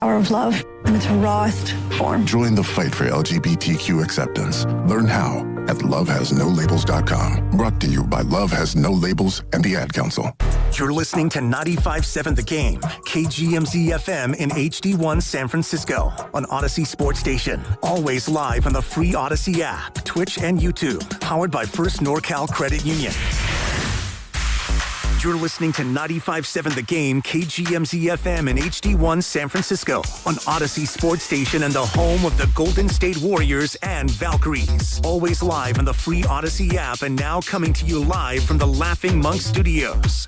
Power of love in its rawest form. Join the fight for LGBTQ acceptance. Learn how at lovehasnolabels.com. Brought to you by Love Has No Labels and the Ad Council. You're listening to 95.7 The Game, KGMZ FM in HD1 San Francisco on Odyssey Sports Station. Always live on the free Odyssey app, Twitch, and YouTube. Powered by First NorCal Credit Union. You're listening to 95.7 The Game, KGMZ FM in HD1 San Francisco on Odyssey Sports Station and the home of the Golden State Warriors and Valkyries. Always live on the free Odyssey app and now coming to you live from the Laughing Monk Studios.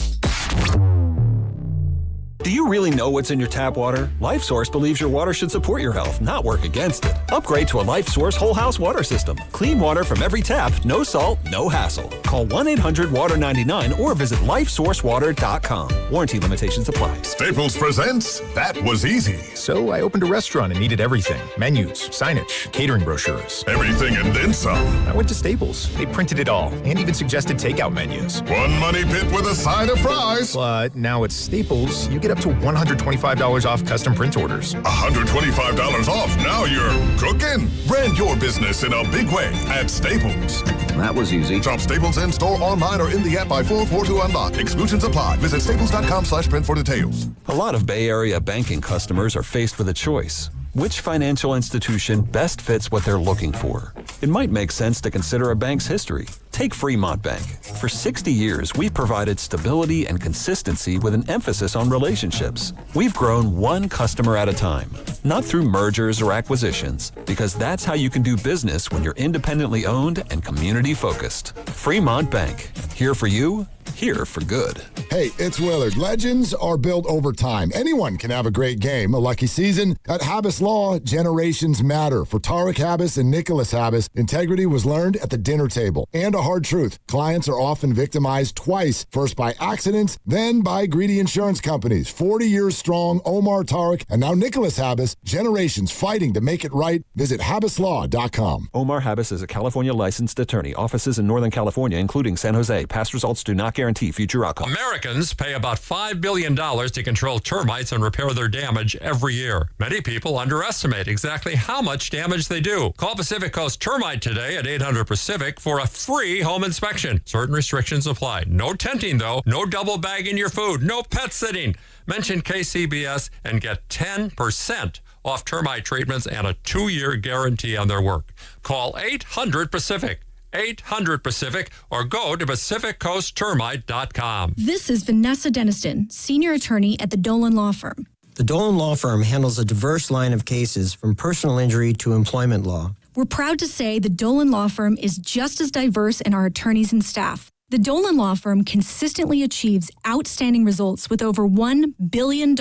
Do you really know what's in your tap water? LifeSource believes your water should support your health, not work against it. Upgrade to a LifeSource whole house water system. Clean water from every tap, no salt, no hassle. Call 1-800-WATER-99 or visit lifesourcewater.com. Warranty limitations apply. Staples presents That Was Easy. So I opened a restaurant and needed everything. Menus, signage, catering brochures. Everything and then some. I went to Staples. They printed it all and even suggested takeout menus. One money pit with a side of fries. But now at Staples, you get up to $125 off custom print orders. $125 off. Now you're cooking. Brand your business in a big way at Staples. That was easy. Shop Staples in store, online, or in the app by 4/4 to unlock. Exclusions apply. Visit staples.com/print for details. A lot of Bay Area banking customers are faced with a choice. Which financial institution best fits what they're looking for? It might make sense to consider a bank's history. Take Fremont Bank. For 60 years, we've provided stability and consistency with an emphasis on relationships. We've grown one customer at a time, not through mergers or acquisitions, because that's how you can do business when you're independently owned and community focused. Fremont Bank. Here for you, here for good. Hey, it's Willard. Legends are built over time. Anyone can have a great game, a lucky season. At Habis Law, generations matter. For Tariq Habis and Nicholas Habis, integrity was learned at the dinner table. And a hard truth, clients are often victimized twice, first by accidents, then by greedy insurance companies. 40 years strong, Omar, Tariq, and now Nicholas Habis, generations fighting to make it right. Visit HabisLaw.com. Omar Habis is a California licensed attorney. Offices in Northern California, including San Jose. Past results do not guarantee future outcomes. Americans pay about $5 billion to control termites and repair their damage every year. Many people underestimate exactly how much damage they do. Call Pacific Coast Termite today at 800-PACIFIC for a free home inspection. Certain restrictions apply. No tenting, though. No double bagging your food. No pet sitting. Mention KCBS and get 10% off termite treatments and a 2-year guarantee on their work. Call 800-PACIFIC. 800-PACIFIC or go to PacificCoastTermite.com. This is Vanessa Deniston, senior attorney at the Dolan Law Firm. The Dolan Law Firm handles a diverse line of cases from personal injury to employment law. We're proud to say the Dolan Law Firm is just as diverse in our attorneys and staff. The Dolan Law Firm consistently achieves outstanding results with over $1 billion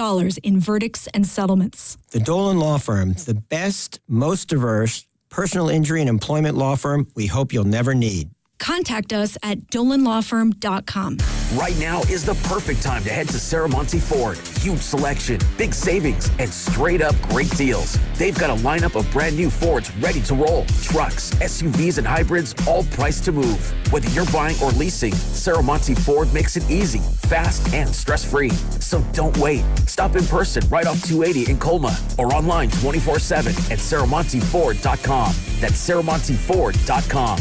in verdicts and settlements. The Dolan Law Firm, the best, most diverse personal injury and employment law firm we hope you'll never need. Contact us at dolanlawfirm.com. Right now is the perfect time to head to Monty Ford. Huge selection, big savings, and straight up great deals. They've got a lineup of brand new Fords ready to roll. Trucks, SUVs, and hybrids, all priced to move. Whether you're buying or leasing, Monty Ford makes it easy, fast, and stress-free. So don't wait. Stop in person right off 280 in Colma or online 24/7 at SaramonteFord.com. That's SaramonteFord.com.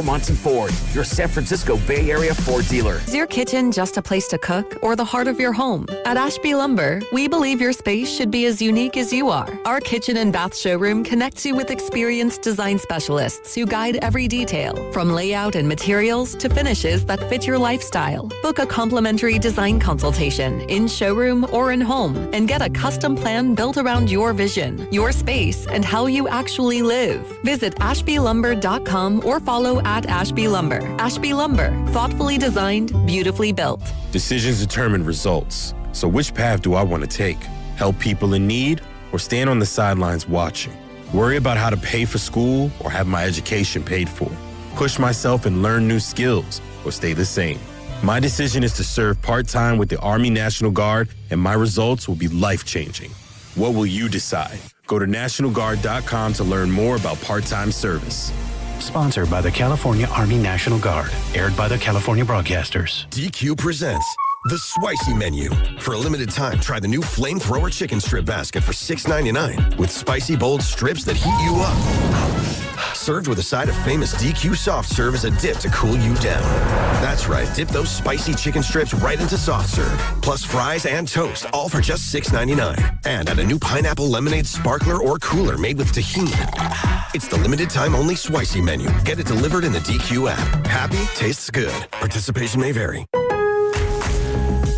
Monty Ford, your San Francisco Bay Area Ford dealer. Is your kitchen just a place to cook or the heart of your home? At Ashby Lumber, we believe your space should be as unique as you are. Our kitchen and bath showroom connects you with experienced design specialists who guide every detail, from layout and materials to finishes that fit your lifestyle. Book a complimentary design consultation in showroom or in home and get a custom plan built around your vision, your space, and how you actually live. Visit ashbylumber.com or follow at Ashby Lumber. Ashby Lumber, thoughtfully designed, beautifully built. Decisions determine results. So which path do I want to take? Help people in need or stand on the sidelines watching? Worry about how to pay for school or have my education paid for? Push myself and learn new skills or stay the same? My decision is to serve part-time with the Army National Guard, and my results will be life-changing. What will you decide? Go to NationalGuard.com to learn more about part-time service. Sponsored by the California Army National Guard. Aired by the California Broadcasters. DQ presents The Swicy menu. For a limited time, try the new Flamethrower Chicken Strip Basket for $6.99 with spicy, bold strips that heat you up. Served with a side of famous DQ Soft Serve as a dip to cool you down. That's right, dip those spicy chicken strips right into Soft Serve. Plus fries and toast, all for just $6.99. And add a new pineapple lemonade sparkler or cooler made with tahini. It's the limited time only Swicy menu. Get it delivered in the DQ app. Happy tastes good. Participation may vary.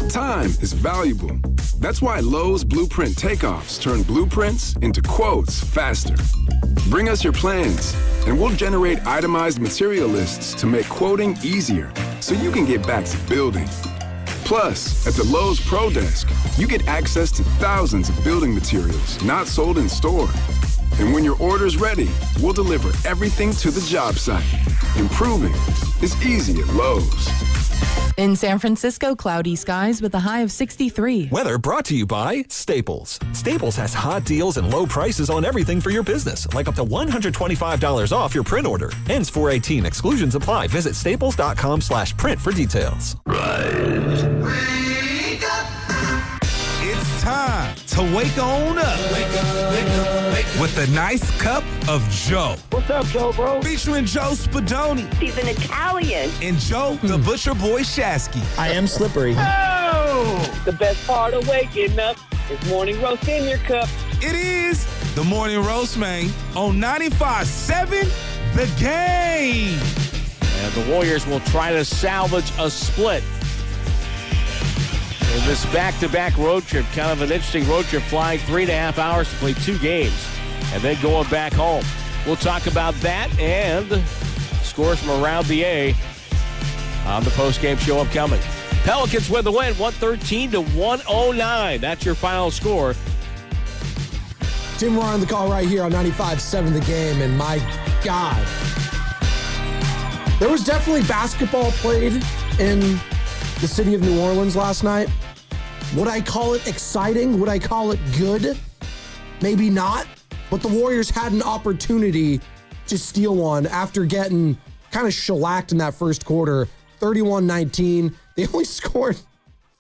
Time is valuable. That's why Lowe's Blueprint Takeoffs turn blueprints into quotes faster. Bring us your plans, and we'll generate itemized material lists to make quoting easier so you can get back to building. Plus, at the Lowe's Pro Desk, you get access to thousands of building materials not sold in store. And when your order's ready, we'll deliver everything to the job site. Improving is easy at Lowe's. In San Francisco, cloudy skies with a high of 63. Weather brought to you by Staples. Staples has hot deals and low prices on everything for your business, like up to $125 off your print order. Ends 4/18. Exclusions apply. Visit staples.com/print for details. It's time to wake on up. With a nice cup of Joe. What's up, Joe, bro? Featuring Joe Spadoni. He's an Italian. And Joe, the Butcher Boy Shasky. I am slippery. Oh! The best part of waking up is morning roast in your cup. It is the Morning Roast, man, on 95.7 The Game. And the Warriors will try to salvage a split in this back-to-back road trip. Kind of an interesting road trip, flying 3.5 hours to play 2 games and then going back home. We'll talk about that and scores from around the A on the post-game show upcoming. Pelicans win the win, 113-109. That's your final score. Tim, we're on the call right here on 95.7 The Game, and my God, there was definitely basketball played in the city of New Orleans last night. Would I call it exciting? Would I call it good? Maybe not. But the Warriors had an opportunity to steal one after getting kind of shellacked in that first quarter, 31-19. They only scored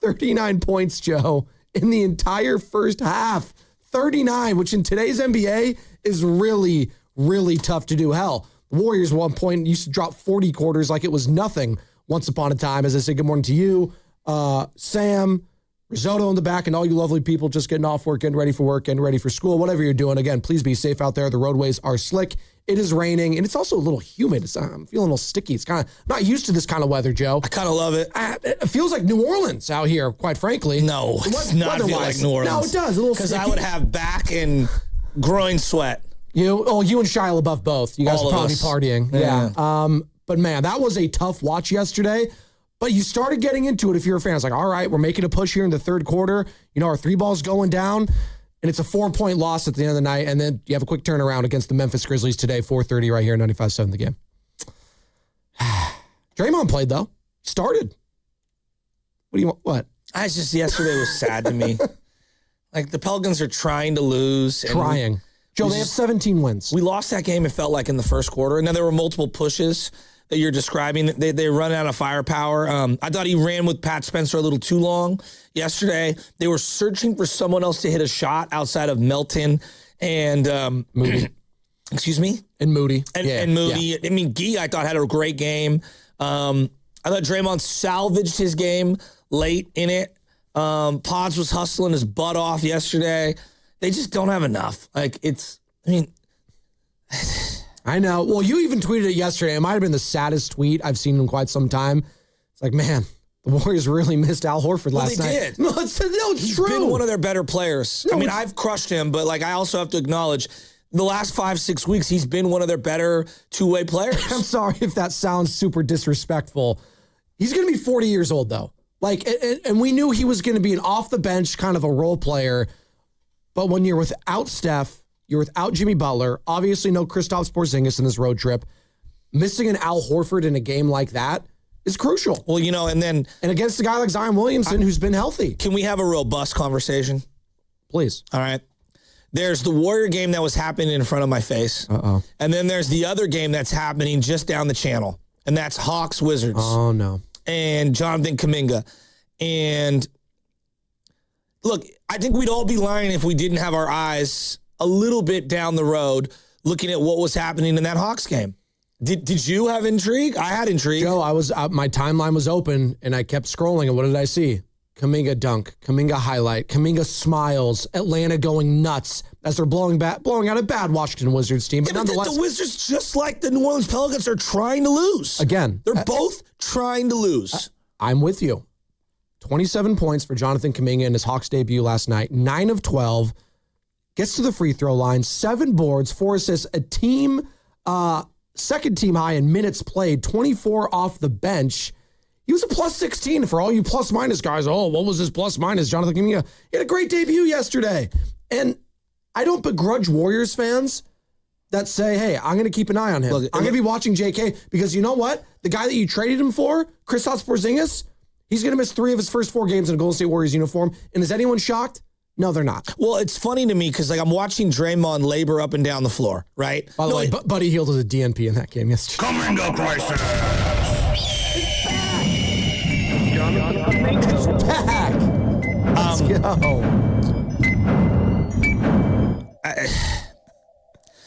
39 points, Joe, in the entire first half. 39, which in today's NBA is really, really tough to do. Hell, the Warriors at one point used to drop 40 quarters like it was nothing once upon a time. As I say, good morning to you, Sam, Risotto in the back, and all you lovely people just getting off work, getting ready for work, getting ready for school, whatever you're doing. Again, please be safe out there. The roadways are slick. It is raining, and it's also a little humid. I'm feeling a little sticky. It's kind of not used to this kind of weather, Joe. I kind of love it. It feels like New Orleans out here, quite frankly. No, it does not feel like New Orleans. No, it does. A little because I would have back and groin sweat. You and Shia LaBeouf both. You guys would probably be partying. Yeah. But man, that was a tough watch yesterday. But you started getting into it if you're a fan. It's like, all right, we're making a push here in the third quarter. You know, our 3 ball's going down, and it's a 4-point loss at the end of the night. And then you have a quick turnaround against the Memphis Grizzlies today, 4:30 right here, 95.7 The Game. Draymond played, though. Started. What do you want? What? Yesterday was sad to me. Like, the Pelicans are trying to lose. Trying. Joe, they have 17 wins. We lost that game, it felt like, in the first quarter. And then there were multiple pushes that you're describing. They run out of firepower. I thought he ran with Pat Spencer a little too long yesterday. They were searching for someone else to hit a shot outside of Melton and Moody. Excuse me? And Moody. And Moody. Yeah. I mean, Gee, I thought, had a great game. I thought Draymond salvaged his game late in it. Pods was hustling his butt off yesterday. They just don't have enough. I know. Well, you even tweeted it yesterday. It might have been the saddest tweet I've seen in quite some time. It's like, man, the Warriors really missed Al Horford last night. They did. No, it's true. He's been one of their better players. No, I've crushed him, but I also have to acknowledge the last 5-6 weeks, he's been one of their better two-way players. I'm sorry if that sounds super disrespectful. He's going to be 40 years old, though. And we knew he was going to be an off-the-bench kind of a role player. But when you're without Steph, you're without Jimmy Butler, obviously no Kristaps Porzingis in this road trip, missing an Al Horford in a game like that is crucial. Well, and against a guy like Zion Williamson, who's been healthy. Can we have a real bus conversation? Please. All right. There's the Warrior game that was happening in front of my face. Uh-oh. And then there's the other game that's happening just down the channel, and that's Hawks Wizards. Oh, no. And Jonathan Kaminga. And look, I think we'd all be lying if we didn't have our eyes a little bit down the road looking at what was happening in that Hawks game. Did you have intrigue? I had intrigue. Joe, my timeline was open, and I kept scrolling, and what did I see? Kaminga dunk, Kaminga highlight, Kaminga smiles, Atlanta going nuts as they're blowing out a bad Washington Wizards team. But nonetheless, the Wizards, just like the New Orleans Pelicans, are trying to lose. Again. They're both trying to lose. I'm with you. 27 points for Jonathan Kaminga in his Hawks debut last night. 9 of 12. Gets to the free throw line. 7 boards, 4 assists. A team, second team high in minutes played. 24 off the bench. He was a plus 16 for all you plus minus guys. Oh, what was his plus minus? Jonathan Kaminga. He had a great debut yesterday. And I don't begrudge Warriors fans that say, hey, I'm going to keep an eye on him. I'm going to be watching JK because you know what? The guy that you traded him for, Kristaps Porzingis, he's going to miss 3 of his first 4 games in a Golden State Warriors uniform. And is anyone shocked? No, they're not. Well, it's funny to me because I'm watching Draymond labor up and down the floor, right? By the way, Buddy Hield was a DNP in that game yesterday. Kaminga crisis. It's back. Let's go.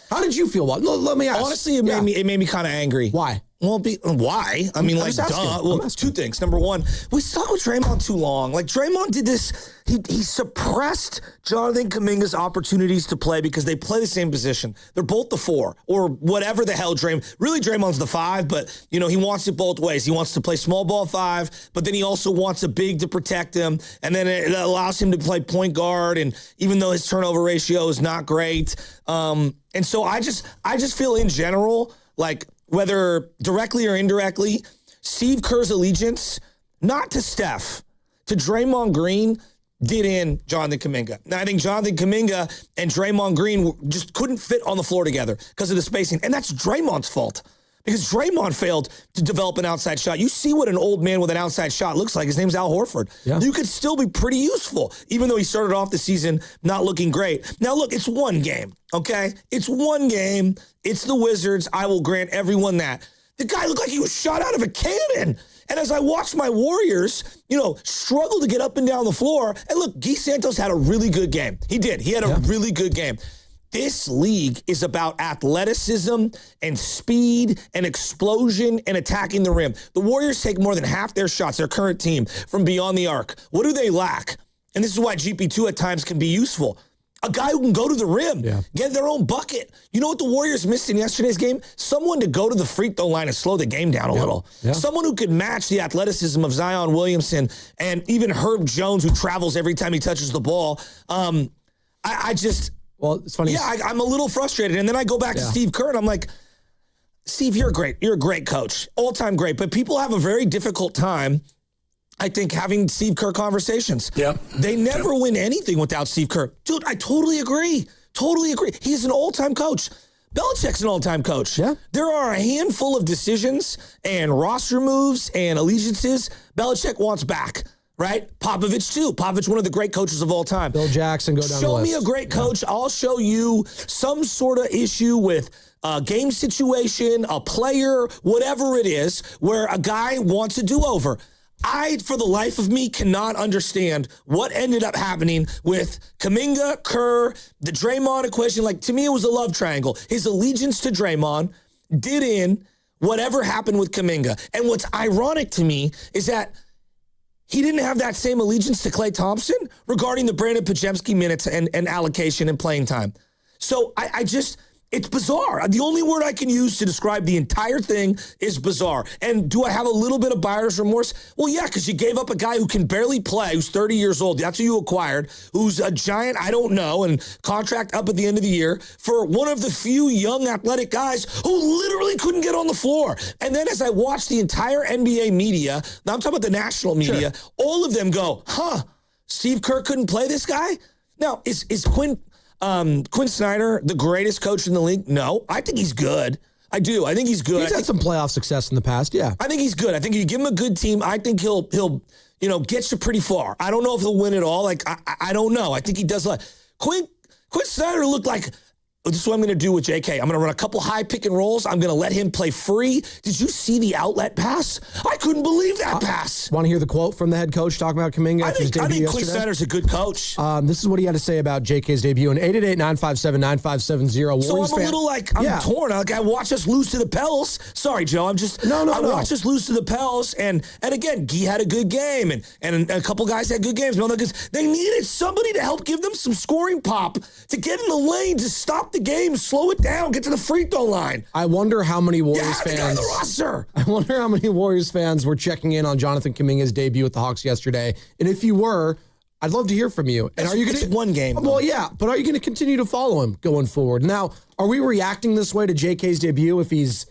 How did you feel? Let me ask. Honestly, it made me kind of angry. Why? Well, why? I mean, like, duh. Well, 2 things. Number one, we stuck with Draymond too long. Like, Draymond did this. He suppressed Jonathan Kaminga's opportunities to play because they play the same position. They're both the 4 or whatever the hell Draymond's the 5, but, he wants it both ways. He wants to play small ball 5, but then he also wants a big to protect him. And then it allows him to play point guard. And even though his turnover ratio is not great. And so I just feel in general, like, whether directly or indirectly, Steve Kerr's allegiance, not to Steph, to Draymond Green, did in Jonathan Kaminga. Now, I think Jonathan Kaminga and Draymond Green just couldn't fit on the floor together because of the spacing. And that's Draymond's fault because Draymond failed to develop an outside shot. You see what an old man with an outside shot looks like. His name's Al Horford. Yeah. You could still be pretty useful, even though he started off the season not looking great. Now, look, it's one game, okay? It's one game. It's the Wizards. I will grant everyone that. The guy looked like he was shot out of a cannon. And as I watched my Warriors, struggle to get up and down the floor, and look, Guy Santos had a really good game. He did. He had a really good game. This league is about athleticism and speed and explosion and attacking the rim. The Warriors take more than half their shots, their current team, from beyond the arc. What do they lack? And this is why GP2 at times can be useful. A guy who can go to the rim, get their own bucket. You know what the Warriors missed in yesterday's game? Someone to go to the free throw line and slow the game down a little. Yeah. Someone who could match the athleticism of Zion Williamson and even Herb Jones, who travels every time he touches the ball. Well, it's funny. Yeah, I'm a little frustrated. And then I go back to Steve Kerr, and I'm like, Steve, you're great. You're a great coach. All-time great. But people have a very difficult time, I think, having Steve Kerr conversations. Yeah. They never win anything without Steve Kerr. Dude, I totally agree. Totally agree. He's an all-time coach. Belichick's an all-time coach. Yeah. There are a handful of decisions and roster moves and allegiances Belichick wants back. Right? Popovich, too. Popovich, one of the great coaches of all time. Bill Jackson, go down the list. Show me a great coach. I'll show you some sort of issue with a game situation, a player, whatever it is, where a guy wants a do-over. I, for the life of me, cannot understand what ended up happening with Kaminga, Kerr, the Draymond equation. Like, to me, it was a love triangle. His allegiance to Draymond did in whatever happened with Kaminga. And what's ironic to me is that he didn't have that same allegiance to Klay Thompson regarding the Brandon Podziemski minutes and allocation and playing time. So it's bizarre. The only word I can use to describe the entire thing is bizarre. And do I have a little bit of buyer's remorse? Well, yeah, because you gave up a guy who can barely play, who's 30 years old. That's who you acquired, who's a giant, I don't know, and contract up at the end of the year for one of the few young athletic guys who literally couldn't get on the floor. And then as I watched the entire NBA media, now I'm talking about the national media, all of them go, Steve Kerr couldn't play this guy? Now, is Quinn Snyder the greatest coach in the league? No. I think he's good. I do. I think he's good. He's had some playoff success in the past, yeah. I think he's good. I think if you give him a good team, I think he'll get you pretty far. I don't know if he'll win it all. Like, I don't know. I think he does. Quinn Snyder looked like this is what I'm going to do with JK. I'm going to run a couple high pick and rolls. I'm going to let him play free. Did you see the outlet pass? I couldn't believe that pass. Want to hear the quote from the head coach talking about Kaminga after his debut yesterday? I think Clint Snyder's a good coach. This is what he had to say about JK's debut in 888-957-9570. So I'm a little I'm torn. I watched us lose to the Pels. Sorry, Joe. I watched us lose to the Pels, and again, Guy had a good game, and a couple guys had good games. They needed somebody to help give them some scoring pop, to get in the lane, to stop the game, slow it down, get to the free throw line. I wonder how many Warriors fans. The guy on the roster. I wonder how many Warriors fans were checking in on Jonathan Kaminga's debut with the Hawks yesterday. And if you were, I'd love to hear from you. And are you going to one game? Well, yeah, but are you going to continue to follow him going forward? Now, are we reacting this way to JK's debut if he's,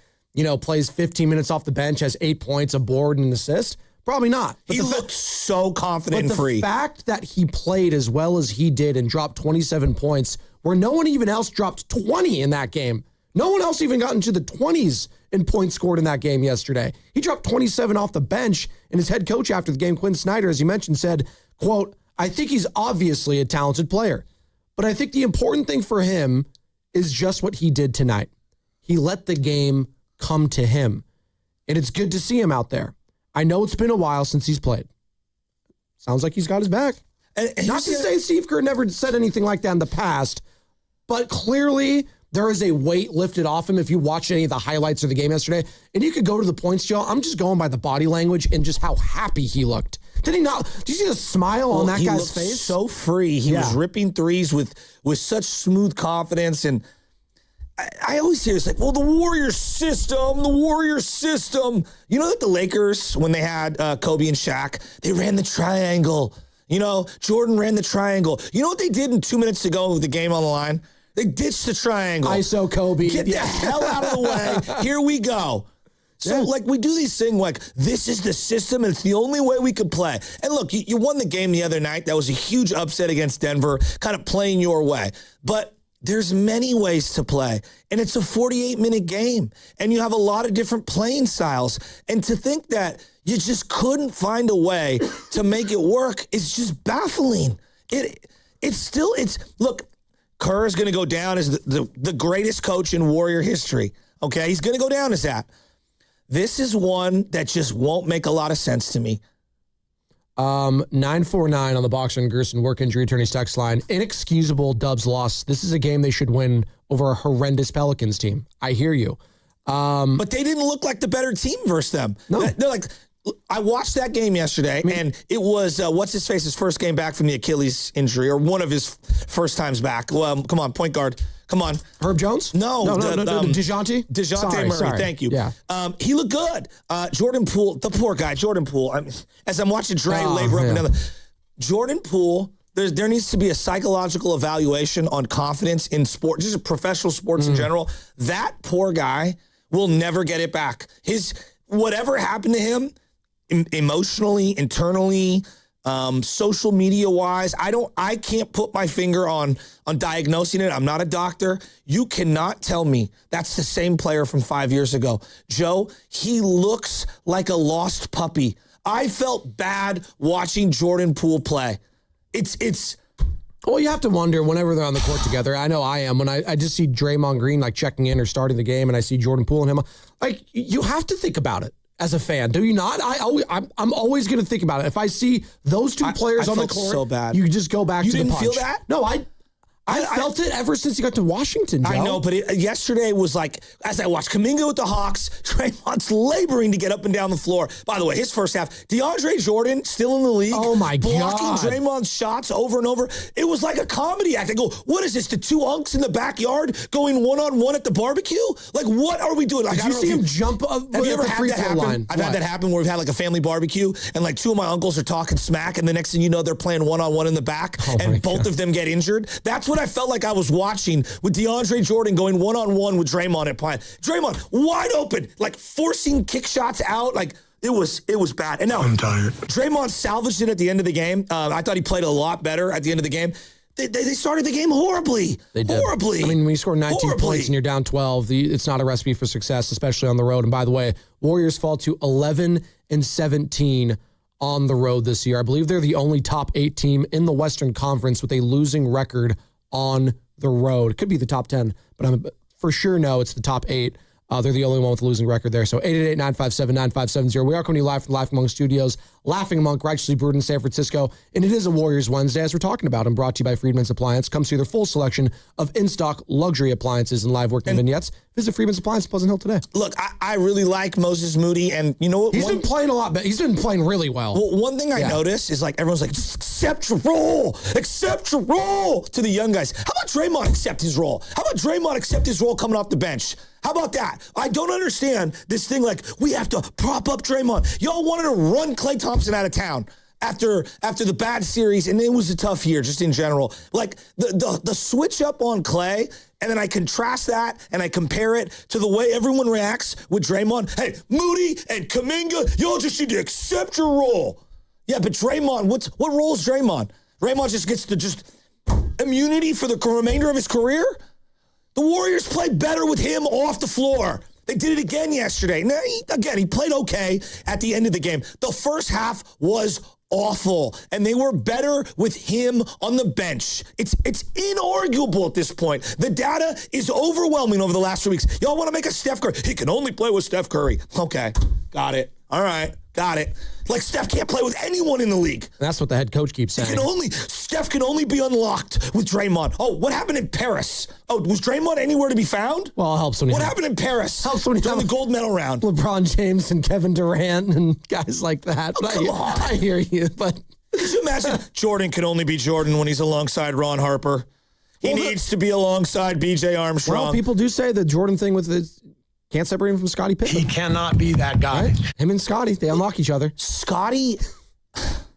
plays 15 minutes off the bench, has 8 points, a board, and an assist? Probably not. But he looked so confident and free. The fact that he played as well as he did and dropped 27 points, where no one even else dropped 20 in that game. No one else even got into the 20s in points scored in that game yesterday. He dropped 27 off the bench, and his head coach after the game, Quinn Snyder, as you mentioned, said, quote, I think he's obviously a talented player, but I think the important thing for him is just what he did tonight. He let the game come to him, and it's good to see him out there. I know it's been a while since he's played. Sounds like he's got his back. And not to say Steve Kerr never said anything like that in the past, but clearly there is a weight lifted off him if you watch any of the highlights of the game yesterday. And you could go to the points, Joe. I'm just going by the body language and just how happy he looked. Did he not? Do you see the smile on that guy's face? So free. He was ripping threes with such smooth confidence. And I always hear it's like, well, the Warriors system. You know that the Lakers, when they had Kobe and Shaq, they ran the triangle. Jordan ran the triangle. You know what they did in 2 minutes to go with the game on the line? They ditched the triangle. ISO Kobe. Get the hell out of the way. Here we go. So, we do these things this is the system, and it's the only way we could play. And look, you won the game the other night. That was a huge upset against Denver, kind of playing your way. But there's many ways to play, and it's a 48-minute game, and you have a lot of different playing styles. And to think that you just couldn't find a way to make it work is just baffling. Look, Kerr is going to go down as the greatest coach in Warrior history. Okay, he's going to go down as that. This is one that just won't make a lot of sense to me. 949 on the Boxer and Gerson work injury attorneys text line. Inexcusable Dubs loss. This is a game they should win over a horrendous Pelicans team. I hear you. But they didn't look like the better team versus them. No. They're like, I watched that game yesterday, and it was, what's-his-face's first game back from the Achilles injury, or one of his first times back. Well, come on, point guard. Come on. Herb Jones? No. DeJounte? DeJounte Murray, thank you. Yeah. He looked good. Jordan Poole, the poor guy, Jordan Poole. As I'm watching Dre labor up and down Jordan Poole, there needs to be a psychological evaluation on confidence in sport, just professional sports in general. That poor guy will never get it back. Whatever happened to him, emotionally, internally, social media wise, I can't put my finger on diagnosing it. I'm not a doctor. You cannot tell me that's the same player from 5 years ago. Joe, he looks like a lost puppy. I felt bad watching Jordan Poole play. It's well, you have to wonder whenever they're on the court together. I know I am. When I just see Draymond Green checking in or starting the game, and I see Jordan Poole and him, you have to think about it. As a fan, do you not? I'm always going to think about it. If I see those two players on the court, so bad. You just go back to the punch. You didn't feel that? No, I felt it ever since he got to Washington, Joe. I know, but yesterday was as I watched Kaminga with the Hawks, Draymond's laboring to get up and down the floor. By the way, his first half, DeAndre Jordan, still in the league. Oh, my God. Blocking Draymond's shots over and over. It was like a comedy act. I go, what is this, the two unks in the backyard going one-on-one at the barbecue? What are we doing? Did you see him jump up Have you ever the free had that throw happen? line? I've had that happen where we've had a family barbecue, and two of my uncles are talking smack, and the next thing you know, they're playing one-on-one in the back, and both of them get injured. That's what I felt like I was watching with DeAndre Jordan going one-on-one with Draymond at playing. Draymond wide open, forcing kick shots out. It was bad. And now I'm tired. Draymond salvaged it at the end of the game. I thought he played a lot better at the end of the game. They started the game horribly. They did. Horribly. I mean, when you score 19 points and you're down 12, it's not a recipe for success, especially on the road. And by the way, Warriors fall to 11-17 on the road this year. I believe they're the only top 8 team in the Western Conference with a losing record on the road. It could be the top 10, but I'm for sure know it's the top 8. They're the only one with a losing record there. So 888-957-9570. We are coming to you live from Laughing Monk Studios. Laughing Monk, righteously brewed in San Francisco. And it is a Warriors Wednesday, as we're talking about, and brought to you by Friedman's Appliance. Come see their full selection of in-stock luxury appliances and live working vignettes. Visit Friedman's Appliance in Pleasant Hill today. Look, I really like Moses Moody, and you know what? He's been playing a lot better. He's been playing really well. Well, one thing I notice is like everyone's like, just accept your role to the young guys. How about Draymond accept his role? How about Draymond accept his role coming off the bench? How about that? I don't understand this thing like we have to prop up Draymond. Y'all wanted to run Klay Thompson out of town after the bad series, and it was a tough year just in general. Like the switch up on Klay, and then I contrast that and I compare it to the way everyone reacts with Draymond. Hey, Moody and Kaminga, y'all just need to accept your role. Yeah, but Draymond, what role is Draymond? Draymond just gets to immunity for the remainder of his career? The Warriors played better with him off the floor. They did it again yesterday. Now, he played okay at the end of the game. The first half was awful, and they were better with him on the bench. It's inarguable at this point. The data is overwhelming over the last 2 weeks. Y'all want to make a Steph Curry? He can only play with Steph Curry. Okay, got it. All right, got it. Like Steph can't play with anyone in the league. That's what the head coach keeps saying. Steph can only be unlocked with Draymond. Oh, what happened in Paris? Oh, was Draymond anywhere to be found? Well, it helps when What happened in Paris? Helps when during the gold medal round. LeBron James and Kevin Durant and guys like that. Oh, come on. I hear you, but could you imagine? Jordan can only be Jordan when he's alongside Ron Harper. He needs to be alongside B.J. Armstrong. Well, people do say the Jordan thing with the can't separate him from Scottie Pippen. He cannot be that guy. Right? Him and Scottie, they unlock each other. Scottie?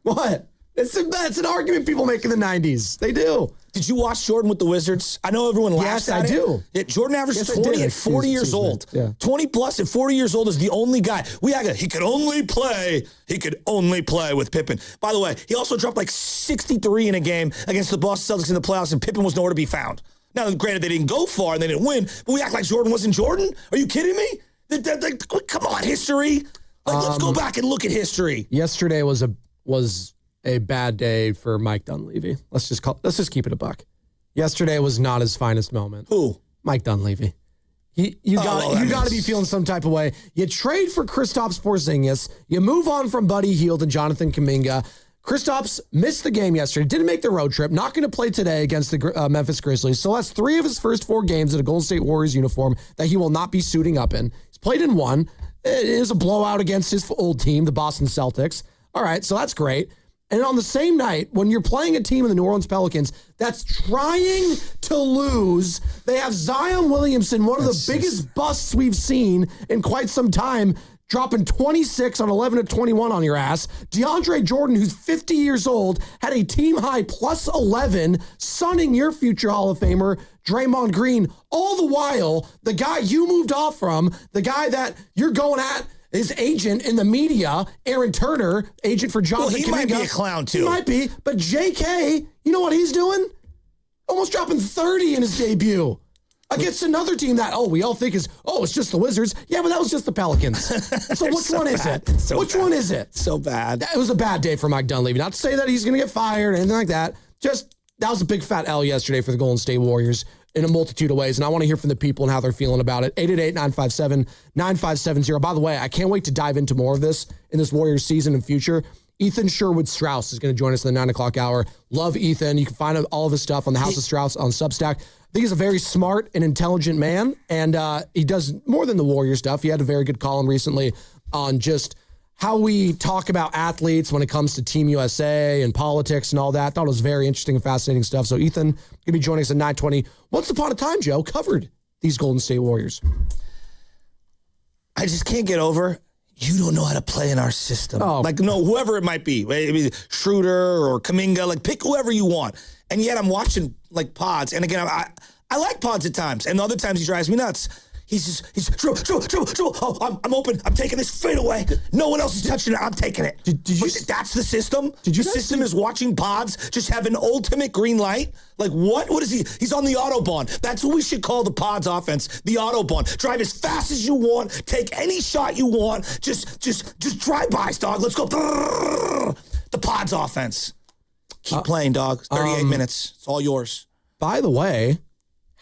What? It's an argument people make in the 90s. They do. Did you watch Jordan with the Wizards? I know everyone laughs at it. Yes, I do. Yeah, Jordan averaged 20 at 40 years old. Yeah. 20 plus at 40 years old is the only guy. He could only play with Pippen. By the way, he also dropped like 63 in a game against the Boston Celtics in the playoffs, and Pippen was nowhere to be found. Now, granted, they didn't go far and they didn't win, but we act like Jordan wasn't Jordan? Are you kidding me? Come on, history. Let's go back and look at history. Yesterday was a bad day for Mike Dunleavy. Let's just keep it a buck. Yesterday was not his finest moment. Who? Mike Dunleavy. You got to be feeling some type of way. You trade for Kristaps Porzingis. You move on from Buddy Hield and Jonathan Kaminga. Kristaps missed the game yesterday. Didn't make the road trip. Not going to play today against the Memphis Grizzlies. So that's 3 of his first 4 games in a Golden State Warriors uniform that he will not be suiting up in. He's played in 1. It is a blowout against his old team, the Boston Celtics. All right, so that's great. And on the same night, when you're playing a team in the New Orleans Pelicans that's trying to lose, they have Zion Williamson, one of the biggest busts we've seen in quite some time, dropping 26 on 11 of 21 on your ass. DeAndre Jordan, who's 50 years old, had a team-high plus 11, sunning your future Hall of Famer, Draymond Green. All the while, the guy you moved off from, the guy that you're going at, his agent in the media, Aaron Turner, agent for Jonathan Kaminga. He might be a clown, too. He might be, but JK, you know what he's doing? Almost dropping 30 in his debut. Against another team that, we all think is, it's just the Wizards. Yeah, but that was just the Pelicans. So which one is it? Which one is it? So bad. It was a bad day for Mike Dunleavy. Not to say that he's going to get fired or anything like that. Just, that was a big fat L yesterday for the Golden State Warriors in a multitude of ways. And I want to hear from the people and how they're feeling about it. 888-957-9570. By the way, I can't wait to dive into more of this in this Warriors season and future. Ethan Sherwood-Strauss is going to join us in the 9 o'clock hour. Love Ethan. You can find all of his stuff on the House of Strauss on Substack. I think he's a very smart and intelligent man, and he does more than the Warrior stuff. He had a very good column recently on just how we talk about athletes when it comes to Team USA and politics and all that. I thought it was very interesting and fascinating stuff. So Ethan going to be joining us at 9:20. Once upon a time, Joe, covered these Golden State Warriors. I just can't get over you don't know how to play in our system. Whoever it might be, maybe Schroeder or Kaminga, pick whoever you want. And yet I'm watching pods. And again, I like pods at times. And other times he drives me nuts. He's dribble. Oh, I'm open. I'm taking this fade away. No one else is touching it. I'm taking it. That's the system? The system is watching pods just have an ultimate green light? What? What is he? He's on the Autobahn. That's what we should call the pods offense. The Autobahn. Drive as fast as you want. Take any shot you want. Just drive-bys, dog. Let's go. The pods offense. Keep playing, dog. 38 minutes. It's all yours. By the way,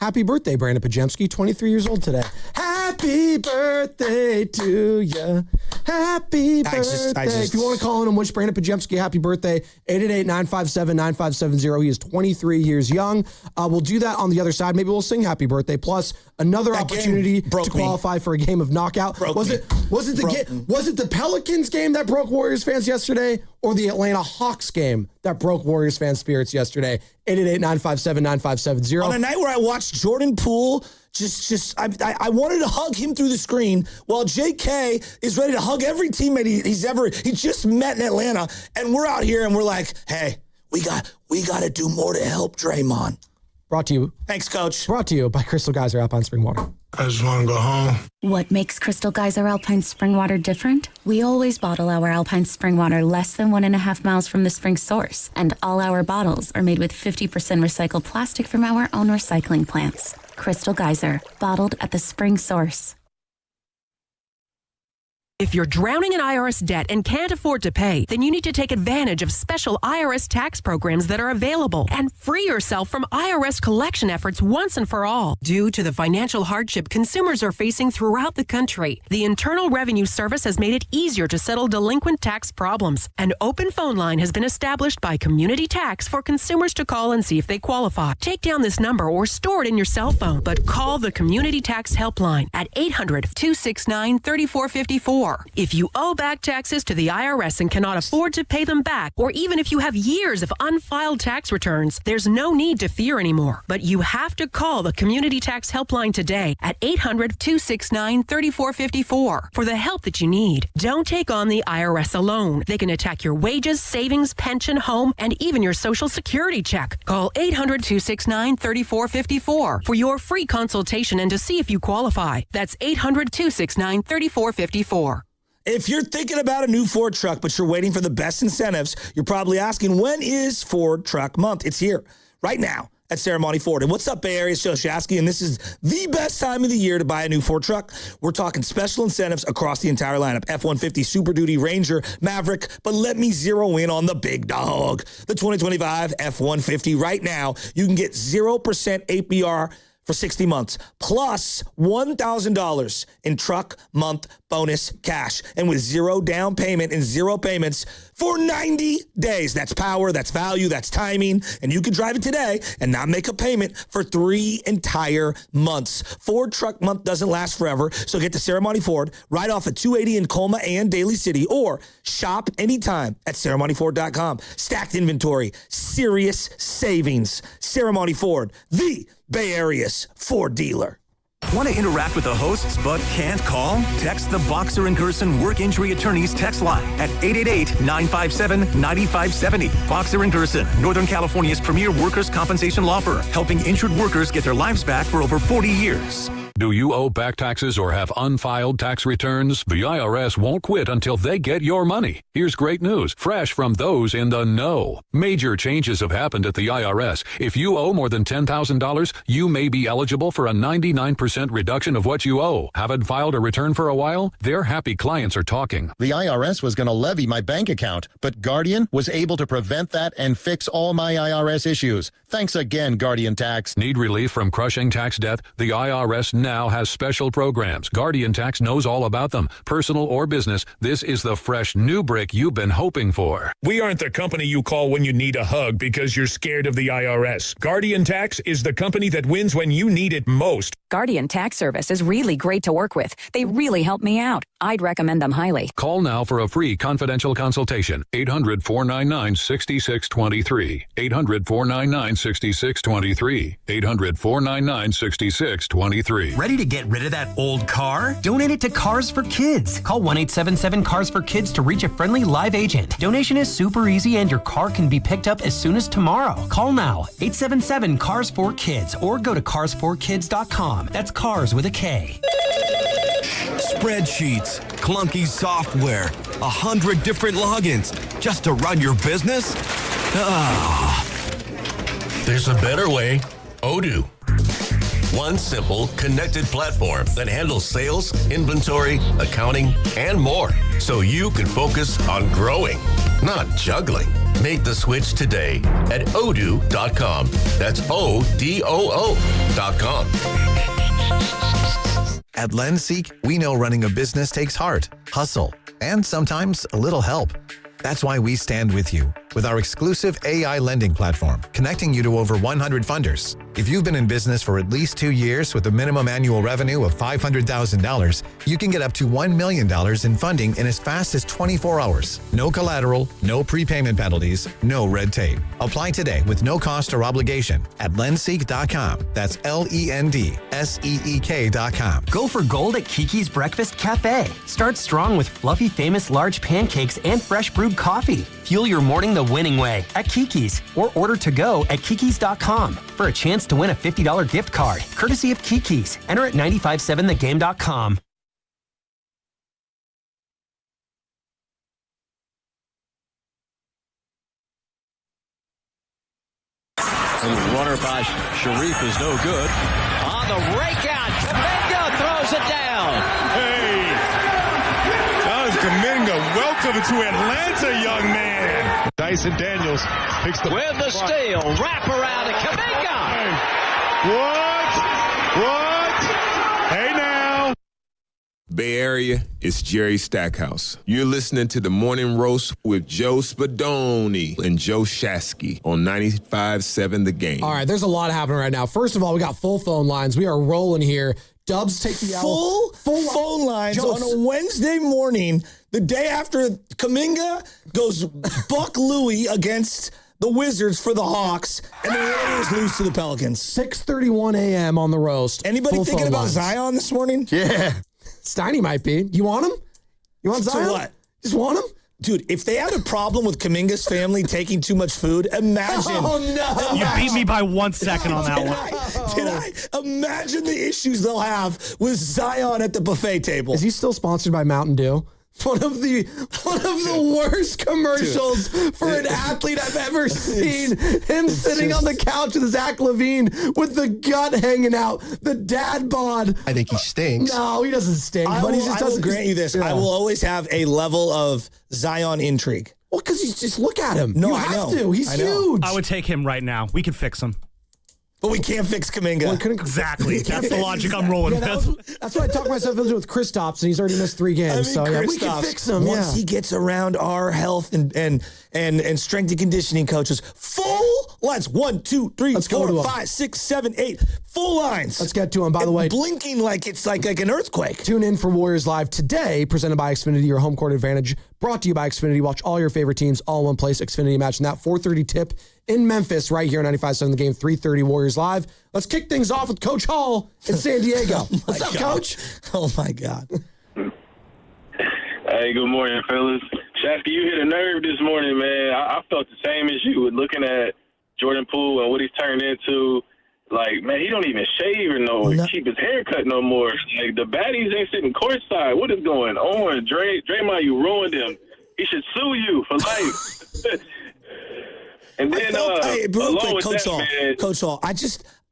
Happy birthday, Brandon Pajemski, 23 years old today. Happy birthday to you. Happy birthday. If you want to call in and wish Brandon Pajemski happy birthday, 888-957-9570. He is 23 years young. We'll do that on the other side. Maybe we'll sing happy birthday. Plus, another opportunity to qualify for a game of knockout. Was it the Pelicans game that broke Warriors fans yesterday, or the Atlanta Hawks game that broke Warriors fans' spirits yesterday? 888-957-9570. On a night where I watched Jordan Poole, I wanted to hug him through the screen while JK is ready to hug every teammate he just met in Atlanta. And we're out here and we're like, hey, we got to do more to help Draymond. Brought to you. Thanks, Coach. Brought to you by Crystal Geyser Alpine Spring Water. I just want to go home. What makes Crystal Geyser Alpine Spring Water different? We always bottle our Alpine Spring Water less than 1.5 miles from the spring source. And all our bottles are made with 50% recycled plastic from our own recycling plants. Crystal Geyser, bottled at the spring source. If you're drowning in IRS debt and can't afford to pay, then you need to take advantage of special IRS tax programs that are available and free yourself from IRS collection efforts once and for all. Due to the financial hardship consumers are facing throughout the country, the Internal Revenue Service has made it easier to settle delinquent tax problems. An open phone line has been established by Community Tax for consumers to call and see if they qualify. Take down this number or store it in your cell phone, but call the Community Tax Helpline at 800-269-3454. If you owe back taxes to the IRS and cannot afford to pay them back, or even if you have years of unfiled tax returns, there's no need to fear anymore. But you have to call the Community Tax Helpline today at 800-269-3454 for the help that you need. Don't take on the IRS alone. They can attack your wages, savings, pension, home, and even your Social Security check. Call 800-269-3454 for your free consultation and to see if you qualify. That's 800-269-3454. If you're thinking about a new Ford truck, but you're waiting for the best incentives, you're probably asking, when is Ford Truck Month? It's here right now at Monty Ford. And what's up, Bay Area? It's Joe Shasky, and this is the best time of the year to buy a new Ford truck. We're talking special incentives across the entire lineup. F-150, Super Duty, Ranger, Maverick, but let me zero in on the big dog. The 2025 F-150. Right now, you can get 0% APR for 60 months, plus $1,000 in truck month bonus cash. And with zero down payment and zero payments for 90 days. That's power, that's value, that's timing. And you can drive it today and not make a payment for 3 entire months. Ford Truck Month doesn't last forever, so get to Monty Ford right off at 280 in Colma and Daly City, or shop anytime at SaraMontyFord.com. Stacked inventory, serious savings. Monty Ford, the Bay Area's Ford dealer. Want to interact with the hosts but can't call? Text the Boxer & Gerson Work Injury Attorneys text line at 888-957-9570. Boxer & Gerson, Northern California's premier workers' compensation law firm, helping injured workers get their lives back for over 40 years. Do you owe back taxes or have unfiled tax returns? The IRS won't quit until they get your money. Here's great news, fresh from those in the know. Major changes have happened at the IRS. If you owe more than $10,000, you may be eligible for a 99% reduction of what you owe. Haven't filed a return for a while? Their happy clients are talking. The IRS was going to levy my bank account, but Guardian was able to prevent that and fix all my IRS issues. Thanks again, Guardian Tax. Need relief from crushing tax debt? The IRS now has special programs. Guardian Tax knows all about them. Personal or business, this is the fresh new brick you've been hoping for. We aren't the company you call when you need a hug because you're scared of the IRS. Guardian Tax is the company that wins when you need it most. Guardian Tax Service is really great to work with. They really help me out. I'd recommend them highly. Call now for a free confidential consultation. 800-499-6623. 800-499-6623. 800-499-6623. Ready to get rid of that old car? Donate it to Cars for Kids. Call 1-877-CARS for Kids to reach a friendly live agent. Donation is super easy and your car can be picked up as soon as tomorrow. Call now, 877-CARS for Kids, or go to carsforkids.com. That's cars with a K. Spreadsheets, clunky software, 100 different logins just to run your business? There's a better way. Odoo. One simple, connected platform that handles sales, inventory, accounting, and more, so you can focus on growing, not juggling. Make the switch today at odoo.com. That's ODOO.com. At Lendsek, we know running a business takes heart, hustle, and sometimes a little help. That's why we stand with you with our exclusive AI lending platform, connecting you to over 100 funders. If you've been in business for at least 2 years with a minimum annual revenue of $500,000, you can get up to $1 million in funding in as fast as 24 hours. No collateral, no prepayment penalties, no red tape. Apply today with no cost or obligation at Lendsek.com. That's LENDSEEK.com. Go for gold at Kiki's Breakfast Cafe. Start strong with fluffy famous large pancakes and fresh brewed coffee. Fuel your morning the winning way at Kiki's or order to go at Kikis.com for a chance to win a $50 gift card, courtesy of Kiki's. Enter at 957thegame.com. And the runner by Sharif is no good. On the rakeout, Kaminga throws it down. Hey, that was Kaminga. Welcome to Atlanta, young man. Dyson Daniels picks the with the steal, wrap around to Kaminga. What? Hey now. Bay Area, it's Jerry Stackhouse. You're listening to The Morning Roast with Joe Spadoni and Joe Shasky on 95.7 The Game. All right, there's a lot happening right now. First of all, we got full phone lines. We are rolling here. Dubs take the full phone lines on a Wednesday morning, the day after Kaminga goes Buck Louie against the Wizards for the Hawks, and the Warriors lose to the Pelicans. 6:31 a.m. on the roast. Anybody Full thinking phone about lines. Zion this morning? Yeah. Steiny might be. You want him? You want Zion? So what? Just want him? Dude, if they had a problem with Kaminga's family taking too much food, imagine. Oh, no. You beat me by 1 second on that one. Did I imagine the issues they'll have with Zion at the buffet table? Is he still sponsored by Mountain Dew? One of the worst commercials for an athlete I've ever seen. Him sitting on the couch with Zach LaVine with the gut hanging out, the dad bod. I think he stinks. No, he doesn't stink. I But he will, just I will doesn't grant you this. Yeah. I will always have a level of Zion intrigue. Well, because he's just look at him. No, you I have know. to. He's I know. huge. I would take him right now. We could fix him. But we can't fix Kaminga. Exactly. That's the logic I'm rolling with. That's what I talked myself into with Kristaps, and he's already missed 3 games. So yeah, we can fix him. Once he gets around our health and strength and conditioning coaches, full lines. 1, 2, 3, Let's go to 4, him. 5, 6, 7, 8. Full lines. Let's get to him. By the way, blinking like it's like an earthquake. Tune in for Warriors Live today, presented by Xfinity, your home court advantage. Brought to you by Xfinity. Watch all your favorite teams all in one place. Xfinity, imagine that 4:30 tip in Memphis, right here on 95.7 The Game. 3:30 Warriors Live. Let's kick things off with Coach Hall in San Diego. What's up, Coach? Oh my God. Hey, good morning, fellas. Shasky, you hit a nerve this morning, man. I felt the same as you with looking at Jordan Poole and what he's turned into. Like, man, he don't even shave or keep his hair cut no more. Like, the baddies ain't sitting courtside. What is going on? Draymond, you ruined him. He should sue you for life. And then, real quick, Coach Hall,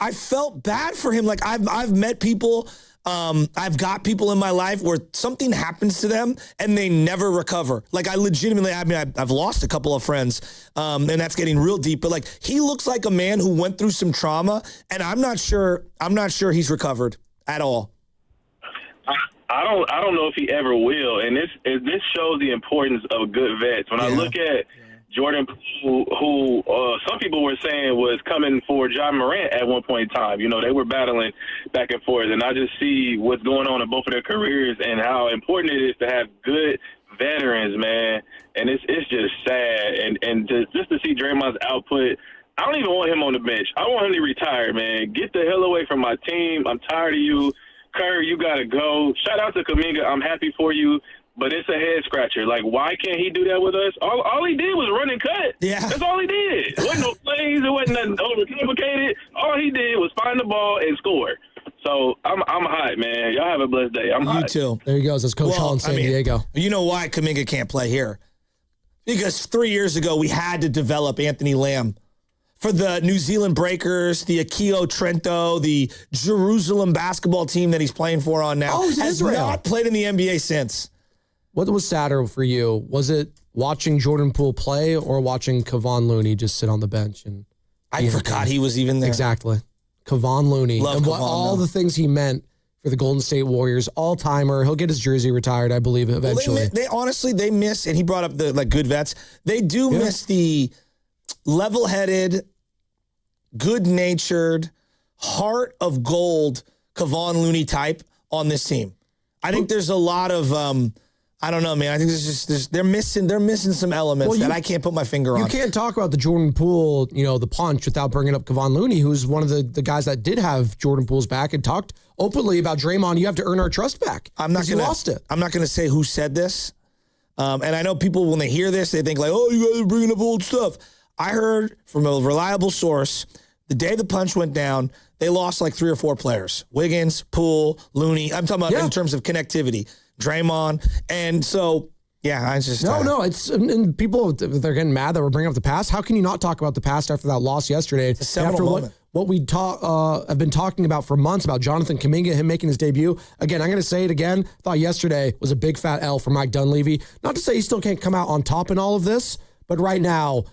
I felt bad for him. Like, I've met people, I've got people in my life where something happens to them and they never recover. Like, I've lost a couple of friends, and that's getting real deep. But like, he looks like a man who went through some trauma, and I'm not sure he's recovered at all. I don't know if he ever will, and this shows the importance of good vets. When I look at Jordan, who some people were saying was coming for John Morant at one point in time. You know, they were battling back and forth, and I just see what's going on in both of their careers and how important it is to have good veterans, man. And it's just sad, and just to see Draymond's output. I don't even want him on the bench. I want him to retire, man. Get the hell away from my team. I'm tired of you. Kerr, you got to go. Shout out to Kaminga. I'm happy for you. But it's a head scratcher. Like, why can't he do that with us? All he did was run and cut. Yeah. That's all he did. It wasn't no plays. It wasn't nothing overcomplicated. All he did was find the ball and score. So I'm hot, man. Y'all have a blessed day. I'm hot. You too. There he goes. That's Coach Hall in San Diego. You know why Kaminga can't play here? Because 3 years ago, we had to develop Anthony Lamb for the New Zealand Breakers, the Akio Trento, the Jerusalem basketball team that he's playing for on now. Oh, he's has Israel. not played in the NBA since. What was sadder for you? Was it watching Jordan Poole play or watching Kevon Looney just sit on the bench. And I forgot he was even there. Exactly. Kevon Looney. Love and Kevon, all the things he meant for the Golden State Warriors. All-timer. He'll get his jersey retired, I believe, eventually. Well, they honestly, they miss, and he brought up the good vets. They do miss the level-headed, good-natured, heart of gold Kevon Looney type on this team. I think there's a lot of I don't know, man. I think they're missing some elements that I can't put my finger on. You can't talk about the Jordan Poole, the punch without bringing up Kevon Looney, who's one of the guys that did have Jordan Poole's back and talked openly about Draymond. You have to earn our trust back. You lost it. I'm not going to say who said this. And I know people, when they hear this, they think like, oh, you guys are bringing up old stuff. I heard from a reliable source, the day the punch went down, they lost like 3 or 4 players. Wiggins, Poole, Looney. I'm talking about in terms of connectivity. Draymond. And so, I just... No, it's... And people, they're getting mad that we're bringing up the past. How can you not talk about the past after that loss yesterday? It's a seminal moment. What we have been talking about for months about Jonathan Kaminga, him making his debut. Again, I'm going to say it again. Thought yesterday was a big fat L for Mike Dunleavy. Not to say he still can't come out on top in all of this, but right now...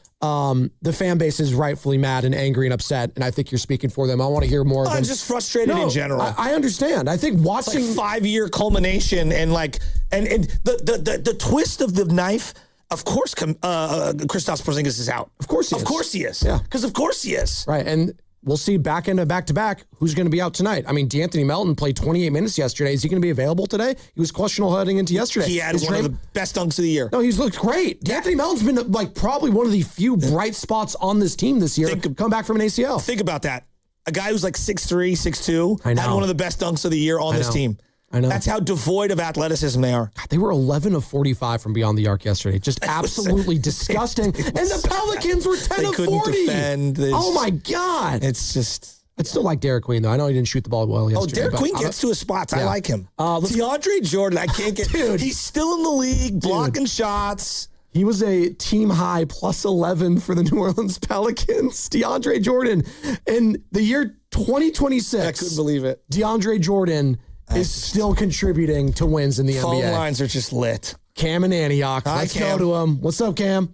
the fan base is rightfully mad and angry and upset, and I think you're speaking for them. I want to hear more of them. I'm just frustrated in general. I understand. I think watching it's like 5-year culmination and the twist of the knife. Of course, Kristaps Porzingis is out. Of course he is. Of course he is. Yeah. Because of course he is. Right, and we'll see back to back who's going to be out tonight. I mean, DeAnthony Melton played 28 minutes yesterday. Is he going to be available today? He was questionable heading into yesterday. He had one of the best dunks of the year. No, he's looked great. DeAnthony Melton's been probably one of the few bright spots on this team this year. Come back from an ACL. Think about that. A guy who's like 6'3", 6'2", had one of the best dunks of the year on this team. I know. That's how devoid of athleticism they are. God, they were 11 of 45 from beyond the arc yesterday. Just absolutely disgusting. And the Pelicans were 10 of 40. Defend. Oh, my God. It's just... I'd still like Derek Queen, though. I know he didn't shoot the ball well yesterday. Derek Queen gets to his spots. I like him. DeAndre Jordan, I can't get... Dude, he's still in the league, blocking shots. He was a team-high plus 11 for the New Orleans Pelicans. DeAndre Jordan. In the year 2026... I couldn't believe it. DeAndre Jordan is still contributing to wins in the NBA. Phone lines are just lit. Cam in Antioch. Let's go to him. What's up, Cam?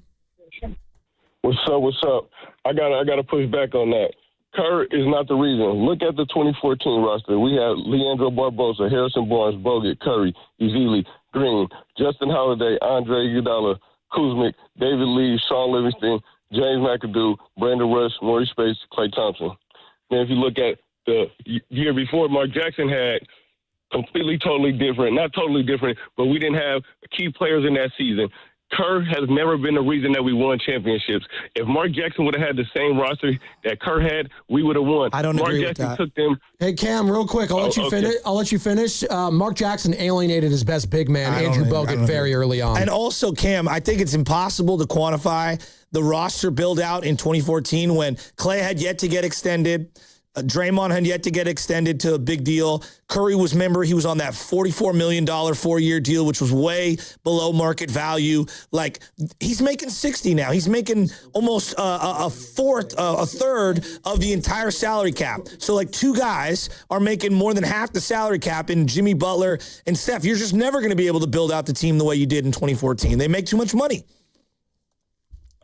What's up? I gotta push back on that. Kerr is not the reason. Look at the 2014 roster. We have Leandro Barbosa, Harrison Barnes, Bogut, Curry, Ezeli, Green, Justin Holiday, Andre Iguodala, Kuzmic, David Lee, Sean Livingston, James McAdoo, Brandon Rush, Maurice Space, Klay Thompson. Then if you look at the year before, Mark Jackson had completely, totally different. Not totally different, but we didn't have key players in that season. Kerr has never been the reason that we won championships. If Mark Jackson would have had the same roster that Kerr had, we would have won. I don't agree with that. Mark Jackson took them. Hey, Cam, real quick, I'll let you finish. Mark Jackson alienated his best big man, Andrew Bogut, very early on. And also, Cam, I think it's impossible to quantify the roster build out in 2014 when Klay had yet to get extended. Draymond had yet to get extended to a big deal. Curry was, he was on that $44 million 4-year deal, which was way below market value. Like, he's making 60 now. He's making almost a third of the entire salary cap. So, like, 2 guys are making more than half the salary cap in Jimmy Butler and Steph. You're just never going to be able to build out the team the way you did in 2014. They make too much money.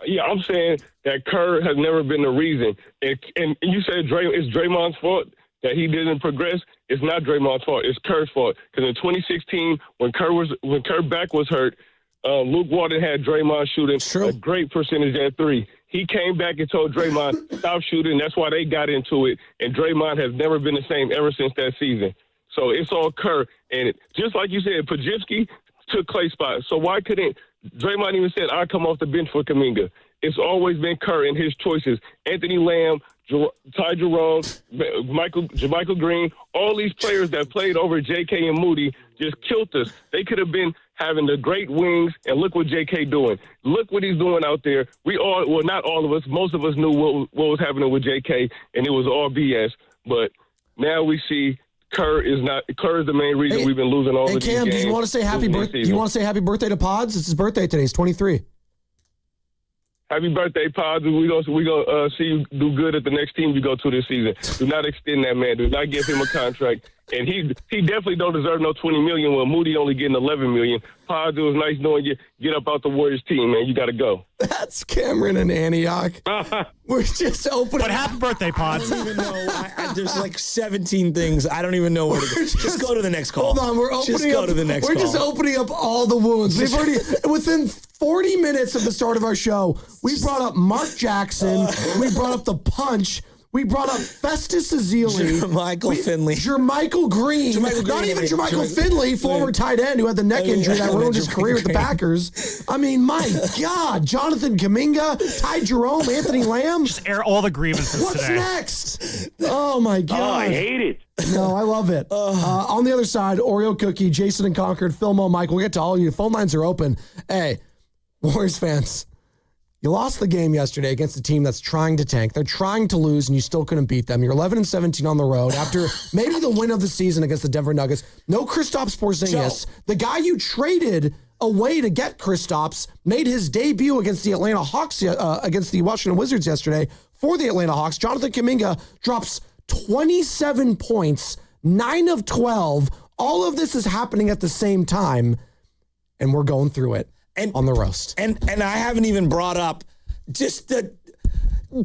Yeah, I'm saying that Kerr has never been the reason. And you said it's Draymond's fault that he didn't progress. It's not Draymond's fault. It's Kerr's fault. Because in 2016, when Kerr back was hurt, Luke Walton had Draymond shooting a great percentage at 3. He came back and told Draymond, stop shooting. That's why they got into it. And Draymond has never been the same ever since that season. So it's all Kerr. And just like you said, Podziemski took Klay's spot. So why couldn't Draymond even said, I'd come off the bench for Kaminga? It's always been Kerr and his choices. Anthony Lamb, Ty Jerome, Michael Green, all these players that played over J.K. and Moody just killed us. They could have been having the great wings, and look what J.K. doing. Look what he's doing out there. Not all of us, most of us knew what was happening with J.K., and it was all BS. But now we see Kerr is the main reason we've been losing all of these games. Cam, do you want to say happy birthday? Do you want to say happy birthday to Pods? It's his birthday today. He's 23. Happy birthday, Pods. We gonna see you do good at the next team you go to this season. Do not extend that man. Do not give him a contract. And he definitely don't deserve no $20 million when Moody only getting $11 million. Pods, it was nice knowing you. Get up out the Warriors team, man. You got to go. That's Cameron and Antioch. We're just opening. But happy birthday, Pods. I don't even know. There's like 17 things. I don't even know where to go. Just go to the next call. Hold on. We're just opening up all the wounds. We've already, within 40 minutes of the start of our show, we brought up Mark Jackson. We brought up the punch. We brought up Festus Ezeli. Jermichael Finley. Jermichael Green. Not even Jermichael Finley, former tight end who had the neck injury that ruined his career with the Packers. I mean, my God. Jonathan Kaminga, Ty Jerome, Anthony Lamb. Just air all the grievances What's today. next? Oh, my God. Oh, I hate it. No, I love it. On the other side, Oreo Cookie, Jason and Concord, Phil, Mo, Mike. We'll get to all of you. Phone lines are open. Hey, Warriors fans. You lost the game yesterday against a team that's trying to tank. They're trying to lose, and you still couldn't beat them. You're 11-17 on the road after maybe the win of the season against the Denver Nuggets. No Kristaps Porzingis. The guy you traded away to get Kristaps made his debut against the Atlanta Hawks, against the Washington Wizards yesterday for the Atlanta Hawks. Jonathan Kaminga drops 27 points, 9 of 12. All of this is happening at the same time, and we're going through it. On the roast. And I haven't even brought up just the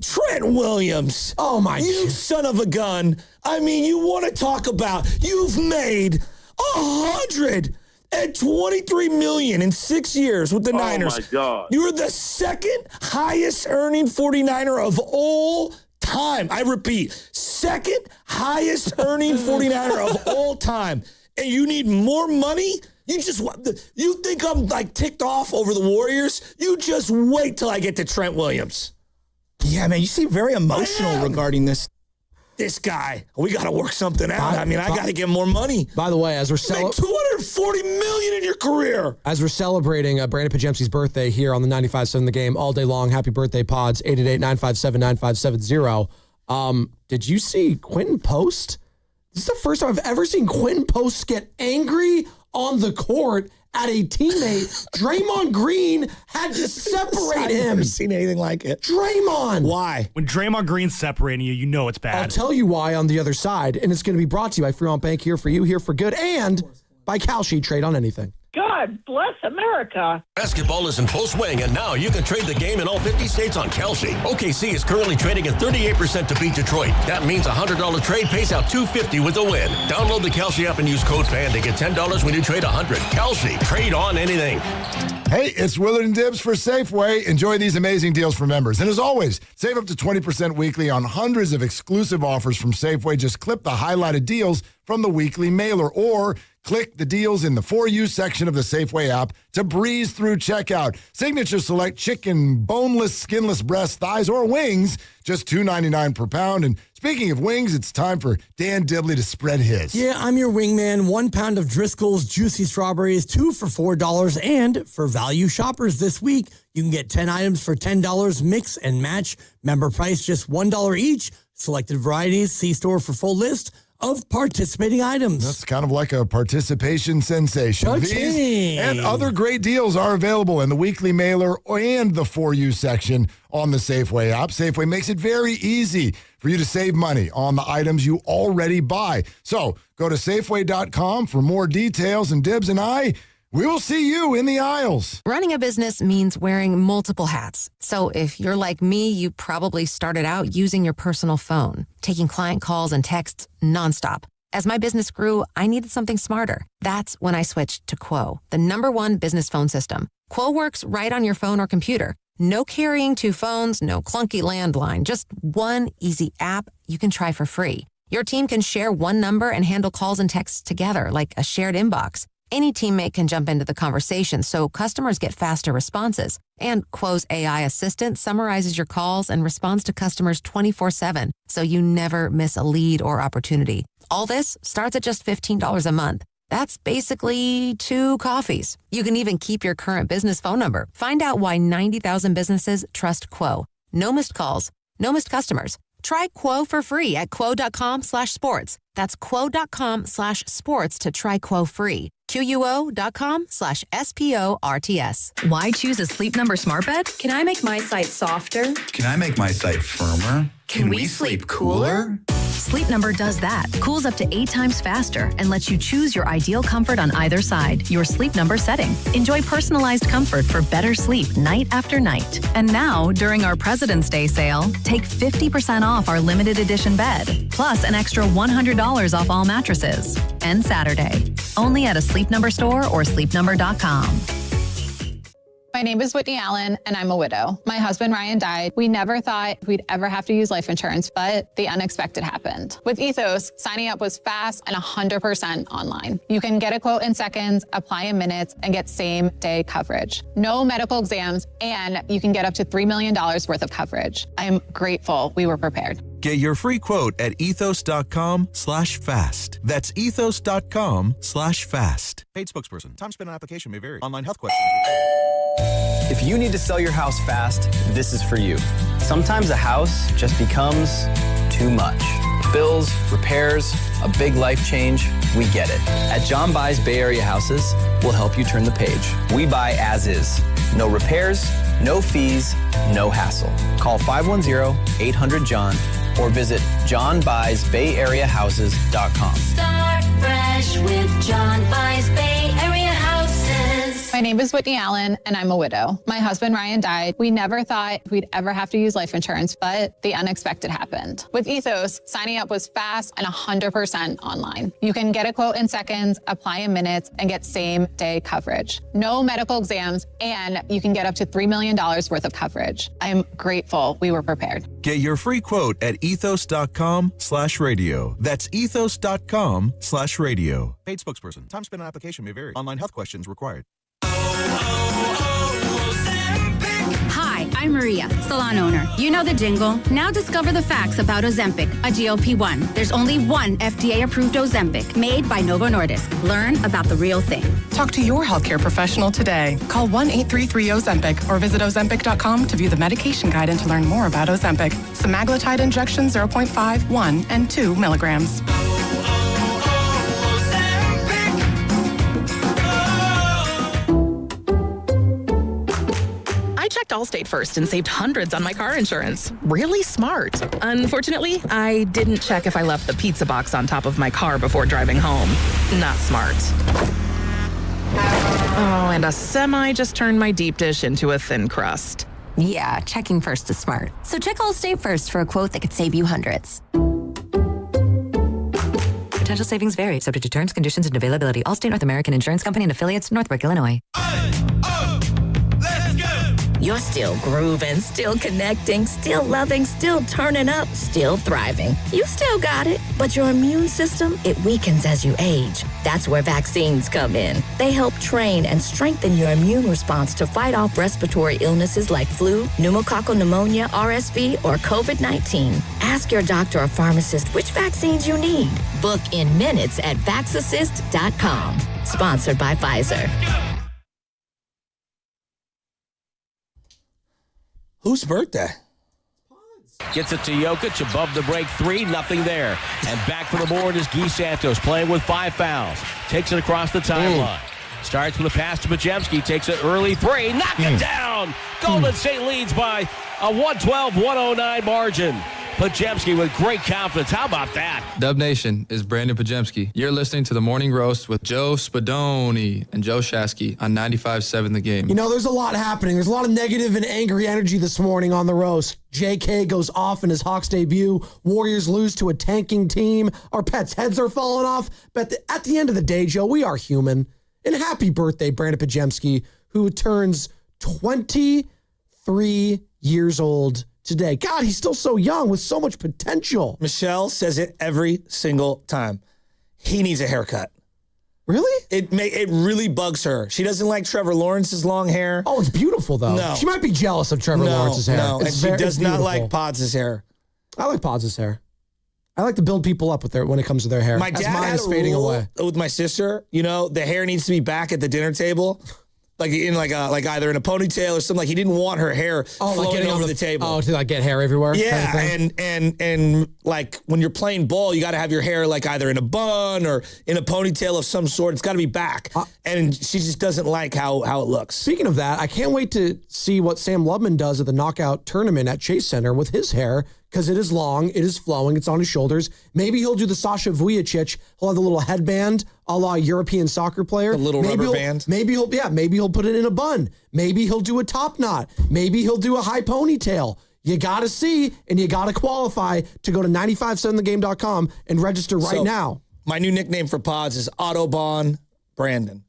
Trent Williams. Oh, my God. You son of a gun. I mean, you want to talk about you've made $123 million in 6 years with the Niners. Oh, my God. You're the second highest earning 49er of all time. I repeat, second highest earning 49er of all time. And you need more money? You think I'm like ticked off over the Warriors? You just wait till I get to Trent Williams. Yeah, man, you seem very emotional regarding this. This guy, we got to work something out. I got to get more money. By the way, as we're make $240 million in your career. As we're celebrating Brandon Pajemski's birthday here on the 95.7 The Game all day long. Happy birthday, Pods. 888-957-9570. Did you see Quentin Post? This is the first time I've ever seen Quentin Post get angry on the court at a teammate. Draymond Green had to separate him. I've never seen anything like it. Draymond. Why? When Draymond Green's separating you, you know it's bad. I'll tell you why on the other side, and it's going to be brought to you by Fremont Bank, here for you, here for good, and by Kalshi, trade on anything. God bless America. Basketball is in full swing, and now you can trade the game in all 50 states on Kalshi. OKC is currently trading at 38% to beat Detroit. That means a $100 trade pays out $250 with a win. Download the Kalshi app and use code FAN to get $10 when you trade $100. Kalshi, trade on anything. Hey, it's Willard and Dibs for Safeway. Enjoy these amazing deals for members. And as always, save up to 20% weekly on hundreds of exclusive offers from Safeway. Just clip the highlighted deals from the weekly mailer or click the deals in the For You section of the Safeway app to breeze through checkout. Signature select chicken, boneless, skinless breasts, thighs, or wings, just $2.99 per pound. And speaking of wings, it's time for Dan Dibley to spread his. Yeah, I'm your wingman. 1 pound of Driscoll's Juicy Strawberries, 2 for $4. And for value shoppers this week, you can get 10 items for $10. Mix and match. Member price just $1 each. Selected varieties. See store for full list of participating items. That's kind of like a participation sensation. These and other great deals are available in the weekly mailer and the For You section on the Safeway app. Safeway makes it very easy for you to save money on the items you already buy. So go to Safeway.com for more details, and Dibs and I, we will see you in the aisles. Running a business means wearing multiple hats. So if you're like me, you probably started out using your personal phone, taking client calls and texts nonstop. As my business grew, I needed something smarter. That's when I switched to Quo, the #1 business phone system. Quo works right on your phone or computer. No carrying 2 phones, no clunky landline, just one easy app you can try for free. Your team can share one number and handle calls and texts together like a shared inbox. Any teammate can jump into the conversation, so customers get faster responses. And Quo's AI assistant summarizes your calls and responds to customers 24/7, so you never miss a lead or opportunity. All this starts at just $15 a month. That's basically 2 coffees. You can even keep your current business phone number. Find out why 90,000 businesses trust Quo. No missed calls, no missed customers. Try Quo for free at quo.com/sports. That's quo.com/sports to try Quo free. QUO.com/SPORTS. Why choose a Sleep Number smart bed? Can I make my site softer? Can I make my site firmer? Can we sleep cooler? Sleep Number does that. Cools up to 8 times faster and lets you choose your ideal comfort on either side. Your Sleep Number setting. Enjoy personalized comfort for better sleep night after night. And now, during our President's Day sale, take 50% off our limited edition bed, plus an extra $100 off all mattresses. And Saturday. Only at a Sleep Number store or sleepnumber.com. My name is Whitney Allen, and I'm a widow. My husband, Ryan, died. We never thought we'd ever have to use life insurance, but the unexpected happened. With Ethos, signing up was fast and 100% online. You can get a quote in seconds, apply in minutes, and get same-day coverage. No medical exams, and you can get up to $3 million worth of coverage. I am grateful we were prepared. Get your free quote at ethos.com/fast. That's ethos.com/fast. Paid spokesperson. Time spent on application may vary. Online health questions. If you need to sell your house fast, this is for you. Sometimes a house just becomes too much. Bills, repairs, a big life change, we get it. At John Buys Bay Area Houses, we'll help you turn the page. We buy as is. No repairs, no fees, no hassle. Call 510-800-JOHN or visit johnbuysbayareahouses.com. Start fresh with John Buys Bay Area Houses. My name is Whitney Allen, and I'm a widow. My husband, Ryan, died. We never thought we'd ever have to use life insurance, but the unexpected happened. With Ethos, signing up was fast and 100% online. You can get a quote in seconds, apply in minutes, and get same-day coverage. No medical exams, and you can get up to $3 million worth of coverage. I am grateful we were prepared. Get your free quote at ethos.com/radio. That's ethos.com/radio. Paid spokesperson. Time spent on application may vary. Online health questions required. Hi, I'm Maria, salon owner. You know the jingle. Now discover the facts about Ozempic, a GLP-1. There's only one FDA-approved Ozempic, made by Novo Nordisk. Learn about the real thing. Talk to your healthcare professional today. Call 1-833-OZEMPIC or visit Ozempic.com to view the medication guide and to learn more about Ozempic. Semaglutide injection 0.5, 1, and 2 milligrams. I checked Allstate first and saved hundreds on my car insurance. Really smart. Unfortunately, I didn't check if I left the pizza box on top of my car before driving home. Not smart. Oh, and a semi just turned my deep dish into a thin crust. Yeah, checking first is smart. So check Allstate first for a quote that could save you hundreds. Potential savings vary, subject to terms, conditions, and availability. Allstate North American Insurance Company and affiliates, Northbrook, Illinois. You're still grooving, still connecting, still loving, still turning up, still thriving. You still got it, but your immune system, it weakens as you age. That's where vaccines come in. They help train and strengthen your immune response to fight off respiratory illnesses like flu, pneumococcal pneumonia, RSV, or COVID-19. Ask your doctor or pharmacist which vaccines you need. Book in minutes at vaxassist.com. Sponsored by Pfizer. Whose birthday? Gets it to Jokic above the break three, nothing there. And back for the board is Guy Santos playing with 5 fouls. Takes it across the timeline. Starts with a pass to Podziemski, takes an early three, knock it down. Golden State leads by a 112-109 margin. Podziemski with great confidence. How about that? Dub Nation is Brandon Podziemski. You're listening to The Morning Roast with Joe Spadoni and Joe Shasky on 95.7 The Game. You know, there's a lot happening. There's a lot of negative and angry energy this morning on the roast. JK goes off in his Hawks debut. Warriors lose to a tanking team. Our pets' heads are falling off. But at the end of the day, Joe, we are human. And happy birthday, Brandon Podziemski, who turns 23 years old today. God, he's still so young with so much potential. Michelle says it every single time. He needs a haircut. Really? It really bugs her. She doesn't like Trevor Lawrence's long hair. Oh, it's beautiful, though. No. She might be jealous of Trevor Lawrence's hair. No, and she does not like Pods' hair. I like Pods' hair. I like to build people up with when it comes to their hair. My dad mine had is a fading rule away. with my sister. You know, the hair needs to be back at the dinner table. like either in a ponytail or something. Like he didn't want her hair floating over the table. Oh, to like get hair everywhere. Yeah, kind of and like when you're playing ball, you got to have your hair like either in a bun or in a ponytail of some sort. It's got to be back, and she just doesn't like how it looks. Speaking of that, I can't wait to see what Sam Lubman does at the knockout tournament at Chase Center with his hair, because it is long, it is flowing, it's on his shoulders. Maybe he'll do the Sasha Vujacic. He'll have the little headband a la European soccer player. The little rubber band. Maybe he'll put it in a bun. Maybe he'll do a top knot. Maybe he'll do a high ponytail. You got to see, and you got to qualify to go to 957thegame.com and register right now. My new nickname for Pods is Autobahn Brandon.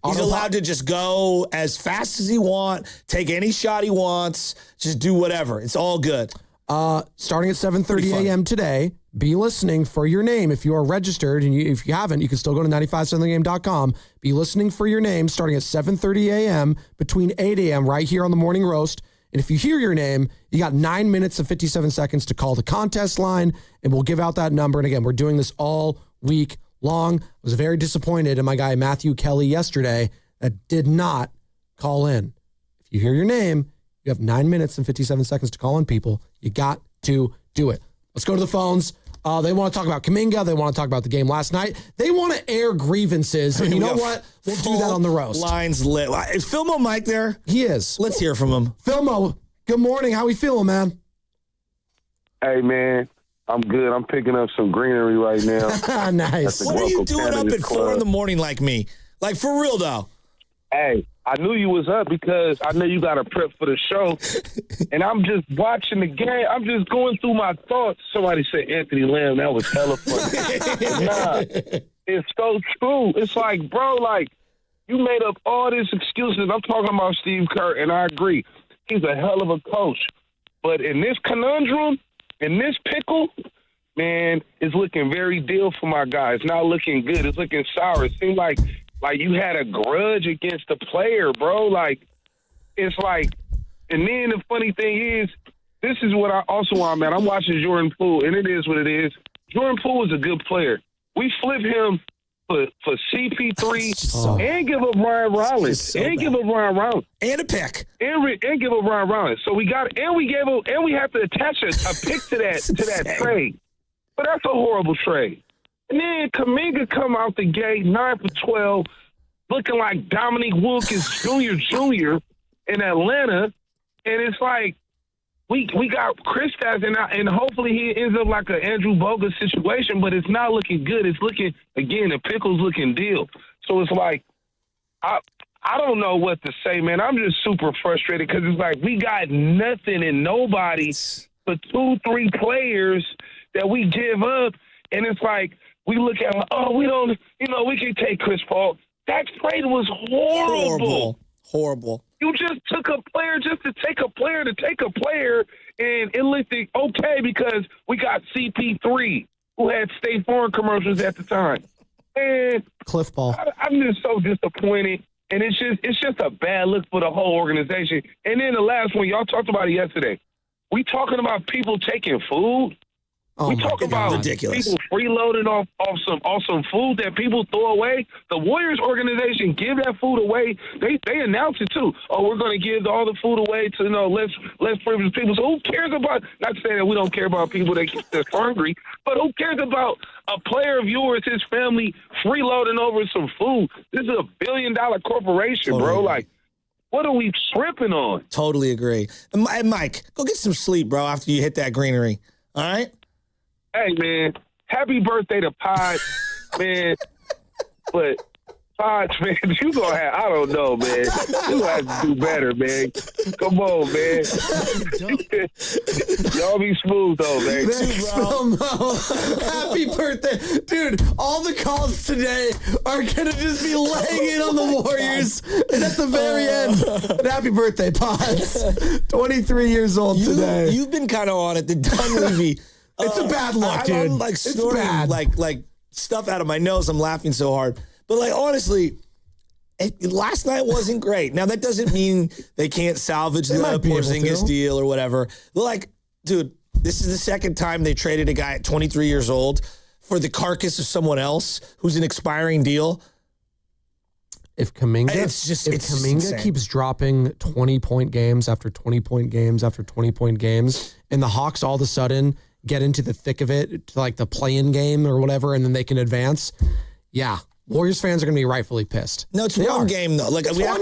He's allowed to just go as fast as he wants, take any shot he wants, just do whatever. It's all good. Starting at 7:30 a.m. today, be listening for your name. If you are registered, and if you haven't, you can still go to 957thegame.com. Be listening for your name starting at 7:30 a.m. between 8 a.m. right here on the Morning Roast. And if you hear your name, you got 9 minutes and 57 seconds to call the contest line, and we'll give out that number. And again, we're doing this all week long. I was very disappointed in my guy Matthew Kelly yesterday that did not call in. If you hear your name, you have 9 minutes and 57 seconds to call in, people. You got to do it. Let's go to the phones. They want to talk about Kaminga. They want to talk about the game last night. They want to air grievances. And you know what? We'll do that on the roast. Lines lit. Is Philmo Mike there? He is. Let's hear from him. Philmo, good morning. How we feeling, man? Hey, man. I'm good. I'm picking up some greenery right now. Nice. What are you doing up at 4 in the morning like me? Like, for real, though. Hey, I knew you was up because I know you got to prep for the show. And I'm just watching the game. I'm just going through my thoughts. Somebody said Anthony Lamb. That was hella funny. Nah, it's so true. It's like, bro, like, you made up all these excuses. I'm talking about Steve Kerr, and I agree. He's a hell of a coach. But in this conundrum, in this pickle, man, it's looking very deal for my guy. It's not looking good. It's looking sour. It seems like you had a grudge against the player, bro. Like, it's like, and then the funny thing is, this is what I also want, man. I'm watching Jordan Poole, and it is what it is. Jordan Poole is a good player. We flip him for CP3 and give up Ryan Rollins. Give up Ryan Rollins. And a pick. And give up Ryan Rollins. So we got, and we gave up, and we have to attach a pick to that trade. But that's a horrible trade. And then Kaminga come out the gate, 9 for 12, looking like Dominique Wilkins Jr. in Atlanta. And it's like, we got Kristaps, and hopefully he ends up like an Andrew Bogut situation, but it's not looking good. It's looking, again, the pickle's looking deal. So it's like, I don't know what to say, man. I'm just super frustrated because it's like we got nothing and nobody but 2-3 players that we give up. And it's like, we look at, we don't, we can take Chris Paul. That trade was Horrible. You just took a player just to take a player, and it looked okay because we got CP3, who had State Farm commercials at the time. And Cliff Ball. I'm just so disappointed, and it's just a bad look for the whole organization. And then the last one, y'all talked about it yesterday. We talking about people taking food. We talk about ridiculous. People freeloading off some food that people throw away. The Warriors organization give that food away. They announce it too. Oh, we're going to give all the food away to less privileged people. So who cares about? Not saying that we don't care about people that's hungry, but who cares about a player of yours, his family freeloading over some food? This is $1 billion corporation, bro. Like, what are we tripping on? Totally agree. And Mike, go get some sleep, bro. After you hit that greenery, all right. Hey, man, happy birthday to Pod, man. But Pod, man, you gonna have, I don't know, man. You gonna have to do better, man. Come on, man. Y'all be smooth, though, man. Happy birthday. Dude, all the calls today are going to just be laying in on the Warriors. And at the very end, but happy birthday, Pods. 23 years old today. You've been kind of on it. The Dunleavy. It's a bad look, dude. I'm like snorting like stuff out of my nose. I'm laughing so hard. But like honestly, last night wasn't great. Now that doesn't mean they can't salvage the Porzingis deal or whatever. But like, dude, this is the second time they traded a guy at 23 years old for the carcass of someone else who's an expiring deal. If Kaminga, insane. keeps dropping 20-point games after 20-point games after 20-point games, and the Hawks all of a sudden get into the thick of it, to like the play-in game or whatever, and then they can advance, yeah, Warriors fans are going to be rightfully pissed. No, it's one game, though. Like, we have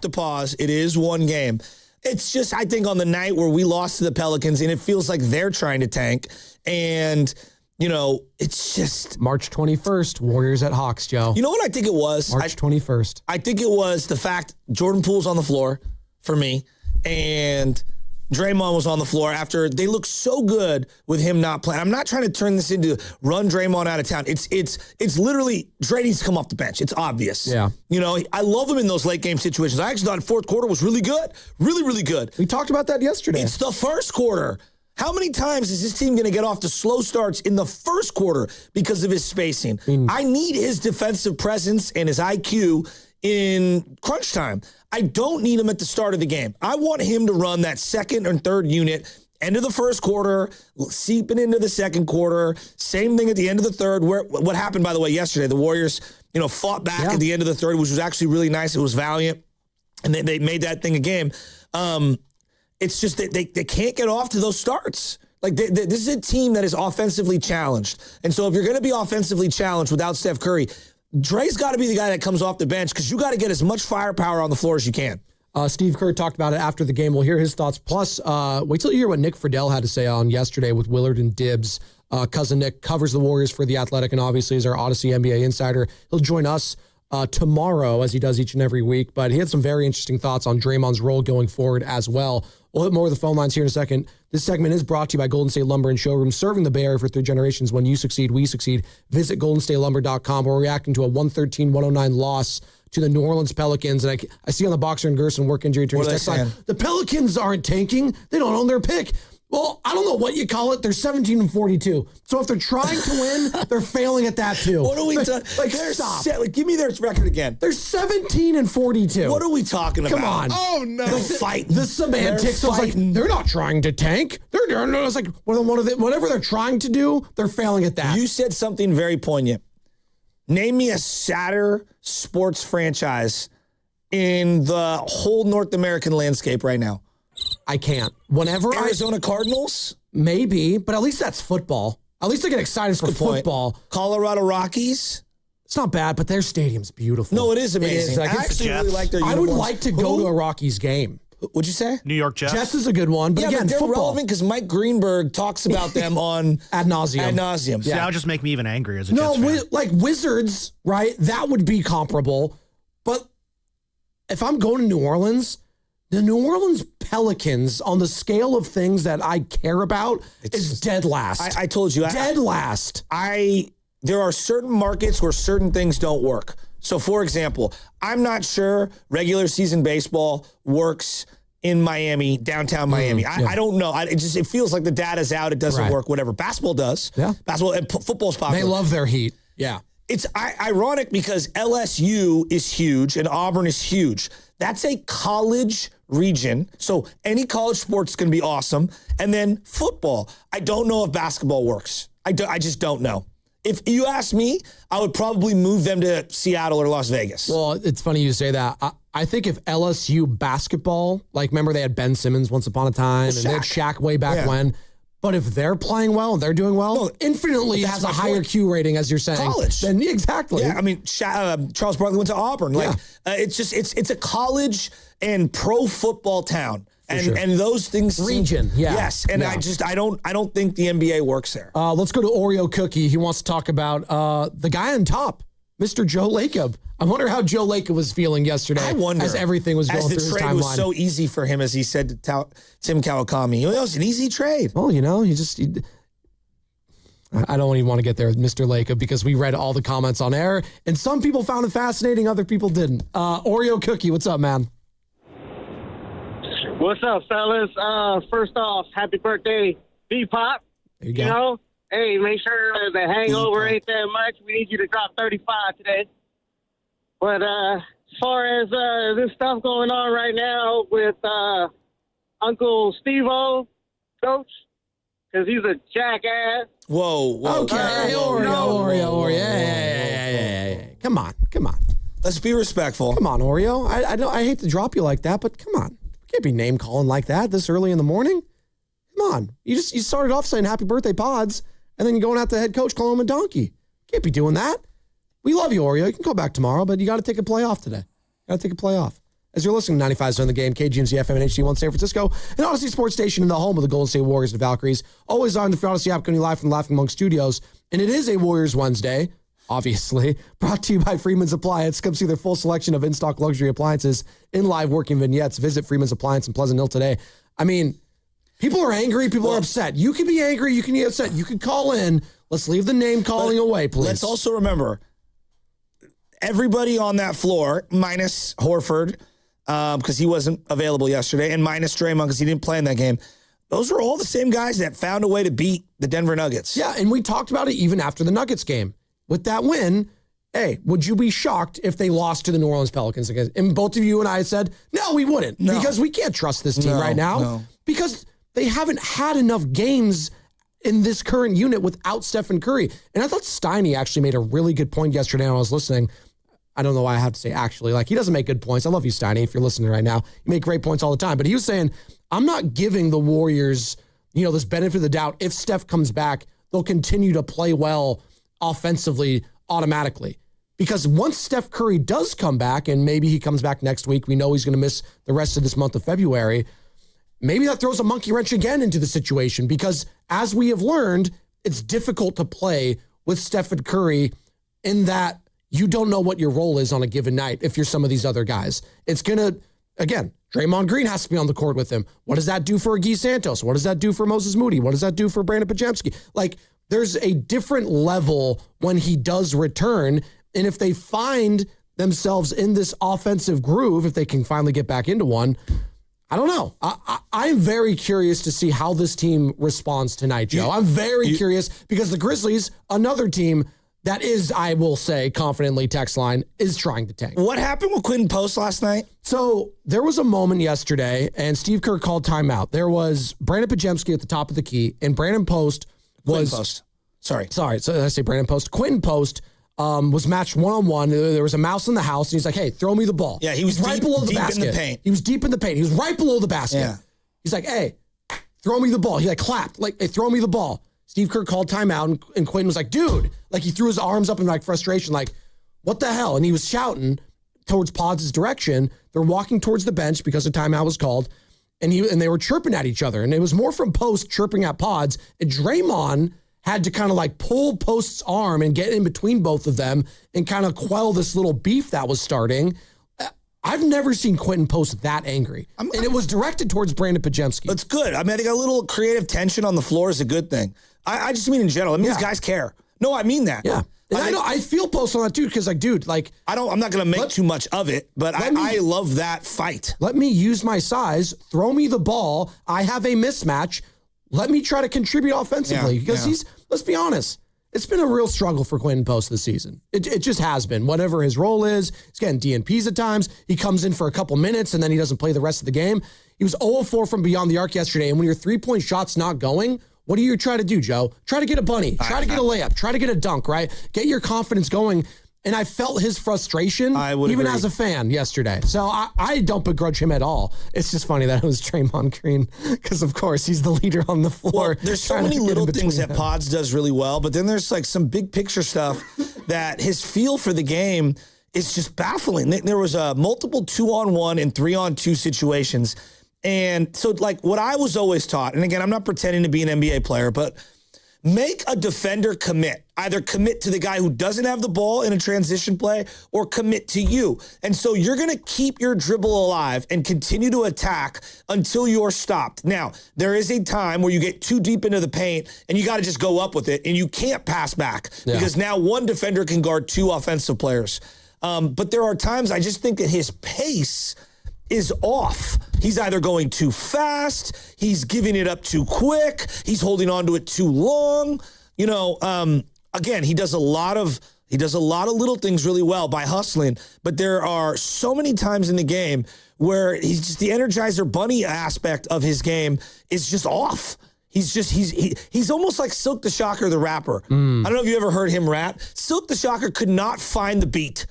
to pause. It is one game. It's just, I think, on the night where we lost to the Pelicans, and it feels like they're trying to tank, and... You know, it's just... March 21st, Warriors at Hawks, Joe. You know what I think it was? March 21st. I think it was the fact Jordan Poole's on the floor for me, and Draymond was on the floor after they looked so good with him not playing. I'm not trying to turn this into run Draymond out of town. It's literally Dre needs to come off the bench. It's obvious. Yeah. You know, I love him in those late game situations. I actually thought fourth quarter was really good. Really, really good. We talked about that yesterday. It's the first quarter. How many times is this team going to get off to slow starts in the first quarter because of his spacing? I need his defensive presence and his IQ in crunch time. I don't need him at the start of the game. I want him to run that second and third unit, end of the first quarter, seeping into the second quarter. Same thing at the end of the third. What happened, by the way, yesterday? The Warriors, fought back at the end of the third, which was actually really nice. It was valiant, and they made that thing a game. It's just that they can't get off to those starts. Like, this is a team that is offensively challenged. And so if you're going to be offensively challenged without Steph Curry, Dre's got to be the guy that comes off the bench because you got to get as much firepower on the floor as you can. Steve Kerr talked about it after the game. We'll hear his thoughts. Plus, wait till you hear what Nick Friedel had to say on yesterday with Willard and Dibbs. Cousin Nick covers the Warriors for The Athletic and obviously is our Odyssey NBA insider. He'll join us tomorrow, as he does each and every week. But he had some very interesting thoughts on Draymond's role going forward as well. We'll hit more of the phone lines here in a second. This segment is brought to you by Golden State Lumber and Showroom, serving the Bay Area for 3 generations. When you succeed, we succeed. Visit GoldenStateLumber.com. We're reacting to a 113-109 loss to the New Orleans Pelicans. And I see on the Boxer and Gerson work injury attorneys text line, the Pelicans aren't tanking. They don't own their pick. Well, I don't know what you call it. They're 17-42. So if they're trying to win, they're failing at that too. What are we talking? Stop. Give me their record again. They're 17-42. What are we talking about? Come on. Oh no. They're fighting. The semantics. I was like, they're not trying to tank. They're doing. I was like, whatever they're trying to do, they're failing at that. You said something very poignant. Name me a sadder sports franchise in the whole North American landscape right now. I can't. Arizona Cardinals? Maybe, but at least that's football. At least I get excited for football. Colorado Rockies? It's not bad, but their stadium's beautiful. No, it is amazing. I actually really like their uniforms. I would like to go to a Rockies game. What'd you say? New York Jets. Jets is a good one, but again, they're football. relevant because Mike Greenberg talks about them on ad nauseum. See, that would just make me even angry as a Jets fan. Like Wizards, right? That would be comparable. But if I'm going to New Orleans, the New Orleans Pelicans, on the scale of things that I care about, is dead last. I told you. Dead last. There are certain markets where certain things don't work. So, for example, I'm not sure regular season baseball works in Miami, downtown Miami. I don't know. It feels like the data's out. It doesn't work, whatever. Basketball does. Yeah. Basketball and football's popular. They love their heat. Yeah. It's ironic because LSU is huge and Auburn is huge. That's a college region. So any college sports is going to be awesome. And then football. I don't know if basketball works. I just don't know. If you ask me, I would probably move them to Seattle or Las Vegas. Well, it's funny you say that. I think if LSU basketball, like remember they had Ben Simmons once upon a time, and they had Shaq way back when. But if they're playing well and they're doing well, infinitely has a higher Q rating, as you're saying. College. Then exactly. Yeah, I mean, Charles Barkley went to Auburn. It's a college and pro football town. And those things region, yes. And I don't think the NBA works there. Let's go to Oreo Cookie. He wants to talk about the guy on top, Mr. Joe Lacob. I wonder how Joe Lacob was feeling yesterday. I wonder as everything was going through his timeline. As the trade was so easy for him, as he said to Tim Kawakami. It was an easy trade. Well, I don't even want to get there with Mr. Lacob because we read all the comments on air, and some people found it fascinating, other people didn't. Oreo Cookie, what's up, man? What's up, fellas? First off, happy birthday, B-Pop. There you go. Hey, make sure the hangover ain't that much. We need you to drop 35 today. But as far as this stuff going on right now with Uncle Steve-O, Coach, because he's a jackass. Whoa. Okay, Oreo. Yeah. Come on. Let's be respectful. Come on, Oreo. I hate to drop you like that, but come on. You can't be name calling like that this early in the morning. Come on. You started off saying happy birthday, Pods, and then you're going out to the head coach calling him a donkey. You can't be doing that. We love you, Oreo. You can go back tomorrow, but you got to take a play off today. Got to take a play off. As you're listening to 95.7 The Game, KGMZ FM and HD1 San Francisco, an Odyssey Sports Station in the home of the Golden State Warriors and Valkyries. Always on the Odyssey app, coming live from the Laughing Monk Studios. And it is a Warriors Wednesday, obviously, brought to you by Freeman's Appliance. Come see their full selection of in-stock luxury appliances in live working vignettes. Visit Freeman's Appliance in Pleasant Hill today. I mean, people are angry. People are upset. You can be angry. You can be upset. You can call in. Let's leave the name calling away, please. Let's also remember, everybody on that floor, minus Horford, because he wasn't available yesterday, and minus Draymond because he didn't play in that game. Those were all the same guys that found a way to beat the Denver Nuggets. Yeah, and we talked about it even after the Nuggets game. With that win, hey, would you be shocked if they lost to the New Orleans Pelicans? And both of you and I said, no, we wouldn't. No. Because we can't trust this team right now. No. Because they haven't had enough games in this current unit without Stephen Curry. And I thought Steiny actually made a really good point yesterday when I was listening. I don't know why I have to say actually. Like, he doesn't make good points. I love you, Steiny, if you're listening right now. You make great points all the time. But he was saying, I'm not giving the Warriors, this benefit of the doubt. If Steph comes back, they'll continue to play well offensively automatically. Because once Steph Curry does come back, and maybe he comes back next week, we know he's going to miss the rest of this month of February, maybe that throws a monkey wrench again into the situation. Because as we have learned, it's difficult to play with Stephen Curry in that you don't know what your role is on a given night if you're some of these other guys. It's going to, again, Draymond Green has to be on the court with him. What does that do for Guy Santos? What does that do for Moses Moody? What does that do for Brandon Pajemski? Like, there's a different level when he does return. And if they find themselves in this offensive groove, if they can finally get back into one, I don't know. I'm very curious to see how this team responds tonight, Joe. I'm very curious because the Grizzlies, another team that is, I will say, confidently text line, is trying to tank. What happened with Quentin Post last night? So there was a moment yesterday, and Steve Kerr called timeout. There was Brandon Pajemski at the top of the key, and Brandon Post was... Quentin Post. Sorry. So did I say Brandon Post? Quentin Post was matched one-on-one. There was a mouse in the house, and he's like, hey, throw me the ball. Yeah, he was right below the basket. In the paint. He was deep in the paint. He was right below the basket. Yeah. He's like, hey, throw me the ball. He clapped, hey, throw me the ball. Steve Kerr called timeout, and Quentin was like, dude. He threw his arms up in frustration, what the hell? And he was shouting towards Pods' direction. They're walking towards the bench because the timeout was called, and they were chirping at each other. And it was more from Post chirping at Pods. And Draymond had to kind of pull Post's arm and get in between both of them and kind of quell this little beef that was starting. I've never seen Quentin Post that angry. And it was directed towards Brandon Pajemski. That's good. I think a little creative tension on the floor is a good thing. I just mean in general. These guys care. No, I mean that. Yeah. And I feel Post on that too, because I'm not going to make too much of it, but I love that fight. Let me use my size, throw me the ball. I have a mismatch. Let me try to contribute offensively because let's be honest, it's been a real struggle for Quentin Post this season. It just has been. Whatever his role is, he's getting DNPs at times. He comes in for a couple minutes and then he doesn't play the rest of the game. He was 0-4 from beyond the arc yesterday, and when your three-point shot's not going, what do you try to do, Joe? Try to get a bunny. Try to get a layup. Try to get a dunk, right? Get your confidence going. And I felt his frustration even as a fan yesterday. So I don't begrudge him at all. It's just funny that it was Draymond Green because, of course, he's the leader on the floor. Well, there's so many little things that Pods does really well, but then there's some big picture stuff that his feel for the game is just baffling. There was multiple 2-on-1 and 3-on-2 situations. And so, what I was always taught, and again, I'm not pretending to be an NBA player, but make a defender commit. Either commit to the guy who doesn't have the ball in a transition play or commit to you. And so you're going to keep your dribble alive and continue to attack until you're stopped. Now, there is a time where you get too deep into the paint and you got to just go up with it, and you can't pass back because now one defender can guard two offensive players. But there are times I just think that his pace is off. He's either going too fast, he's giving it up too quick, he's holding on to it too long. Again, he does a lot of little things really well by hustling, but there are so many times in the game where he's just the Energizer Bunny aspect of his game is just off. He's almost like Silk the Shocker, the rapper. I don't know if you ever heard him rap. Silk the Shocker could not find the beat.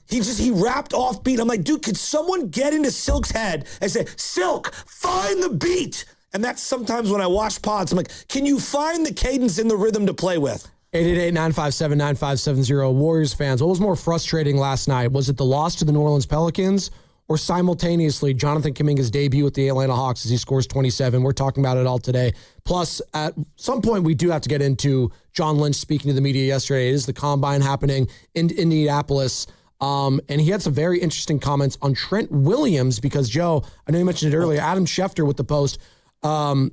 He rapped off beat. I'm like, dude, could someone get into Silk's head and say, Silk, find the beat? And that's sometimes when I watch pods, I'm like, can you find the cadence and the rhythm to play with? 888-957-9570. Warriors fans, what was more frustrating last night? Was it the loss to the New Orleans Pelicans or simultaneously Jonathan Kaminga's debut with the Atlanta Hawks as he scores 27? We're talking about it all today. Plus, at some point, we do have to get into John Lynch speaking to the media yesterday. It is the Combine happening in Indianapolis. And he had some very interesting comments on Trent Williams because, Joe, I know you mentioned it earlier, Adam Schefter with the post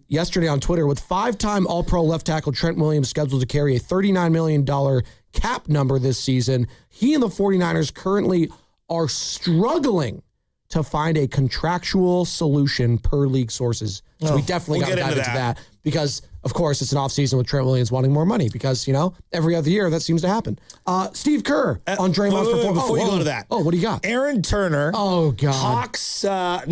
yesterday on Twitter, with 5-time All-Pro left tackle Trent Williams scheduled to carry a $39 million cap number this season. He and the 49ers currently are struggling to find a contractual solution per league sources. So we definitely got to dive into that because, of course, it's an offseason with Trent Williams wanting more money because, every other year that seems to happen. Steve Kerr on Draymond's performance. Before you go to that. Oh, what do you got? Aaron Turner. Oh, God. Hawks. I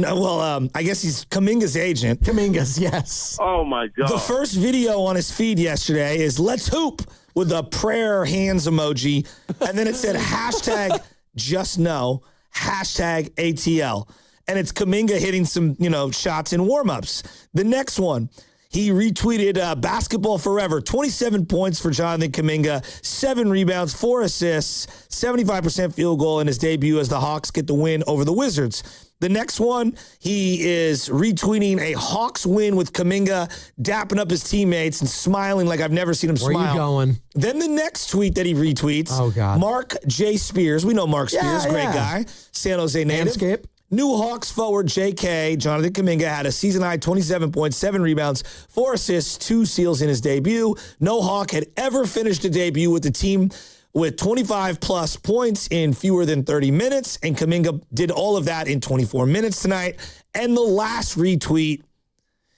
guess he's Kaminga's agent. Kaminga's, yes. Oh, my God. The first video on his feed yesterday is let's hoop with a prayer hands emoji. And then it said hashtag just know. Hashtag ATL. And it's Kaminga hitting some, shots in warm-ups. The next one, he retweeted Basketball Forever. 27 points for Jonathan Kaminga, 7 rebounds, 4 assists, 75% field goal in his debut as the Hawks get the win over the Wizards. The next one, he is retweeting a Hawks win with Kaminga, dapping up his teammates and smiling like I've never seen him smile. Where are you going? Then the next tweet that he retweets, Mark J. Spears. We know Mark Spears, great guy. San Jose native. Manscaped. New Hawks forward JK, Jonathan Kaminga, had a season-high 27 points, 7 rebounds, 4 assists, 2 steals in his debut. No Hawk had ever finished a debut with the team with 25-plus points in fewer than 30 minutes, and Kaminga did all of that in 24 minutes tonight. And the last retweet,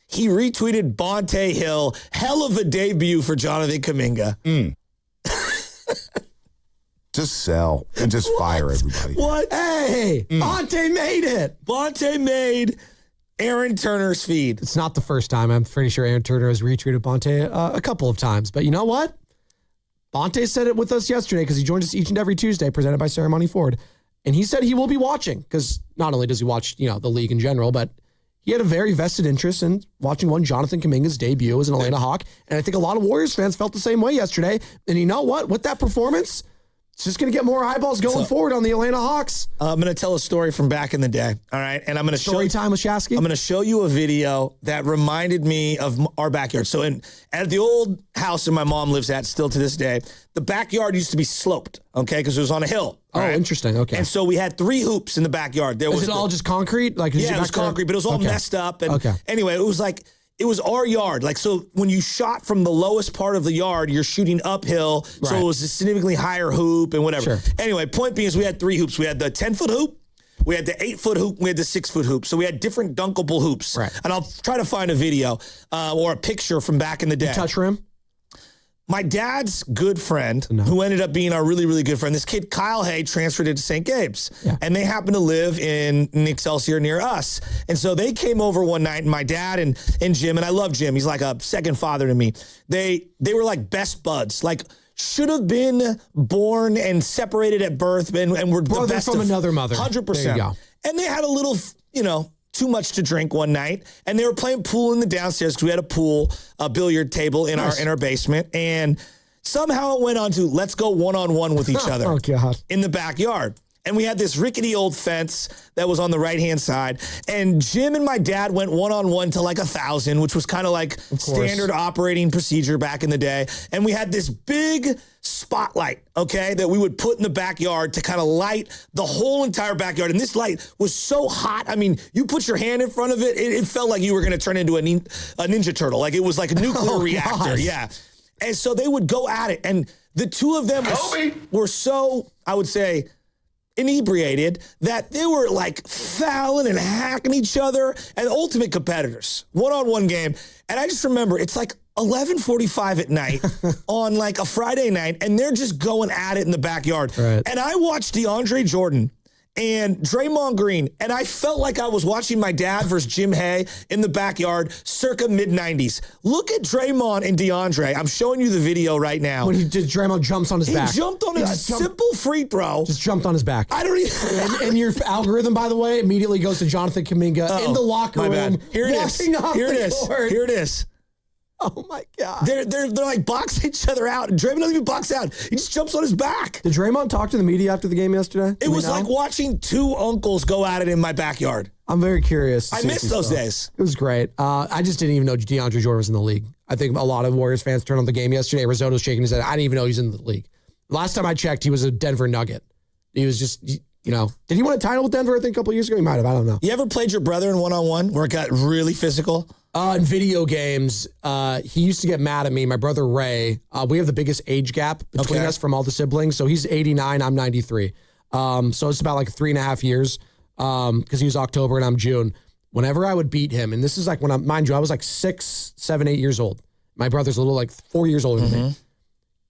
he retweeted Bonte Hill. Hell of a debut for Jonathan Kaminga. Just sell and just fire everybody. What? Hey, Bonte made it. Bonte made Aaron Turner's feed. It's not the first time. I'm pretty sure Aaron Turner has retweeted Bonte a couple of times. But you know what? Bonte said it with us yesterday because he joins us each and every Tuesday, presented by Ceremony Ford. And he said he will be watching because not only does he watch, the league in general, but he had a very vested interest in watching Jonathan Kaminga's debut as an Atlanta Hawk. And I think a lot of Warriors fans felt the same way yesterday. And you know what? With that performance, it's just going to get more eyeballs going forward on the Atlanta Hawks. I'm going to tell a story from back in the day, all right? And I'm going to Story time with Shasky? I'm going to show you a video that reminded me of our backyard. So at the old house that my mom lives at still to this day, the backyard used to be sloped, okay, because it was on a hill. Right? Interesting, okay. And so we had 3 hoops in the backyard. Was it all just concrete? It was concrete, but it was all messed up. And anyway, it was our yard. So when you shot from the lowest part of the yard, you're shooting uphill. Right. So it was a significantly higher hoop and whatever. Sure. Anyway, point being is we had 3 hoops. We had the 10-foot hoop, we had the 8-foot hoop, we had the 6-foot hoop. So we had different dunkable hoops. Right. And I'll try to find a video or a picture from back in the day. You touch rim? My dad's good friend, who ended up being our really, really good friend, this kid, Kyle Hay, transferred into St. Gabe's. Yeah. And they happened to live in Excelsior near us. And so they came over one night, and my dad and Jim, and I love Jim. He's like a second father to me. They were like best buds. Should have been born and separated at birth and were the best from another mother. 100%. There you go. And they had a little, too much to drink one night, and they were playing pool in the downstairs because we had a pool, a billiard table in our basement, and somehow it went on to let's go one-on-one with each other in the backyard. And we had this rickety old fence that was on the right-hand side. And Jim and my dad went one-on-one to 1,000, which was kind of like standard operating procedure back in the day. And we had this big spotlight, that we would put in the backyard to kind of light the whole entire backyard. And this light was so hot. I mean, you put your hand in front of it, it felt like you were going to turn into a Ninja Turtle. It was like a nuclear reactor. God. Yeah. And so they would go at it. And the two of them were so, I would say, inebriated that they were fouling and hacking each other, and ultimate competitors, one-on-one game. And I just remember it's 11:45 at night on a Friday night, and they're just going at it in the backyard. Right. And I watched DeAndre Jordan and Draymond Green, and I felt like I was watching my dad versus Jim Hay in the backyard circa mid-90s. Look at Draymond and DeAndre. I'm showing you the video right now. When Draymond jumps on his back. He jumped on a simple free throw. Just jumped on his back. I don't even... and your algorithm, by the way, immediately goes to Jonathan Kaminga in the locker room. Bad. Here it is. Here it is. Oh, my God. They're like boxing each other out. And Draymond doesn't even box out. He just jumps on his back. Did Draymond talk to the media after the game yesterday? It was like watching two uncles go at it in my backyard. I'm very curious. I miss those days. It was great. I just didn't even know DeAndre Jordan was in the league. I think a lot of Warriors fans turned on the game yesterday. Arizona was shaking his head. I didn't even know he was in the league. Last time I checked, he was a Denver Nugget. He was just, did he win a title with Denver, I think, a couple of years ago? He might have. I don't know. You ever played your brother in one-on-one where it got really physical? In video games, he used to get mad at me. My brother Ray, we have the biggest age gap between us from all the siblings. So he's 89, I'm 93. So it's about like 3.5 years because he was October and I'm June. Whenever I would beat him, and this is like when mind you, I was like 6, 7, 8 years old. My brother's a little like 4 years older than me.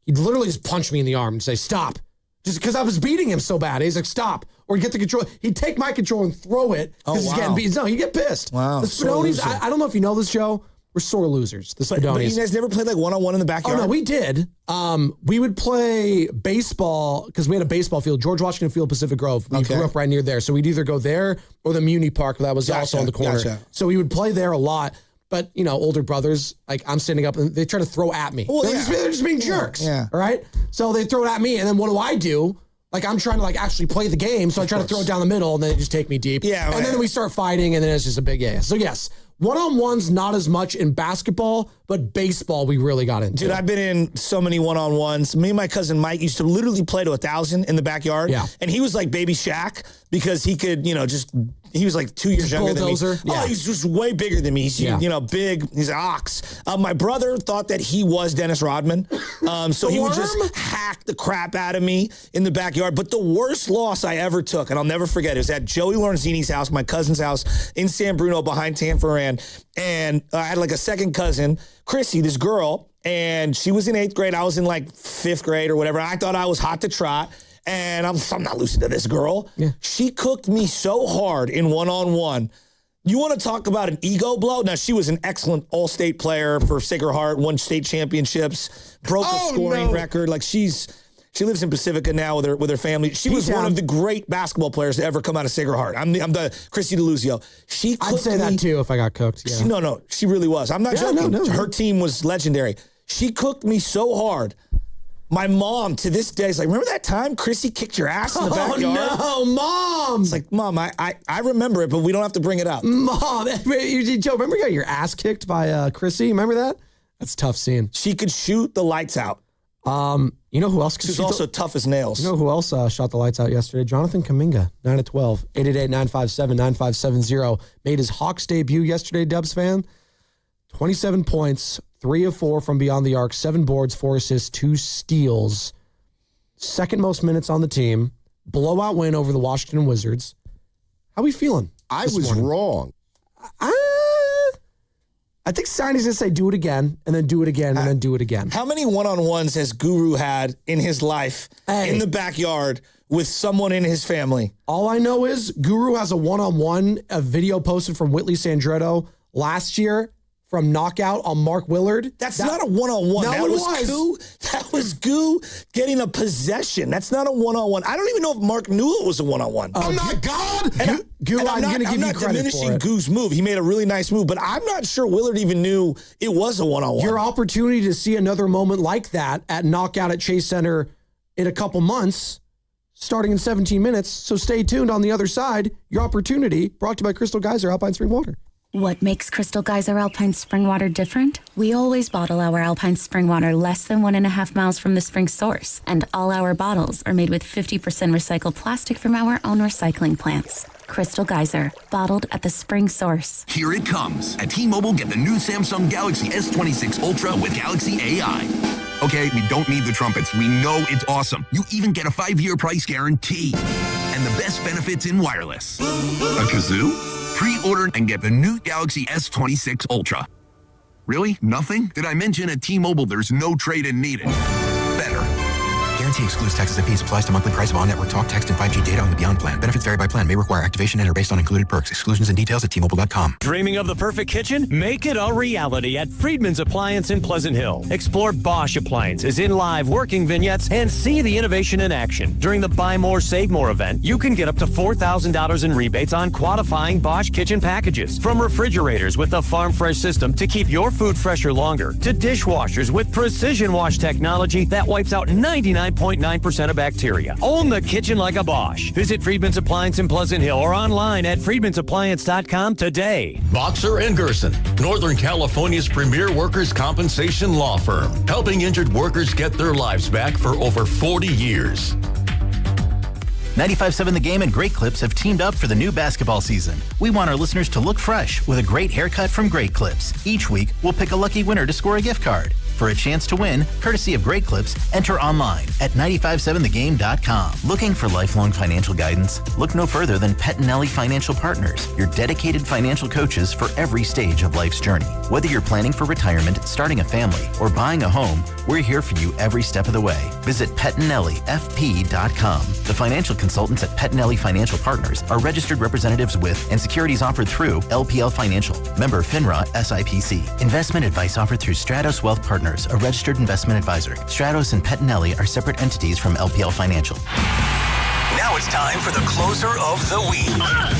He'd literally just punch me in the arm and say, stop. Just because I was beating him so bad. He's like, stop. Or get the control. He'd take my control and throw it because he's getting beat. No, he'd get pissed. Wow. The Spadonis, I don't know if you know this, Joe. We're sore losers. The Spadonis. But you guys never played like one-on-one in the backyard? Oh, no, we did. We would play baseball because we had a baseball field, George Washington Field, Pacific Grove. We grew up right near there. So we'd either go there or the Muni Park that was also on the corner. So we would play there a lot. But, older brothers, like I'm standing up and they try to throw at me. Well, they're just being jerks. Yeah. All right? So they throw it at me. And then what do? Like, I'm trying to, actually play the game, so I try to throw it down the middle, and then they just take me deep. Yeah, and then we start fighting, and then it's just a big So, yes, one-on-ones not as much in basketball, but baseball we really got into. Dude, I've been in so many one-on-ones. Me and my cousin Mike used to literally play to 1,000 in the backyard. Yeah. And he was like baby Shaq because he could, he was like 2 years younger than me. Yeah. Oh, he's just way bigger than me. He's, big. He's an ox. My brother thought that he was Dennis Rodman. So he would just hack the crap out of me in the backyard. But the worst loss I ever took, and I'll never forget, it was at Joey Lorenzini's house, my cousin's house in San Bruno behind Tanforan. And I had like a second cousin, Chrissy, this girl, and she was in 8th grade. I was in like 5th grade or whatever. I thought I was hot to trot. And I'm not losing to this girl. Yeah. She cooked me so hard in one-on-one. You want to talk about an ego blow? Now, she was an excellent all-state player for Sacred Heart, won state championships, broke a scoring record. Like she lives in Pacifica now with her family. She was one of the great basketball players to ever come out of Sacred Heart. I'm the Christy DeLuzio. I'd say that too if I got cooked. Yeah. She really was. I'm not joking. Her team was legendary. She cooked me so hard. My mom, to this day, is like, remember that time Chrissy kicked your ass in the backyard? Oh, no, Mom! It's like, Mom, I remember it, but we don't have to bring it up. Mom, Joe, remember you got your ass kicked by Chrissy? Remember that? That's a tough scene. She could shoot the lights out. You know who else? She's also tough as nails. You know who else shot the lights out yesterday? Jonathan Kaminga, 9 of 12, 888-957-9570. Made his Hawks debut yesterday, Dubs fan. 27 points, 3 of 4 from beyond the arc, 7 boards, 4 assists, 2 steals. Second most minutes on the team. Blowout win over the Washington Wizards. How are we feeling? I was wrong. I think Sonny's going to say do it again, and then do it again, and then do it again. How many one-on-ones has Guru had in his life in the backyard with someone in his family? All I know is Guru has a one-on-one, a video posted from Whitley Sandretto last year from knockout on Mark Willard. That's not a one-on-one. That was Goo getting a possession. That's not a one-on-one. I don't even know if Mark knew it was a one-on-one. I'm not God. I'm going to give you credit for it. I'm not diminishing Goo's move. He made a really nice move, but I'm not sure Willard even knew it was a one-on-one. Your opportunity to see another moment like that at knockout at Chase Center in a couple months, starting in 17 minutes. So stay tuned on the other side. Your opportunity brought to you by Crystal Geyser Alpine Spring Water. What makes Crystal Geyser Alpine Spring Water different? We always bottle our Alpine Spring Water less than 1.5 miles from the spring source, and all our bottles are made with 50% recycled plastic from our own recycling plants. Crystal Geyser, bottled at the spring source. Here it comes. At T-Mobile, get the new Samsung Galaxy S26 Ultra with Galaxy AI. Okay, we don't need the trumpets. We know it's awesome. You even get a 5-year price guarantee. And the best benefits in wireless. A kazoo? Pre-order and get the new Galaxy S26 Ultra. Really? Nothing? Did I mention at T-Mobile there's no trade-in needed? Better. AT&T excludes taxes and fees. Applies to monthly price of on-network talk, text, and 5G data on the Beyond plan. Benefits vary by plan. May require activation and are based on included perks. Exclusions and details at T-Mobile.com. Dreaming of the perfect kitchen? Make it a reality at Friedman's Appliance in Pleasant Hill. Explore Bosch appliances in live working vignettes and see the innovation in action. During the Buy More, Save More event, you can get up to $4,000 in rebates on qualifying Bosch kitchen packages. From refrigerators with the Farm Fresh system to keep your food fresher longer, to dishwashers with precision wash technology that wipes out 99.9% of bacteria. Own the kitchen like a Bosch. Visit Friedman's Appliance in Pleasant Hill or online at friedmansappliance.com today. Boxer & Gerson, Northern California's premier workers' compensation law firm, helping injured workers get their lives back for over 40 years. 95.7 The Game and Great Clips have teamed up for the new basketball season. We want our listeners to look fresh with a great haircut from Great Clips. Each week, we'll pick a lucky winner to score a gift card. For a chance to win, courtesy of Great Clips, enter online at 957thegame.com. Looking for lifelong financial guidance? Look no further than Pettinelli Financial Partners, your dedicated financial coaches for every stage of life's journey. Whether you're planning for retirement, starting a family, or buying a home, we're here for you every step of the way. Visit PettinelliFP.com. The financial consultants at Pettinelli Financial Partners are registered representatives with and securities offered through LPL Financial. Member FINRA SIPC. Investment advice offered through Stratos Wealth Partners, a registered investment advisor. Stratos and Pettinelli are separate entities from LPL Financial. Now it's time for the closer of the week.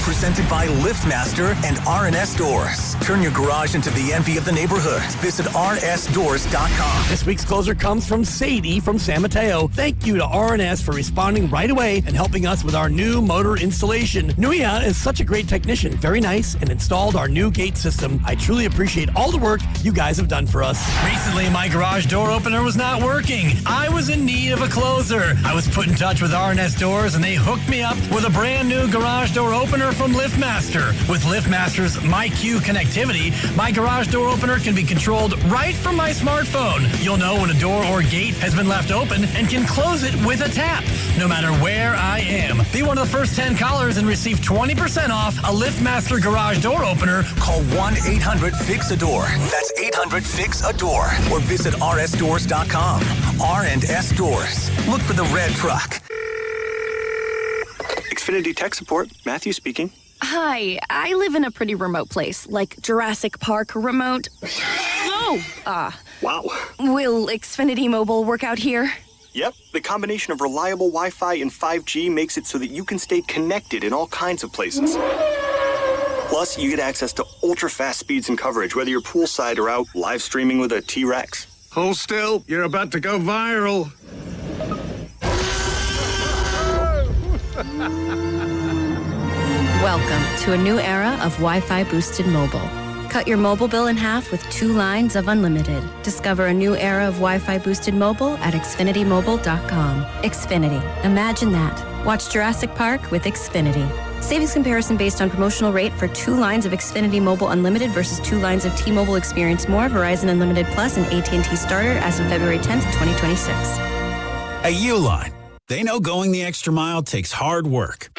Presented by LiftMaster and RNS Doors. Turn your garage into the envy of the neighborhood. Visit rnsdoors.com. This week's closer comes from Sadie from San Mateo. Thank you to RNS for responding right away and helping us with our new motor installation. Nuia is such a great technician, very nice, and installed our new gate system. I truly appreciate all the work you guys have done for us. Recently, my garage door opener was not working. I was in need of a closer. I was put in touch with RNS Doors and they hooked me up with a brand new garage door opener from LiftMaster. With LiftMaster's MyQ connectivity, my garage door opener can be controlled right from my smartphone. You'll know when a door or gate has been left open and can close it with a tap, no matter where I am. Be one of the first 10 callers and receive 20% off a LiftMaster garage door opener. Call 1-800-FIX-A-DOOR. That's 800-FIX-A-DOOR. Or visit rsdoors.com. R&S Doors. Look for the red truck. Xfinity Tech Support, Matthew speaking. Hi, I live in a pretty remote place, like Jurassic Park remote. Wow. Will Xfinity Mobile work out here? Yep, the combination of reliable Wi-Fi and 5G makes it so that you can stay connected in all kinds of places. Plus, you get access to ultra-fast speeds and coverage, whether you're poolside or out live streaming with a T-Rex. Hold still, you're about to go viral. Welcome to a new era of Wi-Fi boosted mobile. Cut your mobile bill in half with 2 lines of unlimited. Discover a new era of Wi-Fi boosted mobile at xfinitymobile.com. Xfinity. Imagine that. Watch Jurassic Park with Xfinity. Savings comparison based on promotional rate for 2 lines of Xfinity Mobile Unlimited versus 2 lines of T-Mobile Experience More, Verizon Unlimited Plus, and AT&T Starter as of February 10th, 2026. At Uline, they know going the extra mile takes hard work.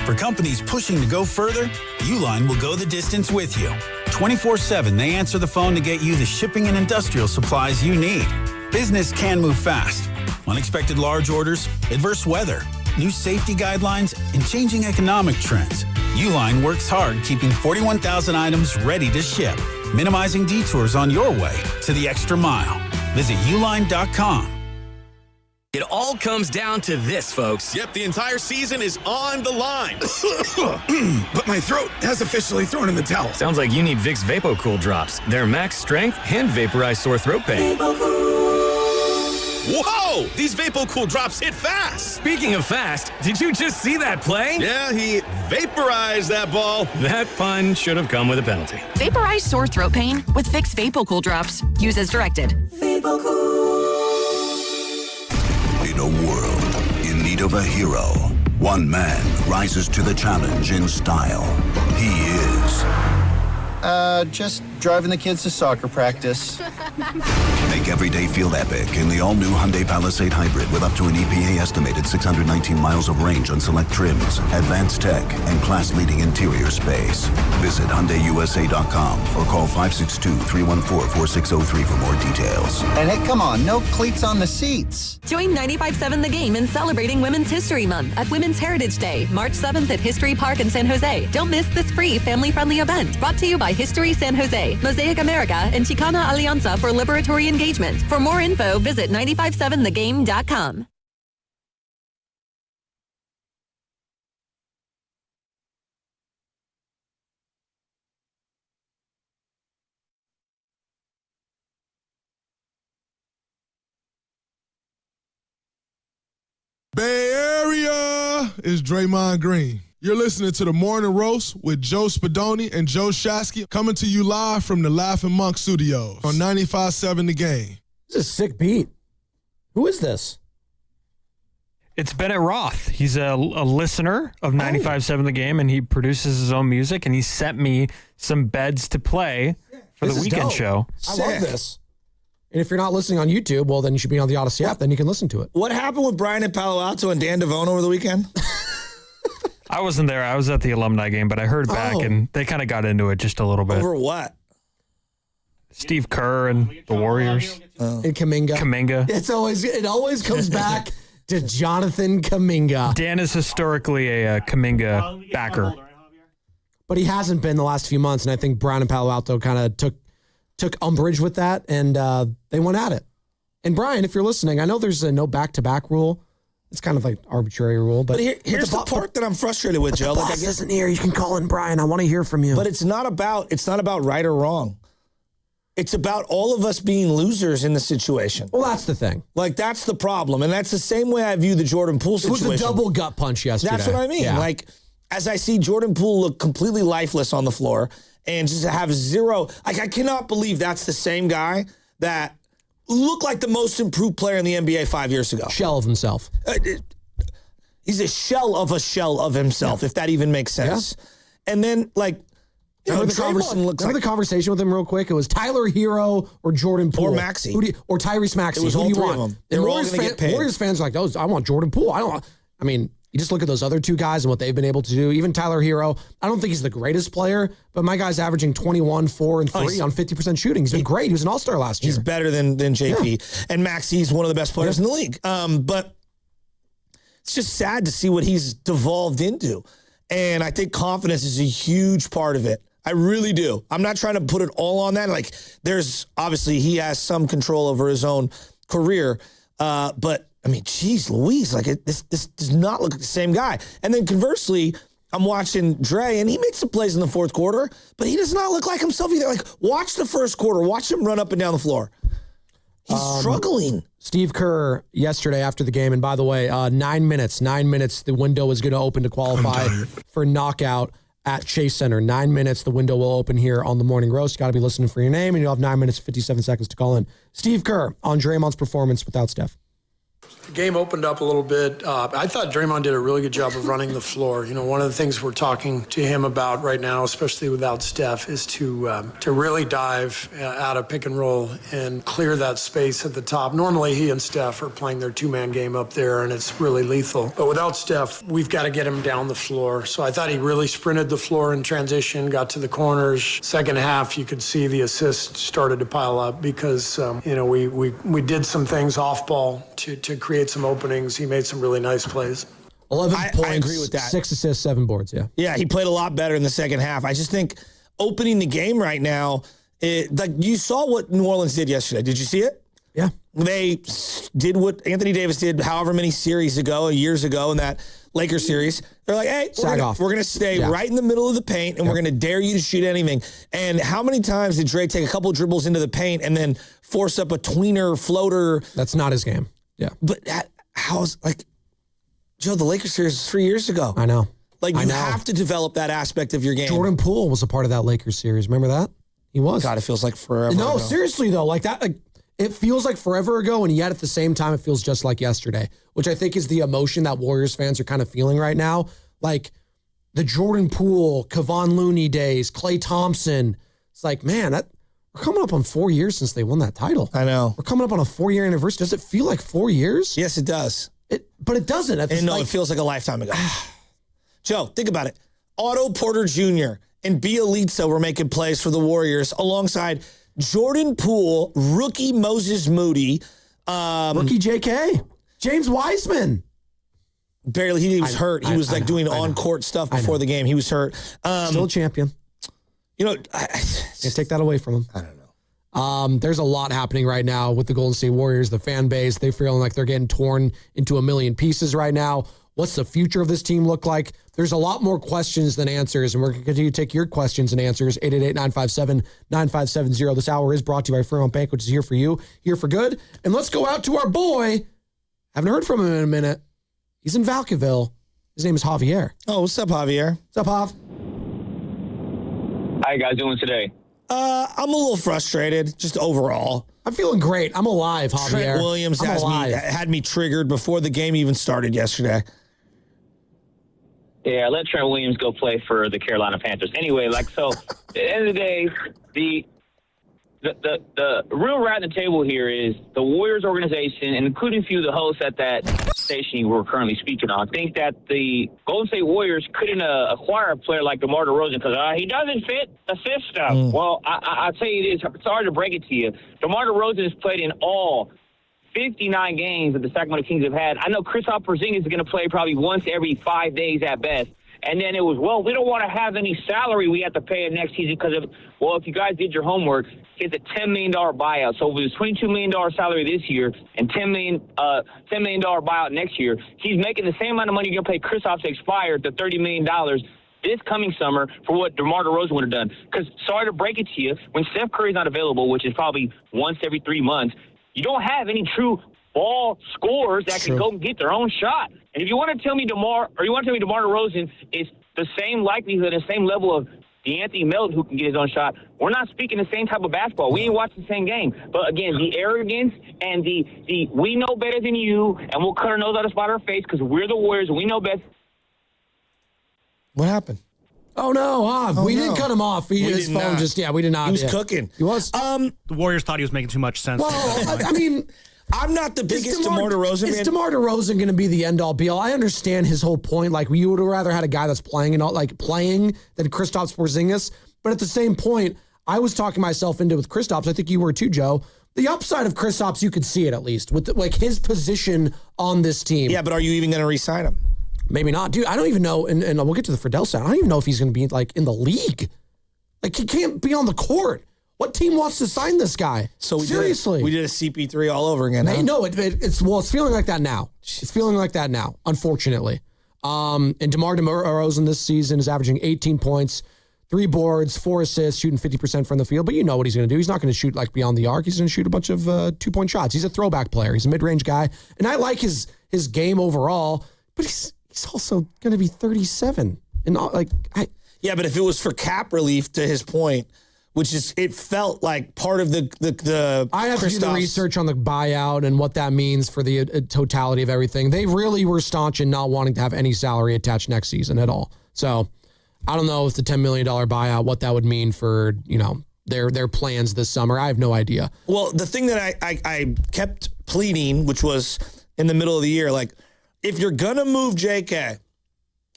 For companies pushing to go further, Uline will go the distance with you. 24/7, they answer the phone to get you the shipping and industrial supplies you need. Business can move fast. Unexpected large orders, adverse weather, new safety guidelines, and changing economic trends. Uline works hard keeping 41,000 items ready to ship, minimizing detours on your way to the extra mile. Visit uline.com. It all comes down to this, folks. Yep, the entire season is on the line. But my throat has officially thrown in the towel. Sounds like you need Vicks VapoCool drops. They're max strength and vaporize sore throat pain. Whoa! These VapoCool drops hit fast. Speaking of fast, did you just see that play? Yeah, he vaporized that ball. That pun should have come with a penalty. Vaporize sore throat pain with Vicks VapoCool drops. Use as directed. In a world in need of a hero, one man rises to the challenge in style. He is... just driving the kids to soccer practice. Make every day feel epic in the all-new Hyundai Palisade Hybrid with up to an EPA-estimated 619 miles of range on select trims, advanced tech, and class-leading interior space. Visit HyundaiUSA.com or call 562-314-4603 for more details. And hey, come on, no cleats on the seats. Join 95.7 The Game in celebrating Women's History Month at Women's Heritage Day, March 7th at History Park in San Jose. Don't miss this free family-friendly event brought to you by History San Jose, Mosaic America, and Chicana Alianza for Liberatory Engagement. For more info, visit 957thegame.com. Bay Area is Draymond Green. You're listening to The Morning Roast with Joe Spadoni and Joe Shasky, coming to you live from the Laughing Monk Studios on 95.7 The Game. This is a sick beat. Who is this? It's Bennett Roth. He's a listener of 95.7 The Game, and he produces his own music, and he sent me some beds to play for the weekend show. I love this. And if you're not listening on YouTube, well, then you should be on the Odyssey app. Then you can listen to it. What happened with Brian at Palo Alto and Dan Devone over the weekend? I wasn't there. I was at the alumni game, but I heard back, and they kind of got into it just a little bit. Over what? Steve Kerr and the Warriors. And Kaminga. It always comes back to Jonathan Kaminga. Dan is historically a Kaminga backer. But he hasn't been the last few months, and I think Brian and Palo Alto kind of took umbrage with that, and they went at it. And Brian, if you're listening, I know there's a no back-to-back rule. It's kind of like arbitrary rule. But here's the part that I'm frustrated with, Joe. The boss isn't here. You can call in Brian. I want to hear from you. But it's not about right or wrong. It's about all of us being losers in the situation. Well, that's the thing. Like, that's the problem. And that's the same way I view the Jordan Poole situation. It was a double gut punch yesterday. That's what I mean. Yeah. Like, as I see Jordan Poole look completely lifeless on the floor and just have zero, like, I cannot believe that's the same guy that looked like the most improved player in the NBA 5 years ago. Shell of himself. He's a shell of himself, if that even makes sense. Yeah. And then, like, remember the conversation with him real quick? It was Tyler Hero or Jordan Poole. Or Maxey. Or Tyrese Maxey. It was all three of them. They were all going to get paid. Warriors fans are like, I want Jordan Poole. I mean, you just look at those other two guys and what they've been able to do. Even Tyler Hero, I don't think he's the greatest player, but my guy's averaging 21, 4, and 3 on 50% shooting. He's been great. He was an all-star last year. He's better than JP. Yeah. And Maxey's one of the best players in the league. But it's just sad to see what he's devolved into. And I think confidence is a huge part of it. I really do. I'm not trying to put it all on that. Like, there's obviously he has some control over his own career. But I mean, geez Louise, like this does not look like the same guy. And then conversely, I'm watching Dre, and he made some plays in the fourth quarter, but he does not look like himself either. Like, watch the first quarter. Watch him run up and down the floor. He's struggling. Steve Kerr yesterday after the game, and by the way, 9 minutes. 9 minutes, the window is going to open to qualify for knockout at Chase Center. 9 minutes, the window will open here on the Morning Roast. You got to be listening for your name, and you'll have 9 minutes, 57 seconds to call in. Steve Kerr on Draymond's performance without Steph. The game opened up a little bit. I thought Draymond did a really good job of running the floor. You know, one of the things we're talking to him about right now, especially without Steph, is to really dive out of pick and roll and clear that space at the top. Normally, he and Steph are playing their two-man game up there, and it's really lethal. But without Steph, we've got to get him down the floor. So I thought he really sprinted the floor in transition, got to the corners. Second half, you could see the assists started to pile up because, we did some things off ball to create some openings. He made some really nice plays. 11 points, I agree with that. 6 assists, 7 boards, yeah. Yeah, he played a lot better in the second half. I just think opening the game right now, like you saw what New Orleans did yesterday. Did you see it? Yeah. They did what Anthony Davis did however many years ago in that Lakers series. They're like, hey, we're going to stay right in the middle of the paint, and we're going to dare you to shoot anything. And how many times did Dre take a couple dribbles into the paint and then force up a tweener floater? That's not his game. Yeah. But how's, like, Joe, the Lakers series was 3 years ago. I know. Like, you have to develop that aspect of your game. Jordan Poole was a part of that Lakers series. Remember that? He was. God, it feels like forever ago. Seriously, though, like that, like, it feels like forever ago, and yet at the same time, it feels just like yesterday, which I think is the emotion that Warriors fans are kind of feeling right now. Like, the Jordan Poole, Kevon Looney days, Klay Thompson, It's like, man, we're coming up on 4 years since they won that title. I know. We're coming up on a 4-year anniversary. Does it feel like 4 years? Yes, it does. But it doesn't. It feels like a lifetime ago. Joe, think about it. Otto Porter Jr. and Bielitsa were making plays for the Warriors alongside Jordan Poole, rookie Moses Moody, rookie JK, James Wiseman. Barely, he was hurt. He was doing on-court stuff before the game. He was hurt. Still a champion. Can't take that away from him. I don't know. There's a lot happening right now with the Golden State Warriors, the fan base. They're feeling like they're getting torn into a million pieces right now. What's the future of this team look like? There's a lot more questions than answers, and we're going to continue to take your questions and answers. 888-957-9570. This hour is brought to you by Fremont Bank, which is here for you, here for good. And let's go out to our boy. Haven't heard from him in a minute. He's in Valkyville. His name is Javier. Oh, what's up, Javier? What's up, Jav? How you guys doing today? I'm a little frustrated, just overall. I'm feeling great. I'm alive, Javier. Trent Williams had me triggered before the game even started yesterday. Yeah, let Trent Williams go play for the Carolina Panthers. Anyway, at the end of the day, the real rat on the table here is the Warriors organization, and including a few of the hosts at that station we're currently speaking on, think that the Golden State Warriors couldn't acquire a player like DeMar DeRozan because he doesn't fit the system. Well, I'll tell you this. It's hard to break it to you. DeMar DeRozan has played in all 59 games that the Sacramento Kings have had. I know Kristaps Porzingis is going to play probably once every 5 days at best. And then it was, we don't want to have any salary we have to pay him next season because if you guys did your homework, it's a $10 million buyout. So with his $22 million salary this year and $10 million buyout next year, he's making the same amount of money you're going to pay Kristaps to expire to $30 million this coming summer for what DeMar DeRozan would have done. Because, sorry to break it to you, when Steph Curry's not available, which is probably once every 3 months, you don't have any true ball scorers that can go and get their own shot. And if you want to tell me DeMar DeRozan is the same likelihood and same level of DeAnthony Melton who can get his own shot, we're not speaking the same type of basketball. We ain't watching the same game. But again, the arrogance and the we know better than you, and we'll cut our nose out of spot our face because we're the Warriors and we know best. What happened? Oh, no, we didn't cut him off. His phone we did not. He was cooking. He was. The Warriors thought he was making too much sense. Well, I mean, I'm not the biggest DeMar DeRozan fan. Is DeMar DeRozan going to be the end-all, be-all? I understand his whole point. Like, you would have rather had a guy that's playing than Kristaps Porzingis. But at the same point, I was talking myself into with Kristaps. I think you were too, Joe. The upside of Kristaps, you could see it at least with his position on this team. Yeah, but are you even going to re-sign him? Maybe not. Dude, I don't even know, and we'll get to the Friedel side. I don't even know if he's going to be, in the league. He can't be on the court. What team wants to sign this guy? So seriously, we did a CP3 all over again. No, it's feeling like that now. It's feeling like that now, unfortunately. And DeMar DeRozan this season is averaging 18 points, 3 boards, 4 assists, shooting 50% from the field. But you know what he's going to do. He's not going to shoot beyond the arc. He's going to shoot a bunch of 2-point shots. He's a throwback player. He's a mid-range guy, and I like his game overall. But he's also going to be 37, and yeah. But if it was for cap relief, to his point. Which is, it felt like part of the I have to do the research on the buyout and what that means for the totality of everything. They really were staunch in not wanting to have any salary attached next season at all. So I don't know if the $10 million buyout, what that would mean for, their plans this summer. I have no idea. Well, the thing that I kept pleading, which was in the middle of the year, if you're going to move JK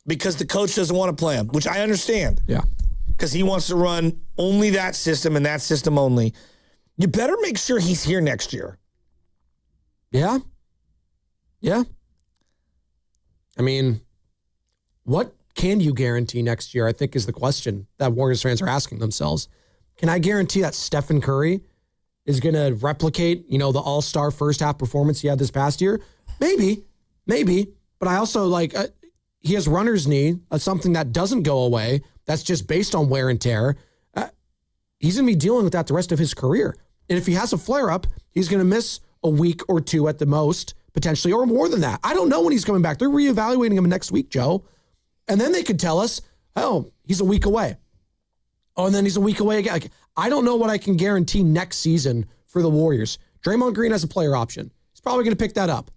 because the coach doesn't want to play him, which I understand. Yeah. Because he wants to run only that system and that system only, you better make sure he's here next year. Yeah. Yeah. I mean, what can you guarantee next year, I think, is the question that Warriors fans are asking themselves. Can I guarantee that Stephen Curry is going to replicate, the all-star first-half performance he had this past year? Maybe. But I also, he has runner's knee, something that doesn't go away. That's just based on wear and tear. He's going to be dealing with that the rest of his career. And if he has a flare-up, he's going to miss a week or two at the most, potentially, or more than that. I don't know when he's coming back. They're reevaluating him next week, Joe. And then they could tell us, he's a week away. Oh, and then he's a week away again. I don't know what I can guarantee next season for the Warriors. Draymond Green has a player option. He's probably going to pick that up.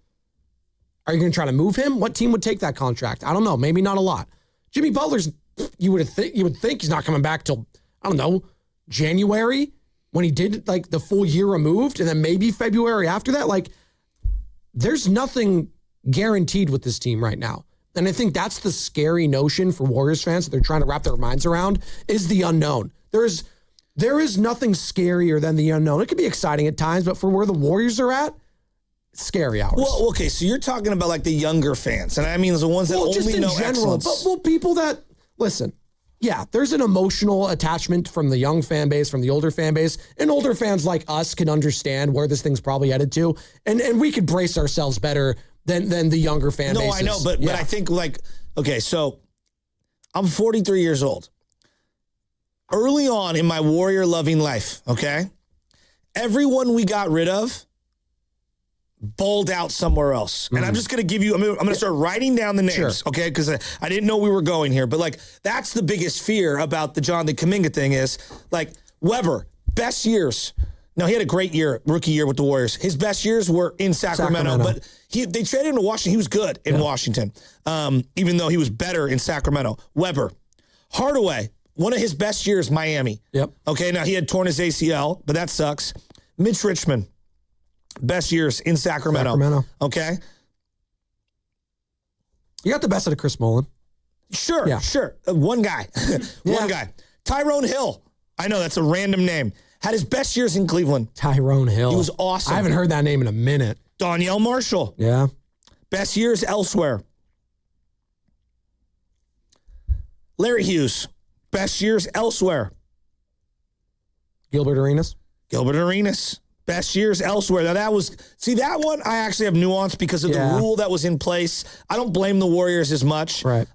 Are you going to try to move him? What team would take that contract? I don't know. Maybe not a lot. Jimmy Butler's, you would think he's not coming back till, I don't know, January when he did like the full year removed and then maybe February after that. Like, there's nothing guaranteed with this team right now. And I think that's the scary notion for Warriors fans that they're trying to wrap their minds around is the unknown. There is nothing scarier than the unknown. It can be exciting at times, but for where the Warriors are at, scary hours. Well, okay, so you're talking about like the younger fans, and I mean the ones that only know excellence. But people that, listen, yeah, there's an emotional attachment from the young fan base, from the older fan base, and older fans like us can understand where this thing's probably headed to, and we could brace ourselves better than the younger fan bases. No, I know, but I think like, okay, so I'm 43 years old. Early on in my Warrior-loving life, okay, everyone we got rid of bowled out somewhere else. And I'm just going to give you, I'm going to start writing down the names, okay, because I didn't know we were going here. But, like, that's the biggest fear about the Jonathan Kaminga thing is, like, Weber, best years. Now, he had a great year, rookie year with the Warriors. His best years were in Sacramento. But they traded him to Washington. He was good in Washington, even though he was better in Sacramento. Weber. Hardaway, one of his best years, Miami. Yep. Okay, now he had torn his ACL, but that sucks. Mitch Richmond, best years in Sacramento. Okay. You got the best out of Chris Mullin. Sure. One guy. One guy. Tyrone Hill. I know that's a random name. Had his best years in Cleveland. Tyrone Hill. He was awesome. I haven't heard that name in a minute. Donyell Marshall. Yeah. Best years elsewhere. Larry Hughes. Best years elsewhere. Gilbert Arenas. Best years elsewhere. Now that one I actually have nuance because of the rule that was in place. I don't blame the Warriors as much. Right.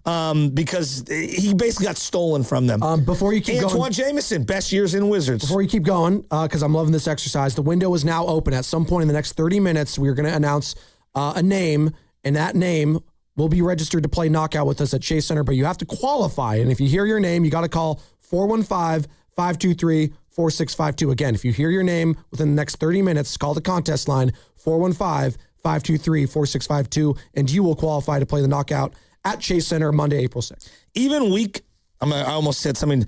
Because he basically got stolen from them. Before you keep going. Antoine Jameson, best years in Wizards. Before you keep going, because I'm loving this exercise, the window is now open. At some point in the next 30 minutes, we're going to announce a name, and that name will be registered to play Knockout with us at Chase Center, but you have to qualify. And if you hear your name, you got to call 415-523-4652. Again, if you hear your name within the next 30 minutes, call the contest line, 415-523-4652, and you will qualify to play the Knockout at Chase Center Monday, April 6th. Even week, I almost said something.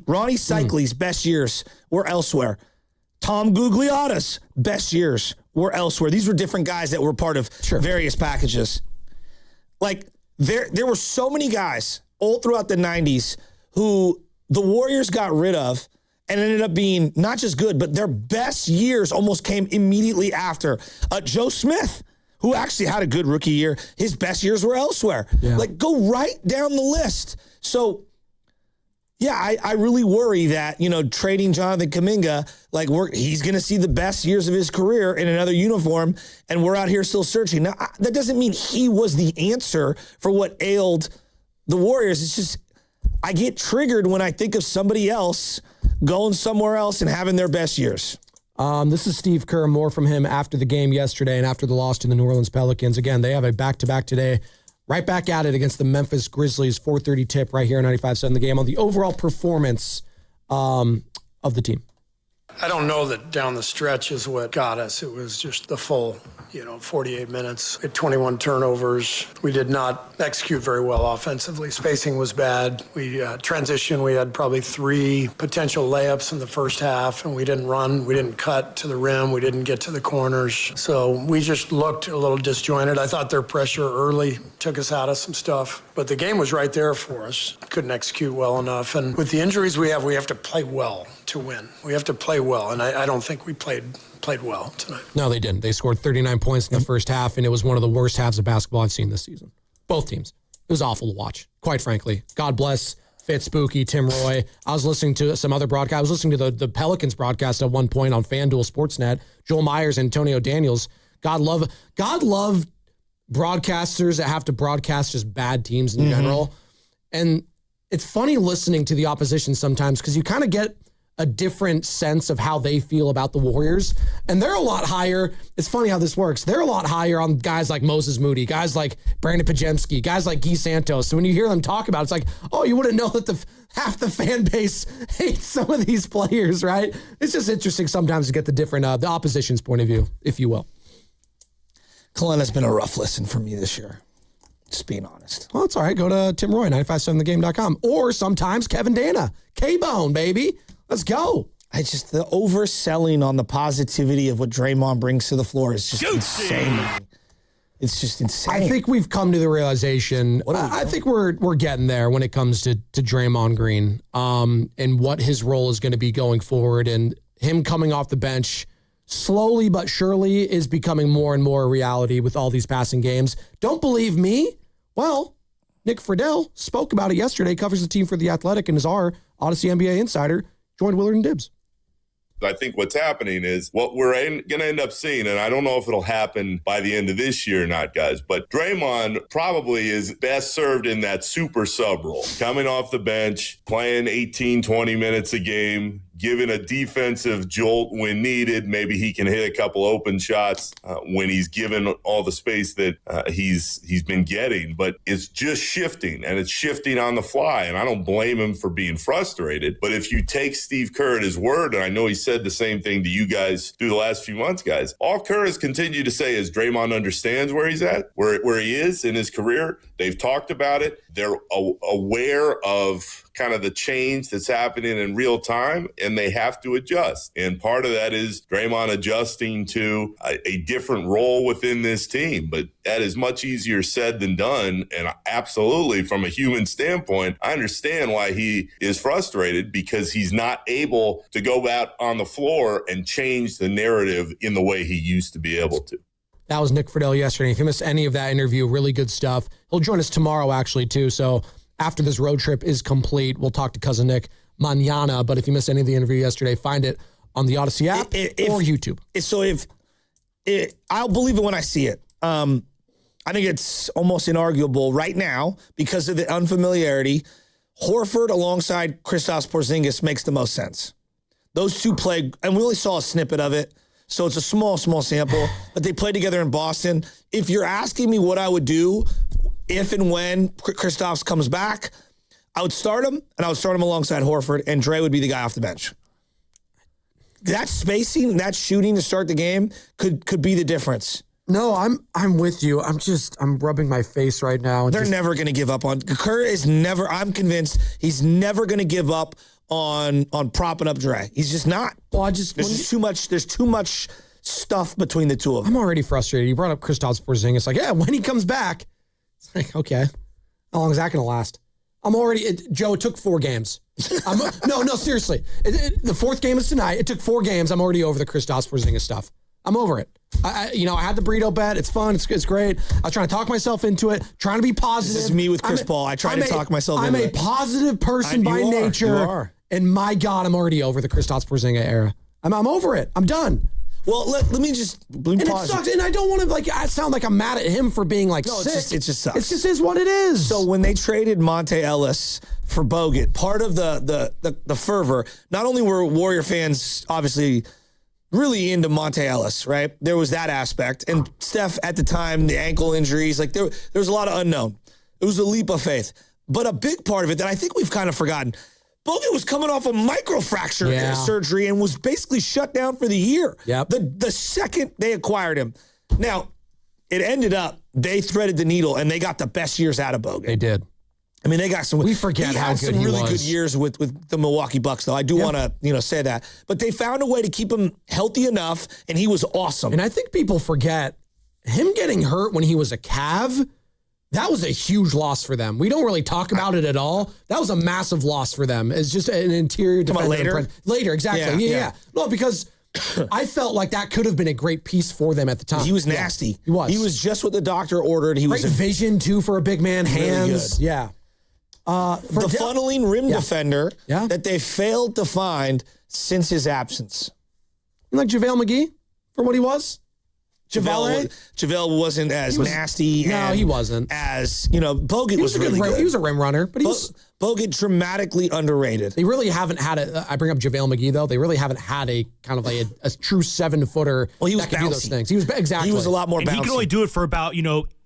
Ronnie Cycli's best years were elsewhere. Tom Gugliotta's best years were elsewhere. These were different guys that were part of various packages. Like, there were so many guys all throughout the 90s who the Warriors got rid of and ended up being not just good, but their best years almost came immediately after. Joe Smith, who actually had a good rookie year, his best years were elsewhere. Yeah. Like, go right down the list. So, yeah, I really worry that, trading Jonathan Kaminga, like he's going to see the best years of his career in another uniform, and we're out here still searching. Now, that doesn't mean he was the answer for what ailed the Warriors. It's just I get triggered when I think of somebody else going somewhere else and having their best years. This is Steve Kerr. More from him after the game yesterday and after the loss to the New Orleans Pelicans. Again, they have a back-to-back today. Right back at it against the Memphis Grizzlies, 4:30 tip right here on 95.7 The Game on the overall performance of the team. I don't know that down the stretch is what got us. It was just the full, 48 minutes. We had 21 turnovers. We did not execute very well offensively. Spacing was bad. We transition. We had probably 3 potential layups in the first half, and we didn't run. We didn't cut to the rim. We didn't get to the corners. So we just looked a little disjointed. I thought their pressure early took us out of some stuff. But the game was right there for us. Couldn't execute well enough. And with the injuries we have to play well to win. We have to play well, and I don't think we played well tonight. No, they didn't. They scored 39 points in the first half, and it was one of the worst halves of basketball I've seen this season. Both teams. It was awful to watch, quite frankly. God bless Fitz, Spooky, Tim Roy. I was listening to some other broadcast. I was listening to the Pelicans broadcast at one point on FanDuel Sportsnet. Joel Myers, Antonio Daniels. God love broadcasters that have to broadcast just bad teams in general. And it's funny listening to the opposition sometimes because you kind of get a different sense of how they feel about the Warriors. And they're a lot higher. It's funny how this works. They're a lot higher on guys like Moses Moody, guys like Brandon Pajemski, guys like Guy Santos. So when you hear them talk about it, it's like, oh, you wouldn't know that half the fan base hates some of these players, right? It's just interesting sometimes to get the different, the opposition's point of view, if you will. Colin has been a rough listen for me this year. Just being honest. Well, it's all right. Go to Tim Roy, 957thegame.com. Or sometimes Kevin Dana. K-Bone, baby. Let's go. The overselling on the positivity of what Draymond brings to the floor is just insane. It's just insane. I think we've come to the realization. I think we're getting there when it comes to Draymond Green and what his role is going to be going forward. And him coming off the bench slowly but surely is becoming more and more a reality with all these passing games. Don't believe me? Well, Nick Friedel spoke about it yesterday, covers the team for The Athletic, and is our Odyssey NBA insider, joined Willard and Dibbs. I think what's happening is what we're going to end up seeing, and I don't know if it'll happen by the end of this year or not, guys, but Draymond probably is best served in that super sub role, coming off the bench, playing 18, 20 minutes a game, giving a defensive jolt when needed. Maybe he can hit a couple open shots when he's given all the space that he's been getting. But it's just shifting, and it's shifting on the fly. And I don't blame him for being frustrated. But if you take Steve Kerr at his word, and I know he said the same thing to you guys through the last few months, guys, all Kerr has continued to say is Draymond understands where he's at, where he is in his career. They've talked about it. They're aware of kind of the change that's happening in real time, and they have to adjust. And part of that is Draymond adjusting to a different role within this team. But that is much easier said than done. And absolutely, from a human standpoint, I understand why he is frustrated, because he's not able to go out on the floor and change the narrative in the way he used to be able to. That was Nick Friedel yesterday. If you missed any of that interview, really good stuff. He'll join us tomorrow, actually, too. So after this road trip is complete, we'll talk to Cousin Nick mañana. But if you missed any of the interview yesterday, find it on the Odyssey app or YouTube. I'll believe it when I see it. I think it's almost inarguable right now because of the unfamiliarity. Horford alongside Kristaps Porzingis makes the most sense. Those two play, and we only saw a snippet of it, so it's a small sample, but they played together in Boston. If you're asking me what I would do if and when Kristaps comes back, I would start him, and I would start him alongside Horford, and Dre would be the guy off the bench. That spacing, that shooting to start the game could be the difference. No, I'm with you. I'm rubbing my face right now. They're never going to give up on Kerr. I'm convinced he's never going to give up on propping up Dre. He's just not. Well, there's too much stuff between the two of them. I'm already frustrated. You brought up Kristaps Porzingis. Like, yeah, when he comes back, it's like, okay, how long is that going to last? Joe, it took 4 games. No, seriously. The 4th game is tonight. It took 4 games. I'm already over the Kristaps Porzingis stuff. I'm over it. I had the burrito bet. It's fun. It's great. I was trying to talk myself into it, trying to be positive. This is me with Chris Paul. I try to talk myself into it. I'm a positive person by nature. You are. And my God, I'm already over the Kristaps Porzingis era. I'm over it. I'm done. Well, let me pause. It sucks, and I don't want to sound like I'm mad at him for being sick. It just sucks. It just is what it is. So when they traded Monte Ellis for Bogut, part of the fervor, not only were Warrior fans obviously really into Monte Ellis, right? There was that aspect, and Steph at the time, the ankle injuries, there was a lot of unknown. It was a leap of faith, but a big part of it that I think we've kind of forgotten. Bogut was coming off a microfracture surgery and was basically shut down for the year. Yep. The second they acquired him. Now, it ended up, they threaded the needle and they got the best years out of Bogut. They did. I mean, they got some. We forget how good he was. Really good years with the Milwaukee Bucks, though. I do want to, say that. But they found a way to keep him healthy enough, and he was awesome. And I think people forget him getting hurt when he was a Cav. That was a huge loss for them. We don't really talk about it at all. That was a massive loss for them. It's just an interior defender. Later, exactly. Yeah. No, because I felt like that could have been a great piece for them at the time. He was nasty. He was. He was just what the doctor ordered. He was vision too for a big man. Hands. Really yeah. The funneling rim defender that they failed to find since his absence. You like JaVale McGee for what he was? JaVale wasn't as nasty. No, he wasn't. As, Bogut was really good. He was a rim runner, but Bogut dramatically underrated. They really haven't had I bring up JaVale McGee, though. They really haven't had a kind of a true 7-footer he was that could do those things. He was He was a lot more bouncy. He could only do it for about,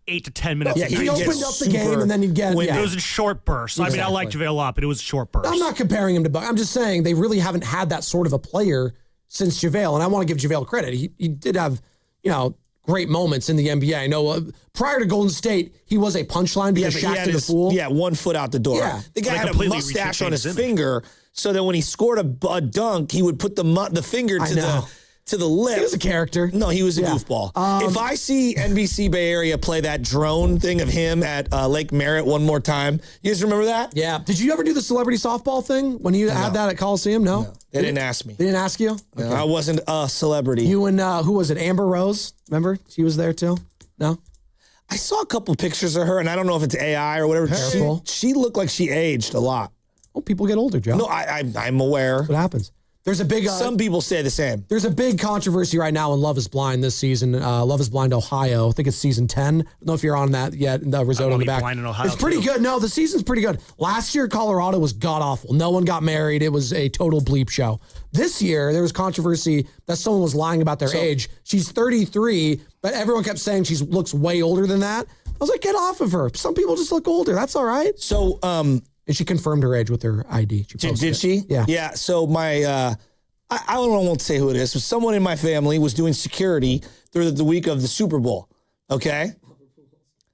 8 to 10 minutes. Yeah, he opened up the game and then he'd get... It was in short bursts. Exactly. I like JaVale a lot, but it was short bursts. I'm not comparing him to Bogut. I'm just saying they really haven't had that sort of a player since JaVale, and I want to give JaVale credit. He did have, great moments in the NBA. I know prior to Golden State, he was a punchline because Shaq did a fool. Yeah, 1 foot out the door. Yeah. The guy had a mustache on his finger, so that when he scored a dunk, he would put the finger to the lip. He was a character. No, he was a goofball. If I see NBC Bay Area play that drone thing of him at Lake Merritt one more time, you guys remember that? Yeah. Did you ever do the celebrity softball thing when you had that at Coliseum? No? They didn't ask me. They didn't ask you? No, I wasn't a celebrity. You and, who was it, Amber Rose? Remember? She was there too? No? I saw a couple pictures of her, and I don't know if it's AI or whatever. She looked like she aged a lot. Oh, people get older, Joe. No, I'm aware. That's what happens. There's a big... some people say the same. There's a big controversy right now in Love is Blind this season. Love is Blind Ohio. I think it's season 10. I don't know if you're on that yet. The risotto in the back. Blind in Ohio it's pretty good. No, the season's pretty good. Last year, Colorado was god-awful. No one got married. It was a total bleep show. This year, there was controversy that someone was lying about their age. She's 33, but everyone kept saying she looks way older than that. I was like, get off of her. Some people just look older. That's all right. So, and she confirmed her age with her ID. Did she? Yeah. Yeah. So my... I won't say who it is. So someone in my family was doing security through the week of the Super Bowl. Okay?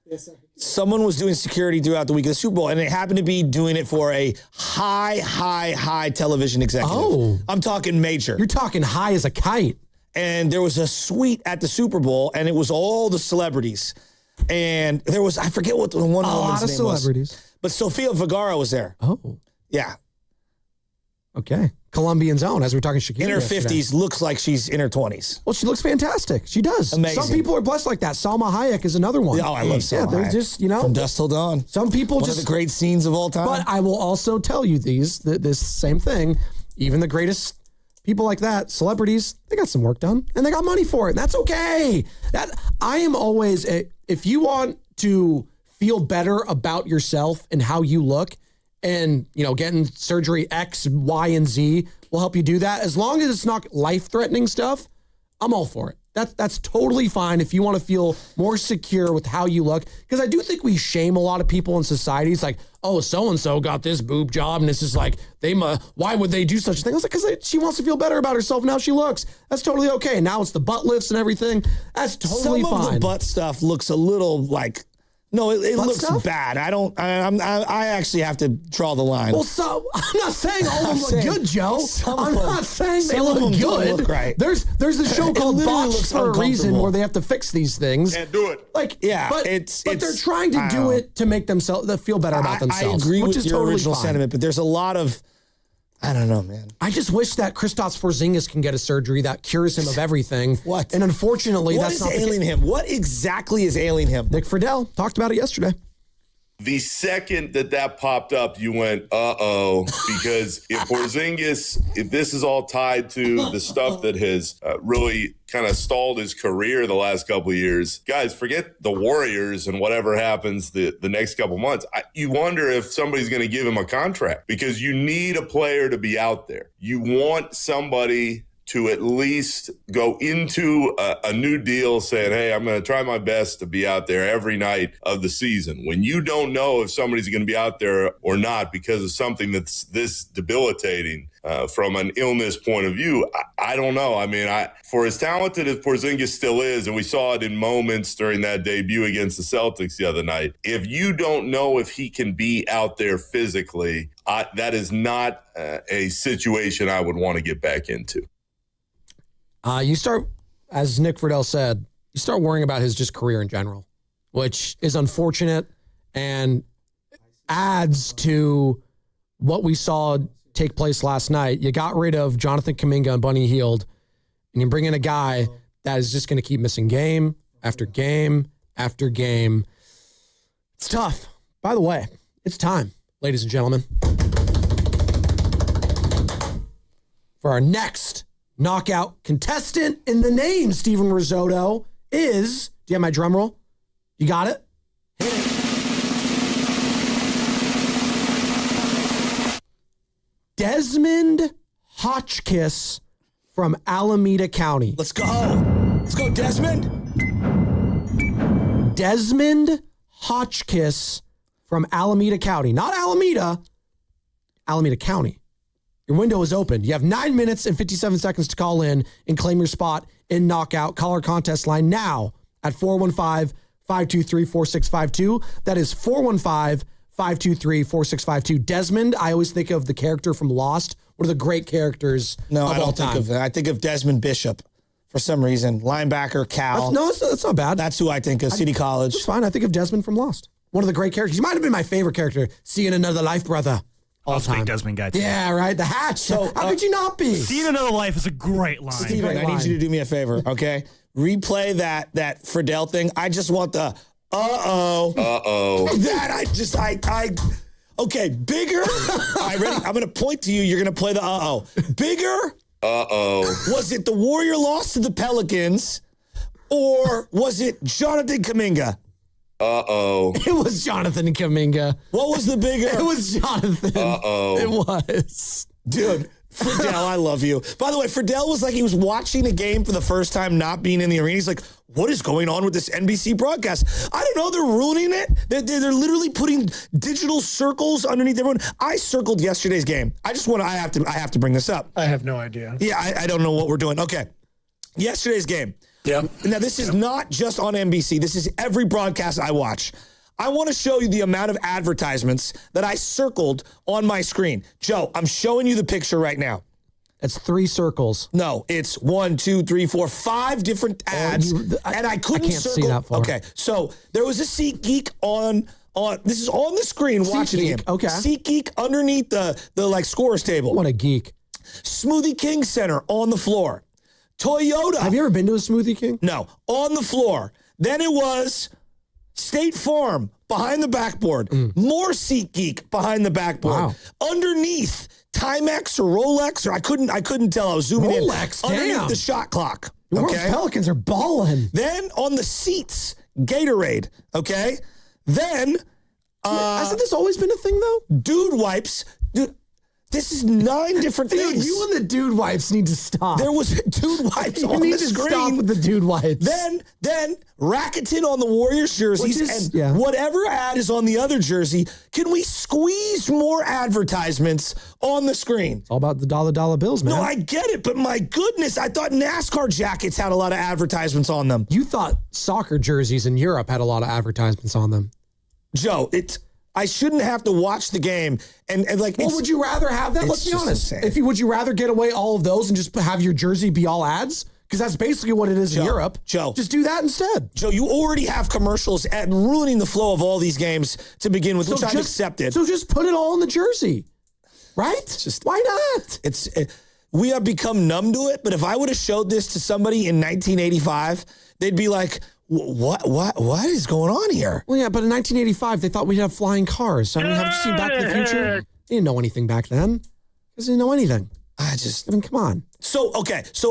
Yes, sir. Someone was doing security throughout the week of the Super Bowl, and they happened to be doing it for a high television executive. Oh. I'm talking major. You're talking high as a kite. And there was a suite at the Super Bowl, and it was all the celebrities. And there was, I forget what the one woman's name was. A lot of celebrities. But Sofia Vergara was there. Oh. Yeah. Okay. Colombian's own, as we were talking Shakira. In her 50s, looks like she's in her 20s. Well, she looks fantastic. She does. Amazing. Some people are blessed like that. Salma Hayek is another one. Oh, I love Salma Hayek. They're just, From Dusk Till Dawn. Some people one of the great scenes of all time. But I will also tell you this same thing. Even the greatest people like that, celebrities, they got some work done and they got money for it. And that's okay. I am always, if you want to feel better about yourself and how you look, and, getting surgery X, Y, and Z will help you do that. As long as it's not life-threatening stuff, I'm all for it. That's totally fine if you want to feel more secure with how you look. Because I do think we shame a lot of people in society. It's like, oh, so-and-so got this boob job, and it's just like, why would they do such a thing? I was like, because she wants to feel better about herself and how she looks. That's totally okay. Now it's the butt lifts and everything. That's totally fine. Some of the butt stuff looks a little like... No, it looks bad. I actually have to draw the line. Well, so I'm not saying all of them look good, Joe. I'm not saying they look good. Don't look right. There's a show called Box for a reason where they have to fix these things. Can't do it. But they're trying to do it to make themselves feel better about themselves. I agree with your totally original fine. sentiment, but there's a lot of, I don't know, man. I just wish that Kristaps Porzingis can get a surgery that cures him of everything. What? And unfortunately, that's not what is ailing him? What exactly is ailing him? Nick Friedel talked about it yesterday. The second that popped up, you went, uh-oh, because if this is all tied to the stuff that has really kind of stalled his career the last couple of years, guys, forget the Warriors and whatever happens the next couple months. You wonder if somebody's going to give him a contract because you need a player to be out there. You want somebody to at least go into a new deal saying, hey, I'm going to try my best to be out there every night of the season. When you don't know if somebody's going to be out there or not because of something that's this debilitating from an illness point of view, I don't know. I mean, for as talented as Porzingis still is, and we saw it in moments during that debut against the Celtics the other night, if you don't know if he can be out there physically, that is not a situation I would want to get back into. You start, as Nick Friedel said, you start worrying about his just career in general, which is unfortunate and adds to what we saw take place last night. You got rid of Jonathan Kaminga and Bunny Hield, and you bring in a guy that is just going to keep missing game after game after game. It's tough. By the way, it's time, ladies and gentlemen, for our next knockout contestant. In the name, Steven Risotto, is, do you have my drum roll? You got it? Hit it. Desmond Hotchkiss from Alameda County. Let's go. Let's go, Desmond. Desmond Hotchkiss from Alameda County. Not Alameda, Alameda County. Your window is open. You have 9 minutes and 57 seconds to call in and claim your spot in Knockout. Call our contest line now at 415-523-4652. That is 415-523-4652. Desmond, I always think of the character from Lost. One of the great characters of all time. No, I don't think of that. I think of Desmond Bishop for some reason. Linebacker, Cal. That's not bad. That's who I think of, City College. It's fine. I think of Desmond from Lost. One of the great characters. He might have been my favorite character. Seeing Another Life, brother. I was a big Desmond guy, too. Yeah, right. The hatch. So, how could you not be? Seeing Another Life is a great line. Steven, I need you to do me a favor, okay? Replay that Friedel thing. I just want the uh-oh. Uh-oh. That okay, bigger. All right, ready? I'm going to point to you. You're going to play the uh-oh. Bigger. Uh-oh. Was it the Warrior loss to the Pelicans, or was it Jonathan Kaminga? Uh-oh. It was Jonathan Kaminga. What was the bigger? It was Jonathan. Uh-oh. It was. Dude, Friedel, I love you. By the way, Friedel was like he was watching a game for the first time, not being in the arena. He's like, what is going on with this NBC broadcast? I don't know. They're ruining it. They're literally putting digital circles underneath everyone. I circled yesterday's game. I have to bring this up. I have no idea. Yeah, I don't know what we're doing. Okay. Yesterday's game. Yeah. Now, this is not just on NBC. This is every broadcast I watch. I want to show you the amount of advertisements that I circled on my screen. Joe, I'm showing you the picture right now. It's 3 circles. No, it's 1, 2, 3, 4, 5 different ads. And I couldn't can't circle. see that far. Okay, so there was a SeatGeek on this is on the screen watching him. Okay. SeatGeek underneath the like scores table. What a geek. Smoothie King Center on the floor. Toyota. Have you ever been to a Smoothie King? No, on the floor. Then it was State Farm behind the backboard. More SeatGeek behind the backboard. Wow. Underneath Timex or Rolex, or I couldn't tell. I was zooming Rolex, in. Underneath damn. the shot clock. The World's Pelicans are balling. Then on the seats, Gatorade. Okay. Then hasn't this always been a thing though? Dude wipes. Dude, this is 9 different things. Dude, you and the dude wipes need to stop. There was dude wipes on need the to screen. Stop with the dude wipes. Then Rakuten on the Warriors jerseys and whatever ad is on the other jersey. Can we squeeze more advertisements on the screen? It's all about the dollar bills, man. No, I get it, but my goodness, I thought NASCAR jackets had a lot of advertisements on them. You thought soccer jerseys in Europe had a lot of advertisements on them. Joe, I shouldn't have to watch the game and like. Well, would you rather have that? Let's be honest. Insane. Would you rather get away all of those and just have your jersey be all ads? Because that's basically what it is in Europe. Joe, just do that instead. Joe, you already have commercials and ruining the flow of all these games to begin with, which I've accepted. So just put it all in the jersey, right? Why not? We have become numb to it. But if I would have showed this to somebody in 1985, they'd be like, What is going on here? Well, yeah, but in 1985, they thought we'd have flying cars. So, have you seen Back to the Future? They didn't know anything back then. They didn't know anything. Come on. So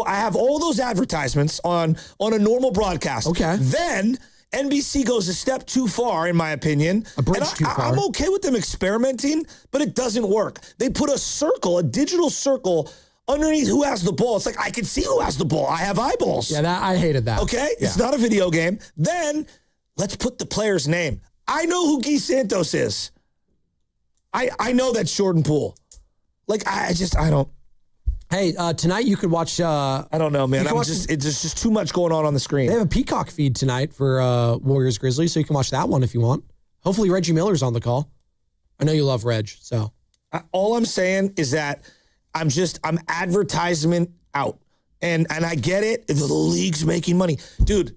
I have all those advertisements on a normal broadcast. Okay. Then NBC goes a step too far, in my opinion. A bridge too far. I'm okay with them experimenting, but it doesn't work. They put a digital circle underneath who has the ball. It's like, I can see who has the ball. I have eyeballs. Yeah, I hated that. Okay? Yeah. It's not a video game. Then let's put the player's name. I know who Guy Santos is. I know that's Jordan Poole. Like, I don't. Hey, tonight you could watch. I don't know, man. There's just too much going on the screen. They have a Peacock feed tonight for Warriors Grizzlies, so you can watch that one if you want. Hopefully Reggie Miller's on the call. I know you love Reg, so. All I'm saying is that I'm advertisement out. And I get it. The league's making money. Dude,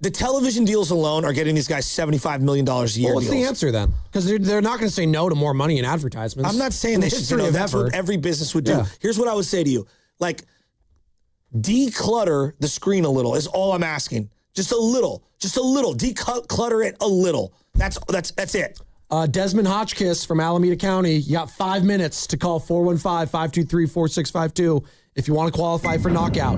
the television deals alone are getting these guys $75 million a year. Well, what's the answer then? Because they're not going to say no to more money in advertisements. I'm not saying that's what every business would do. Yeah. Here's what I would say to you. Like, declutter the screen a little is all I'm asking. Just a little. Declutter it a little. That's it. Desmond Hotchkiss from Alameda County. You got 5 minutes to call 415-523-4652 if you want to qualify for knockout.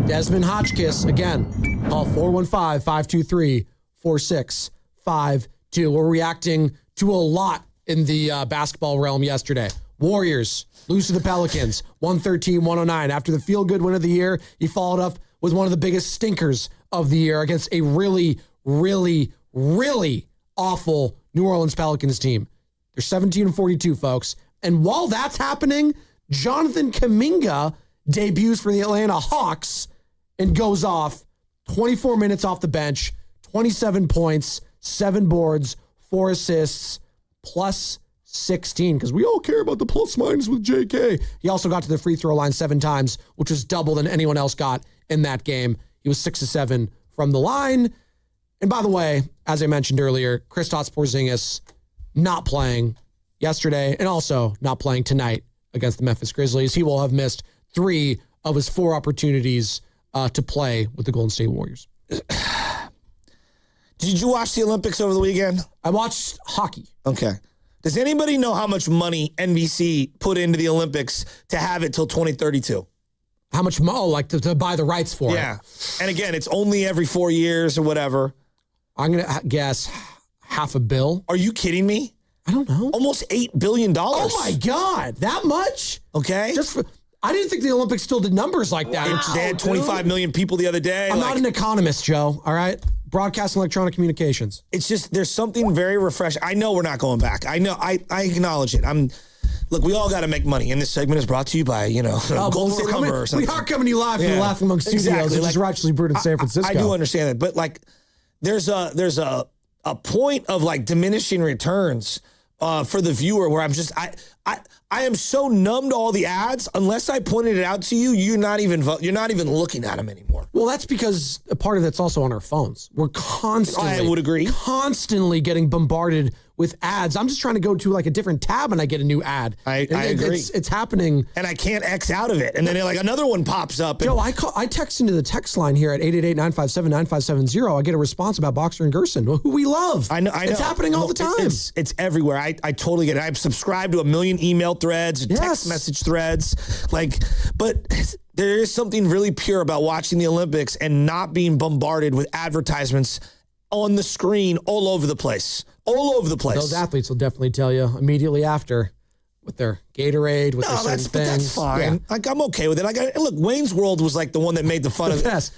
Desmond Hotchkiss, again, call 415-523-4652. We're reacting to a lot in the basketball realm yesterday. Warriors lose to the Pelicans, 113-109. After the feel-good win of the year, he followed up with one of the biggest stinkers of the year against a really, really, really awful New Orleans Pelicans team. They're 17-42, folks. And while that's happening, Jonathan Kaminga debuts for the Atlanta Hawks and goes off 24 minutes off the bench, 27 points, 7 boards, 4 assists, plus 16, because we all care about the plus minus with JK. He also got to the free throw line 7 times, which was double than anyone else got in that game. He was 6 of 7 from the line. And by the way, as I mentioned earlier, Kristaps Porzingis not playing yesterday and also not playing tonight against the Memphis Grizzlies. He will have missed 3 of his 4 opportunities to play with the Golden State Warriors. Did you watch the Olympics over the weekend? I watched hockey. Okay. Does anybody know how much money NBC put into the Olympics to have it till 2032? How much more? Like to buy the rights for it? Yeah. And again, it's only every 4 years or whatever. I'm going to guess $500 million. Are you kidding me? I don't know. Almost $8 billion. Oh my God. That much? Okay. I didn't think the Olympics still did numbers like that. Wow, they had 25 million people the other day. I'm not an economist, Joe. All right. Broadcast and electronic communications. It's just, there's something very refreshing. I know we're not going back. I know. I acknowledge it. Look, we all got to make money. And this segment is brought to you by, Golden State Lumber or something. We are coming to you live from the Laughing Monk Studios, which is righteously brewed in San Francisco. I do understand that. But there's a point of diminishing returns for the viewer where I'm just, I am so numb to all the ads. Unless I pointed it out to you, you're not even looking at them anymore. Well, that's because a part of it's also on our phones. We're constantly, I would agree, constantly getting bombarded with ads. I'm just trying to go to a different tab and I get a new ad. I agree. It's happening. And I can't X out of it. And then another one pops up. Joe, I text into the text line here at 888-957-9570. I get a response about Boxer and Gerson, who we love. I know. It's happening all the time. It's everywhere. I totally get it. I've subscribed to a million email threads, text message threads. But there is something really pure about watching the Olympics and not being bombarded with advertisements on the screen all over the place. All over the place. Those athletes will definitely tell you immediately after with their Gatorade, with their certain things. But that's fine. Yeah. I'm okay with it. Look, Wayne's World was the one that made the fun of it. Best.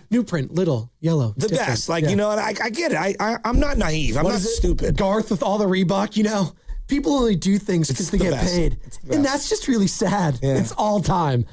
New print, little, yellow. The best. I get it. I'm not naive. I'm not stupid. Garth with all the Reebok, people only do things because they get paid. And that's just really sad. Yeah. It's all time.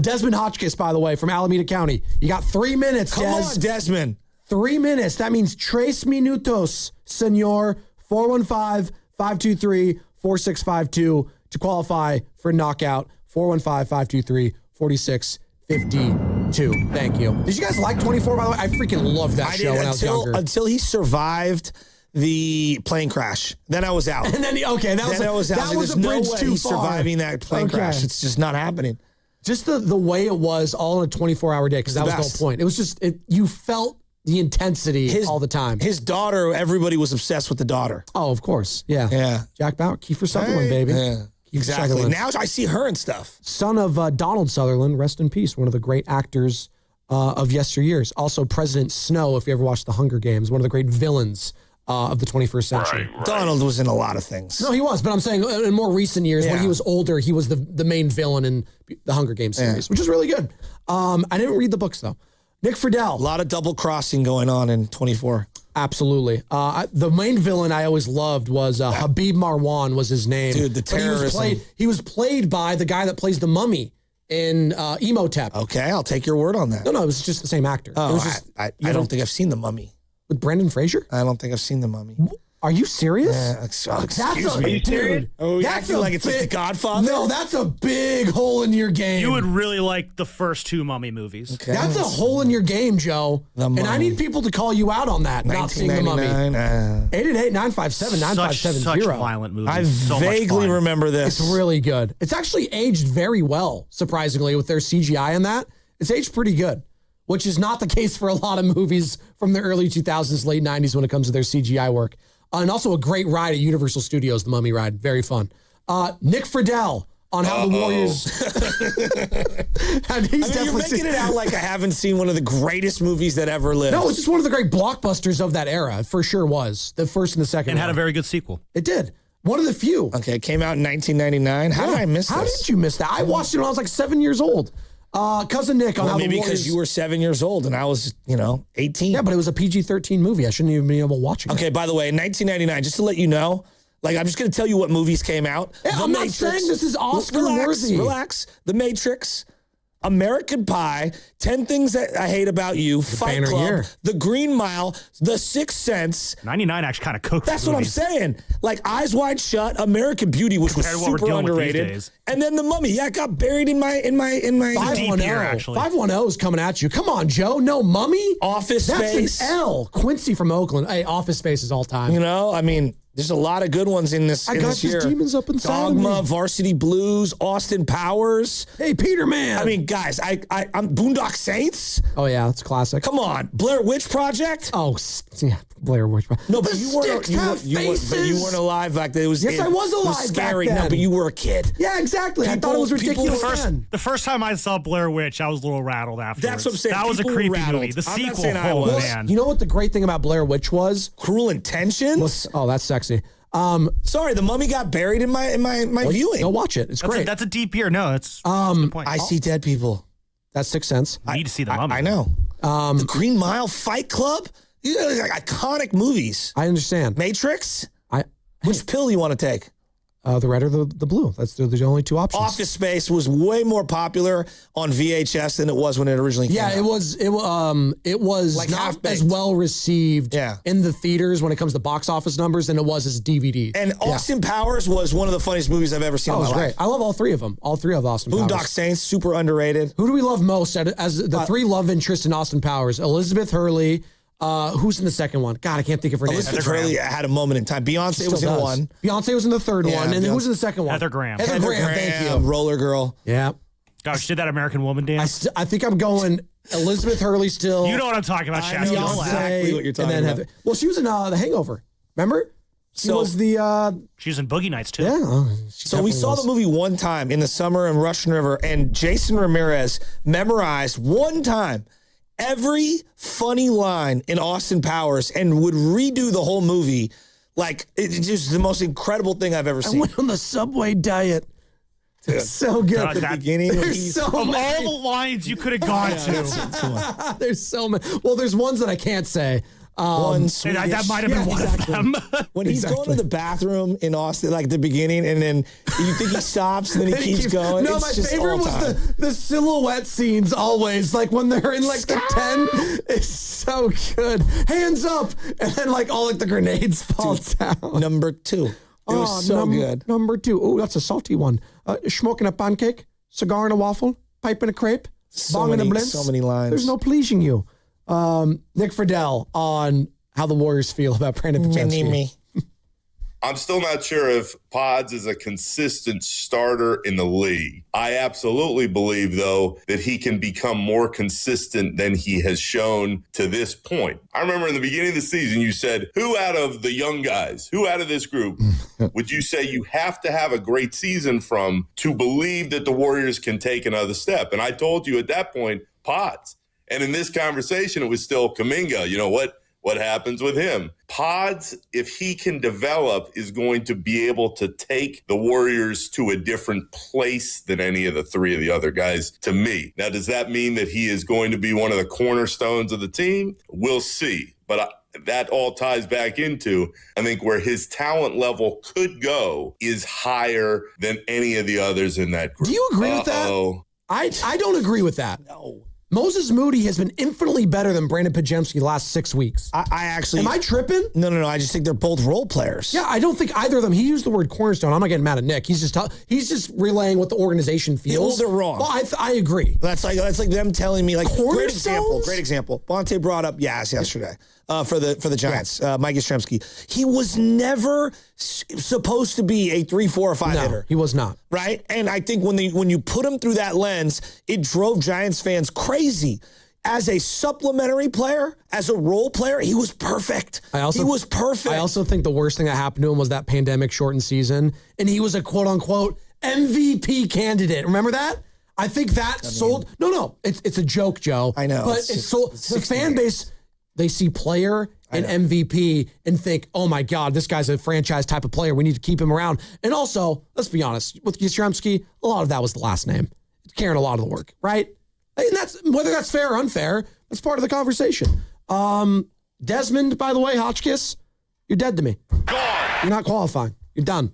Desmond Hotchkiss, by the way, from Alameda County. You got 3 minutes, Come on, Desmond. 3 minutes. That means tres minutos, senor. 415-523-4652 to qualify for knockout. 415-523-4652. Thank you. Did you guys like 24, by the way? I freaking loved that show when I was younger. Until he survived the plane crash. Then I was out. And then, that was a bridge too far. Surviving that plane crash. It's just not happening. Just the way it was all in a 24-hour day, because that was the whole point. It was just, you felt the intensity all the time. His daughter, everybody was obsessed with the daughter. Oh, of course. Yeah. Yeah. Jack Bauer, Kiefer Sutherland, baby. Yeah. Exactly. Sutherland. Now I see her and stuff. Son of Donald Sutherland, rest in peace, one of the great actors of yesteryears. Also President Snow, if you ever watched The Hunger Games, one of the great villains of the 21st century. Right. Donald was in a lot of things. No, he was, but I'm saying in more recent years, when he was older, he was the main villain in the Hunger Games series, which is really good. I didn't read the books, though. Nick Friedel. A lot of double crossing going on in 24. Absolutely. The main villain I always loved was Habib Marwan was his name. Dude, the terrorism. He was played by the guy that plays the mummy in Emotep. Okay, I'll take your word on that. No, it was just the same actor. Oh, it was just, I don't think I've seen the mummy. With Brendan Fraser? I don't think I've seen the mummy. Are you serious? Yeah, excuse me. Dude, oh, you acting like it's like The Godfather? No, that's a big hole in your game. You would really like the first 2 Mummy movies. Okay. That's a hole in your game, Joe. And I need people to call you out on that, not seeing the Mummy. 888-957-9570. Such violent movies. I vaguely remember this. It's really good. It's actually aged very well, surprisingly, with their CGI in that. It's aged pretty good, which is not the case for a lot of movies from the early 2000s, late 90s when it comes to their CGI work. And also a great ride at Universal Studios, the Mummy ride. Very fun. Nick Friedel on how the Warriors... you're making it out like I haven't seen one of the greatest movies that ever lived. No, it's just one of the great blockbusters of that era. It for sure was. The first and the second And had a very good sequel. It did. One of the few. Okay, it came out in 1999. How did I miss this? How did you miss that? I watched it when I was 7 years old. Cousin Nick on how the Warriors... Maybe because you were 7 years old and I was, 18. Yeah, but it was a PG-13 movie. I shouldn't even be able to watch it. Okay, by the way, in 1999, just to let you know, I'm just going to tell you what movies came out. Yeah, I'm not saying this is Oscar-worthy. Relax. The Matrix, American Pie, 10 Things That I Hate About You, Fight banner Club, year. The Green Mile, The Sixth Sense. 99 actually kind of cooked. That's what I'm saying. Like Eyes Wide Shut, American Beauty, which was Compared to what we're super dealing with these underrated, days. and then The Mummy. Yeah, it got buried in my. 510 actually. 510 is coming at you. Come on, Joe. No Mummy. Office Space. That's an L. Quincy from Oakland. Hey, Office Space is all time. You know, I mean, there's a lot of good ones in this. I in got this these year. demons up inside Dogma, of me. Varsity Blues, Austin Powers. Hey, Peter Man. I mean, guys, I'm Boondock Saints. Oh yeah, it's classic. Come on, Blair Witch Project. Oh yeah, Blair Witch. No, but The you weren't. sticks have But you weren't alive back then. It was. Yes, I was it alive scary. back then. No, but you were a kid. Yeah, exactly. I thought it was ridiculous then. The first time I saw Blair Witch, I was a little rattled afterwards. That's what I'm saying. That was a People were creepy rattled. movie. The I'm not sequel, saying I oh was. man. You know what the great thing about Blair Witch was? Cruel Intentions. Oh, that's sexy. Sorry, The Mummy got buried in my viewing. Go watch it. It's great. That's a deep year. No, that's a good point. I See Dead People. That's Sixth Sense. I need to see The Mummy. I know. The Green Mile, Fight Club. These are like iconic movies. I understand. Matrix. Which pill you want to take? The red or the blue. That's the only two options. Office Space was way more popular on VHS than it was when it originally came out. Yeah, it was Like not Half-Baked. as well received Yeah. in the theaters when it comes to box office numbers than it was as DVD. And Austin Powers was one of the funniest movies I've ever seen Oh, in it my was life. great. I love all three of them. All three of Austin Boondock Powers. Saints, super underrated. Who do we love most as the three love interests in Austin Powers? Elizabeth Hurley. Who's in the second one? God, I can't think of her name. Elizabeth Hurley had a moment in time. Beyonce Still was in does. one. Beyonce was in the third Yeah, one. And then Beyonce. who's in the second one? Heather Graham. Heather Graham, thank you. Roller Girl. Yeah. Gosh, did that American Woman dance? I think I'm going Elizabeth Hurley still. You know what I'm talking about, I Shasta. know Don't laugh. exactly what you're talking and then about. Heather. Well, she was in The Hangover. Remember? She So- was the. She was in Boogie Nights, too. Yeah. So we saw the movie one time in the summer in Russian River, and Jason Ramirez memorized one time every funny line in Austin Powers and would redo the whole movie. Like, it's just the most incredible thing I've ever I seen. went on the Subway diet. It's so good. God, At the that- beginning, when There's he's- so Of all many. the lines you could have gone to. There's so many. Well, there's ones that I can't say. one And Swedish. that might have been one exactly. of them. When he's going to the bathroom in Austin, like the beginning, and then you think he stops, and then he keeps going. No, It's my just favorite all was time. the silhouette scenes always. Like when they're in like the 10. It's so good. Hands up. And then like all like the grenades fall down. Number 2. It was so good. Number 2. Oh, that's a salty one. Smoking a pancake, cigar and a waffle, pipe and a crepe, bong and a blintz. So many lines. There's no pleasing you. Nick Friedel on how the Warriors feel about Brandon Pajemski. Me. I'm still not sure if Pods is a consistent starter in the league. I absolutely believe, though, that he can become more consistent than he has shown to this point. I remember in the beginning of the season, you said, who out of the young guys, who out of this group would you say you have to have a great season from to believe that the Warriors can take another step? And I told you at that point, Pods. And in this conversation, it was still Kaminga. You know what happens with him? Pods, if he can develop, is going to be able to take the Warriors to a different place than any of the three of the other guys, to me. Now, does that mean that he is going to be one of the cornerstones of the team? We'll see. But that all ties back into, I think, where his talent level could go is higher than any of the others in that group. Do you agree with that? I don't agree with that. No. Moses Moody has been infinitely better than Brandon Pajemski the last 6 weeks. I actually... Am I tripping? No. I just think they're both role players. Yeah, I don't think either of them. He used the word cornerstone. I'm not getting mad at Nick. He's just relaying what the organization feels. Well, they're wrong. Well, I agree. That's like them telling me, like, great Cornerstones? example. Bonte brought up Yaz yesterday for the Giants, Mike Yastrzemski. He was never supposed to be a 3, 4, or 5 hitter. He was not. Right? And I think when you put him through that lens, it drove Giants fans crazy. As a supplementary player, as a role player, he was perfect. He was perfect. I also think the worst thing that happened to him was that pandemic shortened season, and he was a quote unquote MVP candidate. Remember that? I think that sold. No, it's a joke, Joe. I know. But it's sold. The fan base, they see player and MVP and think, oh my God, this guy's a franchise type of player. We need to keep him around. And also, let's be honest, with Yastrzemski, a lot of that was the last name. Carrying a lot of the work, right? And that's whether that's fair or unfair, that's part of the conversation. Desmond, by the way, Hotchkiss, you're dead to me. You're not qualifying. You're done.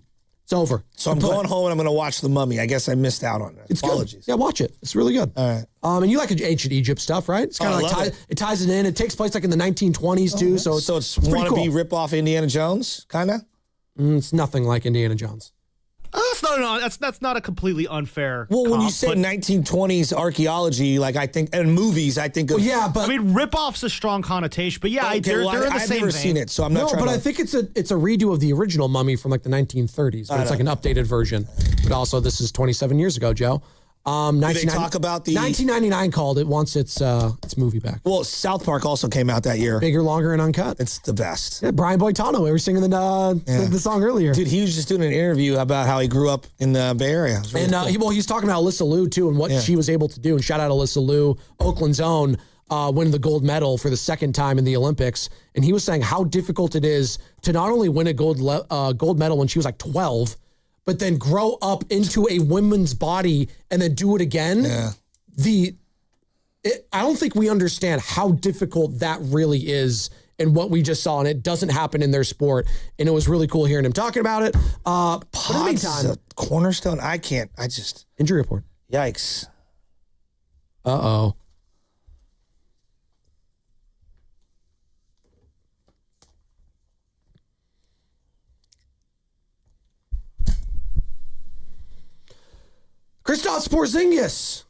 It's over. So I'm going home and I'm going to watch The Mummy. I guess I missed out on that. It's Apologies. good. Yeah, watch it. It's really good. All right. And you like ancient Egypt stuff, right? It's kind of like it ties it in. It takes place like in the 1920s too. So it's wannabe cool. Rip off Indiana Jones, kind of. It's nothing like Indiana Jones. That's not a completely unfair. Well, when comp, you say 1920s archaeology, like I think, and movies, I think of. Well, yeah, but I mean, rip-off's a strong connotation, but yeah, they're in the I've same never vein. seen it, so I'm not. No, but I think it's a redo of the original Mummy from like the 1930s. But it's like an updated version. But also, this is 27 years ago, Joe. Did they talk about the 1999 called it wants its movie back. Well, South Park also came out that year. Bigger, longer, and uncut. It's the best. Yeah, Brian Boitano. We were singing the song earlier. Dude, he was just doing an interview about how he grew up in the Bay Area. Really cool. He's talking about Alyssa Liu too and what she was able to do. And shout out Alyssa Liu, Oakland's own, winning the gold medal for the second time in the Olympics. And he was saying how difficult it is to not only win a gold medal when she was like 12, but then grow up into a woman's body and then do it again. Yeah. I don't think we understand how difficult that really is and what we just saw. And it doesn't happen in their sport. And it was really cool hearing him talking about it. Pod's a cornerstone. I just. Injury report. Yikes. Uh-oh. Kristaps Porzingis,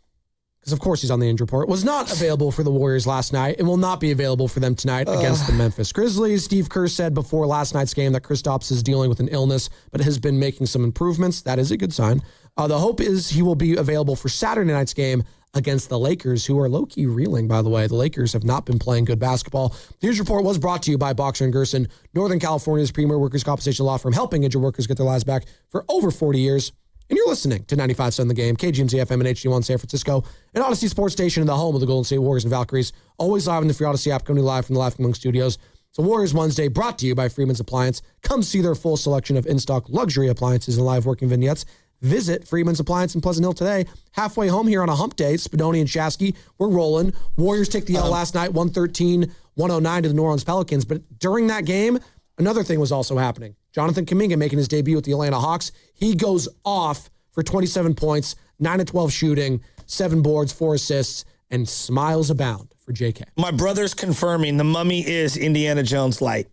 because of course he's on the injury report, was not available for the Warriors last night and will not be available for them tonight against the Memphis Grizzlies. Steve Kerr said before last night's game that Kristaps is dealing with an illness, but has been making some improvements. That is a good sign. The hope is he will be available for Saturday night's game against the Lakers, who are low-key reeling, by the way. The Lakers have not been playing good basketball. The injury report was brought to you by Boxer & Gerson, Northern California's premier workers' compensation law firm, helping injured workers get their lives back for over 40 years. And you're listening to 95.7 The Game, KGMZ FM and HD1 San Francisco, an Odyssey Sports Station in the home of the Golden State Warriors and Valkyries. Always live in the free Odyssey app, coming live from the Laughing Monk Studios. It's a Warriors Wednesday brought to you by Freeman's Appliance. Come see their full selection of in-stock luxury appliances and live working vignettes. Visit Freeman's Appliance in Pleasant Hill today. Halfway home here on a hump day, Spadoni and Shasky, we're rolling. Warriors take the L last night, 113-109 to the New Orleans Pelicans. But during that game, another thing was also happening. Jonathan Kaminga making his debut with the Atlanta Hawks. He goes off for 27 points, 9 of 12 shooting, 7 boards, 4 assists, and smiles abound for JK. My brother's confirming the Mummy is Indiana Jones light.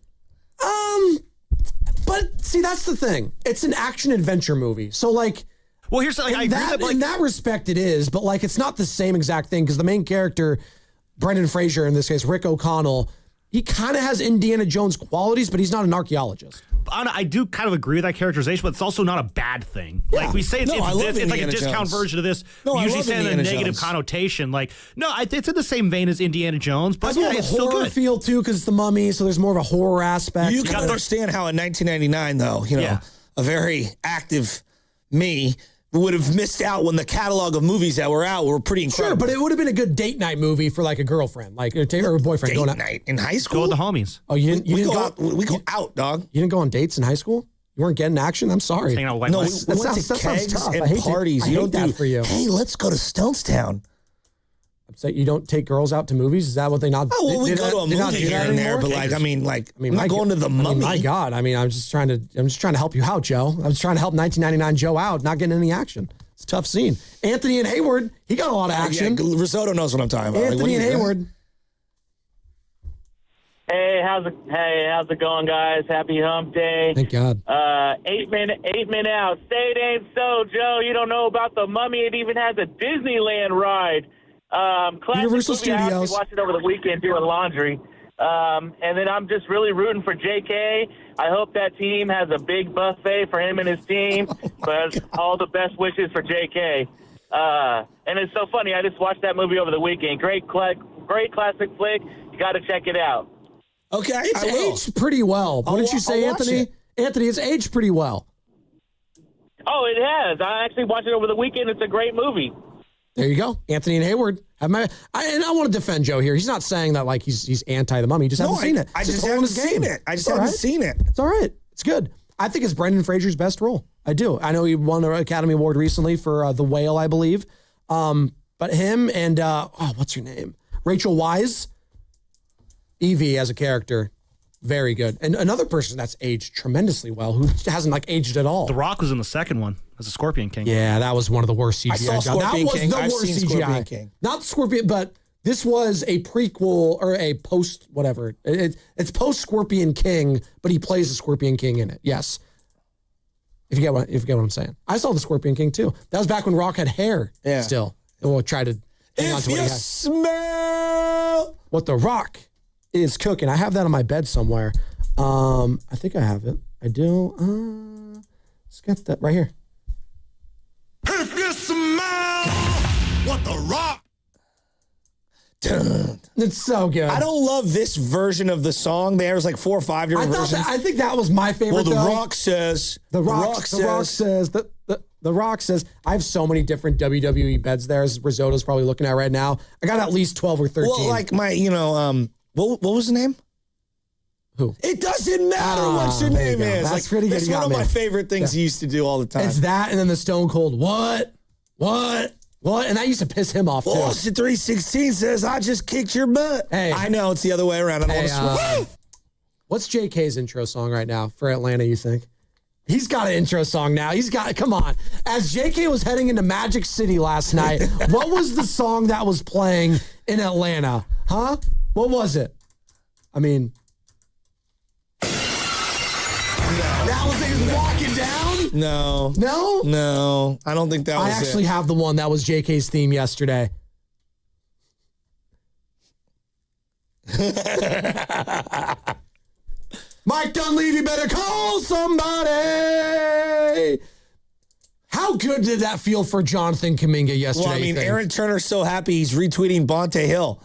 But see, that's the thing. It's an action-adventure movie. So, like, well, here's something I agree that, like, in that respect, it is. But, like, it's not the same exact thing because the main character, Brendan Fraser, in this case, Rick O'Connell, he kind of has Indiana Jones qualities, but he's not an archaeologist. I do kind of agree with that charterization, but it's also not a bad thing. Yeah. Like we say, it's like a discount version of this. No, we usually say in a negative Jones. Connotation. Like, no, it's in the same vein as Indiana Jones, but yeah, it's still good. Feel too because it's the Mummy, so there's more of a horror aspect. You can understand how in 1999, though, a very active me would have missed out when the catalog of movies that were out were pretty incredible. Sure, but it would have been a good date night movie for like a girlfriend, like or a boyfriend. Date night in high school? Go with the homies. Oh, you didn't go out. We go out, dog. You didn't go on dates in high school? You weren't getting action? I'm sorry. No, we went to kegs and parties. You don't do for you. Hey, let's go to Stonestown. So you don't take girls out to movies? Is that what they not? Oh, well, we go to a movie here and there, but I'm not going to the Mummy. My God, I'm just trying to help you out, Joe. I was trying to help 1999 Joe out, not getting any action. It's a tough scene. Anthony and Hayward, he got a lot of action. Yeah, Risotto knows what I'm talking about. Anthony and Hayward. Hey, how's it going, guys? Happy Hump Day. Thank God. 8 minute out. Say it ain't so, Joe. You don't know about the Mummy. It even has a Disneyland ride. Universal movie. Studios. I watched it over the weekend doing laundry. And then I'm just really rooting for JK. I hope that team has a big buffet for him and his team. But all the best wishes for JK. And it's so funny. I just watched that movie over the weekend. Great classic flick. You got to check it out. Okay, it's aged pretty well. What did you say, Anthony? Anthony, it's aged pretty well. Oh, it has. I actually watched it over the weekend. It's a great movie. There you go. Anthony and Hayward. And I want to defend Joe here. He's not saying that like he's anti the Mummy. He just hasn't seen it. I just haven't seen it. It's all right. It's good. I think it's Brendan Fraser's best role. I do. I know he won an Academy Award recently for The Whale, I believe. But him and, what's her name? Rachel Weisz. Evie as a character. Very good. And another person that's aged tremendously well, who hasn't aged at all. The Rock was in the second one as a Scorpion King. Yeah, that was one of the worst CGI. I saw Scorpion King. I've seen Scorpion King. Not Scorpion, but this was a prequel or a post whatever. It's post Scorpion King, but he plays the Scorpion King in it. Yes. If you get what I'm saying. I saw the Scorpion King too. That was back when Rock had hair still. We'll try to hang on to what he has. Smell what the Rock is cooking. I have that on my bed somewhere. I think I have it. I do. Let's get that right here. If you smell what the Rock. It's so good. I don't love this version of the song. There's 4 or 5 different versions. I think that was my favorite. Well, The Rock says. The Rock says. I have so many different WWE beds there, as Risotto's probably looking at right now. I got at least 12 or 13. Well, what was the name? Who? It doesn't matter what your name is. That's pretty good. That's one of my favorite things he used to do all the time. It's that, and then the Stone Cold. What? And that used to piss him off, too. Austin 316 says, I just kicked your butt. Hey. I know, it's the other way around. I don't want to swear. What's JK's intro song right now for Atlanta, you think? He's got an intro song now. Come on. As JK was heading into Magic City last night, what was the song that was playing in Atlanta? Huh? What was it? I mean... That was he was walking down? No. No? No. I don't think that was it. I actually have the one that was JK's theme yesterday. Mike Dunleavy better call somebody. How good did that feel for Jonathan Kaminga yesterday? Well, I mean, Aaron Turner's so happy he's retweeting Bonte Hill.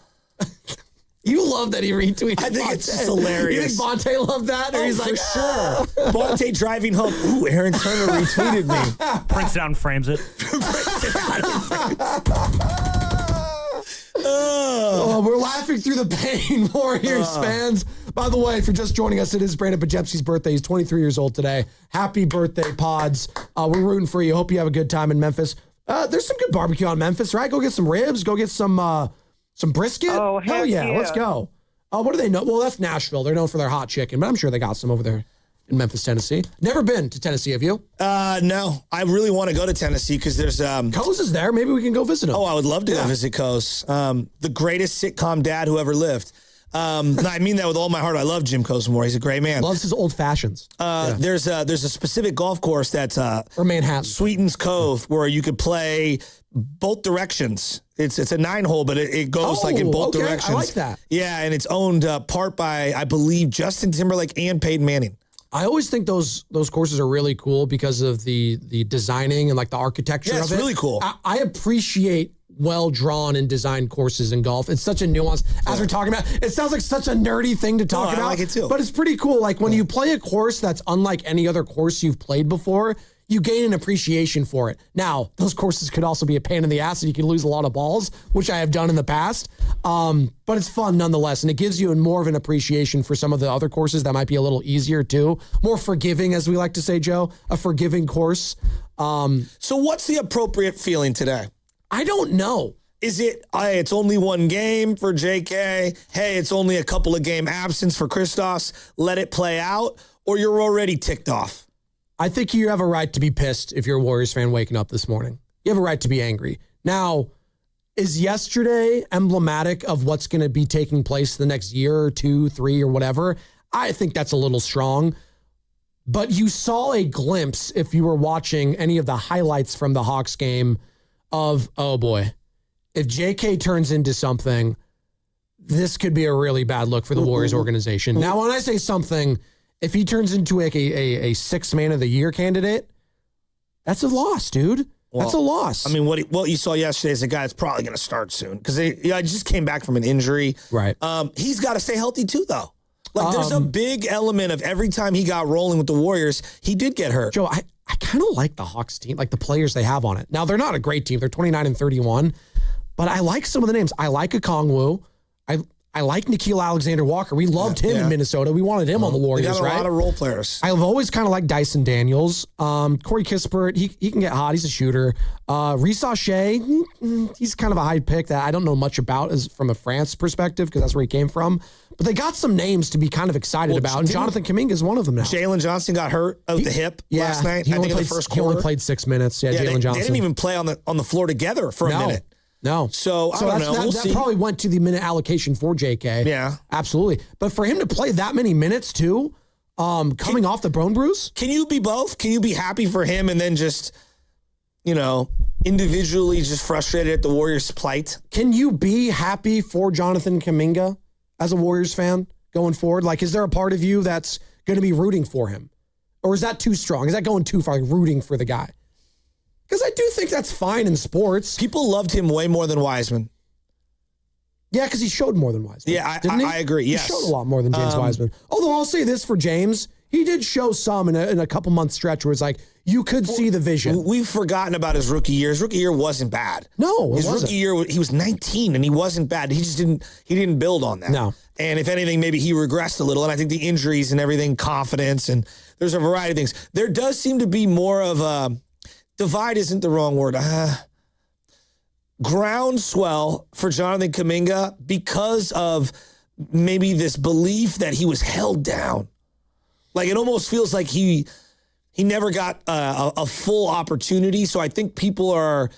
You love that he retweeted. I think Bonte. it's just hilarious. You think Bonte loved that? Or he's for sure. Bonte driving home. Ooh, Aaron Turner retweeted me. Prints it out and frames it. We're laughing through the pain, Warriors fans. By the way, if you're just joining us, it is Brandon Pajepski's birthday. He's 23 years old today. Happy birthday, Pods. We're rooting for you. Hope you have a good time in Memphis. There's some good barbecue on Memphis, right? Go get some ribs. Go get some brisket. Oh, hell yeah. Let's go. What do they know? Well, that's Nashville. They're known for their hot chicken, but I'm sure they got some over there in Memphis, Tennessee. Never been to Tennessee, have you? No. I really want to go to Tennessee because there's... Coase is there. Maybe we can go visit him. Oh, I would love to go visit Coase. The greatest sitcom dad who ever lived. I mean that with all my heart. I love Jim Cosamore. He's a great man. Loves his old fashions. There's a specific golf course that's or Manhattan, Sweetens Cove, where you could play both directions. It's a 9-hole, but it goes in both directions. I like that. Yeah, and it's owned part by, I believe, Justin Timberlake and Peyton Manning. I always think those courses are really cool because of the designing and the architecture of it. Yeah, it's really cool. I appreciate well-drawn and designed courses in golf. It's such a nuance. As we're talking about, it sounds like such a nerdy thing to talk about. I like it too. But it's pretty cool. When you play a course that's unlike any other course you've played before, you gain an appreciation for it. Now, those courses could also be a pain in the ass and you can lose a lot of balls, which I have done in the past. But it's fun nonetheless. And it gives you more of an appreciation for some of the other courses that might be a little easier too. More forgiving, as we like to say, Joe. A forgiving course. So what's the appropriate feeling today? I don't know. Is it, it's only one game for JK? Hey, it's only a couple of game absence for Christos. Let it play out. Or you're already ticked off? I think you have a right to be pissed if you're a Warriors fan waking up this morning. You have a right to be angry. Now, is yesterday emblematic of what's going to be taking place the next year or 2, 3 or whatever? I think that's a little strong. But you saw a glimpse, if you were watching any of the highlights from the Hawks game, of, oh boy, if JK turns into something, this could be a really bad look for the Warriors organization. Now, when I say something, if he turns into a 6th man of the year candidate, that's a loss, dude. That's a loss. I mean, what you saw yesterday is a guy that's probably going to start soon because I just came back from an injury. Right. He's got to stay healthy too, though. There's a big element of every time he got rolling with the Warriors, he did get hurt. Joe, I kind of like the Hawks team, the players they have on it. Now, they're not a great team. They're 29-31, but I like some of the names. I like Okongwu. I I like Nickeil Alexander-Walker. We loved him in Minnesota. We wanted him on the Warriors, They got a lot of role players. I've always kind of liked Dyson Daniels. Corey Kispert, he can get hot. He's a shooter. Reece Shea, he's kind of a high pick that I don't know much about from a France perspective because that's where he came from. But they got some names to be kind of excited about, and Jonathan Kaminga is one of them now. Jalen Johnson got hurt of the hip last night. I think in the first quarter. He only played 6 minutes. Yeah, Jalen Johnson. They didn't even play on the floor together for a minute. No. So I don't know. That probably went to the minute allocation for JK. Yeah. Absolutely. But for him to play that many minutes too, coming off the bone bruise. Can you be both? Can you be happy for him and then just, individually just frustrated at the Warriors' plight? Can you be happy for Jonathan Kaminga as a Warriors fan going forward? Like, is there a part of you that's going to be rooting for him? Or is that too strong? Is that going too far, like rooting for the guy? Because I do think that's fine in sports. People loved him way more than Wiseman. Yeah, because he showed more than Wiseman. Yeah, didn't he? I agree. Yes. He showed a lot more than James Wiseman. Although I'll say this for James, he did show some in a couple month stretch where it's like you could see the vision. We've forgotten about his rookie year. His rookie year wasn't bad. No, his rookie year he was 19 and he wasn't bad. He just didn't build on that. No. And if anything, maybe he regressed a little. And I think the injuries and everything, confidence, and there's a variety of things. There does seem to be more of a divide isn't the wrong word. Groundswell for Jonathan Kaminga because of maybe this belief that he was held down. Like it almost feels like he never got a full opportunity. So I think people are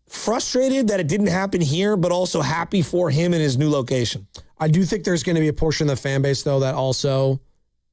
frustrated that it didn't happen here, but also happy for him in his new location. I do think there's going to be a portion of the fan base, though, that also,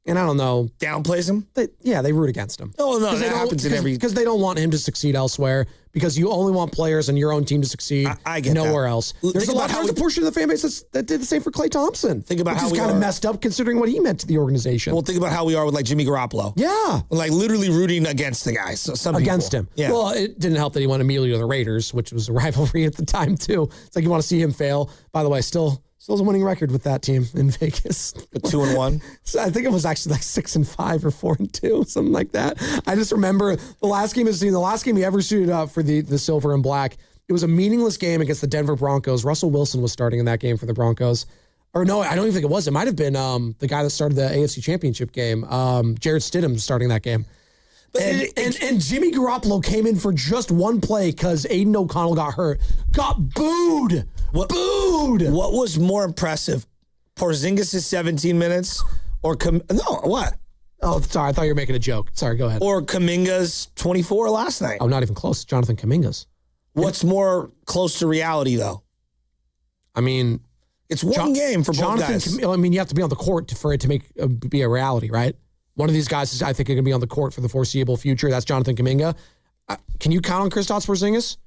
and I don't know, downplays him? They root against him. Oh, no, that happens in every... Because they don't want him to succeed elsewhere, because you only want players on your own team to succeed. I get nowhere that. else. There's a portion of the fan base that did the same for Klay Thompson. Think about how we kind of messed up considering what he meant to the organization. Well, think about how we are with like Jimmy Garoppolo. Yeah. Like literally rooting against the guy. So some against people. him. Yeah. Well, it didn't help that he went immediately to the Raiders, which was a rivalry at the time, too. It's like you want to see him fail. By the way, still a winning record with that team in Vegas. 2-1. So I think it was actually like 6-5 or 4-2, something like that. I just remember the last game of the season, the last game he ever suited up for the silver and black. It was a meaningless game against the Denver Broncos. Russell Wilson was starting in that game for the Broncos. Or no, I don't even think it was. It might have been the guy that started the AFC Championship game. Jared Stidham starting that game. And Jimmy Garoppolo came in for just one play because Aiden O'Connell got hurt. Got booed. Booed. What was more impressive? Porzingis' 17 minutes or what? Oh, sorry. I thought you were making a joke. Sorry, go ahead. Or Kaminga's 24 last night. Oh, not even close. Jonathan Kaminga's. What's more close to reality, though? I mean, it's one game for both guys. I mean, you have to be on the court for it to be a reality, right? One of these guys is, I think, going to be on the court for the foreseeable future. That's Jonathan Kaminga. Can you count on Kristaps Porzingis?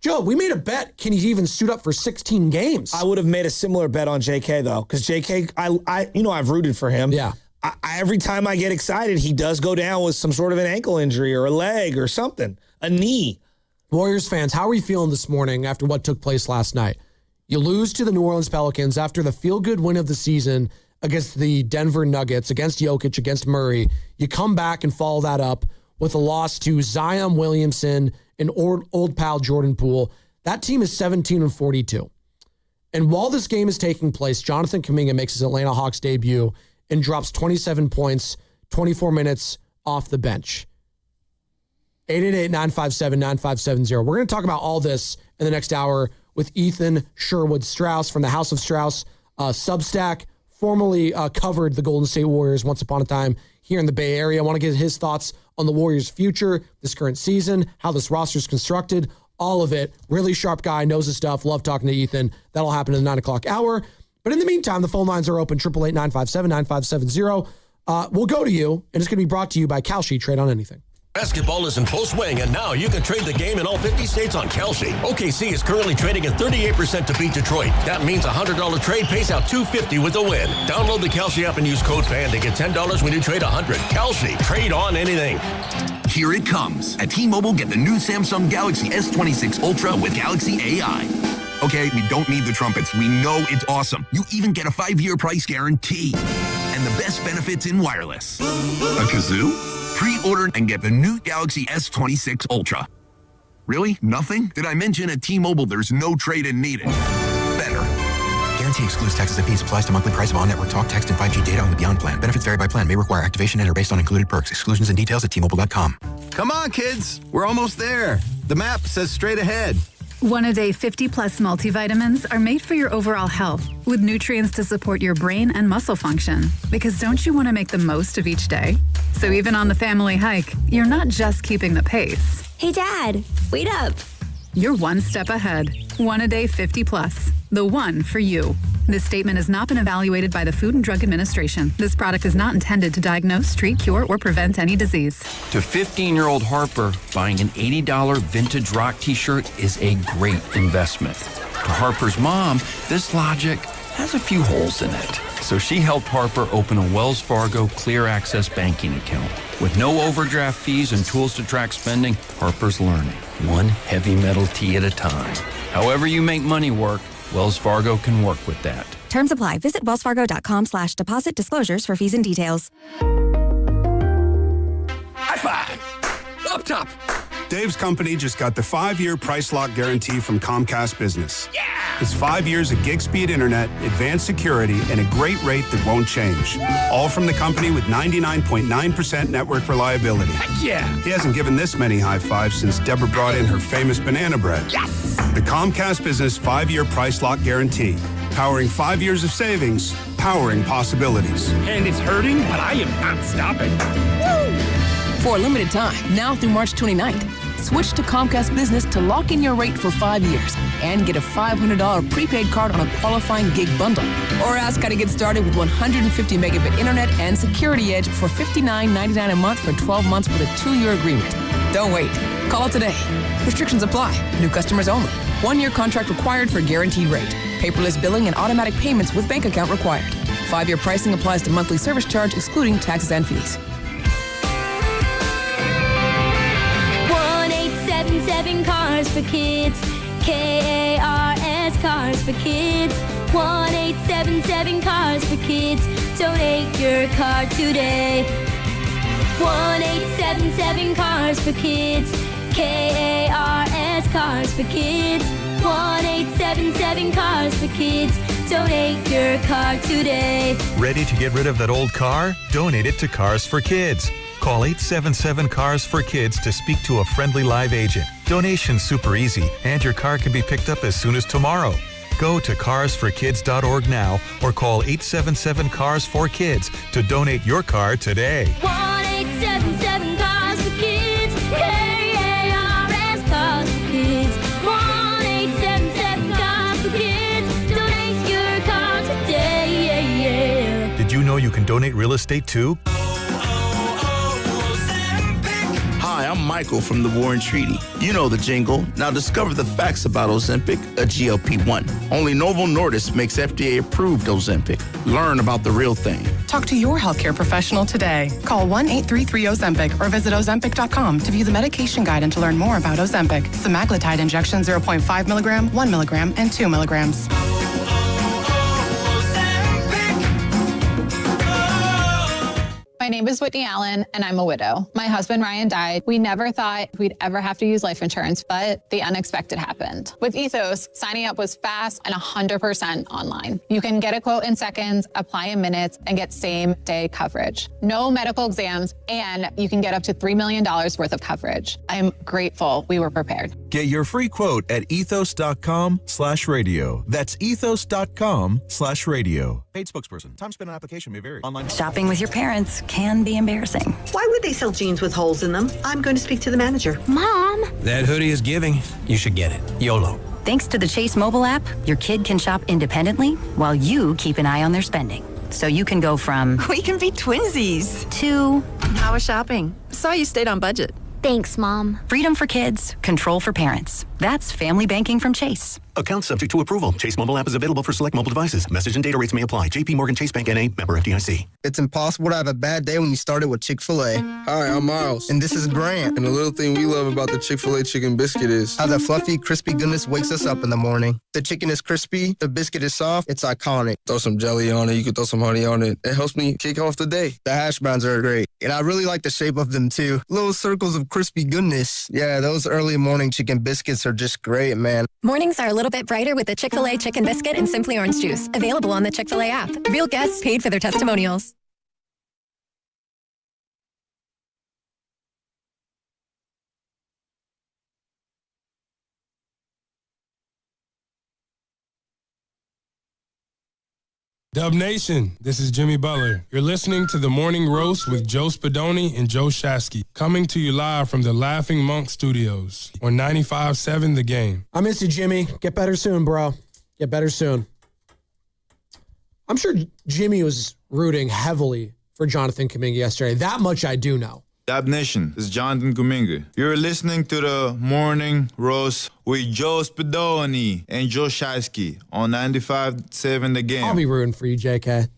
Joe, we made a bet. Can he even suit up for 16 games? I would have made a similar bet on JK, though, because JK, I've rooted for him. Yeah. Every time I get excited, he does go down with some sort of an ankle injury or a leg or something, a knee. Warriors fans, how are you feeling this morning after what took place last night? You lose to the New Orleans Pelicans after the feel-good win of the season against the Denver Nuggets, against Jokic, against Murray. You come back and follow that up with a loss to Zion Williamson and old pal Jordan Poole. That team is 17-42. And while this game is taking place, Jonathan Kaminga makes his Atlanta Hawks debut and drops 27 points, 24 minutes off the bench. 888-957-9570. We're going to talk about all this in the next hour with Ethan Sherwood-Strauss from the House of Strauss Substack. Formerly covered the Golden State Warriors once upon a time here in the Bay Area. I want to get his thoughts on the Warriors' future, this current season, how this roster is constructed, all of it. Really sharp guy, knows his stuff. Love talking to Ethan. That'll happen in the 9 o'clock hour. But in the meantime, the phone lines are open, 888-957-9570. We'll go to you, and it's going to be brought to you by Kalshi. Trade on anything. Basketball is in full swing, and now you can trade the game in all 50 states on Kalshi. OKC is currently trading at 38% to beat Detroit. That means a $100 trade pays out $250 with a win. Download the Kalshi app and use code FAN to get $10 when you trade $100. Kalshi, trade on anything. Here it comes. At T-Mobile, get the new Samsung Galaxy S26 Ultra with Galaxy AI. Okay, we don't need the trumpets. We know it's awesome. You even get a 5-year price guarantee. And the best benefits in wireless. A kazoo? Pre-order and get the new Galaxy S26 Ultra. Really? Nothing? Did I mention at T-Mobile there's no trade-in needed? Better. Guaranteed AT&T excludes taxes and fees. Applies to monthly price of on-network talk, text, and 5G data on the Beyond plan. Benefits vary by plan. May require activation and are based on included perks. Exclusions and details at T-Mobile.com. Come on, kids. We're almost there. The map says straight ahead. One-a-day 50-plus multivitamins are made for your overall health, with nutrients to support your brain and muscle function. Because don't you want to make the most of each day? So even on the family hike, you're not just keeping the pace. Hey, Dad, wait up. You're one step ahead. One-a-day 50-plus. The one for you. This statement has not been evaluated by the Food and Drug Administration. This product is not intended to diagnose, treat, cure, or prevent any disease. To 15-year-old Harper, buying an $80 vintage rock t-shirt is a great investment. To Harper's mom, this logic has a few holes in it. So she helped Harper open a Wells Fargo Clear Access banking account. With no overdraft fees and tools to track spending, Harper's learning, one heavy metal tee at a time. However you make money work, Wells Fargo can work with that. Terms apply. Visit wellsfargo.com/deposit disclosures for fees and details. High five! Up top! Dave's company just got the 5-year price lock guarantee from Comcast Business. Yeah! It's 5 years of gig speed internet, advanced security, and a great rate that won't change. All from the company with 99.9% network reliability. Heck yeah! He hasn't given this many high fives since Deborah brought in her famous banana bread. Yes! The Comcast Business 5-year price lock guarantee. Powering 5 years of savings, powering possibilities. And it's hurting, but I am not stopping. Woo! For a limited time, now through March 29th, switch to Comcast Business to lock in your rate for 5 years and get a $500 prepaid card on a qualifying gig bundle. Or ask how to get started with 150 megabit internet and Security Edge for $59.99 a month for 12 months with a 2-year agreement. Don't wait. Call today. Restrictions apply. New customers only. 1-year contract required for guaranteed rate. Paperless billing and automatic payments with bank account required. 5-year pricing applies to monthly service charge excluding taxes and fees. 1-877 Cars for Kids. KARS Cars for Kids. 1-877 Cars for Kids. Donate your car today. 1-877 Cars for Kids. KARS Cars for Kids. 1-877 Cars for Kids. Donate your car today. Ready to get rid of that old car? Donate it to Cars for Kids. Call 877-CARS-FOR-KIDS to speak to a friendly live agent. Donation's super easy, and your car can be picked up as soon as tomorrow. Go to carsforkids.org now or call 877-CARS-FOR-KIDS to donate your car today. 1-877 Cars for Kids. KARS Cars for Kids. 1-877 Cars for Kids. Donate your car today. Did you know you can donate real estate too? Hi, I'm Michael from the Warren Treaty. You know the jingle. Now discover the facts about Ozempic, a GLP-1. Only Novo Nordisk makes FDA-approved Ozempic. Learn about the real thing. Talk to your healthcare professional today. Call 1-833-OZEMPIC or visit Ozempic.com to view the medication guide and to learn more about Ozempic. Semaglutide injection 0.5 milligram, 1 milligram, and 2 milligrams. My name is Whitney Allen, and I'm a widow. My husband, Ryan, died. We never thought we'd ever have to use life insurance, but the unexpected happened. With Ethos, signing up was fast and 100% online. You can get a quote in seconds, apply in minutes, and get same-day coverage. No medical exams, and you can get up to $3 million worth of coverage. I'm grateful we were prepared. Get your free quote at ethos.com/radio. That's ethos.com/radio. Paid spokesperson. Time spent on application may vary. Online. Shopping with your parents can be embarrassing. Why would they sell jeans with holes in them? I'm going to speak to the manager. Mom! That hoodie is giving. You should get it. YOLO. Thanks to the Chase mobile app, your kid can shop independently while you keep an eye on their spending. So you can go from... We can be twinsies. ...to... How was shopping? Saw you stayed on budget. Thanks, Mom. Freedom for kids, control for parents. That's family banking from Chase. Account subject to approval. Chase mobile app is available for select mobile devices. Message and data rates may apply. JP Morgan Chase Bank N.A. Member FDIC. It's impossible to have a bad day when you started with Chick-fil-A. Hi, I'm Miles. And this is Grant. And the little thing we love about the Chick-fil-A chicken biscuit is how the fluffy, crispy goodness wakes us up in the morning. The chicken is crispy, the biscuit is soft, it's iconic. Throw some jelly on it, you can throw some honey on it. It helps me kick off the day. The hash browns are great. And I really like the shape of them too. Little circles of crispy goodness. Yeah, those early morning chicken biscuits are are just great, man. Mornings are a little bit brighter with the Chick-fil-A Chicken Biscuit and Simply Orange Juice. Available on the Chick-fil-A app. Real guests paid for their testimonials. Dub Nation, this is Jimmy Butler. You're listening to The Morning Roast with Joe Spadoni and Joe Shasky, coming to you live from the Laughing Monk Studios on 95.7 The Game. I miss you, Jimmy. Get better soon, bro. Get better soon. I'm sure Jimmy was rooting heavily for Jonathan Kaminga yesterday. That much I do know. Dub Nation, this is Jonathan Kaminga. You're listening to The Morning Roast with Joe Spadoni and Joe Shasky on 95.7 The Game. I'll be rooting for you, JK,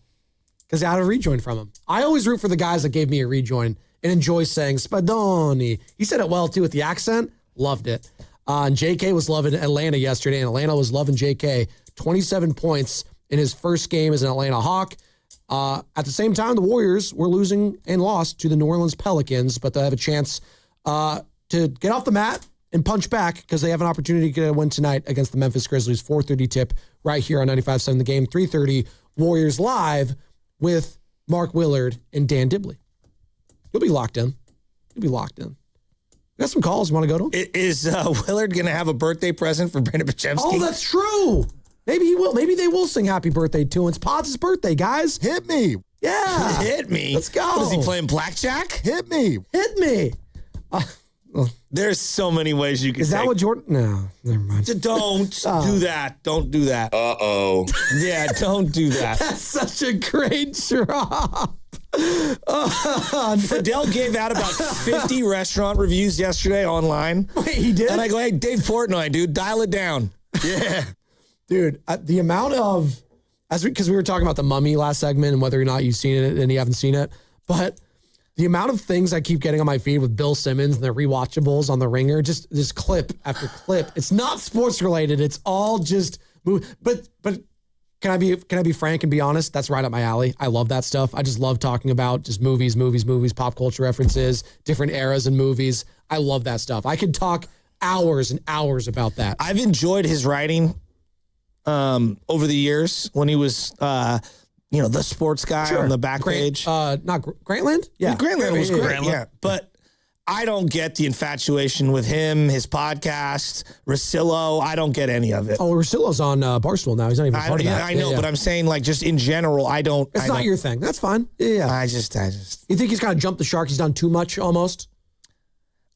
because I had a rejoin from him. I always root for the guys that gave me a rejoin and enjoy saying Spadoni. He said it well, too, with the accent. Loved it. And JK was loving Atlanta yesterday, and Atlanta was loving JK. 27 points in his first game as an Atlanta Hawk. At the same time, the Warriors were losing and lost to the New Orleans Pelicans, but they have a chance to get off the mat and punch back because they have an opportunity to get a win tonight against the Memphis Grizzlies. 4:30 tip right here on 95.7 The Game. 3:30 Warriors Live with Mark Willard and Dan Dibley. You'll be locked in. You'll be locked in. You got some calls. You want to go to them? Is Willard going to have a birthday present for Brandon Pachemski? Oh, that's true. Maybe he will. Maybe they will sing happy birthday to him. It's Pods' birthday, guys. Hit me. Yeah. Hit me. Let's go. What, is he playing blackjack? Hit me. Hit me. There's so many ways you can Is that what Jordan? No, never mind. Don't do that. Don't do that. Uh-oh. Yeah, don't do that. That's such a great drop. Fidel gave out about 50 restaurant reviews yesterday online. Wait, he did? And I go, hey, Dave Portnoy, dude, dial it down. Yeah. Dude, the amount of, because we were talking about The Mummy last segment and whether or not you've seen it and you haven't seen it, but the amount of things I keep getting on my feed with Bill Simmons and the rewatchables on The Ringer, just this clip after clip. It's not sports related. It's all just, but can I be frank and be honest? That's right up my alley. I love that stuff. I just love talking about just movies, pop culture references, different eras in movies. I love that stuff. I could talk hours and hours about that. I've enjoyed his writing over the years when he was, the sports guy on the back page. Not Grantland? Yeah. Grantland was great. Yeah. But I don't get the infatuation with him, his podcast, Russillo. I don't get any of it. Oh, Russillo's on Barstool now. He's not even part of that. I know, but I'm saying, like, just in general, It's not your thing. That's fine. Yeah. I just. You think he's kind of jumped the shark? He's done too much almost?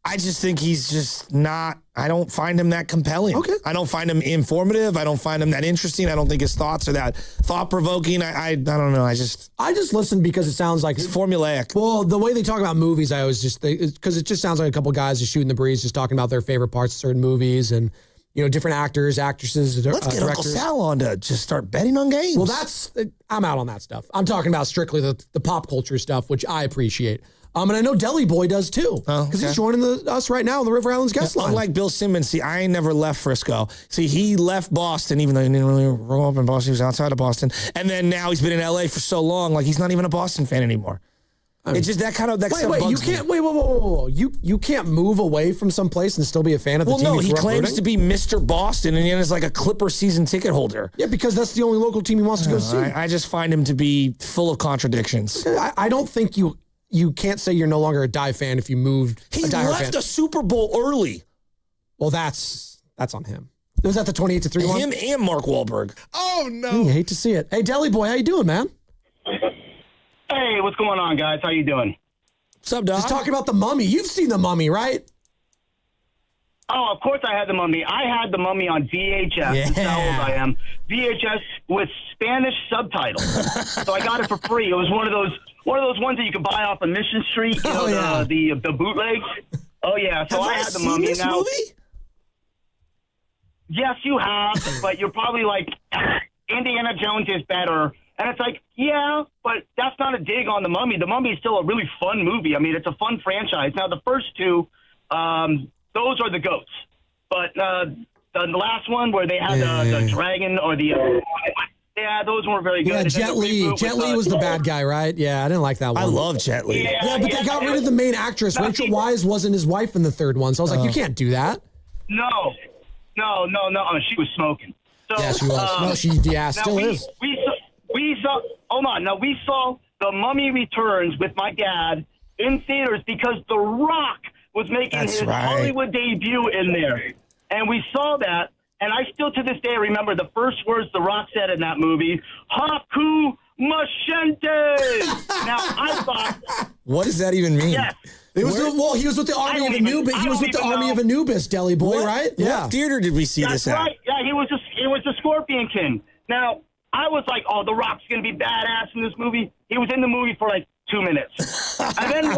I just think he's just not. I don't find him that compelling. Okay. I don't find him informative. I don't find him that interesting. I don't think his thoughts are that thought-provoking. I don't know. I just listen because it sounds like it's formulaic. Well, the way they talk about movies, I always just think, because it just sounds like a couple guys just shooting the breeze, just talking about their favorite parts of certain movies and, different actors, actresses, Let's get directors. Uncle Sal on to just start betting on games. Well, I'm out on that stuff. I'm talking about strictly the pop culture stuff, which I appreciate. And I know Deli Boy does too, because he's joining us right now on the River Islands guest line. Unlike Bill Simmons, see, I ain't never left Frisco. See, he left Boston, even though he didn't really grow up in Boston. He was outside of Boston. And then now he's been in L.A. for so long, like he's not even a Boston fan anymore. It's just that kind of... Whoa. You can't move away from some place and still be a fan of the team. Well, no, he claims to be Mr. Boston, and then is like a Clipper season ticket holder. Yeah, because that's the only local team he wants to go see. I just find him to be full of contradictions. I don't think you can't say you're no longer a die fan if you moved. He left a Super Bowl early. Well, that's on him. Was that the 28-3 one? Him and Mark Wahlberg. Oh, no. I hate to see it. Hey, Deli Boy, how you doing, man? Hey, what's going on, guys? How you doing? What's up, Doc? Just talking about The Mummy. You've seen The Mummy, right? Oh, of course I had The Mummy. I had The Mummy on VHS. Yeah. That's how old I am. VHS with Spanish subtitles. So I got it for free. It was one of those ones that you could buy off of Mission Street. The bootlegs. Oh yeah. So I had The Mummy. This movie? Yes, you have, but you're probably like, Indiana Jones is better. And it's like, yeah, but that's not a dig on The Mummy. The Mummy is still a really fun movie. I mean, it's a fun franchise. Now, the first two, those are the goats. But the last one where they had the dragon or the... yeah, those weren't very good. Yeah, Jet Li. Jet Li was the bad guy, right? Yeah, I didn't like that one. I love Jet Li. Yeah, but they got rid of the main actress. Rachel Weisz wasn't his wife in the third one. So I was like, you can't do that. No. No. She was smoking. So, Yeah, she was. No, she still is. We saw. Hold on. Now we saw The Mummy Returns with my dad in theaters because The Rock was making his Hollywood debut in there, and we saw that. And I still to this day remember the first words The Rock said in that movie: "Haku Machente." Now I thought, what does that even mean? yes. He was with the army of Anubis. He was with the army of Anubis, Deli Boy, right? Yeah. What theater did we see That's this at? right. Yeah, he was the Scorpion King. Now I was like, oh, The Rock's gonna be badass in this movie. He was in the movie for like 2 minutes, and then at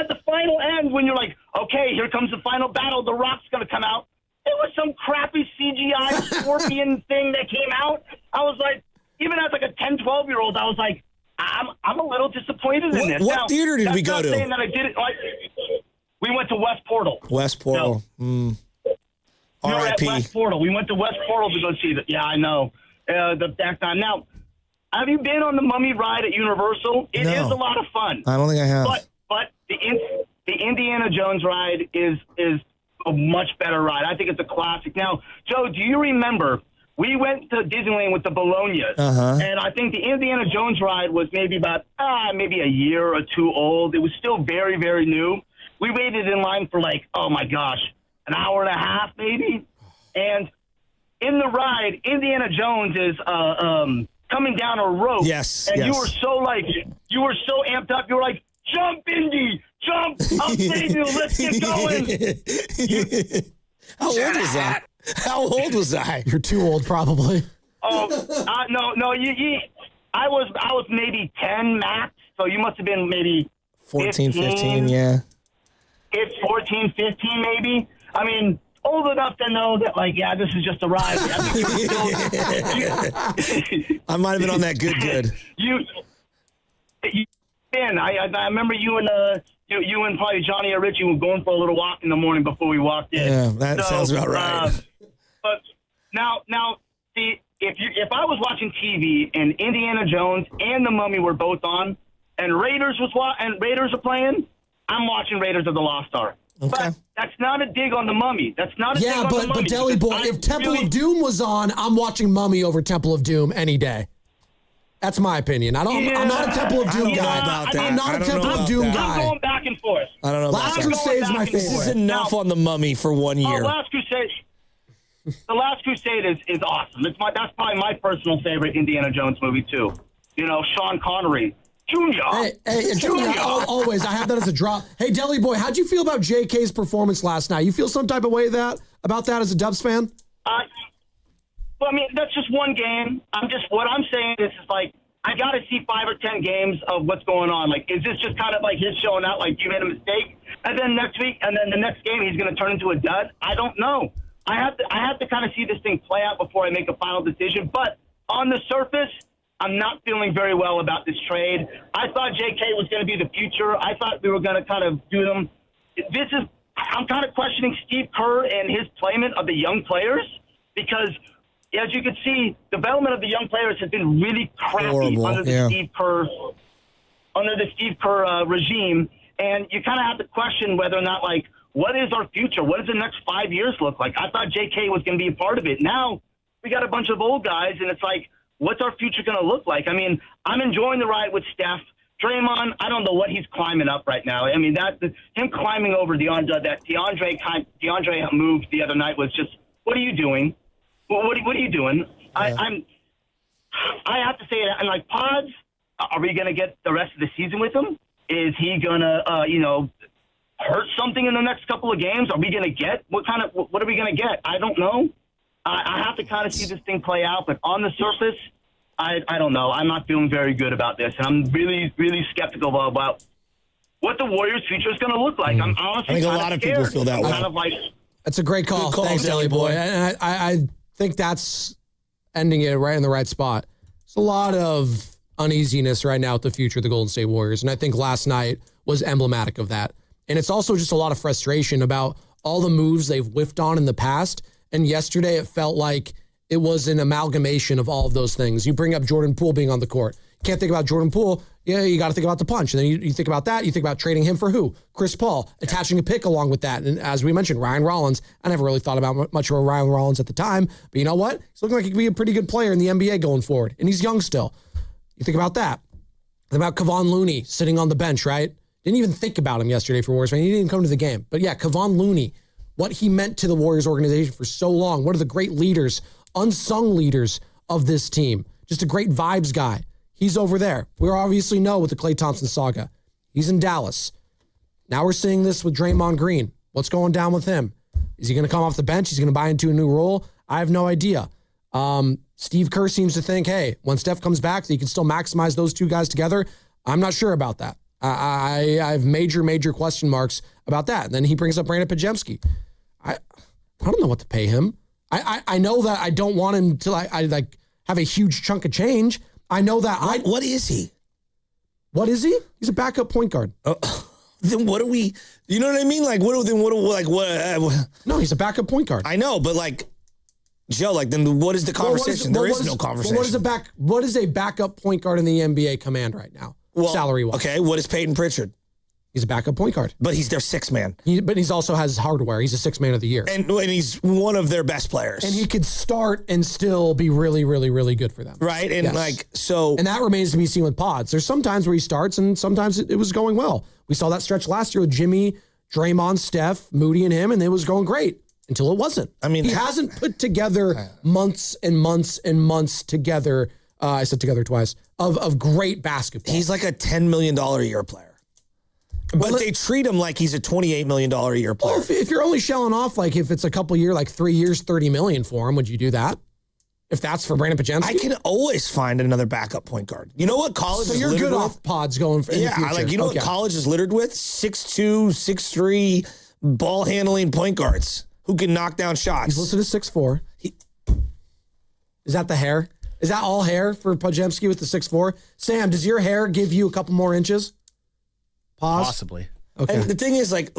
the final end, when you're like, okay, here comes the final battle, The Rock's gonna come out. It was some crappy CGI scorpion thing that came out. I was like, even as like a 10, 12-year-old, I was like, I'm a little disappointed in this. What theater did we go to? Saying that I did it, we went to West Portal. West Portal. We were at West Portal. We went to West Portal to go see that. Yeah, I know. That time. Now, have you been on the Mummy ride at Universal? It is a lot of fun. I don't think I have. But the Indiana Jones ride is a much better ride. I think it's a classic. Now, Joe, do you remember we went to Disneyland with the Bolognas, and I think the Indiana Jones ride was maybe about maybe a year or two old. It was still very, very new. We waited in line for like, oh my gosh, an hour and a half maybe. And in the ride, Indiana Jones is coming down a rope. Yes. And you were so amped up. You were like, jump, Indy, jump! I'll save you. Let's get going. How old was I? How old was I? You're too old, probably. Oh, no. I was maybe 10 max, so you must have been maybe 14, 15, yeah. It's 14, 15 maybe. I mean, old enough to know that, like, yeah, this is just a ride. I might have been on that good. I remember you and probably Johnny or Richie were going for a little walk in the morning before we walked in. Yeah, that sounds about right. But now, see, if I was watching TV and Indiana Jones and The Mummy were both on, and Raiders are playing, I'm watching Raiders of the Lost Ark. Okay. But that's not a dig on The Mummy. That's not a dig on The Mummy. But Deli Boy, if Temple of Doom was on, I'm watching Mummy over Temple of Doom any day. That's my opinion. I'm not a Temple of Doom guy. I'm not a Temple of Doom guy. I'm going back and forth. I don't know about Last Crusade is my favorite. This is enough on The Mummy for 1 year. Last Crusade. The Last Crusade is awesome. That's probably my personal favorite Indiana Jones movie too. You know, Sean Connery. Junior. Hey, Junior. Always. I have that as a drop. Hey, Deli Boy, how'd you feel about JK's performance last night? You feel some type of way about that as a Dubs fan? Well, I mean, that's just one game. What I'm saying is like, I got to see 5 or 10 games of what's going on. Like, is this just kind of like his showing out, like you made a mistake, and then next week, and then the next game he's going to turn into a dud? I don't know. I have to kind of see this thing play out before I make a final decision. But on the surface, I'm not feeling very well about this trade. I thought JK was going to be the future. I thought we were going to kind of do them. I'm kind of questioning Steve Kerr and his playment of the young players because, as you can see, development of the young players has been really crappy under the Steve Kerr regime. And you kind of have to question whether or not, like, what is our future? What does the next 5 years look like? I thought JK was going to be a part of it. Now we got a bunch of old guys, and it's like, what's our future going to look like? I mean, I'm enjoying the ride with Steph. Draymond, I don't know what he's climbing up right now. I mean, him climbing over that DeAndre move the other night was just, what are you doing? What are you doing? Yeah. I have to say that. And like Pods, are we going to get the rest of the season with him? Is he going to, hurt something in the next couple of games? Are we going to get what are we going to get? I don't know. I have to kind of see this thing play out, but on the surface, I don't know. I'm not feeling very good about this, and I'm really, really skeptical about what the Warriors' future is going to look like. I'm honestly I think a lot of people feel that way. Kind of like, that's a great call. Thanks, Deli Boy. And I think that's ending it right in the right spot. There's a lot of uneasiness right now with the future of the Golden State Warriors, and I think last night was emblematic of that. And it's also just a lot of frustration about all the moves they've whiffed on in the past. And yesterday it felt like it was an amalgamation of all of those things. You bring up Jordan Poole being on the court. Can't think about Jordan Poole. Yeah, you got to think about the punch. And then you think about that. You think about trading him for who? Chris Paul, attaching a pick along with that. And as we mentioned, Ryan Rollins. I never really thought about much of a Ryan Rollins at the time. But you know what? He's looking like he could be a pretty good player in the NBA going forward. And he's young still. You think about that. Think about Kevon Looney sitting on the bench, right? Didn't even think about him yesterday for Warriors. He didn't even come to the game. But yeah, Kevon Looney, what he meant to the Warriors organization for so long. One of the great leaders, unsung leaders of this team. Just a great vibes guy. He's over there. We obviously know with the Klay Thompson saga. He's in Dallas. Now we're seeing this with Draymond Green. What's going down with him? Is he going to come off the bench? He's going to buy into a new role? I have no idea. Steve Kerr seems to think, hey, when Steph comes back, that you can still maximize those two guys together. I'm not sure about that. I have major question marks about that. And then he brings up Brandon Podziemski. I don't know what to pay him. I know that I don't want him to like have a huge chunk of change. I know that. What is he? What is he? He's a backup point guard. Then what are we? You know what I mean? Like what? No, he's a backup point guard. I know, but like Joe, like then what is the conversation? There is no conversation. What is a backup point guard in the NBA command right now? Salary wise. Okay, what is Peyton Pritchard? He's a backup point guard. But he's their sixth man. But he's also has hardware. He's a sixth man of the year. And he's one of their best players. And he could start and still be really good for them. Right? And And that remains to be seen with Pods. There's some times where he starts and sometimes it was going well. We saw that stretch last year with Jimmy, Draymond, Steph, Moody, and him, and it was going great until it wasn't. I mean, he hasn't put together months and months and months together. I said together twice of great basketball. He's like a $10 million a year player. But they treat him like he's a $28 million a year player. Well, if you're only shelling off, like if it's a couple year, like 3 years, $30 million for him, would you do that? If that's for Brandon Podziemski? I can always find another backup point guard. You know what college is littered with? So you're good off Pods going for in the future. Like, you know what college is littered with? 6'2", 6'3", ball handling point guards who can knock down shots. He's listed as 6'4". Is that the hair? Is that all hair for Podziemski with the 6'4"? Sam, does your hair give you a couple more inches? Pause. Possibly. Okay. And the thing is, like,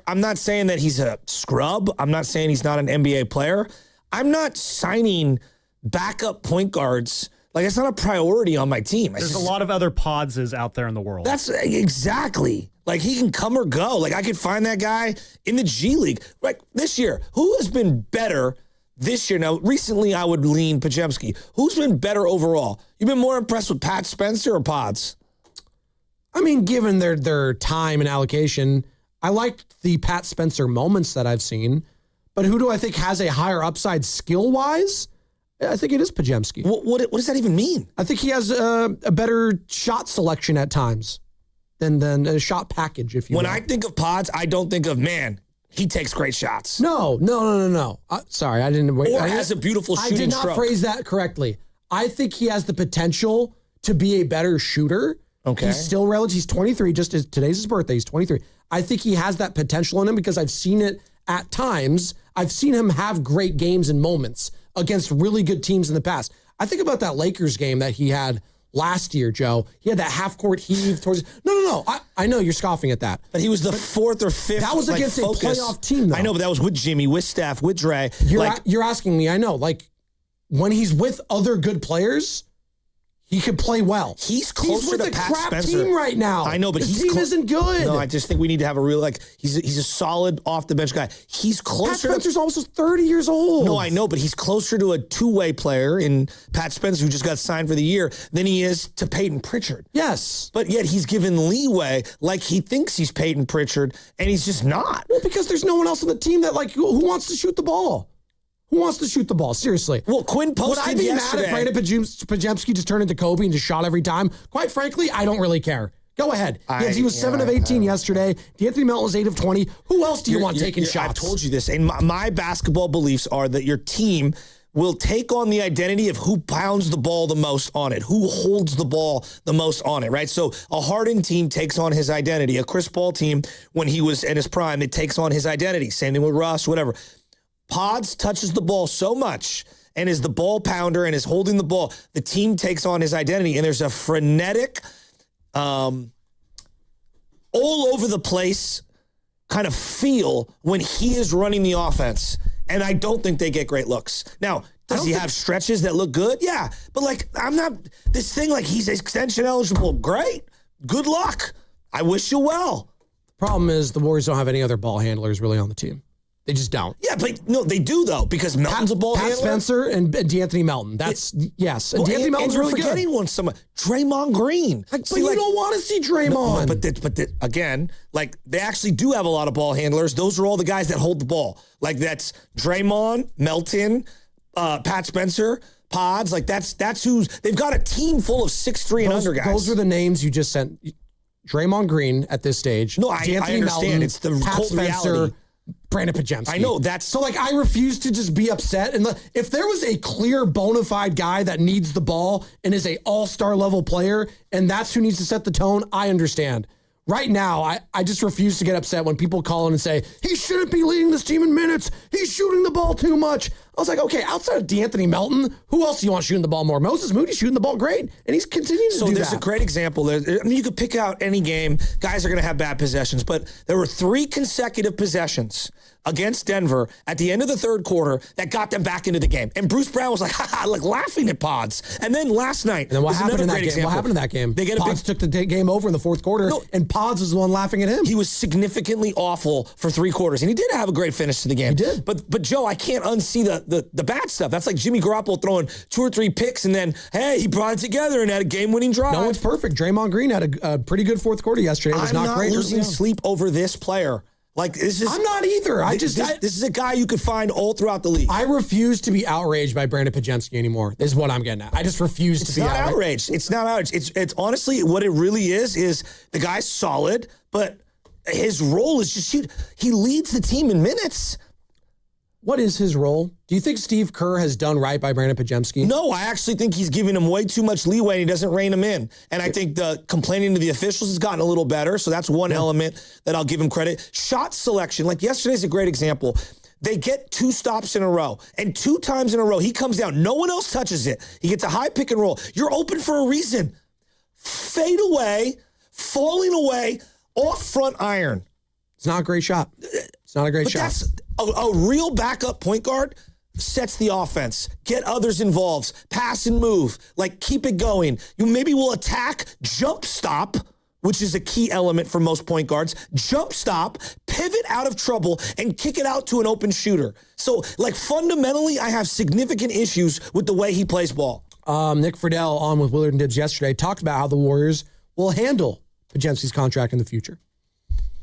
I'm not saying that he's a scrub. I'm not saying he's not an NBA player. I'm not signing backup point guards. Like, it's not a priority on my team. There's a lot of other Podses out there in the world. That's exactly. Like, he can come or go. Like, I could find that guy in the G League. Like, this year, who has been better this year? Now, recently, I would lean Podziemski. Who's been better overall? You've been more impressed with Pat Spencer or Pods? I mean, given their time and allocation, I liked the Pat Spencer moments that I've seen. But who do I think has a higher upside skill-wise? I think it is Podziemski. What does that even mean? I think he has a better shot selection at times than a shot package, if you will. When I think of Pods, I don't think of, man, he takes great shots. No. Sorry, I didn't. Or has a beautiful shooting I did not stroke. phrase that correctly. I think he has the potential to be a better shooter. Okay. He's still relative. He's 23. Just as today's his birthday. He's 23. I think he has that potential in him because I've seen it at times. I've seen him have great games and moments against really good teams in the past. I think about that Lakers game that he had last year, Joe. He had that half-court heave towards... No. I know you're scoffing at that. But he was the fourth or fifth. That was against a playoff team, though. I know, but that was with Jimmy, with Steph, with Dre. You're asking me, I know. Like, when he's with other good players... He could play well. He's closer to Pat Spencer. He's with a crap team right now. I know, but his team isn't good. No, I just think we need to have a real, like, he's a solid off-the-bench guy. He's closer Pat Spencer's almost 30 years old. No, I know, but he's closer to a two-way player in Pat Spencer, who just got signed for the year, than he is to Peyton Pritchard. Yes. But yet he's given leeway like he thinks he's Peyton Pritchard, and he's just not. Well, because there's no one else on the team that, like, who wants to shoot the ball? Who wants to shoot the ball? Seriously. Well, Quinn posted yesterday. Would I be mad if Brandon Podziemski just turned into Kobe and just shot every time? Quite frankly, I don't really care. Go ahead. He was 7 of 18 yesterday. D'Anthony Melton was 8 of 20. Who else do you want taking shots? I've told you this. And my basketball beliefs are that your team will take on the identity of who pounds the ball the most on it, who holds the ball the most on it, right? So a Harden team takes on his identity. A Chris Paul team, when he was in his prime, it takes on his identity. Same thing with Russ, whatever. Pods touches the ball so much and is the ball pounder and is holding the ball, the team takes on his identity, and there's a frenetic, all over the place kind of feel when he is running the offense. And I don't think they get great looks. Now, Does he have stretches that look good? Yeah. But, like, I'm not – this thing, like, he's extension eligible. Great. Good luck. I wish you well. Problem is the Warriors don't have any other ball handlers really on the team. They just don't. Yeah, but no, they do though, because Melton's a ball handler. Pat Spencer and D'Anthony Melton. That's yes. And D'Anthony Melton's really good. Forgetting one, someone. Draymond Green. But you don't want to see Draymond. But again, like they actually do have a lot of ball handlers. Those are all the guys that hold the ball. Like that's Draymond, Melton, Pat Spencer, Pods. Like that's who's they've got a team full of 6'3" and under guys. Those are the names you just sent. Draymond Green at this stage. No, I understand. Melton, it's the Pat cold Spencer, reality. Brandon Pajemski. I know that's so. Like, I refuse to just be upset. And if there was a clear, bona fide guy that needs the ball and is a all-star level player, and that's who needs to set the tone, I understand. Right now, I just refuse to get upset when people call in and say he shouldn't be leading this team in minutes. He's shooting the ball too much. I was like, okay, outside of D'Anthony Melton, who else do you want shooting the ball more? Moses Moody's shooting the ball great, and he's continuing to do that. So there's a great example. I mean, you could pick out any game. Guys are going to have bad possessions, but there were 3 consecutive possessions against Denver at the end of the third quarter that got them back into the game. And Bruce Brown was like, like laughing at Pods. And then last night, and then what happened in that game? Example. What happened in that game? Pods took the game over in the fourth quarter, and Pods was the one laughing at him. He was significantly awful for 3 quarters, and he did have a great finish to the game. He did. But Joe, I can't unsee the bad stuff. That's like Jimmy Garoppolo throwing 2 or 3 picks, and then, hey, he brought it together and had a game-winning drive. No, it's perfect. Draymond Green had a pretty good fourth quarter yesterday. It was not great. I'm not losing sleep over this player. Like this is, I'm not either. This is a guy you could find all throughout the league. I refuse to be outraged by Brandon Pajemski anymore. This is what I'm getting at. I just refuse to be outraged. It's not outraged. It's honestly what it really is the guy's solid, but his role is just he leads the team in minutes. What is his role? Do you think Steve Kerr has done right by Brandon Pajemski? No, I actually think he's giving him way too much leeway and he doesn't rein him in. And I think the complaining to the officials has gotten a little better. So that's one element that I'll give him credit. Shot selection, like yesterday's a great example. They get 2 stops in a row, and 2 times in a row, he comes down. No one else touches it. He gets a high pick and roll. You're open for a reason. Fade away, falling away, off front iron. It's not a great shot. It's not a great shot. That's a real backup point guard sets the offense. Get others involved. Pass and move. Like, keep it going. You maybe will attack, jump stop, which is a key element for most point guards. Jump stop, pivot out of trouble, and kick it out to an open shooter. So, like, fundamentally, I have significant issues with the way he plays ball. Nick Friedel on with Willard and Dibs yesterday talked about how the Warriors will handle Pajemski's contract in the future.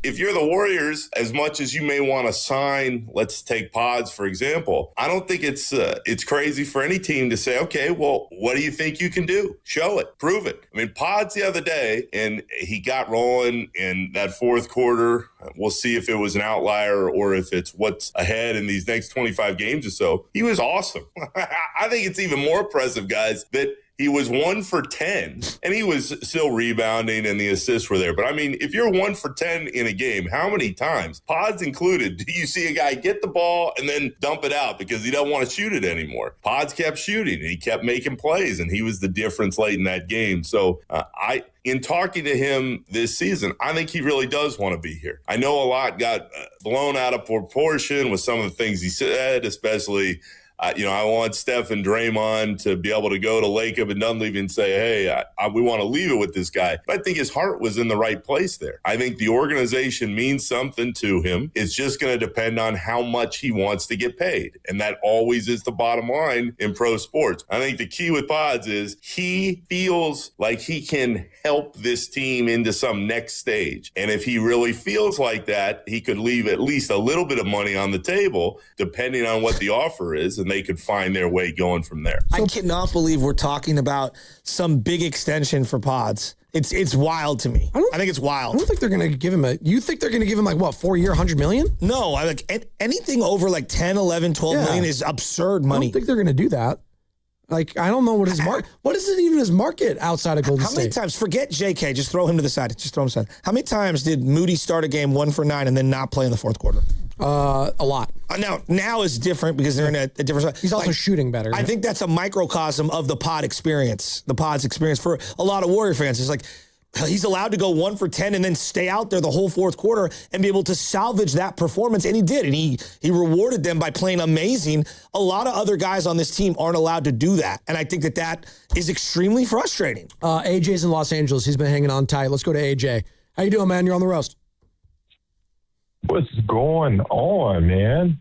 If you're the Warriors, as much as you may want to sign, let's take Pods, for example, I don't think it's crazy for any team to say, okay, well, what do you think you can do? Show it. Prove it. I mean, Pods the other day, and he got rolling in that fourth quarter. We'll see if it was an outlier or if it's what's ahead in these next 25 games or so. He was awesome. I think it's even more impressive, guys, that he was 1 for 10, and he was still rebounding, and the assists were there. But, I mean, if you're 1 for 10 in a game, how many times, Pods included, do you see a guy get the ball and then dump it out because he doesn't want to shoot it anymore? Pods kept shooting, and he kept making plays, and he was the difference late in that game. So, in talking to him this season, I think he really does want to be here. I know a lot got blown out of proportion with some of the things he said, especially I want Steph and Draymond to be able to go to Lacob and Dunleavy and say, hey, we want to leave it with this guy. But I think his heart was in the right place there. I think the organization means something to him. It's just going to depend on how much he wants to get paid. And that always is the bottom line in pro sports. I think the key with Pods is he feels like he can help this team into some next stage. And if he really feels like that, he could leave at least a little bit of money on the table, depending on what the offer is. And they could find their way going from there. I cannot believe we're talking about some big extension for Pods. It's wild to me. I think it's wild. I don't think they're going to give him you think they're going to give him like what, 4-year, $100 million? No, anything over like 10, 11, 12 million is absurd money. I don't think they're going to do that. Like, I don't know what his market, what is it even his market outside of Golden State? How many times, forget JK, just throw him to the side. Just throw him aside. How many times did Moody start a game 1 for 9 and then not play in the fourth quarter? A lot. Now is different because they're in a different spot. He's also shooting better. I think that's a microcosm of the Pod experience, the Pod's experience for a lot of Warrior fans. It's like he's allowed to go 1 for 10 and then stay out there the whole fourth quarter and be able to salvage that performance. And he did. And he rewarded them by playing amazing. A lot of other guys on this team aren't allowed to do that. And I think that is extremely frustrating. AJ's in Los Angeles. He's been hanging on tight. Let's go to AJ. How you doing, man? You're on the roast. What's going on, man?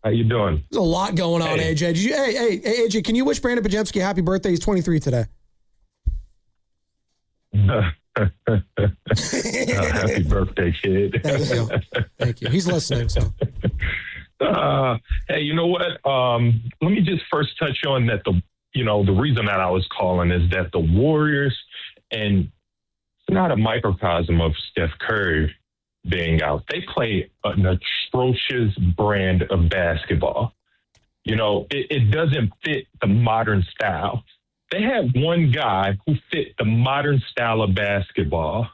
How you doing? There's a lot going on, AJ. Hey, AJ, can you wish Brandon Pajemski happy birthday? He's 23 today. Happy birthday, kid. Thank you. Thank you. He's listening. So. Hey, you know what? Let me just first touch on that. The reason that I was calling is that the Warriors, and it's not a microcosm of Steph Curry being out. They play an atrocious brand of basketball. It doesn't fit the modern style. They had one guy who fit the modern style of basketball,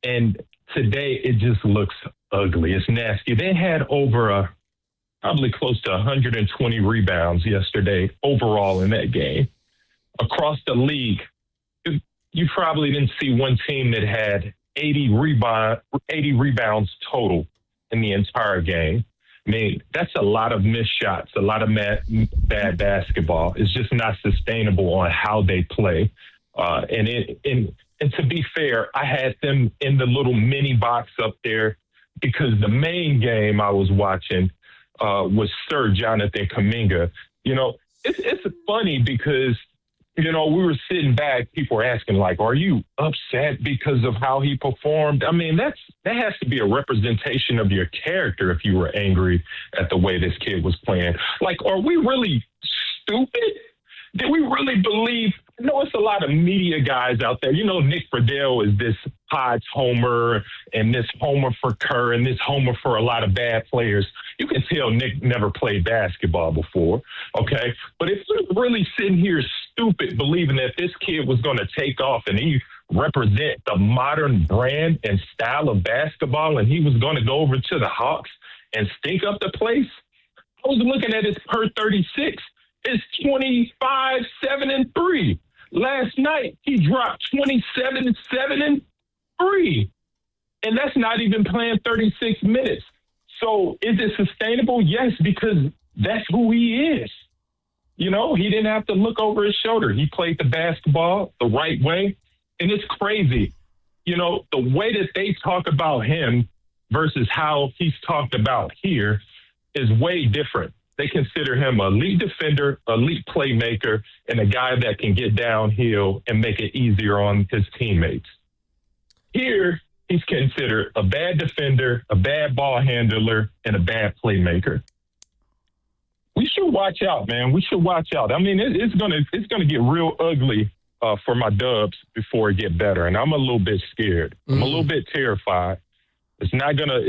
and today it just looks ugly. It's nasty. They had over probably close to 120 rebounds yesterday overall in that game. Across the league, you probably didn't see one team that had 80 rebounds total in the entire game. I mean, that's a lot of missed shots, a lot of bad basketball. It's just not sustainable on how they play. And to be fair, I had them in the little mini box up there because the main game I was watching was Sir Jonathan Kaminga. It's funny because, we were sitting back, people were asking, like, are you upset because of how he performed? I mean, that has to be a representation of your character if you were angry at the way this kid was playing. Like, are we really stupid? Did we really believe? I know it's a lot of media guys out there. Nick Friedel is this Pods homer and this homer for Kerr and this homer for a lot of bad players. You can tell Nick never played basketball before, okay? But if you're really sitting here stupid believing that this kid was going to take off and he represent the modern brand and style of basketball and he was going to go over to the Hawks and stink up the place, I was looking at his per 36. It's 25, 7, and 3. Last night, he dropped 27, 7, and 3. And that's not even playing 36 minutes. So is it sustainable? Yes, because that's who he is. He didn't have to look over his shoulder. He played the basketball the right way. And it's crazy. The way that they talk about him versus how he's talked about here is way different. They consider him a elite defender, elite playmaker, and a guy that can get downhill and make it easier on his teammates. Here, he's considered a bad defender, a bad ball handler, and a bad playmaker. We should watch out, man. We should watch out. I mean, it's gonna get real ugly for my Dubs before it get better, and I'm a little bit scared. I'm a little bit terrified. It's not gonna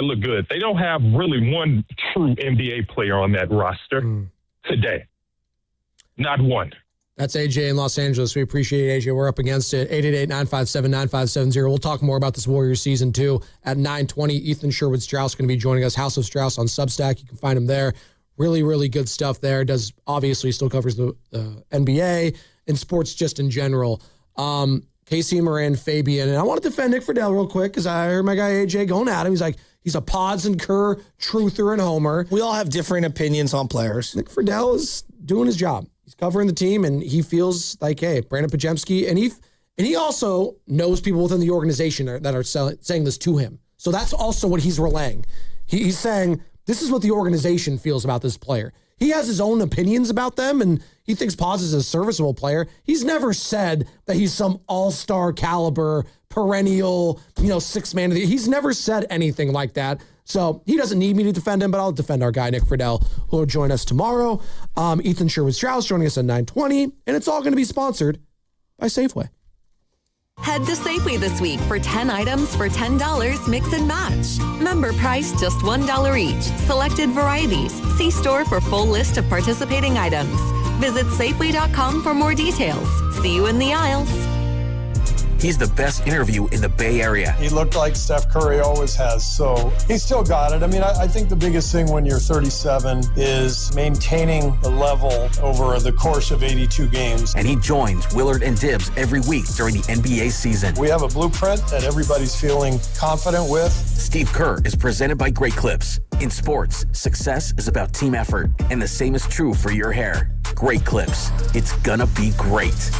look good. They don't have really one true NBA player on that roster today. Not one. That's AJ in Los Angeles. We appreciate it, AJ. We're up against it. 888-957-9570. We'll talk more about this Warriors season 2 at 9:20. Ethan Sherwood-Strauss going to be joining us. House of Strauss on Substack. You can find him there. Really, really good stuff there. Obviously still covers the NBA and sports just in general. Casey Moran, Fabian, and I want to defend Nick Friedel real quick because I heard my guy AJ going at him. He's like, he's a Pods and Kerr truther and homer. We all have different opinions on players. Nick Friedel is doing his job. He's covering the team, and he feels like, hey, Brandon Pajemski, and he also knows people within the organization that are saying this to him. So that's also what he's relaying. He's saying, this is what the organization feels about this player. He has his own opinions about them, and he thinks Paz is a serviceable player. He's never said that he's some all-star caliber, perennial, sixth man of the. He's never said anything like that. So he doesn't need me to defend him, but I'll defend our guy, Nick Friedel, who will join us tomorrow. Ethan Sherwood-Strauss joining us at 9:20, and it's all going to be sponsored by Safeway. Head to Safeway this week for 10 items for $10 mix and match. Member price just $1 each. Selected varieties. See store for full list of participating items. Visit Safeway.com for more details. See you in the aisles. he's the best interview in the Bay Area. He looked like Steph Curry always has, so he's still got it. I mean, I think the biggest thing when you're 37 is maintaining the level over the course of 82 games. And he joins Willard and Dibbs every week during the NBA season. We have a blueprint that everybody's feeling confident with. Steve Kerr is presented by Great Clips. In sports, success is about team effort, and the same is true for your hair. Great Clips. It's gonna be great.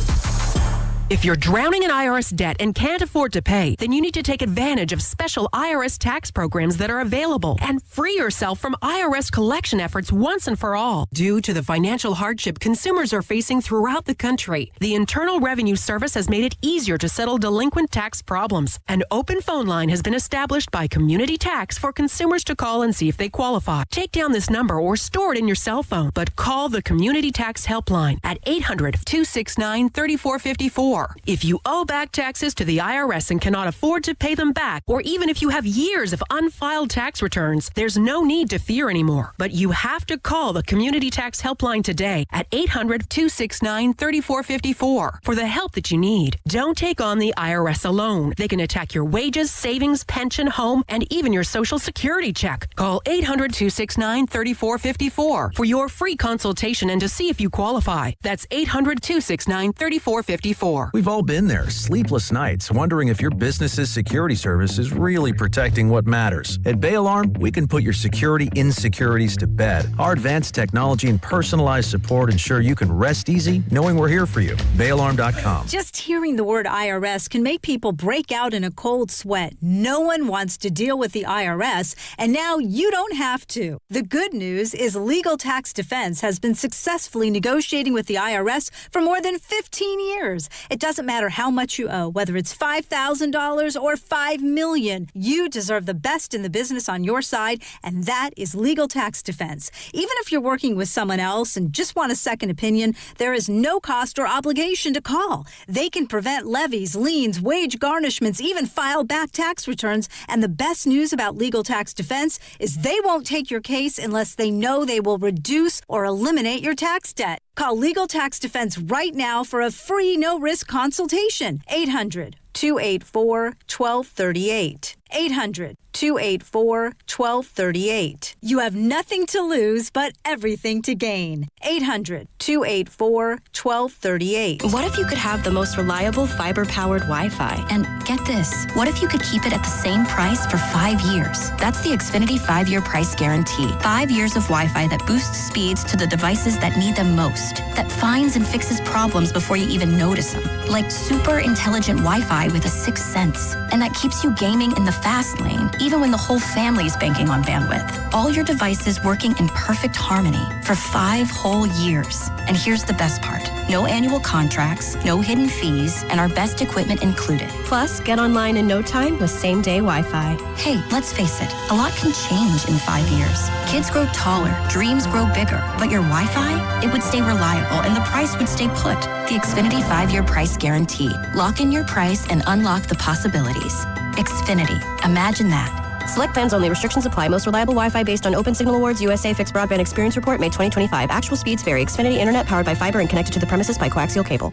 If you're drowning in IRS debt and can't afford to pay, then you need to take advantage of special IRS tax programs that are available and free yourself from IRS collection efforts once and for all. Due to the financial hardship consumers are facing throughout the country, the Internal Revenue Service has made it easier to settle delinquent tax problems. An open phone line has been established by Community Tax for consumers to call and see if they qualify. Take down this number or store it in your cell phone, but call the Community Tax Helpline at 800-269-3454. If you owe back taxes to the IRS and cannot afford to pay them back, or even if you have years of unfiled tax returns, there's no need to fear anymore. But you have to call the Community Tax Helpline today at 800-269-3454 for the help that you need. Don't take on the IRS alone. They can attack your wages, savings, pension, home, and even your Social Security check. Call 800-269-3454 for your free consultation and to see if you qualify. That's 800-269-3454. We've all been there, sleepless nights, wondering if your business's security service is really protecting what matters. At Bay Alarm, we can put your security insecurities to bed. Our advanced technology and personalized support ensure you can rest easy knowing we're here for you. BayAlarm.com. Just hearing the word IRS can make people break out in a cold sweat. No one wants to deal with the IRS, and now you don't have to. The good news is Legal Tax Defense has been successfully negotiating with the IRS for more than 15 years. It doesn't matter how much you owe, whether it's $5,000 or $5 million. You deserve the best in the business on your side, and that is Legal Tax Defense. Even if you're working with someone else and just want a second opinion, there is no cost or obligation to call. They can prevent levies, liens, wage garnishments, even file back tax returns. And the best news about Legal Tax Defense is they won't take your case unless they know they will reduce or eliminate your tax debt. Call Legal Tax Defense right now for a free no-risk consultation. 800-284-1238. 800-284-1238. You have nothing to lose, but everything to gain. 800-284-1238. What if you could have the most reliable fiber-powered Wi-Fi? And get this, what if you could keep it at the same price for 5 years? That's the Xfinity 5-year price guarantee. 5 years of Wi-Fi that boosts speeds to the devices that need them most, that finds and fixes problems before you even notice them, like super intelligent Wi-Fi with a sixth sense, and that keeps you gaming in the fast lane, even when the whole family is banking on bandwidth. All your devices working in perfect harmony for 5 whole years. And here's the best part. No annual contracts, no hidden fees, and our best equipment included. Plus, get online in no time with same-day Wi-Fi. Hey, let's face it, a lot can change in 5 years. Kids grow taller, dreams grow bigger, but your Wi-Fi, it would stay reliable and the price would stay put. The Xfinity 5-year price guarantee. Lock in your price and unlock the possibilities. Xfinity. Imagine that. Select plans only. Restrictions apply. Most reliable Wi-Fi based on Open Signal Awards USA Fixed Broadband Experience Report, May 2025. Actual speeds vary. Xfinity Internet powered by fiber and connected to the premises by coaxial cable.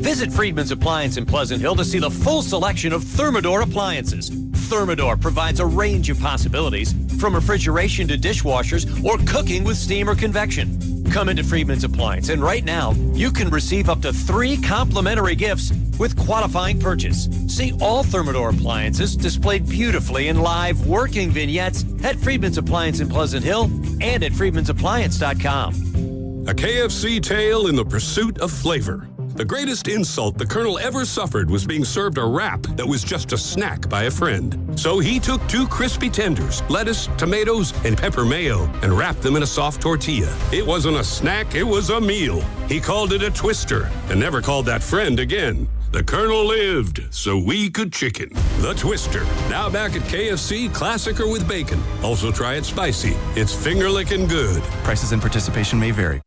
Visit Friedman's Appliance in Pleasant Hill to see the full selection of Thermador appliances. Thermador provides a range of possibilities, from refrigeration to dishwashers or cooking with steam or convection. Come into Friedman's Appliance, and right now, you can receive up to 3 complimentary gifts with qualifying purchase. See all Thermador appliances displayed beautifully in live working vignettes at Friedman's Appliance in Pleasant Hill and at friedmansappliance.com. A KFC tale in the pursuit of flavor. The greatest insult the Colonel ever suffered was being served a wrap that was just a snack by a friend. So he took 2 crispy tenders, lettuce, tomatoes, and pepper mayo, and wrapped them in a soft tortilla. It wasn't a snack, it was a meal. He called it a twister, and never called that friend again. The Colonel lived, so we could chicken. The Twister, now back at KFC, classic or with bacon. Also try it spicy. It's finger-licking good. Prices and participation may vary.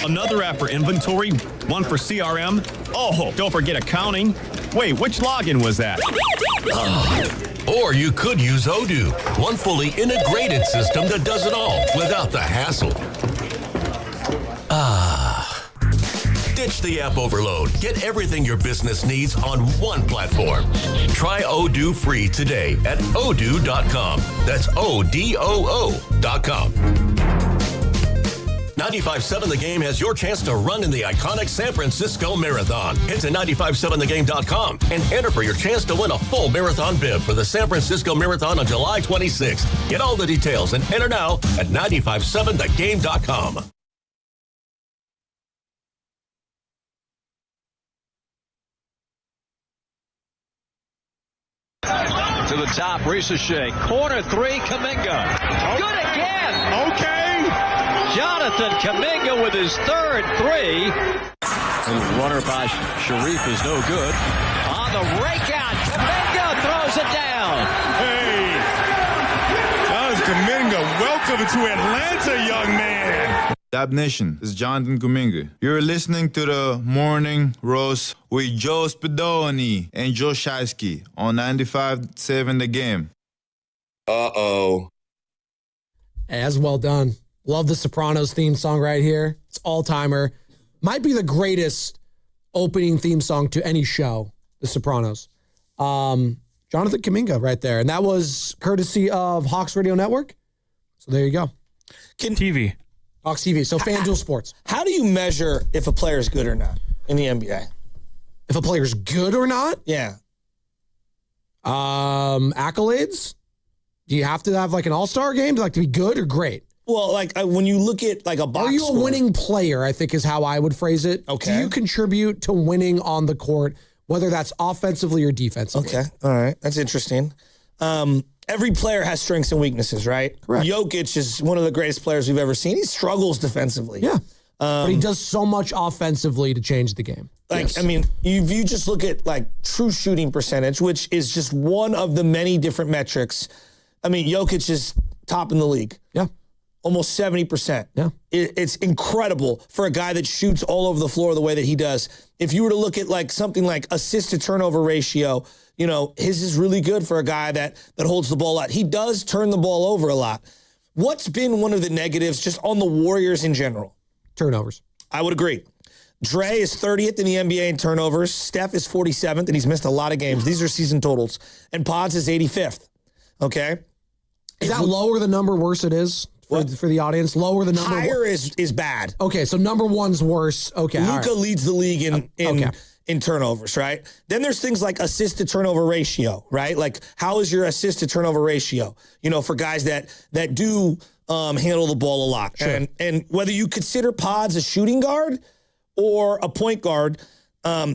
Another app for inventory, one for CRM. Oh, don't forget accounting. Wait, which login was that? Or you could use Odoo, one fully integrated system that does it all without the hassle. Ditch the app overload. Get everything your business needs on one platform. Try Odoo free today at odoo.com. That's ODOO.com. 95.7 The Game has your chance to run in the iconic San Francisco Marathon. Head to 957thegame.com and enter for your chance to win a full marathon bib for the San Francisco Marathon on July 26th. Get all the details and enter now at 957thegame.com. To the top, Ricochet. Corner three, Kaminga. Good again. Okay. Jonathan Kaminga with his third three. The runner by Sharif is no good. On the rakeout, Kaminga throws it down. Hey, that was Kaminga. Welcome to Atlanta, young man. Dab Nation, this is Jonathan Kaminga. You're listening to the Morning Roast with Joe Spadoni and Joe Shasky on 95.7 The Game. Uh-oh. As well done. Love the Sopranos theme song right here. It's all-timer. Might be the greatest opening theme song to any show, The Sopranos. Jonathan Kaminga right there. And that was courtesy of Hawks Radio Network. So there you go. TV. Hawks TV. So FanDuel Sports. How do you measure if a player is good or not in the NBA? If a player's good or not? Yeah. Accolades? Do you have to have like an all-star game to be good or great? Well, like when you look at like a box Are you score, a winning player, I think is how I would phrase it. Okay. Do you contribute to winning on the court, whether that's offensively or defensively? Okay. All right. That's interesting. Every player has strengths and weaknesses, right? Correct. Jokic is one of the greatest players we've ever seen. He struggles defensively. Yeah. But he does so much offensively to change the game. Like, I mean, if you just look at like true shooting percentage, which is just one of the many different metrics. I mean, Jokic is top in the league. Yeah. Almost 70%. Yeah. It's incredible for a guy that shoots all over the floor the way that he does. If you were to look at like something like assist to turnover ratio, you know, his is really good for a guy that holds the ball a lot. He does turn the ball over a lot. What's been one of the negatives just on the Warriors in general? Turnovers. I would agree. Dre is 30th in the NBA in turnovers. Steph is 47th, and he's missed a lot of games. These are season totals. And Pods is 85th. Okay? Is that lower the number, worse it is? For the audience, lower the number. Higher is bad. Okay, so number one's worse. Okay, Luka leads the league in turnovers, right? Then there's things like assist to turnover ratio, right? Like how is your assist to turnover ratio? You know, for guys that do handle the ball a lot, Sure. and whether you consider Pods a shooting guard or a point guard,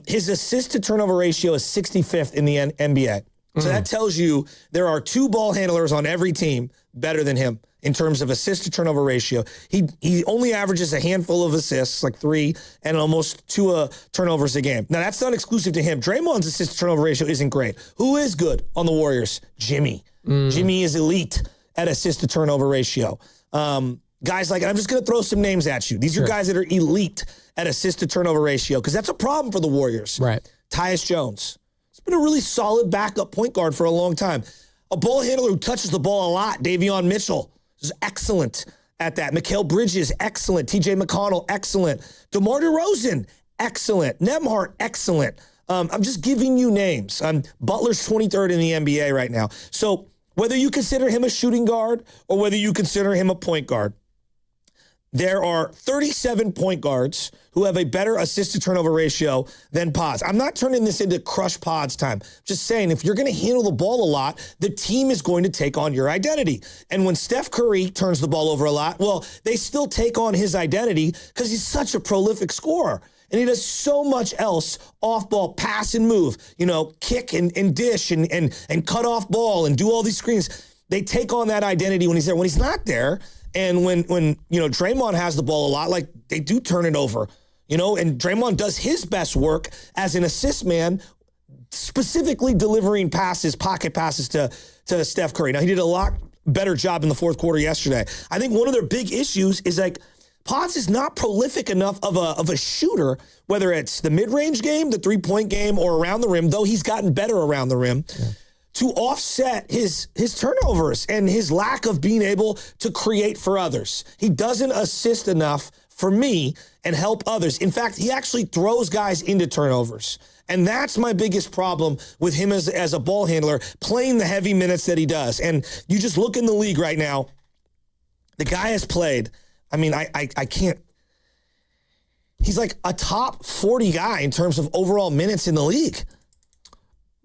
his assist to turnover ratio is 65th in the NBA. So that tells you there are two ball handlers on every team better than him in terms of assist to turnover ratio. He only averages a handful of assists, like 3, and almost 2 turnovers a game. Now, that's not exclusive to him. Draymond's assist to turnover ratio isn't great. Who is good on the Warriors? Jimmy. Jimmy is elite at assist to turnover ratio. Guys like, I'm just going to throw some names at you. These are guys that are elite at assist to turnover ratio because that's a problem for the Warriors. Right. Tyus Jones. He's been a really solid backup point guard for a long time. A ball handler who touches the ball a lot, Davion Mitchell, is excellent at that. Mikal Bridges, excellent. TJ McConnell, excellent. DeMar DeRozan, excellent. Nembhard, excellent. I'm just giving you names. Butler's 23rd in the NBA right now. So whether you consider him a shooting guard or whether you consider him a point guard, there are 37 point guards who have a better assist to turnover ratio than Pods. I'm not turning this into crush Pods time. Just saying, if you're going to handle the ball a lot, the team is going to take on your identity. And when Steph Curry turns the ball over a lot, well, they still take on his identity because he's such a prolific scorer. And he does so much else off ball, pass and move, you know, kick and dish and cut off ball and do all these screens. They take on that identity when he's there. When he's not there, and when you know, Draymond has the ball a lot, like they do turn it over, you know, and Draymond does his best work as an assist man, specifically delivering passes, pocket passes to Steph Curry. Now, he did a lot better job in the fourth quarter yesterday. I think one of their big issues is like Pods is not prolific enough of a shooter, whether it's the mid-range game, the three-point game, or around the rim, though he's gotten better around the rim. Yeah. To offset his turnovers and his lack of being able to create for others. He doesn't assist enough for me and help others. In fact, he actually throws guys into turnovers. And that's my biggest problem with him as a ball handler, playing the heavy minutes that he does. And you just look in the league right now, the guy has played. I mean, I can't. He's like a top 40 guy in terms of overall minutes in the league.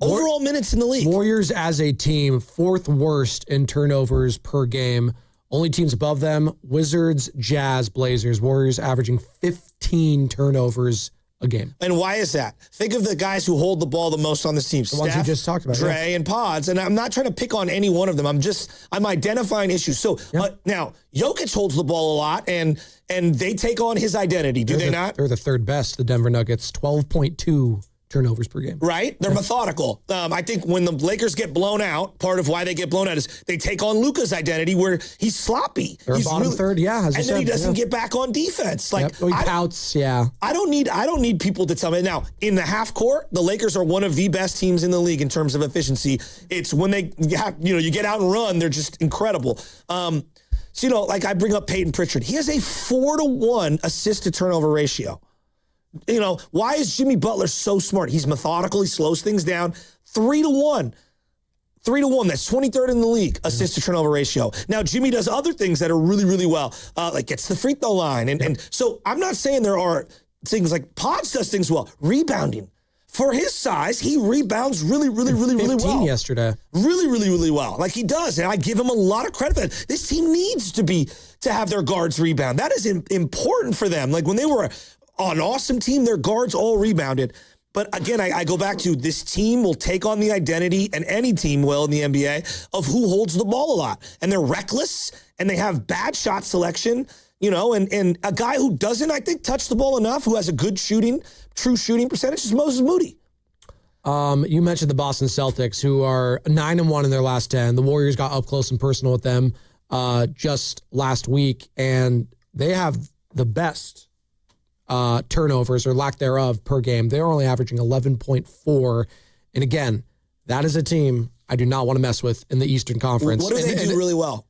Overall minutes in the league. Warriors as a team, 4th worst in turnovers per game. Only teams above them, Wizards, Jazz, Blazers. Warriors averaging 15 turnovers a game. And why is that? Think of the guys who hold the ball the most on this team. The ones you just talked about. Dre, and Pods. And I'm not trying to pick on any one of them. I'm identifying issues. So now, Jokic holds the ball a lot, and they take on his identity, do they not? They're the 3rd best, the Denver Nuggets, 12.2 turnovers per game. Right? They're methodical. I think when the Lakers get blown out, part of why they get blown out is they take on Luka's identity where he's sloppy. They're he's bottom 3rd, and then he doesn't get back on defense. Like he pouts, I don't need people to tell me. Now, in the half court, the Lakers are one of the best teams in the league in terms of efficiency. It's when they you get out and run, they're just incredible. So, like I bring up Peyton Pritchard. He has a 4-to-1 assist to turnover ratio. Why is Jimmy Butler so smart? He's methodical. He slows things down. 3-to-1. 3-to-1. That's 23rd in the league, assist to turnover ratio. Now, Jimmy does other things that are really, really well, like gets the free throw line. And so I'm not saying there are things like Pods does things well. Rebounding. For his size, he rebounds really, really, really, really well. 15 yesterday. Really, really, really well. Like he does. And I give him a lot of credit for that. This team needs to have their guards rebound. That is important for them. Like when they were an awesome team, their guards all rebounded. But again, I go back to this team will take on the identity, and any team will in the NBA, of who holds the ball a lot. And they're reckless, and they have bad shot selection, and a guy who doesn't, I think, touch the ball enough, who has a good true shooting percentage, is Moses Moody. You mentioned the Boston Celtics, who are 9-1 in their last 10. The Warriors got up close and personal with them just last week, and they have the best turnovers or lack thereof per game. They're only averaging 11.4. And again, that is a team I do not want to mess with in the Eastern Conference. What do they do really well?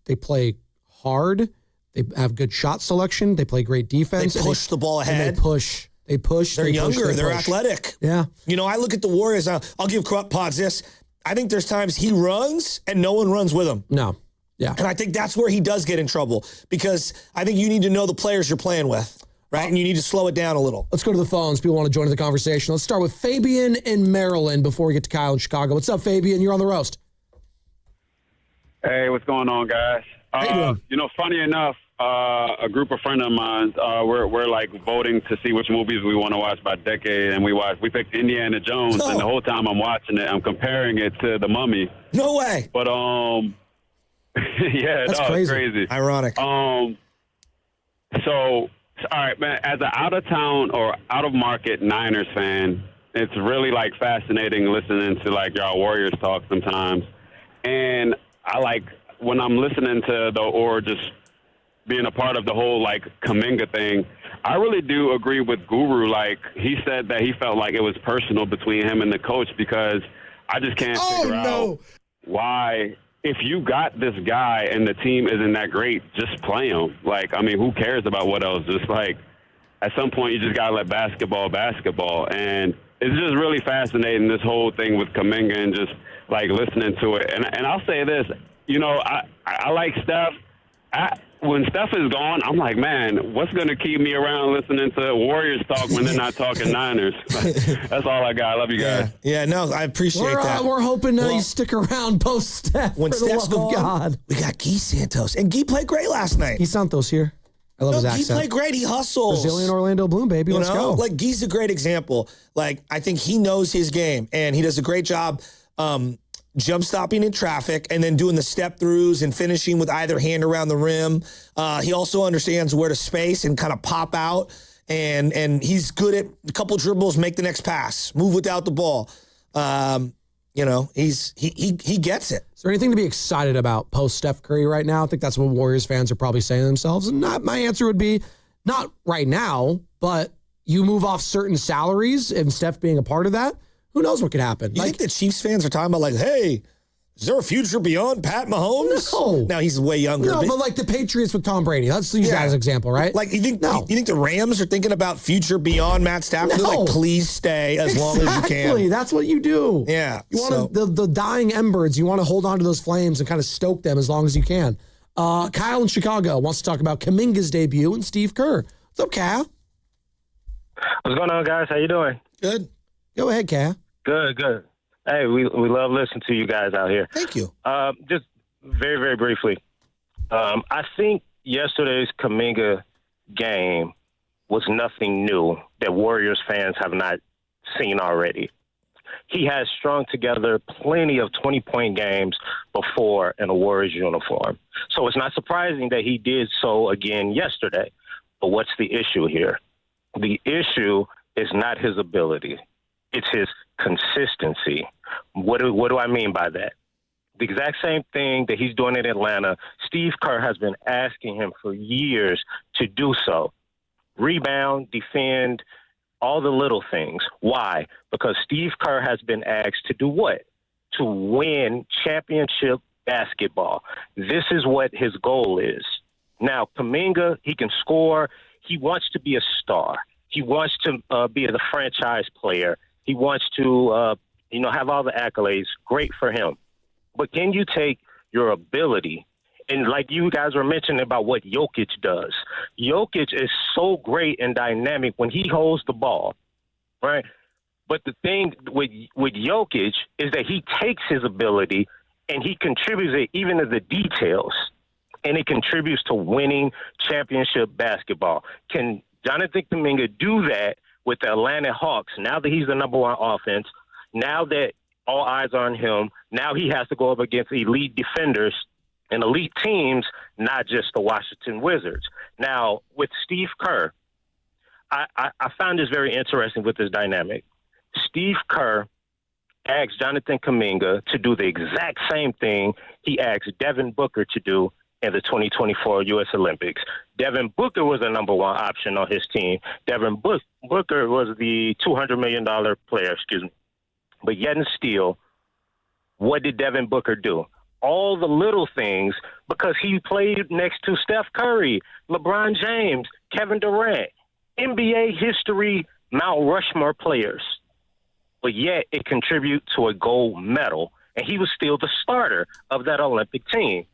They play hard. They have good shot selection. They play great defense. They push the ball ahead. They push. They're younger. They're athletic. Yeah. I look at the Warriors. I'll give Pods this. I think there's times he runs and no one runs with him. No. Yeah. And I think that's where he does get in trouble, because I think you need to know the players you're playing with. Right, and you need to slow it down a little. Let's go to the phones. People want to join the conversation. Let's start with Fabian in Maryland before we get to Kyle in Chicago. What's up, Fabian? You're on the roast. Hey, what's going on, guys? How you doing? Funny enough, a group of friends of mine, we're like voting to see which movies we want to watch by decade, and we picked Indiana Jones, and the whole time I'm watching it, I'm comparing it to The Mummy. No way. But yeah, that's crazy. crazy. It's crazy. Ironic. So. All right, man, as an out-of-town or out-of-market Niners fan, it's really, fascinating listening to, y'all Warriors talk sometimes. And I when I'm listening to or just being a part of the whole, Kaminga thing, I really do agree with Guru. He said that he felt like it was personal between him and the coach, because I just can't figure out why – if you got this guy and the team isn't that great, just play him. Who cares about what else? Just at some point, you just got to let basketball. And it's just really fascinating, this whole thing with Kaminga, and just listening to it. And I'll say this, I like Steph. When Steph is gone, I'm like, man, what's going to keep me around listening to Warriors talk when they're not talking Niners? That's all I got. I love you guys. Yeah, no, I appreciate that. We're hoping you stick around post Steph. When Steph's gone, God, we got Guy Santos. And Guy played great last night. Guy Santos here. I love his accent. Guy played great. He hustles. Brazilian Orlando Bloom, baby. Let's go. Guy's a great example. I think he knows his game, and he does a great job jump stopping in traffic and then doing the step throughs and finishing with either hand around the rim. He also understands where to space and kind of pop out. And he's good at a couple dribbles, make the next pass, move without the ball. He gets it. Is there anything to be excited about post Steph Curry right now? I think that's what Warriors fans are probably saying to themselves. And my answer would be not right now, but you move off certain salaries and Steph being a part of that. Who knows what could happen? You think the Chiefs fans are talking about hey, Is there a future beyond Pat Mahomes? No. Now he's way younger. No, but like the Patriots with Tom Brady. Let's use that as an example, right? Like, you think the Rams are thinking about future beyond Matt Stafford? They're like, please stay as long as you can. Exactly. That's what you do. Yeah. You want the dying embers. You want to hold on to those flames and kind of stoke them as long as you can. Kyle in Chicago wants to talk about Kaminga's debut and Steve Kerr. What's up, Kyle? What's going on, guys? How you doing? Good. Go ahead, Kyle. Good. Hey, we love listening to you guys out here. Thank you. Just very, very briefly. I think yesterday's Kaminga game was nothing new that Warriors fans have not seen already. He has strung together plenty of 20-point games before in a Warriors uniform. So it's not surprising that he did so again yesterday. But what's the issue here? The issue is not his ability. It's his consistency. What do I mean by that? The exact same thing that he's doing in Atlanta, Steve Kerr has been asking him for years to do so. Rebound, defend, all the little things. Why? Because Steve Kerr has been asked to do what? To win championship basketball. This is what his goal is. Now, Kaminga, he can score. He wants to be a star. He wants to be the franchise player. He wants to, have all the accolades. Great for him. But can you take your ability, and like you guys were mentioning about what Jokic does. Jokic is so great and dynamic when he holds the ball, right? But the thing with Jokic is that he takes his ability and he contributes it even to the details, and it contributes to winning championship basketball. Can Jonathan Kaminga do that with the Atlanta Hawks now that he's the number one offense, now that all eyes are on him, now he has to go up against elite defenders and elite teams, not just the Washington Wizards. Now, with Steve Kerr, I found this very interesting with this dynamic. Steve Kerr asked Jonathan Kaminga to do the exact same thing he asked Devin Booker to do in the 2024 U.S. Olympics. Devin Booker was the number one option on his team. Devin Booker was the $200 million player, But yet and still, what did Devin Booker do? All the little things, because he played next to Steph Curry, LeBron James, Kevin Durant, NBA history, Mount Rushmore players. But yet it contributed to a gold medal, and he was still the starter of that Olympic team.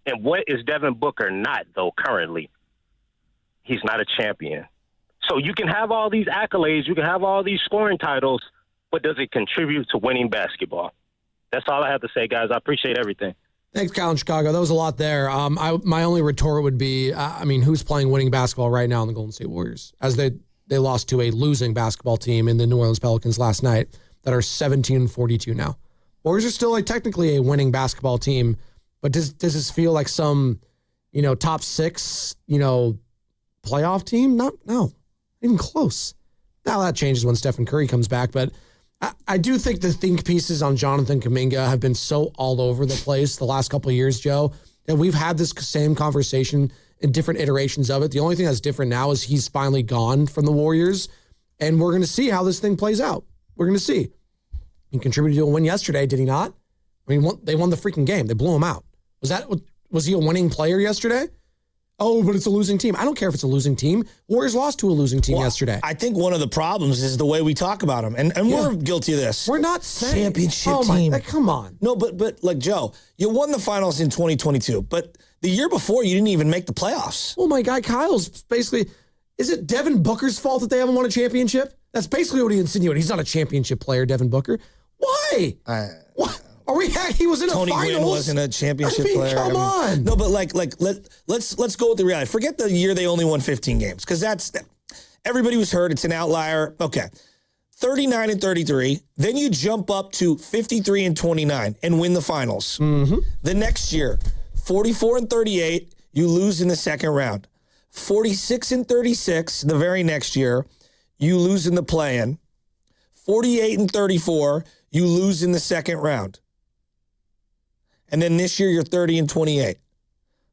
And what is Devin Booker not, though, currently? He's not a champion. So you can have all these accolades, you can have all these scoring titles, but does it contribute to winning basketball? That's all I have to say, guys. I appreciate everything. Thanks, Kyle in Chicago. That was a lot there. My only retort would be, who's playing winning basketball right now in the Golden State Warriors? As they lost to a losing basketball team in the New Orleans Pelicans last night that are 17-42 now. Warriors are still technically a winning basketball team, but does this feel like some, top six, playoff team? No, even close. Now that changes when Stephen Curry comes back, but I do think the think pieces on Jonathan Kaminga have been so all over the place the last couple of years, Joe, that we've had this same conversation in different iterations of it. The only thing that's different now is he's finally gone from the Warriors, and we're going to see how this thing plays out. We're going to see. He contributed to a win yesterday, did he not? They won the freaking game. They blew him out. Was he a winning player yesterday? Oh, but it's a losing team. I don't care if it's a losing team. Warriors lost to a losing team yesterday. I think one of the problems is the way we talk about them. And we're guilty of this. We're not saying championship team. Come on. No, but like Joe, you won the finals in 2022, but the year before you didn't even make the playoffs. Oh my guy Kyle's basically, is it Devin Booker's fault that they haven't won a championship? That's basically what he insinuated. He's not a championship player, Devin Booker. Why? What? He was in Tony a finals. Gwynn wasn't a championship player. Come on. No, but let's go with the reality. Forget the year they only won 15 games, because everybody was hurt. It's an outlier. Okay. 39-33. Then you jump up to 53-29 and win the finals. Mm-hmm. The next year, 44-38, you lose in the second round. 46-36, the very next year, you lose in the play-in. 48-34, you lose in the second round. And then this year, you're 30-28.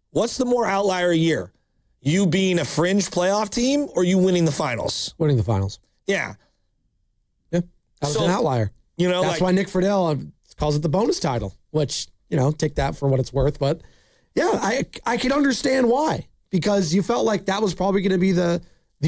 What's the more outlier year? You being a fringe playoff team or you winning the finals? Winning the finals. Yeah. Yeah. That was an outlier. That's why Nick Friedel calls it the bonus title, which, take that for what it's worth. But yeah, I can understand why, because you felt like that was probably going to be the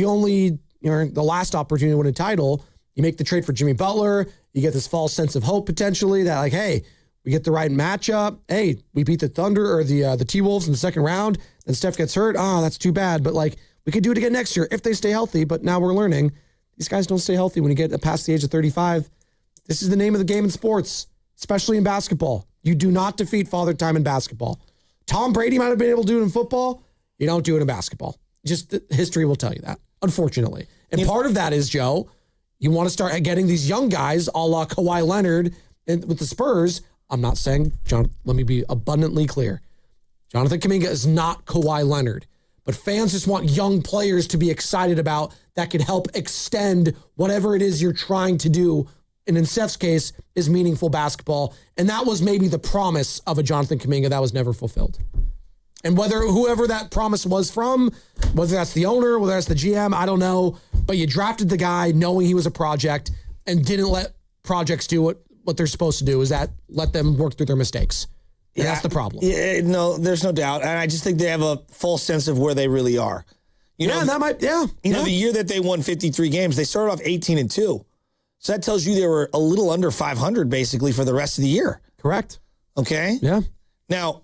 only, the last opportunity to win a title. You make the trade for Jimmy Butler. You get this false sense of hope potentially that like, hey, we get the right matchup. Hey, we beat the Thunder or the T-Wolves in the second round. Then Steph gets hurt. Oh, that's too bad. But like, we could do it again next year if they stay healthy. But now we're learning these guys don't stay healthy when you get past the age of 35. This is the name of the game in sports, especially in basketball. You do not defeat father time in basketball. Tom Brady might have been able to do it in football. You don't do it in basketball. Just history will tell you that, unfortunately. And part of that is, Joe, you want to start getting these young guys a la Kawhi Leonard with the Spurs. I'm not saying, John, let me be abundantly clear. Jonathan Kaminga is not Kawhi Leonard, but fans just want young players to be excited about that could help extend whatever it is you're trying to do. And in Steph's case, is meaningful basketball. And that was maybe the promise of a Jonathan Kaminga that was never fulfilled. And whoever that promise was from, whether that's the owner, whether that's the GM, I don't know. But you drafted the guy knowing he was a project and didn't let projects do what they're supposed to do, is that let them work through their mistakes. And that's the problem. Yeah, no, there's no doubt. And I just think they have a full sense of where they really are. The year that they won 53 games, they started off 18-2. So that tells you they were a little under 500 basically for the rest of the year. Correct. Okay? Yeah. Now,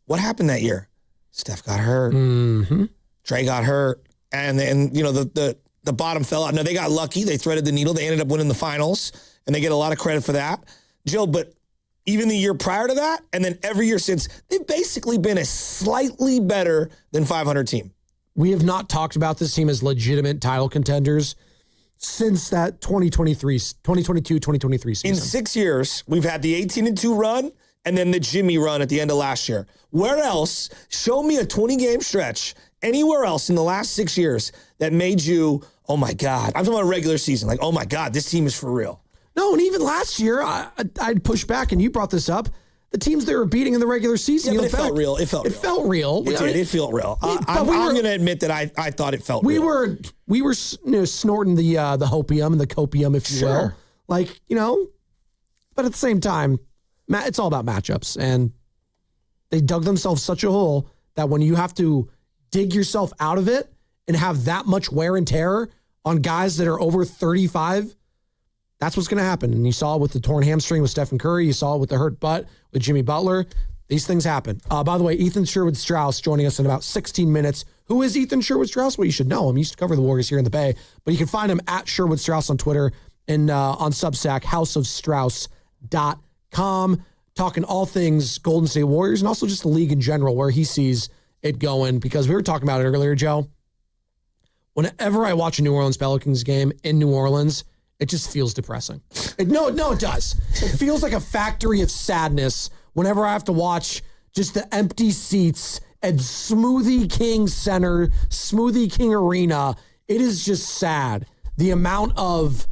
what happened that year? Steph got hurt. Mm-hmm. Dre got hurt. And the bottom fell out. No, they got lucky. They threaded the needle. They ended up winning the finals, and they get a lot of credit for that. Jill, but even the year prior to that, and then every year since, they've basically been a slightly better than 500 team. We have not talked about this team as legitimate title contenders since that 2022-2023 season. In 6 years, we've had the 18-2 run and then the Jimmy run at the end of last year. Where else? Show me a 20-game stretch anywhere else in the last 6 years that made you, oh my God. I'm talking about a regular season. Like, oh my God, this team is for real. No, and even last year, I'd push back, and you brought this up. The teams they were beating in the regular season. Yeah, but it felt real. It felt real. It did. It felt real. I'm going to admit that I thought it felt real. We were snorting the hopium and the copium, if you will. Like, but at the same time, it's all about matchups. And they dug themselves such a hole that when you have to dig yourself out of it and have that much wear and tear on guys that are over 35, that's what's going to happen. And you saw it with the torn hamstring with Steph Curry. You saw it with the hurt butt with Jimmy Butler. These things happen. By the way, Ethan Sherwood-Strauss joining us in about 16 minutes. Who is Ethan Sherwood-Strauss? Well, you should know him. He used to cover the Warriors here in the Bay. But you can find him at Sherwood-Strauss on Twitter and on Substack, houseofstrauss.com, talking all things Golden State Warriors and also just the league in general, where he sees it going. Because we were talking about it earlier, Joe. Whenever I watch a New Orleans Pelicans game in New Orleans, it just feels depressing. No, it does. It feels like a factory of sadness whenever I have to watch just the empty seats at Smoothie King Center, Smoothie King Arena. It is just sad. The amount of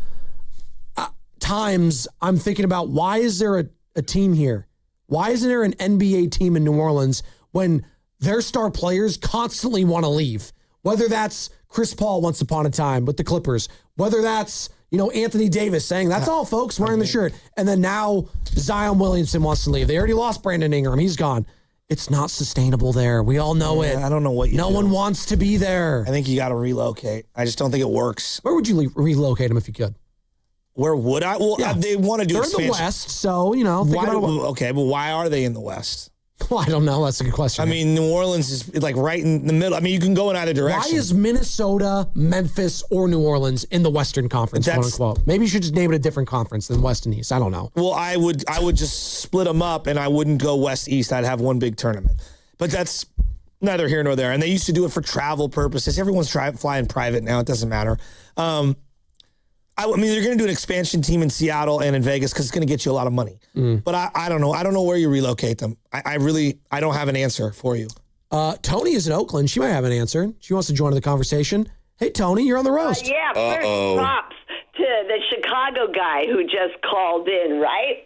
times I'm thinking about, why is there a team here? Why isn't there an NBA team in New Orleans when their star players constantly want to leave? Whether that's Chris Paul once upon a time with the Clippers, whether that's Anthony Davis saying, that's all, folks, wearing the shirt. And then now Zion Williamson wants to leave. They already lost Brandon Ingram. He's gone. It's not sustainable there. We all know it. I don't know what No one wants to be there. I think you got to relocate. I just don't think it works. Where would you relocate them if you could? Where would I? Well, they want to do They're expansion. the West, so, Okay, but why are they in the West? Well, I don't know. That's a good question. I mean, New Orleans is like right in the middle. I mean, you can go in either direction. Why is Minnesota, Memphis, or New Orleans in the Western Conference, quote unquote? Maybe you should just name it a different conference than West and East. I don't know. Well, I would just split them up, and I wouldn't go West East. I'd have one big tournament. But that's neither here nor there. And they used to do it for travel purposes. Everyone's flying private now. It doesn't matter. I mean, they're going to do an expansion team in Seattle and in Vegas because it's going to get you a lot of money. But I don't know. I don't know where you relocate them. I don't have an answer for you. Tony is in Oakland. She might have an answer. She wants to join the conversation. Hey, Tony, you're on the roast. First props to the Chicago guy who just called in, right?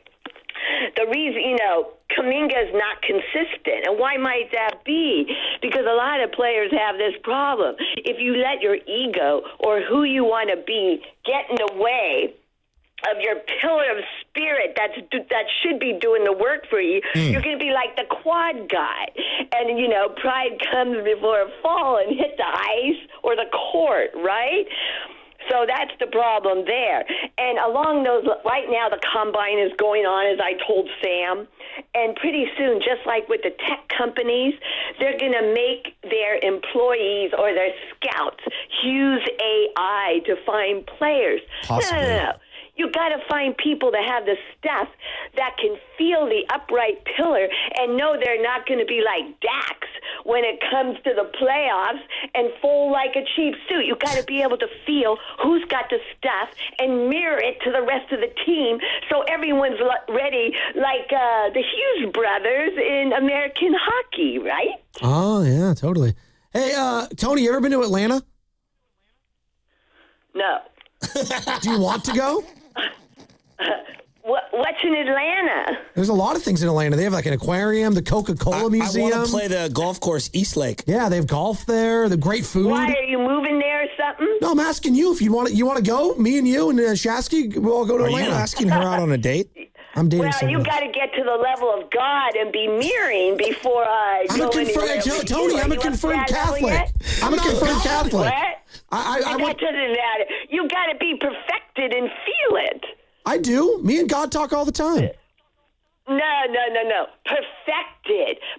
The reason, Kaminga is not consistent. And why might that be? Because a lot of players have this problem. If you let your ego or who you want to be get in the way of your pillar of spirit that should be doing the work for you. You're going to be like the quad guy. And, pride comes before a fall and hit the ice or the court, right? So that's the problem there. And along those, right now the combine is going on, as I told Sam. And pretty soon, just like with the tech companies, they're going to make their employees or their scouts use AI to find players. Possibly. No. You got to find people that have the stuff that can feel the upright pillar and know they're not going to be like Dax when it comes to the playoffs and fold like a cheap suit. You got to be able to feel who's got the stuff and mirror it to the rest of the team so everyone's ready, like the Hughes brothers in American hockey, right? Oh, yeah, totally. Hey, Tony, you ever been to Atlanta? No. Do you want to go? What's in Atlanta? There's a lot of things in Atlanta. They have like an aquarium, the Coca-Cola Museum. I want to play the golf course Eastlake. Yeah, they have golf there. The great food. Why, are you moving there or something? No, I'm asking you if you want to go. Me and you and Shasky, we'll all go to Atlanta. Are you asking her out on a date? I'm dating Well, someone you else. got to get to the level of God and be mirroring before I go anywhere. Tony, I'm a confirmed Catholic. I'm a confirmed Catholic. What? That doesn't matter. You got to be perfected and feel it. I do. Me and God talk all the time. No.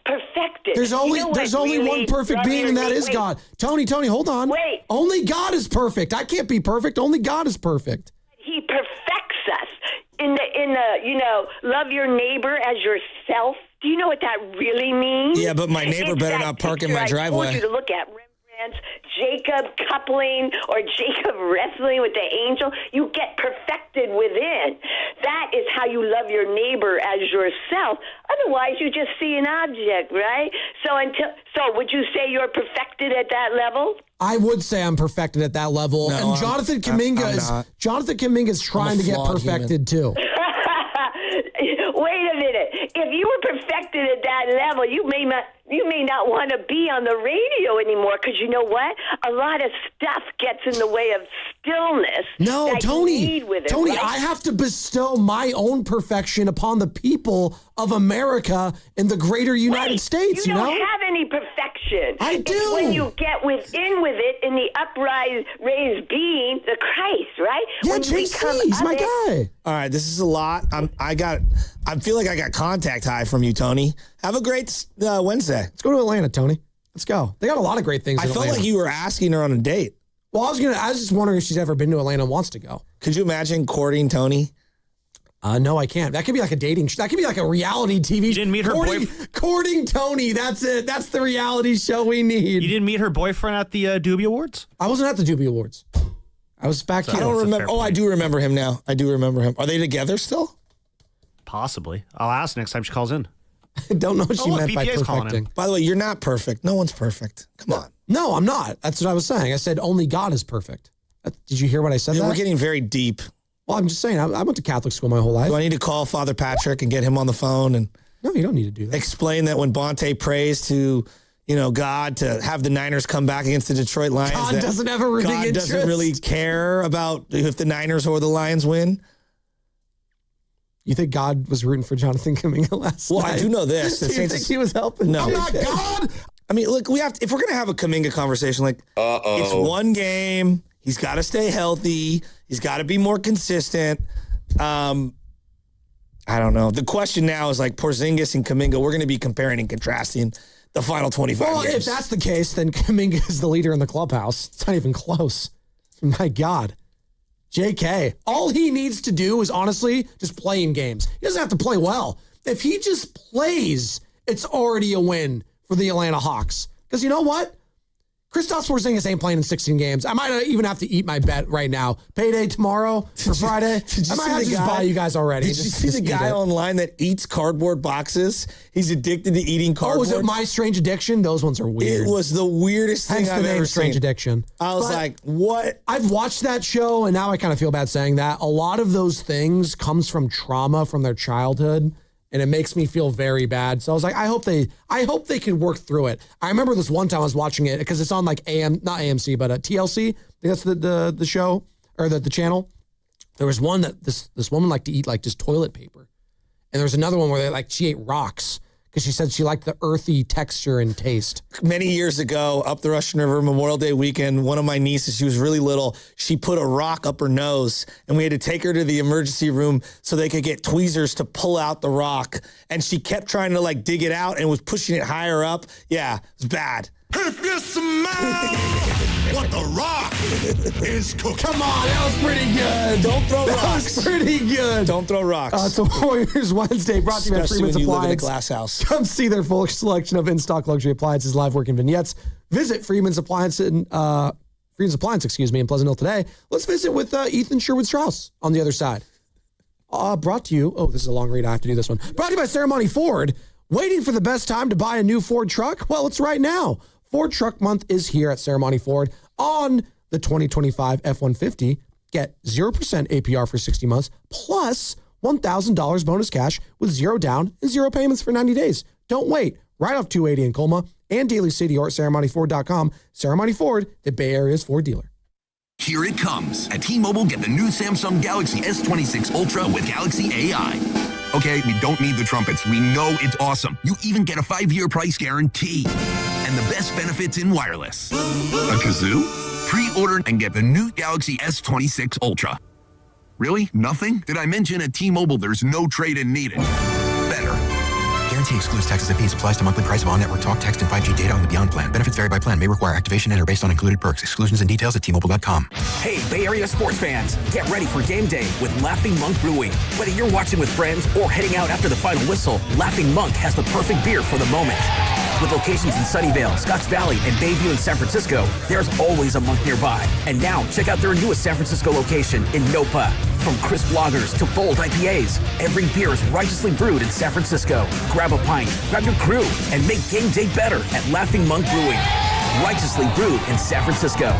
Perfected. There's only really one perfect being, and that is God. Tony, hold on. Wait. Only God is perfect. I can't be perfect. Only God is perfect. He perfects us in the love your neighbor as yourself. Do you know what that really means? Yeah, but my neighbor better not park in my driveway. I told you to look at Rembrandt's Jacob coupling or Jacob wrestling with the angel. You get perfected within. That is how you love your neighbor as yourself. Otherwise, you just see an object, right? So would you say you're perfected at that level? I would say I'm perfected at that level. No, and Jonathan Kaminga is trying to get perfected too. Wait a minute. If you were perfected at that level, you may not want to be on the radio anymore because you know what? A lot of stuff gets in the way of stillness. No, that Tony. you need with it, Tony, right? I have to bestow my own perfection upon the people of America in the greater United States. You don't have any perfection. I do. It's when you get within with it in the upright raised being, the Christ, right? Yeah, when JC, he's my guy. All right, this is a lot. I feel like I got contact high from you, Tony. Have a great Wednesday. Let's go to Atlanta, Tony. Let's go. They got a lot of great things. I felt like you were asking her on a date. Well, I was just wondering if she's ever been to Atlanta and wants to go. Could you imagine courting Tony? No, I can't. That could be like a dating. That could be like a reality TV. You didn't meet her boyfriend. Courting Tony. That's it. That's the reality show we need. You didn't meet her boyfriend at the Doobie Awards? I wasn't at the Doobie Awards. I was back here. I don't remember. Oh, I do remember him now. I do remember him. Are they together still? Possibly. I'll ask next time she calls in. I don't know what she meant by BPA's calling perfecting. him. By the way, you're not perfect. No one's perfect. Come on. No, I'm not. That's what I was saying. I said only God is perfect. Did you hear what I said? We're getting very deep. Well, I'm just saying. I went to Catholic school my whole life. Do I need to call Father Patrick and get him on the phone and? No, you don't need to do that. Explain that when Bonte prays to, God to have the Niners come back against the Detroit Lions. God doesn't have a rooting interest. God doesn't really care about if the Niners or the Lions win. You think God was rooting for Jonathan Kaminga last night? Well, I do know this. Do you think he was helping? No. I'm not God. I mean, look, if we're going to have a Kaminga conversation, it's one game. He's got to stay healthy. He's got to be more consistent. I don't know. The question now is Porzingis and Kaminga, we're going to be comparing and contrasting the final 25 Well, games. if that's the case, then Kaminga is the leader in the clubhouse. It's not even close. My God. JK, all he needs to do is honestly just play in games. He doesn't have to play well. If he just plays, it's already a win for the Atlanta Hawks. Because you know what? Kristaps Porzingis ain't playing in 16 games. I might even have to eat my bet right now. Payday tomorrow or Friday. I might have to just buy you guys already. Did you see the guy online that eats cardboard boxes? He's addicted to eating cardboard. Oh, was it My Strange Addiction? Those ones are weird. It was the weirdest thing Hence I've the name ever Strange seen. Addiction. I was like, what? I've watched that show, and now I kind of feel bad saying that. A lot of those things comes from trauma from their childhood, and it makes me feel very bad. So I was like, I hope they can work through it. I remember this one time I was watching it because it's on not AMC, but TLC. I think that's the show or the channel. There was one that this woman liked to eat like just toilet paper. And there was another one where she ate rocks because she said she liked the earthy texture and taste. Many years ago, up the Russian River Memorial Day weekend, one of my nieces, she was really little, she put a rock up her nose, and we had to take her to the emergency room so they could get tweezers to pull out the rock. And she kept trying to dig it out and was pushing it higher up. Yeah, it was bad. If you smell what the Rock is cooking. Come on, that was pretty good. Don't throw rocks. That was pretty good. Don't throw rocks. It's a Warriors Wednesday brought to you by Especially Freeman's when you live in a Appliance. glass house. Come see their full selection of in-stock luxury appliances, live working vignettes. Visit Freeman's Appliance in Pleasant Hill today. Let's visit with Ethan Sherwood-Strauss on the other side. Brought to you. Oh, this is a long read. I have to do this one. Brought to you by Ceremony Ford. Waiting for the best time to buy a new Ford truck? Well, it's right now. Ford Truck Month is here at Ceremony Ford on the 2025 F-150. Get 0% APR for 60 months plus $1,000 bonus cash with zero down and zero payments for 90 days. Don't wait. Right off 280 in Colma and Daly City or at ceremonyford.com. Ceremony Ford, the Bay Area's Ford dealer. Here it comes. At T-Mobile, get the new Samsung Galaxy S26 Ultra with Galaxy AI. Okay, we don't need the trumpets. We know it's awesome. You even get a 5-year price guarantee. And the best benefits in wireless. A kazoo? Pre-order and get the new Galaxy S26 Ultra. Really? Nothing? Did I mention at T-Mobile there's no trade-in needed? Better. Guarantee excludes taxes and fees. Applies to monthly price of on-network talk, text, and 5G data on the Beyond plan. Benefits vary by plan. May require activation and are based on included perks. Exclusions and details at T-Mobile.com. Hey, Bay Area sports fans, get ready for game day with Laughing Monk Brewing. Whether you're watching with friends or heading out after the final whistle, Laughing Monk has the perfect beer for the moment. With locations in Sunnyvale, Scotts Valley, and Bayview in San Francisco, there's always a Monk nearby. And now, check out their newest San Francisco location in Nopa. From crisp lagers to bold IPAs, every beer is righteously brewed in San Francisco. Grab a pint, grab your crew, and make game day better at Laughing Monk Brewing. Righteously brewed in San Francisco.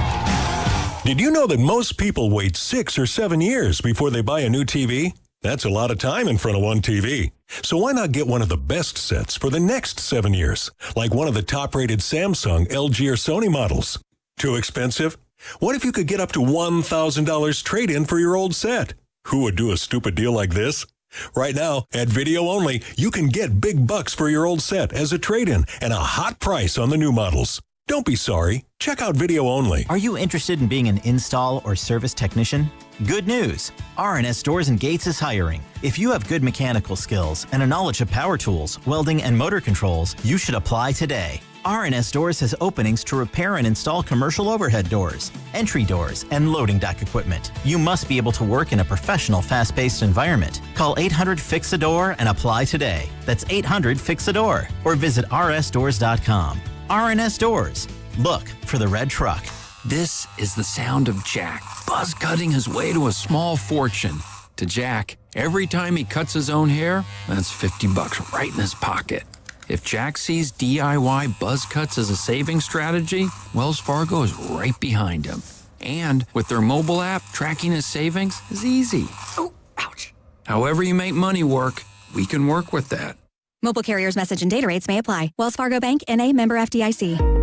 Did you know that most people wait 6 or 7 years before they buy a new TV? That's a lot of time in front of one TV. So why not get one of the best sets for the next 7 years? Like one of the top-rated Samsung, LG, or Sony models. Too expensive? What if you could get up to $1,000 trade-in for your old set? Who would do a stupid deal like this? Right now, at Video Only, you can get big bucks for your old set as a trade-in and a hot price on the new models. Don't be sorry. Check out Video Only. Are you interested in being an install or service technician? Good news! R&S Doors and Gates is hiring. If you have good mechanical skills and a knowledge of power tools, welding, and motor controls, you should apply today. R&S Doors has openings to repair and install commercial overhead doors, entry doors, and loading dock equipment. You must be able to work in a professional, fast-paced environment. Call 800-FIX-A-DOOR and apply today. That's 800-FIX-A-DOOR or visit rsdoors.com. R&S Doors. Look for the red truck. This is the sound of Jack, buzz cutting his way to a small fortune. To Jack, every time he cuts his own hair, that's $50 right in his pocket. If Jack sees DIY buzz cuts as a saving strategy, Wells Fargo is right behind him. And with their mobile app, tracking his savings is easy. Oh, ouch. However you make money work, we can work with that. Mobile carriers' message and data rates may apply. Wells Fargo Bank, N.A., member FDIC.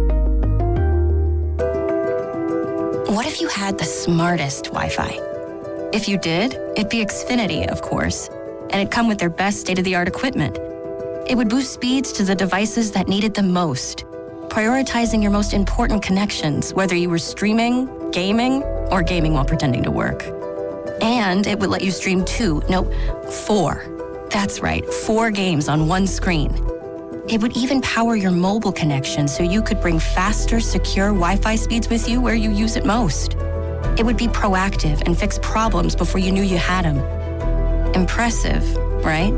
What if you had the smartest Wi-Fi? If you did, it'd be Xfinity, of course. And it'd come with their best state-of-the-art equipment. It would boost speeds to the devices that needed them most, prioritizing your most important connections, whether you were streaming, gaming, or gaming while pretending to work. And it would let you stream 4. That's right, 4 games on one screen. It would even power your mobile connection so you could bring faster, secure Wi-Fi speeds with you where you use it most. It would be proactive and fix problems before you knew you had them. Impressive, right?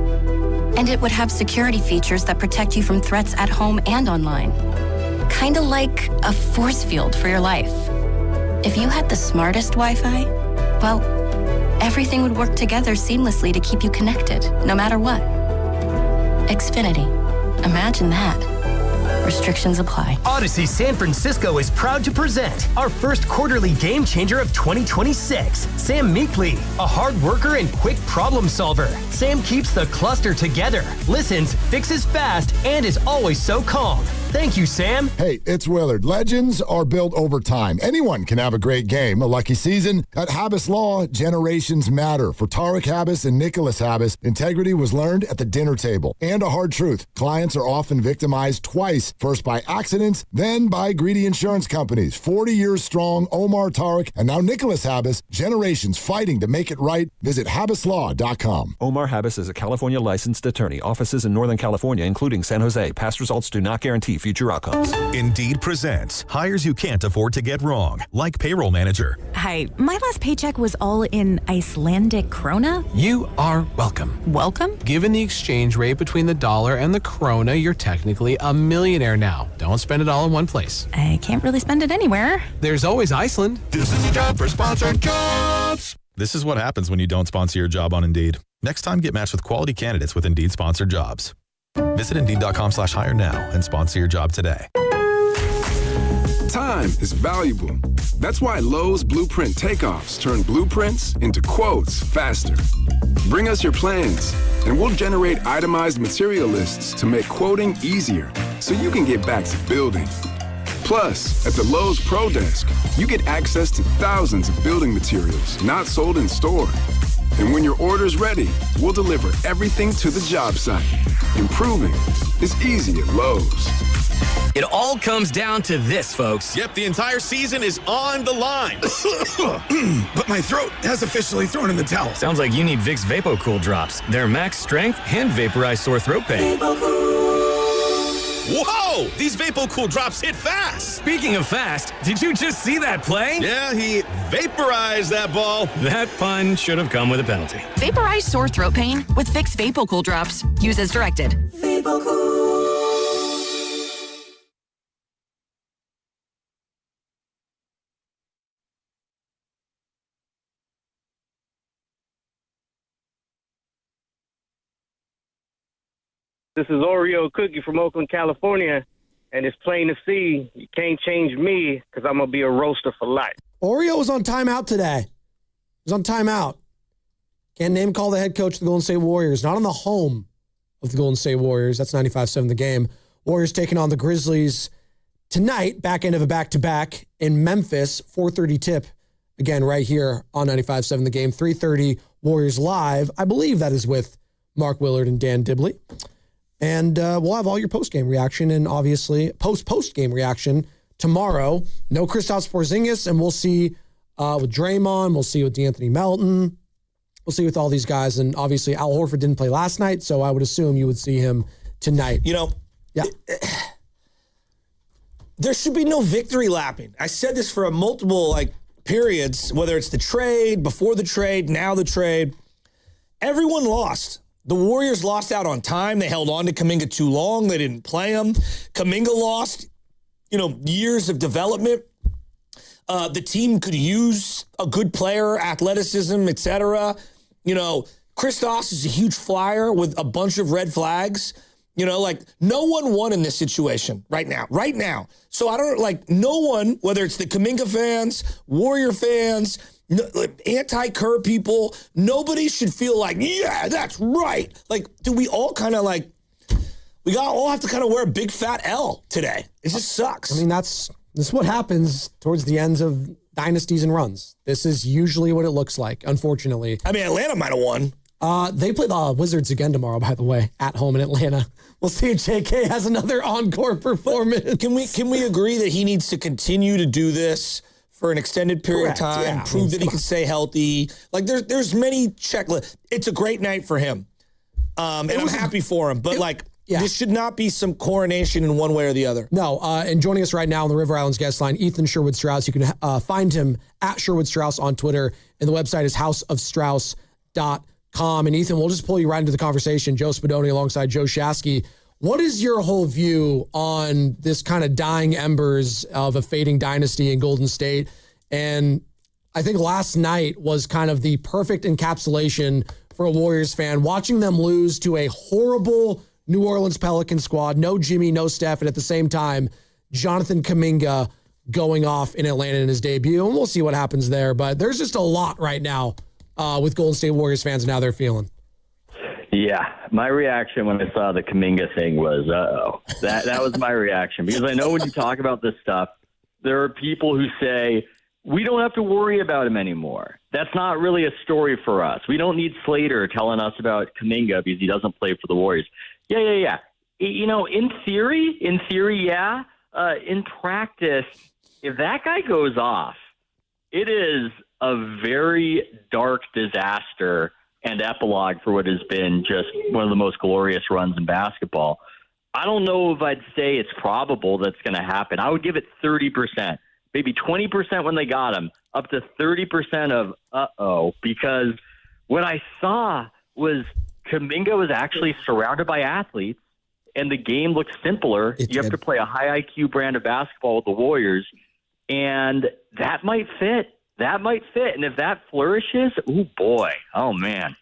And it would have security features that protect you from threats at home and online. Kinda like a force field for your life. If you had the smartest Wi-Fi, well, everything would work together seamlessly to keep you connected, no matter what. Xfinity. Imagine that. Restrictions apply. Odyssey San Francisco is proud to present our first quarterly game changer of 2026. Sam Meekley, a hard worker and quick problem solver. Sam keeps the cluster together, listens, fixes fast, and is always so calm. Thank you, Sam. Hey, it's Willard. Legends are built over time. Anyone can have a great game, a lucky season. At Habis Law, generations matter. For Tariq Habis and Nicholas Habis, integrity was learned at the dinner table. And a hard truth, clients are often victimized twice. First by accidents, then by greedy insurance companies. 40 years strong, Omar, Tariq, and now Nicholas Habis, generations fighting to make it right. Visit HabisLaw.com. Omar Habis is a California licensed attorney. Offices in Northern California, including San Jose. Past results do not guarantee future outcomes. Indeed presents hires you can't afford to get wrong, like payroll manager. Hi, my last paycheck was all in Icelandic krona. You are welcome. Welcome? Given the exchange rate between the dollar and the krona, you're technically a millionaire now. Don't spend it all in one place. I can't really spend it anywhere. There's always Iceland. This is a job for sponsored jobs. This is what happens when you don't sponsor your job on Indeed. Next time, get matched with quality candidates with Indeed sponsored jobs. Visit Indeed.com/hire now and sponsor your job today. Time is valuable. That's why Lowe's Blueprint Takeoffs turn blueprints into quotes faster. Bring us your plans, and we'll generate itemized material lists to make quoting easier so you can get back to building. Plus, at the Lowe's Pro Desk, you get access to thousands of building materials not sold in store. And when your order's ready, we'll deliver everything to the job site. Improving is easy at Lowe's. It all comes down to this, folks. Yep, the entire season is on the line. But my throat has officially thrown in the towel. Sounds like you need Vicks VapoCool drops. They're max strength and vaporize sore throat pain. Whoa! These VapoCool drops hit fast. Speaking of fast, did you just see that play? Yeah, he vaporized that ball. That pun should have come with a penalty. Vaporize sore throat pain with Vicks VapoCool drops. Use as directed. VapoCool. This is Oreo Cookie from Oakland, California, and it's plain to see you can't change me because I'm going to be a roaster for life. Oreo was on timeout today. He was on timeout. Can't name call the head coach of the Golden State Warriors. Not on the home of the Golden State Warriors. That's 95-7 the game. Warriors taking on the Grizzlies tonight, back end of a back-to-back in Memphis, 4:30 tip. Again, right here on 95-7 the game. 3:30 Warriors live. I believe that is with Mark Willard and Dan Dibley. And we'll have all your post-game reaction and obviously post-game reaction tomorrow. No Kristaps Porzingis, and we'll see with Draymond. We'll see with DeAnthony Melton. We'll see with all these guys. And obviously Al Horford didn't play last night, so I would assume you would see him tonight. You know, yeah. There should be no victory lapping. I said this for multiple periods, whether it's the trade, before the trade, now the trade. Everyone lost. The Warriors lost out on time. They held on to Kaminga too long. They didn't play him. Kaminga lost, years of development. The team could use a good player, athleticism, etc. Kristaps is a huge flyer with a bunch of red flags. No one won in this situation right now. So I don't no one, whether it's the Kaminga fans, Warrior fans, anti-Kerr people, nobody should feel yeah, that's right. Do we all kind of we all have to kind of wear a big fat L today? It just sucks. I mean, this is what happens towards the ends of dynasties and runs. This is usually what it looks like, unfortunately. I mean, Atlanta might have won. They play the Wizards again tomorrow, by the way, at home in Atlanta. We'll see if JK has another encore performance. Can we agree that he needs to continue to do this for an extended period of time, prove that he can stay healthy? There's many checklists. It's a great night for him. And I'm happy for him. But this should not be some coronation in one way or the other. No, and joining us right now on the River Islands guest line, Ethan Sherwood-Strauss. You can find him at Sherwood-Strauss on Twitter, and the website is houseofstrauss.com. And Ethan, we'll just pull you right into the conversation. Joe Spadoni alongside Joe Shasky. What is your whole view on this kind of dying embers of a fading dynasty in Golden State? And I think last night was kind of the perfect encapsulation for a Warriors fan, watching them lose to a horrible New Orleans Pelican squad, no Jimmy, no Steph, and at the same time, Jonathan Kaminga going off in Atlanta in his debut, and we'll see what happens there. But there's just a lot right now with Golden State Warriors fans and how they're feeling. Yeah, my reaction when I saw the Kaminga thing was, uh-oh. That was my reaction. Because I know when you talk about this stuff, there are people who say, we don't have to worry about him anymore. That's not really a story for us. We don't need Slater telling us about Kaminga because he doesn't play for the Warriors. Yeah. You know, in theory, yeah. In practice, if that guy goes off, it is a very dark disaster and epilogue for what has been just one of the most glorious runs in basketball. I don't know if I'd say it's probable that's going to happen. I would give it 30%, maybe 20% when they got him, up to 30% of uh-oh, because what I saw was Kaminga was actually surrounded by athletes, and the game looks simpler. You have to play a high IQ brand of basketball with the Warriors, and that might fit. And if that flourishes, oh boy, oh man.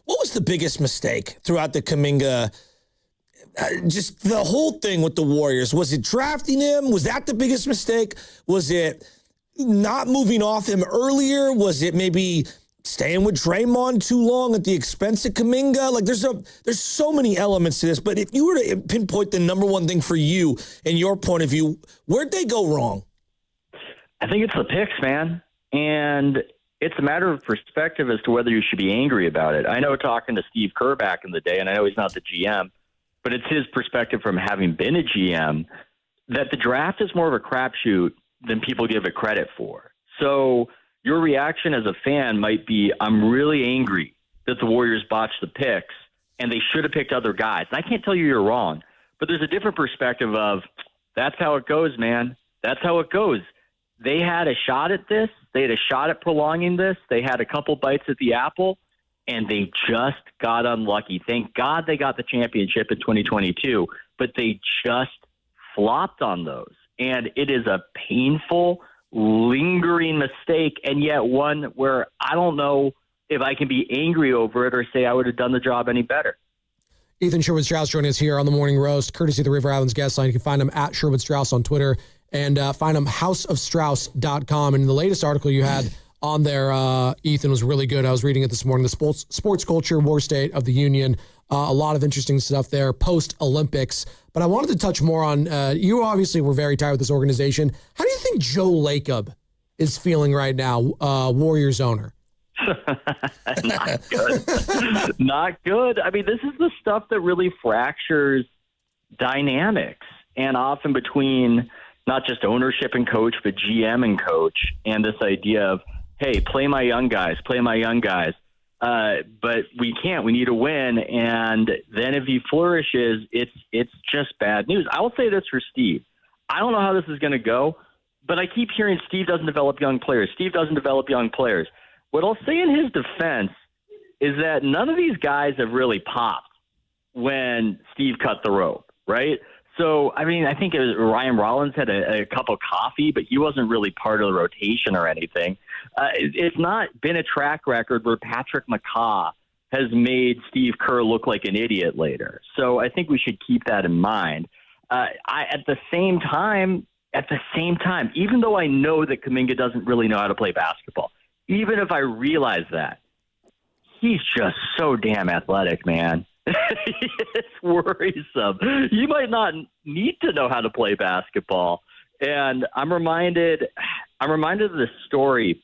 What was the biggest mistake throughout the Kaminga? Just the whole thing with the Warriors. Was it drafting him? Was that the biggest mistake? Was it not moving off him earlier? Was it maybe staying with Draymond too long at the expense of Kaminga? Like there's so many elements to this, but if you were to pinpoint the number one thing for you and your point of view, where'd they go wrong? I think it's the picks, man. And it's a matter of perspective as to whether you should be angry about it. I know talking to Steve Kerr back in the day, and I know he's not the GM, but it's his perspective from having been a GM that the draft is more of a crapshoot than people give it credit for. So your reaction as a fan might be, I'm really angry that the Warriors botched the picks and they should have picked other guys. And I can't tell you you're wrong, but there's a different perspective of that's how it goes, man. That's how it goes. They had a shot at this. They had a shot at prolonging this. They had a couple bites at the apple, and they just got unlucky. Thank God they got the championship in 2022, but they just flopped on those. And it is a painful, lingering mistake, and yet one where I don't know if I can be angry over it or say I would have done the job any better. Ethan Sherwood-Strauss joining us here on the Morning Roast, courtesy of the River Islands Guest Line. You can find him at Sherwood-Strauss on Twitter and find him houseofstrauss.com. And the latest article you had on there, Ethan, was really good. I was reading it this morning. The sports culture war state of the union. A lot of interesting stuff there post-Olympics. But I wanted to touch more on, you obviously were very tired with this organization. How do you think Joe Lacob is feeling right now, Warriors owner? Not good. Not good. I mean, this is the stuff that really fractures dynamics, and often between not just ownership and coach, but GM and coach, and this idea of, hey, play my young guys. But we can't. We need to win. And then if he flourishes, it's just bad news. I will say this for Steve. I don't know how this is going to go, but I keep hearing Steve doesn't develop young players. What I'll say in his defense is that none of these guys have really popped when Steve cut the rope, right? So, I mean, I think it was Ryan Rollins had a cup of coffee, but he wasn't really part of the rotation or anything. It's not been a track record where Patrick McCaw has made Steve Kerr look like an idiot later. So I think we should keep that in mind. At the same time, even though I know that Kaminga doesn't really know how to play basketball, even if I realize that, he's just so damn athletic, man. It's worrisome. You might not need to know how to play basketball. And I'm reminded of this story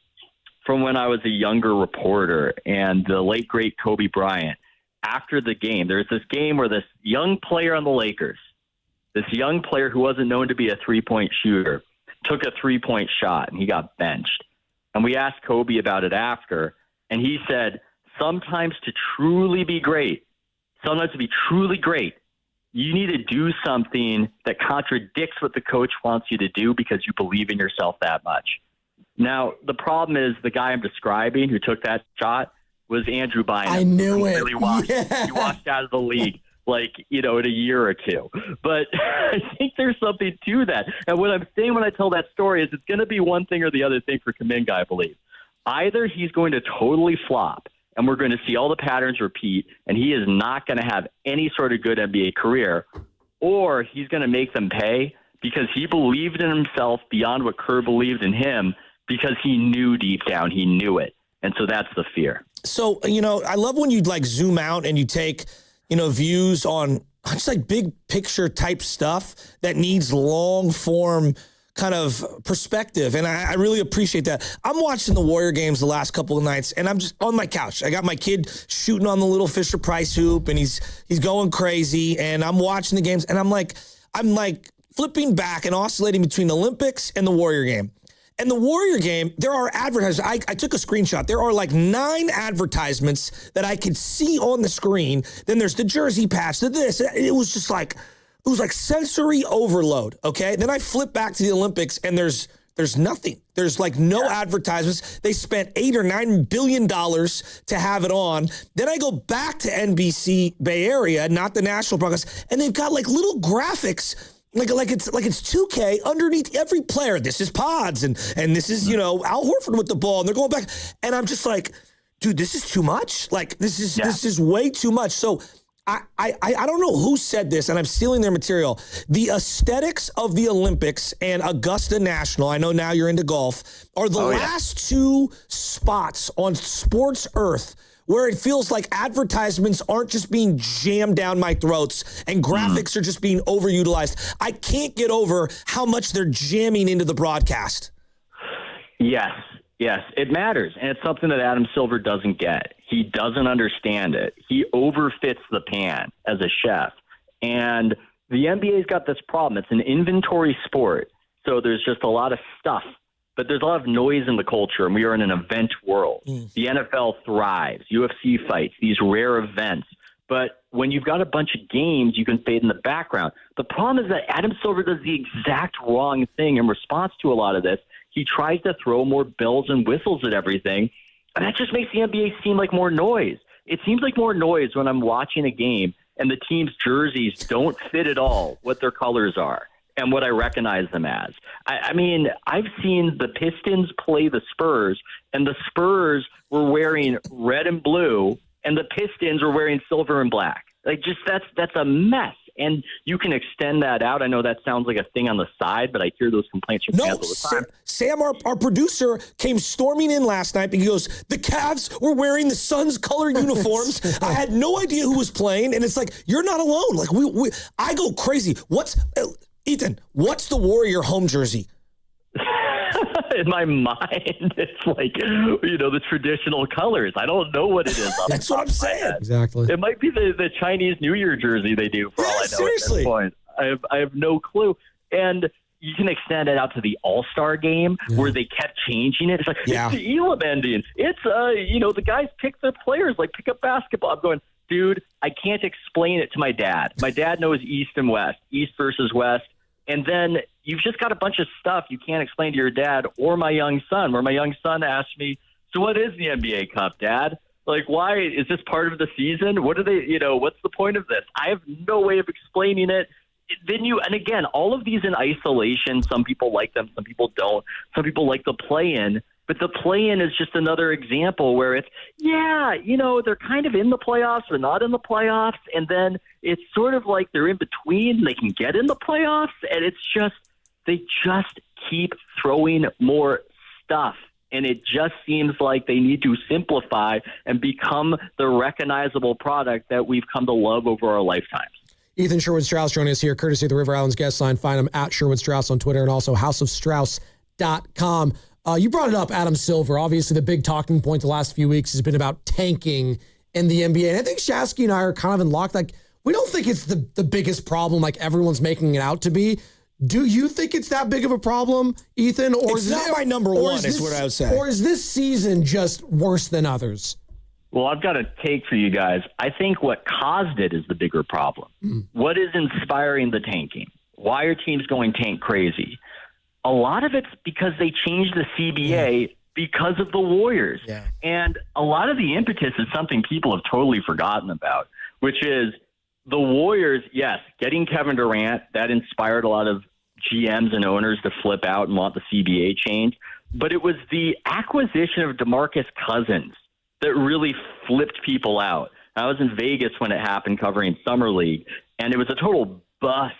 from when I was a younger reporter and the late, great Kobe Bryant. After the game, there's this game where this young player on the Lakers, this young player who wasn't known to be a three-point shooter, took a three-point shot and he got benched. And we asked Kobe about it after, and he said, sometimes to be truly great, you need to do something that contradicts what the coach wants you to do because you believe in yourself that much. Now, the problem is the guy I'm describing who took that shot was Andrew Bynum. I knew it. He walked out of the league in a year or two. But I think there's something to that. And what I'm saying when I tell that story is it's going to be one thing or the other thing for Kaminga, I believe. Either he's going to totally flop and we're going to see all the patterns repeat, and he is not going to have any sort of good NBA career, or he's going to make them pay because he believed in himself beyond what Kerr believed in him because he knew deep down, he knew it. And so that's the fear. So, I love when you like zoom out and you take, views on just like big picture type stuff that needs long form kind of perspective. And I really appreciate that. I'm watching the Warrior games the last couple of nights and I'm just on my couch. I got my kid shooting on the little Fisher-Price hoop and he's going crazy. And I'm watching the games and I'm like flipping back and oscillating between the Olympics and the Warrior game. And the Warrior game, there are advertisements. I took a screenshot. There are like 9 advertisements that I could see on the screen. Then there's the jersey patch, this. It was like sensory overload, okay? Then I flip back to the Olympics and there's nothing. There's like no advertisements. They spent $8 or $9 billion to have it on. Then I go back to NBC Bay Area, not the national broadcast, and they've got like little graphics like it's 2K underneath every player. This is Pods and this is, Al Horford with the ball and they're going back. And I'm just like, dude, this is too much. Like this is way too much. So I don't know who said this, and I'm stealing their material. The aesthetics of the Olympics and Augusta National, I know now you're into golf, are the last 2 spots on Sports Earth where it feels like advertisements aren't just being jammed down my throats and graphics are just being overutilized. I can't get over how much they're jamming into the broadcast. Yes, it matters. And it's something that Adam Silver doesn't get. He doesn't understand it. He overfits the pan as a chef. And the NBA's got this problem. It's an inventory sport. So there's just a lot of stuff. But there's a lot of noise in the culture, and we are in an event world. The NFL thrives, UFC fights, these rare events. But when you've got a bunch of games, you can fade in the background. The problem is that Adam Silver does the exact wrong thing in response to a lot of this. He tries to throw more bells and whistles at everything, and that just makes the NBA seem like more noise. It seems like more noise when I'm watching a game and the team's jerseys don't fit at all what their colors are and what I recognize them as. I mean, I've seen the Pistons play the Spurs, and the Spurs were wearing red and blue, and the Pistons were wearing silver and black. Like, just that's a mess. And you can extend that out. I know that sounds like a thing on the side, but I hear those complaints from fans all the time. Sam, our producer, came storming in last night because he goes, the Cavs were wearing the Suns color uniforms. I had no idea who was playing, and it's like, you're not alone. Like, I go crazy. Ethan, what's the Warrior home jersey? In my mind, it's like, the traditional colors. I don't know what it is. That's what I'm saying. Exactly. It might be the Chinese New Year jersey they do, for all I know. Seriously. At this point. I have no clue. And you can extend it out to the All-Star game where they kept changing it. It's like, it's the Elam ending. It's, the guys pick their players, like pick up basketball. I'm going, dude, I can't explain it to my dad. My dad knows East and West, East versus West. And then you've just got a bunch of stuff you can't explain to your dad or my young son, where my young son asked me, so what is the NBA Cup, Dad? Like, why is this part of the season? What are they, what's the point of this? I have no way of explaining it. And again, all of these in isolation, some people like them, some people don't. Some people like the play-in. But the play-in is just another example where it's, they're kind of in the playoffs, but not in the playoffs. And then it's sort of like they're in between. They can get in the playoffs. And it's just, they just keep throwing more stuff. And it just seems like they need to simplify and become the recognizable product that we've come to love over our lifetimes. Ethan Sherwood-Strauss joining us here, courtesy of the River Islands guest line. Find him at Sherwood-Strauss on Twitter and also houseofstrauss.com. You brought it up, Adam Silver. Obviously, the big talking point the last few weeks has been about tanking in the NBA. And I think Shasky and I are kind of in lock. Like, we don't think it's the biggest problem like everyone's making it out to be. Do you think it's that big of a problem, Ethan? Or it's not my number one, is what I would say. Or is this season just worse than others? Well, I've got a take for you guys. I think what caused it is the bigger problem. What is inspiring the tanking? Why are teams going tank crazy? A lot of it's because they changed the CBA because of the Warriors. Yeah. And a lot of the impetus is something people have totally forgotten about, which is the Warriors, yes, getting Kevin Durant, that inspired a lot of GMs and owners to flip out and want the CBA changed. But it was the acquisition of DeMarcus Cousins that really flipped people out. I was in Vegas when it happened covering Summer League, and it was a total bust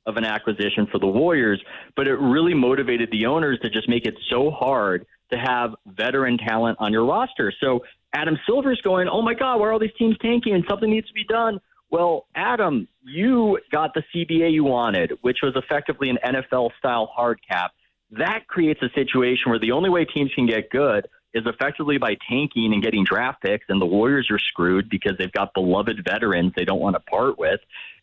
of an acquisition for the Warriors, but it really motivated the owners to just make it so hard to have veteran talent on your roster. So Adam Silver's going, oh my God, why are all these teams tanking and something needs to be done? Well, Adam, you got the CBA you wanted, which was effectively an NFL-style hard cap. That creates a situation where the only way teams can get good is effectively by tanking and getting draft picks, and the Warriors are screwed because they've got beloved veterans they don't want to part with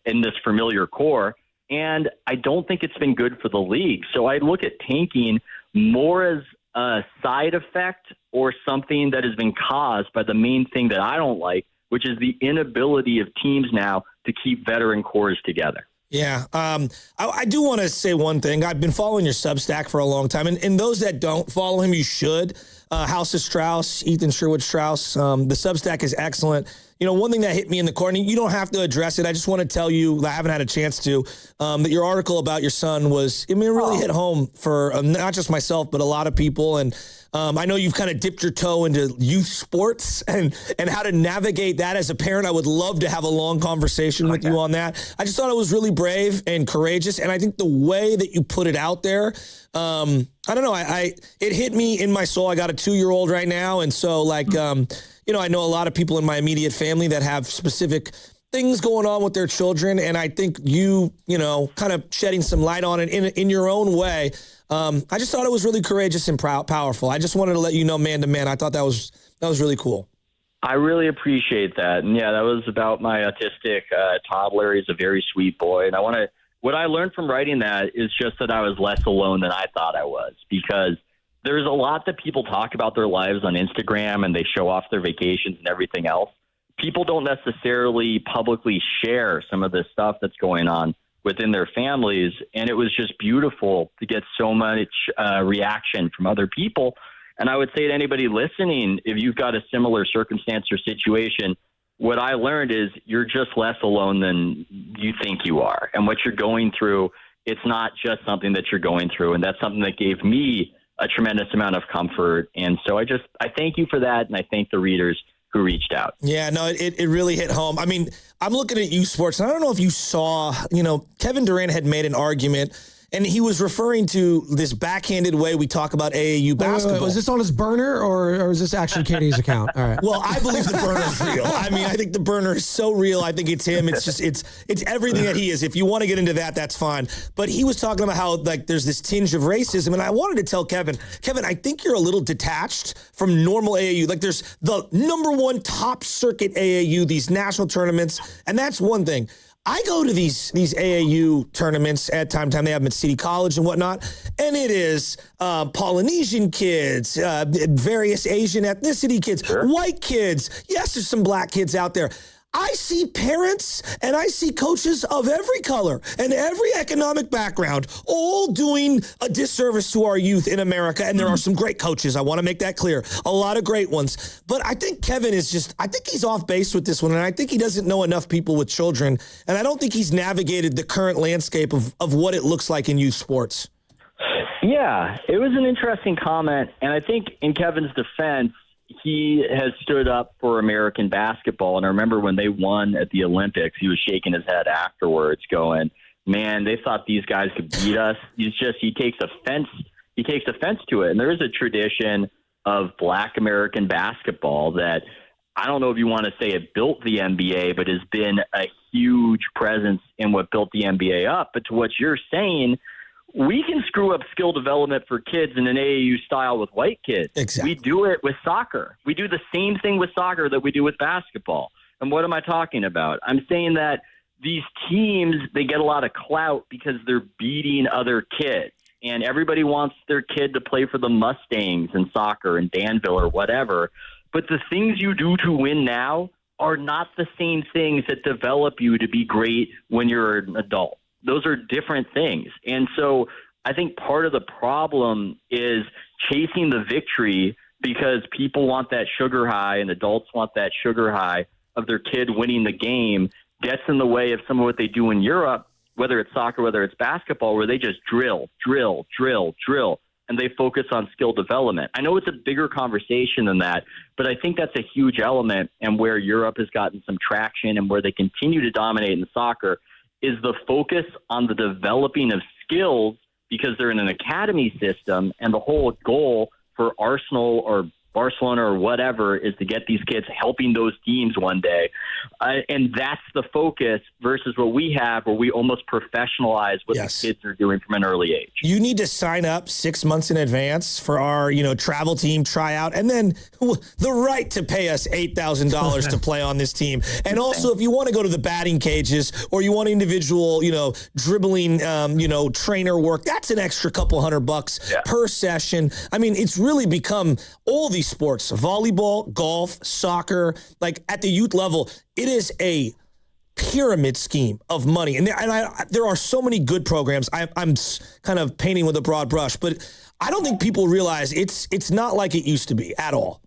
in this familiar core. And I don't think it's been good for the league. So I look at tanking more as a side effect or something that has been caused by the main thing that I don't like, which is the inability of teams now to keep veteran cores together. Yeah. I do want to say one thing. I've been following your Substack for a long time, and those that don't follow him, you should. House of Strauss, Ethan Sherwood Strauss. The Substack is excellent. You know, one thing that hit me in the corner, you don't have to address it. I just want to tell you, I haven't had a chance to, that your article about your son was, it really hit home for not just myself, but a lot of people. And I know you've kind of dipped your toe into youth sports and how to navigate that as a parent. I would love to have a long conversation with you on that. I just thought it was really brave and courageous. And I think the way that you put it out there, I don't know, it hit me in my soul. I got a 2-year-old right now. And so I know a lot of people in my immediate family that have specific things going on with their children. And I think you kind of shedding some light on it in your own way. I just thought it was really courageous and powerful. I just wanted to let you know, man to man, I thought that was really cool. I really appreciate that. And yeah, that was about my autistic toddler. He's a very sweet boy. And what I learned from writing that is just that I was less alone than I thought I was, because there's a lot that people talk about their lives on Instagram and they show off their vacations and everything else. People don't necessarily publicly share some of the stuff that's going on within their families. And it was just beautiful to get so much reaction from other people. And I would say to anybody listening, if you've got a similar circumstance or situation, what I learned is you're just less alone than you think you are. And what you're going through, it's not just something that you're going through. And that's something that gave me a tremendous amount of comfort. And so I thank you for that. And I thank the readers who reached out. Yeah, no, it really hit home. I mean, I'm looking at youth sports, and I don't know if you saw, Kevin Durant had made an argument, and he was referring to this backhanded way we talk about AAU basketball. Wait, was this on his burner, or is this actually Katie's account? All right. Well, I believe the burner is real. I mean, I think the burner is so real. I think it's him. It's just, it's everything that he is. If you want to get into that, that's fine. But he was talking about how, there's this tinge of racism, and I wanted to tell Kevin, I think you're a little detached from normal AAU. There's the number one top circuit AAU, these national tournaments, and that's one thing. I go to these AAU tournaments at time. They have them at City College and whatnot, and it is Polynesian kids, various Asian ethnicity kids, white kids. Yes, there's some black kids out there. I see parents and I see coaches of every color and every economic background all doing a disservice to our youth in America. And there are some great coaches. I want to make that clear. A lot of great ones. But I think Kevin I think he's off base with this one. And I think he doesn't know enough people with children. And I don't think he's navigated the current landscape of what it looks like in youth sports. Yeah, it was an interesting comment. And I think in Kevin's defense, he has stood up for American basketball. And I remember when they won at the Olympics, he was shaking his head afterwards going, man, they thought these guys could beat us. He takes offense to it. And there is a tradition of Black American basketball that I don't know if you want to say it built the NBA, but has been a huge presence in what built the NBA up. But to what you're saying, we can screw up skill development for kids in an AAU style with white kids. Exactly. We do it with soccer. We do the same thing with soccer that we do with basketball. And what am I talking about? I'm saying that these teams, they get a lot of clout because they're beating other kids. And everybody wants their kid to play for the Mustangs in soccer in Danville or whatever. But the things you do to win now are not the same things that develop you to be great when you're an adult. Those are different things. And so I think part of the problem is chasing the victory because people want that sugar high and adults want that sugar high of their kid winning the game, gets in the way of some of what they do in Europe, whether it's soccer, whether it's basketball, where they just drill. and they focus on skill development. I know it's a bigger conversation than that, but I think that's a huge element, and where Europe has gotten some traction and where they continue to dominate in soccer is the focus on the developing of skills, because they're in an academy system, and the whole goal for Arsenal or Barcelona or whatever is to get these kids helping those teams one day. And that's the focus versus what we have, where we almost professionalize what the kids are doing from an early age. You need to sign up 6 months in advance for our, travel team tryout, and then the right to pay us $8,000 to play on this team. And also, if you want to go to the batting cages, or you want individual, dribbling, trainer work, that's an extra couple $100 per session. I mean, it's really become all these sports, volleyball, golf, soccer, like at the youth level, it is a pyramid scheme of money. And there are so many good programs. I'm kind of painting with a broad brush, but I don't think people realize it's not like it used to be at all.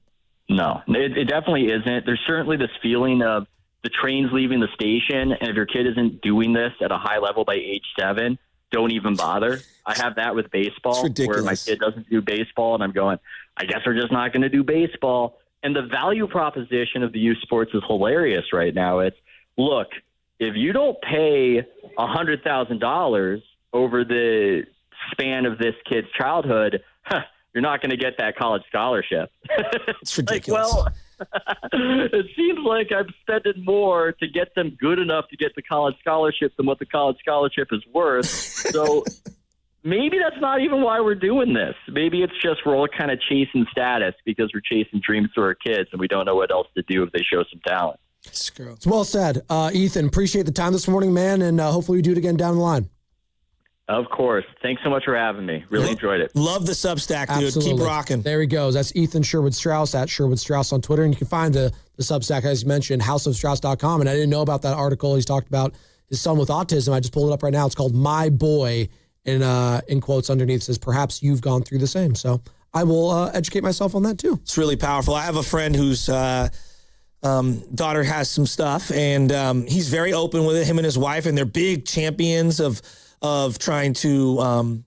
No, it definitely isn't. There's certainly this feeling of the train's leaving the station, and if your kid isn't doing this at a high level by age 7, don't even bother. I have that with baseball, where my kid doesn't do baseball, and I'm going, I guess we're just not going to do baseball. And the value proposition of the youth sports is hilarious right now. It's, look, if you don't pay $100,000 over the span of this kid's childhood, you're not going to get that college scholarship. It's ridiculous. It seems like I'm spending more to get them good enough to get the college scholarship than what the college scholarship is worth. So maybe that's not even why we're doing this. Maybe it's just we're all kind of chasing status because we're chasing dreams for our kids, and we don't know what else to do if they show some talent. It's well said. Ethan, appreciate the time this morning, man, and hopefully we do it again down the line. Of course. Thanks so much for having me. Really enjoyed it. Love the Substack, dude. Absolutely. Keep rocking. There he goes. That's Ethan Sherwood-Strauss at Sherwood-Strauss on Twitter. And you can find the Substack, as you mentioned, houseofstrauss.com. And I didn't know about that article. He's talked about his son with autism. I just pulled it up right now. It's called My Boy. And in quotes underneath it says, perhaps you've gone through the same. So I will educate myself on that too. It's really powerful. I have a friend whose daughter has some stuff, and he's very open with it, him and his wife, and they're big champions of trying to,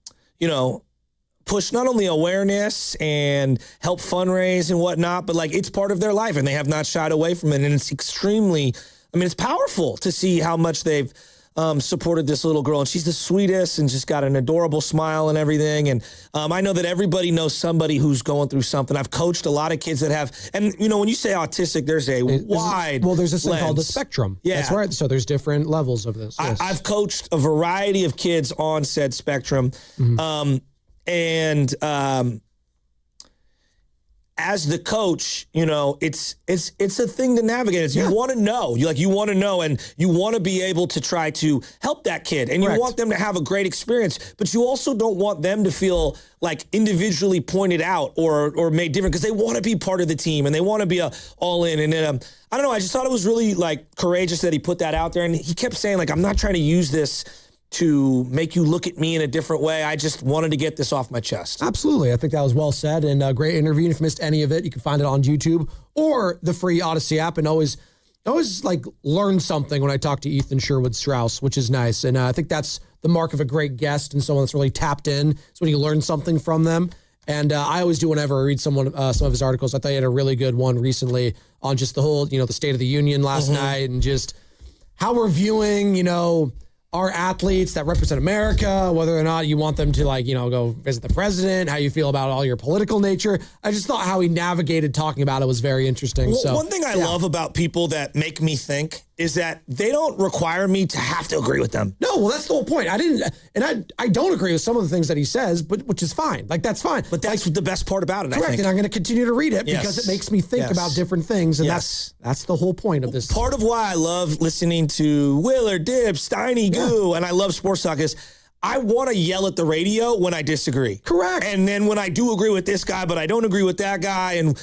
push not only awareness and help fundraise and whatnot, but like it's part of their life, and they have not shied away from it. And it's it's powerful to see how much they've supported this little girl, and she's the sweetest and just got an adorable smile and everything. And I know that everybody knows somebody who's going through something. I've coached a lot of kids that have, and when you say autistic, there's a wide there's this thing lens. called the spectrum. Yeah. That's right. So there's different levels of this. Yes. I've coached a variety of kids on said spectrum. Mm-hmm. As the coach, it's a thing to navigate. You want to know. You want to know, and you want to be able to try to help that kid, and you want them to have a great experience, but you also don't want them to feel like individually pointed out or made different, because they want to be part of the team and they want to be all in. And then, I don't know, I just thought it was really courageous that he put that out there, and he kept saying I'm not trying to use this to make you look at me in a different way. I just wanted to get this off my chest. Absolutely. I think that was well said, and a great interview. And if you missed any of it, you can find it on YouTube or the free Odyssey app. And always learn something when I talk to Ethan Sherwood-Strauss, which is nice. And I think that's the mark of a great guest and someone that's really tapped in. It's when you learn something from them. And I always do whenever I read some of his articles. I thought he had a really good one recently on just the whole, the State of the Union last night, and just how we're viewing, our athletes that represent America, whether or not you want them to go visit the president, how you feel about all your political nature. I just thought how he navigated talking about it was very interesting. Well, one thing I love about people that make me think is that they don't require me to have to agree with them. No, well, that's the whole point. I don't agree with some of the things that he says, but which is fine. That's fine. But that's the best part about it, correct, I think. And I'm going to continue to read it because it makes me think about different things. And that's the whole point of this. Part of why I love listening to Willard, Dibbs, Steiny, Goo, and I love sports talk is I want to yell at the radio when I disagree. Correct. And then when I do agree with this guy, but I don't agree with that guy. And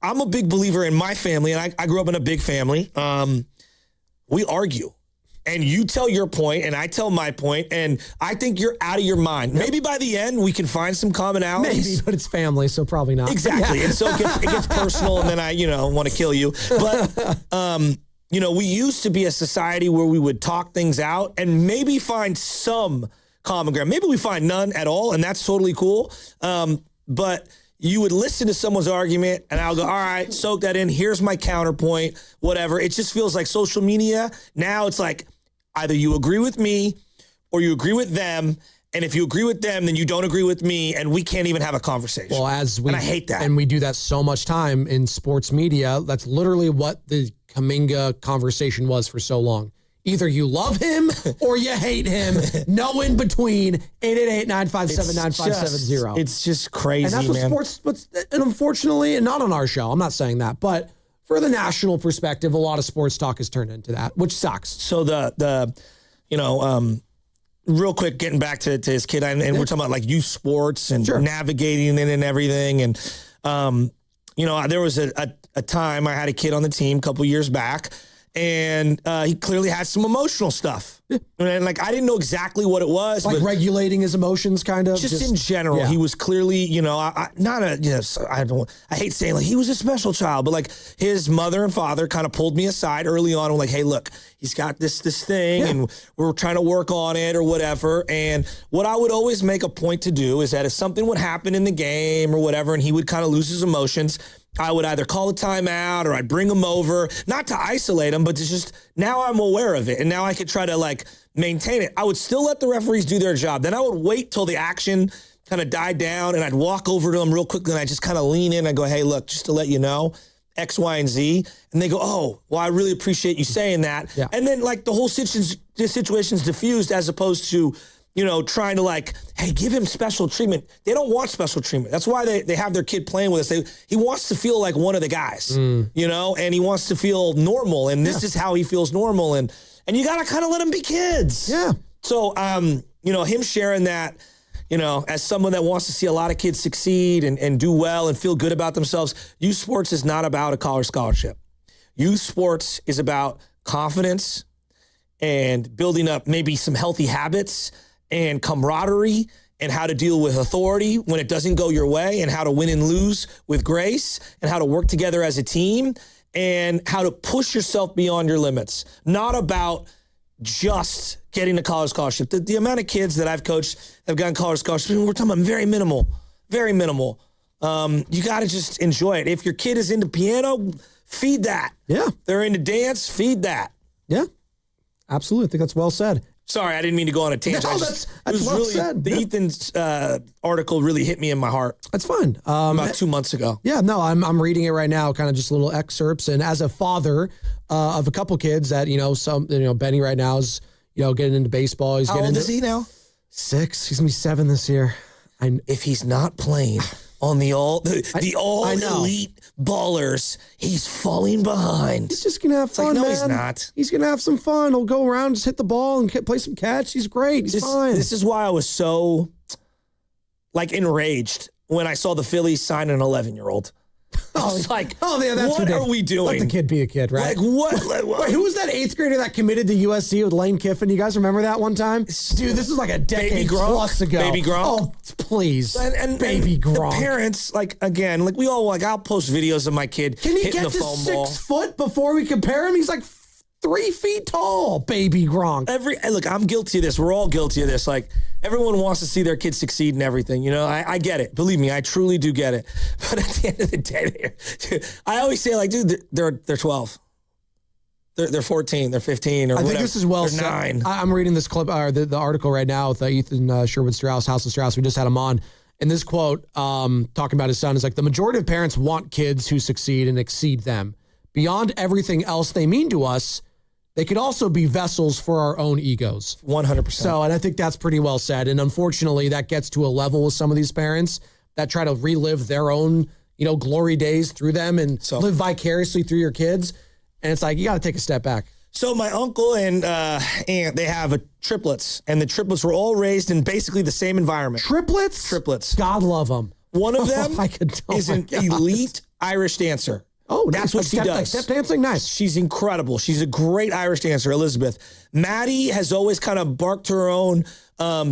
I'm a big believer in my family, and I grew up in a big family. We argue, and you tell your point and I tell my point, and I think you're out of your mind. Yep. Maybe by the end we can find some commonalities. Maybe, but it's family, so probably not. Exactly. And so it gets personal, and then I, want to kill you. But, we used to be a society where we would talk things out and maybe find some common ground. Maybe we find none at all, and that's totally cool. But you would listen to someone's argument, and I'll go, all right, soak that in. Here's my counterpoint, whatever. It just feels like social media. Now it's like either you agree with me or you agree with them. And if you agree with them, then you don't agree with me, and we can't even have a conversation. Well, and I hate that. And we do that so much time in sports media. That's literally what the Kaminga conversation was for so long. Either you love him or you hate him. No in between. 888-957-9570. It's just crazy, and that's what sports, and unfortunately, and not on our show, I'm not saying that, but for the national perspective, a lot of sports talk has turned into that, which sucks. So real quick, getting back to his kid, and we're talking about like youth sports and navigating it and everything. And, there was a time I had a kid on the team a couple years back, and he clearly had some emotional stuff. And like, I didn't know exactly what it was. Like but regulating his emotions, kind of? Just in general, he was clearly, I hate saying like he was a special child, but like his mother and father kind of pulled me aside early on and like, hey, look, he's got this thing and we're trying to work on it or whatever. And what I would always make a point to do is that if something would happen in the game or whatever, and he would kind of lose his emotions, I would either call a timeout or I'd bring him over, not to isolate him, but to just, now I'm aware of it. And now I could try to like maintain it. I would still let the referees do their job. Then I would wait till the action kind of died down and I'd walk over to them real quickly and I just kind of lean in and go, hey, look, just to let you know, X, Y, and Z. And they go, oh, well, I really appreciate you saying that. Yeah. And then like the whole situation's diffused as opposed to, trying to like, hey, give him special treatment. They don't want special treatment. That's why they have their kid playing with us. He wants to feel like one of the guys, and he wants to feel normal. And this is how he feels normal. And you got to kind of let them be kids. Yeah. So, him sharing that, as someone that wants to see a lot of kids succeed and do well and feel good about themselves, youth sports is not about a college scholarship. Youth sports is about confidence and building up maybe some healthy habits and camaraderie and how to deal with authority when it doesn't go your way and how to win and lose with grace and how to work together as a team and how to push yourself beyond your limits. Not about just getting a college scholarship. The amount of kids that I've coached that have gotten college scholarships, we're talking about very minimal, very minimal. You got to just enjoy it. If your kid is into piano, feed that. Yeah. They're into dance, feed that. Yeah, absolutely. I think that's well said. Sorry, I didn't mean to go on a tangent. No, that's well really said. The Ethan's article really hit me in my heart. That's fine. About 2 months ago. Yeah, no, I'm reading it right now, kind of just little excerpts. And as a father of a couple kids that, Benny right now is, getting into baseball. How old is he now? 6. He's going to be 7 this year. If he's not playing on the elite ballers, he's falling behind. He's just going to have fun, no, man. he's not. He's going to have some fun. He'll go around, just hit the ball and play some catch. He's great. He's fine. This is why I was so, enraged when I saw the Phillies sign an 11-year-old. I was like, that's what ridiculous. are we doing? Let the kid be a kid, right? Like, what? Wait, who was that 8th grader that committed to USC with Lane Kiffin? You guys remember that one time? Dude, this is like a decade plus ago. Baby Gronk. Oh, please. And Baby Gronk. The parents, we all, I'll post videos of my kid Can he hitting get the to foam 6 ball. foot before we compare him? He's like 3 feet tall, Baby Gronk. I'm guilty of this. We're all guilty of this. Everyone wants to see their kids succeed and everything. I get it. Believe me, I truly do get it. But at the end of the day, I always say, dude, they're 12. They're 14. They're 15 or whatever. I think this is well said. 9. I'm reading this clip, the article right now with Ethan Sherwood-Strauss, House of Strauss. We just had him on. And this quote, talking about his son, is like, the majority of parents want kids who succeed and exceed them. Beyond everything else they mean to us, they could also be vessels for our own egos. 100%. So, and I think that's pretty well said. And unfortunately, that gets to a level with some of these parents that try to relive their own, glory days through them and live vicariously through your kids. And it's like, you got to take a step back. So my uncle and aunt, they have triplets. And the triplets were all raised in basically the same environment. Triplets? Triplets. God love them. One of them is an elite Irish dancer. Oh, that's what she does. Step dancing, nice. She's incredible. She's a great Irish dancer, Elizabeth. Maddie has always kind of barked her own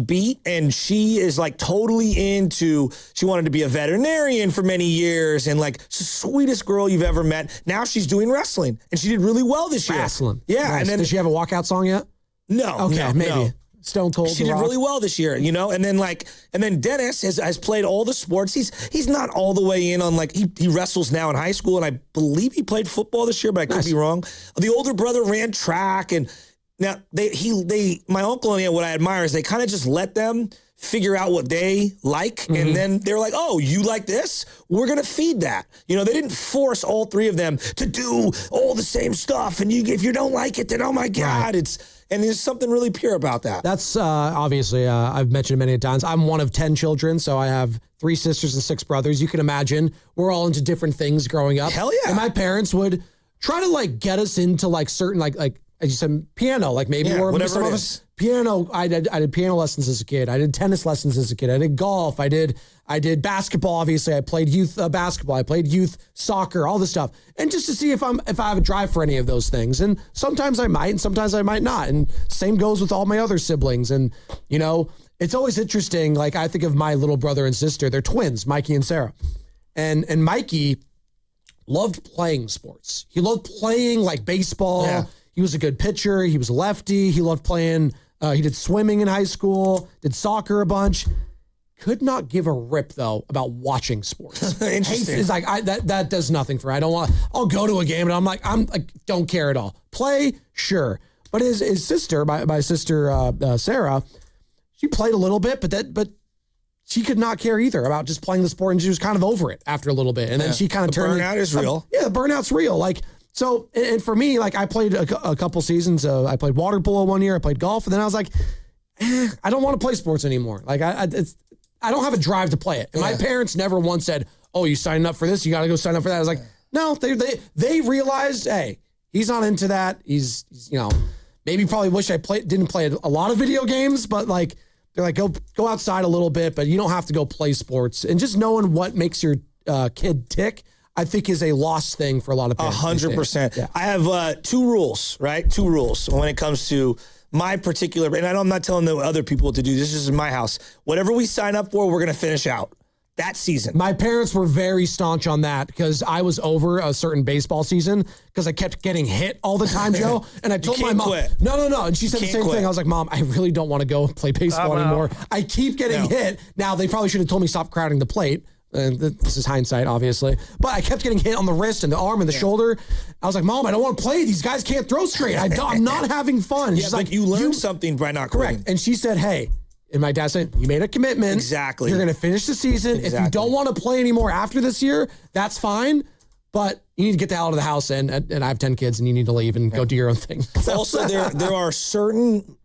beat, and she is totally into. She wanted to be a veterinarian for many years, and she's the sweetest girl you've ever met. Now she's doing wrestling, and she did really well this year. Wrestling, yeah. Nice. And then does she have a walkout song yet? No. Okay, no, maybe. No. Stone Cold. She did really well this year, you know? And then Dennis has played all the sports. He's not all the way in on he wrestles now in high school, and I believe he played football this year, but I could be wrong. The older brother ran track, and now my uncle and what I admire is they kind of just let them figure out what they like, and then they're like, oh, you like this? We're going to feed that. You know, they didn't force all three of them to do all the same stuff, and if you don't like it, then oh my God, and there's something really pure about that. That's obviously, I've mentioned many times, I'm one of 10 children, so I have 3 sisters and 6 brothers. You can imagine we're all into different things growing up. Hell yeah. And my parents would try to get us into certain as you said, piano, maybe or whatever some it of is. us. Piano, I did piano lessons as a kid. I did tennis lessons as a kid. I did golf. I did basketball. Obviously, I played youth basketball. I played youth soccer. All this stuff, and just to see if I have a drive for any of those things. And sometimes I might, and sometimes I might not. And same goes with all my other siblings. And you know, it's always interesting. I think of my little brother and sister. They're twins, Mikey and Sarah. And Mikey loved playing sports. He loved playing baseball. Yeah. He was a good pitcher. He was a lefty. He loved playing. He did swimming in high school, did soccer a bunch. Could not give a rip, though, about watching sports. Interesting. It's that does nothing for me. I don't want, I'll go to a game, and I'm don't care at all. Play, sure. But his sister, my sister, Sarah, she played a little bit, but she could not care either about just playing the sport, and she was kind of over it after a little bit. And then she kind of turned. Burnout is real. Yeah, the burnout's real. So, and for me, I played a couple seasons. I played water polo one year. I played golf, and then I was like, I don't want to play sports anymore. I don't have a drive to play it. And my parents never once said, "Oh, you signing up for this? You got to go sign up for that." I was like, no. They realized, hey, he's not into that. He's maybe probably wish I didn't play a lot of video games, but they're like, go outside a little bit, but you don't have to go play sports. And just knowing what makes your kid tick, I think is a lost thing for a lot of parents. 100%. Yeah. I have 2 rules, right? 2 rules when it comes to my particular, and I'm not telling the other people what to do. This is my house. Whatever we sign up for, we're going to finish out that season. My parents were very staunch on that because I was over a certain baseball season because I kept getting hit all the time, Joe. And I told my mom, quit. No. And she said the same thing. I was like, Mom, I really don't want to go play baseball anymore. I keep getting hit. Now, they probably should have told me stop crowding the plate. And this is hindsight, obviously. But I kept getting hit on the wrist and the arm and the shoulder. I was like, Mom, I don't want to play. These guys can't throw straight. I'm not having fun. She's like, you learned something by not quitting. Correct. And she said, hey, and my dad said, you made a commitment. Exactly. You're going to finish the season. Exactly. If you don't want to play anymore after this year, that's fine. But you need to get the hell out of the house. And I have 10 kids, and you need to leave and go do your own thing. Also, there are certain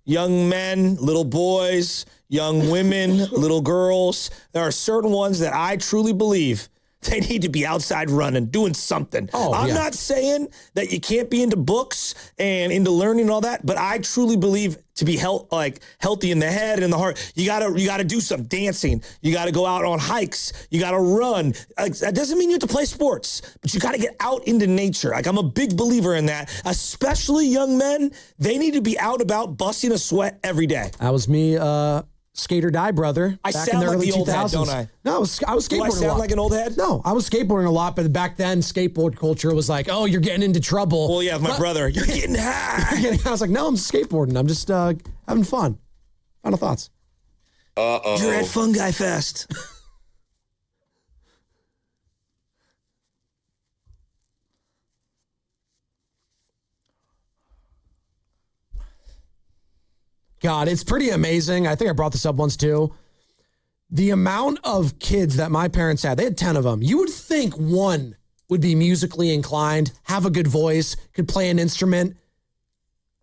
young men, little boys, young women, little girls. There are certain ones that I truly believe they need to be outside running, doing something. I'm not saying that you can't be into books and into learning and all that, but I truly believe to be healthy in the head and in the heart, you gotta do some dancing. You gotta go out on hikes. You gotta run. That doesn't mean you have to play sports, but you gotta get out into nature. I'm a big believer in that. Especially young men, they need to be out about busting a sweat every day. That was me. Skate or die, brother. I back sound in the like early the old 2000s. head, don't I? No, I was skateboarding Do I sound a lot. like an old head? No, I was skateboarding a lot, but back then skateboard culture was like, oh, you're getting into trouble. Well, yeah, my brother, you're getting high. I was like, no, I'm skateboarding. I'm just having fun. Final thoughts. You're at Fungi Fest. God, it's pretty amazing. I think I brought this up once too. The amount of kids that my parents had, they had 10 of them. You would think one would be musically inclined, have a good voice, could play an instrument.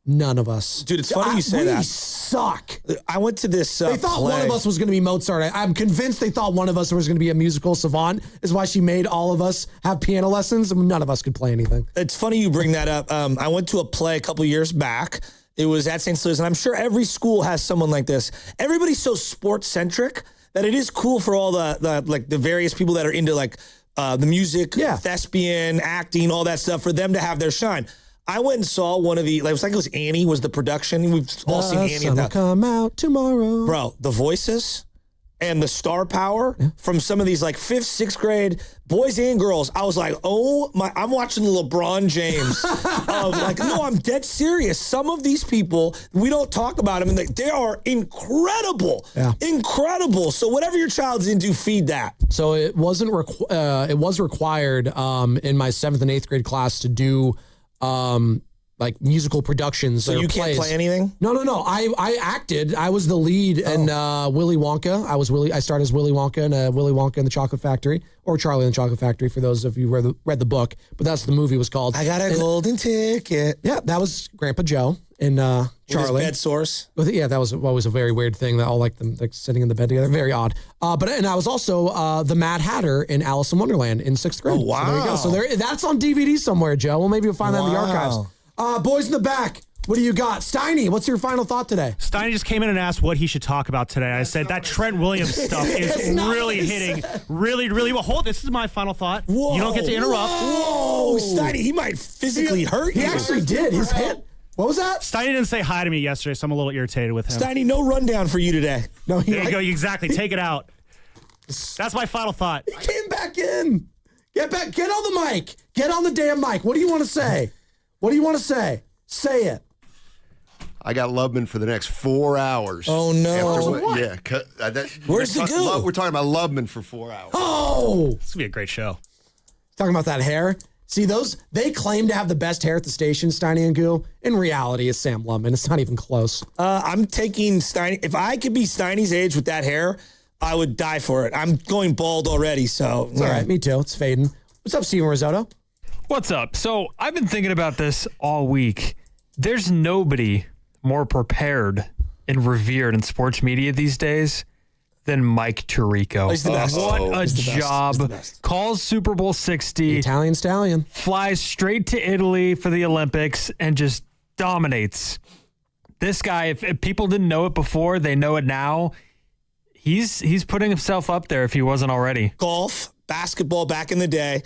None of us. Dude, it's funny you say that. We suck. I went to this They thought play. one of us was going to be Mozart. I'm convinced they thought one of us was going to be a musical savant, is why she made all of us have piano lessons, and none of us could play anything. It's funny you bring that up. I went to a play a couple years back. It was at St. Louis, and I'm sure every school has someone like this. Everybody's so sports-centric that it is cool for all the various people that are into the music, thespian, acting, all that stuff, for them to have their shine. I went and saw one of the, it was Annie was the production. We've all seen Annie. The sun will come out tomorrow. Bro, the voices, and the star power from some of these like 5th, 6th grade boys and girls, I was like, oh my, I'm watching LeBron James. No, I'm dead serious. Some of these people, we don't talk about them, and they are incredible. Yeah. Incredible. So whatever your child's into, feed that. So it wasn't, it was required in my 7th and 8th grade class to do like musical productions. So you can't play anything? No. I acted. I was the lead in Willy Wonka. I started as Willy Wonka in Willy Wonka and the Chocolate Factory, or Charlie and the Chocolate Factory for those of you who read the book. But that's what the movie was called. I got a golden ticket. Yeah, that was Grandpa Joe and Charlie. With his bed sores. Yeah, that was always a very weird thing. That all like them like sitting in the bed together. Very odd. And I was also the Mad Hatter in Alice in Wonderland in 6th grade. Oh, wow. So there you go. So that's on DVD somewhere, Joe. Well, maybe you'll find that in the archives. Boys in the back, what do you got? Steiny, what's your final thought today? Steiny just came in and asked what he should talk about today. I said that Trent Williams stuff is really hitting really, really well. Hold, this is my final thought. Whoa, you don't get to interrupt. Whoa, Steiny, he might physically hurt you. He actually did. His hit. What was that? Steiny didn't say hi to me yesterday, so I'm a little irritated with him. Steiny, no rundown for you today. No, there you go. Exactly. Take it out. That's my final thought. He came back in. Get back. Get on the mic. Get on the damn mic. What do you want to say? What do you want to say? Say it. I got Lubman for the next 4 hours. Oh, no. What? Yeah. Where's the goo? We're talking about Lubman for 4 hours. Oh! This will be a great show. Talking about that hair. See, they claim to have the best hair at the station, Steiny and Goo. In reality, it's Sam Lubman. It's not even close. I'm taking Steiny. If I could be Steiny's age with that hair, I would die for it. I'm going bald already, so. It's all right. Me too. It's fading. What's up, Steven Risotto? What's up? So I've been thinking about this all week. There's nobody more prepared and revered in sports media these days than Mike Tirico. He's the best. What a job. Calls Super Bowl 60. The Italian Stallion. Flies straight to Italy for the Olympics and just dominates. This guy, if people didn't know it before, they know it now. He's putting himself up there if he wasn't already. Golf, basketball back in the day,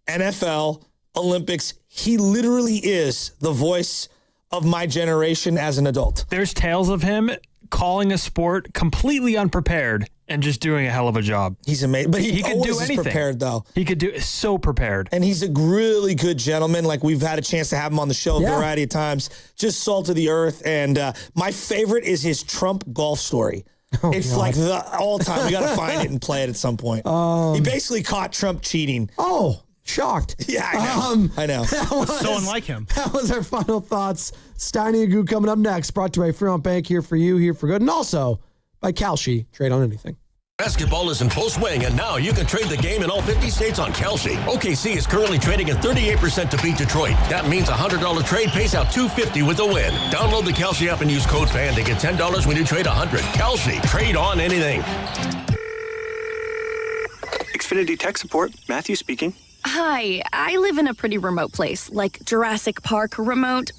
NFL, Olympics. He literally is the voice of my generation as an adult. There's tales of him calling a sport completely unprepared and just doing a hell of a job. He's amazing. But he could do anything. Prepared, though. He could do so prepared. And he's a really good gentleman. Like, we've had a chance to have him on the show a variety of times. Just salt of the earth. And my favorite is his Trump golf story. Oh, it's God. like the all-time. We got to find it and play it at some point. He basically caught Trump cheating. Oh, shocked. Yeah, I know. So unlike him. That was our final thoughts. Steiny and Goo coming up next. Brought to you by Fremont Bank, here for you, here for good. And also by Kalshi. Trade on anything. Basketball is in full swing, and now you can trade the game in all 50 states on Kalshi. OKC is currently trading at 38% to beat Detroit. That means a $100 trade pays out $250 with a win. Download the Kalshi app and use code FAN to get $10 when you trade $100. Kalshi. Trade on anything. Xfinity Tech Support. Matthew speaking. Hi, I live in a pretty remote place, like Jurassic Park remote.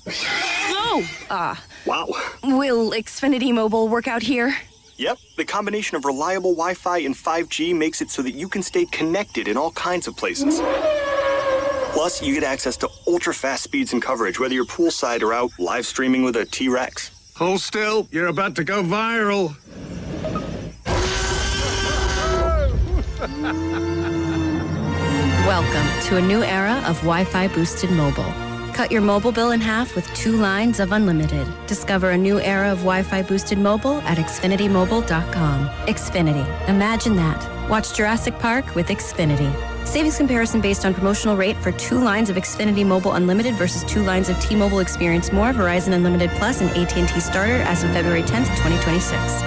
Wow. Will Xfinity Mobile work out here? Yep, the combination of reliable Wi-Fi and 5G makes it so that you can stay connected in all kinds of places. Plus, you get access to ultra-fast speeds and coverage, whether you're poolside or out live streaming with a T-Rex. Hold still, you're about to go viral. Welcome to a new era of Wi-Fi boosted mobile. Cut your mobile bill in half with 2 lines of unlimited. Discover a new era of Wi-Fi boosted mobile at xfinitymobile.com. Xfinity. Imagine that. Watch Jurassic Park with Xfinity. Savings comparison based on promotional rate for 2 lines of Xfinity Mobile Unlimited versus 2 lines of T-Mobile Experience More, Verizon Unlimited Plus, and AT&T Starter as of February 10th, 2026.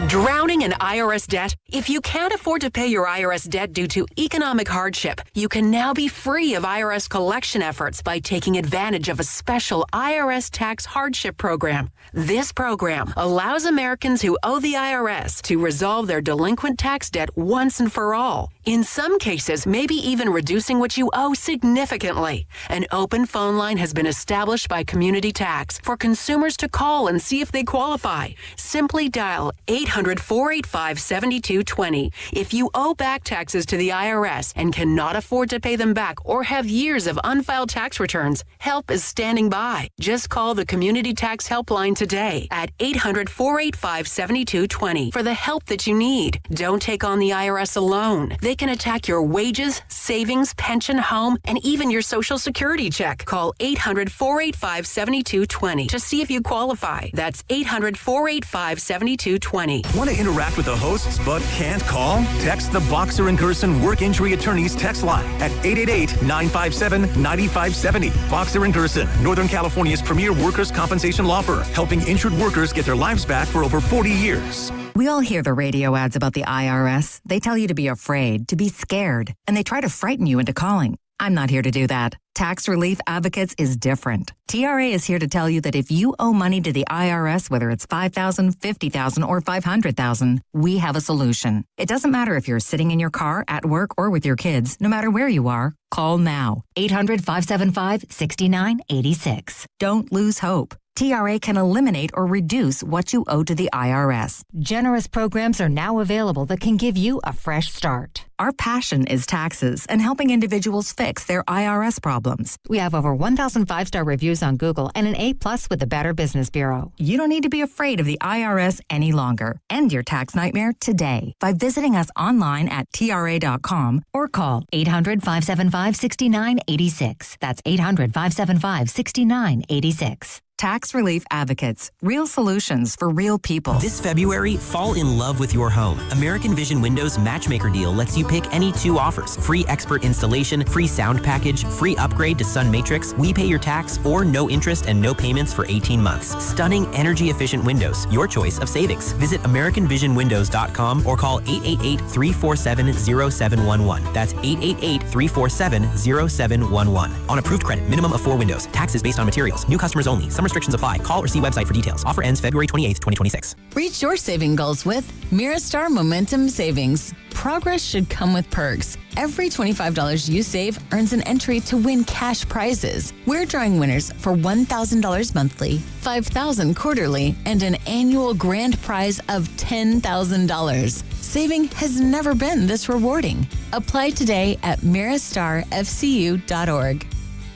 Drowning in IRS debt? If you can't afford to pay your IRS debt due to economic hardship, you can now be free of IRS collection efforts by taking advantage of a special IRS tax hardship program. This program allows Americans who owe the IRS to resolve their delinquent tax debt once and for all. In some cases, maybe even reducing what you owe significantly. An open phone line has been established by Community Tax for consumers to call and see if they qualify. Simply dial 800 800-485-7220. If you owe back taxes to the IRS and cannot afford to pay them back or have years of unfiled tax returns, help is standing by. Just call the Community Tax Helpline today at 800-485-7220 for the help that you need. Don't take on the IRS alone. They can attack your wages, savings, pension, home, and even your Social Security check. Call 800-485-7220 to see if you qualify. That's 800-485-7220. Want to interact with the hosts but can't call? Text the Boxer & Gerson Work Injury Attorneys text line at 888-957-9570. Boxer & Gerson, Northern California's premier workers' compensation law firm, helping injured workers get their lives back for over 40 years. We all hear the radio ads about the IRS. They tell you to be afraid, to be scared, and they try to frighten you into calling. I'm not here to do that. Tax Relief Advocates is different. TRA is here to tell you that if you owe money to the IRS, whether it's $5,000, $50,000, or $500,000, we have a solution. It doesn't matter if you're sitting in your car, at work, or with your kids. No matter where you are, call now. 800-575-6986. Don't lose hope. TRA can eliminate or reduce what you owe to the IRS. Generous programs are now available that can give you a fresh start. Our passion is taxes and helping individuals fix their IRS problems. We have over 1,000 5-star reviews on Google and an A+ with the Better Business Bureau. You don't need to be afraid of the IRS any longer. End your tax nightmare today by visiting us online at TRA.com or call 800-575-6986. That's 800-575-6986. Tax Relief Advocates. Real solutions for real people. This February, fall in love with your home. American Vision Windows Matchmaker Deal lets you pick any 2 offers. Free expert installation, free sound package, free upgrade to Sun Matrix. We pay your tax or no interest and no payments for 18 months. Stunning energy-efficient windows. Your choice of savings. Visit AmericanVisionWindows.com or call 888-347-0711. That's 888-347-0711. On approved credit. Minimum of 4 windows. Taxes based on materials. New customers only. Some restrictions apply. Call or see website for details. Offer ends February 28th, 2026. Reach your saving goals with Miristar Momentum Savings. Progress should come with perks. Every $25 you save earns an entry to win cash prizes. We're drawing winners for $1,000 monthly, $5,000 quarterly, and an annual grand prize of $10,000. Saving has never been this rewarding. Apply today at miristarfcu.org.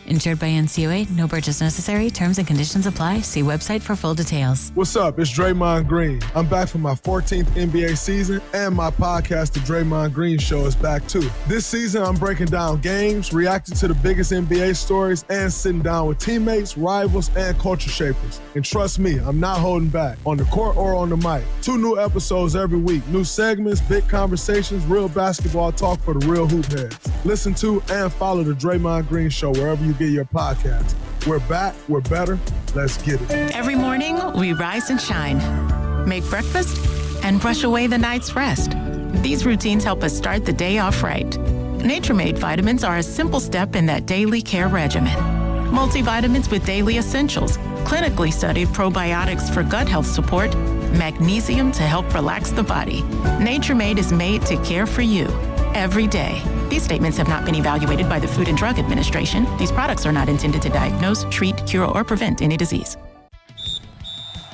Insured by NCUA. No purchase necessary. Terms and conditions apply. See website for full details. What's up? It's Draymond Green. I'm back for my 14th NBA season, and my podcast, The Draymond Green Show, is back too. This season, I'm breaking down games, reacting to the biggest NBA stories, and sitting down with teammates, rivals, and culture shapers. And trust me, I'm not holding back, on the court or on the mic. 2 new episodes every week. New segments, big conversations, real basketball talk for the real hoop heads. Listen to and follow The Draymond Green Show wherever you get your podcast. We're back, we're better, let's get it. Every morning, we rise and shine, make breakfast, and brush away the night's rest. These routines help us start the day off right. Nature-Made vitamins are a simple step in that daily care regimen. Multivitamins with daily essentials, clinically studied probiotics for gut health support, magnesium to help relax the body. Nature-Made is made to care for you every day. These statements have not been evaluated by the Food and Drug Administration. These products are not intended to diagnose, treat, cure, or prevent any disease.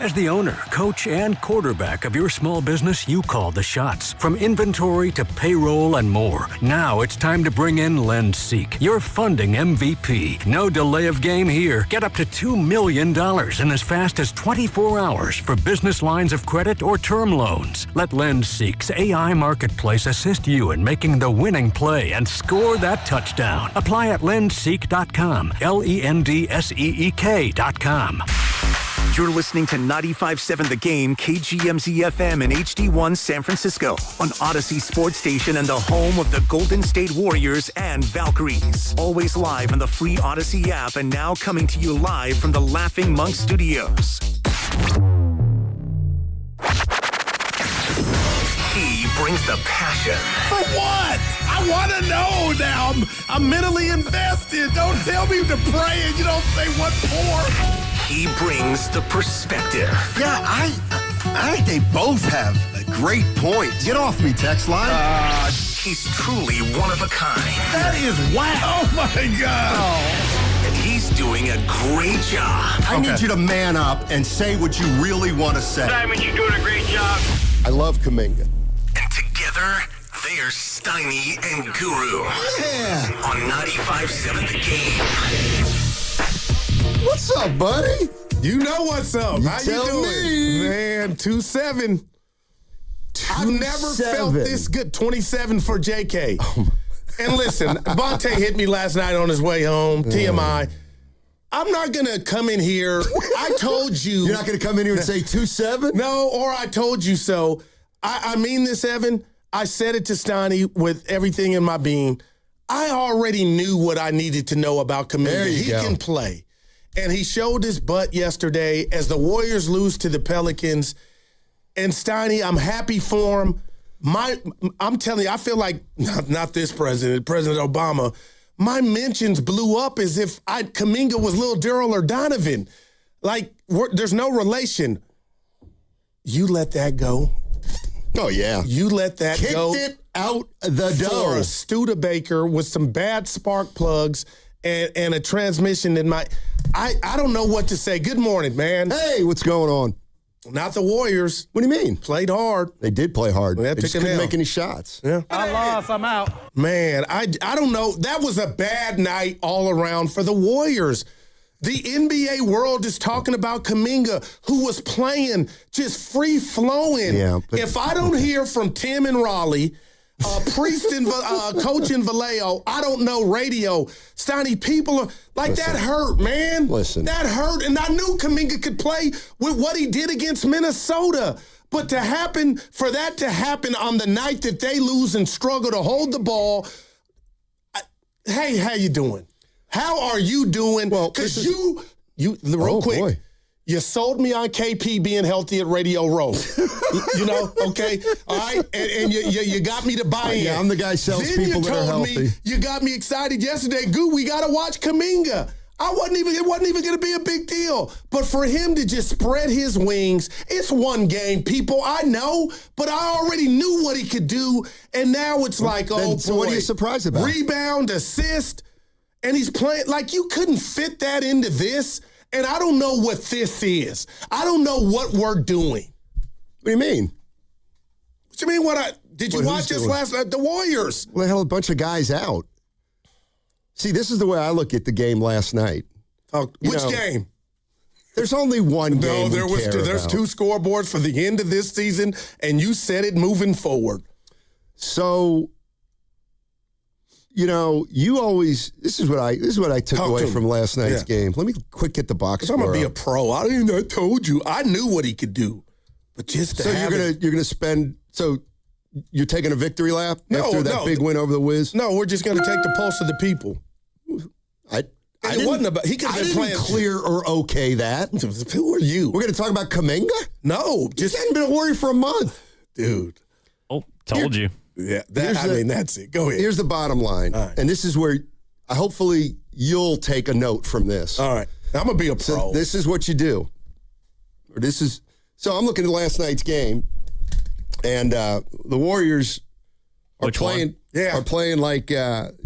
As the owner, coach, and quarterback of your small business, you call the shots. From inventory to payroll and more. Now it's time to bring in Lendsek, your funding MVP. No delay of game here. Get up to $2 million in as fast as 24 hours for business lines of credit or term loans. Let Lendsek's AI marketplace assist you in making the winning play and score that touchdown. Apply at lendsek.com, LENDSEEK.com. You're listening to 95.7 The Game, KGMZ-FM and HD1 San Francisco on Odyssey Sports Station and the home of the Golden State Warriors and Valkyries. Always live on the free Odyssey app and now coming to you live from the Laughing Monk Studios. He brings the passion. For what? I want to know now. I'm mentally invested. Don't tell me to pray and you don't say what for. He brings the perspective. Yeah, I think they both have great points. Get off me, text line. He's truly one of a kind. That is wow. Oh, my God. Oh. And he's doing a great job. I need you to man up and say what you really want to say. Simon, you're doing a great job. I love Kaminga. And together, they are Steiny and Guru. Yeah. On 95.7 The Game. What's up, buddy? You know what's up. How you doing? Me. Man, 2-7. I've never felt this good. 27 for JK. And listen, Monty hit me last night on his way home. TMI. I'm not going to come in here. I told you. You're not going to come in here and say 2-7? No, or I told you so. I mean this, Evan. I said it to Steiny with everything in my being. I already knew what I needed to know about Kaminga. He can play. And he showed his butt yesterday as the Warriors lose to the Pelicans. And Steiny, I'm happy for him. I'm telling you, I feel like, not this president, President Obama, my mentions blew up as if Kaminga was Lil Daryl or Donovan. Like, there's no relation. You let that go. Oh, yeah. You let that go. Kicked it out the door. For a Studebaker with some bad spark plugs and a transmission in my... I don't know what to say. Good morning, man. Hey, what's going on? Not the Warriors. What do you mean? Played hard. They did play hard. They just couldn't make any shots. Yeah. I lost. I'm out. Man, I don't know. That was a bad night all around for the Warriors. The NBA world is talking about Kaminga, who was playing just free-flowing. Yeah, if I don't hear from Tim and Raleigh, Priest and Coach and Vallejo, I don't know radio. Steiny, people are like, that hurt, man. Listen. That hurt. And I knew Kaminga could play with what he did against Minnesota. But for that to happen on the night that they lose and struggle to hold the ball, hey, how you doing? How are you doing? Well, because real quick, boy. You sold me on KP being healthy at Radio Row. Okay? All right? And you got me to buy in. Yeah, I'm the guy who sells people that are healthy. You got me excited yesterday. Goo, we got to watch Kaminga. It wasn't even going to be a big deal. But for him to just spread his wings, it's one game, people. I know, but I already knew what he could do. And now it's like, so what are you surprised about? Rebound, assist, and he's playing. Like, you couldn't fit that into this. And I don't know what this is. I don't know what we're doing. What do you mean? What you mean? Did you watch this last night? The Warriors. Well, they held a bunch of guys out. See, this is the way I look at the game last night. Which game? There's only one game. No, there's two scoreboards for the end of this season, and you said it moving forward. So, you always. This is what I took away from last night's game. Let me quick get the box score. I'm gonna be a pro. I told you. I knew what he could do, but just you're gonna spend. So you're taking a victory lap after that big win over the Wiz? No, we're just gonna take the pulse of the people. It wasn't about. He could have been playing clear or okay that. Who are you? We're gonna talk about Kaminga? No, just hadn't been a Warrior for a month, dude. Oh, told you. Yeah, that's it. Go ahead. Here's the bottom line, and this is where hopefully you'll take a note from this. All right, I'm gonna be a pro. So this is what you do, So I'm looking at last night's game, and the Warriors are playing like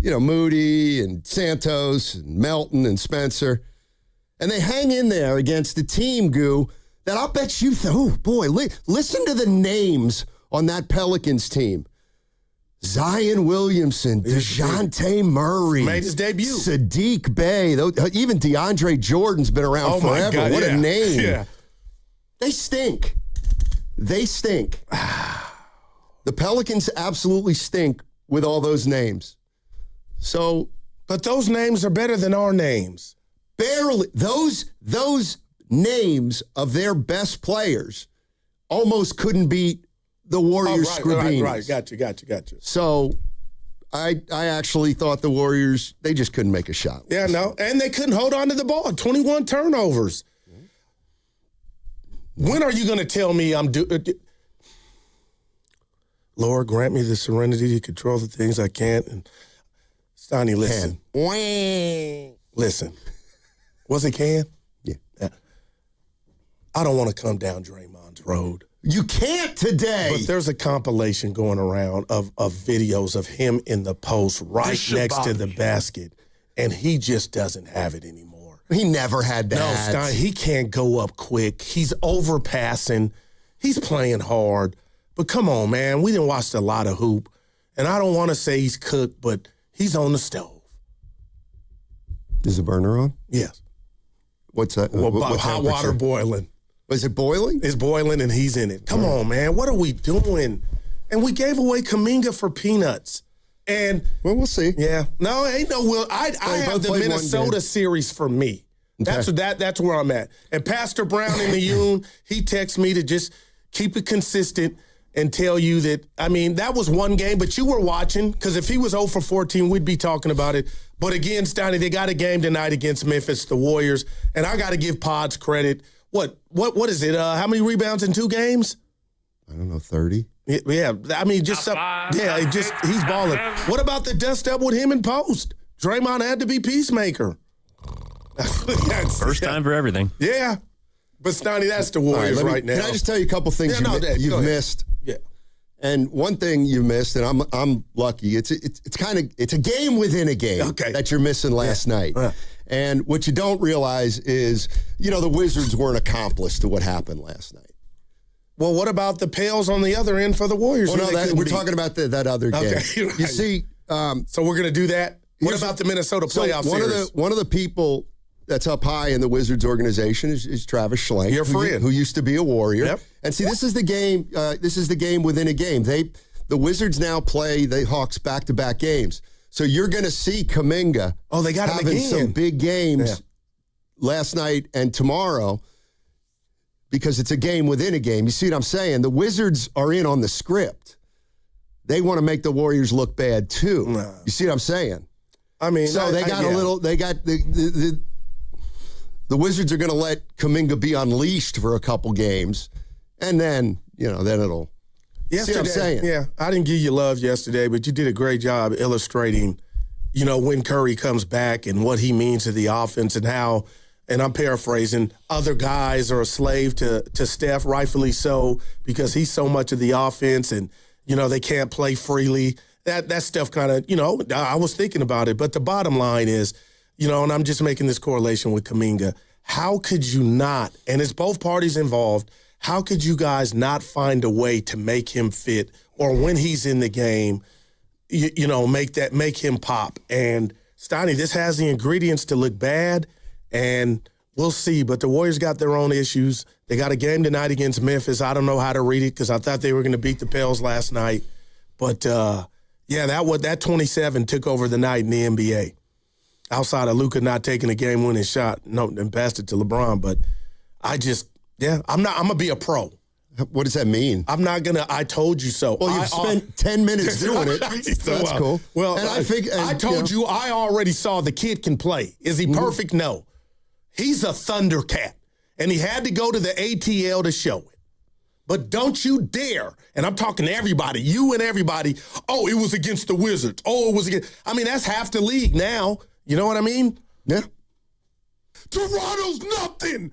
Moody and Santos and Melton and Spencer, and they hang in there against a team, Goo, that I'll bet you. Listen to the names on that Pelicans team. Zion Williamson, DeJounte Murray. Made his debut. Sadiq Bey. Even DeAndre Jordan's been around forever. God, what a name. Yeah. They stink. The Pelicans absolutely stink with all those names. So, but those names are better than our names. Barely. Those names of their best players almost couldn't beat the Warriors Scribbinis. Right. Got you. So, I actually thought the Warriors, they just couldn't make a shot. Yeah, no. And they couldn't hold on to the ball. 21 turnovers. When are you going to tell me I'm doing... Lord, grant me the serenity to control the things I can't. And Steiny, listen. Listen. Was it can? Yeah. I don't want to come down Draymond's road. You can't today. But there's a compilation going around of videos of him in the post right next to the basket, and he just doesn't have it anymore. He never had that. No, Stein, he can't go up quick. He's overpassing. He's playing hard. But come on, man. We didn't watch a lot of hoop. And I don't want to say he's cooked, but he's on the stove. Is the burner on? Yes. What's that? Well, hot water boiling. Is it boiling? It's boiling and he's in it. Come on, man. What are we doing? And we gave away Kaminga for peanuts. And we'll see. Yeah. No, ain't no will. I have the Minnesota series for me. Okay. That's where I'm at. And Pastor Brown in the Yoon, he texts me to just keep it consistent and tell you that, I mean, that was one game, but you were watching, because if he was 0 for 14, we'd be talking about it. But again, Steiny, they got a game tonight against Memphis, the Warriors, and I got to give Pods credit. What is it? How many rebounds in 2 games? I don't know, 30? Yeah, I mean, he's balling. What about the dust up with him in post? Draymond had to be peacemaker. First time for everything. Yeah. But, Steiny, that's the Warriors right now. Can I just tell you a couple things you've missed? Yeah. And one thing you missed, and I'm lucky, it's a game within a game that you're missing last night. And what you don't realize is, the Wizards weren't accomplice to what happened last night. Well, what about the Pales on the other end for the Warriors? Well, no, we're talking about that other game. Okay, right. You see, so we're going to do that. What about the Minnesota playoff series? One of the people that's up high in the Wizards organization is Travis Schlenk, your friend, who used to be a Warrior. Yep. And see, this is the game. This is the game within a game. The Wizards now play the Hawks back-to-back games. So you're going to see Kaminga. Oh, they got him having again. some big games last night and tomorrow, because it's a game within a game. You see what I'm saying? The Wizards are in on the script. They want to make the Warriors look bad too. No. You see what I'm saying? I mean, so they got the Wizards are going to let Kaminga be unleashed for a couple games, and then it'll. Yesterday, see what I'm saying? Yeah, I didn't give you love yesterday, but you did a great job illustrating, when Curry comes back and what he means to the offense and how, and I'm paraphrasing, other guys are a slave to Steph, rightfully so, because he's so much of the offense and, they can't play freely. That stuff kind of, I was thinking about it. But the bottom line is, and I'm just making this correlation with Kaminga, how could you not, and it's both parties involved, how could you guys not find a way to make him fit, or when he's in the game, make him pop? And Steiny, this has the ingredients to look bad, and we'll see. But the Warriors got their own issues. They got a game tonight against Memphis. I don't know how to read it because I thought they were going to beat the Pels last night. But, that 27 took over the night in the NBA. Outside of Luka not taking a game-winning shot, and passed it to LeBron. But I'm going to be a pro. What does that mean? I'm not going to, I told you so. Well, you've spent 10 minutes doing it. So that's cool. Well, and I told you, I already saw the kid can play. Is he perfect? No. He's a Thundercat, and he had to go to the ATL to show it. But don't you dare, and I'm talking to everybody, you and everybody, it was against the Wizards. It was against, that's half the league now. You know what I mean? Yeah. Toronto's nothing.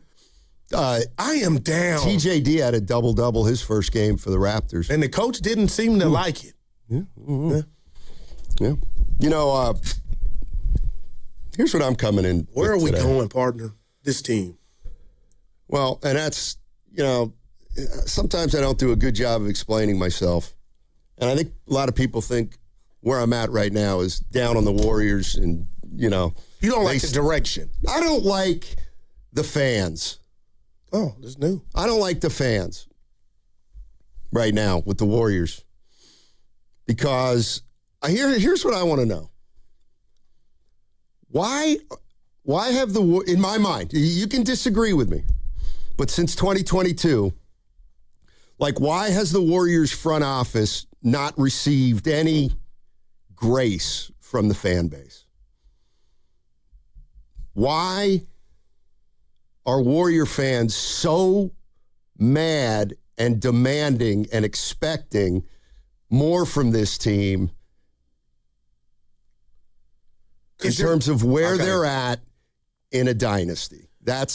I am down. TJD had a double-double his first game for the Raptors. And the coach didn't seem to like it. Yeah. Mm-hmm. Yeah. Here's what I'm coming in Where with are we today. going, partner? This team. Well, and that's, sometimes I don't do a good job of explaining myself. And I think a lot of people think where I'm at right now is down on the Warriors and, You don't like the direction. I don't like the fans. Oh, this is new. I don't like the fans right now with the Warriors because here's what I want to know. Why have in my mind, you can disagree with me, but since 2022, why has the Warriors front office not received any grace from the fan base? Why are Warrior fans so mad and demanding and expecting more from this team in terms of where they're at in a dynasty? They're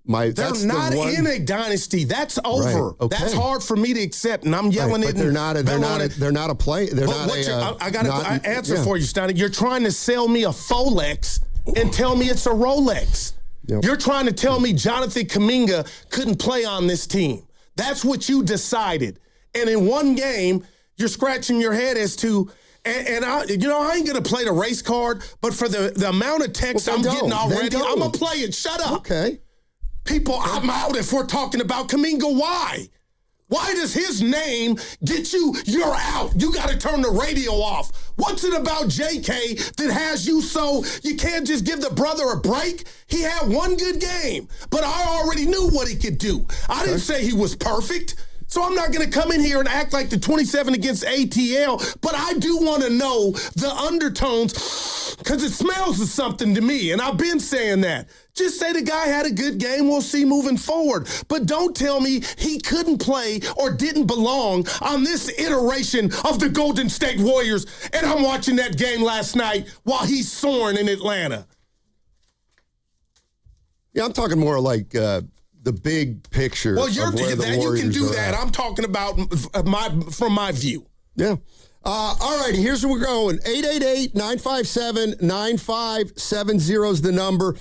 not in a dynasty. That's over. Right. Okay. That's hard for me to accept, and I'm yelling it. They're not a play. I got an answer for you, Steiny. You're trying to sell me a Folex and tell me it's a Rolex. Yep. You're trying to tell me Jonathan Kaminga couldn't play on this team. That's what you decided. And in one game, you're scratching your head as to, and I ain't going to play the race card, but for the amount of text I'm getting already, I'm going to play it. Shut up. Okay. People, I'm out if we're talking about Kaminga. Why? Why does his name get you? You're out. You got to turn the radio off. What's it about JK that has you so you can't just give the brother a break? He had one good game, but I already knew what he could do. I didn't say he was perfect. So I'm not going to come in here and act like the 27 against ATL, but I do want to know the undertones because it smells of something to me, and I've been saying that. Just say the guy had a good game. We'll see moving forward. But don't tell me he couldn't play or didn't belong on this iteration of the Golden State Warriors, and I'm watching that game last night while he's soaring in Atlanta. Yeah, I'm talking more like the big picture. Well, you can do that. At. I'm talking about from my view. Yeah. All right, here's where we're going. 888-957-9570 is the number.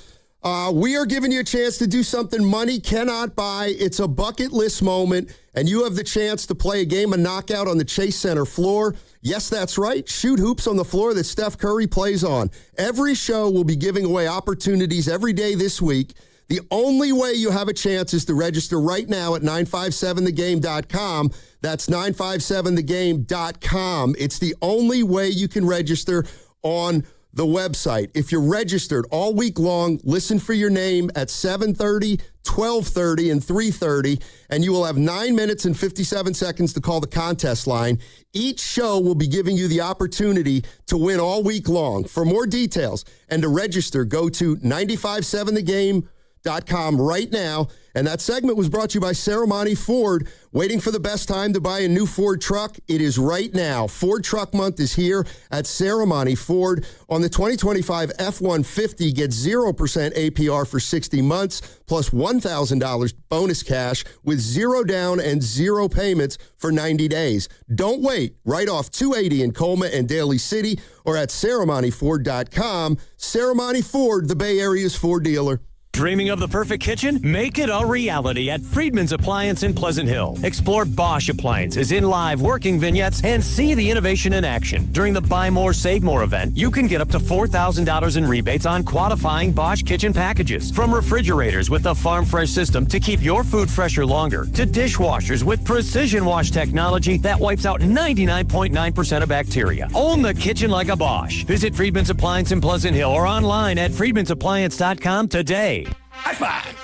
We are giving you a chance to do something money cannot buy. It's a bucket list moment, and you have the chance to play a game of knockout on the Chase Center floor. Yes, that's right. Shoot hoops on the floor that Steph Curry plays on. Every show will be giving away opportunities every day this week. The only way you have a chance is to register right now at 957thegame.com. That's 957thegame.com. It's the only way you can register on the website. If you're registered all week long, listen for your name at 7:30, 12:30, and 3:30, and you will have 9 minutes and 57 seconds to call the contest line. Each show will be giving you the opportunity to win all week long. For more details and to register, go to 957thegame.com right now. And that segment was brought to you by Serramonte Ford. Waiting for the best time to buy a new Ford truck? It is right now. Ford Truck Month is here at Serramonte Ford. On the 2025 F-150, get 0% APR for 60 months, plus $1,000 bonus cash with zero down and zero payments for 90 days. Don't wait. Right off 280 in Colma and Daly City or at SerramonteFord.com. Serramonte Ford, the Bay Area's Ford dealer. Dreaming of the perfect kitchen? Make it a reality at Friedman's Appliance in Pleasant Hill. Explore Bosch appliances in live working vignettes and see the innovation in action. During the Buy More, Save More event, you can get up to $4,000 in rebates on qualifying Bosch kitchen packages. From refrigerators with the Farm Fresh system to keep your food fresher longer, to dishwashers with precision wash technology that wipes out 99.9% of bacteria. Own the kitchen like a Bosch. Visit Friedman's Appliance in Pleasant Hill or online at friedmansappliance.com today. High five!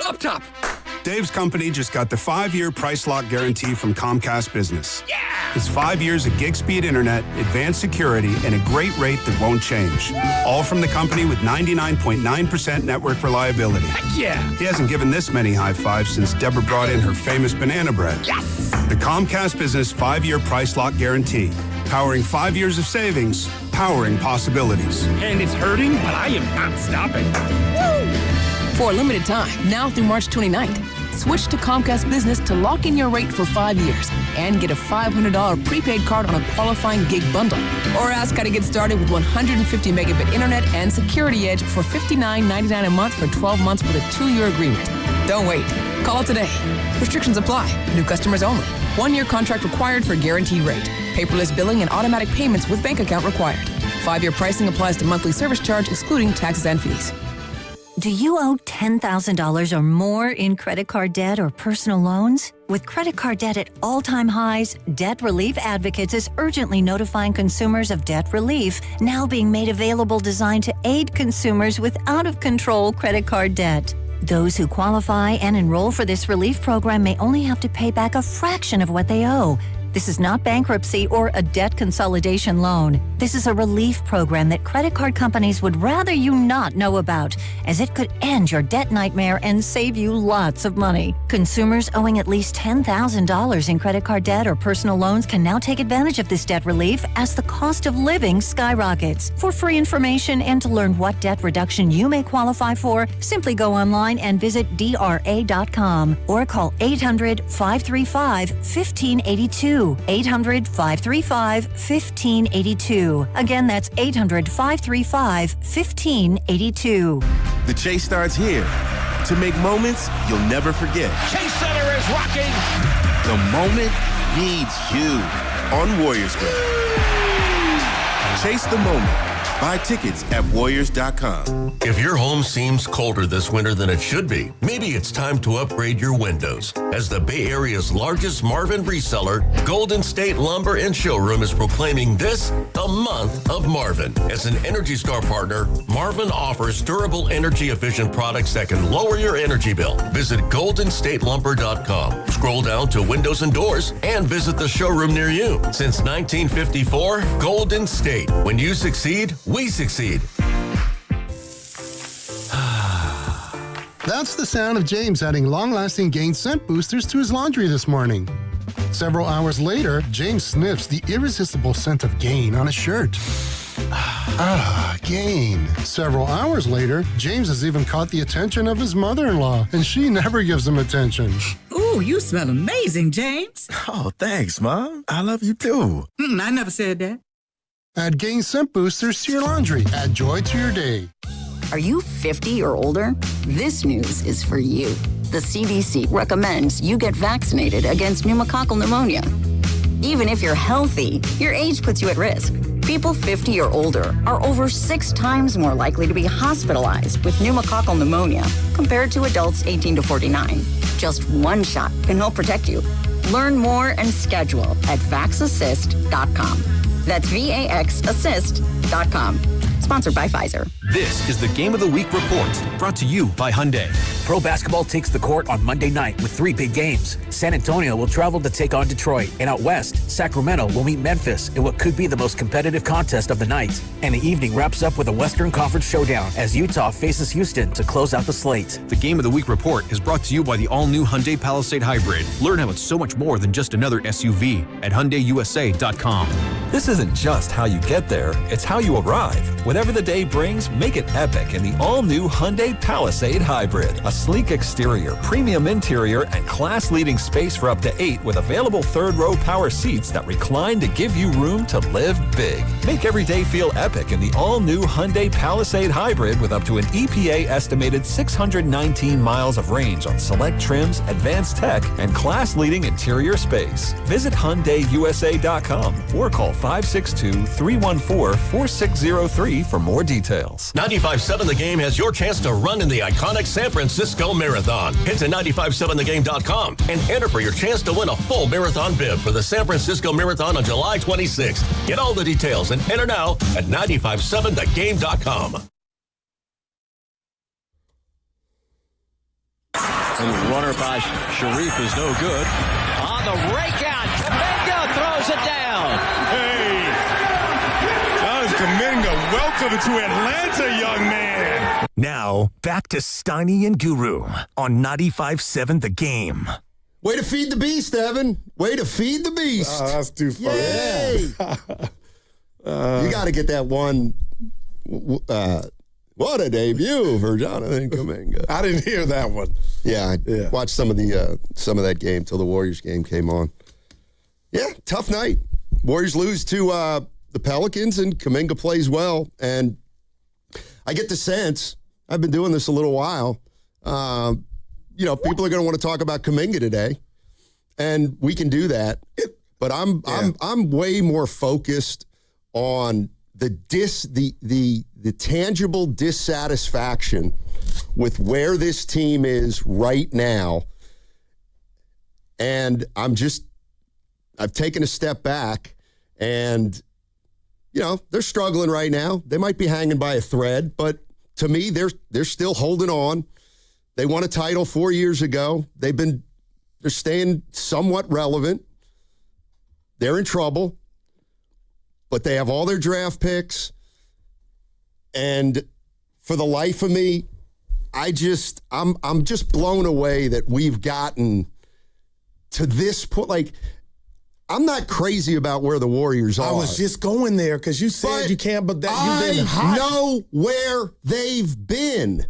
Up top! Dave's company just got the 5-year price lock guarantee from Comcast Business. Yeah! It's 5 years of gig speed internet, advanced security, and a great rate that won't change. All from the company with 99.9% network reliability. Heck yeah! He hasn't given this many high fives since Deborah brought in her famous banana bread. Yes! The Comcast Business 5-year price lock guarantee. Powering 5 years of savings, powering possibilities. And it's hurting, but I am not stopping. Woo! For a limited time, now through March 29th, switch to Comcast Business to lock in your rate for 5 years and get a $500 prepaid card on a qualifying gig bundle. Or ask how to get started with 150 megabit internet and Security Edge for $59.99 a month for 12 months with a 2-year agreement. Don't wait. Call today. Restrictions apply. New customers only. 1-year contract required for guaranteed rate. Paperless billing and automatic payments with bank account required. 5-year pricing applies to monthly service charge excluding taxes and fees. Do you owe $10,000 or more in credit card debt or personal loans? With credit card debt at all-time highs, Debt Relief Advocates is urgently notifying consumers of debt relief, now being made available designed to aid consumers with out-of-control credit card debt. Those who qualify and enroll for this relief program may only have to pay back a fraction of what they owe. This is not bankruptcy or a debt consolidation loan. This is a relief program that credit card companies would rather you not know about, as it could end your debt nightmare and save you lots of money. Consumers owing at least $10,000 in credit card debt or personal loans can now take advantage of this debt relief as the cost of living skyrockets. For free information and to learn what debt reduction you may qualify for, simply go online and visit DRA.com or call 800-535-1582. 800-535-1582. Again, that's 800-535-1582. The chase starts here to make moments you'll never forget. Chase Center is rocking. The moment needs you on Warriors Day. Chase the moment. Buy tickets at Warriors.com. If your home seems colder this winter than it should be, maybe it's time to upgrade your windows. As the Bay Area's largest Marvin reseller, Golden State Lumber and Showroom is proclaiming this the month of Marvin. As an Energy Star partner, Marvin offers durable, energy-efficient products that can lower your energy bill. Visit goldenstatelumber.com. Scroll down to Windows and Doors and visit the showroom near you. Since 1954, Golden State. When you succeed, we succeed. That's the sound of James adding long-lasting Gain scent boosters to his laundry this morning. Several hours later, James sniffs the irresistible scent of Gain on his shirt. Gain. Several hours later, James has even caught the attention of his mother-in-law, and she never gives him attention. Ooh, you smell amazing, James. Oh, thanks, Mom. I love you too. I never said that. Add Gain scent boosters to your laundry. Add joy to your day. Are you 50 or older? This news is for you. The CDC recommends you get vaccinated against pneumococcal pneumonia. Even if you're healthy, your age puts you at risk. People 50 or older are over 6 times more likely to be hospitalized with pneumococcal pneumonia compared to adults 18 to 49. Just one shot can help protect you. Learn more and schedule at vaxassist.com. That's VAXassist.com. Sponsored by Pfizer. This is the Game of the Week report, brought to you by Hyundai. Pro basketball takes the court on Monday night with 3 big games. San Antonio will travel to take on Detroit, and out west, Sacramento will meet Memphis in what could be the most competitive contest of the night. And the evening wraps up with a Western Conference showdown as Utah faces Houston to close out the slate. The Game of the Week report is brought to you by the all-new Hyundai Palisade Hybrid. Learn how it's so much more than just another SUV at HyundaiUSA.com. This isn't just how you get there, it's how you arrive. Whatever the day brings, make it epic in the all-new Hyundai Palisade Hybrid. A sleek exterior, premium interior, and class-leading space for up to 8 with available third-row power seats that recline to give you room to live big. Make every day feel epic in the all-new Hyundai Palisade Hybrid with up to an EPA-estimated 619 miles of range on select trims, advanced tech, and class-leading interior space. Visit HyundaiUSA.com or call 562-314-4603 for more details. 95.7 The Game has your chance to run in the iconic San Francisco Marathon. Head to 957thegame.com and enter for your chance to win a full marathon bib for the San Francisco Marathon on July 26th. Get all the details and enter now at 957thegame.com. And the runner by Sharif is no good. On the rakeout, Kaminga throws it down. Hey, that was Kaminga. Welcome to Atlanta, young man. Now, back to Steiny and Guru on 95.7 The Game. Way to feed the beast, Evan. Way to feed the beast. Oh, that's too funny. Yay. You got to get that one. What a debut for Jonathan Kaminga. I didn't hear that one. Yeah, I watched some of that game till the Warriors game came on. Yeah, tough night. Warriors lose to the Pelicans, and Kaminga plays well. And I get the sense, I've been doing this a little while, people are going to want to talk about Kaminga today, and we can do that. But I'm way more focused on the tangible dissatisfaction with where this team is right now. And I've taken a step back, and they're struggling right now. They might be hanging by a thread, but to me, they're still holding on. They won a title 4 years ago. They're staying somewhat relevant. They're in trouble, but they have all their draft picks. And for the life of me, I'm just blown away that we've gotten to this point. Like, I'm not crazy about where the Warriors are. I was just going there because you said you can't, but that you've been hot. I know where they've been.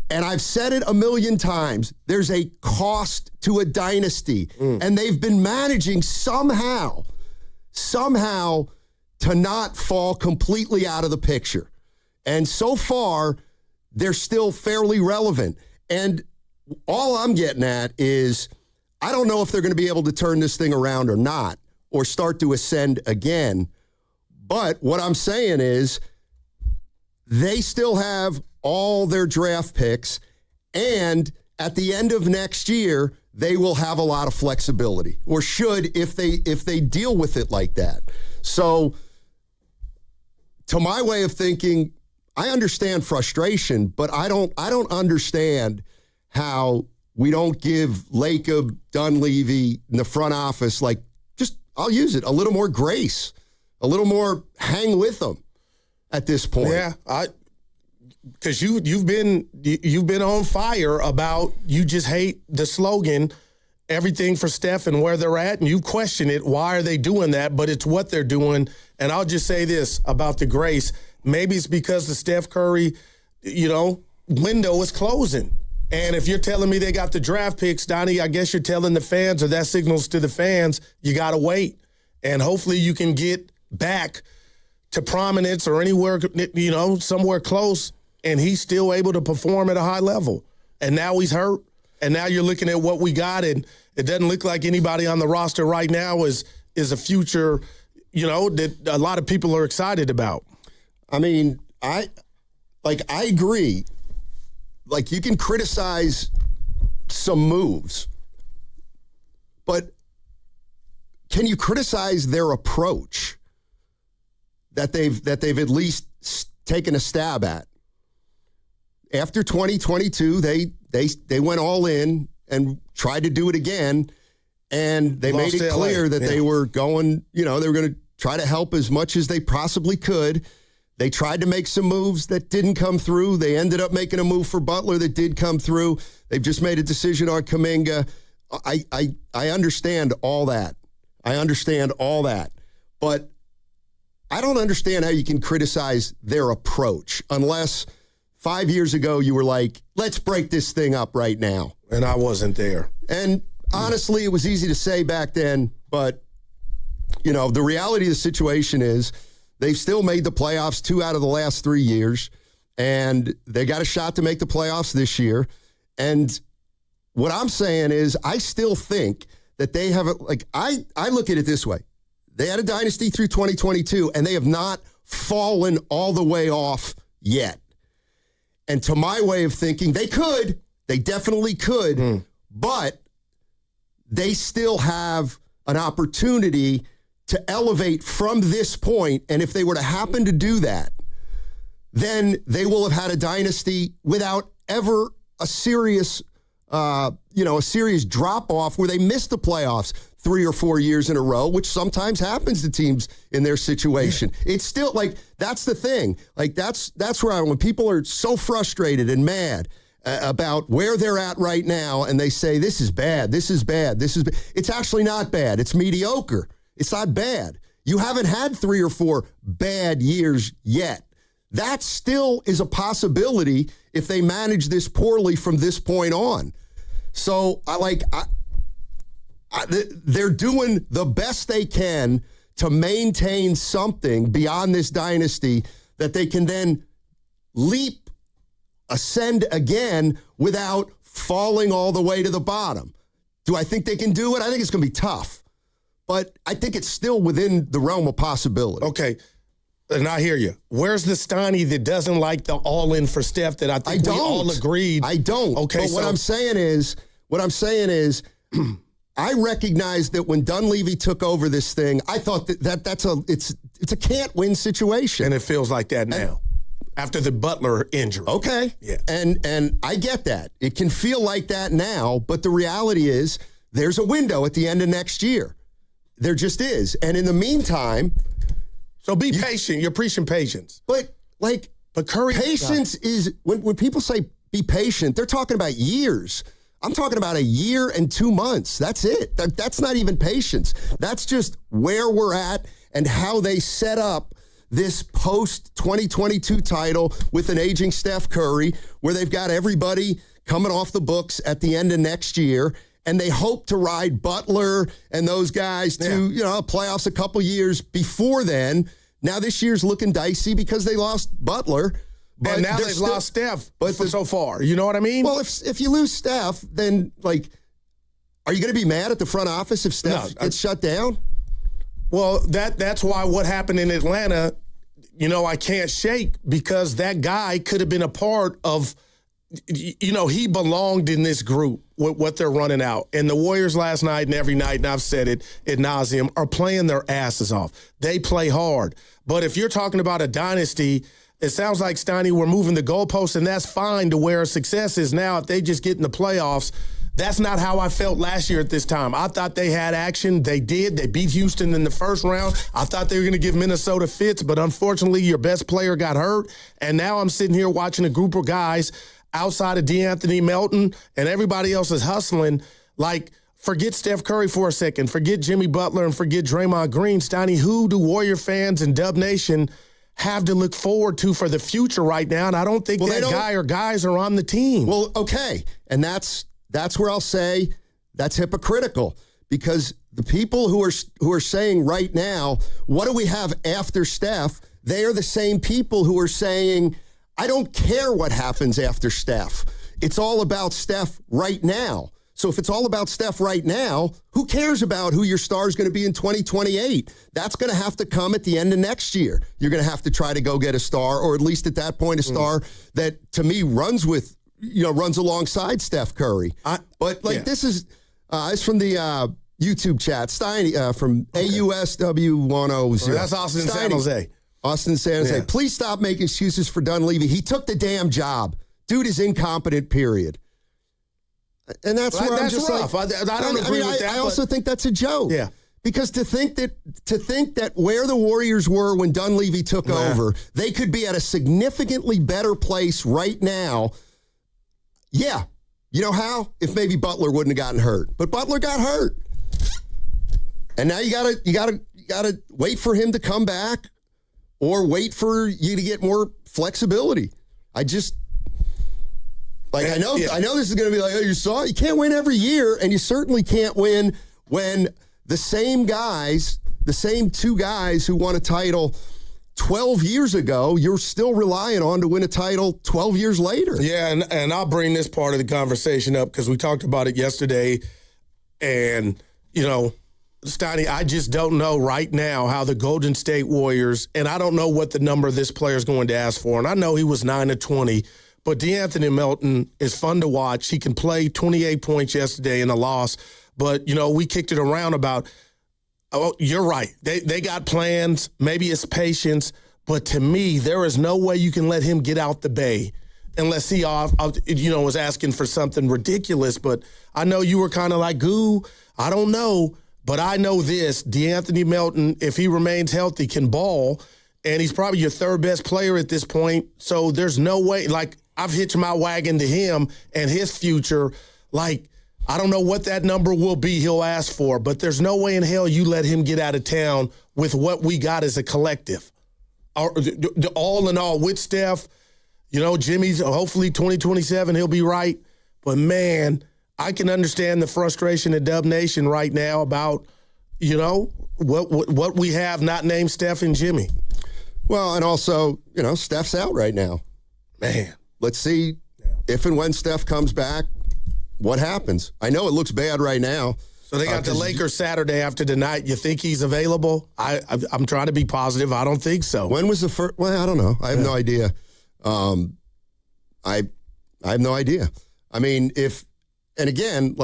And I've said it a million times. There's a cost to a dynasty. And they've been managing somehow to not fall completely out of the picture. And so far, they're still fairly relevant. And all I'm getting at is I don't know if they're going to be able to turn this thing around or not, or start to ascend again. But what I'm saying is they still have all their draft picks, and at the end of next year, they will have a lot of flexibility, or should if they deal with it like that. So, to my way of thinking, I understand frustration, but I don't understand how we don't give Lacob, Dunleavy, in the front office, like, just, I'll use it, a little more grace, a little more hang with them at this point. Yeah, because you've been on fire about, you just hate the slogan, everything for Steph and where they're at, and you question it. Why are they doing that? But it's what they're doing. And I'll just say this about the grace. Maybe it's because the Steph Curry, window is closing. And if you're telling me they got the draft picks, Donnie, I guess you're telling the fans, or that signals to the fans, you got to wait. And hopefully you can get back to prominence or anywhere, somewhere close, and he's still able to perform at a high level. And now he's hurt. And now you're looking at what we got, and it doesn't look like anybody on the roster right now is a future, that a lot of people are excited about. I mean, I agree. Like, you can criticize some moves, but can you criticize their approach that they've at least taken a stab at? After 2022, they went all in and tried to do it again, and they made it clear that they were going, they were going to try to help as much as they possibly could. They tried to make some moves that didn't come through. They ended up making a move for Butler that did come through. They've just made a decision on Kaminga. I understand all that. But I don't understand how you can criticize their approach unless 5 years ago you were like, let's break this thing up right now. And I wasn't there. And honestly, it was easy to say back then, but, the reality of the situation is they've still made the playoffs 2 out of the last 3 years, and they got a shot to make the playoffs this year. And what I'm saying is I still think that they have, I look at it this way. They had a dynasty through 2022, and they have not fallen all the way off yet. And to my way of thinking, they definitely could, but they still have an opportunity to elevate from this point. And if they were to happen to do that, then they will have had a dynasty without ever a serious drop off where they missed the playoffs 3 or 4 years in a row, which sometimes happens to teams in their situation. It's still that's the thing. That's where when people are so frustrated and mad about where they're at right now, and they say, this is bad, it's actually not bad. It's mediocre. It's not bad. You haven't had 3 or 4 bad years yet. That still is a possibility if they manage this poorly from this point on. So they're doing the best they can to maintain something beyond this dynasty that they can then ascend again without falling all the way to the bottom. Do I think they can do it? I think it's going to be tough. But I think it's still within the realm of possibility. Okay, and I hear you. Where's the Steiny that doesn't like the all-in for Steph that I think we all agreed? I don't. Okay, but what I'm saying is, I recognize that when Dunleavy took over this thing, I thought that's a can't-win situation. And it feels like that now. After the Butler injury. Okay. Yeah. And I get that. It can feel like that now, but the reality is there's a window at the end of next year. There just is. And in the meantime... So be patient. You're preaching patience. But Curry... Patience is... When people say be patient, they're talking about years. I'm talking about 1 year and 2 months. That's it. That's not even patience. That's just where we're at and how they set up this post-2022 title with an aging Steph Curry, where they've got everybody coming off the books at the end of next year, and they hope to ride Butler and those guys to playoffs a couple years before then. Now this year's looking dicey because they lost Butler. But and now they've lost Steph so far. You know what I mean? Well, if you lose Steph, then Are you going to be mad at the front office if Steph gets shut down? Well, that's why what happened in Atlanta, I can't shake, because that guy could have been a part of, he belonged in this group with what they're running out. And the Warriors last night and every night, and I've said it ad nauseum, are playing their asses off. They play hard. But if you're talking about a dynasty, it sounds like, Steiny, we're moving the goalposts, and that's fine to where success is now. If they just get in the playoffs, that's not how I felt last year at this time. I thought they had action. They did. They beat Houston in the first round. I thought they were going to give Minnesota fits, but unfortunately your best player got hurt. And now I'm sitting here watching a group of guys outside of DeAnthony Melton, and everybody else is hustling. Like, forget Steph Curry for a second. Forget Jimmy Butler and forget Draymond Green. Steiny, who do Warrior fans and Dub Nation have to look forward to for the future right now? And I don't think that guy or guys are on the team. Well, okay. And that's where I'll say that's hypocritical, because the people who are saying right now, what do we have after Steph? They are the same people who are saying, I don't care what happens after Steph. It's all about Steph right now. So if it's all about Steph right now, who cares about who your star is going to be in 2028? That's going to have to come at the end of next year. You're going to have to try to go get a star, or at least at that point a star that, to me, runs alongside Steph Curry. This is it's from the YouTube chat. Steiny from AUSW10. That's Austin San Jose. Austin San Jose. Yeah. Please stop making excuses for Dunleavy. He took the damn job. Dude is incompetent, period. And that's where I'm just rough. like, I don't agree with that. I also think that's a joke. Yeah. Because to think that where the Warriors were when Dunleavy took over, they could be at a significantly better place right now. Yeah. You know how? If maybe Butler wouldn't have gotten hurt. But Butler got hurt. And now you gotta wait for him to come back, or wait for you to get more flexibility. I know this is going to be like, oh, you can't win every year, and you certainly can't win when the same two guys who won a title 12 years ago, you're still relying on to win a title 12 years later. Yeah, and I'll bring this part of the conversation up because we talked about it yesterday, and, Steiny, I just don't know right now how the Golden State Warriors, and I don't know what the number this player is going to ask for, and I know he was 9-20, but DeAnthony Melton is fun to watch. He can play 28 points yesterday in a loss, but, we kicked it around about, oh, you're right. They got plans. Maybe it's patience, but to me, there is no way you can let him get out the bay unless he was asking for something ridiculous. But I know you were kind of like, Goo, I don't know. But I know this, DeAnthony Melton, if he remains healthy, can ball, and he's probably your third best player at this point. So there's no way, I've hitched my wagon to him and his future. I don't know what that number will be he'll ask for, but there's no way in hell you let him get out of town with what we got as a collective. All in all, with Steph, Jimmy's hopefully 2027, he'll be right. But, man, I can understand the frustration of Dub Nation right now about, what we have not named Steph and Jimmy. Well, and also, Steph's out right now. Man. Let's see if and when Steph comes back, what happens. I know it looks bad right now. So they got the Lakers Saturday after tonight. You think he's available? I'm trying to be positive. I don't think so. When was the first? Well, I don't know. I have no idea. I have no idea. I mean, and again,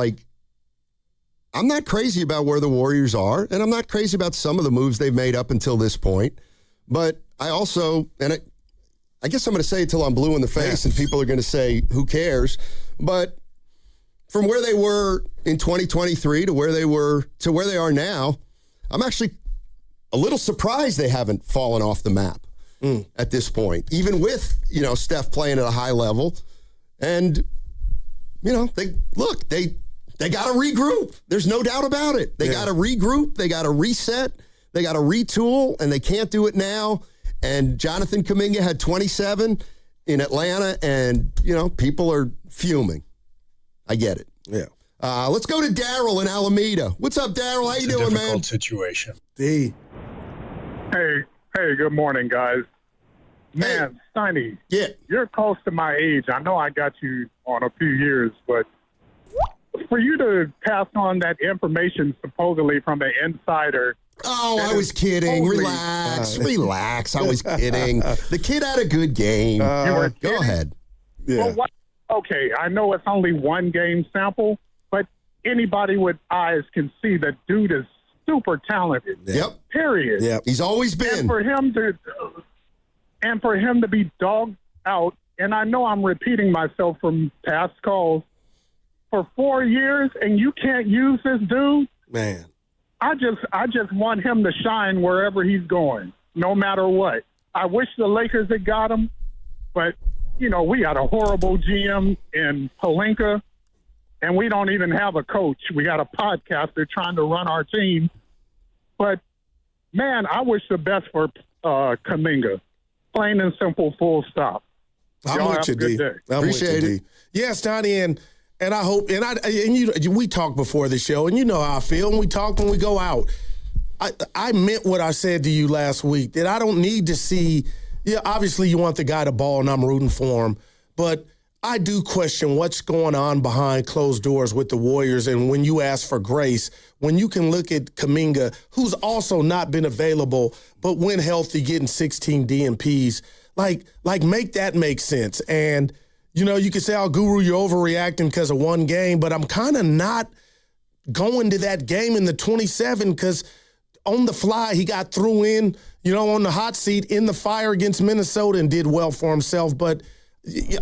I'm not crazy about where the Warriors are, and I'm not crazy about some of the moves they've made up until this point. But I also, I guess I'm going to say it till I'm blue in the face, and people are going to say, who cares? But from where they were in 2023 to where they are now, I'm actually a little surprised they haven't fallen off the map at this point, even with, Steph playing at a high level. And, they got to regroup. There's no doubt about it. They got to regroup. They got to reset. They got to retool, and they can't do it now. And Jonathan Kaminga had 27 in Atlanta, and, people are fuming. I get it. Yeah. Let's go to Daryl in Alameda. What's up, Daryl? How you doing, man? Difficult situation. D. Hey, good morning, guys. Man, Steiny. Yeah. You're close to my age. I know I got you on a few years, but for you to pass on that information supposedly from an insider. Oh, I was kidding. Relax. I was kidding. The kid had a good game. Go ahead. Yeah. Well, okay, I know it's only one game sample, but anybody with eyes can see that dude is super talented. Yep. Period. Yep. He's always been. And for him to be dogged out, and I know I'm repeating myself from past calls, for 4 years, and you can't use this dude? Man. I just want him to shine wherever he's going, no matter what. I wish the Lakers had got him, but, we got a horrible GM in Kaminga, and we don't even have a coach. We got a podcaster trying to run our team. But, man, I wish the best for Kaminga. Plain and simple, full stop. I'm with you, D. Appreciate it. Yes, Donnie, and I hope, we talked before the show, and you know how I feel, and we talk when we go out. I meant what I said to you last week, that I don't need to see, obviously you want the guy to ball, and I'm rooting for him, but I do question what's going on behind closed doors with the Warriors, and when you ask for grace, when you can look at Kaminga, who's also not been available, but when healthy, getting 16 DNPs, like make that make sense, and you could say, oh, Guru, you're overreacting because of one game, but I'm kind of not going to that game in the 27 because on the fly, he got threw in, on the hot seat in the fire against Minnesota and did well for himself. But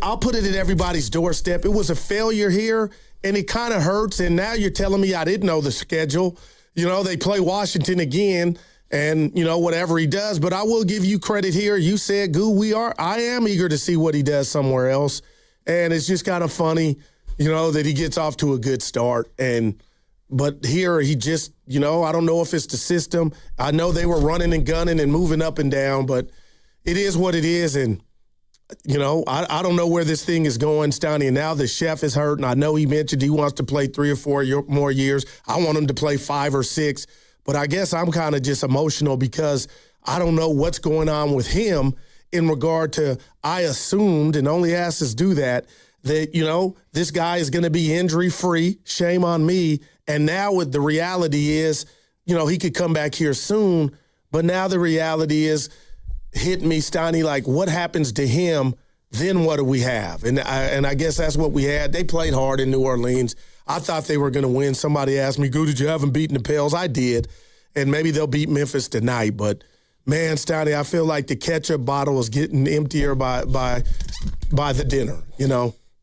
I'll put it at everybody's doorstep. It was a failure here, and it kind of hurts. And now you're telling me I didn't know the schedule. They play Washington again. And, whatever he does. But I will give you credit here. You said, Goo, I am eager to see what he does somewhere else. And it's just kind of funny, that he gets off to a good start. But here he just, I don't know if it's the system. I know they were running and gunning and moving up and down, but it is what it is. And, I don't know where this thing is going, Stoney. And now the chef is hurt. And I know he mentioned he wants to play 3 or 4 more years. I want him to play 5 or 6. But I guess I'm kind of just emotional because I don't know what's going on with him in regard to, I assumed, and only asses do that, this guy is going to be injury-free. Shame on me. And now with the reality is, he could come back here soon. But now the reality is, hit me, Steiny, like what happens to him, then what do we have? And I guess that's what we had. They played hard in New Orleans. I thought they were going to win. Somebody asked me, did you have them beating the Pels? I did. And maybe they'll beat Memphis tonight. But, man, Stoney, I feel like the ketchup bottle is getting emptier by the dinner,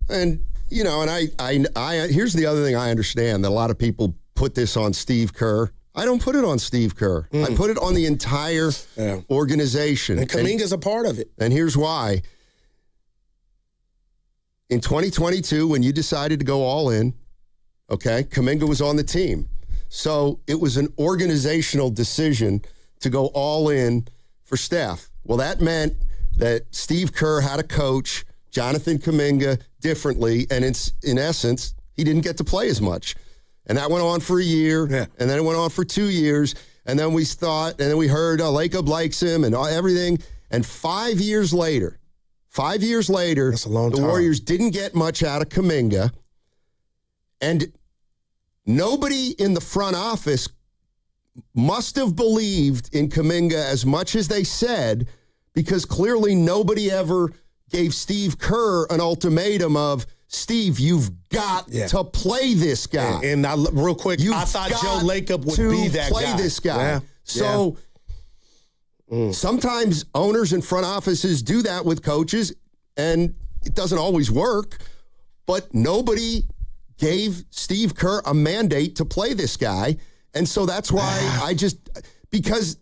And, I here's the other thing I understand, that a lot of people put this on Steve Kerr. I don't put it on Steve Kerr. I put it on the entire organization. And Kaminga's a part of it. And here's why. In 2022, when you decided to go all in, okay, Kaminga was on the team. So it was an organizational decision to go all in for Steph. Well, that meant that Steve Kerr had to coach Jonathan Kaminga differently, and in essence, he didn't get to play as much. And that went on for a year, and then it went on for 2 years, and then we heard Lacob likes him and everything, and 5 years later, that's a long time. The Warriors didn't get much out of Kaminga, and nobody in the front office must have believed in Kaminga as much as they said, because clearly nobody ever gave Steve Kerr an ultimatum of, Steve, you've got to play this guy. And real quick, I thought Joe Lacob would be that guy. Play this guy. Yeah. So sometimes owners and front offices do that with coaches, and it doesn't always work, but nobody gave Steve Kerr a mandate to play this guy. And so that's why because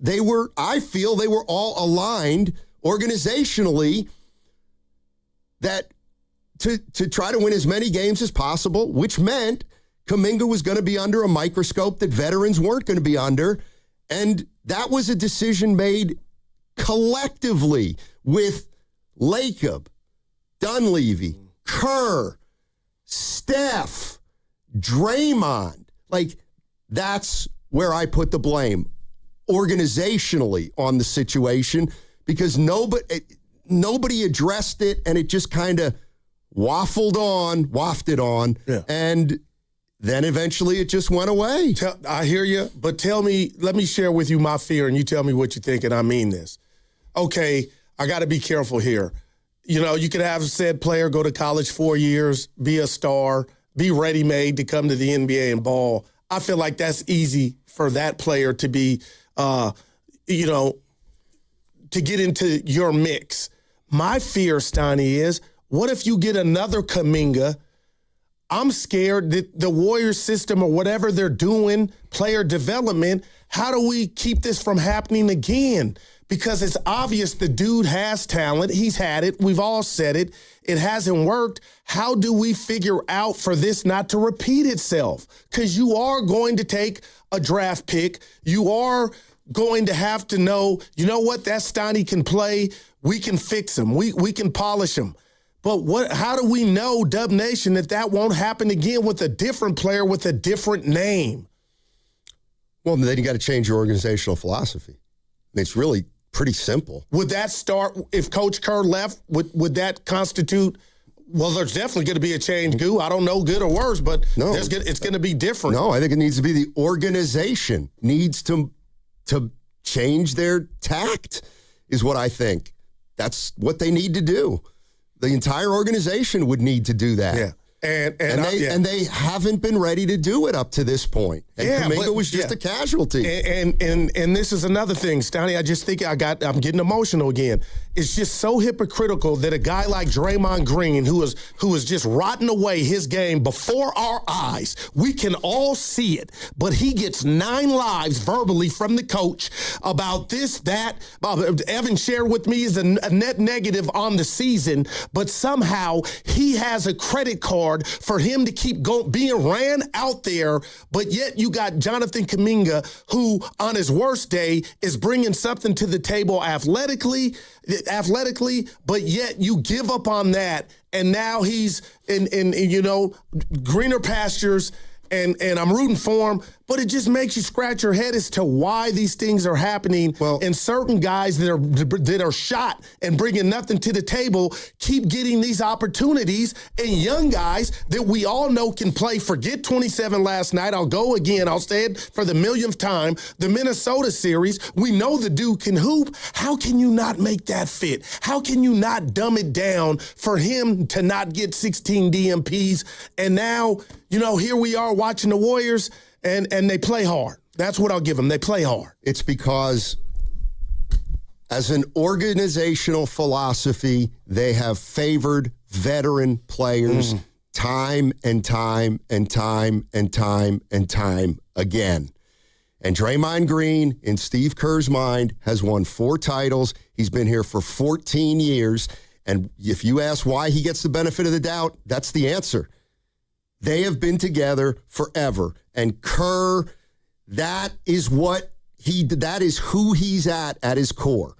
I feel they were all aligned organizationally that to try to win as many games as possible, which meant Kaminga was going to be under a microscope that veterans weren't going to be under. And that was a decision made collectively with Lacob, Dunleavy, Kerr, Steph, Draymond. Like, that's where I put the blame organizationally on the situation, because nobody addressed it, and it just kind of wafted on. Yeah. And then eventually it just went away. I hear you, but let me share with you my fear, and you tell me what you think, and I mean this. Okay, I got to be careful here. You could have said player go to college 4 years, be a star, be ready-made to come to the NBA and ball. I feel like that's easy for that player to be, to get into your mix. My fear, Steiny, is what if you get another Kaminga? I'm scared that the Warriors system or whatever they're doing, player development, how do we keep this from happening again? Because it's obvious the dude has talent. He's had it. We've all said it. It hasn't worked. How do we figure out for this not to repeat itself? Because you are going to take a draft pick. You are going to have to know, you know what, that Steiny can play. We can fix him. We can polish him. But how do we know, Dub Nation, that won't happen again with a different player with a different name? Well, then you got to change your organizational philosophy. It's really pretty simple. Would that start, if Coach Kerr left, would that constitute, well, there's definitely going to be a change, Goo. I don't know, good or worse, but it's going to be different. No, I think it needs to be the organization needs to change their tact, is what I think. That's what they need to do. The entire organization would need to do that. Yeah. And they haven't been ready to do it up to this point. And Kaminga was just a casualty. And this is another thing, Steiny. I just think I'm getting emotional again. It's just so hypocritical that a guy like Draymond Green, who is just rotting away his game before our eyes, we can all see it, but he gets 9 lives verbally from the coach about this, that. Evan shared with me is a net negative on the season, but somehow he has a credit card for him to keep being ran out there, but yet you got Jonathan Kaminga, who on his worst day is bringing something to the table athletically, but yet you give up on that, and now he's in greener pastures, and I'm rooting for him, but it just makes you scratch your head as to why these things are happening. And certain guys that are shot and bringing nothing to the table keep getting these opportunities, and young guys that we all know can play. Forget 27 last night. I'll go again. I'll say it for the millionth time. The Minnesota series, we know the dude can hoop. How can you not make that fit? How can you not dumb it down for him to not get 16 DMPs? And now, here we are watching the Warriors, and they play hard. That's what I'll give them. They play hard. It's because as an organizational philosophy, they have favored veteran players time and time and time and time and time again. And Draymond Green, in Steve Kerr's mind, has won 4 titles. He's been here for 14 years. And if you ask why he gets the benefit of the doubt, that's the answer. They have been together forever. And Kerr, that is who he's at his core.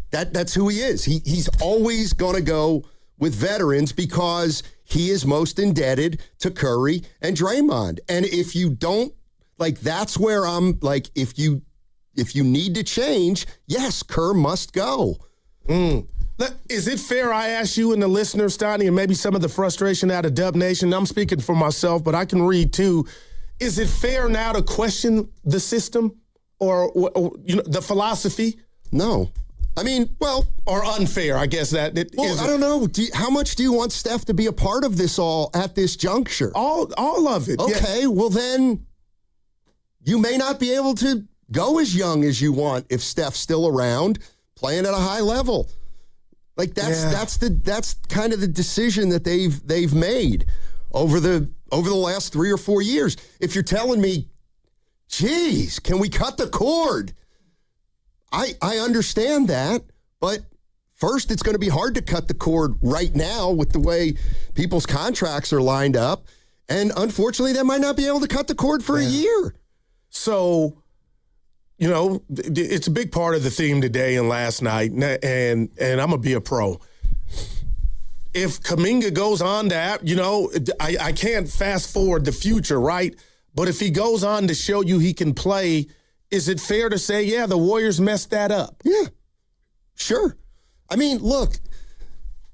That's who he is. He's always going to go with veterans because he is most indebted to Curry and Draymond. And if you don't, that's where I'm if you need to change, yes, Kerr must go. Is it fair I ask you and the listeners, Steiny, and maybe some of the frustration out of Dub Nation? I'm speaking for myself, but I can read too. Is it fair now to question the system or the philosophy? No. I mean, or unfair, I guess that it is. I don't know. How much do you want Steph to be a part of this all at this juncture? All of it. Okay, well then you may not be able to go as young as you want if Steph's still around playing at a high level. That's kind of the decision that they've made over the last 3 or 4 years. If you're telling me, geez, can we cut the cord? I understand that, but first it's going to be hard to cut the cord right now with the way people's contracts are lined up, and unfortunately they might not be able to cut the cord for a year. So, it's a big part of the theme today and last night, and I'm going to be a pro. If Kaminga goes on to, I can't fast forward the future, right? But if he goes on to show you he can play, is it fair to say, yeah, the Warriors messed that up? Yeah, sure. I mean, look,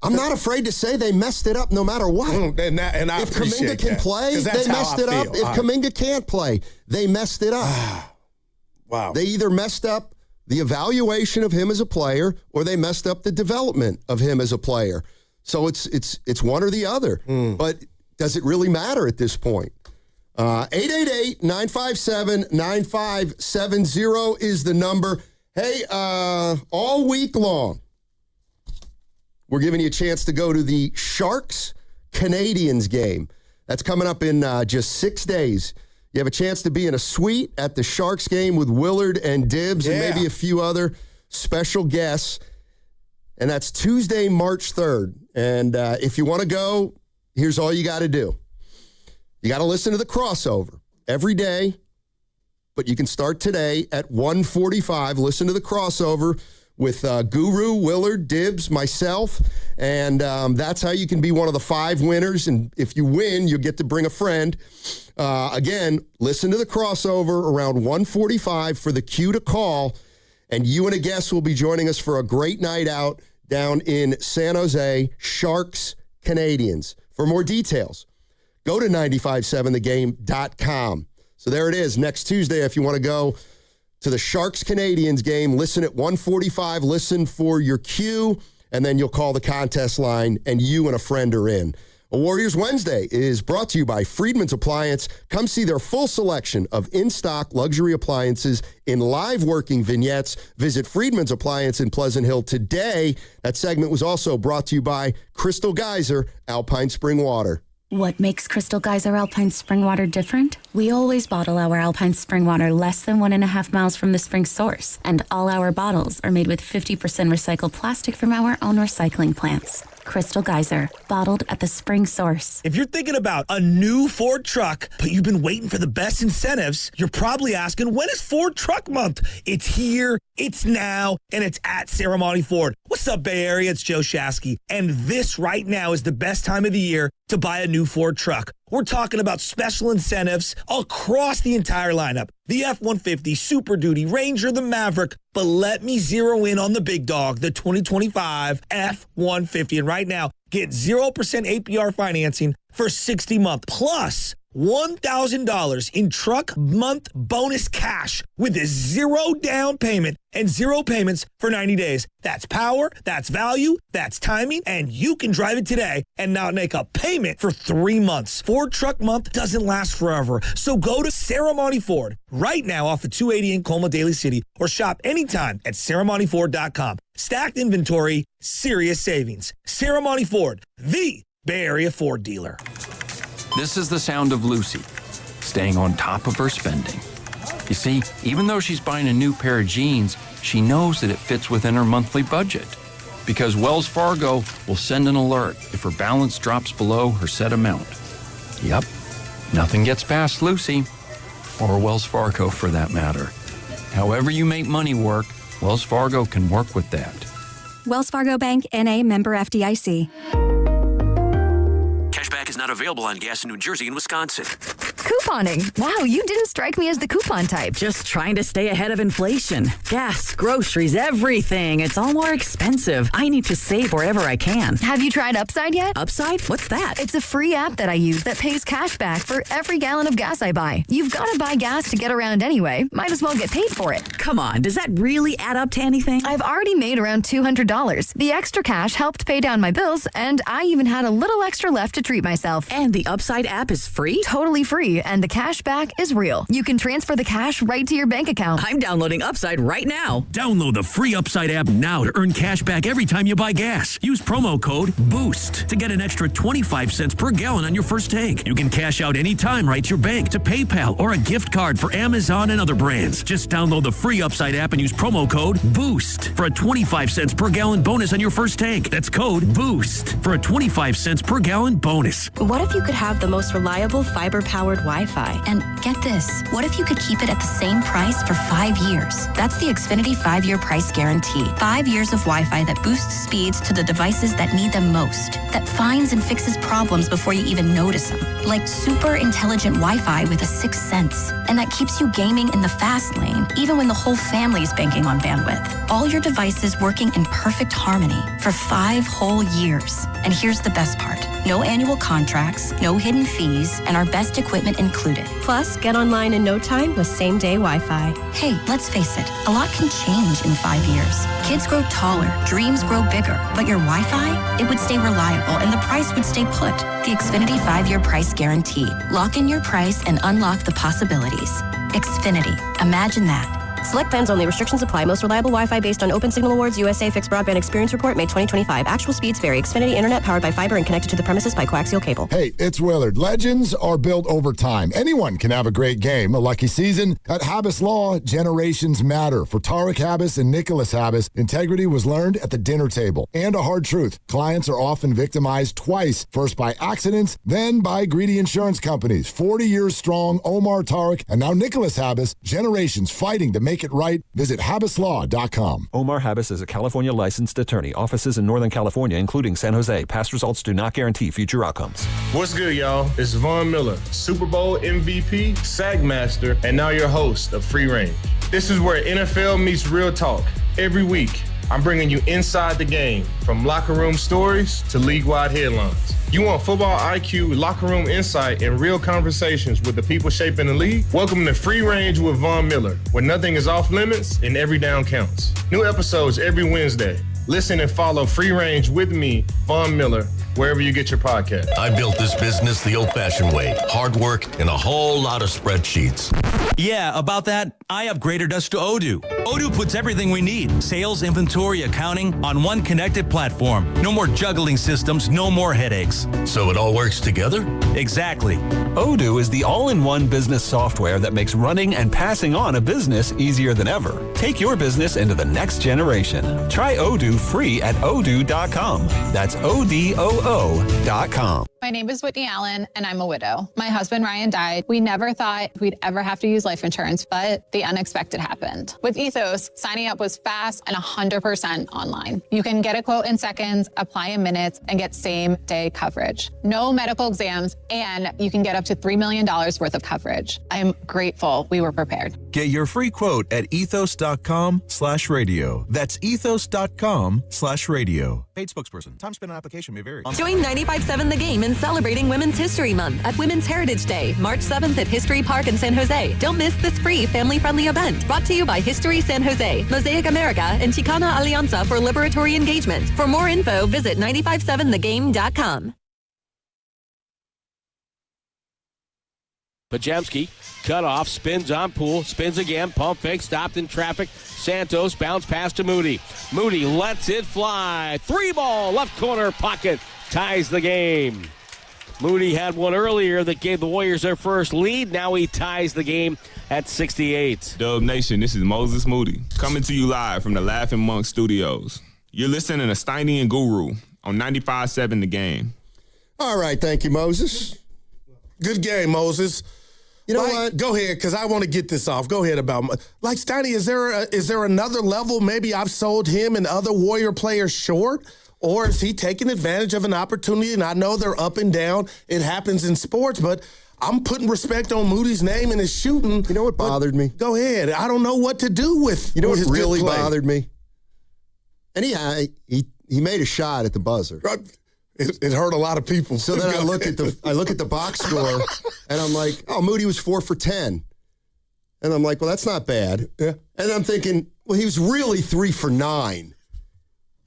I'm not afraid to say they messed it up no matter what. And I if Kaminga can play, they messed it up. If Kaminga can't play, they messed it up. Wow. They either messed up the evaluation of him as a player or they messed up the development of him as a player. So it's one or the other. But does it really matter at this point? 888-957-9570 is the number. Hey, all week long, we're giving you a chance to go to the Sharks-Canadiens game. That's coming up in just 6 days. You have a chance to be in a suite at the Sharks game with Willard and Dibbs and maybe a few other special guests. And that's Tuesday, March 3rd. And if you want to go, here's all you got to do. You got to listen to the crossover every day, but you can start today at 1:45. Listen to the crossover with Guru, Willard, Dibbs, myself, and that's how you can be one of the 5 winners. And if you win, you'll get to bring a friend. Again, listen to the crossover around 1:45 for the cue to call, and you and a guest will be joining us for a great night out down in San Jose, Sharks Canadiens. For more details, go to 957thegame.com. So there it is, next Tuesday if you want to go to the Sharks-Canadiens game. Listen at 1:45, listen for your cue, and then you'll call the contest line, and you and a friend are in. A Warriors Wednesday is brought to you by Friedman's Appliance. Come see their full selection of in-stock luxury appliances in live working vignettes. Visit Friedman's Appliance in Pleasant Hill today. That segment was also brought to you by Crystal Geyser Alpine Spring Water. What makes Crystal Geyser Alpine Spring Water different? We always bottle our Alpine Spring Water less than 1.5 miles from the spring source, and all our bottles are made with 50% recycled plastic from our own recycling plants. Crystal Geyser, bottled at the spring source. If you're thinking about a new Ford truck, but you've been waiting for the best incentives, you're probably asking, when is Ford Truck Month? It's here, it's now, and it's at Serramonte Ford. What's up, Bay Area? It's Joe Shasky. And this right now is the best time of the year to buy a new Ford truck. We're talking about special incentives across the entire lineup. The F-150, Super Duty, Ranger, the Maverick. But let me zero in on the big dog, the 2025 F-150. And right now, get 0% APR financing for 60 months. Plus $1,000 in truck month bonus cash with a 0 down payment and 0 payments for 90 days. That's power, that's value, that's timing, and you can drive it today and not make a payment for 3 months. Ford Truck Month doesn't last forever, so go to Serramonte Ford right now off of 280 in Colma, Daly City, or shop anytime at SerramonteFord.com. Stacked inventory, serious savings. Serramonte Ford, the Bay Area Ford dealer. This is the sound of Lucy, staying on top of her spending. You see, even though she's buying a new pair of jeans, she knows that it fits within her monthly budget. Because Wells Fargo will send an alert if her balance drops below her set amount. Yep, nothing gets past Lucy, or Wells Fargo for that matter. However you make money work, Wells Fargo can work with that. Wells Fargo Bank, N.A., member FDIC. Cashback is not available on gas in New Jersey and Wisconsin. Couponing. Wow, you didn't strike me as the coupon type. Just trying to stay ahead of inflation. Gas, groceries, everything. It's all more expensive. I need to save wherever I can. Have you tried Upside yet? Upside? What's that? It's a free app that I use that pays cash back for every gallon of gas I buy. You've got to buy gas to get around anyway. Might as well get paid for it. Come on, does that really add up to anything? I've already made around $200. The extra cash helped pay down my bills, and I even had a little extra left to treat myself. And the Upside app is free? Totally free, and the cash back is real. You can transfer the cash right to your bank account. I'm downloading Upside right now. Download the free Upside app now to earn cash back every time you buy gas. Use promo code BOOST to get an extra 25 cents per gallon on your first tank. You can cash out anytime right to your bank, to PayPal, or a gift card for Amazon and other brands. Just download the free Upside app and use promo code BOOST for a 25 cents per gallon bonus on your first tank. That's code BOOST for a 25 cents per gallon bonus. What if you could have the most reliable fiber-powered Wi-Fi. And get this, what if you could keep it at the same price for 5 years? That's the Xfinity 5-year price guarantee. 5 years of Wi-Fi that boosts speeds to the devices that need them most, that finds and fixes problems before you even notice them. Like super intelligent Wi-Fi with a sixth sense. And that keeps you gaming in the fast lane, even when the whole family is banking on bandwidth. All your devices working in perfect harmony for 5 whole years. And here's the best part. No annual contracts, no hidden fees, and our best equipment included. Plus, get online in no time with same-day Wi-Fi. Hey, let's face it, a lot can change in 5 years. Kids grow taller, dreams grow bigger, but your Wi-Fi, it would stay reliable and the price would stay put. The Xfinity 5-year price guarantee. Lock in your price and unlock the possibilities. Xfinity. Imagine that. Select plans only. Restrictions apply. Most reliable Wi-Fi based on Open Signal Awards USA Fixed Broadband Experience Report, May 2025. Actual speeds vary. Xfinity Internet powered by fiber and connected to the premises by coaxial cable. Hey, it's Willard. Legends are built over time. Anyone can have a great game, a lucky season. At Habis Law, generations matter. For Tariq Habis and Nicholas Habis, integrity was learned at the dinner table. And a hard truth, clients are often victimized twice. First by accidents, then by greedy insurance companies. 40 years strong, Omar Tariq, and now Nicholas Habis, generations fighting to make it right. Visit HabisLaw.com. Omar Habis is a California licensed attorney. Offices in Northern California, including San Jose. Past results do not guarantee future outcomes. What's good, y'all? It's Von Miller, Super Bowl MVP, SAG Master, and now your host of Free Range. This is where NFL meets real talk. Every week, I'm bringing you inside the game, from locker room stories to league-wide headlines. You want football IQ, locker room insight, and real conversations with the people shaping the league? Welcome to Free Range with Von Miller, where nothing is off limits and every down counts. New episodes every Wednesday. Listen and follow Free Range with me, Von Miller, wherever you get your podcast. I built this business the old-fashioned way. Hard work and a whole lot of spreadsheets. Yeah, about that, I upgraded us to Odoo. Odoo puts everything we need, sales, inventory, accounting, on one connected platform. No more juggling systems, no more headaches. So it all works together? Exactly. Odoo is the all-in-one business software that makes running and passing on a business easier than ever. Take your business into the next generation. Try Odoo free at odoo.com. That's ODOO.com. My name is Whitney Allen, and I'm a widow. My husband, Ryan, died. We never thought we'd ever have to use life insurance, but the unexpected happened. With Ethos, signing up was fast and 100% online. You can get a quote in seconds, apply in minutes, and get same-day coverage. No medical exams, and you can get up to $3 million worth of coverage. I'm grateful we were prepared. Get your free quote at ethos.com/radio. That's ethos.com/radio. Paid spokesperson. Time spent on application may vary. Join 95.7 The Game in celebrating Women's History Month at Women's Heritage Day, March 7th at History Park in San Jose. Don't miss this free family-friendly event. Brought to you by History San Jose, Mosaic America, and Chicana Alianza for Liberatory Engagement. For more info, visit 957thegame.com. Pajemski, cut off, spins on Poole, spins again, pump fake, stopped in traffic. Santos bounce pass to Moody. Moody lets it fly. 3-ball, left corner pocket, ties the game. Moody had one earlier that gave the Warriors their first lead. Now he ties the game at 68. Dub Nation, this is Moses Moody, coming to you live from the Laughing Monk Studios. You're listening to Steiny and Guru on 95.7 The Game. All right, thank you, Moses. Good game, Moses. You know what? Go ahead, because I want to get this off. Go ahead about like Steiny. Is there another level? Maybe I've sold him and other Warrior players short, or is he taking advantage of an opportunity? And I know they're up and down. It happens in sports, but I'm putting respect on Moody's name and his shooting. You know what bothered me? Go ahead. I don't know what to do with. You know what his really bothered me? And he made a shot at the buzzer. It hurt a lot of people. So then I look at the box score, and I'm like, oh, Moody was 4 for 10. And I'm like, well, that's not bad. Yeah. And I'm thinking, well, he was really 3 for 9.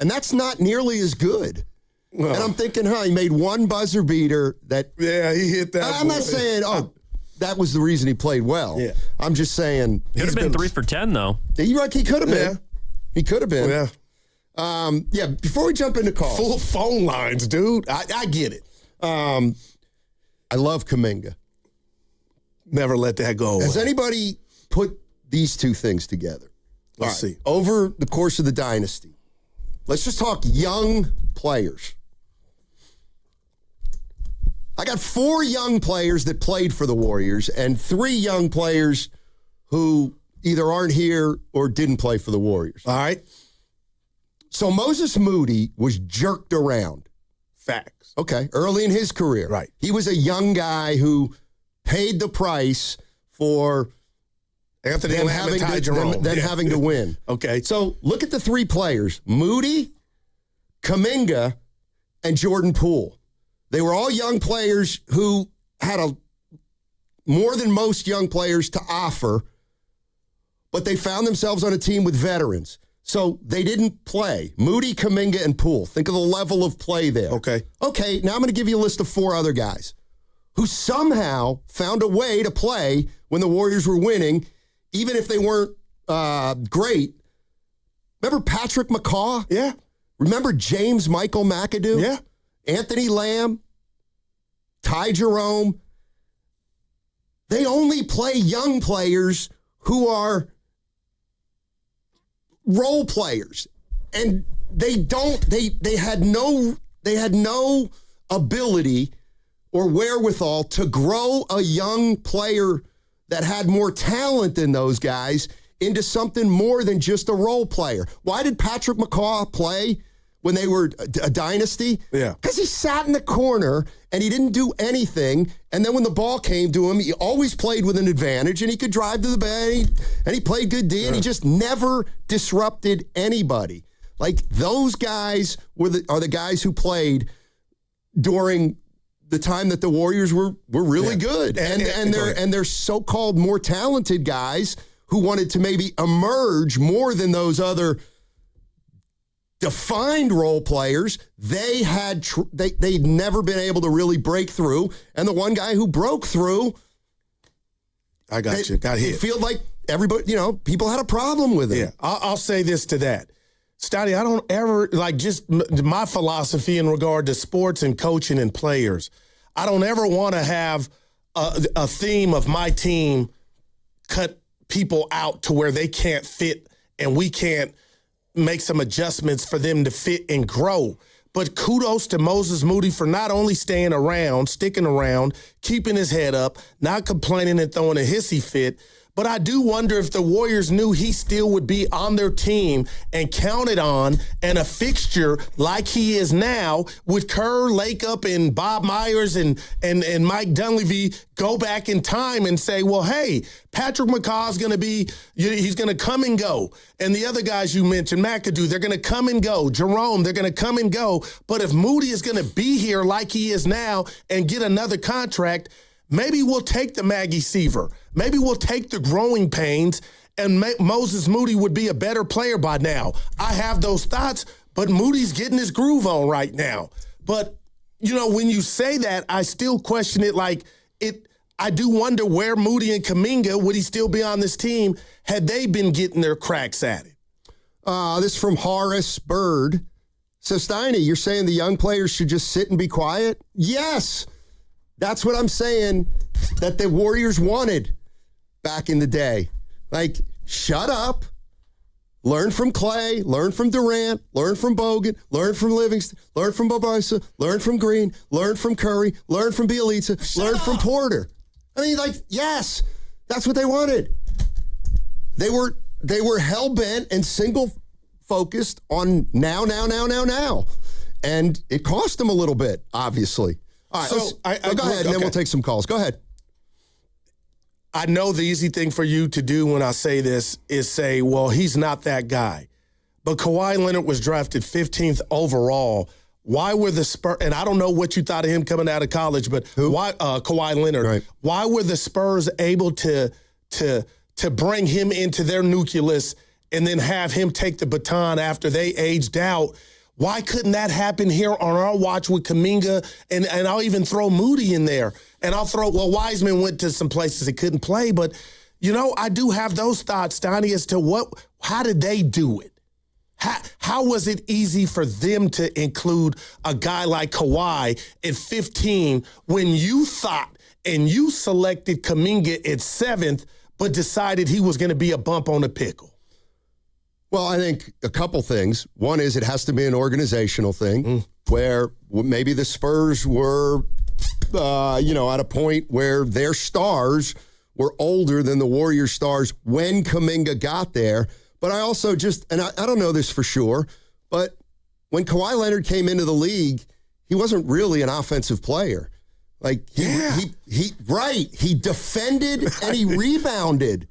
And that's not nearly as good. Well, and I'm thinking, he made one buzzer beater that... Yeah, he hit that. I'm not saying, that was the reason he played well. Yeah. I'm just saying... Could have been 3 for 10, though. He could have been. Yeah. He could have been. Yeah. Before we jump into calls. Full phone lines, dude. I get it. I love Kaminga. Never let that go away. Has anybody put these two things together? Let's see. Over the course of the dynasty, let's just talk young players. I got 4 young players that played for the Warriors and 3 young players who either aren't here or didn't play for the Warriors. All right. So Moses Moody was jerked around. Facts. Okay, early in his career. Right. He was a young guy who paid the price for Anthony them Lamb and Ty Jerome. having to win. Okay. So look at the 3 players, Moody, Kaminga, and Jordan Poole. They were all young players who had more than most young players to offer, but they found themselves on a team with veterans. So they didn't play. Moody, Kaminga, and Poole. Think of the level of play there. Okay. Okay, now I'm going to give you a list of 4 other guys who somehow found a way to play when the Warriors were winning, even if they weren't great. Remember Patrick McCaw? Yeah. Remember James Michael McAdoo? Yeah. Anthony Lamb? Ty Jerome? They only play young players who are role players, and they had no ability or wherewithal to grow a young player that had more talent than those guys into something more than just a role player. Why did Patrick McCaw play when they were a dynasty? Yeah. Because he sat in the corner and he didn't do anything. And then when the ball came to him, he always played with an advantage and he could drive to the bay and he played good D and he just never disrupted anybody. Like those guys are the guys who played during the time that the Warriors were really good. And they're so-called more talented guys who wanted to maybe emerge more than those other defined role players. They had they'd never been able to really break through, and the one guy who broke through, got hit. It feel like everybody, people had a problem with it. Yeah, I'll say this to that, Stotty. I don't ever just my philosophy in regard to sports and coaching and players. I don't ever want to have a theme of my team cut people out to where they can't fit and we can't make some adjustments for them to fit and grow. But kudos to Moses Moody for not only staying around, sticking around, keeping his head up, not complaining and throwing a hissy fit. But I do wonder if the Warriors knew he still would be on their team and counted on and a fixture like he is now with Kerr, Lakeup, and Bob Myers and Mike Dunleavy go back in time and say, well, hey, Patrick McCaw's going to be, he's going to come and go. And the other guys you mentioned, McAdoo, they're going to come and go. Jerome, they're going to come and go. But if Moody is going to be here like he is now and get another contract, maybe we'll take the Maggie Seaver. Maybe we'll take the growing pains, and Moses Moody would be a better player by now. I have those thoughts, but Moody's getting his groove on right now. But, when you say that, I still question it I do wonder where Moody and Kaminga, would he still be on this team, had they been getting their cracks at it? This is from Horace Bird. So, Steiny, you're saying the young players should just sit and be quiet? Yes. That's what I'm saying that the Warriors wanted back in the day. Shut up, learn from Clay, learn from Durant, learn from Bogut, learn from Livingston, learn from Bobosa, learn from Green, learn from Curry, learn from Bielitsa, learn from Porter. Yes, that's what they wanted. They were hell-bent and single-focused on now. And it cost them a little bit, obviously. All right, so go ahead, and then we'll take some calls. Go ahead. I know the easy thing for you to do when I say this is say, well, he's not that guy. But Kawhi Leonard was drafted 15th overall. Why were the Spurs, and I don't know what you thought of him coming out of college, but why Kawhi Leonard, right. Why were the Spurs able to bring him into their nucleus and then have him take the baton after they aged out? Why couldn't that happen here on our watch with Kaminga? And I'll even throw Moody in there. And I'll throw, Wiseman went to some places he couldn't play. But, I do have those thoughts, Donnie, as to how did they do it? How was it easy for them to include a guy like Kawhi at 15 when you thought and you selected Kaminga at 7th, but decided he was going to be a bump on the pickle? Well, I think a couple things. One is it has to be an organizational thing where maybe the Spurs were at a point where their stars were older than the Warriors stars when Kaminga got there. But I also and I don't know this for sure, but when Kawhi Leonard came into the league, he wasn't really an offensive player. Like, he defended and he rebounded.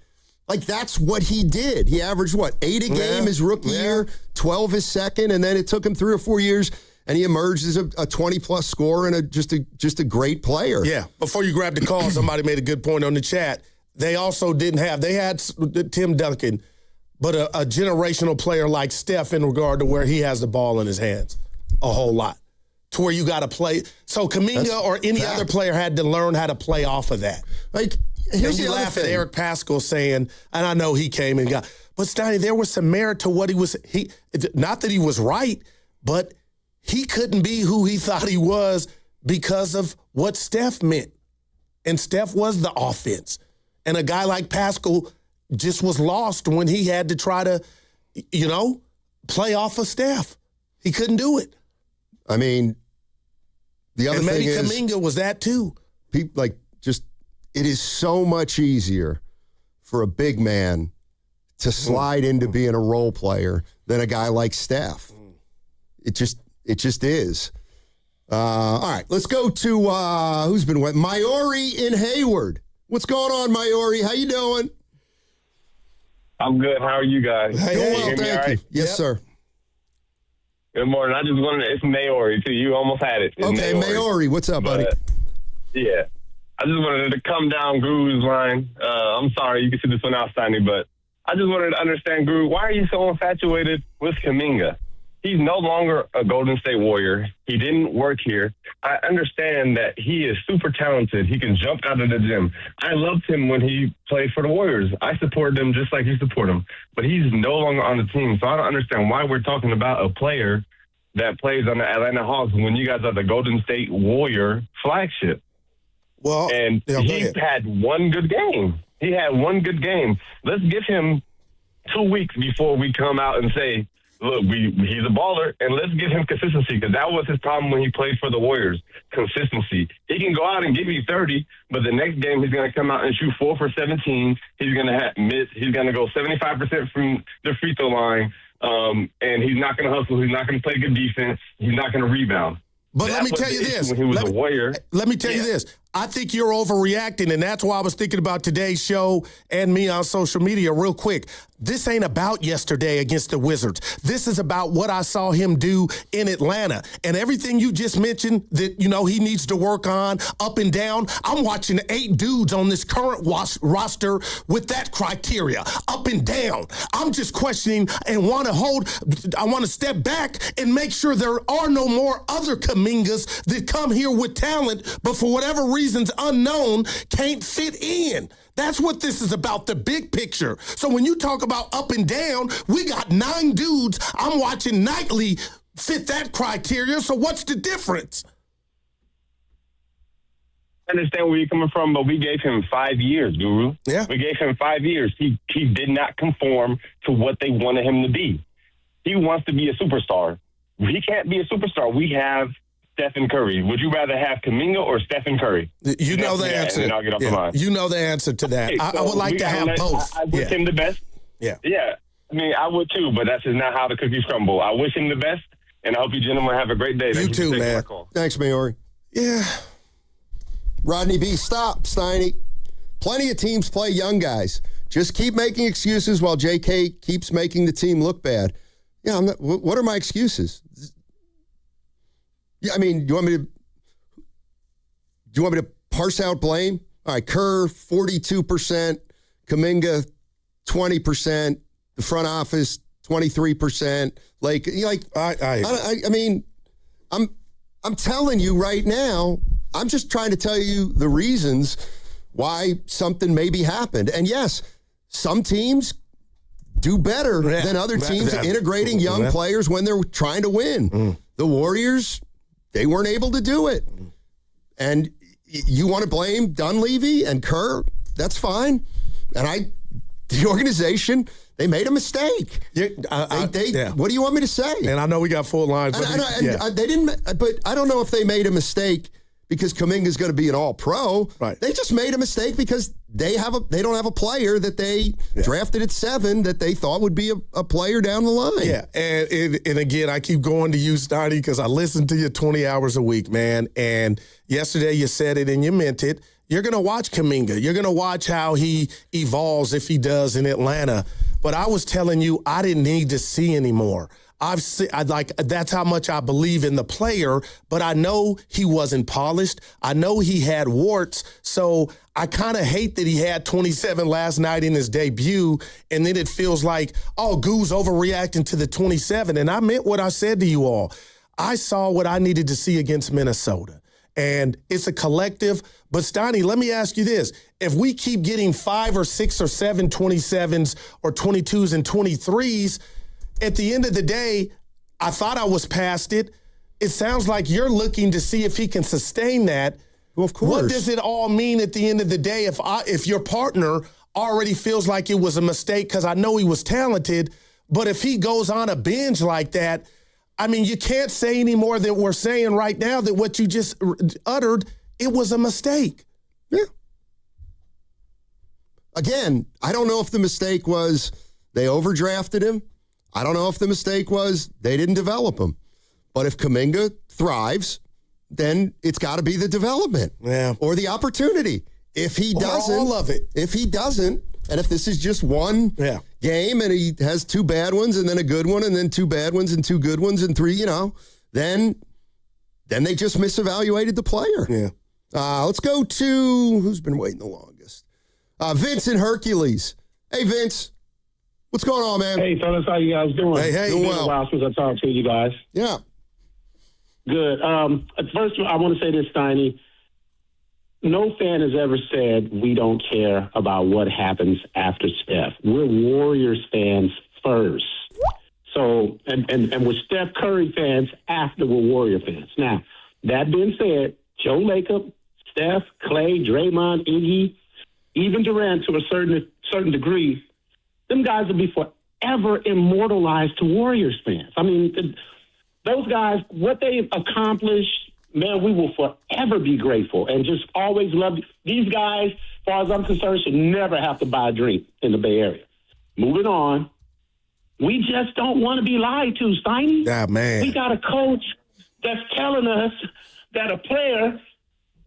Like, that's what he did. He averaged, 8 a game his rookie year, 12 his second, and then it took him 3 or 4 years, and he emerged as a 20-plus scorer and just a great player. Yeah. Before you grab the call, somebody made a good point on the chat. They also they had Tim Duncan, but a generational player like Steph in regard to where he has the ball in his hands a whole lot. To where you got to play. So Kaminga or any other player had to learn how to play off of that. Like, here's the laugh thing. at Eric Pascal saying, and I know he came and got, but Steiny, there was some merit to what he was. Not that he was right, but he couldn't be who he thought he was because of what Steph meant. And Steph was the offense. And a guy like Pascal just was lost when he had to try to, play off of Steph. He couldn't do it. I mean, the other thing is, Kaminga was that too. People it is so much easier for a big man to slide into being a role player than a guy like Steph. It just is. All right, let's go to who's been wet. Maori in Hayward. What's going on, Maori? How you doing? I'm good. How are you guys? Hey, well, thank you. Yes, sir. Good morning. I just wanted it's Maori, too. You almost had it. It's okay, Maori. What's up, buddy? Yeah. I just wanted to come down Guru's line. I'm sorry. You can see this one outstanding, but I just wanted to understand, Guru, why are you so infatuated with Kaminga? He's no longer a Golden State Warrior. He didn't work here. I understand that he is super talented. He can jump out of the gym. I loved him when he played for the Warriors. I supported him just like you support him. But he's no longer on the team, so I don't understand why we're talking about a player that plays on the Atlanta Hawks when you guys are the Golden State Warrior flagship. Well, and he had one good game. He had one good game. Let's give him 2 weeks before we come out and say, look, he's a baller, and let's give him consistency, because that was his problem when he played for the Warriors, consistency. He can go out and give you 30, but the next game he's going to come out and shoot 4 for 17. He's going to miss. He's going to go 75% from the free throw line, and he's not going to hustle. He's not going to play good defense. He's not going to rebound. But let me tell you this. When he was a Warrior. Let me tell you this. I think you're overreacting, and that's why I was thinking about today's show and me on social media real quick. This ain't about yesterday against the Wizards. This is about what I saw him do in Atlanta. And everything you just mentioned that, he needs to work on up and down. I'm watching 8 dudes on this current roster with that criteria, up and down. I'm just questioning and I want to step back and make sure there are no more other Kamingas that come here with talent, but for whatever reasons unknown, can't fit in. That's what this is about, the big picture. So when you talk about up and down, we got 9 dudes I'm watching nightly fit that criteria. So what's the difference? I understand where you're coming from, but we gave him 5 years, Guru. Yeah. We gave him 5 years. He did not conform to what they wanted him to be. He wants to be a superstar. He can't be a superstar. We have Stephen Curry. Would you rather have Kaminga or Stephen Curry? You know the answer. And then I'll get off the line. You know the answer to that. Okay, I would like to have both. I wish him the best. Yeah. Yeah. I mean, I would too, but that's just not how the cookies crumble. I wish him the best, and I hope you gentlemen have a great day. You too, man. Thanks, Maori. Yeah. Rodney B., stop, Steiny. Plenty of teams play young guys. Just keep making excuses while JK keeps making the team look bad. Yeah, what are my excuses? Yeah, I mean, do you want me to parse out blame? All right, Kerr, 42%, Kaminga, 20%, the front office, 23%. I mean, I'm telling you right now, I'm just trying to tell you the reasons why something maybe happened. And yes, some teams do better than other teams at integrating young players when they're trying to win. The Warriors, they weren't able to do it. And you want to blame Dunleavy and Kerr? That's fine. And the organization, they made a mistake. What do you want me to say? And I know we got full lines. They didn't, but I don't know if they made a mistake because Kaminga's going to be an all-pro. Right. They just made a mistake because they don't have a player that they drafted at 7 that they thought would be a player down the line. Yeah, and again, I keep going to you, Steiny, because I listen to you 20 hours a week, man. And yesterday you said it and you meant it. You're going to watch Kaminga. You're going to watch how he evolves if he does in Atlanta. But I was telling you I didn't need to see anymore. That's how much I believe in the player, but I know he wasn't polished. I know he had warts, so I kind of hate that he had 27 last night in his debut, and then it feels like, oh, Goo's overreacting to the 27, and I meant what I said to you all. I saw what I needed to see against Minnesota, and it's a collective. But, Steiny, let me ask you this. If we keep getting 5 or 6 or 7 27s or 22s and 23s, at the end of the day, I thought I was past it. It sounds like you're looking to see if he can sustain that. Well, of course. What does it all mean at the end of the day if your partner already feels like it was a mistake? Because I know he was talented, but if he goes on a binge like that, I mean, you can't say any more than we're saying right now that what you just uttered, it was a mistake. Yeah. Again, I don't know if the mistake was they overdrafted him. I don't know if the mistake was they didn't develop him. But if Kaminga thrives, then it's got to be the development or the opportunity. If he doesn't, all of it. If he doesn't, and if this is just one game and he has 2 bad ones and then a good one and then 2 bad ones and 2 good ones and 3, then they just misevaluated the player. Yeah. Let's go to who's been waiting the longest. Vince and Hercules. Hey, Vince. What's going on, man? Hey, fellas, how you guys doing? Hey, it's been a while since I talked to you guys. Yeah. Good. First, I want to say this, Steiny. No fan has ever said we don't care about what happens after Steph. We're Warriors fans first. So, and we're Steph Curry fans after we're Warrior fans. Now, that being said, Joe Lacob, Steph, Clay, Draymond, Iggy, even Durant to a certain degree, them guys will be forever immortalized to Warriors fans. I mean, those guys, what they've accomplished, man, we will forever be grateful and just always love these guys. As far as I'm concerned, should never have to buy a drink in the Bay Area. Moving on, we just don't want to be lied to, Steiny. Yeah, man. We got a coach that's telling us that a player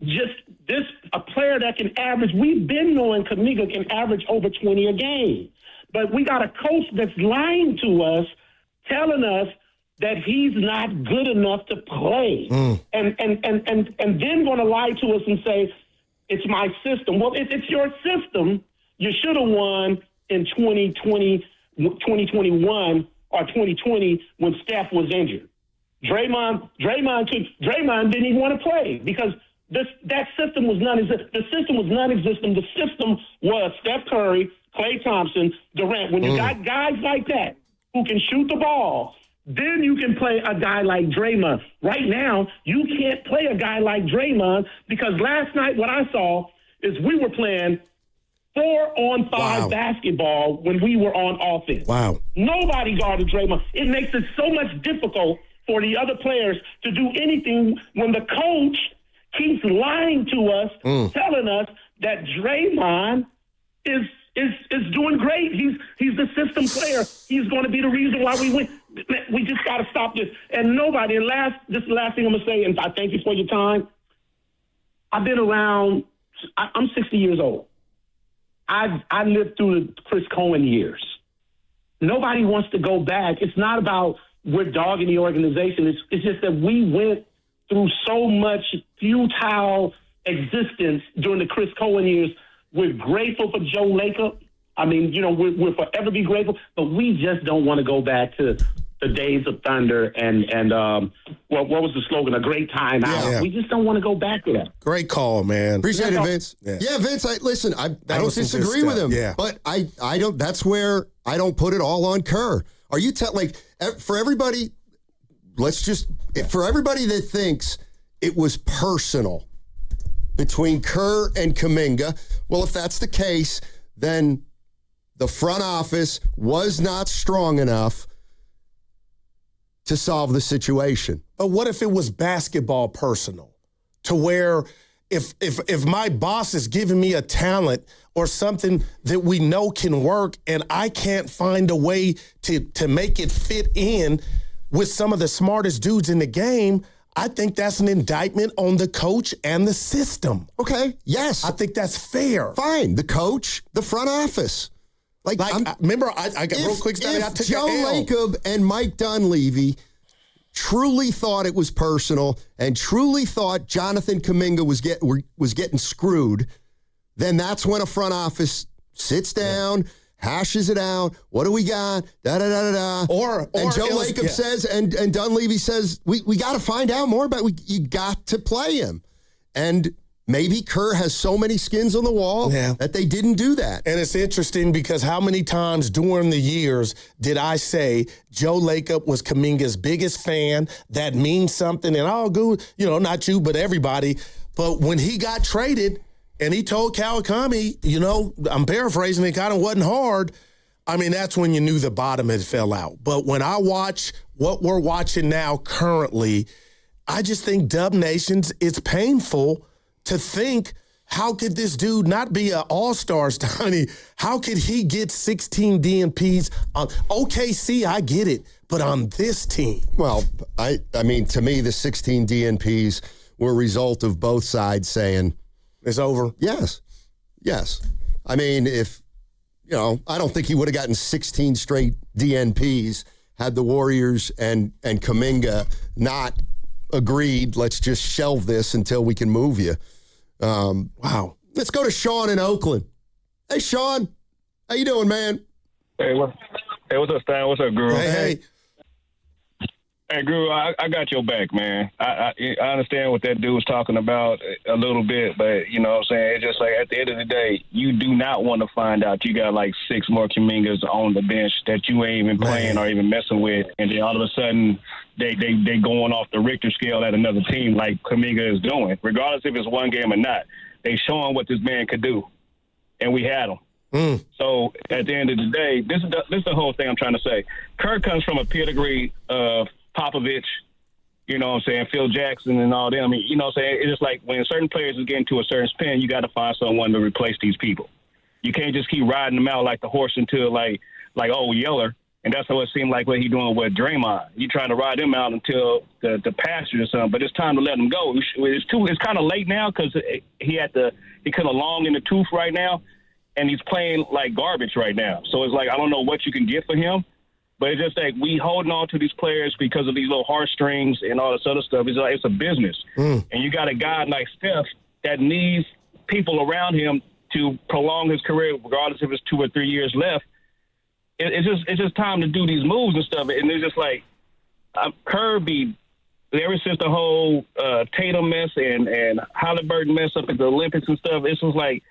that can average, we've been knowing Kaminga can average over 20 a game. But we got a coach that's lying to us, telling us that he's not good enough to play. And then going to lie to us and say, it's my system. Well, if it's your system, you should have won in 2021 or 2020 when Steph was injured. Draymond didn't even want to play because that system was non-existent. The system was non-existent. The system was Steph Curry, Klay Thompson, Durant. When you got guys like that who can shoot the ball, then you can play a guy like Draymond. Right now, you can't play a guy like Draymond because last night what I saw is we were playing 4-on-5 basketball when we were on offense. Wow. Nobody guarded Draymond. It makes it so much difficult for the other players to do anything when the coach keeps lying to us, telling us that Draymond is doing great. He's the system player. He's going to be the reason why we win. We just got to stop this. And nobody, this is the last thing I'm going to say, and I thank you for your time. I've been around, I'm 60 years old. I lived through the Chris Cohen years. Nobody wants to go back. It's not about we're dogging the organization. It's just that we went through so much futile existence during the Chris Cohen years. We're grateful for Joe Lacob. I mean, we'll forever be grateful, but we just don't want to go back to the days of thunder and what was the slogan? A great time out. Yeah. We just don't want to go back to that. Great call, man. Appreciate it, Vince. Yeah, Vince, I don't disagree with him, but I don't, that's where I don't put it all on Kerr. Are you for everybody, for everybody that thinks it was personal between Kerr and Kaminga, well, if that's the case, then the front office was not strong enough to solve the situation. But what if it was basketball personal? to where if my boss is giving me a talent or something that we know can work and I can't find a way to make it fit in with some of the smartest dudes in the game, I think that's an indictment on the coach and the system. Okay, yes. I think that's fair. Fine. The coach, the front office. Remember, I got real quick, Stanley, I took Joe Lacob and Mike Dunleavy truly thought it was personal and truly thought Jonathan Kaminga was getting screwed, then that's when a front office sits down, hashes it out. What do we got? Da-da-da-da-da. And Joe Lacob says, and Dunleavy says, we got to find out more about you got to play him. And maybe Kerr has so many skins on the wall that they didn't do that. And it's interesting because how many times during the years did I say Joe Lacob was Kaminga's biggest fan? That means something. And I'll go, not you, but everybody. But when he got traded and he told Kawakami, I'm paraphrasing, it kind of wasn't hard. I mean, that's when you knew the bottom had fell out. But when I watch what we're watching now currently, I just think Dub Nations, it's painful to think, how could this dude not be an all-star, Stoney? How could he get 16 DNPs on OKC? I get it, but on this team. Well, I mean, to me, the 16 DNPs were a result of both sides saying, it's over. Yes. I mean, I don't think he would have gotten 16 straight DNPs had the Warriors and Kaminga not agreed, let's just shelve this until we can move you. Wow. Let's go to Sean in Oakland. Hey, Sean. How you doing, man? Hey, what's up, Stan? What's up, Guru? Hey. Hey, Guru, I got your back, man. I understand what that dude was talking about a little bit, but, you know what I'm saying? It's just like at the end of the day, you do not want to find out you got like 6 more Kamingas on the bench that you ain't even playing or even messing with, and then all of a sudden they going off the Richter scale at another team like Kaminga is doing, regardless if it's one game or not. They showing what this man could do, and we had him. So at the end of the day, this is the whole thing I'm trying to say. Kerr comes from a pedigree of Popovich, you know what I'm saying, Phil Jackson and all them. You know what I'm saying? It's just like when certain players are getting to a certain spin, you got to find someone to replace these people. You can't just keep riding them out like the horse until like old Yeller. And that's how it seemed like what he doing with Draymond. You trying to ride him out until the pasture or something, but it's time to let him go. It's kind of late now because he kind of long in the tooth right now, and he's playing like garbage right now. So it's like I don't know what you can get for him. But it's just like we holding on to these players because of these little heartstrings and all this other stuff. It's like it's a business. And you got a guy like Steph that needs people around him to prolong his career, regardless if it's 2 or 3 years left. It's just time to do these moves and stuff. And it's just like Kirby, ever since the whole Tatum mess and Halliburton mess up at the Olympics and stuff, it's just like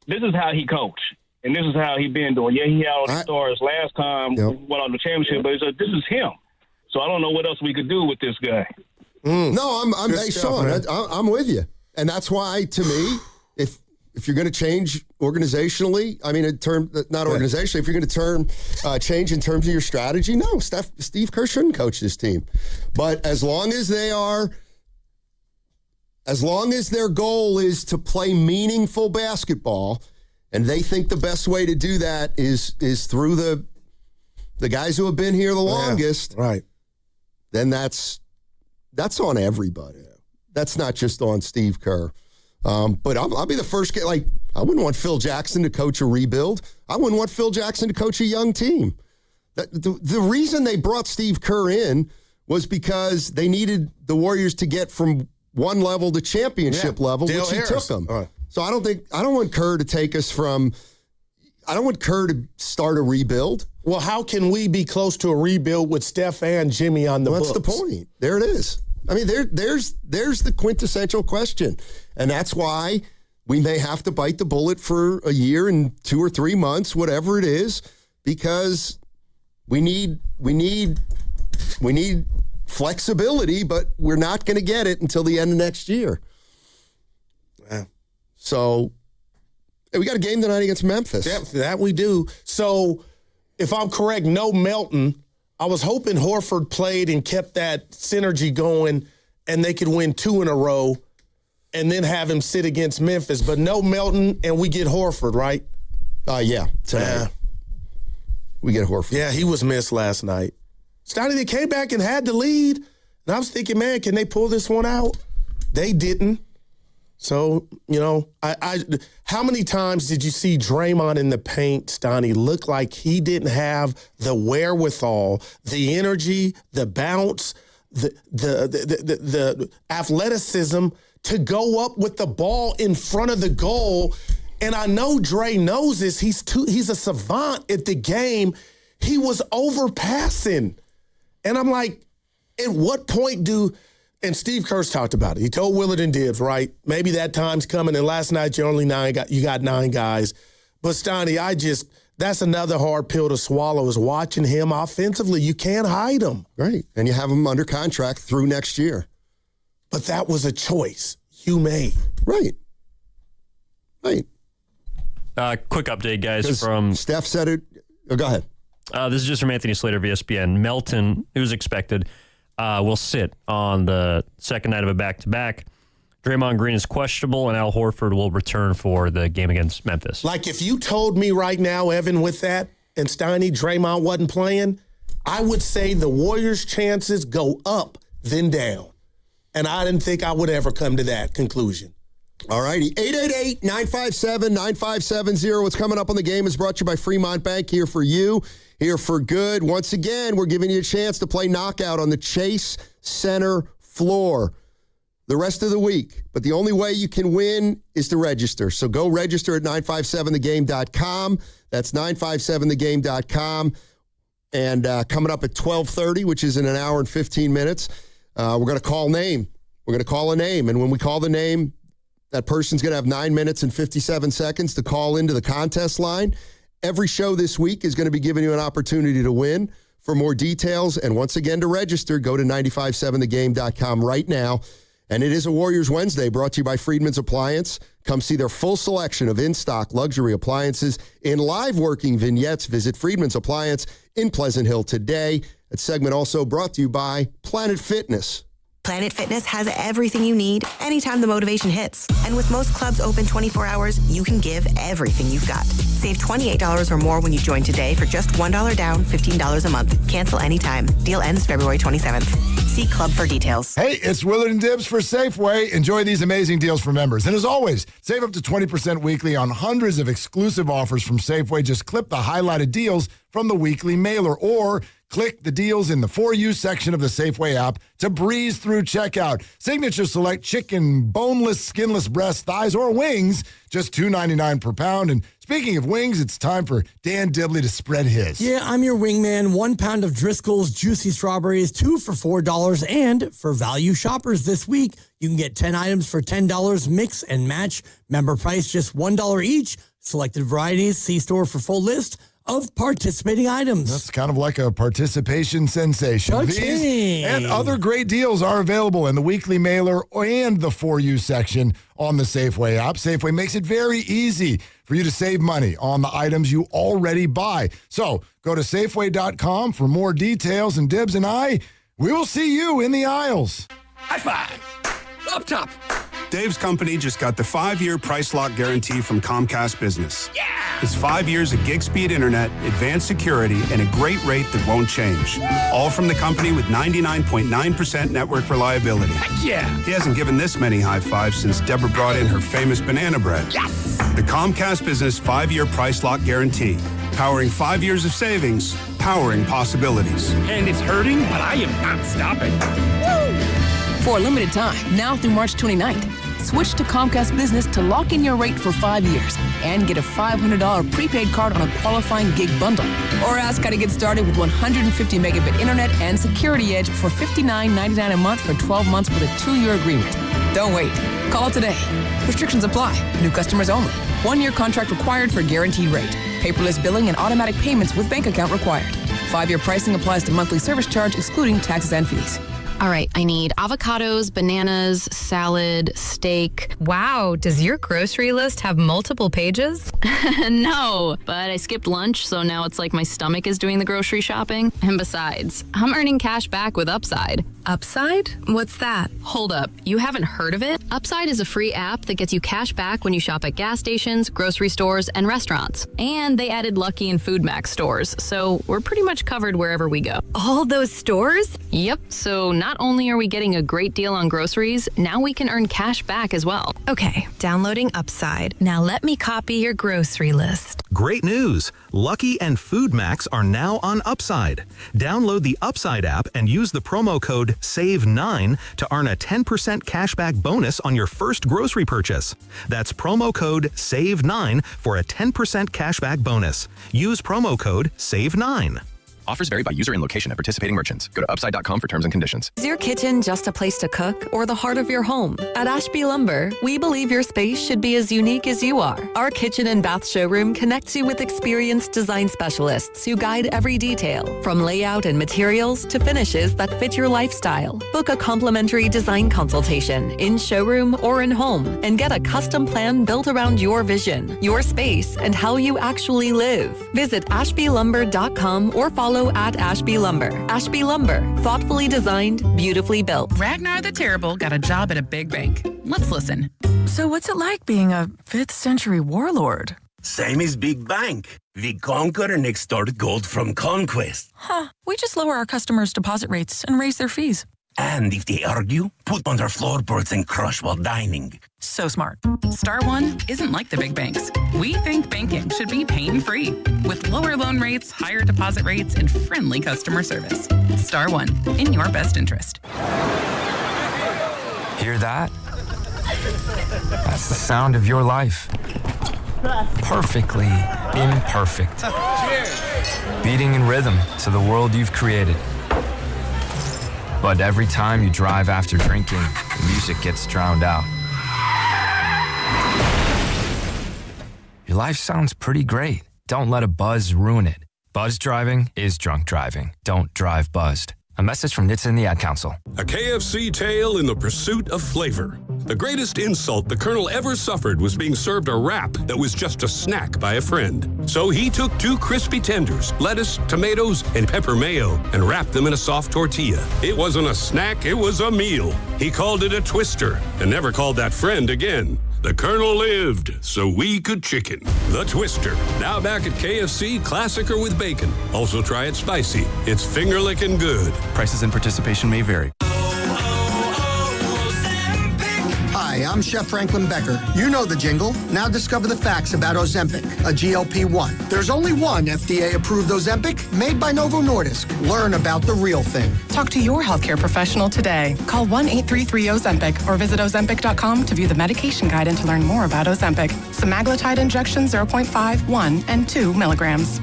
this is how he coached. And this is how he been doing. Yeah, he had all the stars last time, went on the championship, but this is him. So I don't know what else we could do with this guy. No, I'm with you. And that's why, to me, if you're going to change organizationally, I mean, not organizationally, if you're going to change in terms of your strategy, no, Steve Kerr shouldn't coach this team. But as long as their goal is to play meaningful basketball, and they think the best way to do that is through the guys who have been here the longest. Right. Then that's on everybody. That's not just on Steve Kerr. But I'll be the first guy. Like, I wouldn't want Phil Jackson to coach a rebuild. I wouldn't want Phil Jackson to coach a young team. The reason they brought Steve Kerr in was because they needed the Warriors to get from one level to championship level, Dale which he Harris. took them. So I don't want Kerr to take us from, I don't want Kerr to start a rebuild. Well, how can we be close to a rebuild with Steph and Jimmy on the books? That's the point. There it is. I mean, there's the quintessential question. And that's why we may have to bite the bullet for a year and 2 or 3 months, whatever it is, because we need flexibility, but we're not going to get it until the end of next year. So, we got a game tonight against Memphis. Yeah, that we do. So, if I'm correct, no Melton. I was hoping Horford played and kept that synergy going, and they could win 2 in a row. and then have him sit against Memphis. But no Melton, and we get Horford, right? Yeah, tonight. We get Horford. Yeah, he was missed last night. Steiny, they came back and had the lead. And I was thinking, man, can they pull this one out? They didn't. So, how many times did you see Draymond in the paint, Steiny, look like he didn't have the wherewithal, the energy, the bounce, the athleticism to go up with the ball in front of the goal? And I know Dre knows this. He's a savant at the game. He was overpassing. And I'm like, at what point and Steve Kerr's talked about it. He told Willard and Dibbs, right? Maybe that time's coming. And last night you got 9 guys. But Steiny, that's another hard pill to swallow is watching him offensively. You can't hide him. Right. And you have him under contract through next year. But that was a choice you made. Right. Quick update, guys, from Steph said it. Oh, go ahead. This is just from Anthony Slater of ESPN. Melton, it was expected, will sit on the second night of a back-to-back. Draymond Green is questionable, and Al Horford will return for the game against Memphis. Like, if you told me right now, Evan, with that, and Steiny, Draymond wasn't playing, I would say the Warriors' chances go up, then down. And I didn't think I would ever come to that conclusion. All righty. 888-957-9570. What's coming up on the game is brought to you by Fremont Bank. Here for you, here for good. Once again, we're giving you a chance to play knockout on the Chase Center floor the rest of the week. But the only way you can win is to register. So go register at 957thegame.com. That's 957thegame.com. And coming up at 12:30, which is in an hour and 15 minutes, we're going to call name. We're going to call a name. And when we call the name, that person's going to have 9 minutes and 57 seconds to call into the contest line. Every show this week is going to be giving you an opportunity to win. For more details and once again to register, go to 957thegame.com right now. And it is a Warriors Wednesday brought to you by Friedman's Appliance. Come see their full selection of in-stock luxury appliances in live working vignettes. Visit Friedman's Appliance in Pleasant Hill today. That segment also brought to you by Planet Fitness. Planet Fitness has everything you need anytime the motivation hits. And with most clubs open 24 hours, you can give everything you've got. Save $28 or more when you join today for just $1 down, $15 a month. Cancel anytime. Deal ends February 27th. See club for details. Hey, it's Willard and Dibbs for Safeway. Enjoy these amazing deals for members. And as always, save up to 20% weekly on hundreds of exclusive offers from Safeway. Just clip the highlighted deals from the weekly mailer or click the deals in the For You section of the Safeway app to breeze through checkout. Signature select chicken, boneless, skinless breasts, thighs, or wings, just $2.99 per pound. And speaking of wings, it's time for Dan Dibley to spread his. Yeah, I'm your wingman. 1 pound of Driscoll's Juicy Strawberries, 2 for $4. And for value shoppers this week, you can get 10 items for $10. Mix and match. Member price just $1 each. Selected varieties. See store for full list of participating items. That's kind of like a participation sensation. These and other great deals are available in the weekly mailer and the For You section on the Safeway app. Safeway makes it very easy for you to save money on the items you already buy. So go to Safeway.com for more details, and Dibbs and I, we will see you in the aisles. High five! Up top! Dave's company just got the 5-year price lock guarantee from Comcast Business. Yeah! It's 5 years of gig speed internet, advanced security, and a great rate that won't change. All from the company with 99.9% network reliability. Heck yeah! He hasn't given this many high fives since Deborah brought in her famous banana bread. Yes! The Comcast Business 5-year price lock guarantee. Powering 5 years of savings, powering possibilities. And it's hurting, but I am not stopping. Woo! For a limited time, now through March 29th, switch to Comcast Business to lock in your rate for 5 years and get a $500 prepaid card on a qualifying gig bundle. Or ask how to get started with 150 megabit internet and Security Edge for $59.99 a month for 12 months with a 2-year agreement. Don't wait. Call today. Restrictions apply. New customers only. 1-year contract required for guaranteed rate. Paperless billing and automatic payments with bank account required. 5-year pricing applies to monthly service charge excluding taxes and fees. All right, I need avocados, bananas, salad, steak. Wow, does your grocery list have multiple pages? No, but I skipped lunch, so now it's like my stomach is doing the grocery shopping. And besides, I'm earning cash back with Upside. Upside? What's that? Hold up. You haven't heard of it? Upside is a free app that gets you cash back when you shop at gas stations, grocery stores, and restaurants. And they added Lucky and Food Max stores, so we're pretty much covered wherever we go. All those stores? Yep. So not only are we getting a great deal on groceries, now we can earn cash back as well. Okay, downloading Upside. Now let me copy your grocery list. Great news! Lucky and Food Max are now on Upside. Download the Upside app and use the promo code SAVE9 to earn a 10% cashback bonus on your first grocery purchase. That's promo code SAVE9 for a 10% cashback bonus. Use promo code SAVE9. Offers vary by user and location at participating merchants. Go to upside.com for terms and conditions. Is your kitchen just a place to cook or the heart of your home? At Ashby Lumber, we believe your space should be as unique as you are. Our kitchen and bath showroom connects you with experienced design specialists who guide every detail, from layout and materials to finishes that fit your lifestyle. Book a complimentary design consultation in showroom or in home and get a custom plan built around your vision, your space, and how you actually live. Visit ashbylumber.com or follow at Ashby Lumber. Ashby Lumber, thoughtfully designed, beautifully built. Ragnar the Terrible got a job at a big bank. Let's listen. So what's it like being a 5th century warlord? Same as big bank. We conquer and extort gold from conquest. Huh. We just lower our customers' deposit rates and raise their fees. And if they argue, put on their floorboards and crush while dining. So smart. Star One isn't like the big banks. We think banking should be pain-free, with lower loan rates, higher deposit rates, and friendly customer service. Star One, in your best interest. Hear that? That's the sound of your life. Perfectly imperfect. Beating in rhythm to the world you've created. But every time you drive after drinking, the music gets drowned out. Your life sounds pretty great. Don't let a buzz ruin it. Buzz driving is drunk driving. Don't drive buzzed. A message from NHTSA and the Ad Council. A KFC tale in the pursuit of flavor. The greatest insult the Colonel ever suffered was being served a wrap that was just a snack by a friend. So he took 2 crispy tenders, lettuce, tomatoes, and pepper mayo, and wrapped them in a soft tortilla. It wasn't a snack, it was a meal. He called it a twister, and never called that friend again. The Colonel lived, so we could chicken. The Twister, now back at KFC, classic or with bacon. Also try it spicy. It's finger-licking good. Prices and participation may vary. Hi, I'm Chef Franklin Becker. You know the jingle. Now discover the facts about Ozempic, a GLP-1. There's only one FDA-approved Ozempic made by Novo Nordisk. Learn about the real thing. Talk to your healthcare professional today. Call 1-833-OZEMPIC or visit Ozempic.com to view the medication guide and to learn more about Ozempic. Semaglutide injection 0.5, 1, and 2 milligrams.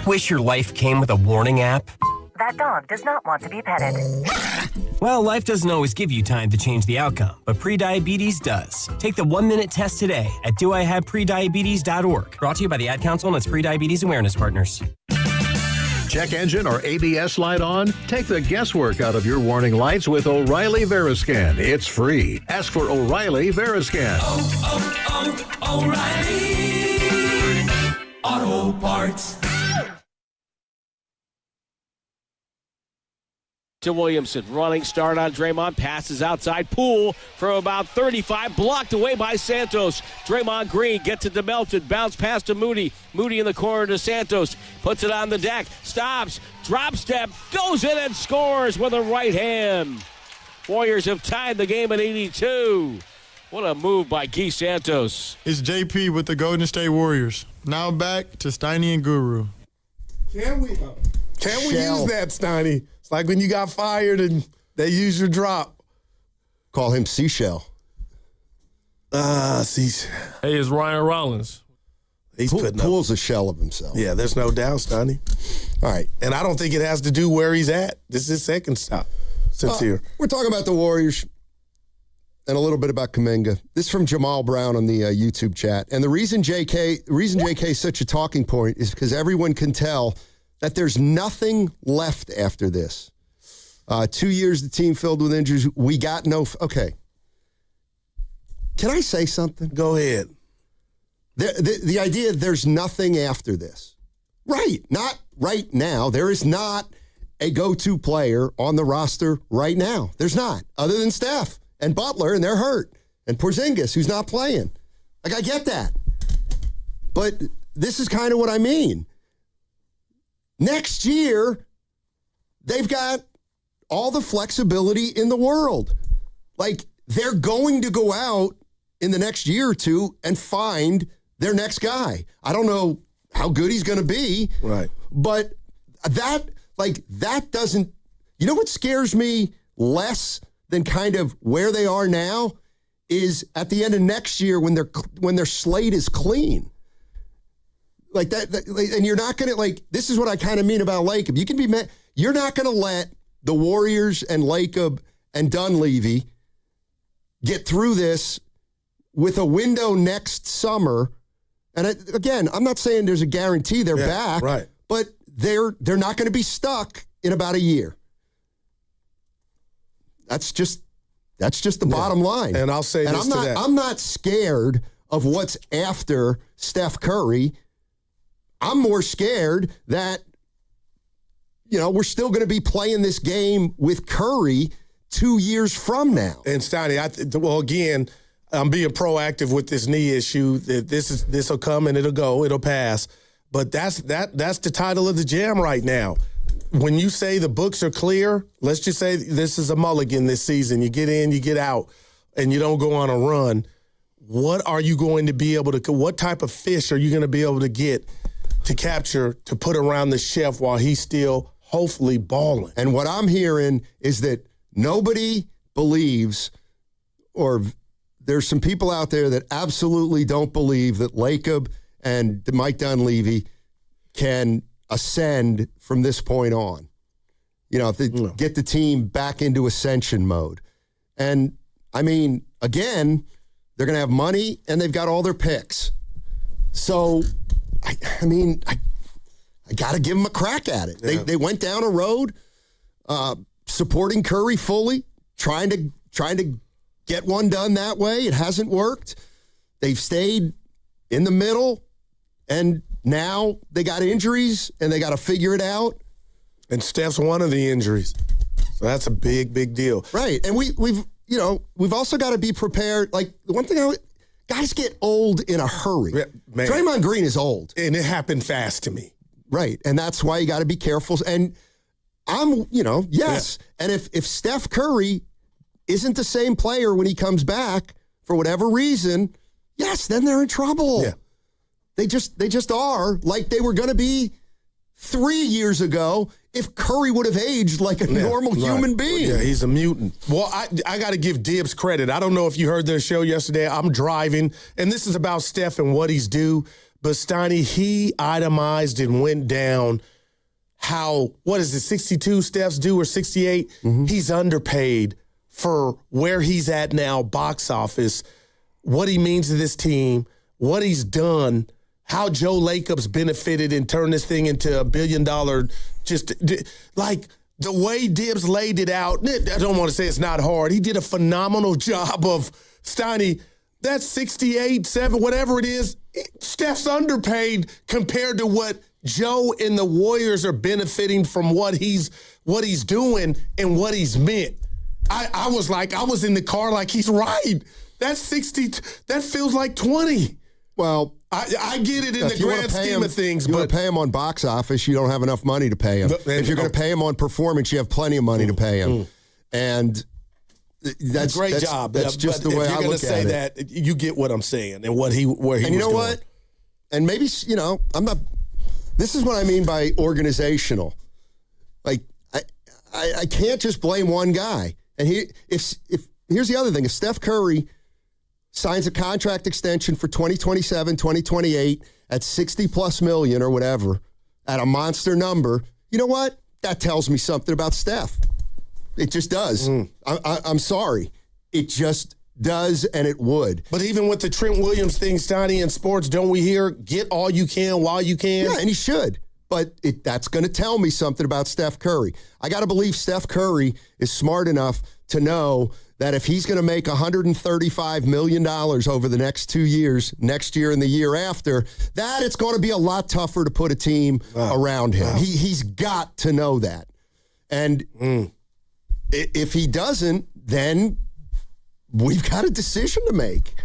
Wish your life came with a warning app? That dog does not want to be petted. Well, life doesn't always give you time to change the outcome, but prediabetes does. Take the 1-minute test today at doihaveprediabetes.org. Brought to you by the Ad Council and its Prediabetes Awareness Partners. Check engine or ABS light on? Take the guesswork out of your warning lights with O'Reilly Veriscan. It's free. Ask for O'Reilly Veriscan. O'Reilly Auto Parts. To Williamson, running start on Draymond, passes outside Poole from about 35, blocked away by Santos. Draymond Green gets it to Melton, bounce pass to Moody. Moody in the corner to Santos, puts it on the deck, stops, drop step, goes in and scores with a right hand. Warriors have tied the game at 82. What a move by Guy Santos. It's JP with the Golden State Warriors. Now back to Steiny and Guru. Can we use that, Steiny? It's like when you got fired and they use your drop. Call him Seashell. Seashell. Hey, it's Ryan Rollins. He's Poole's a shell of himself. Yeah, there's no doubt, Steiny. All right. And I don't think it has to do where he's at. This is his second stop since here. We're talking about the Warriors and a little bit about Kaminga. This is from Jamal Brown on the YouTube chat. And the reason JK is such a talking point is because everyone can tell that there's nothing left after this. 2 years the team filled with injuries. We got no... Okay. Can I say something? Go ahead. The idea there's nothing after this. Right. Not right now. There is not a go-to player on the roster right now. There's not, other than Steph and Butler, and they're hurt, and Porzingis, who's not playing. Like, I get that. But this is kind of what I mean. Next year, they've got all the flexibility in the world. Like, they're going to go out in the next year or two and find their next guy. I don't know how good he's going to be. Right. But that doesn't, you know what scares me less than kind of where they are now is at the end of next year when their slate is clean. Like that and you're not going to, like, this is what I kind of mean about Lacob. You're not going to let the Warriors and Lacob and Dunleavy get through this with a window next summer. And again, I'm not saying there's a guarantee they're back, right. But they're not going to be stuck in about a year. That's just the bottom line. And I'll say this to that. I'm not scared of what's after Steph Curry. I'm more scared that, we're still going to be playing this game with Curry 2 years from now. And Steiny, again, I'm being proactive with this knee issue. This will come and it'll go, it'll pass. But that's the title of the jam right now. When you say the books are clear, let's just say this is a mulligan this season. You get in, you get out, and you don't go on a run. What are you going to be able to? What type of fish are you going to be able to get to capture to put around the chef while he's still hopefully balling? And what I'm hearing is that nobody believes, or there's some people out there that absolutely don't believe that Lacob and Mike Dunleavy can ascend from this point on. If they get the team back into ascension mode. And, I mean, again, they're going to have money and they've got all their picks. So, I got to give them a crack at it. Yeah. They went down a road supporting Curry fully, trying to get one done that way. It hasn't worked. They've stayed in the middle, and now they got injuries, and they got to figure it out. And Steph's one of the injuries. So that's a big, big deal. Right. And we've also got to be prepared. Like, the one thing guys get old in a hurry. Yeah, man. Draymond Green is old. And it happened fast to me. Right. And that's why you got to be careful. And yes. Yeah. And if Steph Curry isn't the same player when he comes back for whatever reason, yes, then they're in trouble. Yeah. They just are, like they were going to be 3 years ago if Curry would have aged like a normal human being. Yeah, he's a mutant. Well, I got to give Dibbs credit. I don't know if you heard their show yesterday. I'm driving, and this is about Steph and what he's due. But Steiny, he itemized and went down how, 62 Steph's due or 68? Mm-hmm. He's underpaid for where he's at now, box office, what he means to this team, what he's done, how Joe Lacob's benefited and turned this thing into $1 billion, like the way Dibbs laid it out. I don't want to say it's not hard. He did a phenomenal job of, Steiny, that's 68, 7, whatever it is. Steph's underpaid compared to what Joe and the Warriors are benefiting from what he's doing and what he's meant. I was in the car like, he's right. That's 60. That feels like 20. Well, I get it in the grand scheme of things. You but want to pay him on box office, you don't have enough money to pay him. If you're going to pay him on performance, you have plenty of money to pay him. And that's a great job. That's just the way I look at it. If you're going to say that, you get what I'm saying and where he was going. And you know what? And maybe, I'm not, this is what I mean by organizational. Like, I can't just blame one guy. And here's the other thing. If Steph Curry signs a contract extension for 2027, 2028 at $60+ million or whatever, at a monster number, you know what? That tells me something about Steph. It just does. I'm sorry. It just does, and it would. But even with the Trent Williams thing, Steiny, in sports, don't we hear get all you can while you can? Yeah, and he should. But that's going to tell me something about Steph Curry. I got to believe Steph Curry is smart enough to know that if he's going to make $135 million over the next 2 years, next year and the year after, that it's going to be a lot tougher to put a team around him. He's got to know that. And if he doesn't, then we've got a decision to make.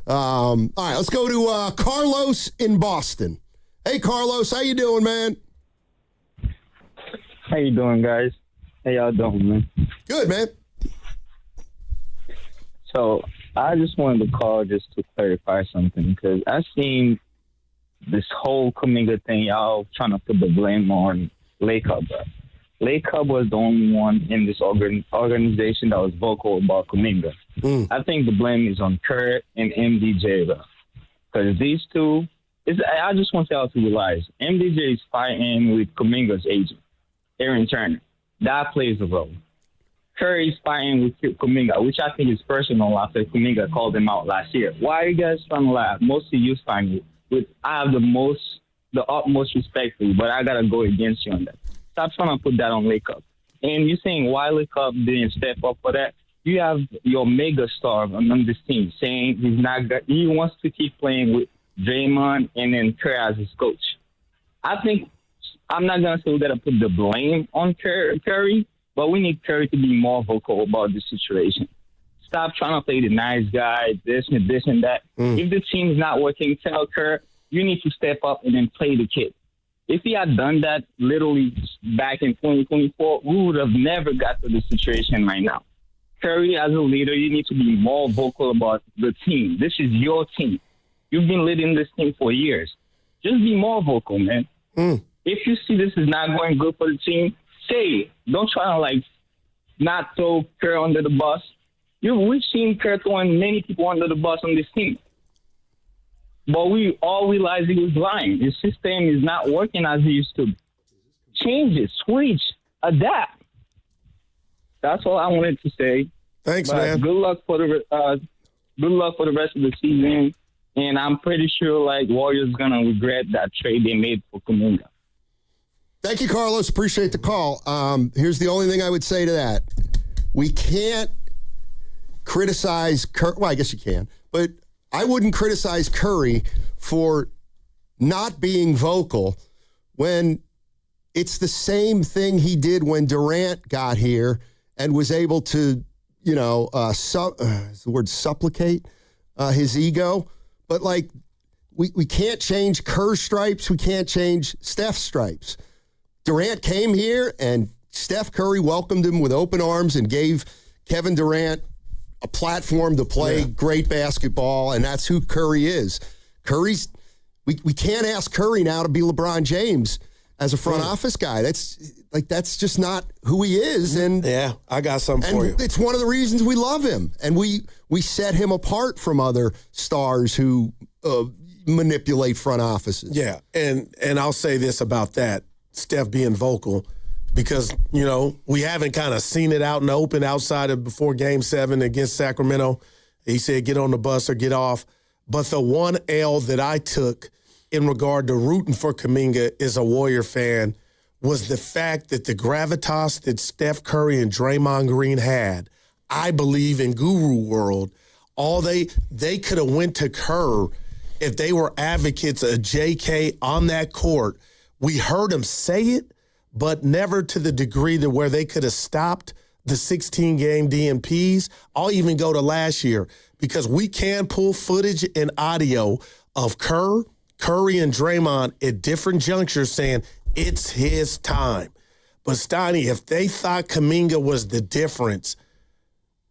All right, let's go to Carlos in Boston. Hey, Carlos, how you doing, man? How you doing, guys? How y'all doing, man? Good, man. So I just wanted to call just to clarify something, because I've seen this whole Kaminga thing, y'all trying to put the blame on Lay Cub. Lay Cub was the only one in this organization that was vocal about Kaminga. I think the blame is on Kerr and MDJ, because these two, I just want y'all to realize, MDJ is fighting with Kaminga's agent, Aaron Turner. That plays a role. Curry is fighting with Kaminga, which I think is personal after Kaminga called him out last year. Why are you guys trying to laugh? Most of you find it. I have the utmost respect for you, but I got to go against you on that. Stop trying to put that on Lake Up. And you're saying why Lake Up didn't step up for that? You have your mega star on this team saying he wants to keep playing with Draymond and then Kerr as his coach. I think I'm not going to say we got to put the blame on Curry, but we need Curry to be more vocal about this situation. Stop trying to play the nice guy, this and that. If the team's not working, tell Kerr, you need to step up and then play the kid. If he had done that literally back in 2024, we would have never got to this situation right now. Curry, as a leader, you need to be more vocal about the team. This is your team. You've been leading this team for years. Just be more vocal, man. If you see this is not going good for the team, say it. Don't try to, not throw Kerr under the bus. We've seen Kerr throwing many people under the bus on this team. But we all realize he was lying. His system is not working as he used to. Change it, switch, adapt. That's all I wanted to say. Thanks, man. Good luck for the rest of the season. And I'm pretty sure Warriors gonna regret that trade they made for Kaminga. Thank you, Carlos. Appreciate the call. Here's the only thing I would say to that. We can't criticize Curry. Well, I guess you can, but I wouldn't criticize Curry for not being vocal when it's the same thing he did when Durant got here and was able to, is the word supplicate his ego. But we can't change Kerr's stripes. We can't change Steph's stripes. Durant came here and Steph Curry welcomed him with open arms and gave Kevin Durant a platform to play great basketball, and that's who Curry is. We can't ask Curry now to be LeBron James as a front office guy. That's just not who he is. And yeah, I got something for you. It's one of the reasons we love him, and we set him apart from other stars who manipulate front offices. Yeah, and I'll say this about that, Steph being vocal, because, we haven't kind of seen it out in the open outside of before Game 7 against Sacramento. He said, get on the bus or get off. But the one L that I took in regard to rooting for Kaminga as a Warrior fan was the fact that the gravitas that Steph Curry and Draymond Green had, I believe in Guru World, they could have went to Kerr if they were advocates of JK on that court. We heard them say it, but never to the degree to where they could have stopped the 16-game DMPs. I'll even go to last year, because we can pull footage and audio of Kerr, Curry, and Draymond at different junctures saying it's his time. But Steiny, if they thought Kaminga was the difference,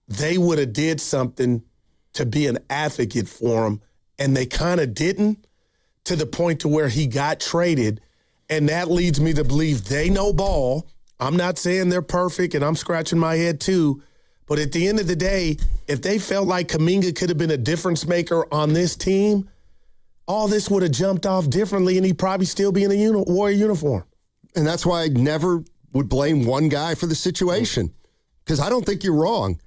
they would have did something to be an advocate for him, and they kind of didn't, to the point to where he got traded. And that leads me to believe they know ball. I'm not saying they're perfect, and I'm scratching my head too. But at the end of the day, if they felt like Kaminga could have been a difference maker on this team, all this would have jumped off differently, and he'd probably still be in a Warrior uniform. And that's why I never would blame one guy for the situation, because I don't think you're wrong.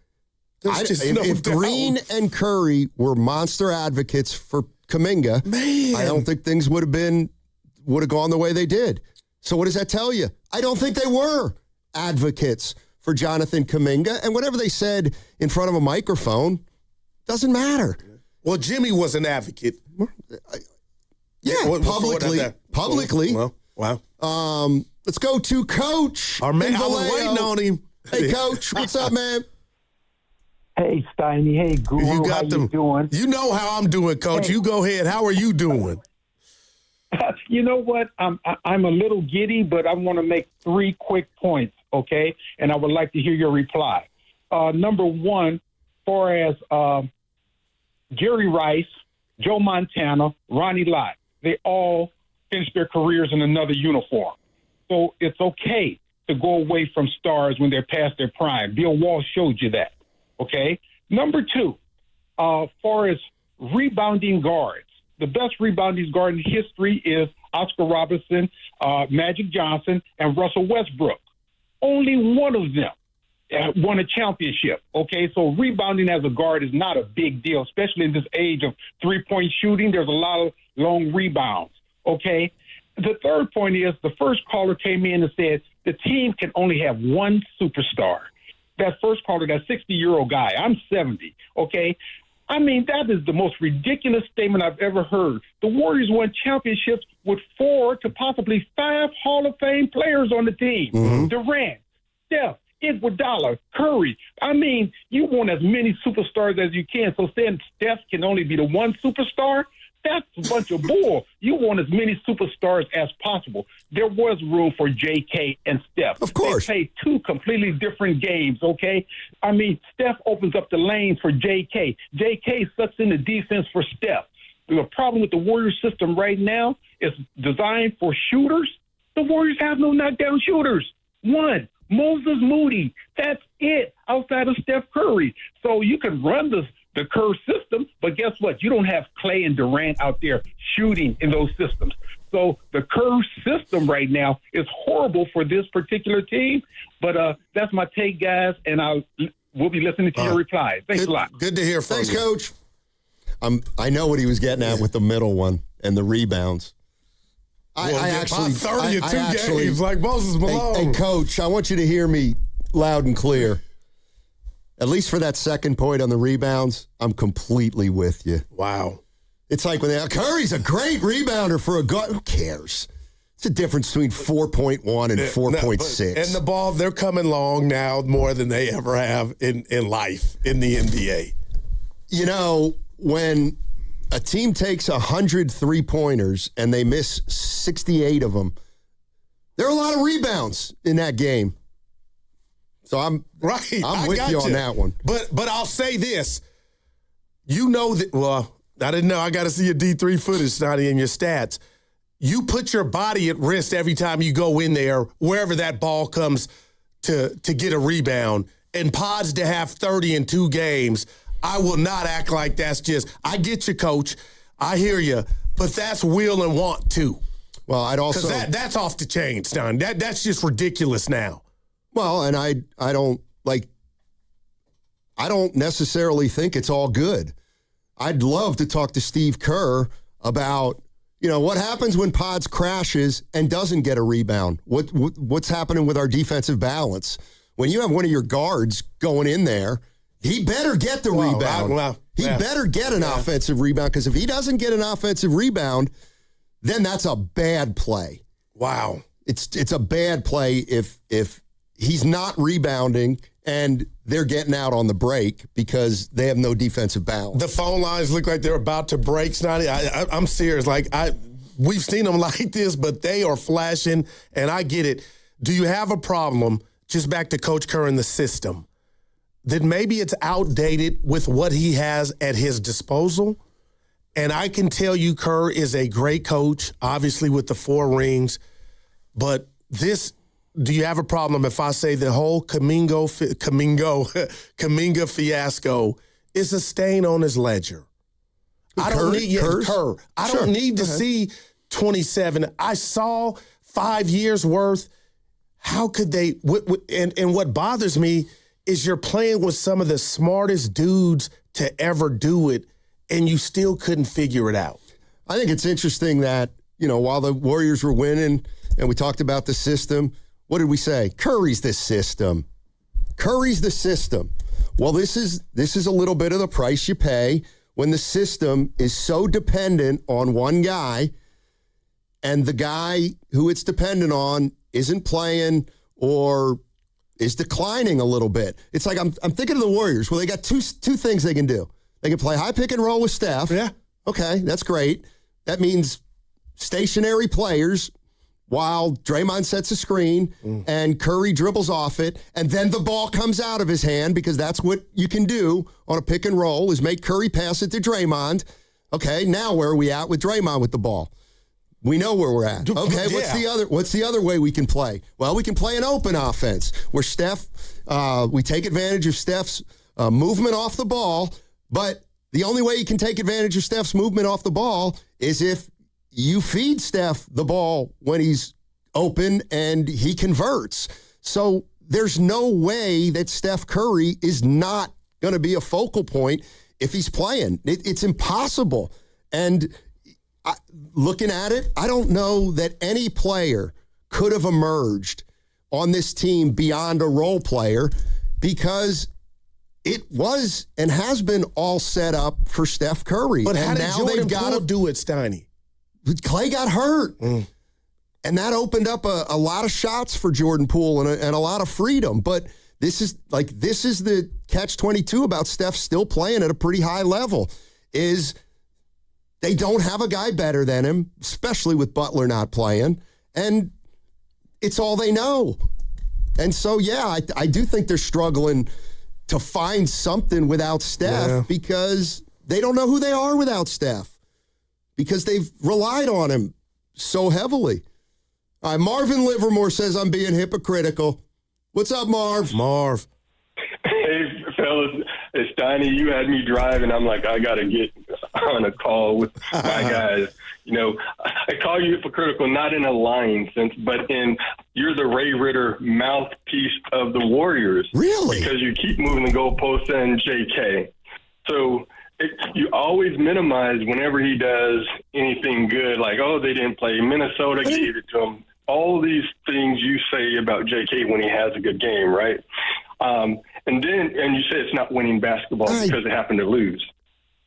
If Green and Curry were monster advocates for Kaminga, I don't think things would have gone the way they did. So what does that tell you? I don't think they were advocates for Jonathan Kaminga. And whatever they said in front of a microphone doesn't matter. Well, Jimmy was an advocate. Publicly. Well, wow. Let's go to Coach. Our man, I was waiting on him. Hey, Coach, what's up, man? Hey, Steiny. Hey, Guru. You got how you doing? You know how I'm doing, Coach. Hey. You go ahead. How are you doing? You know what? I'm a little giddy, but I want to make 3 quick points, okay? And I would like to hear your reply. Number one, far as Jerry Rice, Joe Montana, Ronnie Lott, they all finished their careers in another uniform. So it's okay to go away from stars when they're past their prime. Bill Walsh showed you that, okay? Number two, far as rebounding guards, the best rebounding guard in history is Oscar Robertson, Magic Johnson, and Russell Westbrook. Only one of them won a championship, okay? So rebounding as a guard is not a big deal, especially in this age of three-point shooting. There's a lot of long rebounds, okay? The third point is the first caller came in and said the team can only have one superstar. That first caller, that 60-year-old guy, I'm 70, okay? I mean, that is the most ridiculous statement I've ever heard. The Warriors won championships with 4 to possibly 5 Hall of Fame players on the team. Mm-hmm. Durant, Steph, Iguodala, Curry. I mean, you want as many superstars as you can. So saying Steph can only be the one superstar, that's a bunch of bull. You want as many superstars as possible. There was room for J.K. and Steph. Of course. They played 2 completely different games, okay? I mean, Steph opens up the lanes for J.K. J.K. sucks in the defense for Steph. The problem with the Warriors system right now is designed for shooters. The Warriors have no knockdown shooters. One, Moses Moody. That's it outside of Steph Curry. So you can run the Kerr system, but guess what? You don't have Clay and Durant out there shooting in those systems. So the Kerr system right now is horrible for this particular team. But that's my take, guys, and we'll be listening to your replies. Thanks a lot. Good to hear from you. Thanks, Coach. I know what he was getting at with the middle one and the rebounds. I actually 30 games like Moses Malone. Hey, Coach, I want you to hear me loud and clear. At least for that second point on the rebounds, I'm completely with you. Wow. It's like when Curry's a great rebounder for a guard. Who cares? It's a difference between 4.1 and 4.6. And the ball, they're coming long now more than they ever have in life in the NBA. You know, when a team takes 100 three-pointers and they miss 68 of them, there are a lot of rebounds in that game. So I'm with you on that one. But I'll say this. You know that, well, I didn't know. I got to see your D3 footage, Snotty, and your stats. You put your body at risk every time you go in there, wherever that ball comes to get a rebound. And Pods to have 30 in 2 games, I will not act like that's just, I get you, Coach. I hear you. But that's will and want, too. Well, I'd also. Because that's off the chain, Stan. That's just ridiculous now. Well, and I don't necessarily think it's all good. I'd love to talk to Steve Kerr about, what happens when Pods crashes and doesn't get a rebound? What's happening with our defensive balance? When you have one of your guards going in there, he better get the rebound. He better get an offensive rebound, because if he doesn't get an offensive rebound, then that's a bad play. Wow. It's a bad play if he's not rebounding and they're getting out on the break because they have no defensive balance. The phone lines look like they're about to break, Snotty. I'm serious. We've seen them like this, but they are flashing, and I get it. Do you have a problem, just back to Coach Kerr and the system, that maybe it's outdated with what he has at his disposal? And I can tell you Kerr is a great coach, obviously with the 4 rings, but do you have a problem if I say the whole Kaminga fiasco is a stain on his ledger? I don't need to see 27. I saw 5 years worth. How could they? And what bothers me is you're playing with some of the smartest dudes to ever do it, and you still couldn't figure it out. I think it's interesting that, while the Warriors were winning and we talked about the system, what did we say? Curry's this system. Curry's the system. Well, this is a little bit of the price you pay when the system is so dependent on one guy, and the guy who it's dependent on isn't playing or is declining a little bit. It's like I'm thinking of the Warriors. Well, they got two things they can do. They can play high pick and roll with Steph. Yeah. Okay, that's great. That means stationary players while Draymond sets a screen and Curry dribbles off it, and then the ball comes out of his hand, because that's what you can do on a pick and roll, is make Curry pass it to Draymond. Okay, now where are we at with Draymond with the ball? We know where we're at. Okay, what's the other way we can play? Well, we can play an open offense where Steph, we take advantage of Steph's movement off the ball, but the only way you can take advantage of Steph's movement off the ball is if you feed Steph the ball when he's open and he converts. So there's no way that Steph Curry is not going to be a focal point if he's playing. It's impossible. And looking at it, I don't know that any player could have emerged on this team beyond a role player, because it was and has been all set up for Steph Curry. But and how did now Jordan they've got Poole do it, Steiny? Clay got hurt. And that opened up a lot of shots for Jordan Poole and a lot of freedom. But this is the catch-22 about Steph still playing at a pretty high level, is they don't have a guy better than him, especially with Butler not playing. And it's all they know. And so, yeah, I do think they're struggling to find something without Steph, because they don't know who they are without Steph, because they've relied on him so heavily. All right, Marvin Livermore says I'm being hypocritical. What's up, Marv? Marv. Hey, fellas. It's Steiny. You had me driving. I'm like, I got to get on a call with my guys. You know, I call you hypocritical, not in a lying sense, but in you're the Ray Ritter mouthpiece of the Warriors. Really? Because you keep moving the goalposts and JK. So you always minimize whenever he does anything good, like, oh, they didn't play. Minnesota gave it to him. All these things you say about JK when he has a good game, right? And you say it's not winning basketball because it happened to lose,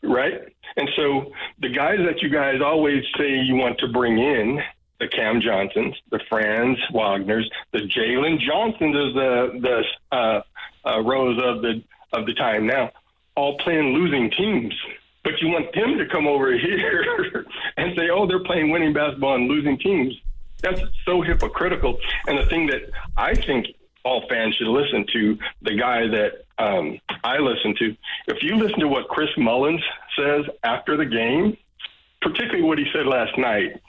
right? And so the guys that you guys always say you want to bring in, the Cam Johnsons, the Franz Wagners, the Jalen Johnsons is the Rose of the time now, all playing losing teams. But you want them to come over here and say, oh, they're playing winning basketball and losing teams. That's so hypocritical. And the thing that I think all fans should listen to, the guy that I listen to, if you listen to what Chris Mullins says after the game, particularly what he said last night,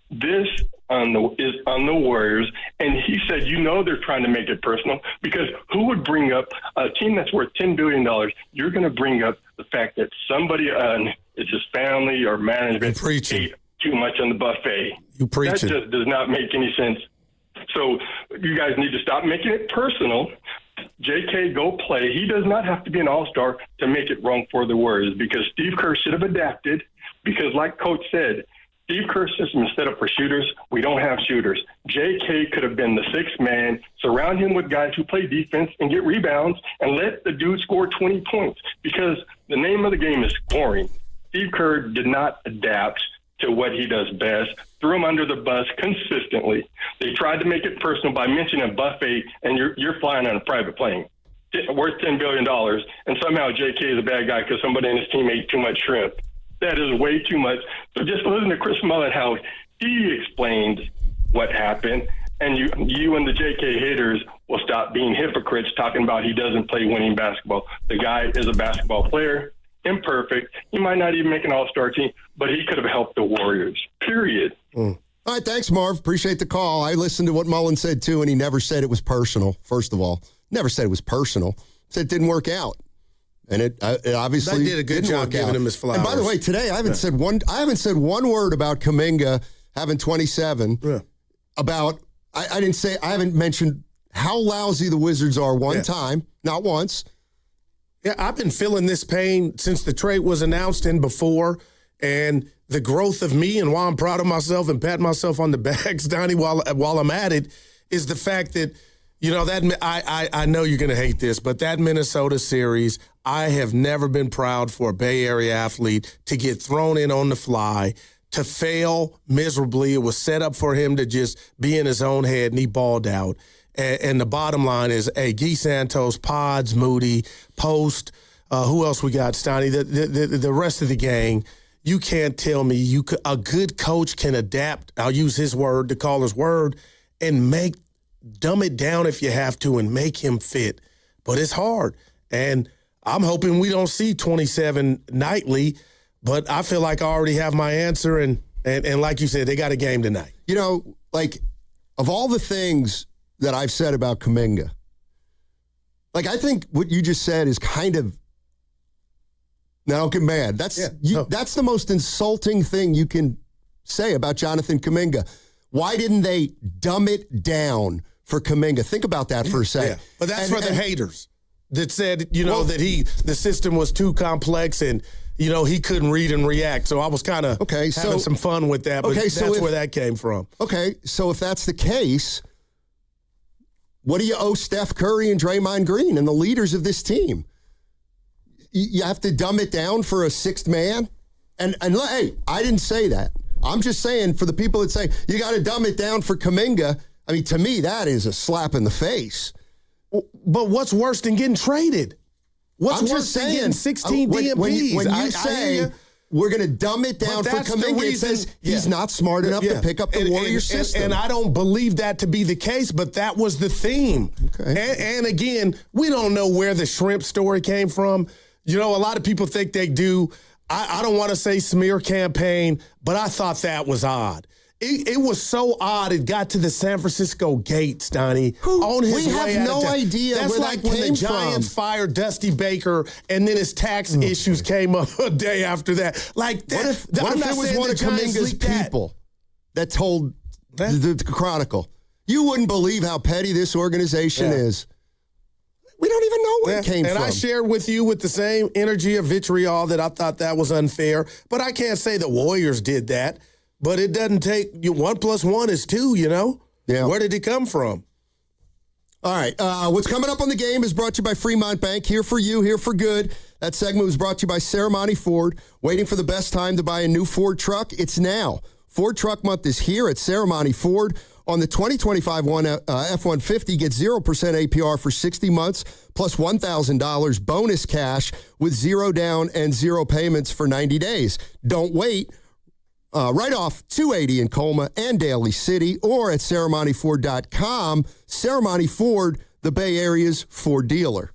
this is on the Warriors. And he said, you know, they're trying to make it personal, because who would bring up a team that's worth $10 billion? You're going to bring up the fact that somebody, it's his family or management, ate too much on the buffet. You preaching. That just does not make any sense. So you guys need to stop making it personal. JK, go play. He does not have to be an all-star to make it wrong for the Warriors, because Steve Kerr should have adapted, because like Coach said, Steve Kerr's system is set up for shooters. We don't have shooters. JK could have been the sixth man. Surround him with guys who play defense and get rebounds, and let the dude score 20 points, because the name of the game is scoring. Steve Kerr did not adapt to what he does best, threw him under the bus consistently. They tried to make it personal by mentioning a buffet, and you're flying on a private plane worth $10 billion, and somehow JK is a bad guy because somebody in his team ate too much shrimp. That is way too much. So just listen to Chris Mullin, how he explained what happened, and you and the JK haters will stop being hypocrites talking about he doesn't play winning basketball. The guy is a basketball player. Imperfect. He might not even make an all-star team, but he could have helped the Warriors, period. All right, thanks, Marv. Appreciate the call. I listened to what Mullen said, too, and he never said it was personal, first of all. Never said it was personal. Said it didn't work out. And it obviously they did a good job giving him his flowers. And by the way, today I haven't said one word about Kaminga having 27. Yeah. About I haven't mentioned how lousy the Wizards are one time, not once. Yeah, I've been feeling this pain since the trade was announced and before, and the growth of me, and why I'm proud of myself and patting myself on the back, Donnie, while I'm at it, is the fact that, You know, that I know you're going to hate this, but that Minnesota series, I have never been proud for a Bay Area athlete to get thrown in on the fly, to fail miserably. It was set up for him to just be in his own head, and he balled out. And the bottom line is, hey, Guy Santos, Pods, Moody, Post, who else we got, Stoney? The rest of the gang, you can't tell me a good coach can adapt, I'll use his word, the caller's word, and dumb it down if you have to and make him fit. But it's hard. And I'm hoping we don't see 27 nightly, but I feel like I already have my answer. And like you said, they got a game tonight. You know, like, of all the things that I've said about Kaminga, like, I think what you just said is kind of, now don't get mad. That's the most insulting thing you can say about Jonathan Kaminga. Why didn't they dumb it down for Kaminga? Think about that for a second. Yeah. But that's for the haters that said, that the system was too complex and, he couldn't read and react. So I was kind of having some fun with that, but that's where that came from. Okay, so if that's the case, what do you owe Steph Curry and Draymond Green and the leaders of this team? You have to dumb it down for a sixth man? And hey, I didn't say that. I'm just saying, for the people that say, you got to dumb it down for Kaminga, I mean, to me, that is a slap in the face. But what's worse than getting traded? What's worse than getting 16 DMPs? When you say we're going to dumb it down for Kaminga, it says he's not smart enough to pick up the Warriors system. And I don't believe that to be the case, but that was the theme. Okay. And again, we don't know where the shrimp story came from. A lot of people think they do. I don't want to say smear campaign, but I thought that was odd. It was so odd. It got to the San Francisco gate, Donnie. On his way out. We have no idea where that came from. That's like when the Giants fired Dusty Baker, and then his tax issues came up a day after that. Like that. What if it was one of Kaminga's people that told the Chronicle? You wouldn't believe how petty this organization is. We don't even know where it came from. And I shared with you with the same energy of vitriol that I thought that was unfair. But I can't say the Warriors did that. But it doesn't take 1 + 1 is 2, Yeah. Where did it come from? All right. What's coming up on the game is brought to you by Fremont Bank. Here for you, here for good. That segment was brought to you by Ceremony Ford. Waiting for the best time to buy a new Ford truck? It's now. Ford Truck Month is here at Ceremony Ford. On the 2025 F-150, get 0% APR for 60 months, plus $1,000 bonus cash with 0 down and 0 payments for 90 days. Don't wait. Right off 280 in Colma and Daly City, or at ceremonyford.com. Ceremony Ford, the Bay Area's Ford dealer.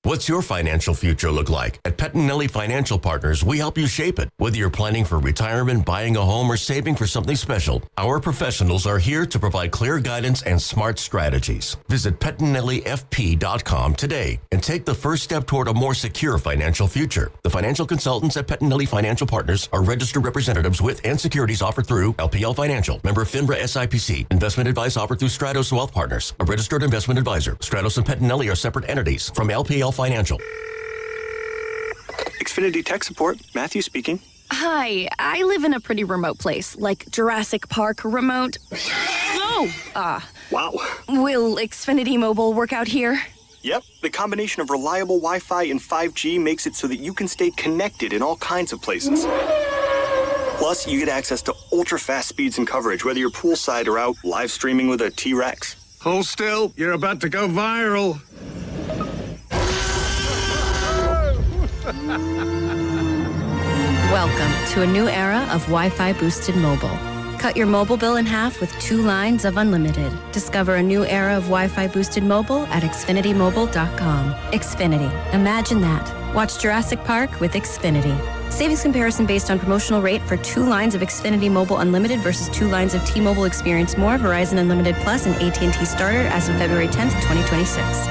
What's your financial future look like? At Pettinelli Financial Partners, we help you shape it. Whether you're planning for retirement, buying a home, or saving for something special, our professionals are here to provide clear guidance and smart strategies. Visit PettinelliFP.com today and take the first step toward a more secure financial future. The financial consultants at Pettinelli Financial Partners are registered representatives with and securities offered through LPL Financial, member FINRA SIPC. Investment advice offered through Stratos Wealth Partners, a registered investment advisor. Stratos and Pettinelli are separate entities from LPL Financial. Xfinity Tech Support, Matthew speaking. Hi, I live in a pretty remote place, like Jurassic Park remote. Oh! Wow. Will Xfinity Mobile work out here? Yep, the combination of reliable Wi-Fi and 5G makes it so that you can stay connected in all kinds of places. Plus, you get access to ultra-fast speeds and coverage, whether you're poolside or out live streaming with a T-Rex. Hold still, you're about to go viral. Welcome to a new era of Wi-Fi boosted mobile. Cut your mobile bill in half with 2 lines of unlimited. Discover a new era of Wi-Fi boosted mobile at xfinitymobile.com. Xfinity. Imagine that. Watch Jurassic Park with Xfinity. Savings comparison based on promotional rate for 2 lines of Xfinity Mobile Unlimited versus 2 lines of T-Mobile Experience More, Verizon Unlimited Plus, and AT&T Starter as of February 10th, 2026.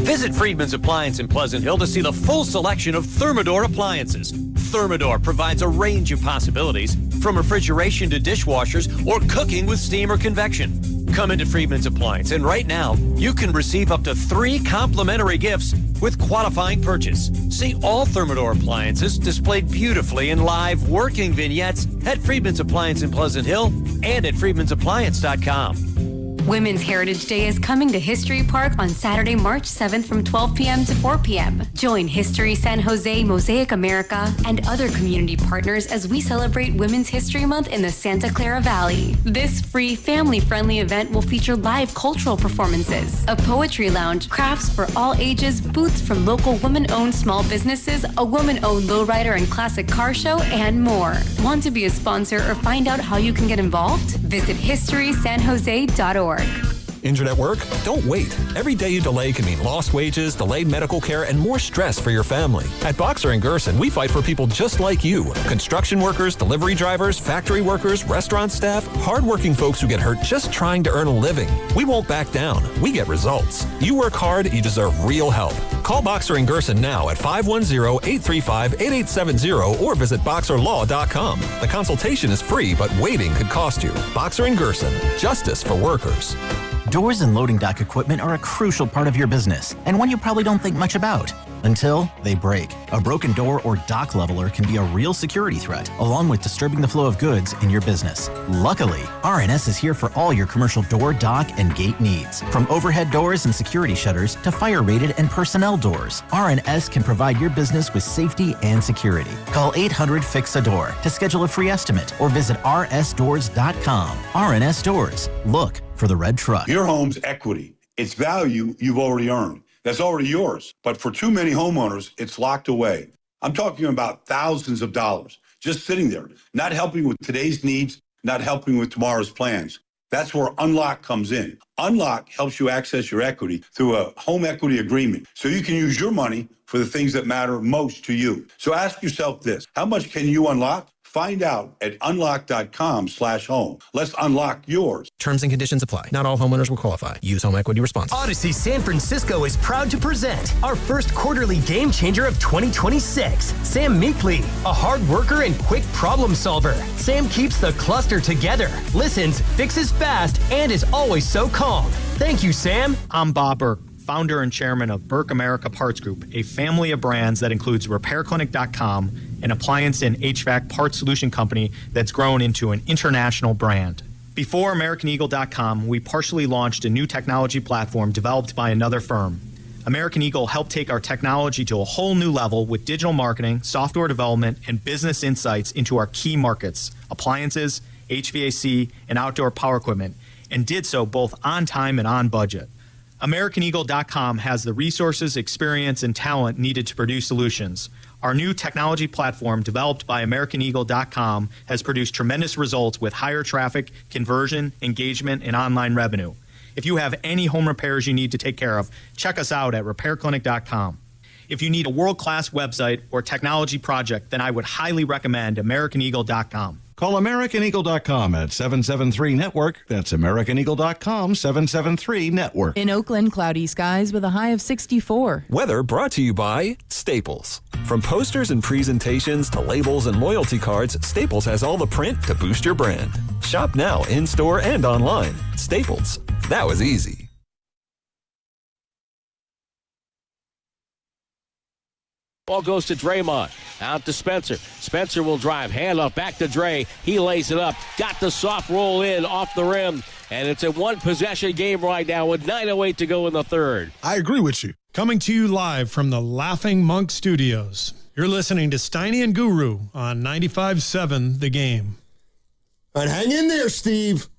Visit Friedman's Appliance in Pleasant Hill to see the full selection of Thermador appliances. Thermador provides a range of possibilities, from refrigeration to dishwashers or cooking with steam or convection. Come into Freedman's Appliance, and right now, you can receive up to 3 complimentary gifts with qualifying purchase. See all Thermador appliances displayed beautifully in live working vignettes at Freedman's Appliance in Pleasant Hill and at freedmansappliance.com. Women's Heritage Day is coming to History Park on Saturday, March 7th from 12 p.m. to 4 p.m. Join History San Jose, Mosaic America, and other community partners as we celebrate Women's History Month in the Santa Clara Valley. This free, family-friendly event will feature live cultural performances, a poetry lounge, crafts for all ages, booths from local woman-owned small businesses, a woman-owned lowrider and classic car show, and more. Want to be a sponsor or find out how you can get involved? Visit historysanjose.org. Injured at work? Don't wait. Every day you delay can mean lost wages, delayed medical care, and more stress for your family. At Boxer & Gerson, we fight for people just like you. Construction workers, delivery drivers, factory workers, restaurant staff, hardworking folks who get hurt just trying to earn a living. We won't back down. We get results. You work hard, you deserve real help. Call Boxer & Gerson now at 510-835-8870 or visit boxerlaw.com. The consultation is free, but waiting could cost you. Boxer & Gerson, justice for workers. Doors and loading dock equipment are a crucial part of your business, and one you probably don't think much about until they break. A broken door or dock leveler can be a real security threat, along with disturbing the flow of goods in your business. Luckily, RNS is here for all your commercial door, dock, and gate needs. From overhead doors and security shutters to fire-rated and personnel doors, RNS can provide your business with safety and security. Call 800-FIX-A-DOOR to schedule a free estimate or visit rsdoors.com. RNS Doors. Look for the red truck. Your home's equity. It's value you've already earned. That's already yours. But for too many homeowners, it's locked away. I'm talking about thousands of dollars just sitting there, not helping with today's needs, not helping with tomorrow's plans. That's where Unlock comes in. Unlock helps you access your equity through a home equity agreement so you can use your money for the things that matter most to you. So ask yourself this: how much can you unlock? Find out at unlock.com/home. Let's unlock yours. Terms and conditions apply. Not all homeowners will qualify. Use home equity responsibly. Odyssey San Francisco is proud to present our first quarterly game changer of 2026. Sam Meekley, a hard worker and quick problem solver. Sam keeps the cluster together, listens, fixes fast, and is always so calm. Thank you, Sam. I'm Bob Burke, founder and chairman of Burke America Parts Group, a family of brands that includes RepairClinic.com, an appliance and HVAC parts solution company that's grown into an international brand. Before AmericanEagle.com, we partially launched a new technology platform developed by another firm. American Eagle helped take our technology to a whole new level with digital marketing, software development, and business insights into our key markets, appliances, HVAC, and outdoor power equipment, and did so both on time and on budget. AmericanEagle.com has the resources, experience, and talent needed to produce solutions. Our new technology platform, developed by AmericanEagle.com, has produced tremendous results with higher traffic, conversion, engagement, and online revenue. If you have any home repairs you need to take care of, check us out at RepairClinic.com. If you need a world-class website or technology project, then I would highly recommend AmericanEagle.com. Call AmericanEagle.com at 773-NETWORK. That's AmericanEagle.com, 773-NETWORK. In Oakland, cloudy skies with a high of 64. Weather brought to you by Staples. From posters and presentations to labels and loyalty cards, Staples has all the print to boost your brand. Shop now in-store and online. Staples. That was easy. Ball goes to Draymond. Out to Spencer. Spencer will drive. Handoff back to Dre. He lays it up. Got the soft roll in off the rim. And it's a one-possession game right now with 9:08 to go in the third. I agree with you. Coming to you live from the Laughing Monk Studios. You're listening to Steiny and Guru on 95.7 The Game. All right, hang in there, Steve.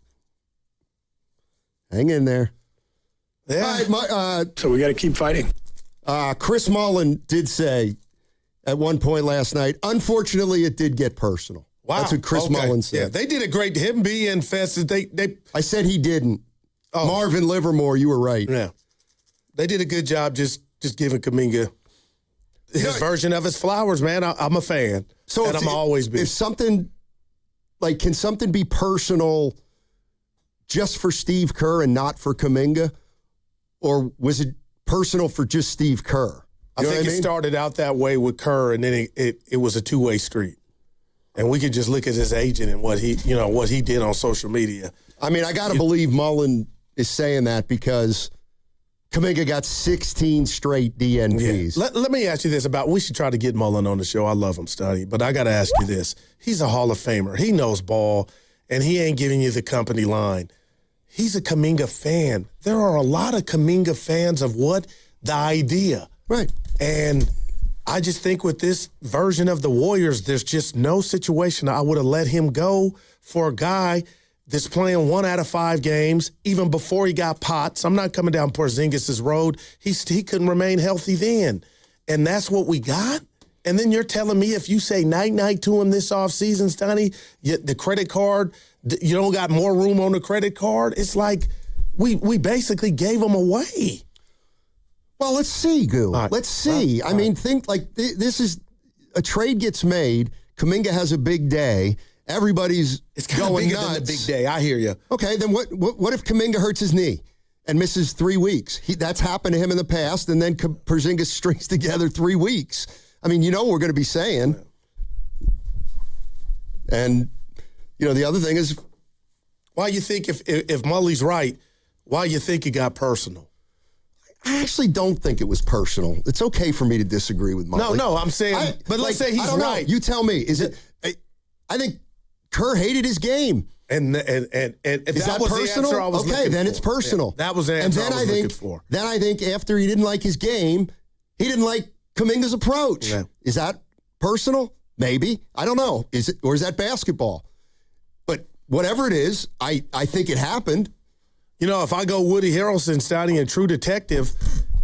Hang in there. Yeah. All right, so we got to keep fighting. Chris Mullin did say at one point last night, unfortunately, it did get personal. Wow. That's what Chris Mullin said. Yeah, they did a great, him being festive. I said he didn't. Oh. Marvin Livermore, you were right. Yeah. They did a good job just giving Kaminga his version of his flowers, man. I'm a fan. So and I'm always been. If something, like, can something be personal just for Steve Kerr and not for Kaminga? Or was it personal for just Steve Kerr? I think it started out that way with Kerr, and then it was a two-way street. And we could just look at his agent and what he did on social media. I mean, I got to believe Mullen is saying that because Kaminga got 16 straight DNPs. Yeah. Let me ask you this we should try to get Mullen on the show. I love him, Stunny, but I got to ask you this. He's a Hall of Famer. He knows ball, and he ain't giving you the company line. He's a Kaminga fan. There are a lot of Kaminga fans of what? The idea. Right. And I just think with this version of the Warriors, there's just no situation I would have let him go for a guy that's playing 1 out of 5 games, even before he got pots. I'm not coming down Porzingis' road. He couldn't remain healthy then. And that's what we got? And then you're telling me if you say night-night to him this offseason, Stoney, the credit card, you don't got more room on the credit card? It's like we basically gave him away. Well, let's see, Goo. Right. Let's see. I mean, think like this is a trade gets made. Kaminga has a big day. Everybody's going bigger nuts. Than the big day. I hear you. Okay, then what if Kaminga hurts his knee and misses 3 weeks? That's happened to him in the past, and then Porzingis strings together 3 weeks. I mean, what we're going to be saying. And, the other thing is, why you think if Mully's right, why you think it got personal? I actually don't think it was personal. It's okay for me to disagree with Monty. No, I'm saying, but let's say he's right. You tell me. Is it? I think Kerr hated his game. And is that was personal? The answer I was okay, then for. it's personal. Yeah, that was the answer I was looking for. Then I think after he didn't like his game, he didn't like Kaminga's approach. Yeah. Is that personal? Maybe. I don't know. Is it, or is that basketball? But whatever it is, I think it happened. If I go Woody Harrelson, Stoney, and True Detective,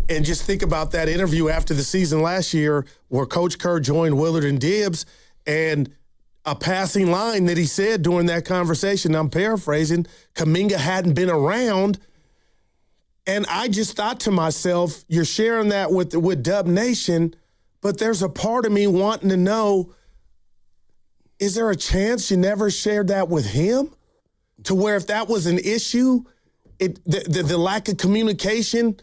and just think about that interview after the season last year where Coach Kerr joined Willard and Dibbs, and a passing line that he said during that conversation, I'm paraphrasing, Kaminga hadn't been around. And I just thought to myself, you're sharing that with Dub Nation, but there's a part of me wanting to know, is there a chance you never shared that with him? To where if that was an issue, the lack of communication,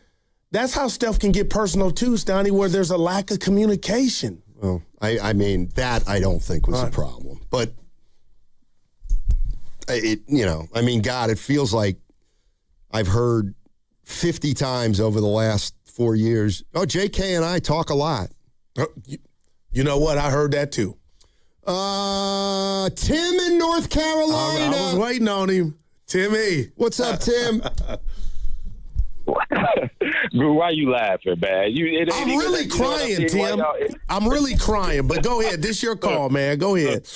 that's how stuff can get personal too, Stoney, where there's a lack of communication. Well, I mean, that I don't think was a problem. But, God, it feels like I've heard 50 times over the last 4 years, JK and I talk a lot. You know what? I heard that too. Tim in North Carolina. I was waiting on him. Timmy. What's up, Tim? Bro, why you laughing, man? I'm really crying, Tim. I'm really crying, but go ahead. This your call, man. Go ahead.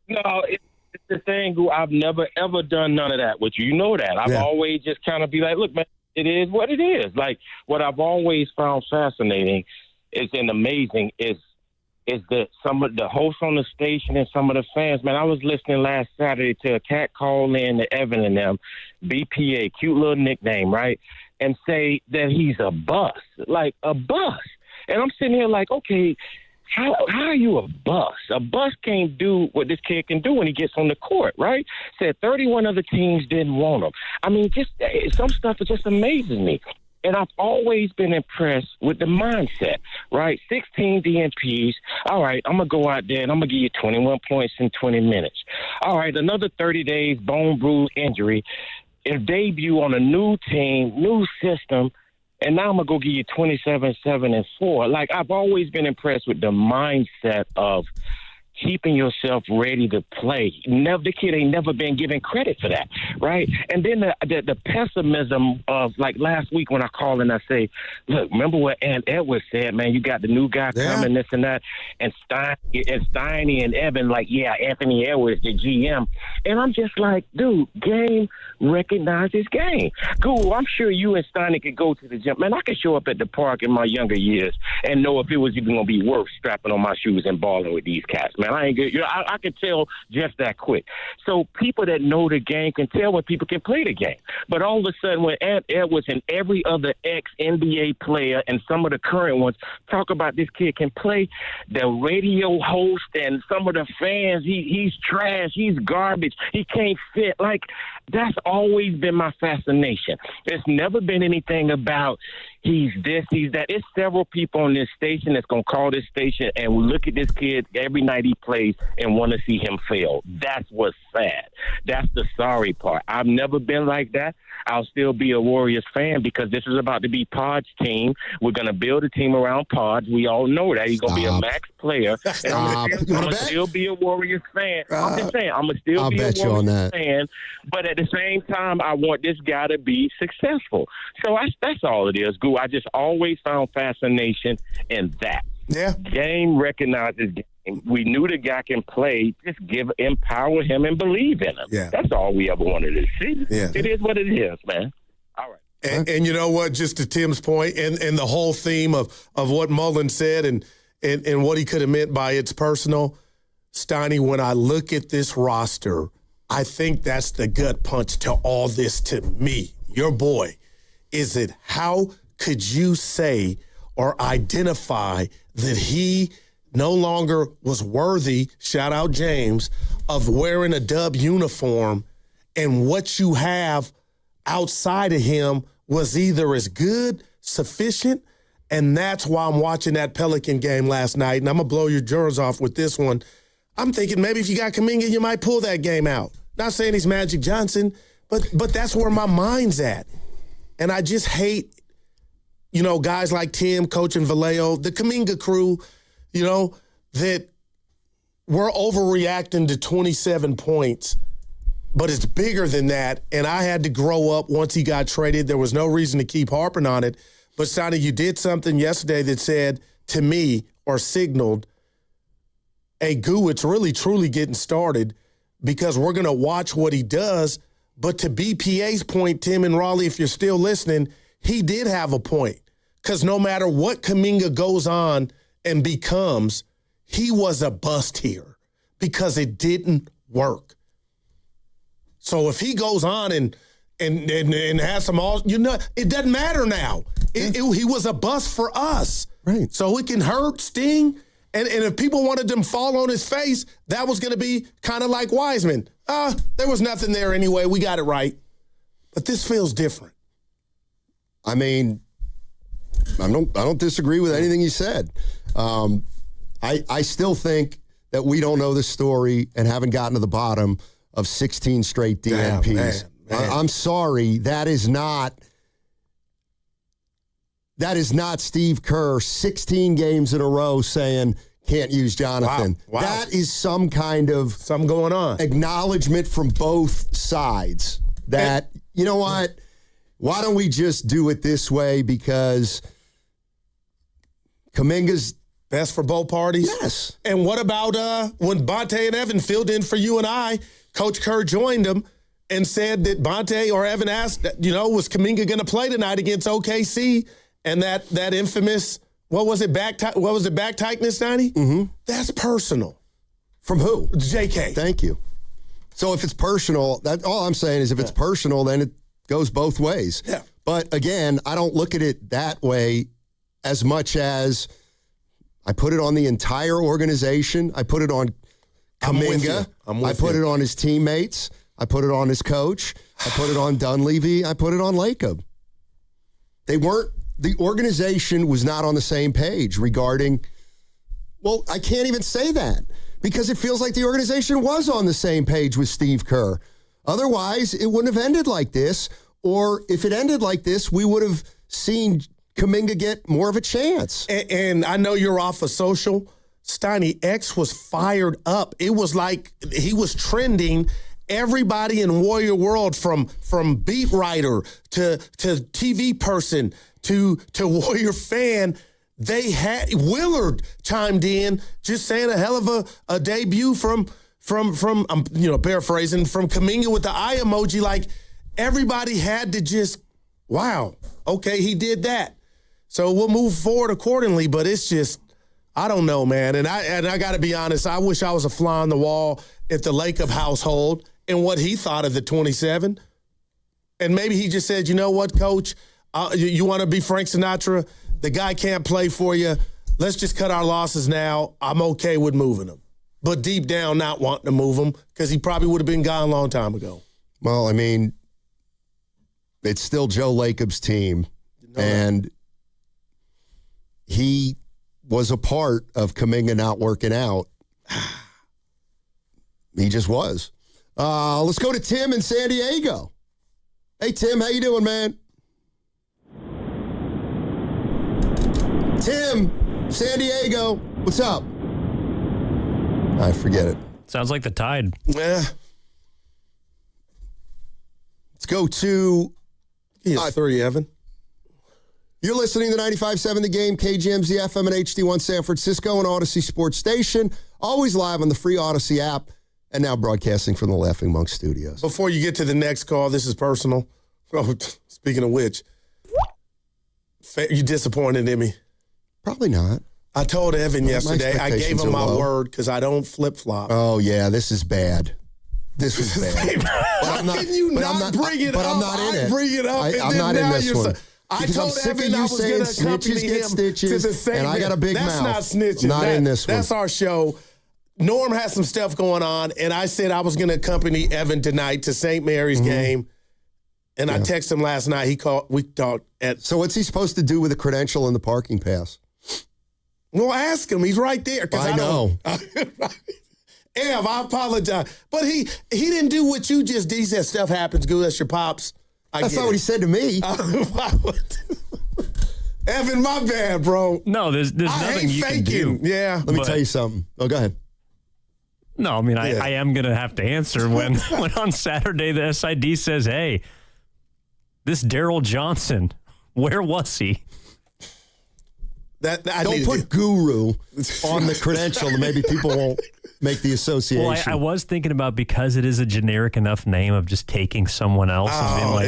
No, it's the thing, Goo. I've never, ever done none of that with you. You know that. I've always just kind of be like, look, man, it is what it is. Like, what I've always found fascinating and amazing is that some of the hosts on the station and some of the fans, man, I was listening last Saturday to a cat call in to Evan and them, BPA, cute little nickname, right? And say that he's a bust, like a bust. And I'm sitting here like, okay, how are you a bust? A bust can't do what this kid can do when he gets on the court, right? Said 31 other teams didn't want him. I mean, just some stuff that just amazes me. And I've always been impressed with the mindset, right? 16 DNPs. All right, I'm going to go out there and I'm going to give you 21 points in 20 minutes. All right, another 30 days, bone bruise injury. A debut on a new team, new system, and now I'm going to go give you 27, 7, and 4. Like, I've always been impressed with the mindset of keeping yourself ready to play. The kid ain't never been given credit for that, right? And then the pessimism of, like, last week when I called and I say, look, remember what Ant Edwards said, man, you got the new guy coming, this and that, and Steiny and Evan, like, yeah, Anthony Edwards, the GM. And I'm just like, dude, game recognizes game. Cool, I'm sure you and Steiny could go to the gym. Man, I could show up at the park in my younger years and know if it was even going to be worth strapping on my shoes and balling with these cats, man. I ain't good. I can tell just that quick. So people that know the game can tell when people can play the game. But all of a sudden, when Ant Edwards and every other ex-NBA player and some of the current ones talk about this kid can play, the radio host and some of the fans, he's trash, he's garbage, he can't fit. Like, that's always been my fascination. There's never been anything about he's this, he's that. It's several people on this station that's going to call this station and look at this kid every night he plays and want to see him fail. That's what's sad. That's the sorry part. I've never been like that. I'll still be a Warriors fan because this is about to be Pod's team. We're going to build a team around Pod. We all know that. He's going to be a max player. And I'm going to still be a Warriors fan. I'm just saying, I'm going to still be a Warriors fan. But at the same time, I want this guy to be successful. So that's all it is, Goo. I just always found fascination in that. Yeah. Game recognizes game. We knew the guy can play. Just empower him and believe in him. Yeah. That's all we ever wanted to see. Yeah. It is what it is, man. All right. And you know what? Just to Tim's point, and the whole theme of what Mullen said and what he could have meant by it's personal, Steiny, when I look at this roster, I think that's the gut punch to all this to me, your boy. Is it how could you say or identify that he no longer was worthy, shout out James, of wearing a Dub uniform, and what you have outside of him was either as good, sufficient, and that's why I'm watching that Pelican game last night, and I'm going to blow your jaws off with this one. I'm thinking maybe if you got Kaminga, you might pull that game out. Not saying he's Magic Johnson, but that's where my mind's at. And I just hate, guys like Tim, Coach and Vallejo, the Kaminga crew, that we're overreacting to 27 points, but it's bigger than that. And I had to grow up once he got traded. There was no reason to keep harping on it. But, Sonny, you did something yesterday that said to me or signaled, hey, Goo, it's really truly getting started because we're going to watch what he does. But to BPA's point, Tim and Raleigh, if you're still listening, he did have a point. Because no matter what Kaminga goes on and becomes, he was a bust here because it didn't work. So if he goes on and has some it doesn't matter now. He was a bust for us. Right. So it can hurt, sting, and if people wanted them fall on his face, that was going to be kind of like Wiseman. There was nothing there anyway. We got it right. But this feels different. I mean, I don't disagree with anything you said. I still think that we don't know the story and haven't gotten to the bottom of 16 straight DNPs. Man. I'm sorry, that is not Steve Kerr 16 games in a row saying can't use Jonathan. Wow. That is some kind of something going on. Acknowledgement from both sides that, you know what, why don't we just do it this way because Kaminga's best for both parties? Yes. And what about when Bonte and Evan filled in for you and I, Coach Kerr joined them and said that Bonte or Evan asked, was Kaminga going to play tonight against OKC? And that infamous, what was it, back tightness, Donnie? Mm-hmm. That's personal. From who? JK. Thank you. So if it's personal, all I'm saying is if it's personal, then it goes both ways. Yeah. But again, I don't look at it that way as much as I put it on the entire organization. I put it on Kaminga. I put it on his teammates. I put it on his coach. I put it on Dunleavy. I put it on Lacob. The organization was not on the same page regarding, well, I can't even say that because it feels like the organization was on the same page with Steve Kerr. Otherwise, it wouldn't have ended like this. Or if it ended like this, we would have seen Kaminga get more of a chance. And I know you're off of social. Steiny X was fired up. It was like he was trending. Everybody in Warrior World, from beat writer to TV person to Warrior fan, they had Willard chimed in, just saying a hell of a debut from paraphrasing, from Kaminga with the eye emoji. Like everybody had to just, wow, okay, he did that. So we'll move forward accordingly. But it's just, I don't know, man. And I got to be honest, I wish I was a fly on the wall at the Lacob household and what he thought of the 27. And maybe he just said, you know what, Coach, you want to be Frank Sinatra? The guy can't play for you. Let's just cut our losses now. I'm okay with moving him. But deep down, not wanting to move him because he probably would have been gone a long time ago. Well, I mean, it's still Joe Lacob's team. And he was a part of Kaminga not working out. He just was. Let's go to Tim in San Diego. Hey, Tim, how you doing, man? Tim, San Diego, what's up? I forget it. Sounds like the Tide. Yeah. Let's go to... 3, Evan. You're listening to 95.7 The Game, KGMZ FM and HD1 San Francisco and Odyssey Sports Station. Always live on the free Odyssey app and now broadcasting from the Laughing Monk Studios. Before you get to the next call, this is personal. Oh, speaking of which, you disappointed in me? Probably not. I told Evan yesterday, I gave him my word because I don't flip-flop. Oh, yeah, this is bad. This was bad. How can you not bring it up? But I'm not in it. Bring it up. I'm not in this one. I told Evan I was going to accompany him to the segment. And I got a big mouth. That's not snitching. I'm not in this one. That's our show. Norm has some stuff going on, and I said I was going to accompany Evan tonight to St. Mary's game. And I texted him last night. He called. We talked. So what's he supposed to do with a credential and the parking pass? Well, ask him. He's right there. I know. Ev, I apologize. But he didn't do what you just did. He said, stuff happens. Good, that's your pops. That's not what he said to me. Evan, my bad, bro. No, there's nothing you can do. Yeah. Let me tell you something. Oh, go ahead. No, I mean, I am going to have to answer when on Saturday the SID says, hey, this Daryl Johnson, where was he? Don't put guru on the credential and maybe people won't make the association. Well, I was thinking about because it is a generic enough name of just taking someone else and being like,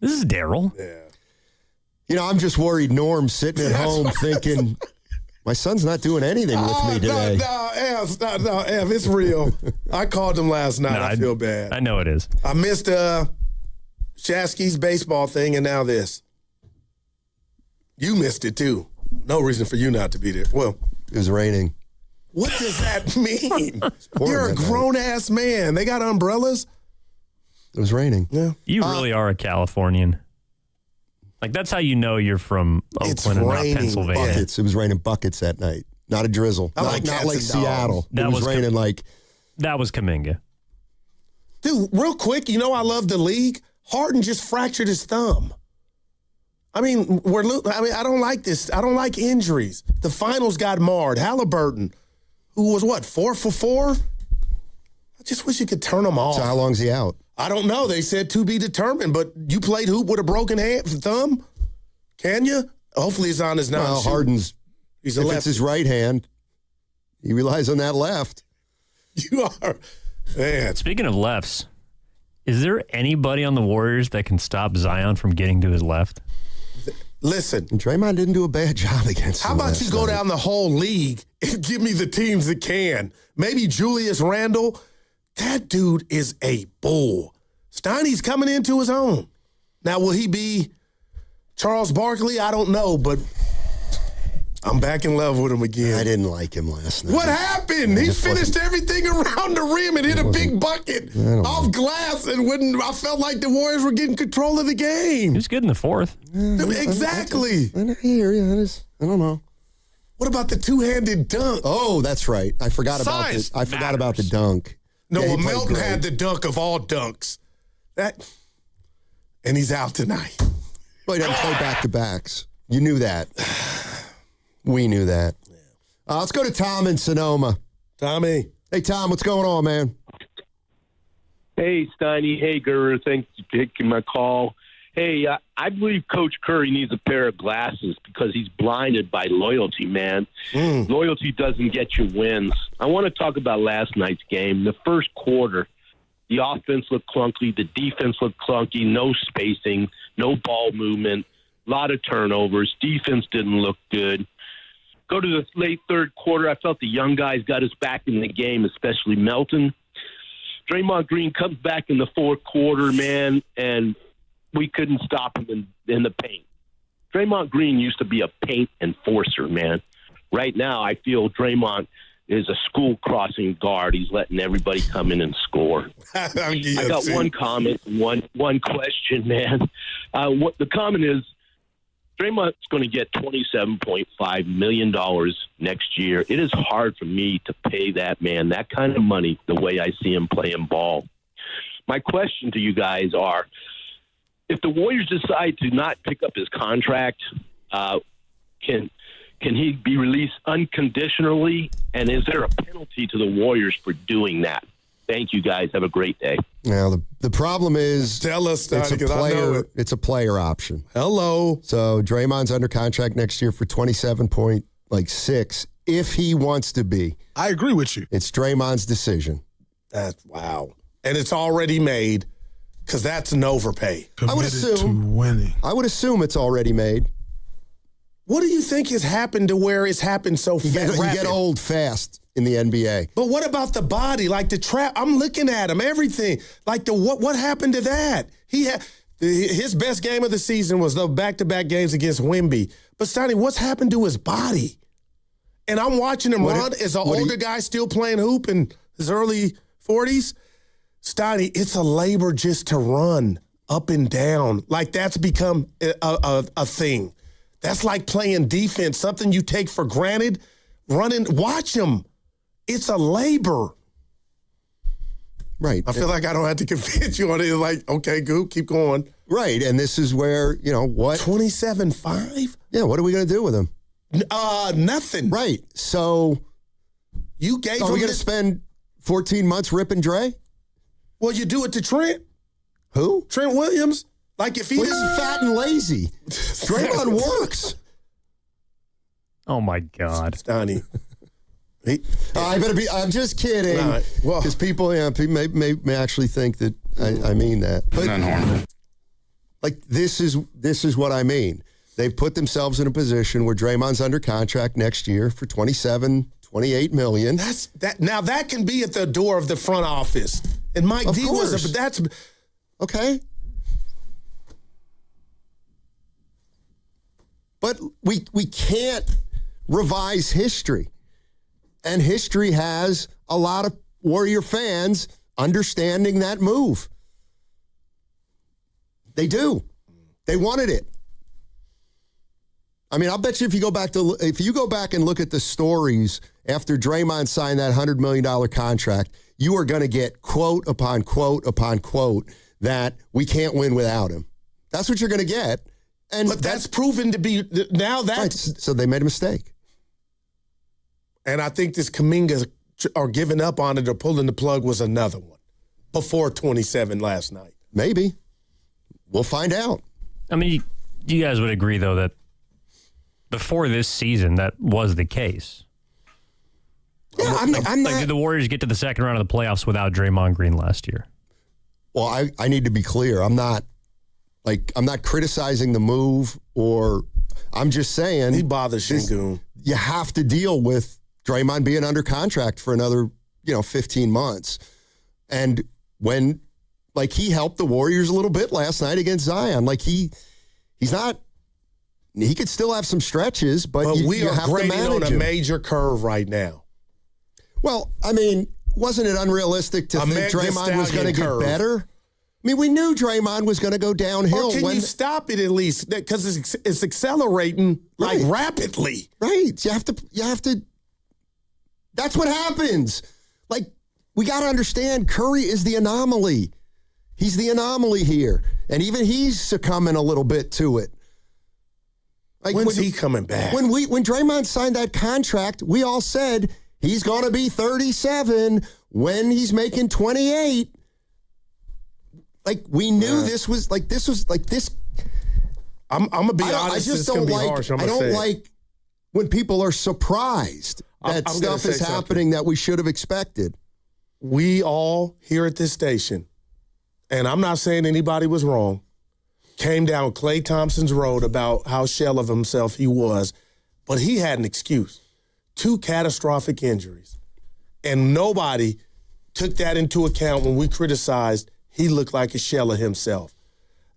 this is Daryl. Yeah. You know, I'm just worried Norm's sitting at home thinking, my son's not doing anything with me today. No, Ev, it's real. I called him last night. I feel bad. I know it is. I missed Shasky's baseball thing and now this. You missed it, too. No reason for you not to be there. Well, it was raining. What does that mean? You're a grown-ass man. They got umbrellas? It was raining. Yeah. You really are a Californian. Like, that's how you know you're from Oakland and not Pennsylvania. Buckets. It was raining buckets that night. Not a drizzle. Not like Seattle. That it was raining like... That was Kaminga. Dude, real quick, you know I love the league? Harden just fractured his thumb. I mean, I don't like this. I don't like injuries. The finals got marred. Halliburton, who was 4 for 4? I just wish you could turn them off. So how long's he out? I don't know. They said to be determined, but you played hoop with a broken thumb? Can you? Hopefully he's on his non-shoot. Well, Harden's, if it's his right hand, he relies on that left. You are, man. Speaking of lefts, is there anybody on the Warriors that can stop Zion from getting to his left? Listen. And Draymond didn't do a bad job against him. How about you go down the whole league and give me the teams that can? Maybe Julius Randle. That dude is a bull. Steiny's coming into his own. Now, will he be Charles Barkley? I don't know, but I'm back in love with him again. I didn't like him last night. What happened? He finished everything around the rim and hit a big bucket off glass, and when I felt like the Warriors were getting control of the game. He was good in the fourth. Exactly. I don't know. What about the two-handed dunk? Oh, that's right. I forgot about this. I forgot about the dunk. No, Melton had the dunk of all dunks. And he's out tonight. Well, he doesn't play back-to-backs. You knew that. We knew that. Let's go to Tom in Sonoma. Tommy. Hey, Tom, what's going on, man? Hey, Steiny. Hey, Guru. Thanks for taking my call. Hey, I believe Coach Curry needs a pair of glasses because he's blinded by loyalty, man. Loyalty doesn't get you wins. I want to talk about last night's game. The first quarter, the offense looked clunky. The defense looked clunky. No spacing, no ball movement, a lot of turnovers. Defense didn't look good. Go to the late third quarter, I felt the young guys got us back in the game, especially Melton. Draymond Green comes back in the fourth quarter, man, and we couldn't stop him in the paint. Draymond Green used to be a paint enforcer, man. Right now, I feel Draymond is a school crossing guard. He's letting everybody come in and score. I got one comment and one question, man. What the comment is, Draymond's going to get $27.5 million next year. It is hard for me to pay that man that kind of money the way I see him playing ball. My question to you guys are, if the Warriors decide to not pick up his contract, can he be released unconditionally? And is there a penalty to the Warriors for doing that? Thank you, guys. Have a great day. Now, the problem is tell us, it's a player option. Hello. So Draymond's under contract next year for 27.6 if he wants to be. I agree with you. It's Draymond's decision. That's wow. And it's already made because that's an overpay. I would assume it's already made. What do you think has happened to where it's happened so fast? You get old fast in the NBA. But what about the body? Like the trap? I'm looking at him. Everything. Like what happened to that? His best game of the season was the back-to-back games against Wemby. But Stoney, what's happened to his body? And I'm watching him run as an older guy still playing hoop in his early 40s. Stoney, it's a labor just to run up and down. Like that's become a thing. That's like playing defense, something you take for granted. Running, watch him. It's a labor. Right. I feel like I don't have to convince you on it. Like, okay, Goop, keep going. Right, and this is where, what? 27.5? Yeah, what are we going to do with him? Nothing. Right, so you gave him. Are we going to spend 14 months ripping Dre? Well, you do it to Trent. Who? Trent Williams. Like if he's fat and lazy. Draymond works. Oh my God, Donnie. I better be. I'm just kidding. Because people may actually think that I mean that. But not harmful. Like this is what I mean. They've put themselves in a position where Draymond's under contract next year for $28 million. Now that can be at the door of the front office. And Mike D was, but that's okay. But we can't revise history. And history has a lot of Warrior fans understanding that move. They do. They wanted it. I mean, I'll bet you if you go back and look at the stories after Draymond signed that $100 million contract, you are going to get quote upon quote upon quote that we can't win without him. That's what you're going to get. But that's proven to be now that. Right, so they made a mistake. And I think this Kaminga or giving up on it or pulling the plug was another one before 27 last night. Maybe. We'll find out. I mean, you guys would agree, though, that before this season, that was the case. Yeah, I'm not. Did the Warriors get to the second round of the playoffs without Draymond Green last year? Well, I need to be clear. I'm not criticizing the move, or I'm just saying he bothers Shingun. You have to deal with Draymond being under contract for another 15 months, and when he helped the Warriors a little bit last night against Zion, he's not. He could still have some stretches, but we you are have to grading manage on a him. Major curve right now. Well, I mean, wasn't it unrealistic to think Draymond was going to get better? I mean, we knew Draymond was going to go downhill. Or can you stop it at least? Because it's accelerating rapidly. Right. You have to. That's what happens. We got to understand Curry is the anomaly. He's the anomaly here. And even he's succumbing a little bit to it. When's he coming back? When Draymond signed that contract, we all said he's going to be 37 when he's making 28. We knew this was this. I'm gonna be honest. I just don't like. I don't like when people are surprised that stuff is happening that we should have expected. We all here at this station, and I'm not saying anybody was wrong, came down Klay Thompson's road about how shell of himself he was, but he had an excuse. 2 catastrophic injuries, and nobody took that into account when we criticized. He looked like a shell of himself.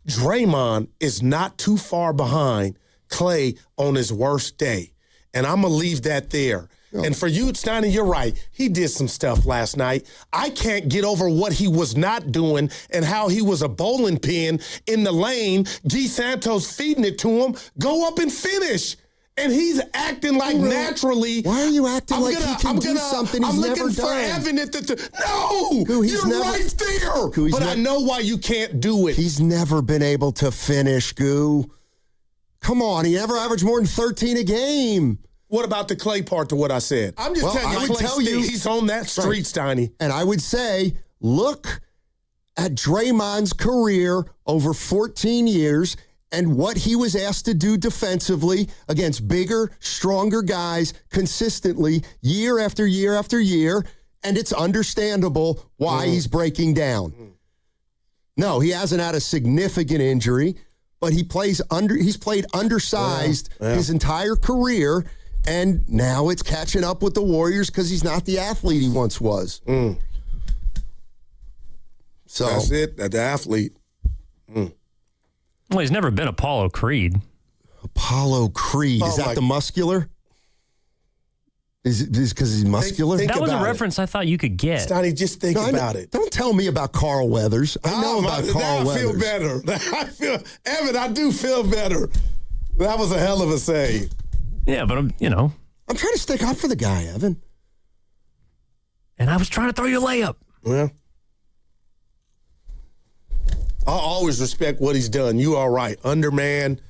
Draymond is not too far behind Klay on his worst day. And I'm going to leave that there. And for you, Steiny, you're right. He did some stuff last night. I can't get over what he was not doing and how he was a bowling pin in the lane. G. Santos feeding it to him. Go up and finish. And he's acting like naturally. Why are you acting like he can do something he's never done? I'm looking for Evan at the no, you're right there. But I know why you can't do it. He's never been able to finish, Goo. Come on, he never averaged more than 13 a game. What about the Clay part to what I said? I'm just telling you, he's on that street, Steiny. And I would say, look at Draymond's career over 14 years and what he was asked to do defensively against bigger, stronger guys consistently year after year after year, and it's understandable why he's breaking down. No, he hasn't had a significant injury, but he's played undersized his entire career. And now it's catching up with the Warriors because he's not the athlete he once was. So that's it, the athlete. Well, he's never been Apollo Creed. Apollo Creed. Is that the muscular? Is it because he's muscular? That was a reference I thought you could get. Steiny, just think about it. Don't tell me about Carl Weathers. I know about Carl Weathers. I feel better. Evan, I do feel better. That was a hell of a save. Yeah, but I'm trying to stick up for the guy, Evan. And I was trying to throw you a layup. Yeah. I'll always respect what he's done. You are right. Underman,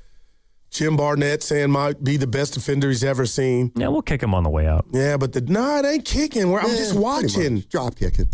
Jim Barnett saying might be the best defender he's ever seen. Yeah, we'll kick him on the way out. Yeah, but it ain't kicking. I'm just watching. Drop kicking.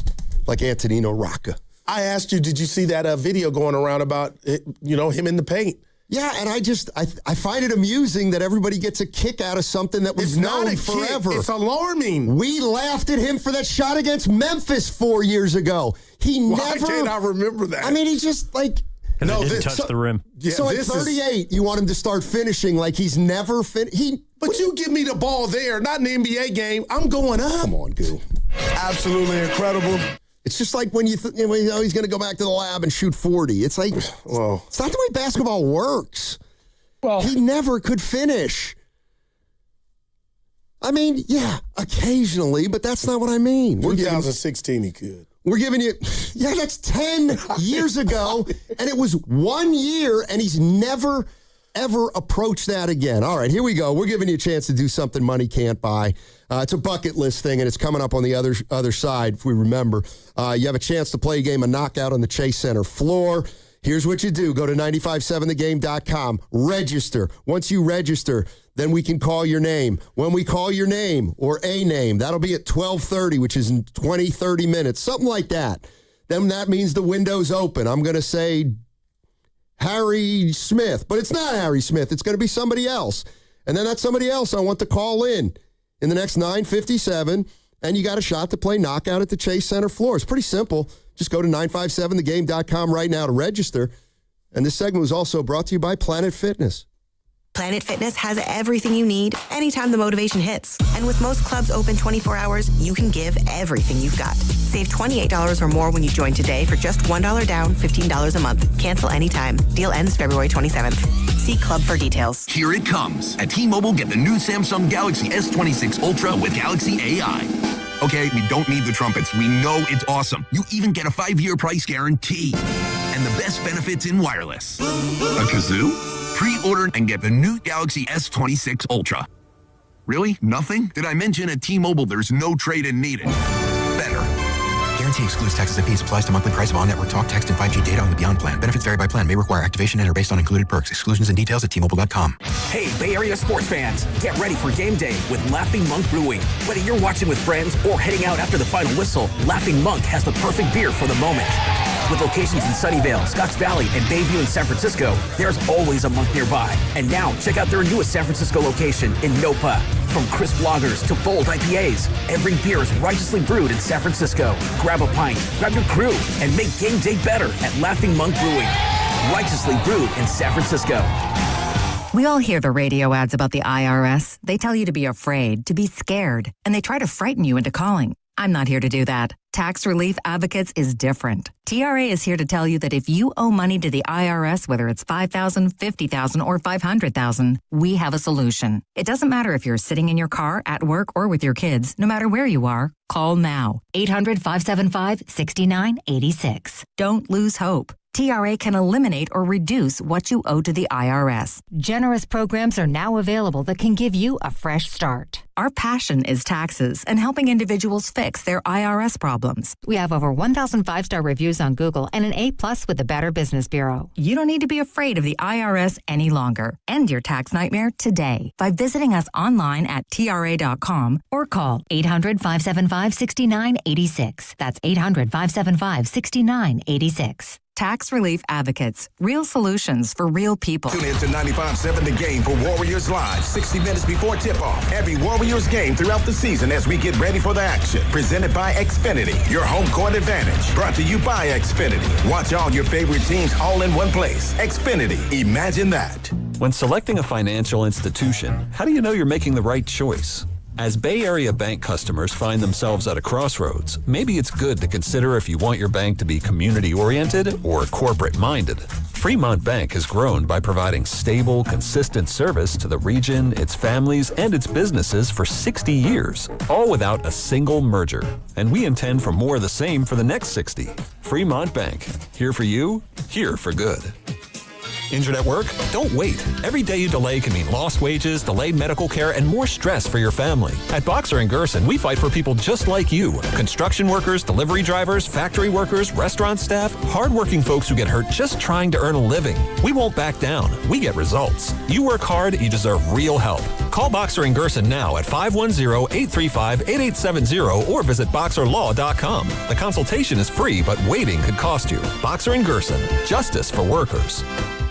Like Antonino Rocca. I asked you, did you see that video going around about, him in the paint? Yeah, and I find it amusing that everybody gets a kick out of something that was known forever. It's alarming. We laughed at him for that shot against Memphis 4 years ago. Why can't I remember that? I mean, he just like... No, didn't touch the rim. Yeah, so at 38, you want him to start finishing like he's never finished. But you give me the ball there, not in the NBA game. I'm going up. Come on, Goo. Absolutely incredible. It's just like when he's going to go back to the lab and shoot 40. It's like, it's not the way basketball works. Well, he never could finish. I mean, yeah, occasionally, but that's not what I mean. 2016 he could. We're giving you, that's 10 years ago, and it was 1 year, and he's never, ever approached that again. All right, here we go. We're giving you a chance to do something money can't buy. It's a bucket list thing, and it's coming up on the other side, if we remember. You have a chance to play a game of Knockout on the Chase Center floor. Here's what you do. Go to 957thegame.com. Register. Once you register, then we can call your name. When we call your name or a name, that'll be at 12:30, which is in 20, 30 minutes, something like that. Then that means the window's open. I'm going to say Harry Smith, but it's not Harry Smith. It's going to be somebody else. And then that somebody else I want to call in the next 9:57, and you got a shot to play Knockout at the Chase Center floor. It's pretty simple. Just go to 957thegame.com right now to register. And this segment was also brought to you by Planet Fitness. Planet Fitness has everything you need anytime the motivation hits. And with most clubs open 24 hours, you can give everything you've got. Save $28 or more when you join today for just $1 down, $15 a month. Cancel anytime. Deal ends February 27th. See club for details. Here it comes. At T-Mobile, get the new Samsung Galaxy S26 Ultra with Galaxy AI. Okay, we don't need the trumpets. We know it's awesome. You even get a 5-year price guarantee. And the best benefits in wireless. A kazoo? Pre-order and get the new Galaxy S26 Ultra. Really? Nothing? Did I mention at T-Mobile there's no trade-in needed? Better. Guarantee excludes taxes and fees. Applies to monthly price of on-network talk, text, and 5G data on the Beyond plan. Benefits vary by plan. May require activation and are based on included perks. Exclusions and details at T-Mobile.com. Hey, Bay Area sports fans. Get ready for game day with Laughing Monk Brewing. Whether you're watching with friends or heading out after the final whistle, Laughing Monk has the perfect beer for the moment. With locations in Sunnyvale, Scotts Valley, and Bayview in San Francisco, there's always a Monk nearby. And now, check out their newest San Francisco location in Nopa. From crisp lagers to bold IPAs, every beer is righteously brewed in San Francisco. Grab a pint, grab your crew, and make game day better at Laughing Monk Brewing. Righteously brewed in San Francisco. We all hear the radio ads about the IRS. They tell you to be afraid, to be scared, and they try to frighten you into calling. I'm not here to do that. Tax Relief Advocates is different. TRA is here to tell you that if you owe money to the IRS, whether it's $5,000, $50,000, or $500,000, we have a solution. It doesn't matter if you're sitting in your car, at work, or with your kids. No matter where you are, call now. 800-575-6986. Don't lose hope. TRA can eliminate or reduce what you owe to the IRS. Generous programs are now available that can give you a fresh start. Our passion is taxes and helping individuals fix their IRS problems. We have over 1,000 5-star reviews on Google and an A+ with the Better Business Bureau. You don't need to be afraid of the IRS any longer. End your tax nightmare today by visiting us online at TRA.com or call 800-575-6986. That's 800-575-6986. Tax Relief Advocates. Real solutions for real people. Tune in to 95.7 The Game for Warriors Live, 60 minutes before tip-off. Every Warriors game throughout the season as we get ready for the action. Presented by Xfinity, your home court advantage. Brought to you by Xfinity. Watch all your favorite teams all in one place. Xfinity. Imagine that. When selecting a financial institution, how do you know you're making the right choice? As Bay Area bank customers find themselves at a crossroads, maybe it's good to consider if you want your bank to be community-oriented or corporate-minded. Fremont Bank has grown by providing stable, consistent service to the region, its families, and its businesses for 60 years, all without a single merger. And we intend for more of the same for the next 60. Fremont Bank. Here for you, here for good. Injured at work? Don't wait. Every day you delay can mean lost wages, delayed medical care, and more stress for your family. At Boxer & Gerson, we fight for people just like you. Construction workers, delivery drivers, factory workers, restaurant staff, hardworking folks who get hurt just trying to earn a living. We won't back down. We get results. You work hard, you deserve real help. Call Boxer & Gerson now at 510-835-8870 or visit boxerlaw.com. The consultation is free, but waiting could cost you. Boxer & Gerson. Justice for workers.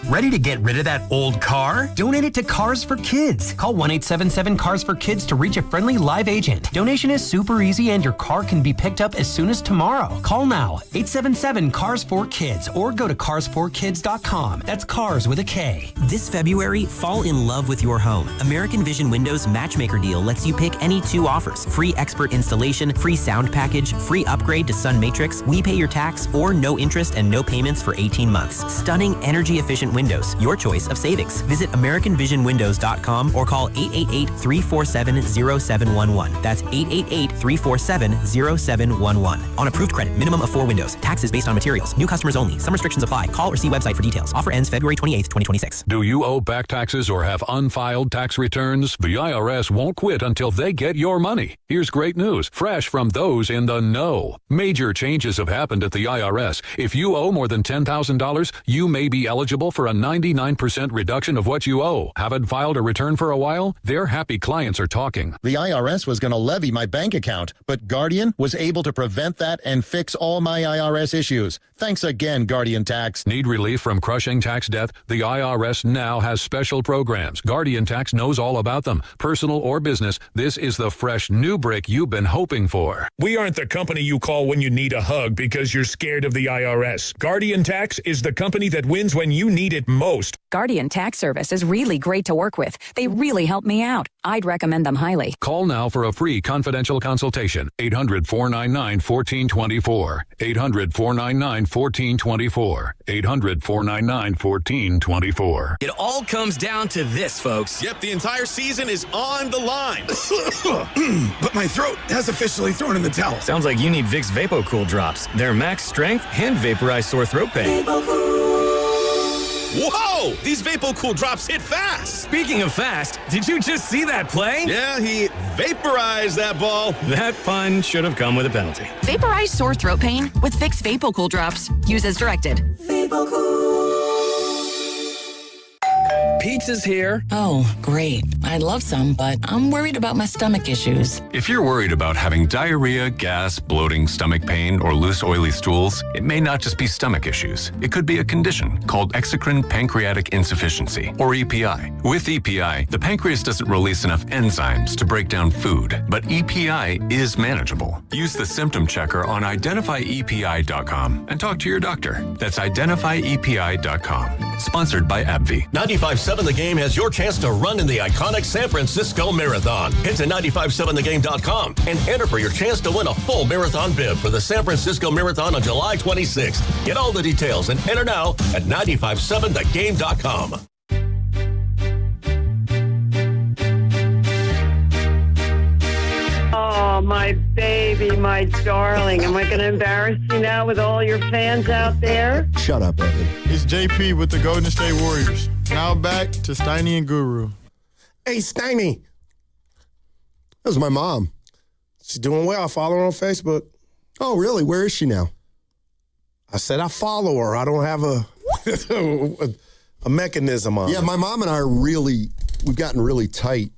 Ready to get rid of that old car? Donate it to Cars for Kids. Call 1-877-CARS-FOR-KIDS to reach a friendly live agent. Donation is super easy and your car can be picked up as soon as tomorrow. Call now, 877-CARS-FOR-KIDS or go to carsforkids.com. That's cars with a K. This February, fall in love with your home. American Vision Windows Matchmaker Deal lets you pick any 2 offers. Free expert installation, free sound package, free upgrade to Sun Matrix, we pay your tax, or no interest and no payments for 18 months. Stunning, energy-efficient windows, your choice of savings. Visit AmericanVisionWindows.com or call 888-347-0711. That's 888-347-0711. On approved credit, minimum of 4 windows. Taxes based on materials. New customers only. Some restrictions apply. Call or see website for details. Offer ends February 28th, 2026. Do you owe back taxes or have unfiled tax returns? The IRS won't quit until they get your money. Here's great news, fresh from those in the know. Major changes have happened at the IRS. If you owe more than $10,000, you may be eligible for a 99% reduction of what you owe. Haven't filed a return for a while? Their happy clients are talking. The IRS was going to levy my bank account, but Guardian was able to prevent that and fix all my IRS issues. Thanks again, Guardian Tax. Need relief from crushing tax debt? The IRS now has special programs. Guardian Tax knows all about them. Personal or business, this is the fresh new brick you've been hoping for. We aren't the company you call when you need a hug because you're scared of the IRS. Guardian Tax is the company that wins when you need it most. Guardian Tax Service is really great to work with. They really helped me out. I'd recommend them highly. Call now for a free confidential consultation. 800-499-1424. 800-499-1424. 800-499-1424. It all comes down to this, folks. Yep, the entire season is on the line. But my throat has officially thrown in the towel. Sounds like you need Vicks VapoCool drops. They're max strength and vaporize sore throat pain. Whoa! These VapoCool drops hit fast! Speaking of fast, did you just see that play? Yeah, he vaporized that ball. That pun should have come with a penalty. Vaporize sore throat pain with Vicks VapoCool drops. Use as directed. VapoCool. Pizza's here. Oh, great. I'd love some, but I'm worried about my stomach issues. If you're worried about having diarrhea, gas, bloating, stomach pain, or loose, oily stools, it may not just be stomach issues. It could be a condition called exocrine pancreatic insufficiency, or EPI. With EPI, the pancreas doesn't release enough enzymes to break down food, but EPI is manageable. Use the symptom checker on identifyepi.com and talk to your doctor. That's identifyepi.com. Sponsored by AbbVie. 95.7 The Game has your chance to run in the iconic San Francisco Marathon. Head to 957thegame.com and enter for your chance to win a full marathon bib for the San Francisco Marathon on July 26th. Get all the details and enter now at 957thegame.com. Oh, my baby, my darling. Am I going to embarrass you now with all your fans out there? Shut up, Evan. It's JP with the Golden State Warriors. Now back to Steiny and Guru. Hey, Steiny. That was my mom. She's doing well. I follow her on Facebook. Oh, really? Where is she now? I said I follow her. I don't have a mechanism on Yeah, her. my mom and I are we've gotten really tight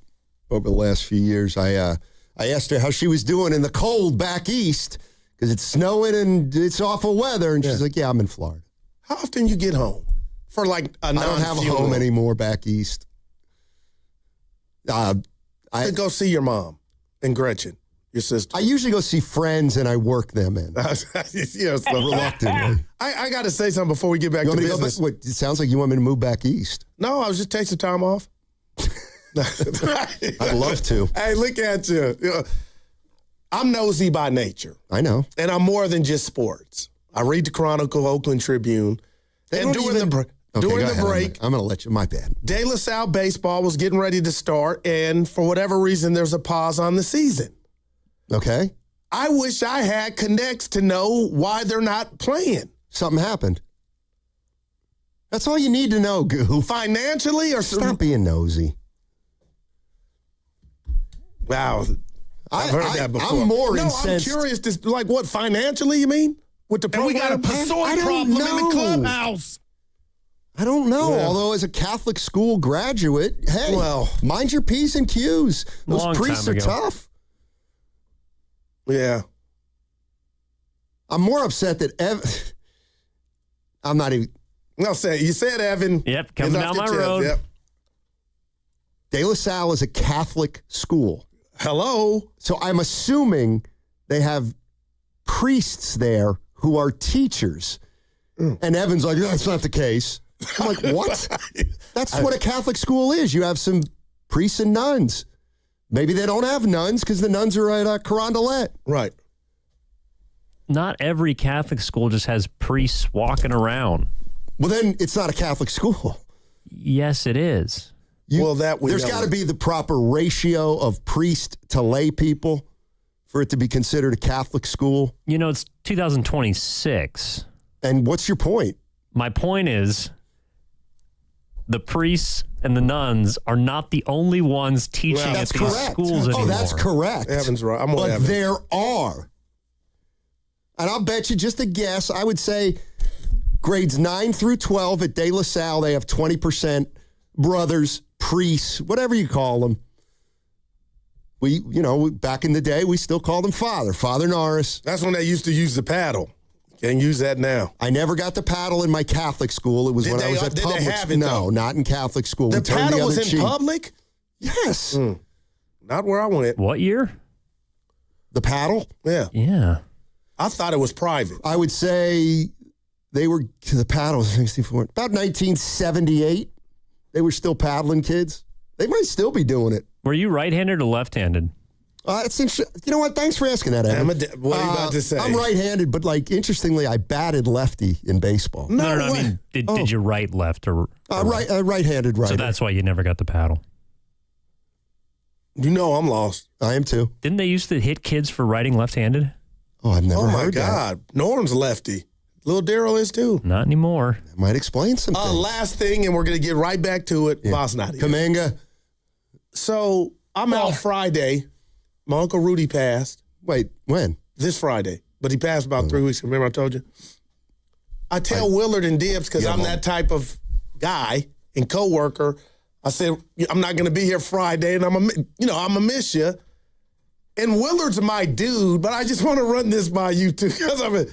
over the last few years. I asked her how she was doing in the cold back east because it's snowing and it's awful weather. And she's like, yeah, I'm in Florida. How often you get home for like a non-funeral? I don't have a home anymore back east. To go see your mom and Gretchen, your sister. I usually go see friends and I work them in. Reluctantly. I got to say something before we get back to business. It sounds like you want me to move back east. No, I was just taking some time off. I'd love to. Hey, look at you. I'm nosy by nature. I know. And I'm more than just sports. I read the Chronicle, Oakland Tribune. And during the break, I'm going to let you, my bad. De La Salle baseball was getting ready to start, and for whatever reason, there's a pause on the season. Okay. I wish I had connects to know why they're not playing. Something happened. That's all you need to know, Goo. Financially or stop being nosy. Wow. I've heard that before. I'm more incensed. I'm curious, like what, financially you mean? With the program? And we got a Passoy problem in the clubhouse. I don't know. Yeah. Although as a Catholic school graduate, hey, mind your P's and Q's. Those priests are tough. Yeah. I'm more upset that I'm not even. No, you said Evan. Yep, coming down my road. Yep. De La Salle is a Catholic school. Hello. So I'm assuming they have priests there who are teachers. And Evan's like, that's not the case. I'm like, what? That's what a Catholic school is. You have some priests and nuns. Maybe they don't have nuns because the nuns are at Carondelet. Right. Not every Catholic school just has priests walking around. Well, then it's not a Catholic school. Yes, it is. There's got to be the proper ratio of priest to lay people for it to be considered a Catholic school. You know, it's 2026. And what's your point? My point is the priests and the nuns are not the only ones teaching at these schools anymore. Oh, that's correct. Evan's right. I'm but Evan. There are. And I'll bet you just a guess, I would say grades 9 through 12 at De La Salle, they have 20% brothers, priests, whatever you call them. Back in the day, we still called them Father Norris. That's when they used to use the paddle. Can't use that now. I never got the paddle in my Catholic school. It was when I was at public. No, not in Catholic school. The paddle was in public? Yes. Not where I went. What year? The paddle? Yeah. Yeah. I thought it was private. I would say they were to the paddles 64. About 1978. They were still paddling kids. They might still be doing it. Were you right-handed or left-handed? It's interesting. You know what? Thanks for asking that, Evan. What are you about to say? I'm right-handed, but interestingly, I batted lefty in baseball. No. I mean, did you right-left or right-handed? Right. So that's why you never got the paddle. You know I'm lost. I am too. Didn't they used to hit kids for writing left-handed? Oh, I've never heard that. Oh, my God. Norm's lefty. Little Daryl is too. Not anymore. That might explain some things. Last thing, and we're going to get right back to it. Boss not here. Kaminga. So I'm out Friday. My Uncle Rudy passed. Wait, when? This Friday. But he passed about 3 weeks ago. Remember I told you? I tell Willard and Dibbs, because I'm that type of guy and coworker. I said, I'm not going to be here Friday, and I'm going to miss you. And Willard's my dude, but I just want to run this by you, too. Because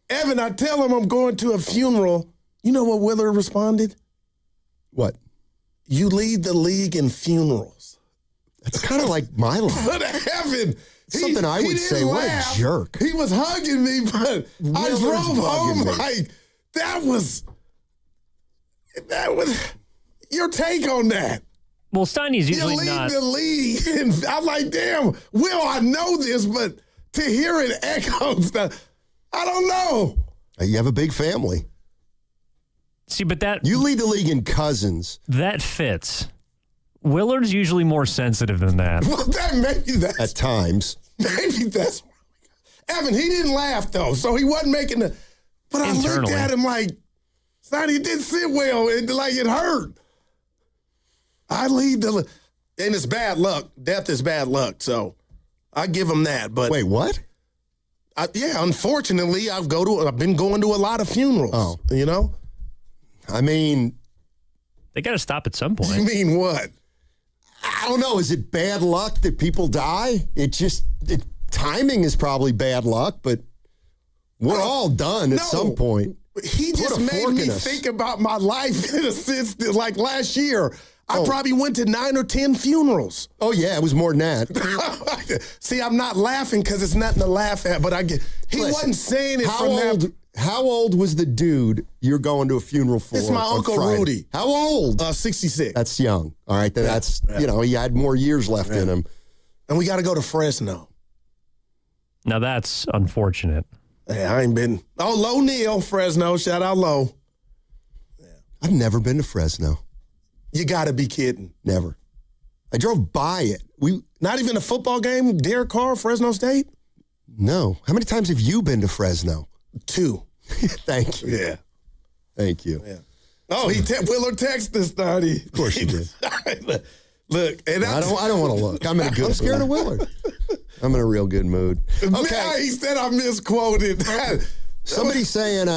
Evan, I tell him I'm going to a funeral. You know what Willard responded? What? You lead the league in funerals. That's kind of like my life. But Evan, something I would say. What a jerk. He was hugging me, but I drove home like that was. Your take on that? Well, Steiny's usually you lead not. the league. And I'm like, damn, Will, I know this, but to hear it echo stuff, I don't know. You have a big family. See, but that... You lead the league in cousins. That fits. Willard's usually more sensitive than that. Well, maybe that's... At times. Maybe that's... Evan, he didn't laugh, though, so he wasn't making the... But I looked at him like, Steiny, it didn't sit well. It hurt. I lead the... And it's bad luck. Death is bad luck, so I give him that. But wait, what? Unfortunately, I've been going to a lot of funerals. Oh. You know? I mean... They got to stop at some point. You mean what? I don't know. Is it bad luck that people die? Timing is probably bad luck, but we're all done at some point. He just made me think about my life in a sense that, like last year, I probably went to 9 or 10 funerals. Oh, yeah, it was more than that. See, I'm not laughing because it's nothing to laugh at, but he wasn't saying it from that. How old was the dude you're going to a funeral for? It's my Uncle Friday? Rudy. How old? 66. That's young. All right, then that's, he had more years left in him. And we got to go to Fresno. Now that's unfortunate. Hey, I ain't been. Oh, Lowe Neal, Fresno. Shout out Lowe. Yeah. I've never been to Fresno. You got to be kidding. Never. I drove by it. Not even a football game, Derek Carr, Fresno State? No. How many times have you been to Fresno? 2. Thank you. Yeah. Thank you. Yeah. Oh, Willard texted us, Donnie. Of course he did. Look, and I don't want to look. I'm scared of Willard. I'm in a real good mood. Okay. He said I misquoted. Somebody's saying,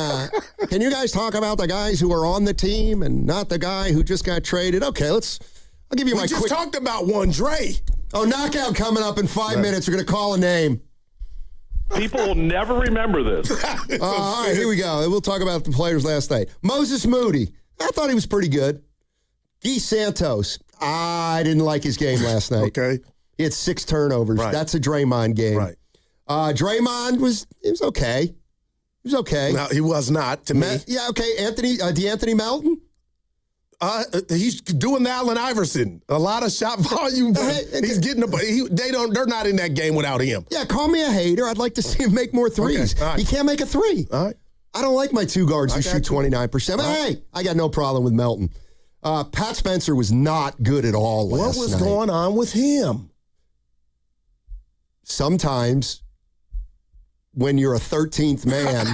can you guys talk about the guys who are on the team and not the guy who just got traded? Okay, I'll give you my quick. We just talked about one, Dre. Oh, knockout coming up in 5 minutes. We're going to call a name. People will never remember this. All right, here we go. We'll talk about the players last night. Moses Moody. I thought he was pretty good. Guy Santos. I didn't like his game last night. Okay. He had 6 turnovers. Right. That's a Draymond game. Right. Draymond was okay. He was okay. No, he was not to me. Yeah, okay. DeAnthony Melton? He's doing the Allen Iverson. A lot of shot volume. He's getting they're not in that game without him. Yeah, call me a hater. I'd like to see him make more threes. Okay, right. He can't make a 3. All right. I don't like my 2 guards who shoot 29%. But hey, I got no problem with Melton. Pat Spencer was not good at all last night. What was going on with him? Sometimes when you're a 13th man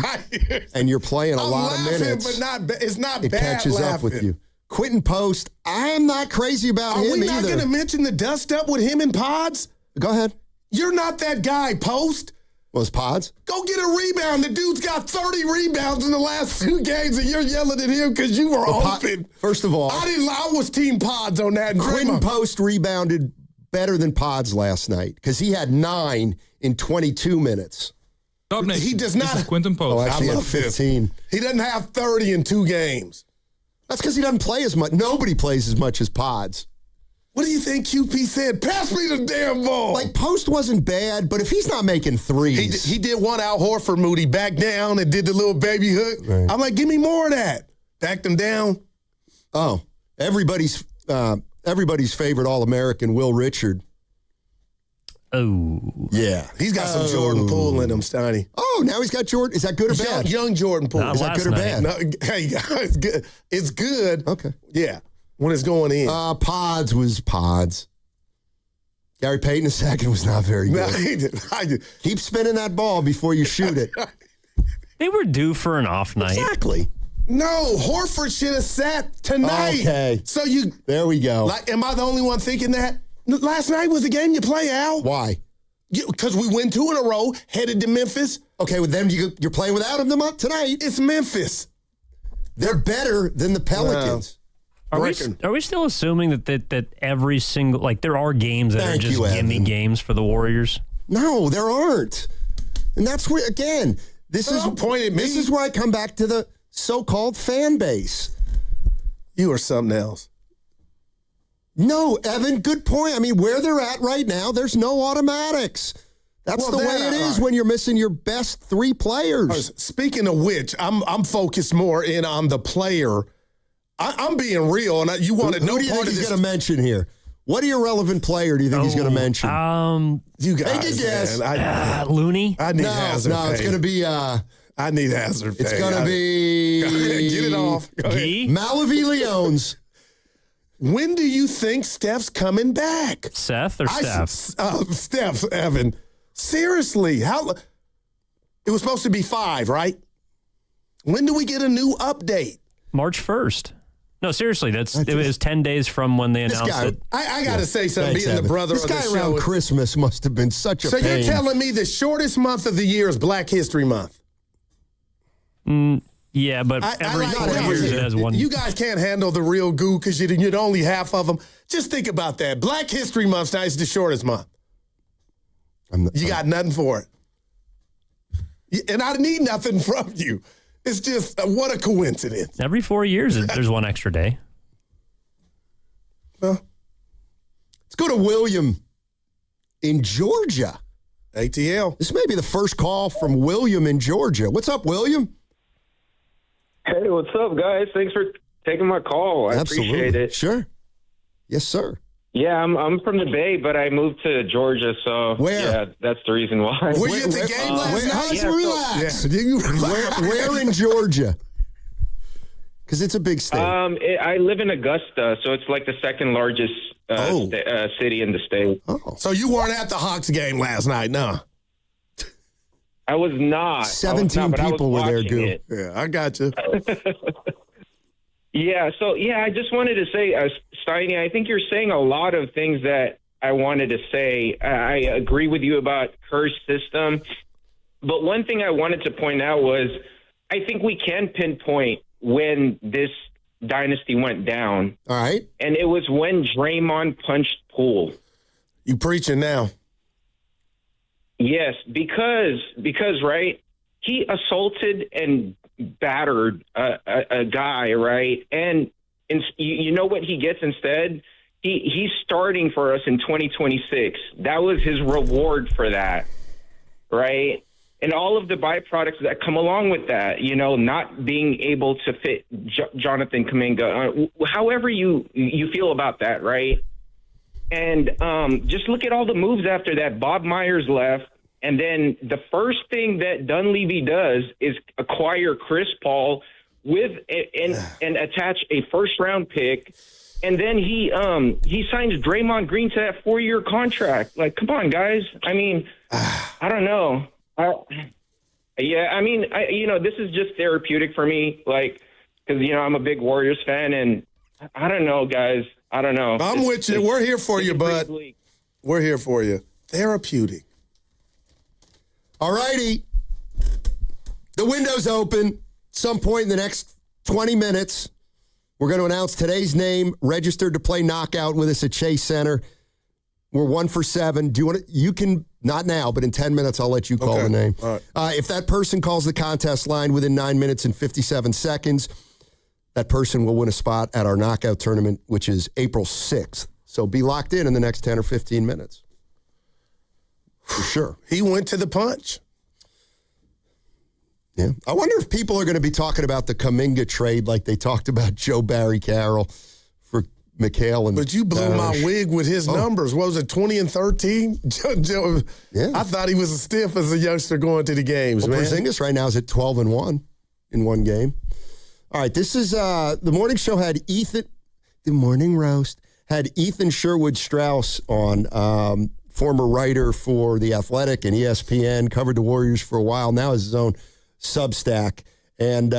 and you're playing a lot of minutes, but it's not it bad catches laughing. up with you. Quentin Post, I'm not crazy about him either. Are we not going to mention the dust up with him and Pods? Go ahead. You're not that guy, Post. Was Pods? Go get a rebound. The dude's got 30 rebounds in the last 2 games, and you're yelling at him because you were open. First of all, I was team Pods on that. Quentin Post rebounded better than Pods last night because he had 9 in 22 minutes. He does not. This is Quentin Post. Oh, actually, he had 15. He doesn't have 30 in 2 games. That's because he doesn't play as much. Nobody plays as much as Pods. What do you think QP said? Pass me the damn ball. Like, Post wasn't bad, but if he's not making threes. He did one Al Horford Moody, back down and did the little baby hook. Right. I'm like, give me more of that. Backed him down. Oh, everybody's favorite All-American, Will Richard. Oh. Yeah. He's got some Jordan Poole in him, Steiny. Oh, now he's got Jordan. Is that good or bad? Young Jordan Poole. Is that good or bad? No, hey, it's good. It's good. Okay. Yeah. When it's going in. Pods was Pods. Gary Payton II was not very good. Keep spinning that ball before you shoot it. They were due for an off night. Exactly. No, Horford should have sat tonight. Okay. So there we go. Am I the only one thinking that? Last night was the game you play, Al. Why? Because we win 2 in a row, headed to Memphis. Okay, well, then you're playing without them tonight. It's Memphis. They're better than the Pelicans. Are we still assuming that every single, like, there are games that are just gimme games for the Warriors? No, there aren't. And that's where, again, this is where I come back to the so-called fan base. You are something else. No, Evan, good point. I mean, where they're at right now, there's no automatics. That's the way it is when you're missing your best 3 players. Speaking of which, I'm focused more in on the player. I'm being real, and you wanted no part of this. Who do you think he's going to mention here? What irrelevant player do you think he's going to mention? You guys, take a guess. Looney? I need hazard pay. No, it's going to be... I need hazard pay. It's going to be... Go ahead, get it off. Malavi Leones. When do you think Steph's coming back? Seth or Steph? Steph, Evan. Seriously, how? It was supposed to be 5, right? When do we get a new update? March 1st. No, seriously, it was 10 days from when they announced it. I got to say something, being the brother of the show. This guy around Christmas must have been such a pain. So you're telling me the shortest month of the year is Black History Month? Yeah, but every 4 years it has one. You guys can't handle the real goo because you'd only half of them. Just think about that. Black History Month is the shortest month. You got nothing for it. And I need nothing from you. It's just, what a coincidence. Every 4 years, there's one extra day. Well, let's go to William in Georgia. ATL. This may be the first call from William in Georgia. What's up, William? Hey, what's up, guys? Thanks for taking my call. I appreciate it. Sure. Yes, sir. Yeah, I'm from the Bay, but I moved to Georgia, so yeah, that's the reason why. Were you at the game last night? Relax. Where in Georgia? Because it's a big state. I live in Augusta, so it's like the second largest city in the state. Oh. So you weren't at the Hawks game last night, no? I was not. 17 people were there, dude. Yeah, I got you. Yeah, so, I just wanted to say, Steiny, I think you're saying a lot of things that I wanted to say. I agree with you about Kerr's system. But one thing I wanted to point out was I think we can pinpoint when this dynasty went down. All right. And it was when Draymond punched Poole. You preaching now. Yes, because right, he assaulted and battered a guy, right? And you know what he gets instead? He's starting for us in 2026. That was his reward for that, right? And all of the byproducts that come along with that, not being able to fit Jonathan Kaminga, however you feel about that, right? And just look at all the moves after that. Bob Myers left. And then the first thing that Dunleavy does is acquire Chris Paul and attach a first-round pick. And then he signs Draymond Green to that 4-year contract. Like, come on, guys. I mean, I don't know. This is just therapeutic for me. Like, because, I'm a big Warriors fan. And I don't know, guys. I don't know. I'm with you. We're here for you, bud. We're here for you. Therapeutic. All righty. The window's open. Some point in the next 20 minutes, we're going to announce today's name, registered to play knockout with us at Chase Center. We're 1 for 7. Do you want to? You can, not now, but in 10 minutes, I'll let you call the name. All right. If that person calls the contest line within 9 minutes and 57 seconds, that person will win a spot at our knockout tournament, which is April 6th. So be locked in the next 10 or 15 minutes. For sure. He went to the punch. Yeah. I wonder if people are going to be talking about the Kaminga trade like they talked about Joe Barry Carroll for McHale. But you blew my wig with his numbers. What was it, 20 and 13? Yeah. I thought he was as stiff as a youngster going to the games, man. Porzingis right now is at 12 and 1 in one game. All right, this is the morning show had the morning roast had Ethan Sherwood Strauss on, former writer for The Athletic and ESPN, covered the Warriors for a while, now has his own Substack. And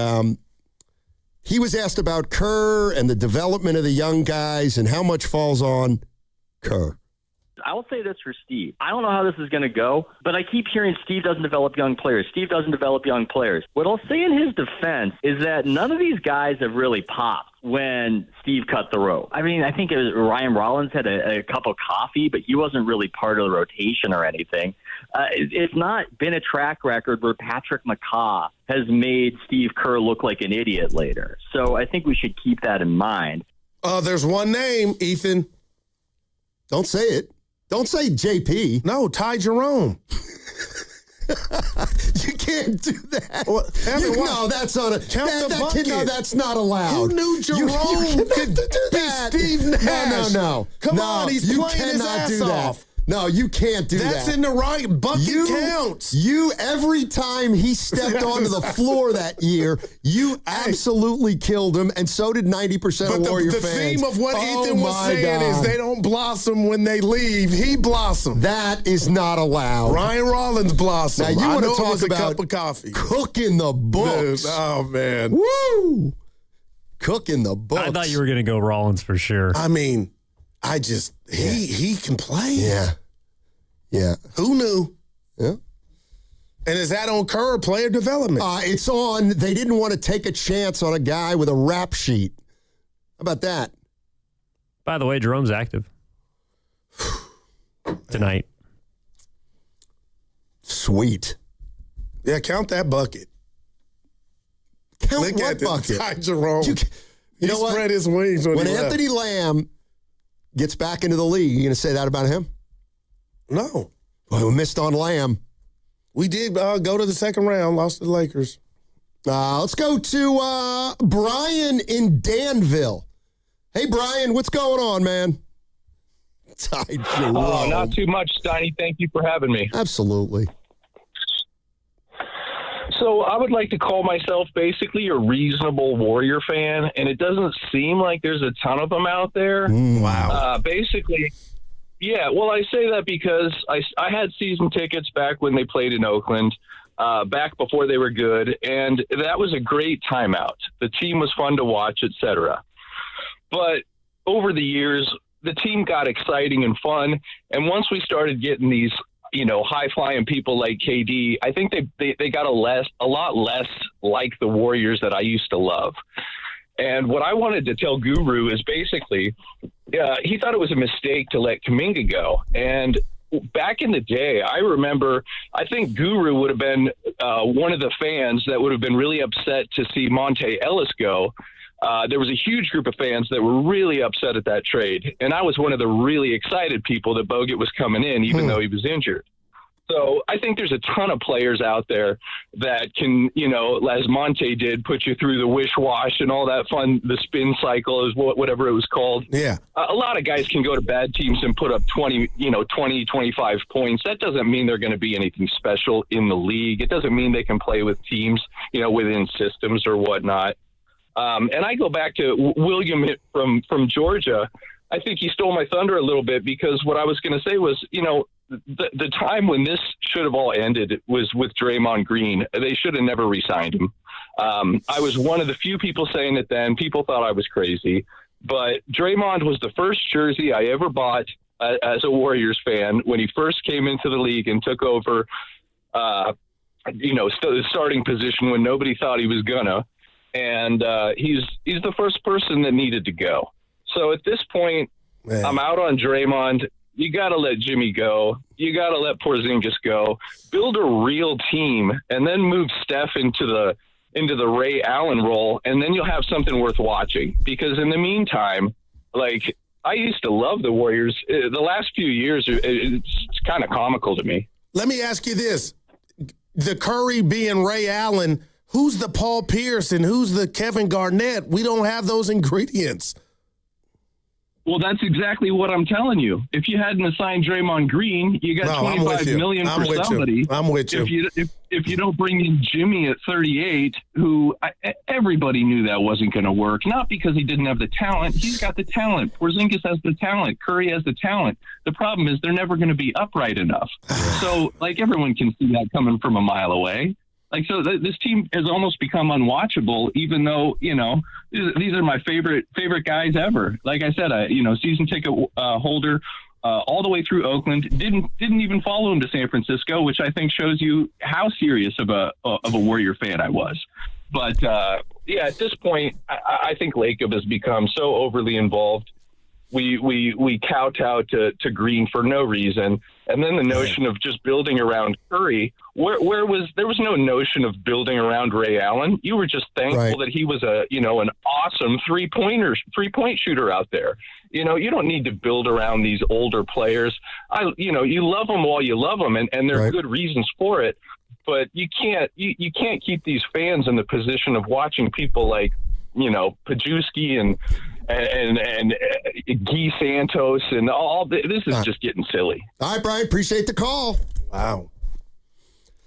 he was asked about Kerr and the development of the young guys and how much falls on Kerr. I will say this for Steve. I don't know how this is going to go, but I keep hearing Steve doesn't develop young players. Steve doesn't develop young players. What I'll say in his defense is that none of these guys have really popped when Steve cut the rope. I mean, I think it was Ryan Rollins had a cup of coffee, but he wasn't really part of the rotation or anything. It's not been a track record where Patrick McCaw has made Steve Kerr look like an idiot later. So I think we should keep that in mind. There's one name, Ethan. Don't say it. Don't say JP. No, Ty Jerome. You can't do that. Well, no, that's not a count the bucket. No, that's not allowed. Who knew Jerome could do be that. Steve Nash? No. Come on, he's playing his ass off. No, you can't do that. That's in the right bucket counts. Every time he stepped onto the floor that year, you absolutely killed him, and so did 90% of Warrior fans. The theme of what Ethan was saying is they don't blossom when they leave. He blossomed. That is not allowed. Ryan Rollins blossomed. Now you want to talk a cup about of coffee. Cooking the books. Oh, man. Woo! Cooking the books. I thought you were going to go Rollins for sure. I mean, he can play. Yeah. Who knew? Yeah. And is that on Kerr player development? It's on. They didn't want to take a chance on a guy with a rap sheet. How about that? By the way, Jerome's active tonight. Sweet. Yeah, count that bucket. Count Look what at this bucket? guy, Jerome. You know what? Spread his wings when Anthony Lamb gets back into the league, you going to say that about him? No. Well, we missed on Lamb. We did go to the second round, lost to the Lakers. Let's go to Brian in Danville. Hey, Brian, what's going on, man? Not too much, Steiny. Thank you for having me. Absolutely. So I would like to call myself basically a reasonable Warrior fan, and it doesn't seem like there's a ton of them out there. Wow. Basically... Yeah, well, I say that because I had season tickets back when they played in Oakland, back before they were good, and that was a great timeout. The team was fun to watch, etc. But over the years, the team got exciting and fun, and once we started getting these, high-flying people like KD, I think they got a lot less like the Warriors that I used to love. And what I wanted to tell Guru is basically, he thought it was a mistake to let Kaminga go. And back in the day, I remember, I think Guru would have been one of the fans that would have been really upset to see Monty Ellis go. There was a huge group of fans that were really upset at that trade. And I was one of the really excited people that Bogut was coming in, even though he was injured. So I think there's a ton of players out there that can, as Monty did, put you through the wish-wash and all that fun, the spin cycle is whatever it was called. Yeah. A lot of guys can go to bad teams and put up 20, 25 points. That doesn't mean they're going to be anything special in the league. It doesn't mean they can play with teams, within systems or whatnot. And I go back to William from Georgia. I think he stole my thunder a little bit because what I was going to say was, the time when this should have all ended was with Draymond Green. They should have never re-signed him. I was one of the few people saying it then. People thought I was crazy. But Draymond was the first jersey I ever bought as a Warriors fan when he first came into the league and took over, the starting position when nobody thought he was gonna. And he's the first person that needed to go. So at this point, I'm out on Draymond. You got to let Jimmy go. You got to let Porzingis go. Build a real team, and then move Steph into the Ray Allen role, and then you'll have something worth watching. Because in the meantime, I used to love the Warriors. The last few years, it's kind of comical to me. Let me ask you this: the Curry being Ray Allen, who's the Paul Pierce and who's the Kevin Garnett? We don't have those ingredients. Well, that's exactly what I'm telling you. If you hadn't assigned Draymond Green, you got $25 million for somebody. I'm with you. If you don't bring in Jimmy at 38, who everybody knew that wasn't going to work, not because he didn't have the talent. He's got the talent. Porzingis has the talent. Curry has the talent. The problem is they're never going to be upright enough. So, everyone can see that coming from a mile away. So this team has almost become unwatchable, even though, these are my favorite guys ever. Like I said, season ticket holder all the way through Oakland, didn't even follow him to San Francisco, which I think shows you how serious of a Warrior fan I was. But at this point, I think Lacob has become so overly involved. We kowtow to Green for no reason. And then the notion of just building around Curry, there was no notion of building around Ray Allen. You were just thankful that he was an awesome three-point shooter out there. You don't need to build around these older players. You love them while you love them, and there are good reasons for it. but you can't keep these fans in the position of watching people like, Pajewski and Guy Santos and all. This is just getting silly. All right, Brian, appreciate the call. Wow.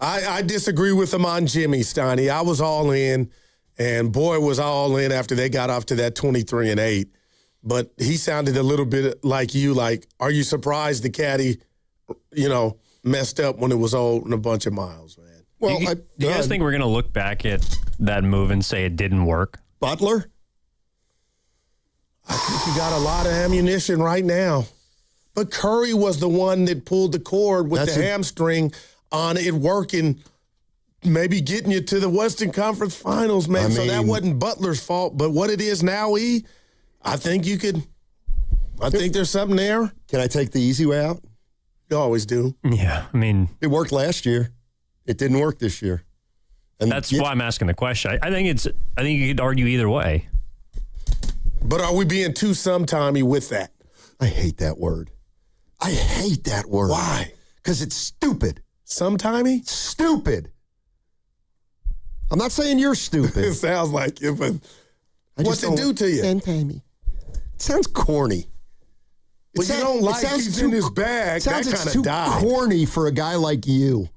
I disagree with him on Jimmy, Steiny. I was all in, and boy was all in after they got off to that 23-8. But he sounded a little bit like you, like, are you surprised the caddy, messed up when it was old and a bunch of miles, man? Well, do you guys think we're going to look back at that move and say it didn't work? Butler? I think you got a lot of ammunition right now. But Curry was the one that pulled the cord with the hamstring on it working, maybe getting you to the Western Conference Finals, man. So that wasn't Butler's fault. But what it is now, I think I think there's something there. Can I take the easy way out? You always do. Yeah, it worked last year. It didn't work this year. And that's why I'm asking the question. I think you could argue either way. But are we being too sometimey with that? I hate that word. Why? Because it's stupid. Sometimey? Stupid. I'm not saying you're stupid. It sounds like it, but what's it do to you? Sometimey. It sounds corny. Well, you don't like he's in his bag. That kind of died. Corny for a guy like you.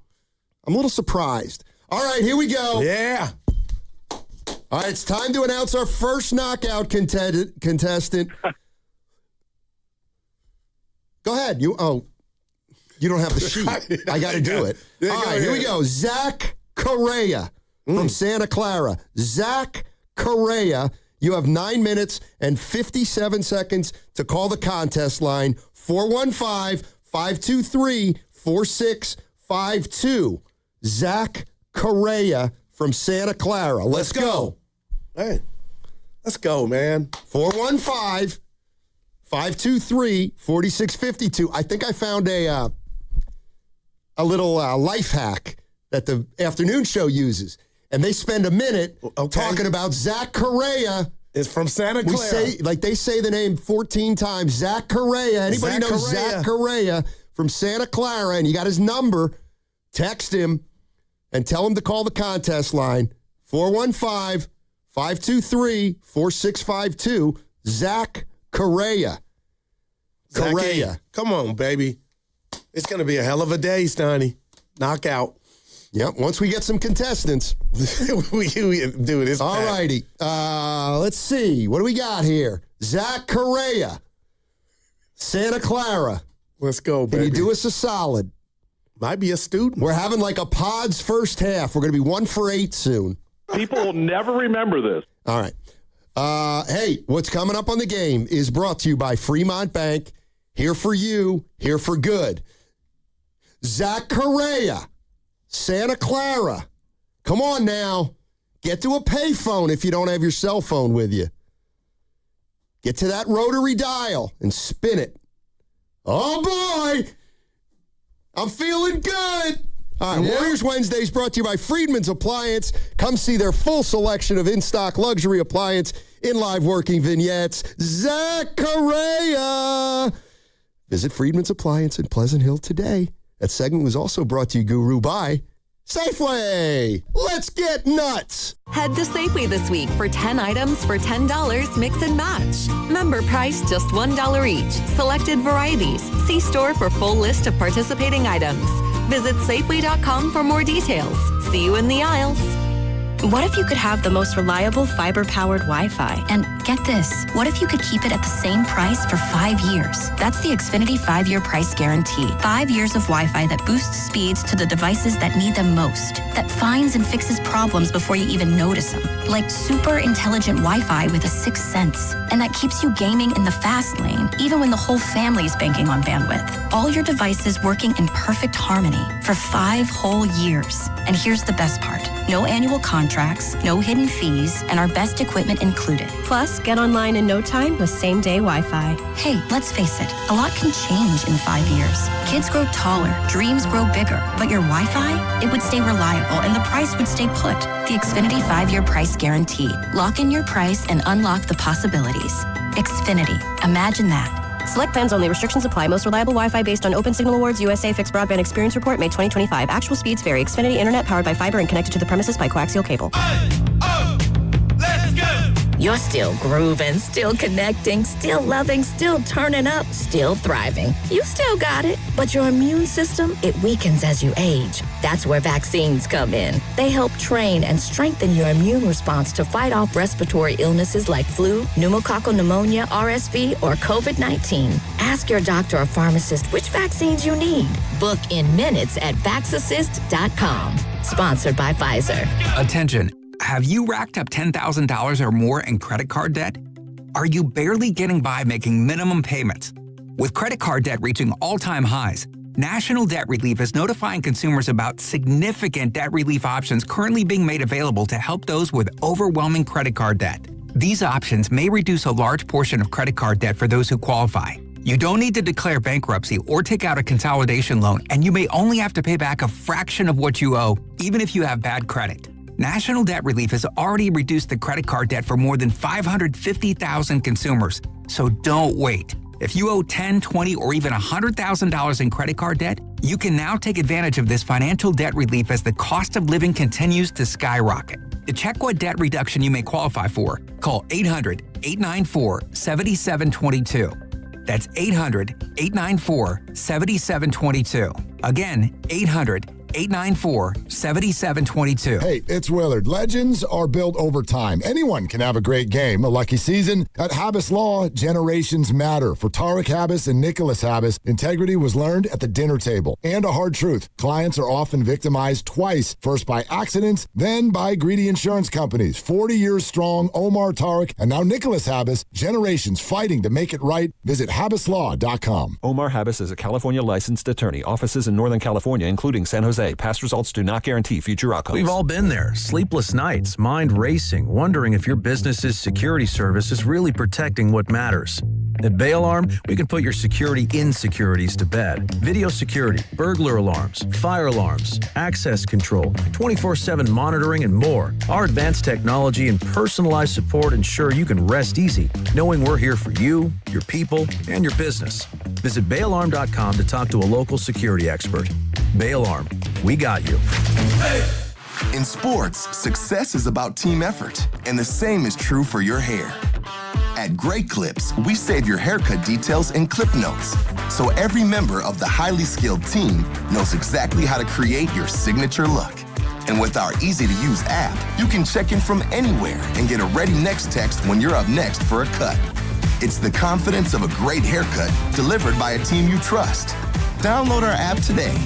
I'm a little surprised. All right, here we go. Yeah. All right, it's time to announce our first knockout contestant. Go ahead. You don't have the sheet. I got to do it. All right, here we go. Zach Correa from Santa Clara. Zach Correa. You have 9 minutes and 57 seconds to call the contest line. 415-523-4652. Zach Correa from Santa Clara. Let's go. Hey, let's go, man. 415-523-4652. I think I found a little life hack that the afternoon show uses. And they spend a minute talking about Zach Correa. It's from Santa Clara. They say the name 14 times. Zach Correa. Anybody know Zach Correa from Santa Clara? And you got his number. Text him and tell him to call the contest line. 415-523-4652. Zach Correa. Correa. Come on, baby. It's going to be a hell of a day, Steiny. Knockout. Yep, once we get some contestants. Dude, it's all righty. Let's see. What do we got here? Zach Correa. Santa Clara. Let's go, baby. Can you do us a solid? Might be a student. We're having like a Pods first half. We're going to be 1 for 8 soon. People will never remember this. All right. Hey, what's coming up on the game is brought to you by Fremont Bank. Here for you, here for good. Zach Correa. Santa Clara. Come on now. Get to a payphone if you don't have your cell phone with you. Get to that rotary dial and spin it. Oh, boy. I'm feeling good. All right, Warriors Wednesdays brought to you by Friedman's Appliance. Come see their full selection of in-stock luxury appliance in live working vignettes. Zach Correa. Visit Friedman's Appliance in Pleasant Hill today. That segment was also brought to you, Guru, by Safeway. Let's get nuts. Head to Safeway this week for 10 items for $10 mix and match. Member price just $1 each. Selected varieties. See store for full list of participating items. Visit Safeway.com for more details. See you in the aisles. What if you could have the most reliable fiber-powered Wi-Fi? And get this, what if you could keep it at the same price for 5 years? That's the Xfinity 5-year price guarantee. 5 years of Wi-Fi that boosts speeds to the devices that need them most, that finds and fixes problems before you even notice them, like super intelligent Wi-Fi with a sixth sense, and that keeps you gaming in the fast lane, even when the whole family is banking on bandwidth. All your devices working in perfect harmony for 5 whole years. And here's the best part. No annual contracts, no hidden fees, and our best equipment included. Plus, get online in no time with same-day Wi-Fi. Hey, let's face it, a lot can change in 5 years. Kids grow taller, dreams grow bigger, but your Wi-Fi, it would stay reliable and the price would stay put. The Xfinity 5-year price guarantee. Lock in your price and unlock the possibilities. Xfinity. Imagine that. Select plans only. Restrictions apply. Most reliable Wi-Fi based on Open Signal Awards USA Fixed Broadband Experience Report, May 2025. Actual speeds vary. Xfinity Internet powered by fiber and connected to the premises by coaxial cable. You're still grooving, still connecting, still loving, still turning up, still thriving. You still got it, but your immune system, it weakens as you age. That's where vaccines come in. They help train and strengthen your immune response to fight off respiratory illnesses like flu, pneumococcal pneumonia, RSV, or COVID-19. Ask your doctor or pharmacist which vaccines you need. Book in minutes at vaxassist.com. Sponsored by Pfizer. Attention. Have you racked up $10,000 or more in credit card debt? Are you barely getting by making minimum payments? With credit card debt reaching all-time highs, National Debt Relief is notifying consumers about significant debt relief options currently being made available to help those with overwhelming credit card debt. These options may reduce a large portion of credit card debt for those who qualify. You don't need to declare bankruptcy or take out a consolidation loan, and you may only have to pay back a fraction of what you owe, even if you have bad credit. National Debt Relief has already reduced the credit card debt for more than 550,000 consumers, so don't wait. If you owe $10,000, $20,000, or even $100,000 in credit card debt, you can now take advantage of this financial debt relief as the cost of living continues to skyrocket. To check what debt reduction you may qualify for, call 800-894-7722. That's 800-894-7722. Again, 800-894-7722. Hey, it's Willard. Legends are built over time. Anyone can have a great game, a lucky season. At Habis Law, generations matter. For Tariq Habis and Nicholas Habis, integrity was learned at the dinner table. And a hard truth, clients are often victimized twice, first by accidents, then by greedy insurance companies. 40 years strong, Omar, Tariq, and now Nicholas Habis, generations fighting to make it right. Visit HabisLaw.com. Omar Habis is a California licensed attorney. Offices in Northern California, including San Jose. Past results do not guarantee future outcomes. We've all been there. Sleepless nights, mind racing, wondering if your business's security service is really protecting what matters. At Bay Alarm, we can put your security insecurities to bed. Video security, burglar alarms, fire alarms, access control, 24/7 monitoring, and more. Our advanced technology and personalized support ensure you can rest easy, knowing we're here for you, your people, and your business. Visit bayalarm.com to talk to a local security expert. Bay Alarm, we got you. In sports, success is about team effort, and the same is true for your hair. At Great Clips, we save your haircut details in clip notes, so every member of the highly skilled team knows exactly how to create your signature look. And with our easy-to-use app, you can check in from anywhere and get a ready next text when you're up next for a cut. It's the confidence of a great haircut delivered by a team you trust. Download our app today.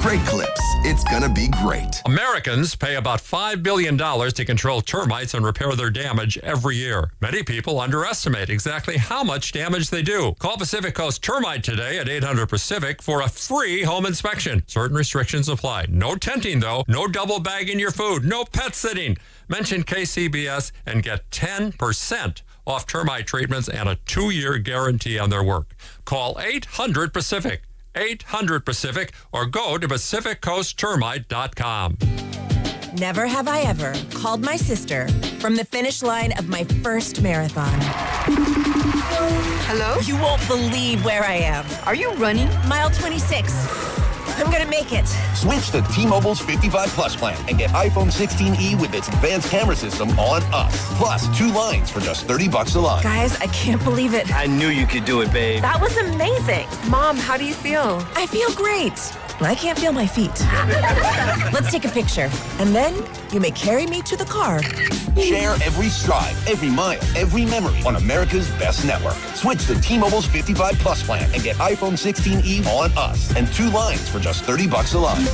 Great Clips. It's gonna be great. Americans pay about $5 billion to control termites and repair their damage every year. Many people underestimate exactly how much damage they do. Call Pacific Coast Termite today at 800-PACIFIC for a free home inspection. Certain restrictions apply. No tenting, though. No double bagging your food. No pet sitting. Mention KCBS and get 10% off termite treatments and a 2-year guarantee on their work. Call 800-PACIFIC. 800-PACIFIC or go to PacificCoastTermite.com. Never have I ever called my sister from the finish line of my first marathon. Hello? You won't believe where I am. Are you running? Mile 26. I'm gonna make it. Switch to T-Mobile's 55 Plus plan and get iPhone 16e with its advanced camera system on us. Plus 2 lines for just $30 a line. Guys, I can't believe it. I knew you could do it, babe. That was amazing. Mom, how do you feel? I feel great. I can't feel my feet. Let's take a picture. And then you may carry me to the car. Share every stride, every mile, every memory on America's best network. Switch to T-Mobile's 55 Plus plan and get iPhone 16e on us and 2 lines for just $30 a line.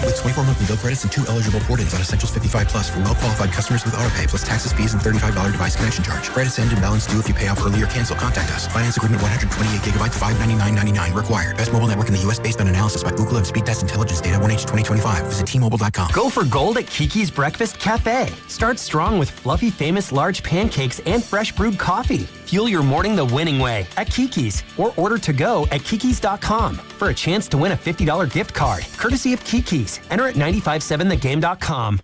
With 24 monthly bill credits and 2 eligible port-ins on Essentials 55 Plus for well-qualified customers with autopay plus taxes, fees, and $35 device connection charge. Credits end and balance due if you pay off early or cancel. Contact us. Finance agreement 128 gigabytes, $599.99 required. Best mobile network in the U.S. based on analysis by Google and Speed Test Intelligence data 1H 2025. Visit T-Mobile.com. Go for gold at Kiki's Breakfast Cafe. Start strong with fluffy famous large pancakes and fresh brewed coffee. Fuel your morning the winning way at Kiki's or order to go at Kikis.com for a chance to win a $50 gift card. Courtesy of Kiki's. Enter at 957thegame.com.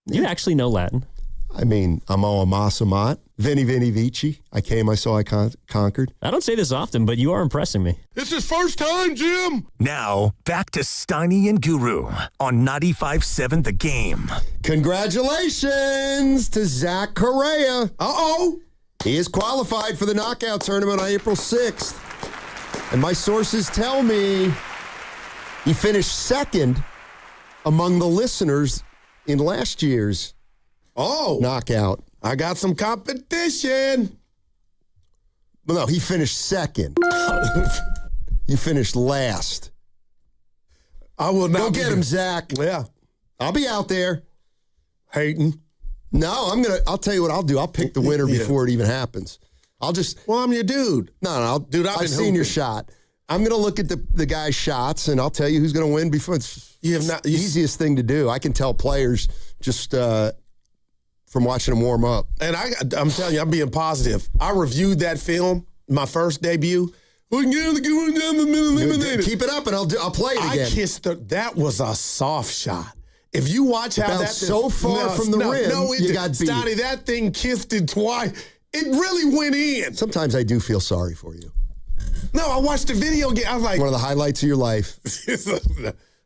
You actually know Latin. I mean, amo amas amat, veni veni vici. I came, I saw, I conquered. I don't say this often, but you are impressing me. It's his first time, Jim. Now, back to Steiny and Guru on 95.7 The Game. Congratulations to Zach Correa. Uh-oh. He is qualified for the knockout tournament on April 6th. And my sources tell me he finished second among the listeners in last year's knockout. I got some competition. Well, no, he finished second. You finished last. I will not go get him, Zach. Yeah, I'll be out there. Hating. No, I'll tell you what I'll do. I'll pick the winner before it even happens. Well, I'm your dude. No, dude, I've seen your shot. I'm going to look at the guy's shots, and I'll tell you who's going to win before. It's the easiest thing to do. I can tell players just from watching them warm up. And I'm telling you, I'm being positive. I reviewed that film, my first debut. Keep it up, and I'll play it again. I kissed her. That was a soft shot. If you watch how that so far from the rim, you got beat. Stoney, that thing kissed it twice. It really went in. Sometimes I do feel sorry for you. No, I watched the video again. I was like, one of the highlights of your life.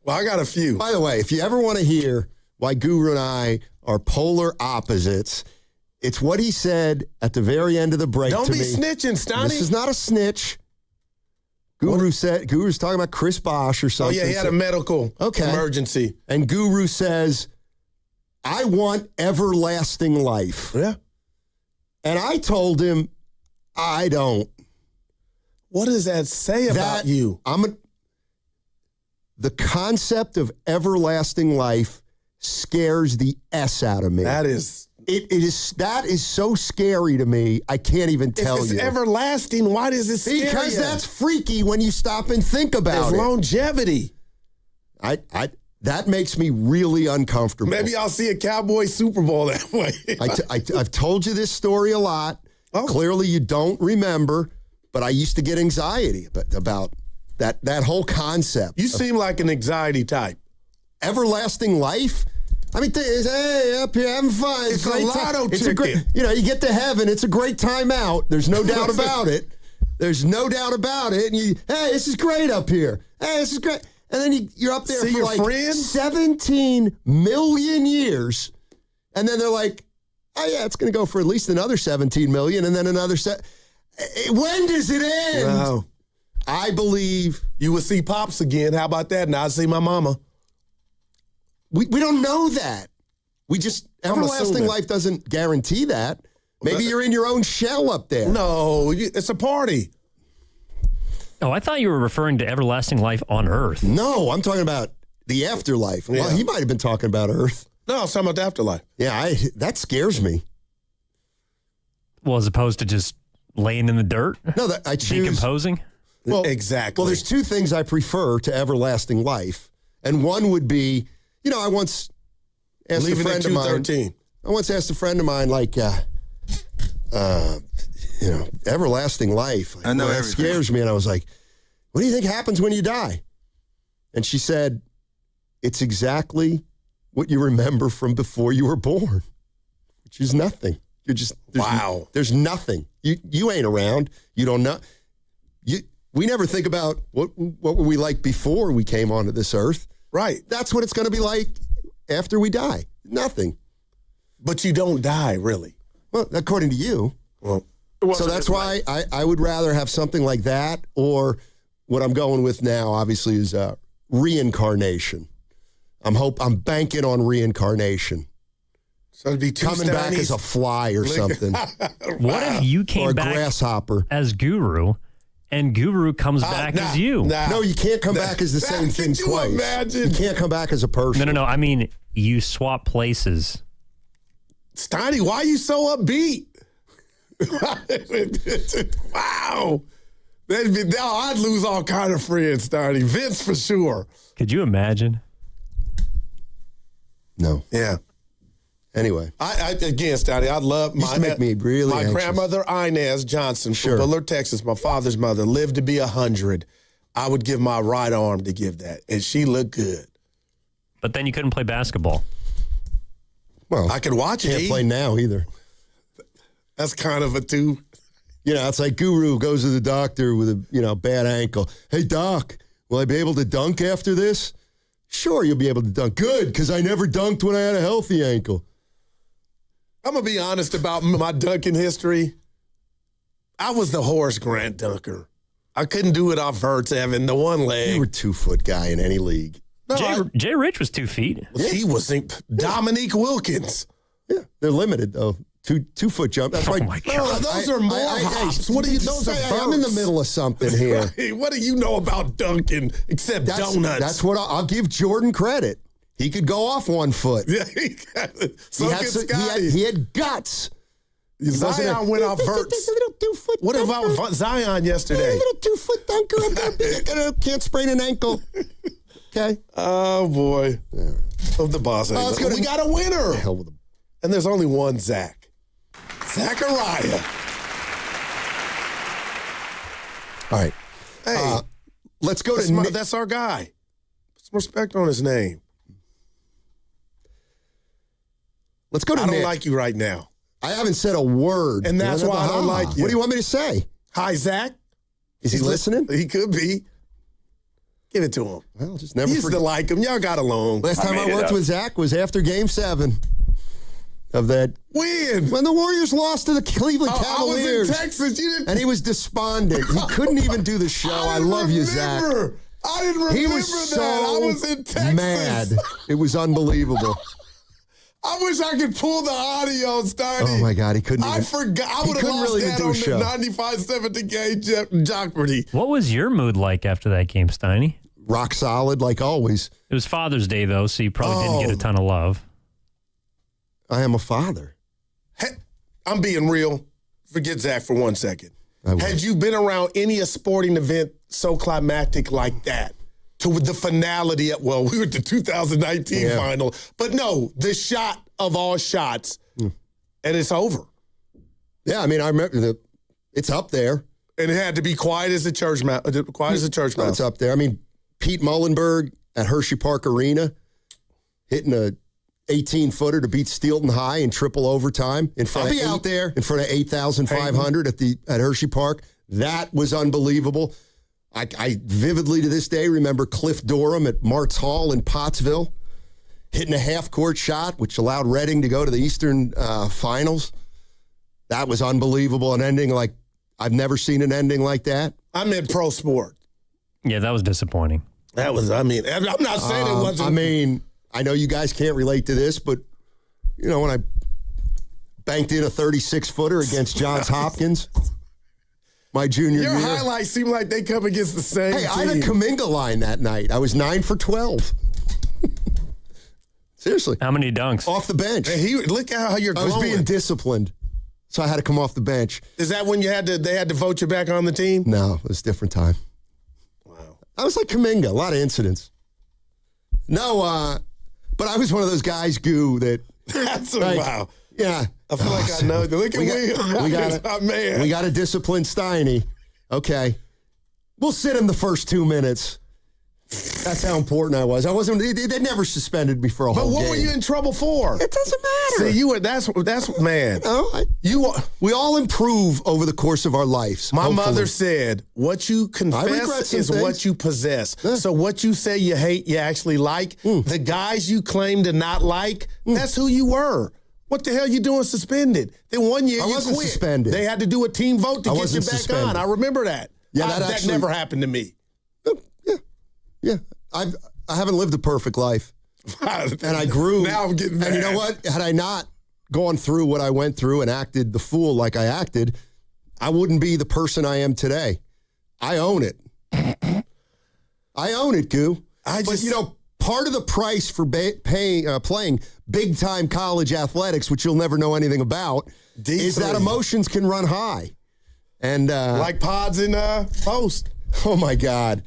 Well, I got a few. By the way, if you ever want to hear why Guru and I are polar opposites, it's what he said at the very end of the break. Don't to be me. Snitching, Stoney. This is not a snitch. Guru's talking about Chris Bosh or something. Oh, yeah, he had a medical emergency. And Guru says, I want everlasting life. Yeah. And I told him, I don't. What does that say about you? The concept of everlasting life scares the S out of me. That is so scary to me. I can't even tell you. If it's everlasting, why does it scare you? Because that's freaky when you stop and think about it. There's longevity. That makes me really uncomfortable. Maybe I'll see a Cowboy Super Bowl that way. I've told you this story a lot. Oh. Clearly you don't remember, but I used to get anxiety about that whole concept. You seem like an anxiety type. Everlasting life? I mean, hey, up here having fun. It's a lotto ticket. You get to heaven. It's a great time out. There's no doubt about it. There's no doubt about it. And hey, this is great up here. Hey, this is great. And then you're up there for like 17 million years. And then they're like, oh, yeah, it's going to go for at least another 17 million. And then another when does it end? Wow. I believe. You will see Pops again. How about that? Now I see my mama. We don't know that. Everlasting life doesn't guarantee that. Maybe you're in your own shell up there. No, it's a party. Oh, I thought you were referring to everlasting life on Earth. No, I'm talking about the afterlife. Yeah. Well, he might have been talking about Earth. No, I was talking about the afterlife. Yeah, that scares me. Well, as opposed to just laying in the dirt? No, I choose... Decomposing? Well, exactly. Well, there's two things I prefer to everlasting life. And one would be, I once asked a friend of mine. I once asked a friend of mine, like, everlasting life. I know that scares me. And I was like, what do you think happens when you die? And she said, it's exactly what you remember from before you were born, which is nothing. There's nothing. You ain't around. You don't know. We never think about what were we like before we came onto this earth. Right. That's what it's going to be like after we die. Nothing. But you don't die, really. Well, according to you. Well, so that's why I would rather have something like that, or what I'm going with now, obviously, is reincarnation. I'm banking on reincarnation. So it'd be coming back as a fly or something. What if you came back grasshopper as Guru, and Guru comes back as you? No, you can't come back as the same thing twice. Imagine? You can't come back as a person. No. I mean, you swap places. Steiny, why are you so upbeat? Wow. I'd lose all kind of friends, Steiny. Vince for sure. Could you imagine? No. Yeah. Anyway. Again, Steiny, I love my grandmother, Inez Johnson from Bullard, Texas, my father's mother, lived to be 100. I would give my right arm to give that. And she looked good. But then you couldn't play basketball. Well, I could watch it. Can't play now either. That's kind of a two. It's like Guru goes to the doctor with a bad ankle. Hey, doc, will I be able to dunk after this? Sure, you'll be able to dunk. Good, because I never dunked when I had a healthy ankle. I'm going to be honest about my dunking history. I was the Horace Grant dunker. I couldn't do it off verts, Evan, the one leg. You were 2-foot guy in any league. No, Jay Rich was 2 feet. He was Dominique Wilkins. Yeah, they're limited, though. 2-foot jump. That's right. Oh, my God. Those are more hops. What do you those are verts. I'm in the middle of something here. Right. What do you know about dunking except donuts? That's what I'll give Jordan credit. He could go off 1 foot. Yeah, he had guts. Zion went off verts. What about Zion yesterday? A little 2-foot dunker. I can't sprain an ankle. Okay. Oh, boy. Of the boss. We got a winner. Hell with him. And there's only one Zach. Zachariah. All right. Hey. Let's go to that's our guy. Put some respect on his name. Let's go to I don't Nick. like you right now. I haven't said a word. And that's why I don't like you. What do you want me to say? Hi, Zach. Is he listening? He could be. Give it to him. Well, just never You used to like him. Y'all got along. Last time I worked with Zach was after Game 7 of that. When the Warriors lost to the Cleveland Cavaliers. I was in Texas. You didn't. And he was despondent. He couldn't even do the show. I love you, Zach. I didn't remember he was that. So I was in Texas. Mad. It was unbelievable. I wish I could pull the audio, Stardy. Oh, my God. He couldn't even. I forgot. I would have lost really that on the 95-7 to Gay Jockberty. What was your mood like after that game, Steiny? Rock solid, like always. It was Father's Day, though, so you probably didn't get a ton of love. I am a father. Hey, I'm being real. Forget Zach for 1 second. Had you been around any sporting event so climactic like that? To the finality we were at the 2019 final. But no, the shot of all shots, and it's over. Yeah, I mean, I remember it's up there. And it had to be quiet as a church mouse. It's up there. I mean, Pete Mullenberg at Hershey Park Arena hitting a 18-footer to beat Steelton High in triple overtime in front out there in front of 8,500 at Hershey Park. That was unbelievable. I vividly to this day remember Cliff Durham at Martz Hall in Pottsville hitting a half-court shot, which allowed Reading to go to the Eastern Finals. That was unbelievable. An ending like I've never seen an ending like that. I'm in pro sport. Yeah, that was disappointing. I'm not saying it wasn't. I mean, I know you guys can't relate to this, but, when I banked in a 36-footer against Johns Hopkins my junior year. Your highlights seem like they come against the same team. I had a Kaminga line that night. I was 9 for 12. Seriously. How many dunks? Off the bench. Hey, look at how you're glowing. I was being disciplined, so I had to come off the bench. Is that when they had to vote you back on the team? No, it was a different time. Wow. I was like Kaminga, a lot of incidents. No, but I was one of those guys, Goo, that... That's wow. Yeah. I feel like I know. Look at we got a disciplined Steiny. Okay. We'll sit him the first 2 minutes. That's how important I was. I wasn't. They never suspended me for a whole game. But what were you in trouble for? It doesn't matter. See, you were. That's man. We all improve over the course of our lives. My mother said, "What you confess is what you possess." Yeah. So what you say you hate, you actually like. The guys you claim to not like, that's who you were. What the hell you doing suspended? Then 1 year you wasn't quit. Suspended. They had to do a team vote to get you back on. I remember that. Yeah, that never happened to me. Yeah, I haven't lived a perfect life, and I grew. Now I'm getting mad. And you know what? Had I not gone through what I went through and acted the fool like I acted, I wouldn't be the person I am today. I own it. I own it, Goo. But part of the price for playing big-time college athletics, which you'll never know anything about, is that emotions can run high. And like pods in post. Oh, my God.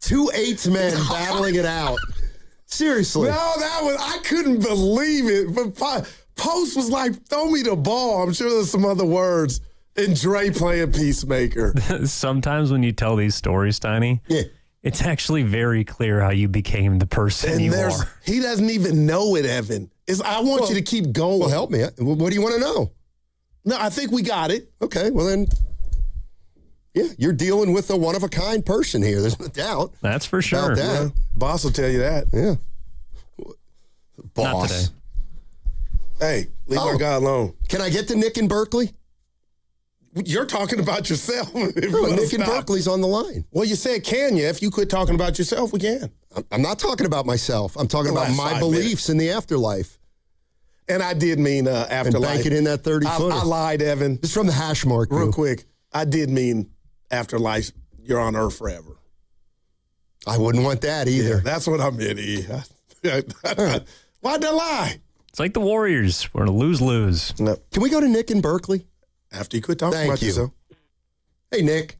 2 8 men battling it out. Seriously. No, I couldn't believe it. But Post was like, throw me the ball. I'm sure there's some other words. And Dre playing Peacemaker. Sometimes when you tell these stories, Steiny, it's actually very clear how you became the person you are. He doesn't even know it, Evan. I want you to keep going. Well, help me. What do you want to know? No, I think we got it. Okay, well then, yeah, you're dealing with a one-of-a-kind person here. There's no doubt. That's for sure. About that. Yeah. Boss will tell you that. Yeah. Boss. Not today. Hey, leave our guy alone. Can I get to Nick in Berkeley? You're talking about yourself. No, Nick in Berkeley's on the line. Well, you said can you? If you quit talking about yourself, we can. I'm not talking about myself. I'm talking about my beliefs in the afterlife. And I did mean afterlife. And bank it in that 30-footer. I lied, Evan. It's from the hash mark. Real quick. I did mean afterlife. You're on Earth forever. I wouldn't want that either. Yeah, that's what I meant, E. Why'd I lie? It's like the Warriors. We're in a lose-lose. No. Can we go to Nick in Berkeley? After you quit talking about yourself. Hey, Nick.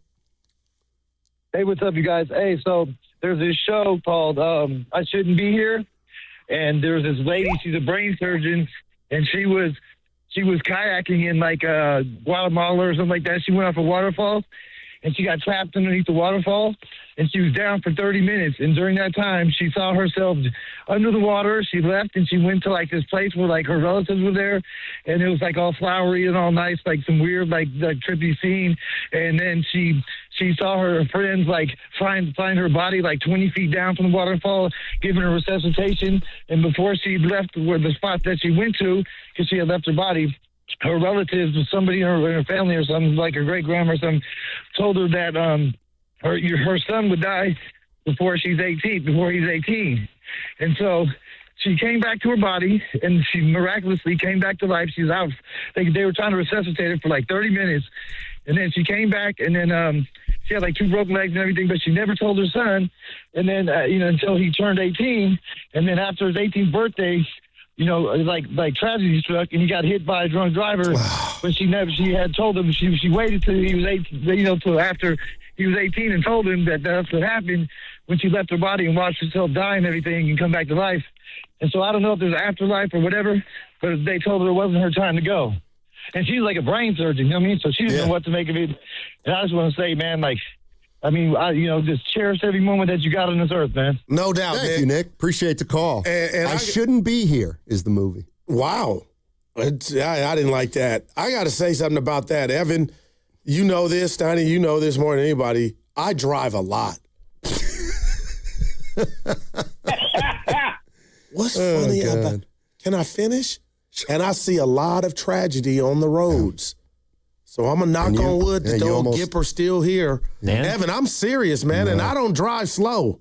Hey, what's up, you guys? Hey, so there's this show called I Shouldn't Be Here. And there's this lady, she's a brain surgeon, and she was kayaking in like Guatemala or something like that. She went off a waterfall, and she got trapped underneath the waterfall, and she was down for 30 minutes. And during that time, she saw herself under the water. She left, and she went to like this place where like her relatives were there, and it was like all flowery and all nice, like some weird like trippy scene. And then she saw her friends like find her body like 20 feet down from the waterfall, giving her resuscitation. And before she left where the spot that she went to, because she had left her body, her relatives, somebody in her family or something, like her great grandma or something, told her that her son would die before he's 18. And so she came back to her body, and she miraculously came back to life. She's out. They were trying to resuscitate her for like 30 minutes. And then she came back, and then she had like 2 broken legs and everything, but she never told her son. And then, until he turned 18. And then after his 18th birthday, like tragedy struck, and he got hit by a drunk driver. But she had told him, she waited till he was 18, till after he was 18, and told him that that's what happened when she left her body and watched herself die and everything and come back to life. And so I don't know if there's an afterlife or whatever, but they told her it wasn't her time to go. And she's like a brain surgeon, you know what I mean? So she didn't know what to make of it. And I just want to say, man, just cherish every moment that you got on this earth, man. No doubt, Thank you, Nick. Appreciate the call. And I Shouldn't Be Here is the movie. Wow. I didn't like that. I got to say something about that. Evan, you know this. Steiny, you know this more than anybody. I drive a lot. What's funny about... Can I finish? And I see a lot of tragedy on the roads. So I'm going to knock on wood that the old Gipper's still here. Man. Evan, I'm serious, man, and I don't drive slow.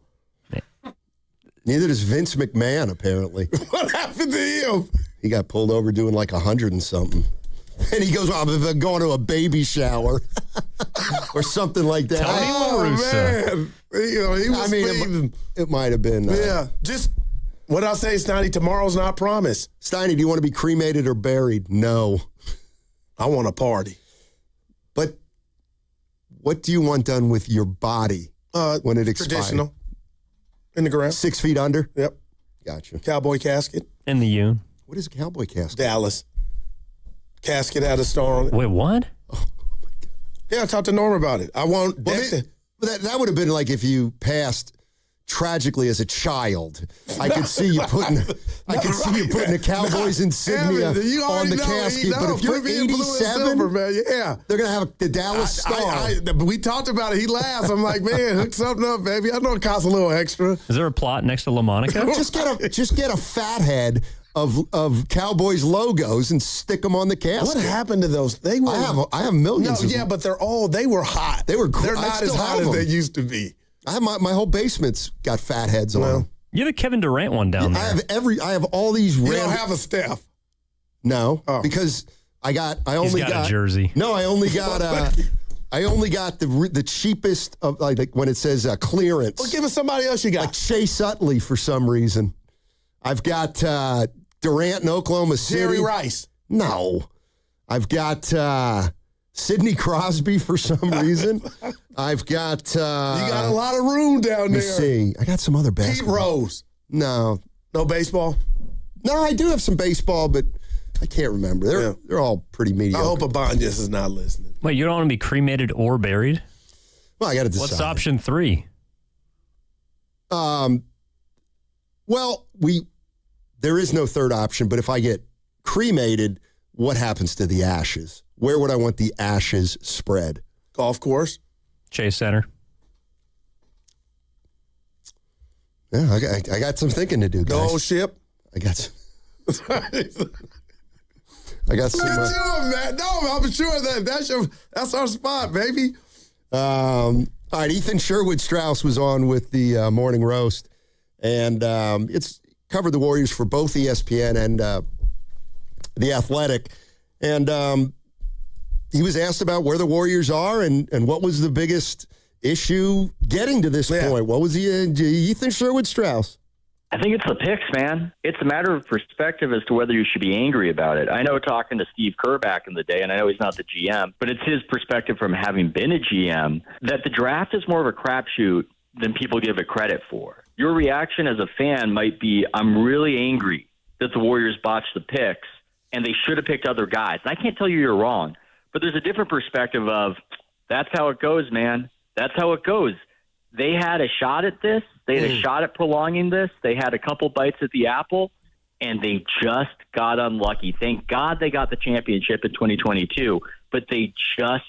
Neither does Vince McMahon, apparently. What happened to him? He got pulled over doing like 100 and something. And he goes, I'm going to a baby shower. Or something like that. Man. He was speeding. It might have been. Just... What I say, Steiny, tomorrow's not promised. Steiny, do you want to be cremated or buried? No. I want a party. But what do you want done with your body when it expires? Traditional. In the ground. 6 feet under? Yep. Gotcha. Cowboy casket. In the U. What is a cowboy casket? Dallas. Casket had a star on it. Wait, what? Oh, my God. Yeah, I talked to Norm about it. I want... that would have been like if you passed... tragically as a child. I could see you putting a Cowboys insignia on the casket. But if you're 87, they're going to have the Dallas Star. We talked about it. He laughs. I'm like, man, hook something up, baby. I know it costs a little extra. Is there a plot next to La Monica? just get a fat head of Cowboys logos and stick them on the casket. What happened to those? They were. I have millions. No, but they were hot. They're not as hot as they used to be. I have my whole basement's got fat heads on them. You have a Kevin Durant one down there. I have all these You don't have a Steph. No, because I only got a jersey. No, I only got the cheapest of like when it says clearance. Well, give us somebody else you got. Like Chase Utley for some reason. I've got Durant in Oklahoma City. Jerry Rice. No. I've got Sidney Crosby for some reason. I've got... you got a lot of room down there. Let's see. I got some other basketball. Pete Rose. No. No baseball? No, I do have some baseball, but I can't remember. They're all pretty mediocre. I hope Abanjas is not listening. Wait, you don't want to be cremated or buried? Well, I got to decide. What's option 3? Well, we there is no third option, but if I get cremated, what happens to the ashes? Where would I want the ashes spread? Golf course. Chase Center. Yeah, I got some thinking to do, guys. The whole ship. I got some. I got some. What you doing, man? No, I'm sure that's our spot, baby. All right, Ethan Sherwood-Strauss was on with the Morning Roast, and it's covered the Warriors for both ESPN and The Athletic. And he was asked about where the Warriors are and what was the biggest issue getting to this point. What was Ethan Sherwood-Strauss? I think it's the picks, man. It's a matter of perspective as to whether you should be angry about it. I know talking to Steve Kerr back in the day, and I know he's not the GM, but it's his perspective from having been a GM, that the draft is more of a crapshoot than people give it credit for. Your reaction as a fan might be, I'm really angry that the Warriors botched the picks, and they should have picked other guys. And I can't tell you you're wrong, but there's a different perspective of, that's how it goes, man. That's how it goes. They had a shot at this. They had a shot at prolonging this. They had a couple bites at the apple, and they just got unlucky. Thank God they got the championship in 2022, but they just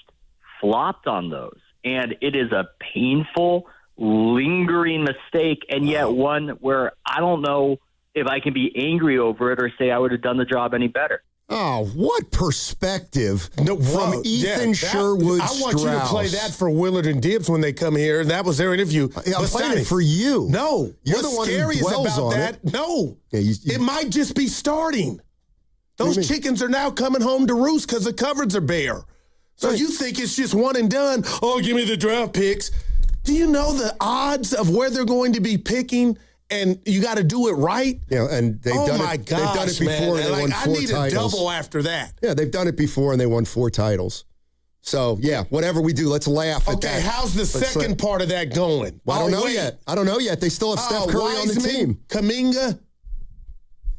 flopped on those. And it is a painful, lingering mistake, and yet one where I don't know if I can be angry over it or say I would have done the job any better. Oh, what perspective from Ethan Sherwood-Strauss. I want you to play that for Willard and Dibbs when they come here. That was their interview. I'm playing it for you. No. You're the one who dwells on it. No. It might just be starting. Those chickens are now coming home to roost because the cupboards are bare. So you think it's just one and done. Oh, give me the draft picks. Do you know the odds of where they're going to be picking? And you got to do it right. Yeah, and they've done it. They've done it before. And they won 4 titles. I need a double after that. Yeah, they've done it before, and they won 4 titles. So yeah, whatever we do, let's laugh at that. Okay, how's the second part of that going? Well, I don't know yet. I don't know yet. They still have Steph Curry on the team. Kaminga.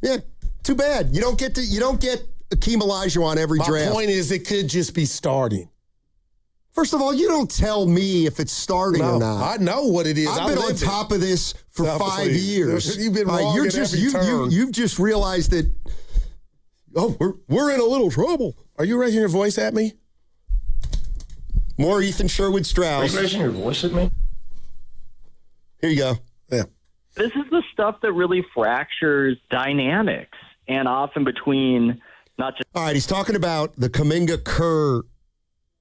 Yeah, too bad. You don't get Akeem Olajuwon every draft. My point is, it could just be starting. First of all, you don't tell me if it's starting or not. I know what it is. I've been on top of this for 5 years. You've been wrong at every turn. You've just realized that, we're in a little trouble. Are you raising your voice at me? More Ethan Sherwood-Strauss. Are you raising your voice at me? Here you go. Yeah. This is the stuff that really fractures dynamics and often between not just... All right, he's talking about the Kaminga Kerr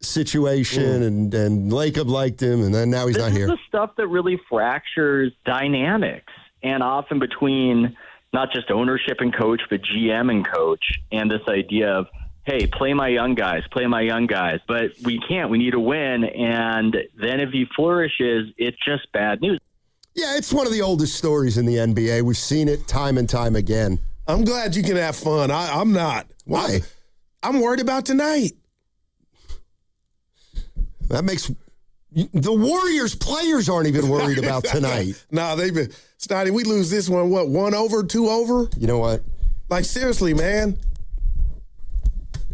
situation, and Lacob liked him, and then now he's not here. This is the stuff that really fractures dynamics and often between not just ownership and coach, but GM and coach, and this idea of, hey, play my young guys. But we can't. We need to win, and then if he flourishes, it's just bad news. Yeah, it's one of the oldest stories in the NBA. We've seen it time and time again. I'm glad you can have fun. I'm not. Why? I'm worried about tonight. That makes the Warriors players aren't even worried about tonight. No, they've been Snotty. We lose this one. What? 1 over, 2 over? You know what? Like seriously, man.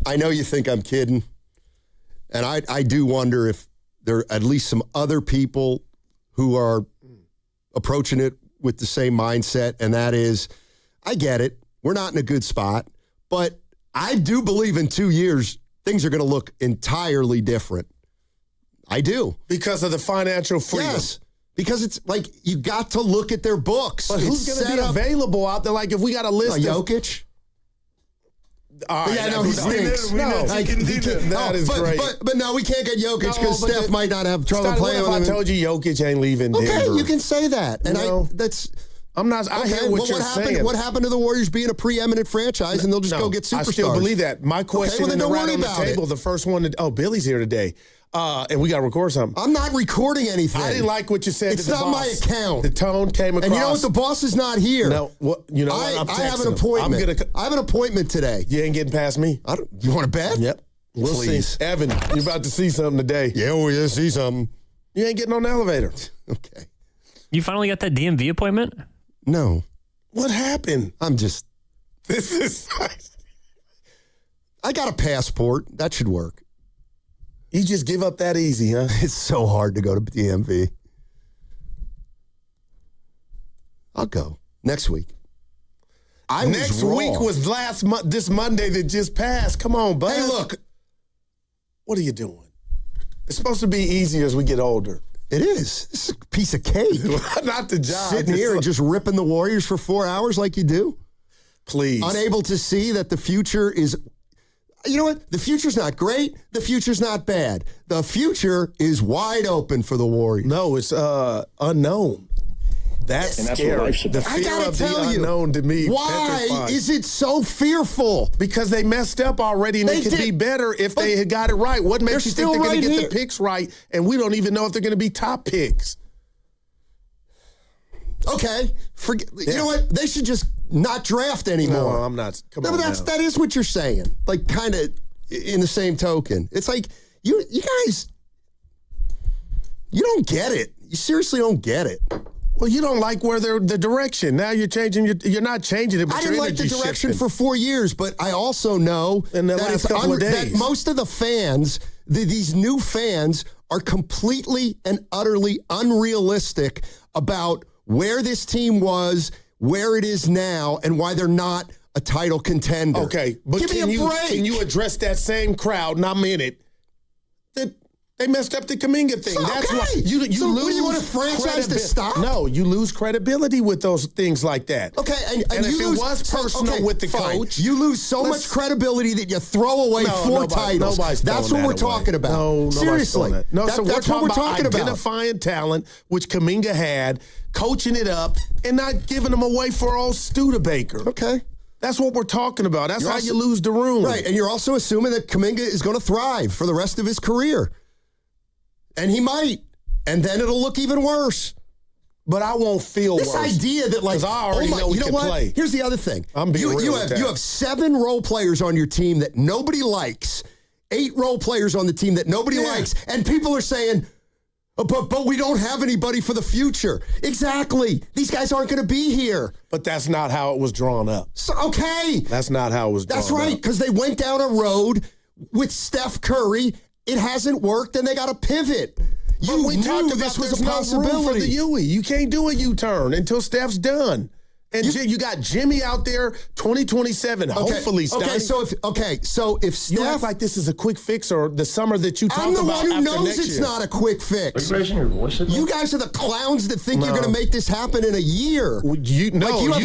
I know you think I'm kidding, and I do wonder if there are at least some other people who are approaching it with the same mindset, and that is, I get it. We're not in a good spot, but I do believe in 2 years things are going to look entirely different. I do. Because of the financial freedom. Yes. Because it's like you got to look at their books. But who's going to be available out there? Like if we got a list of Jokic. All right, yeah, no, he stinks. That is great. But no, we can't get Jokic because Steph might not have trouble playing with him. I told you Jokic ain't leaving Denver. Okay, you can say that. And I'm not. I hear what you're saying. What happened to the Warriors being a preeminent franchise and they'll just go get superstars? I still believe that. My question in the right on the table, the first one. Billy's here today. And we got to record something. I'm not recording anything. I didn't like what you said. It's not my account. The tone came across. And you know what? The boss is not here. No, you know what? I have an appointment. I have an appointment today. You ain't getting past me. You want to bet? Yep. We'll see. Evan, you're about to see something today. Yeah, we'll see something. You ain't getting on the elevator. Okay. You finally got that DMV appointment? No. What happened? This is. I got a passport. That should work. You just give up that easy, huh? It's so hard to go to DMV. I'll go next week. Next week was this Monday that just passed. Come on, bud. Hey, look. What are you doing? It's supposed to be easier as we get older. It is. This is a piece of cake. Not the job. Sitting here and just ripping the Warriors for 4 hours like you do. Please. Unable to see that the future is... You know what? The future's not great. The future's not bad. The future is wide open for the Warriors. No, it's unknown. That's scary. The fear of the unknown to me. Why is it so fearful? Because they messed up already, and they could be better if they had got it right. What makes you think they're going to get the picks right, and we don't even know if they're going to be top picks? Okay, you know what? They should just not draft anymore. No, I'm not. Come on, that is what you're saying. Like, kind of in the same token, it's like you guys, you don't get it. You seriously don't get it. Well, you don't like where they're the direction. Now you're changing. You're not changing it. But I didn't like the direction for 4 years, but I also know that most of the fans, these new fans, are completely and utterly unrealistic about where this team was, where it is now, and why they're not a title contender. Okay, but give me a break. Can you address that same crowd? And I'm in it. They messed up the Kaminga thing. That's why you lose. What do you want a franchise to stop? No, you lose credibility with those things like that. Okay, and if you it was personal with the coach, you lose so much credibility that you throw away 4 titles. That's what we're talking about. No, seriously. No, so that's what we're talking about. Identifying talent, which Kaminga had, coaching it up, and not giving them away for old Studebaker. Okay. That's what we're talking about. That's how you lose the room. Right, and you're also assuming that Kaminga is going to thrive for the rest of his career. And he might. And then it'll look even worse. But I won't feel worse. This idea that, like, because I already know he can play. Here's the other thing. I'm being real with that. You have 7 role players on your team that nobody likes. 8 role players on the team that nobody likes. And people are saying, but we don't have anybody for the future. Exactly. These guys aren't going to be here. But that's not how it was drawn up. So, okay. That's not how it was drawn up. That's right, because they went down a road with Steph Curry. It hasn't worked, and they got to pivot. You knew this was a possibility. For the Huey. You can't do a U-turn until Steph's done. And you got Jimmy out there 2027, hopefully, Steph. So if Steph... You act like this is a quick fix or the summer that you talked about after next year. I'm the one who knows it's not a quick fix. Are you raising your voice at me? You guys are the clowns that think you're going to make this happen in a year. You know what?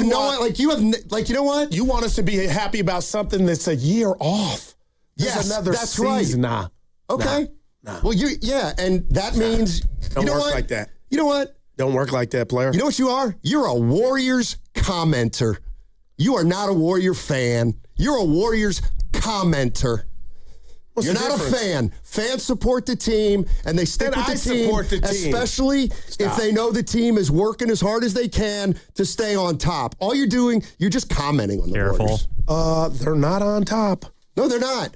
You want us to be happy about something that's a year off. Yes, another that's season. right. Okay. Nah. Well, and that means... Don't work like that. You know what? Don't work like that, player. You know what you are? You're a Warriors commenter. You are not a Warrior fan. You're a Warriors commenter. You're not a fan. Fans support the team, and they stick with the team, especially if they know the team is working as hard as they can to stay on top. All you're doing, you're just commenting on the Warriors. They're not on top. No, they're not.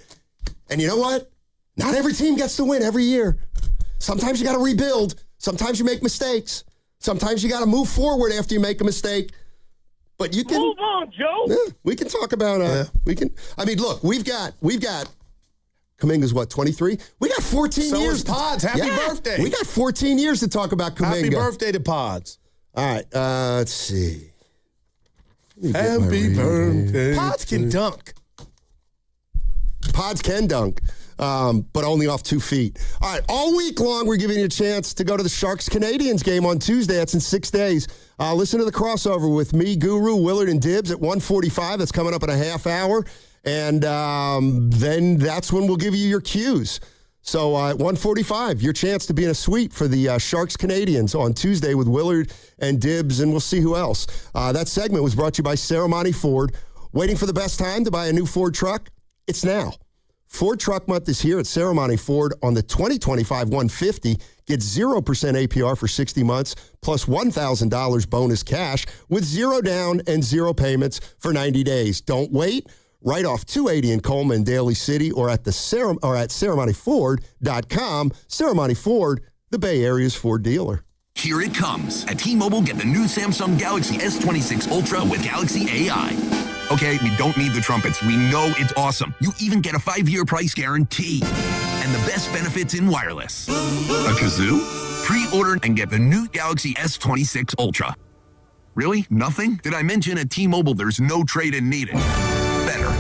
And you know what? Not every team gets to win every year. Sometimes you got to rebuild. Sometimes you make mistakes. Sometimes you got to move forward after you make a mistake. But you can move on, Joe. Yeah, we can talk about. We can. I mean, look, we've got. Kaminga's what, 23? We got 14 so years. Is Pods. Happy birthday. We got 14 years to talk about Kaminga. Happy birthday to Pods. All right. Let's see. Happy birthday. Pods can dunk. Pods can dunk. But only off 2 feet. All right, all week long, we're giving you a chance to go to the Sharks-Canadiens game on Tuesday. That's in 6 days. Listen to the crossover with me, Guru, Willard, and Dibbs at 1:45. That's coming up in a half hour. And then that's when we'll give you your cues. So at 1:45, your chance to be in a suite for the Sharks-Canadiens on Tuesday with Willard and Dibbs, and we'll see who else. That segment was brought to you by Monty Ford. Waiting for the best time to buy a new Ford truck? It's now. Ford Truck Month is here at Monty Ford on the 2025 150. Get 0% APR for 60 months, plus $1,000 bonus cash with 0 down and 0 payments for 90 days. Don't wait. Right off 280 in Coleman, Daly City, or at CeremonyFord.com. Monty Ford, the Bay Area's Ford dealer. Here it comes. At T-Mobile, get the new Samsung Galaxy S26 Ultra with Galaxy AI. Okay, we don't need the trumpets. We know it's awesome. You even get a 5-year price guarantee. And the best benefits in wireless. A kazoo? Pre-order and get the new Galaxy S26 Ultra. Really? Nothing? Did I mention at T-Mobile there's no trade-in needed? Better.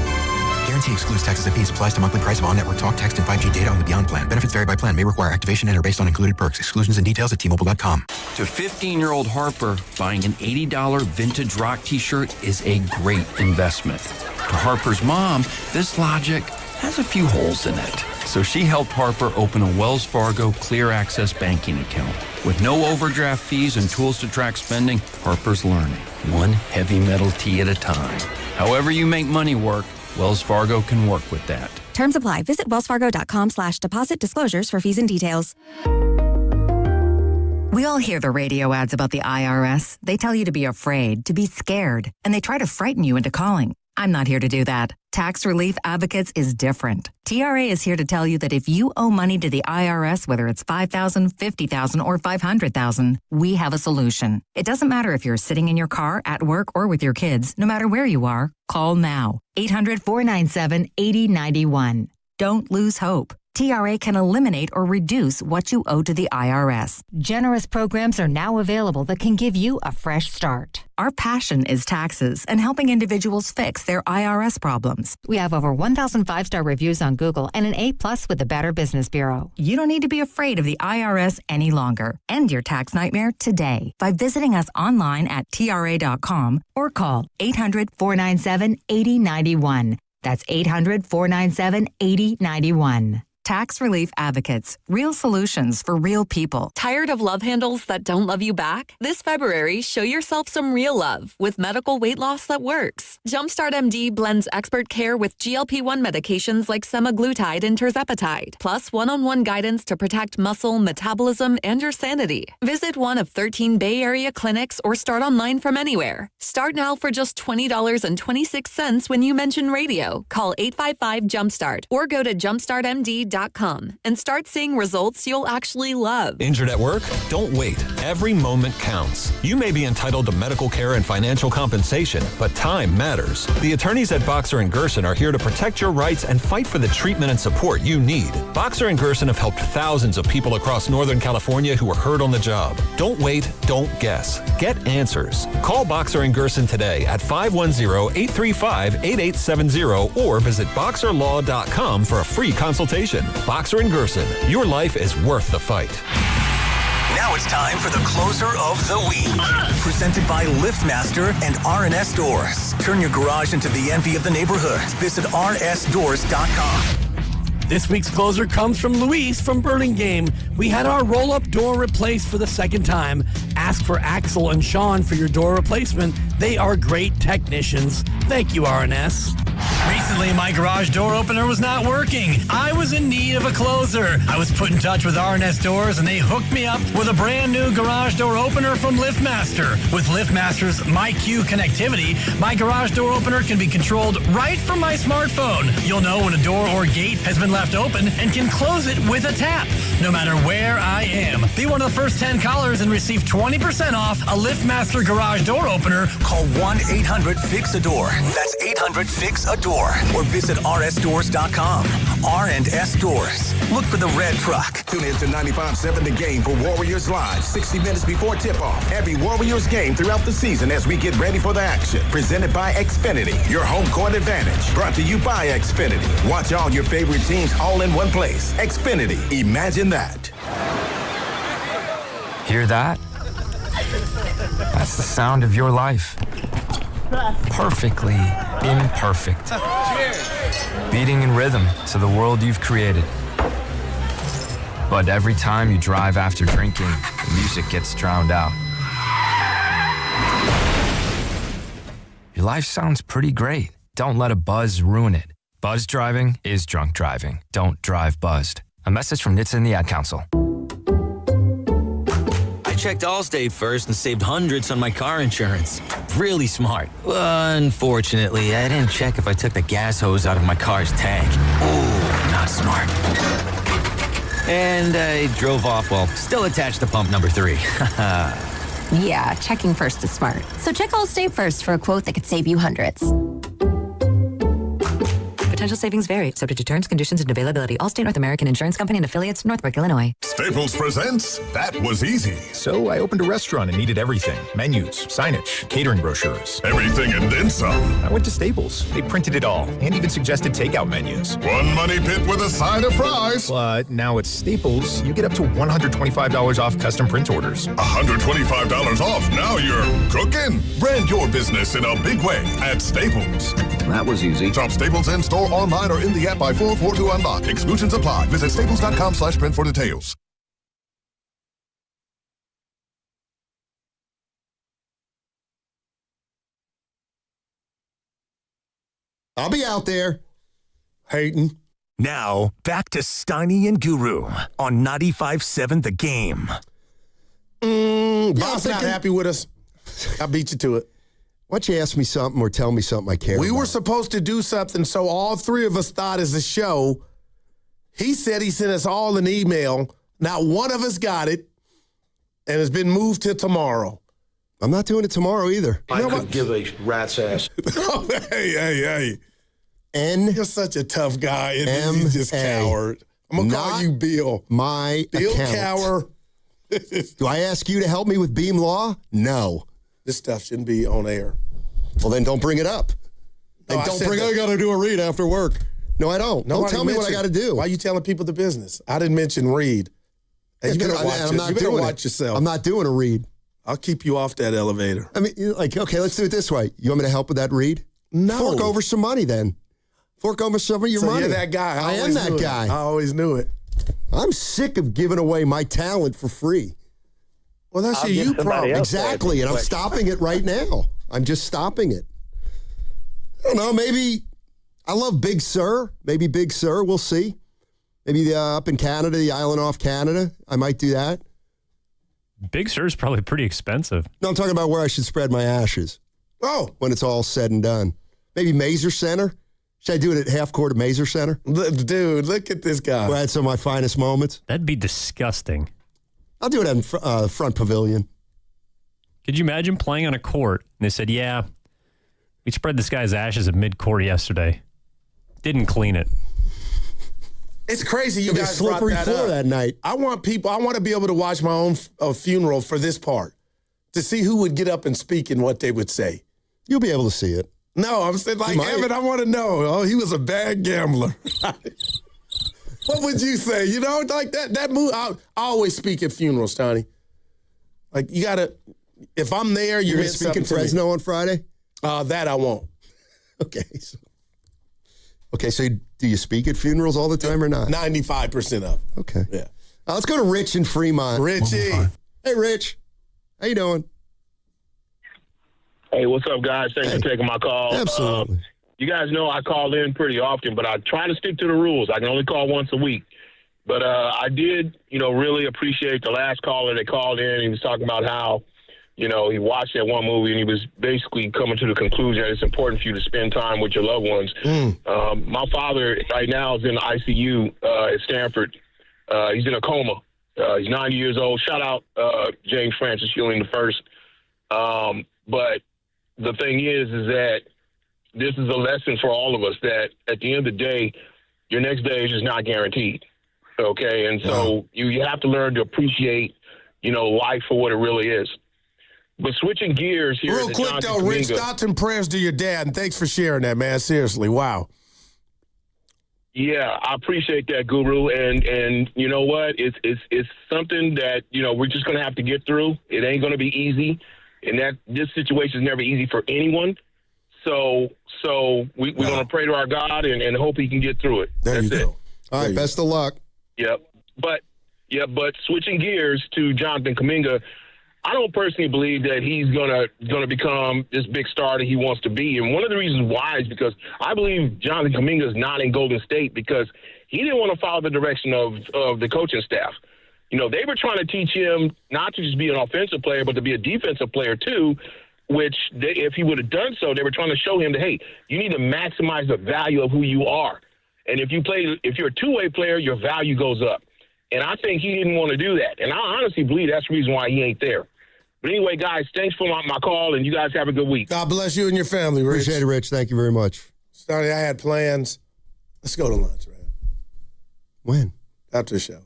Guarantee excludes taxes and fees. Applies to monthly price of on-network talk, text, and 5G data on the Beyond plan. Benefits vary by plan. May require activation and are based on included perks. Exclusions and details at T-Mobile.com. To 15-year-old Harper, buying an $80 vintage rock T-shirt is a great investment. To Harper's mom, this logic has a few holes in it. So she helped Harper open a Wells Fargo Clear Access banking account. With no overdraft fees and tools to track spending, Harper's learning, one heavy metal tee at a time. However you make money work, Wells Fargo can work with that. Terms apply. Visit wellsfargo.com/deposit disclosures for fees and details. We all hear the radio ads about the IRS. They tell you to be afraid, to be scared, and they try to frighten you into calling. I'm not here to do that. Tax Relief Advocates is different. TRA is here to tell you that if you owe money to the IRS, whether it's $5,000, $50,000, or $500,000, we have a solution. It doesn't matter if you're sitting in your car, at work, or with your kids. No matter where you are, call now. 800-497-8091. Don't lose hope. TRA can eliminate or reduce what you owe to the IRS. Generous programs are now available that can give you a fresh start. Our passion is taxes and helping individuals fix their IRS problems. We have over 1,000 5-star reviews on Google and an A+ with the Better Business Bureau. You don't need to be afraid of the IRS any longer. End your tax nightmare today by visiting us online at TRA.com or call 800-497-8091. That's 800-497-8091. Tax Relief Advocates. Real solutions for real people. Tired of love handles that don't love you back? This February, show yourself some real love with medical weight loss that works. Jumpstart MD blends expert care with GLP-1 medications like semaglutide and tirzepatide, plus one-on-one guidance to protect muscle, metabolism, and your sanity. Visit one of 13 Bay Area clinics or start online from anywhere. Start now for just $20.26 when you mention radio. Call 855-JUMPSTART or go to jumpstartmd.com and start seeing results you'll actually love. Injured at work? Don't wait. Every moment counts. You may be entitled to medical care and financial compensation, but time matters. The attorneys at Boxer & Gerson are here to protect your rights and fight for the treatment and support you need. Boxer & Gerson have helped thousands of people across Northern California who were hurt on the job. Don't wait, don't guess. Get answers. Call Boxer & Gerson today at 510-835-8870 or visit boxerlaw.com for a free consultation. Boxer & Gerson, your life is worth the fight. Now it's time for the closer of the week. Presented by LiftMaster and R&S Doors. Turn your garage into the envy of the neighborhood. Visit rnsdoors.com. This week's closer comes from Luis from Burlingame. We had our roll-up door replaced for the second time. Ask for Axel and Sean for your door replacement. They are great technicians. Thank you, R&S. Recently, my garage door opener was not working. I was in need of a closer. I was put in touch with R&S Doors, and they hooked me up with a brand new garage door opener from LiftMaster. With LiftMaster's MyQ connectivity, my garage door opener can be controlled right from my smartphone. You'll know when a door or gate has been left open and can close it with a tap, no matter where I am. Be one of the first 10 callers and receive 20% off a LiftMaster garage door opener. Call 1-800-FIX-A-DOOR. That's 800-FIX-A-DOOR. Or visit rsdoors.com. R&S Doors. Look for the red truck. Tune in to 95.7 The Game for Warriors Live, 60 minutes before tip-off. Every Warriors game throughout the season as we get ready for the action. Presented by Xfinity, your home court advantage. Brought to you by Xfinity. Watch all your favorite teams all in one place. Xfinity. Imagine that. Hear that? That's the sound of your life. Perfectly imperfect. Beating in rhythm to the world you've created. But every time you drive after drinking, the music gets drowned out. Your life sounds pretty great. Don't let a buzz ruin it. Buzz driving is drunk driving. Don't drive buzzed. A message from NHTSA and the Ad Council. I checked Allstate first and saved hundreds on my car insurance. Really smart. Unfortunately, I didn't check if I took the gas hose out of my car's tank. Ooh, not smart. And I drove off while still attached to pump number 3. Yeah, checking first is smart. So check Allstate first for a quote that could save you hundreds. Potential savings vary, subject to terms, conditions, and availability. Allstate North American Insurance Company and affiliates, Northbrook, Illinois. Staples presents That Was Easy. So I opened a restaurant and needed everything. Menus, signage, catering brochures. Everything and then some. I went to Staples. They printed it all and even suggested takeout menus. One money pit with a side of fries. But now at Staples, you get up to $125 off custom print orders. $125 off. Now you're cooking. Brand your business in a big way at Staples. That was easy. Shop Staples in-store, online, or in the app by 4/4 to unlock. Exclusions apply. Visit staples.com/print for details. I'll be out there. Hating. Now, back to Steiny and Guru on 95.7 The Game. Bob's not happy with us. I beat you to it. Why don't you ask me something or tell me something I care about? We were supposed to do something, so all three of us thought as a show. He said he sent us all an email. Not one of us got it, and it's been moved to tomorrow. I'm not doing it tomorrow either. I could give a rat's ass. Hey. You're such a tough guy, and he's just coward. I'm going to call you Bill. My Bill account. Cower. Do I ask you to help me with Beam Law? No. This stuff shouldn't be on air. Well, then don't bring it up. And No, don't I bring said I got to do a read after work. No, I don't. Don't tell me what I got to do. Why are you telling people the business? I didn't mention read. Hey, you better watch yourself. I'm not doing a read. I'll keep you off that elevator. I mean, okay, let's do it this way. You want me to help with that read? No. Fork over some money then. Fork over some of your money. You're that guy. I am that guy. I always knew it. I'm sick of giving away my talent for free. Well, that's you problem. Exactly, and I'm stopping it right now. I'm just stopping it. I don't know, maybe I love Big Sur. Maybe Big Sur, we'll see. Maybe up in Canada, the island off Canada, I might do that. Big Sur is probably pretty expensive. No, I'm talking about where I should spread my ashes. Oh. When it's all said and done. Maybe Mazer Center. Should I do it at half court at Mazer Center? Dude, look at this guy. Where I had some of my finest moments. That'd be disgusting. I'll do it in front pavilion. Could you imagine playing on a court and they said, yeah, we spread this guy's ashes at mid-court yesterday. Didn't clean it. It's crazy you It'll be guys slippery brought that floor up. that night. I want to be able to watch my own funeral for this part to see who would get up and speak and what they would say. You'll be able to see it. No, I'm saying, like, Evan, I want to know. Oh, he was a bad gambler. What would you say? You know, like that move. I always speak at funerals, Tony. Like, you got to, if I'm there, you're going to speak in Fresno on Friday? That I won't. Okay. So do you speak at funerals all the time or not? 95% of. Okay. Yeah. Let's go to Rich in Fremont. Richie. Hey, Rich. How you doing? Hey, what's up, guys? Thanks for taking my call. Absolutely. You guys know I call in pretty often, but I try to stick to the rules. I can only call once a week. But I did, really appreciate the last caller that called in. He was talking about how, he watched that one movie and he was basically coming to the conclusion that it's important for you to spend time with your loved ones. My father right now is in the ICU at Stanford. He's in a coma. He's 90 years old. Shout out James Francis Ewing the first. But the thing is that this is a lesson for all of us that at the end of the day, your next day is just not guaranteed. Okay. And so you have to learn to appreciate, life for what it really is. But switching gears here. Real quick, though, Rich, thoughts and prayers to your dad, and thanks for sharing that, man. Seriously, wow. Yeah, I appreciate that, Guru. And you know what? It's something that, we're just going to have to get through. It ain't going to be easy. And this situation is never easy for anyone. So we're going to pray to our God and hope he can get through it. That's it. All right, best of luck. Yep. But switching gears to Jonathan Kaminga, I don't personally believe that he's gonna become this big star that he wants to be. And one of the reasons why is because I believe Jonathan Kaminga is not in Golden State because he didn't want to follow the direction of the coaching staff. They were trying to teach him not to just be an offensive player, but to be a defensive player too, which if he would have done so, they were trying to show him that, hey, you need to maximize the value of who you are. And if you're a two-way player, your value goes up. And I think he didn't want to do that. And I honestly believe that's the reason why he ain't there. But anyway, guys, thanks for my call, and you guys have a good week. God bless you and your family, Rich. Appreciate it, Rich. Thank you very much. Sorry, I had plans. Let's go to lunch, man. When? After the show.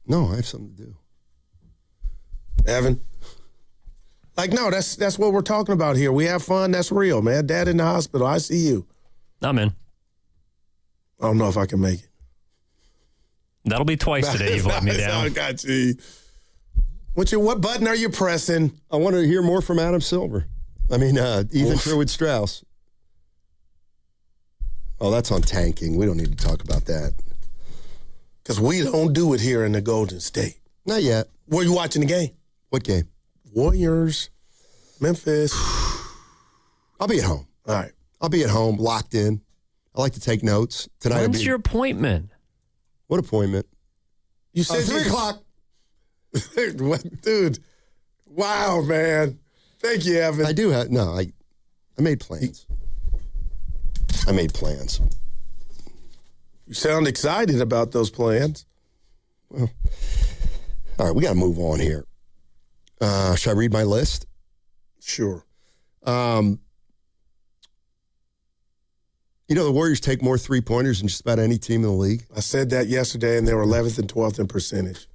No, I have something to do. Evan? Like, no, that's what we're talking about here. We have fun. That's real, man. Dad in the hospital. I see you. I'm in. I don't know if I can make it. That'll be twice today you've let me down. I got you. What button are you pressing? I want to hear more from Adam Silver. Ethan Sherwood Strauss. Oh, that's on tanking. We don't need to talk about that. Because we don't do it here in the Golden State. Not yet. Were you watching the game? What game? Warriors, Memphis. I'll be at home. All right. I'll be at home, locked in. I like to take notes. Tonight. When's your appointment? What appointment? You said 3 o'clock. What, dude? Wow, man. Thank you, Evan. I do have, no, I made plans. You sound excited about those plans. Well, all right, we got to move on here. Should I read my list? Sure. The Warriors take more three-pointers than just about any team in the league. I said that yesterday, and they were 11th and 12th in percentage.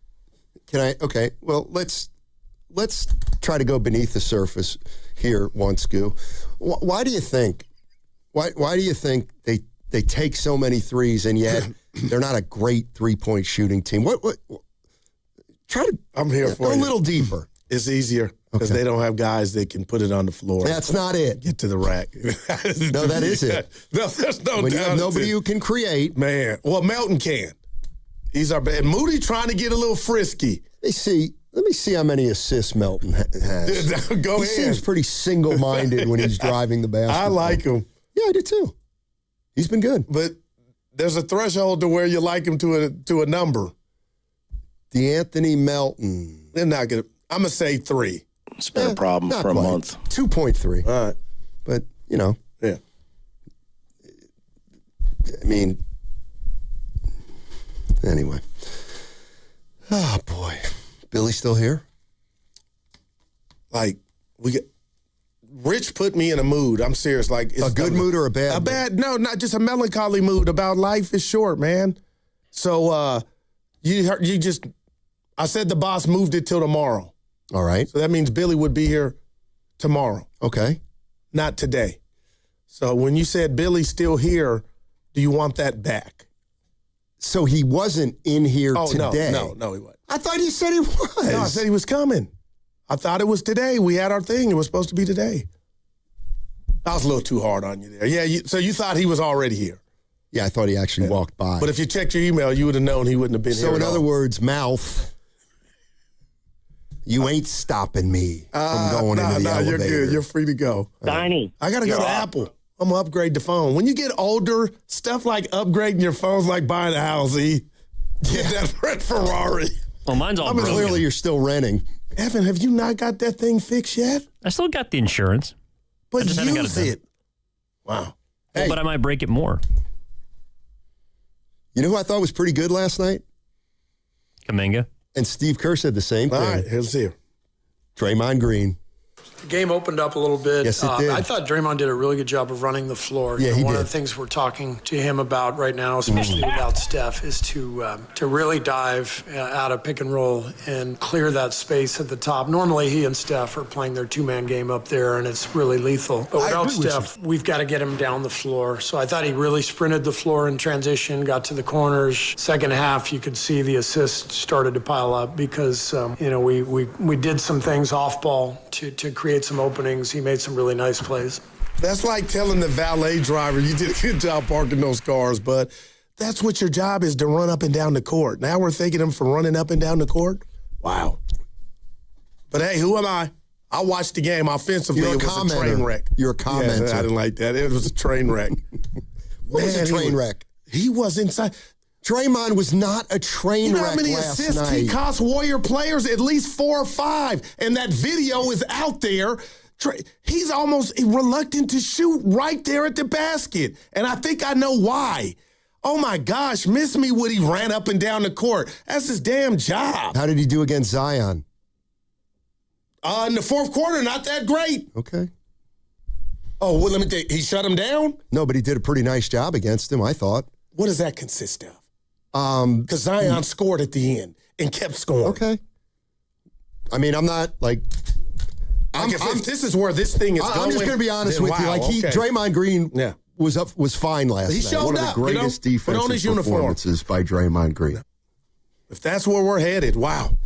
Okay, well, let's try to go beneath the surface here, Skoo. Why do you think they take so many threes and yet they're not a great three-point shooting team? What I'm here for go you. A little deeper. It's easier because they don't have guys that can put it on the floor. That's not it. Get to the rack. No, that is it. No, there's no when doubt. You have nobody who can create. Man. Well, Melton can. He's our best. Moody trying to get a little frisky. Let me see how many assists Melton has. Go ahead. He seems pretty single-minded when he's driving the basketball. I like him. Yeah, I do too. He's been good. But there's a threshold to where you like him to a number. DeAnthony Melton. They're not going to. I'm going to say 3. It's been a problem for a month. 2.3. All right. But, Yeah. Anyway. Oh, boy. Billy still here? Rich put me in a mood. I'm serious. Like a good mood or a bad mood? A bad, no, not just a melancholy mood about life is short, man. So I said the boss moved it till tomorrow. All right. So that means Billy would be here tomorrow. Okay. Not today. So when you said Billy's still here, do you want that back? So he wasn't in here today? No, he wasn't. I thought you said he was. No, I said he was coming. I thought it was today. We had our thing. It was supposed to be today. I was a little too hard on you there. Yeah, so you thought he was already here. Yeah, I thought he actually walked by. But if you checked your email, you would have known he wouldn't have been here. So in other words, mouth, you ain't stopping me from going into the elevator. You're good. You're free to go. Donnie. I got to go to Apple. I'm going to upgrade the phone. When you get older, stuff like upgrading your phone's like buying a house, Get that red Ferrari. Well, mine's all broken. Clearly you're still renting. Evan, have you not got that thing fixed yet? I still got the insurance. But use it. Wow. Well, but I might break it more. You know who I thought was pretty good last night? Kaminga. And Steve Kerr said the same thing. All right, let's see. Draymond Green. The game opened up a little bit. Yes, it did. I thought Draymond did a really good job of running the floor. Yeah, he One did. of the things we're talking to him about right now, especially without Steph, is to really dive out of pick and roll and clear that space at the top. Normally, he and Steph are playing their two-man game up there, and it's really lethal. But without Steph, we've got to get him down the floor. So I thought he really sprinted the floor in transition, got to the corners. Second half, you could see the assists started to pile up because we did some things off ball to create some openings. He made some really nice plays. That's like telling the valet driver, you did a good job parking those cars, but that's what your job is, to run up and down the court. Now we're thanking him for running up and down the court? Wow. But hey, who am I? I watched the game offensively. You're it was a train wreck. You're a commenter. Yeah, I didn't like that. It was a train wreck. What was a train wreck? He was inside. Draymond was not a train wreck last night. You know how many assists he cost Warrior players? At least 4 or 5. And that video is out there. He's almost reluctant to shoot right there at the basket. And I think I know why. Oh, my gosh. Miss me when he ran up and down the court. That's his damn job. How did he do against Zion? In the fourth quarter, not that great. Okay. Oh, well, let me tell you, he shut him down? No, but he did a pretty nice job against him, I thought. What does that consist of? Because Zion scored at the end and kept scoring. Okay. I mean, I'm not like... if this is where this thing is going... I'm just going to be honest with you. Like, Draymond Green was fine last night. He showed One of the greatest defensive performances by Draymond Green. If that's where we're headed, wow.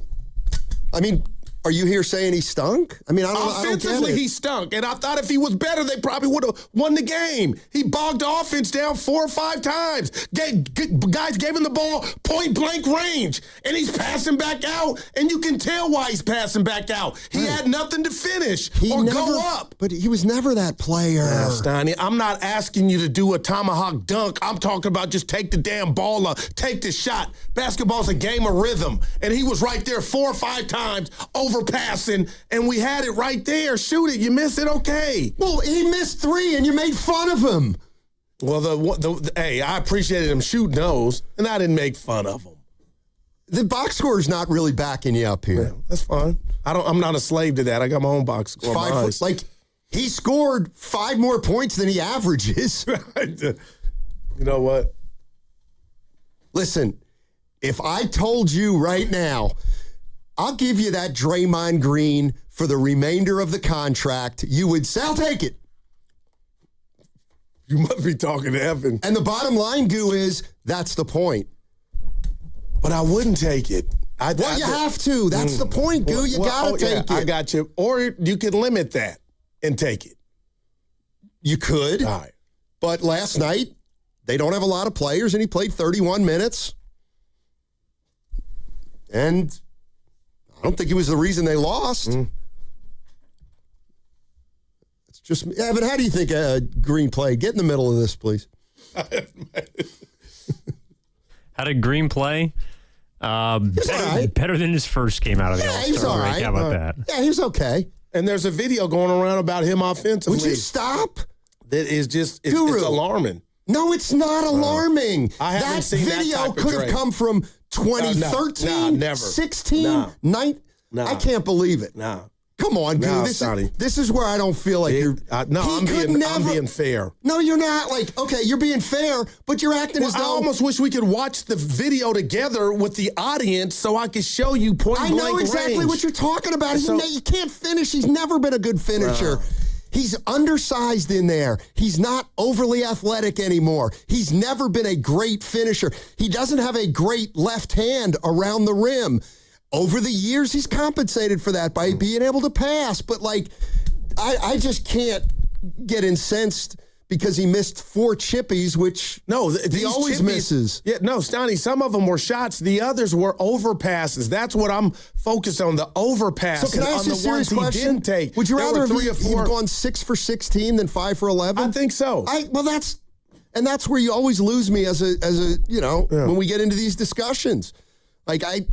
I mean... Are you here saying he stunk? I mean, I don't Offensively, he stunk. And I thought if he was better, they probably would have won the game. He bogged the offense down 4 or 5 times. Guys gave him the ball point-blank range. And he's passing back out. And you can tell why he's passing back out. He had nothing to finish go up. But he was never that player. Steiny, I'm not asking you to do a tomahawk dunk. I'm talking about just take the damn ball up. Take the shot. Basketball's a game of rhythm. And he was right there 4 or 5 times overpassing, and we had it right there. Shoot it. You miss it, okay. Well, he missed 3, and you made fun of him. Well, hey, I appreciated him shooting those, and I didn't make fun of him. The box score's not really backing you up here. Yeah, that's fine. I'm not a slave to that. I got my own box score. 5 like he scored 5 more points than he averages. You know what? Listen, if I told you right now, I'll give you that Draymond Green for the remainder of the contract, you would say, I'll take it. You must be talking to Evan. And the bottom line, Goo, is that's the point. But I wouldn't take it. You have to. That's the point, Goo. You got to take it. I got you. Or you could limit that and take it. You could. All right. But last night, they don't have a lot of players, and he played 31 minutes. And I don't think he was the reason they lost. It's just, Evan, how do you think Green played? Get in the middle of this, please. How did Green play? Better than his first game out of the All-Star break. He was all right. How about that? Yeah, he was okay. And there's a video going around about him offensively. Would you stop? That is just, it's alarming. No, it's not alarming. I haven't that seen video that could have come from 2013, never. 16, 9. I can't believe it. No. Come on, dude. This is where I don't feel like you're. I'm being fair. No, you're not. Like, okay, you're being fair, but you're acting as though. I almost wish we could watch the video together with the audience so I could show you point blank range. I know exactly what you're talking about. He can't finish. He's never been a good finisher. He's undersized in there. He's not overly athletic anymore. He's never been a great finisher. He doesn't have a great left hand around the rim. Over the years, he's compensated for that by being able to pass. But, like, I just can't get incensed because he missed 4 chippies, which he always misses. Yeah, no, Stoney, some of them were shots. The others were overpasses. That's what I'm focused on, the overpasses. So can I ask you a serious question? Didn't take. Would you rather have gone 6 for 16 than 5 for 11? I think so. That's where you always lose me as a when we get into these discussions. Like, I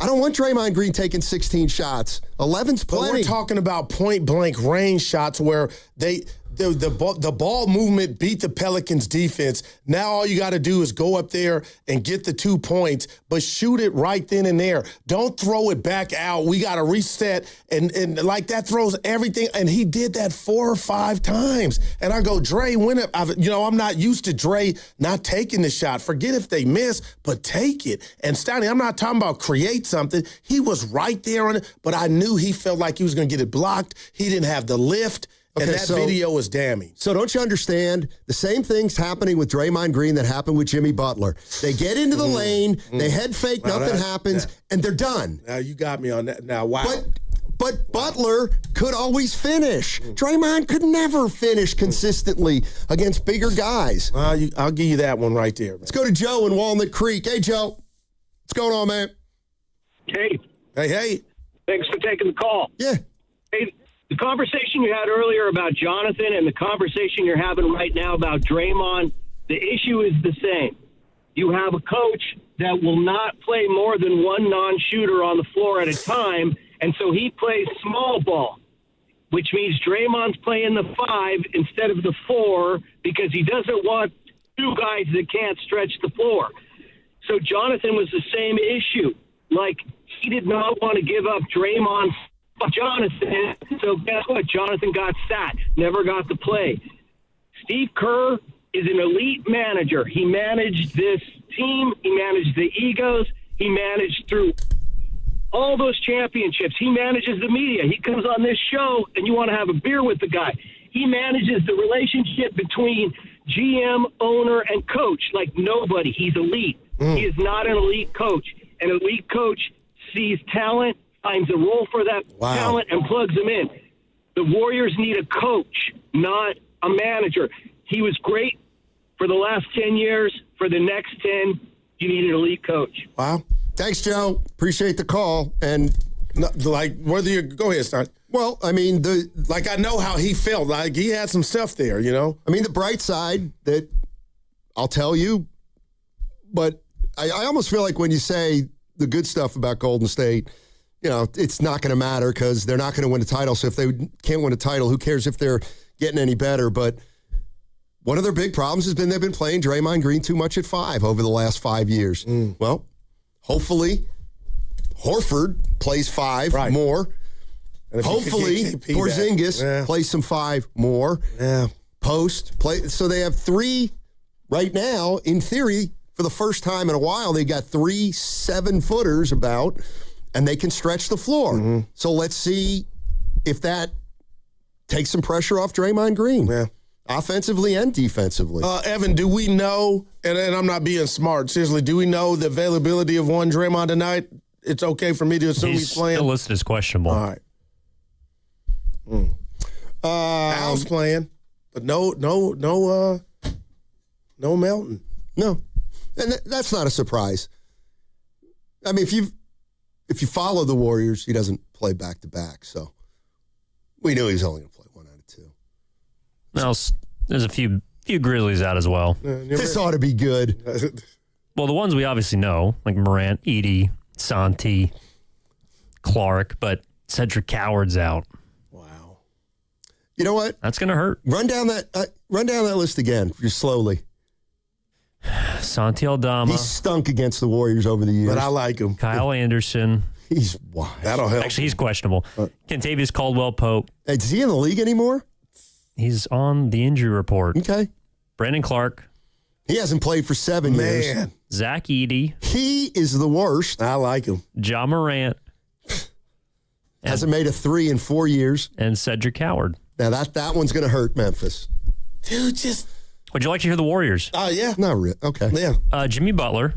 don't want Draymond Green taking 16 shots. 11's plenty. But we're talking about point-blank range shots where the ball movement beat the Pelicans' defense. Now all you got to do is go up there and get the 2 points, but shoot it right then and there. Don't throw it back out. We got to reset, and like that throws everything. And he did that 4 or 5 times. And I go, Dre, I'm not used to Dre not taking the shot. Forget if they miss, but take it. And Stoney, I'm not talking about create something. He was right there on it, but I knew he felt like he was going to get it blocked. He didn't have the lift. And that video was damning. So don't you understand? The same thing's happening with Draymond Green that happened with Jimmy Butler. They get into the lane, they head fake, nothing happens, and they're done. Now you got me on that. Now, wow. But Butler could always finish. Draymond could never finish consistently against bigger guys. I'll give you that one right there. Man. Let's go to Joe in Walnut Creek. Hey, Joe. What's going on, man? Hey. Hey. Thanks for taking the call. Yeah. Hey, the conversation you had earlier about Jonathan and the conversation you're having right now about Draymond, the issue is the same. You have a coach that will not play more than one non-shooter on the floor at a time, and so he plays small ball, which means Draymond's playing the 5 instead of the 4 because he doesn't want 2 guys that can't stretch the floor. So Jonathan was the same issue. Like, he did not want to give up Draymond's Jonathan. So guess what? Jonathan got sat, never got to play. Steve Kerr is an elite manager. He managed this team. He managed the egos. He managed through all those championships. He manages the media. He comes on this show, and you want to have a beer with the guy. He manages the relationship between GM, owner, and coach like nobody. He's elite. He is not an elite coach. An elite coach sees talent, finds a role for that talent, and plugs them in. The Warriors need a coach, not a manager. He was great for the last 10 years. For the next 10, you need an elite coach. Wow. Thanks, Joe. Appreciate the call. And whether you go ahead, Stan. Well, I mean, I know how he felt. Like he had some stuff there, you know. I mean, the bright side that I'll tell you, but I almost feel like when you say the good stuff about Golden State, you know, it's not going to matter because they're not going to win a title. So if they can't win a title, who cares if they're getting any better? But one of their big problems has been they've been playing Draymond Green too much at 5 over the last 5 years. Well, hopefully Horford plays 5 more. Hopefully Porzingis plays some 5 more. Post play. So they have 3 right now. In theory, for the first time in a while, they got 3 7-footers about, and they can stretch the floor. So let's see if that takes some pressure off Draymond Green. Offensively and defensively. Evan, do we know, and I'm not being smart, seriously, do we know the availability of one Draymond tonight? It's okay for me to assume he's playing? Still listed as questionable. All right. Al's playing, but no Melton. No. And that's not a surprise. I mean, if you follow the Warriors, he doesn't play back-to-back, so we knew he was only going to play 1 out of 2. Now, there's a few Grizzlies out as well. This ought to be good. Well, the ones we obviously know, like Morant, Edey, Santi, Clark, but Cedric Coward's out. Wow. You know what? That's going to hurt. Run down that list again, just slowly. Santi Aldama. He stunk against the Warriors over the years. But I like him. Kyle Anderson. He's wild. That'll help. Actually, he's questionable. Kentavious Caldwell-Pope. Hey, is he in the league anymore? He's on the injury report. Okay. Brandon Clark. He hasn't played for 7 years. Zach Edey. He is the worst. I like him. Ja Morant. Hasn't made a 3 in 4 years. And Cedric Coward. Now that one's going to hurt Memphis. Dude, just... Would you like to hear the Warriors? Yeah. Not really. Okay. Yeah. Jimmy Butler.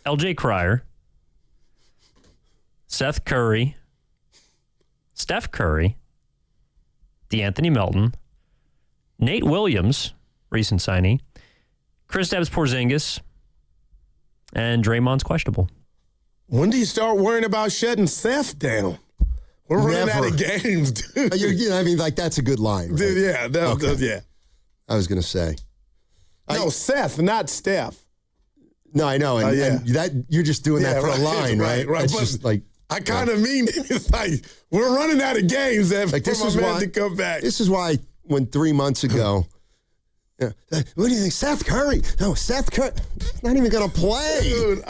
LJ Cryer. Seth Curry. Steph Curry. DeAnthony Melton. Nate Williams, recent signee. Kristaps Porzingis. And Draymond's questionable. When do you start worrying about shutting Seth down? We're running out of games, dude. I mean, like, that's a good line, right? Dude, yeah. Yeah. I was going to say. No, Seth, not Steph. No, I know. And that you're just doing that for a line, right? Right. It's just like, I kind of mean it. It's like, we're running out of games. Like, this is why to come back. This is why when 3 months ago, what do you think? Seth Curry? No, Seth Curry. Not even going to play. Dude,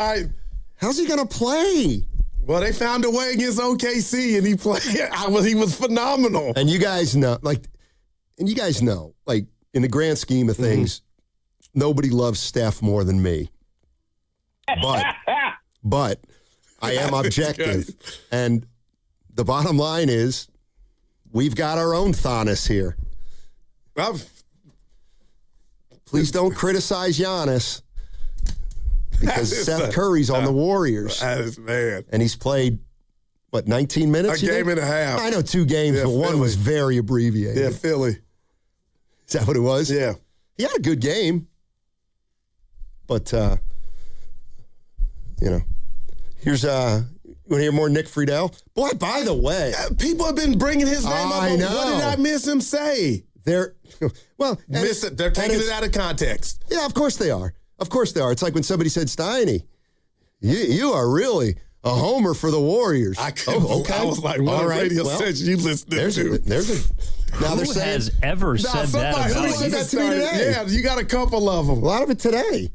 how's he going to play? Well, they found a way against OKC, and he played. He was phenomenal. And you guys know, in the grand scheme of things, nobody loves Steph more than me. But I am objective. And the bottom line is we've got our own Thonis here. Please don't criticize Giannis because Seth Curry's on the Warriors. That is man. And he's played, 19 minutes? A game and a half. I know 2 games, but one was very abbreviated. Yeah, Philly. Is that what it was? Yeah. He had a good game. But, here's, you want to hear more Nick Friedel? Boy, by the way. People have been bringing his name up. I know. What did I miss him say? They're taking it out of context. Yeah, of course they are. Of course they are. It's like when somebody said, Steiny, you are really a homer for the Warriors. I was like, what radio station you listening to? Now Who has ever said that about Somebody said that to me today. Yeah, you got a couple of them. A lot of it today.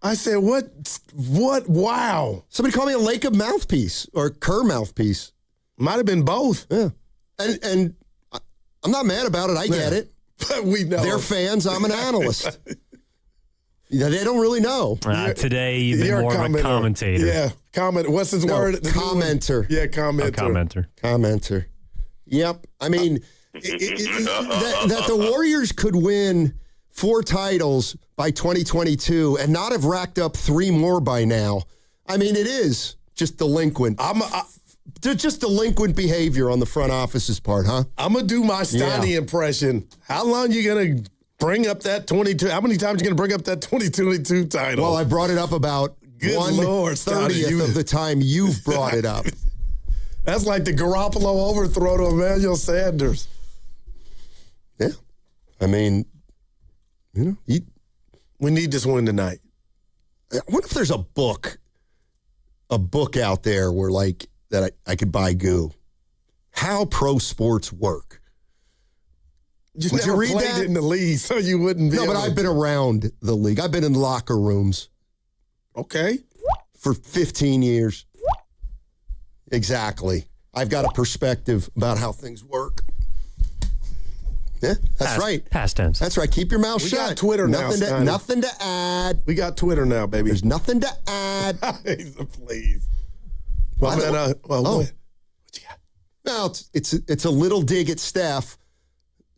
I said, what? Wow. Somebody called me a Lacob mouthpiece or Kerr mouthpiece. Might have been both. Yeah. And I'm not mad about it. I get it. But we know. They're fans. I'm an analyst. They don't really know. Today, you've been more of a commentator. Yeah. What's his word? Commenter. Yeah, commenter. Commenter. Yep. I mean, that the Warriors could win 4 titles by 2022 and not have racked up 3 more by now. I mean, it is just delinquent. Just delinquent behavior on the front office's part, huh? I'm going to do my Steiny impression. How long you going to bring up that 22? How many times are you going to bring up that 2022 title? Well, I brought it up about 1/30th of the time you've brought it up. That's like the Garoppolo overthrow to Emmanuel Sanders. Yeah. I mean, we need this win tonight. I wonder if there's a book out there where that I could buy Goo. How pro sports work. Would you read that? It in the league, so you wouldn't be. No, but I've been around the league. I've been in locker rooms. Okay. For 15 years. Exactly. I've got a perspective about how things work. Yeah, that's right. Past tense. That's right. Keep your mouth shut. We got Twitter nothing to add. We got Twitter now, baby. There's nothing to add. Please. What you got? No, it's a little dig at Steph,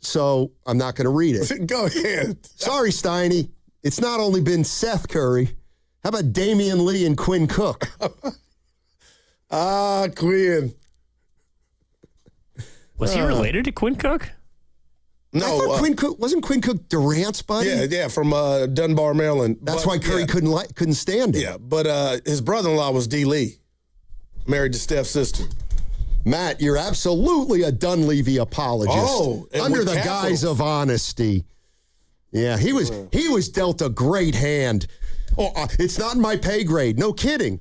so I'm not going to read it. Go ahead. Sorry, Steiny. It's not only been Seth Curry. How about Damian Lee and Quinn Cook? Quinn. Was he related to Quinn Cook? No, I thought Quinn Cook wasn't Quinn Cook Durant's buddy. Yeah, from Dunbar, Maryland. That's why Curry couldn't stand it. Yeah, but his brother-in-law was D. Lee, married to Steph's sister. Matt, you're absolutely a Dunleavy apologist. Oh, under the guise of honesty. Yeah, he was dealt a great hand. Oh, it's not in my pay grade. No kidding.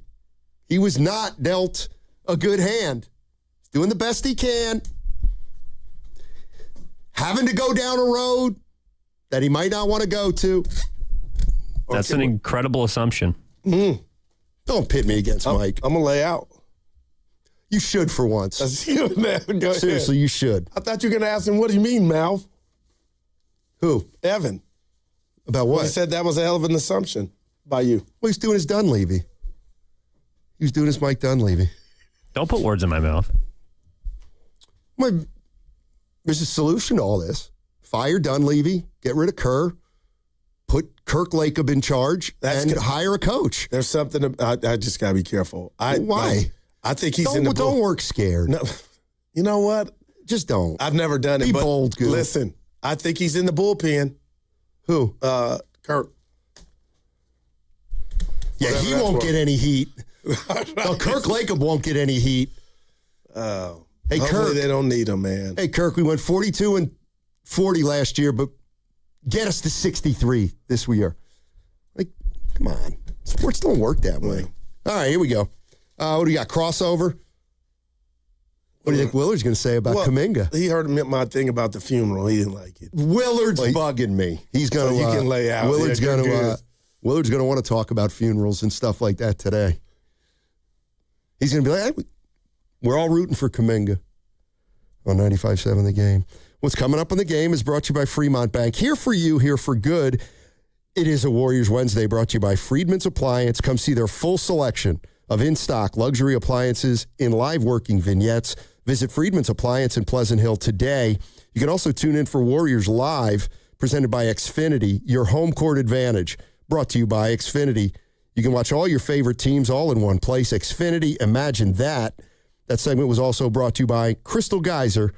He was not dealt a good hand. He's doing the best he can. Having to go down a road that he might not want to go to. That's an incredible assumption. Don't pit me against Mike. I'm going to lay out. You should for once. Go Seriously, ahead. you should. I thought you were going to ask him, what do you mean, Mal? Who? Evan. About what? He said that was a hell of an assumption by you. Well, he's doing his Dunleavy. He was doing his Mike Dunleavy. Don't put words in my mouth. There's a solution to all this. Fire Dunleavy, get rid of Kerr, put Kirk Lacob in charge, and hire a coach. There's something, I just got to be careful. Why? I think he's in the Don't work scared. No, you know what? Just don't. I've never done it. Be but bold, Goo. Listen, I think he's in the bullpen. Who? Kirk. Yeah, he won't get any heat. Well, Kirk Lacob won't get any heat. Oh. Hey, Hopefully Kirk. they don't need him, man. Hey, Kirk, we went 42-40 last year, but get us to 63 this year. Come on. Sports don't work that way. All right, here we go. What do you got? Crossover? What do you think Willard's going to say about Kaminga? He heard my thing about the funeral. He didn't like it. Willard's bugging me. He's going to. You can lay out. Willard's going to want to talk about funerals and stuff like that today. He's going to be like, hey, we're all rooting for Kaminga on 95.7 The Game. What's coming up on The Game is brought to you by Fremont Bank. Here for you, here for good. It is a Warriors Wednesday brought to you by Friedman's Appliance. Come see their full selection of in-stock luxury appliances in live working vignettes. Visit Friedman's Appliance in Pleasant Hill today. You can also tune in for Warriors Live, presented by Xfinity, your home court advantage. Brought to you by Xfinity. You can watch all your favorite teams all in one place. Xfinity, imagine that. That segment was also brought to you by Crystal Geyser,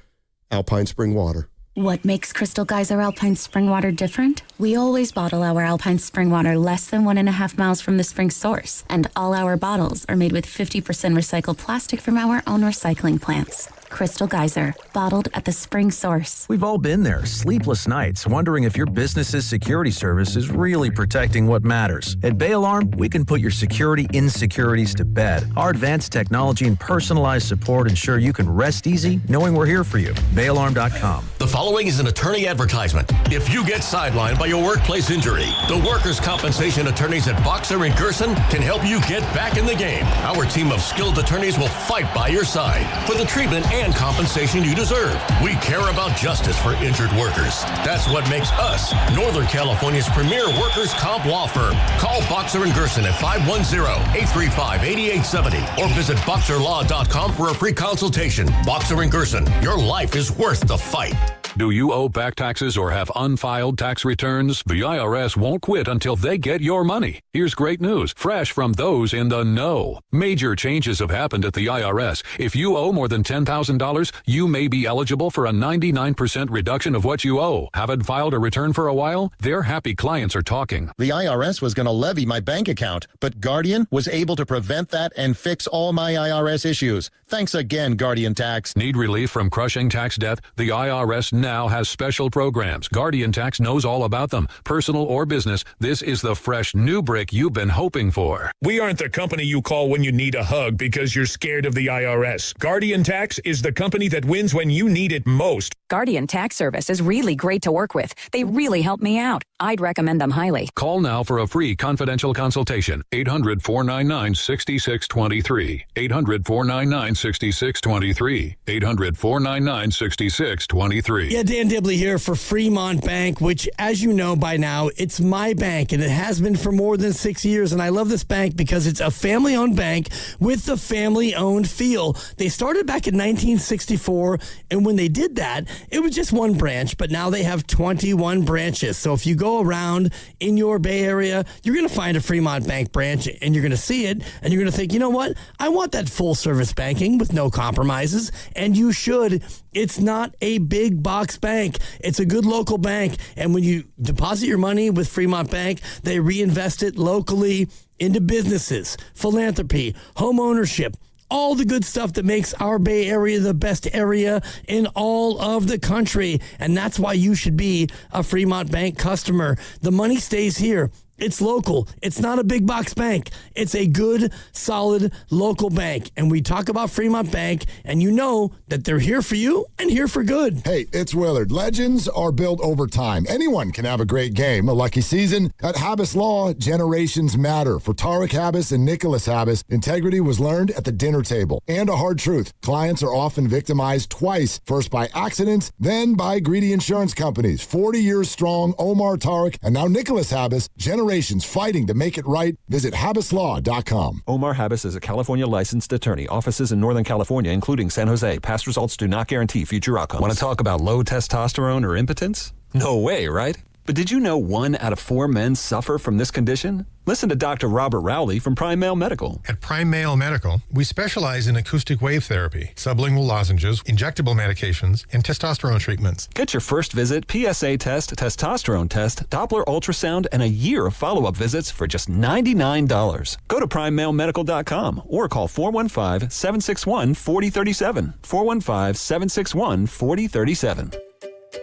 Alpine Spring Water. What makes Crystal Geyser Alpine Spring Water different? We always bottle our Alpine Spring Water less than 1.5 miles from the spring source, and all our bottles are made with 50% recycled plastic from our own recycling plants. Crystal Geyser, bottled at the spring source. We've all been there, sleepless nights, wondering if your business's security service is really protecting what matters. At Bay Alarm, we can put your security insecurities to bed. Our advanced technology and personalized support ensure you can rest easy knowing we're here for you. BayAlarm.com. The following is an attorney advertisement. If you get sidelined by your workplace injury, the workers' compensation attorneys at Boxer and Gerson can help you get back in the game. Our team of skilled attorneys will fight by your side for the treatment and compensation you deserve. We care about justice for injured workers. That's what makes us Northern California's premier workers' comp law firm. Call Boxer and Gerson at 510-835-8870 or visit boxerlaw.com for a free consultation. Boxer and Gerson, your life is worth the fight. Do you owe back taxes or have unfiled tax returns? The IRS won't quit until they get your money. Here's great news, fresh from those in the know. Major changes have happened at the IRS. If you owe more than $10,000, you may be eligible for a 99% reduction of what you owe. Haven't filed a return for a while? Their happy clients are talking. The IRS was going to levy my bank account, but Guardian was able to prevent that and fix all my IRS issues. Thanks again, Guardian Tax. Need relief from crushing tax debt? The IRS now has special programs. Guardian Tax knows all about them. Personal or business, this is the fresh new brick you've been hoping for. We aren't the company you call when you need a hug because you're scared of the IRS. Guardian Tax is the company that wins when you need it most. Guardian Tax Service is really great to work with. They really help me out. I'd recommend them highly. Call now for a free confidential consultation. 800-499-6623. 800-499-6623. 800-499-6623. Yeah, Dan Dibley here for Fremont Bank, which, as you know by now, it's my bank, and it has been for more than 6 years. And I love this bank because it's a family-owned bank with the family-owned feel. They started back in 1964, and when they did that, it was just one branch, but now they have 21 branches. So if you go around in your Bay Area, you're going to find a Fremont Bank branch, and you're going to see it, and you're going to think, you know what? I want that full-service banking with no compromises, and you should. It's not a big box bank. It's a good local bank, and when you deposit your money with Fremont Bank, they reinvest it locally into businesses, philanthropy, home ownership, all the good stuff that makes our Bay Area the best area in all of the country. And that's why you should be a Fremont Bank customer. The money stays here. It's local. It's not a big box bank. It's a good, solid local bank. And we talk about Fremont Bank, and you know that they're here for you and here for good. Hey, it's Willard. Legends are built over time. Anyone can have a great game, a lucky season. At Habis Law, generations matter. For Tariq Habis and Nicholas Habis, integrity was learned at the dinner table. And a hard truth, clients are often victimized twice. First by accidents, then by greedy insurance companies. 40 years strong, Omar Tariq, and now Nicholas Habis, generations fighting to make it right. Visit HabisLaw.com. Omar Habis is a California licensed attorney. Offices in Northern California, including San Jose. Past results do not guarantee future outcomes. Want to talk about low testosterone or impotence? No way, right? But did you know 1 out of 4 men suffer from this condition? Listen to Dr. Robert Rowley from Prime Male Medical. At Prime Male Medical, we specialize in acoustic wave therapy, sublingual lozenges, injectable medications, and testosterone treatments. Get your first visit, PSA test, testosterone test, Doppler ultrasound, and a year of follow-up visits for just $99. Go to PrimeMaleMedical.com or call 415-761-4037. 415-761-4037.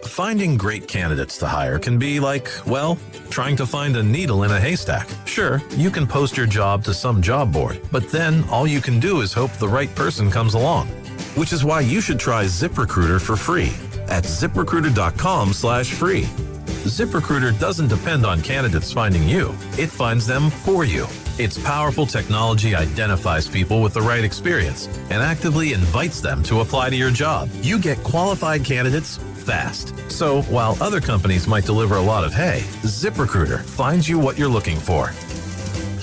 Finding great candidates to hire can be like, well, trying to find a needle in a haystack. Sure, you can post your job to some job board, but then all you can do is hope the right person comes along. Which is why you should try ZipRecruiter for free at ZipRecruiter.com/free. ZipRecruiter doesn't depend on candidates finding you. It finds them for you. Its powerful technology identifies people with the right experience and actively invites them to apply to your job. You get qualified candidates fast. So while other companies might deliver a lot of hay, ZipRecruiter finds you what you're looking for.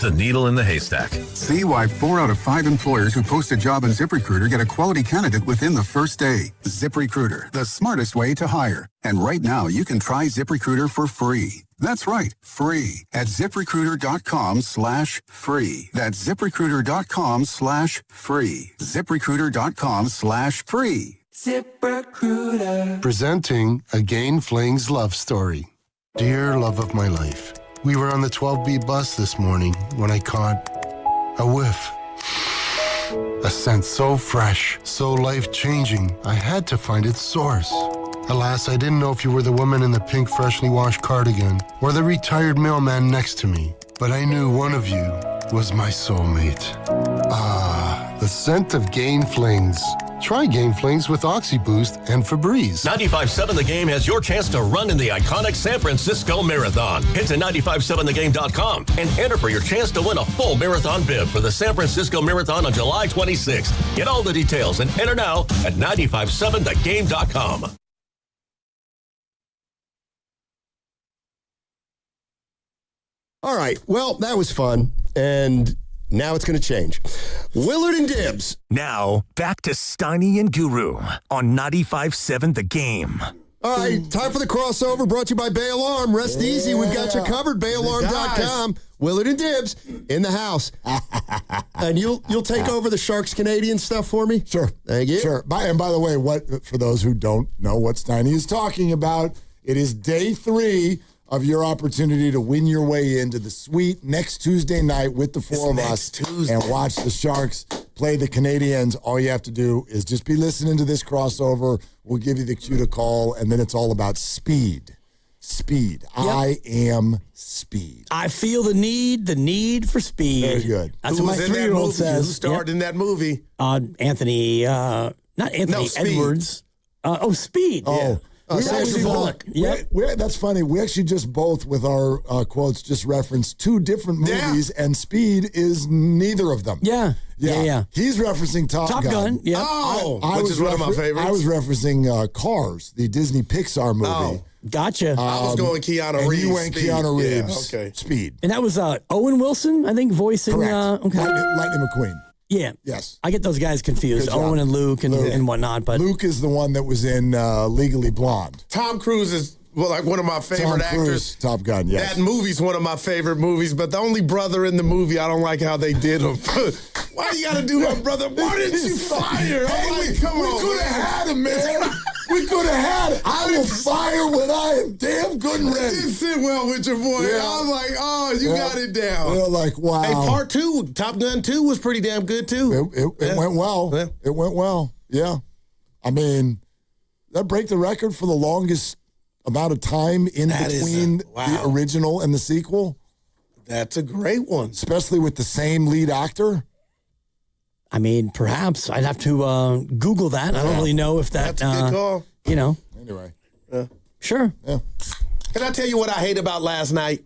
The needle in the haystack. See why 4 out of 5 employers who post a job on ZipRecruiter get a quality candidate within the first day. ZipRecruiter, the smartest way to hire. And right now, you can try ZipRecruiter for free. That's right, free at ZipRecruiter.com/free. That's ZipRecruiter.com/free. ZipRecruiter.com/free. ZipRecruiter. Presenting a Gain Flings love story. Dear love of my life, we were on the 12B bus this morning when I caught a whiff. A scent so fresh, so life-changing, I had to find its source. Alas, I didn't know if you were the woman in the pink freshly washed cardigan or the retired mailman next to me. But I knew one of you was my soulmate. Ah, the scent of Gain Flings. Try Gain Flings with OxyBoost and Febreze. 95.7 The Game has your chance to run in the iconic San Francisco Marathon. Head to 957thegame.com and enter for your chance to win a full marathon bib for the San Francisco Marathon on July 26th. Get all the details and enter now at 957thegame.com. All right. Well, that was fun. And now it's going to change. Willard and Dibs. Now, back to Steiny and Guru on 95.7 The Game. All right, time for the crossover brought to you by Bay Alarm. Rest easy. We've got you covered. BayAlarm.com. Willard and Dibs in the house. And you'll take over the Sharks Canadian stuff for me? Sure. Thank you. Sure. And by the way, for those who don't know what Steiny is talking about, it is day 3 of your opportunity to win your way into the suite next Tuesday night with the four of us and watch the Sharks play the Canadiens. All you have to do is just be listening to this crossover. We'll give you the cue to call, and then it's all about speed. Speed. Yep. I am speed. I feel the need for speed. Very good. That's what my 3-year-old says. Who starred in that movie? Anthony, not Anthony Edwards. Speed. Oh. Yeah. That's funny. We actually just both, with our quotes, just referenced 2 different movies, and Speed is neither of them. Yeah. He's referencing Top Gun. Yeah. Which is one of my favorites. I was referencing Cars, the Disney Pixar movie. Oh, gotcha. I was going Keanu Reeves. You went Keanu Reeves. Yeah, okay. Speed. And that was Owen Wilson, I think, voicing. Correct. Lightning McQueen. Yeah. Yes. I get those guys confused, Owen and Luke and whatnot. But Luke is the one that was in Legally Blonde. Tom Cruise is like one of my favorite actors. Top Gun, yes. That movie's one of my favorite movies, but the only brother in the movie, I don't like how they did him. Why you got to do my brother? Why didn't you fire? We could have had him, man. We could have had it. I will fire when I am damn good and ready. It didn't sit well with your boy. Yeah. I was like, you got it down. They're like, wow. Hey, part 2, Top Gun 2 was pretty damn good, too. It went well. Yeah. It went well. Yeah. I mean, that break the record for the longest amount of time in between the original and the sequel? That's a great one. Especially with the same lead actor? I mean, perhaps. I'd have to Google that. I don't really know if that's a good call. Anyway. Sure. Yeah. Can I tell you what I hate about last night?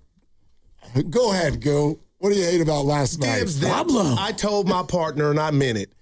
Go ahead, Go. What do you hate about last night? Pablo. I told my partner, and I meant it,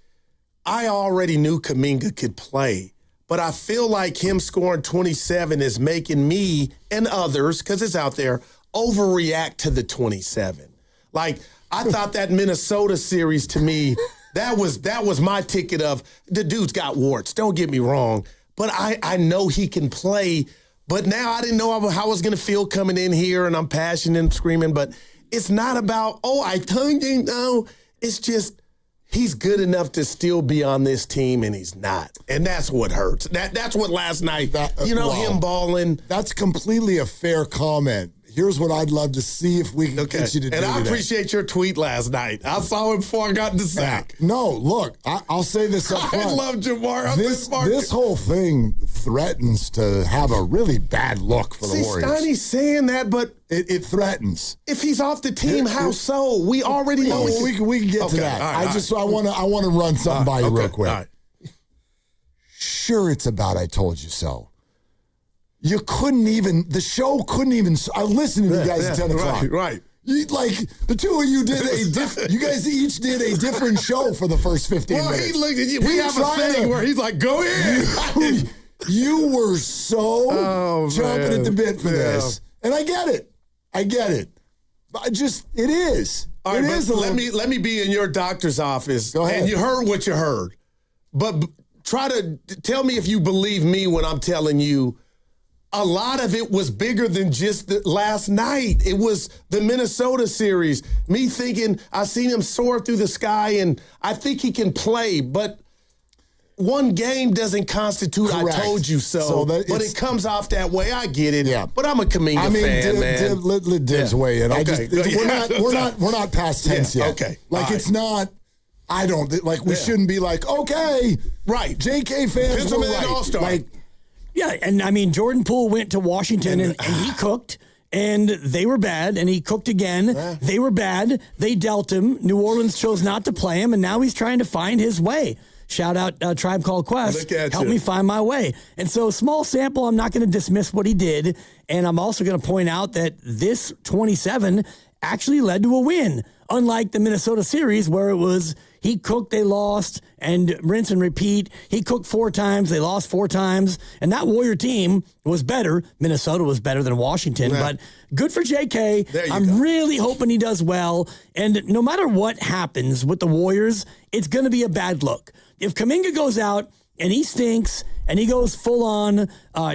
I already knew Kaminga could play, but I feel like him scoring 27 is making me and others, because it's out there, overreact to the 27. Like, I thought that Minnesota series, to me, that was my ticket of, the dude's got warts, don't get me wrong, but I know he can play, but now I didn't know how I was going to feel coming in here, and I'm passionate and screaming, but it's not about, I told you, no, it's just, he's good enough to still be on this team, and he's not. And that's what hurts. That's what last night, him balling. That's completely a fair comment. Here's what I'd love to see if we can get you to do And I today. appreciate your tweet last night. I saw it before I got in the sack. No, look, I'll say this up front. I love Jamar. This whole thing threatens to have a really bad look for the Warriors. Steiny's saying that, but it threatens. If he's off the team, how so? We already know. We can get to that. I want to run something by you real quick. Right. Sure, it's about I told you so. You couldn't even, the show couldn't even, I listened to you guys at 10 o'clock. Right. Like, the two of you did you guys each did a different show for the first 15 minutes. We have a thing where he's like, go in. You were so jumping at the bit for this. And I get it. But it is. All right, let me be in your doctor's office. Go ahead. And you heard what you heard. But try to tell me if you believe me when I'm telling you, a lot of it was bigger than just the last night. It was the Minnesota series. Me thinking, I seen him soar through the sky, and I think he can play, but one game doesn't constitute Correct. I told you so. But it comes off that way. I get it. Yeah. But I'm a Kaminga fan, man. Let Dibs weigh in. Okay. We're not past tense yet. Okay. Like, it's not, I don't like. We shouldn't be like, okay, right? JK fans were right. All-star. Like, yeah, and I mean, Jordan Poole went to Washington and he cooked. And they were bad, and he cooked again. Yeah. They were bad. They dealt him. New Orleans chose not to play him, and now he's trying to find his way. Shout out Tribe Called Quest. Help me find my way. And so, small sample, I'm not going to dismiss what he did. And I'm also going to point out that this 27 actually led to a win, unlike the Minnesota series where it was he cooked, they lost, and rinse and repeat. He cooked 4 times, they lost 4 times, and that Warrior team was better. Minnesota was better than Washington, but good for JK. I'm really hoping he does well, and no matter what happens with the Warriors, it's going to be a bad look. If Kaminga goes out and he stinks and he goes full on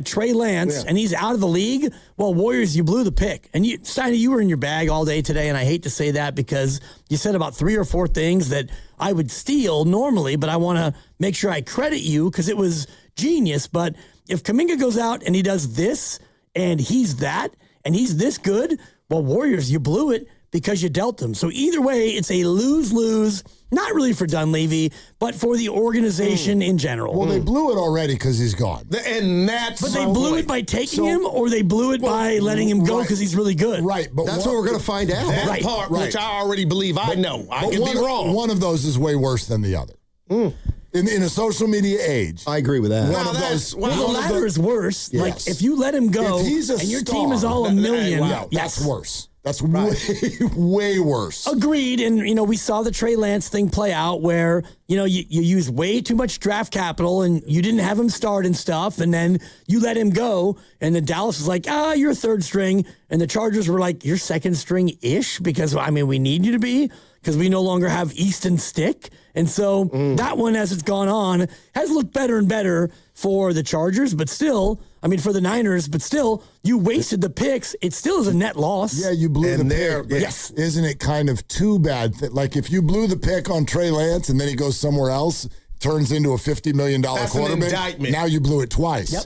Trey Lance and he's out of the league, well, Warriors, you blew the pick. And Steiny, you were in your bag all day today, and I hate to say that because you said about 3 or 4 things that I would steal normally, but I want to make sure I credit you because it was genius. But if Kaminga goes out and he does this and he's that and he's this good, well, Warriors, you blew it because you dealt them. So either way, it's a lose-lose, not really for Dunleavy, but for the organization in general. Well, they blew it already because he's gone. And that's But they blew it by taking him, or they blew it by letting him go because he's really good. Right, but that's what we're going to find out. That part, which I already believe I know. I could be wrong. One of those is way worse than the other. In a social media age. I agree with that. One of those. Well, the latter is worse. Yes. Like, if you let him go and your team is all a million. That's worse. That's way worse. Agreed. And, we saw the Trey Lance thing play out where, you use way too much draft capital and you didn't have him start and stuff. And then you let him go. And then Dallas was like, you're a 3rd string. And the Chargers were like, you're 2nd string-ish because, we need you to be because we no longer have Easton Stick. And so that one, as it's gone on, has looked better and better for the Chargers, but still, for the Niners, but still, you wasted the picks. It still is a net loss. Yeah, you blew the pick. Yes. Isn't it kind of too bad that, like, if you blew the pick on Trey Lance and then he goes somewhere else, turns into a $50 million quarterback, an indictment. Now you blew it twice. Yep.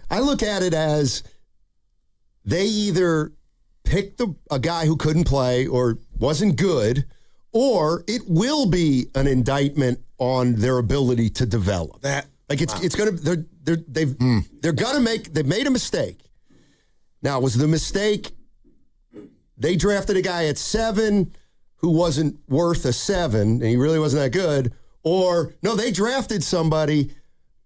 I look at it as they either picked a guy who couldn't play or wasn't good, or it will be an indictment on their ability to develop. It's gonna they've made a mistake. Now, was the mistake they drafted a guy at 7 who wasn't worth a 7 and he really wasn't that good, or no, they drafted somebody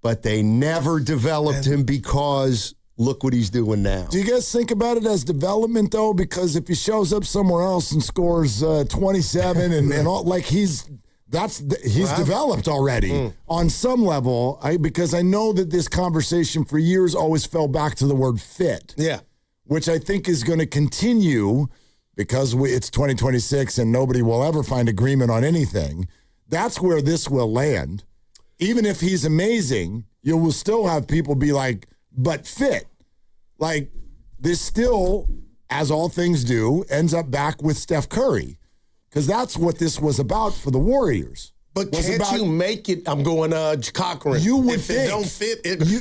but they never developed him because look what he's doing now. Do you guys think about it as development, though? Because if he shows up somewhere else and scores 27 and all, like he's developed already on some level. Because I know that this conversation for years always fell back to the word fit. Yeah. Which I think is going to continue because it's 2026 and nobody will ever find agreement on anything. That's where this will land. Even if he's amazing, you will still have people be like, but fit. Like, this still, as all things do, ends up back with Steph Curry. Because that's what this was about for the Warriors. But can't you make it? I'm going Cochran. You would if think. It don't fit,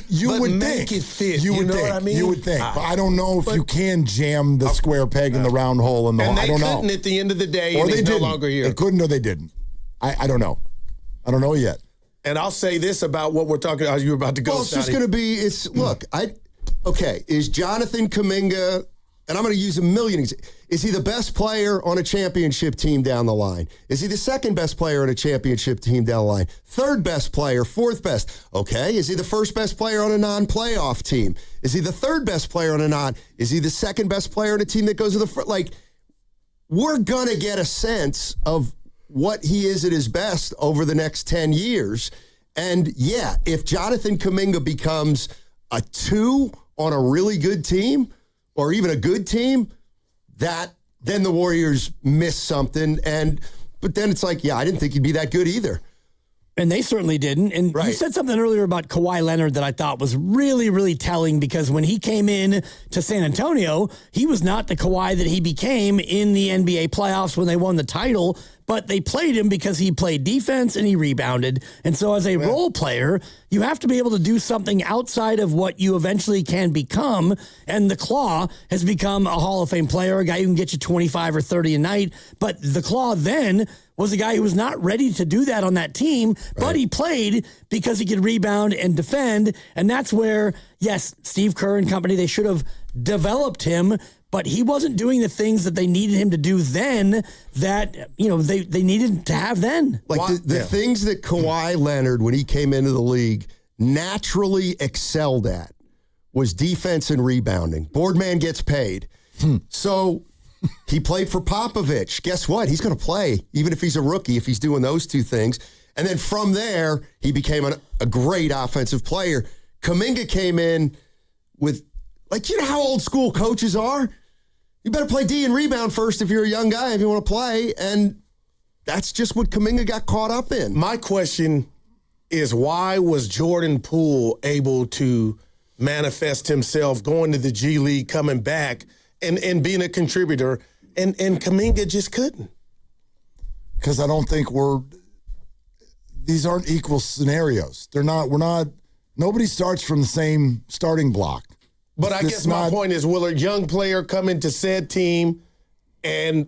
you would make think. it fit. You would know think. what I mean? You would think. But I don't know if you can jam the square peg in the round hole in the and I don't know. they couldn't at the end of the day, or and they he's no didn't. longer here. They couldn't or they didn't. I don't know. I don't know yet. And I'll say this about what we're talking about. You were about to go, well, it's just going to be, is Jonathan Kaminga, and I'm going to use a million examples, is he the best player on a championship team down the line? Is he the second best player on a championship team down the line? Third best player, fourth best? Okay. Is he the first best player on a non-playoff team? Is he the third best player on a non? Is he the second best player on a team that goes to the front? Like, we're going to get a sense of what he is at his best over the next 10 years. And yeah, if Jonathan Kaminga becomes a 2 on a really good team or even a good team, then the Warriors miss something. But then it's like, yeah, I didn't think he'd be that good either. And they certainly didn't. And you said something earlier about Kawhi Leonard that I thought was really, really telling, because when he came in to San Antonio, he was not the Kawhi that he became in the NBA playoffs when they won the title, but they played him because he played defense and he rebounded. And so as a role player, you have to be able to do something outside of what you eventually can become. And the Claw has become a Hall of Fame player, a guy who can get you 25 or 30 a night. But the Claw then was a guy who was not ready to do that on that team, but he played because he could rebound and defend. And that's where, yes, Steve Kerr and company, they should have developed him, but he wasn't doing the things that they needed him to do then that, they needed to have then. Like the things that Kawhi Leonard, when he came into the league, naturally excelled at was defense and rebounding. Boardman gets paid. So he played for Popovich. Guess what? He's going to play, even if he's a rookie, if he's doing those two things. And then from there, he became a great offensive player. Kaminga came in with, how old school coaches are? You better play D and rebound first if you're a young guy, if you want to play. And that's just what Kaminga got caught up in. My question is, why was Jordan Poole able to manifest himself going to the G League, coming back, and being a contributor, and Kaminga just couldn't? Because I don't think these aren't equal scenarios. Nobody starts from the same starting block. But I guess my point is, will a young player come into said team and,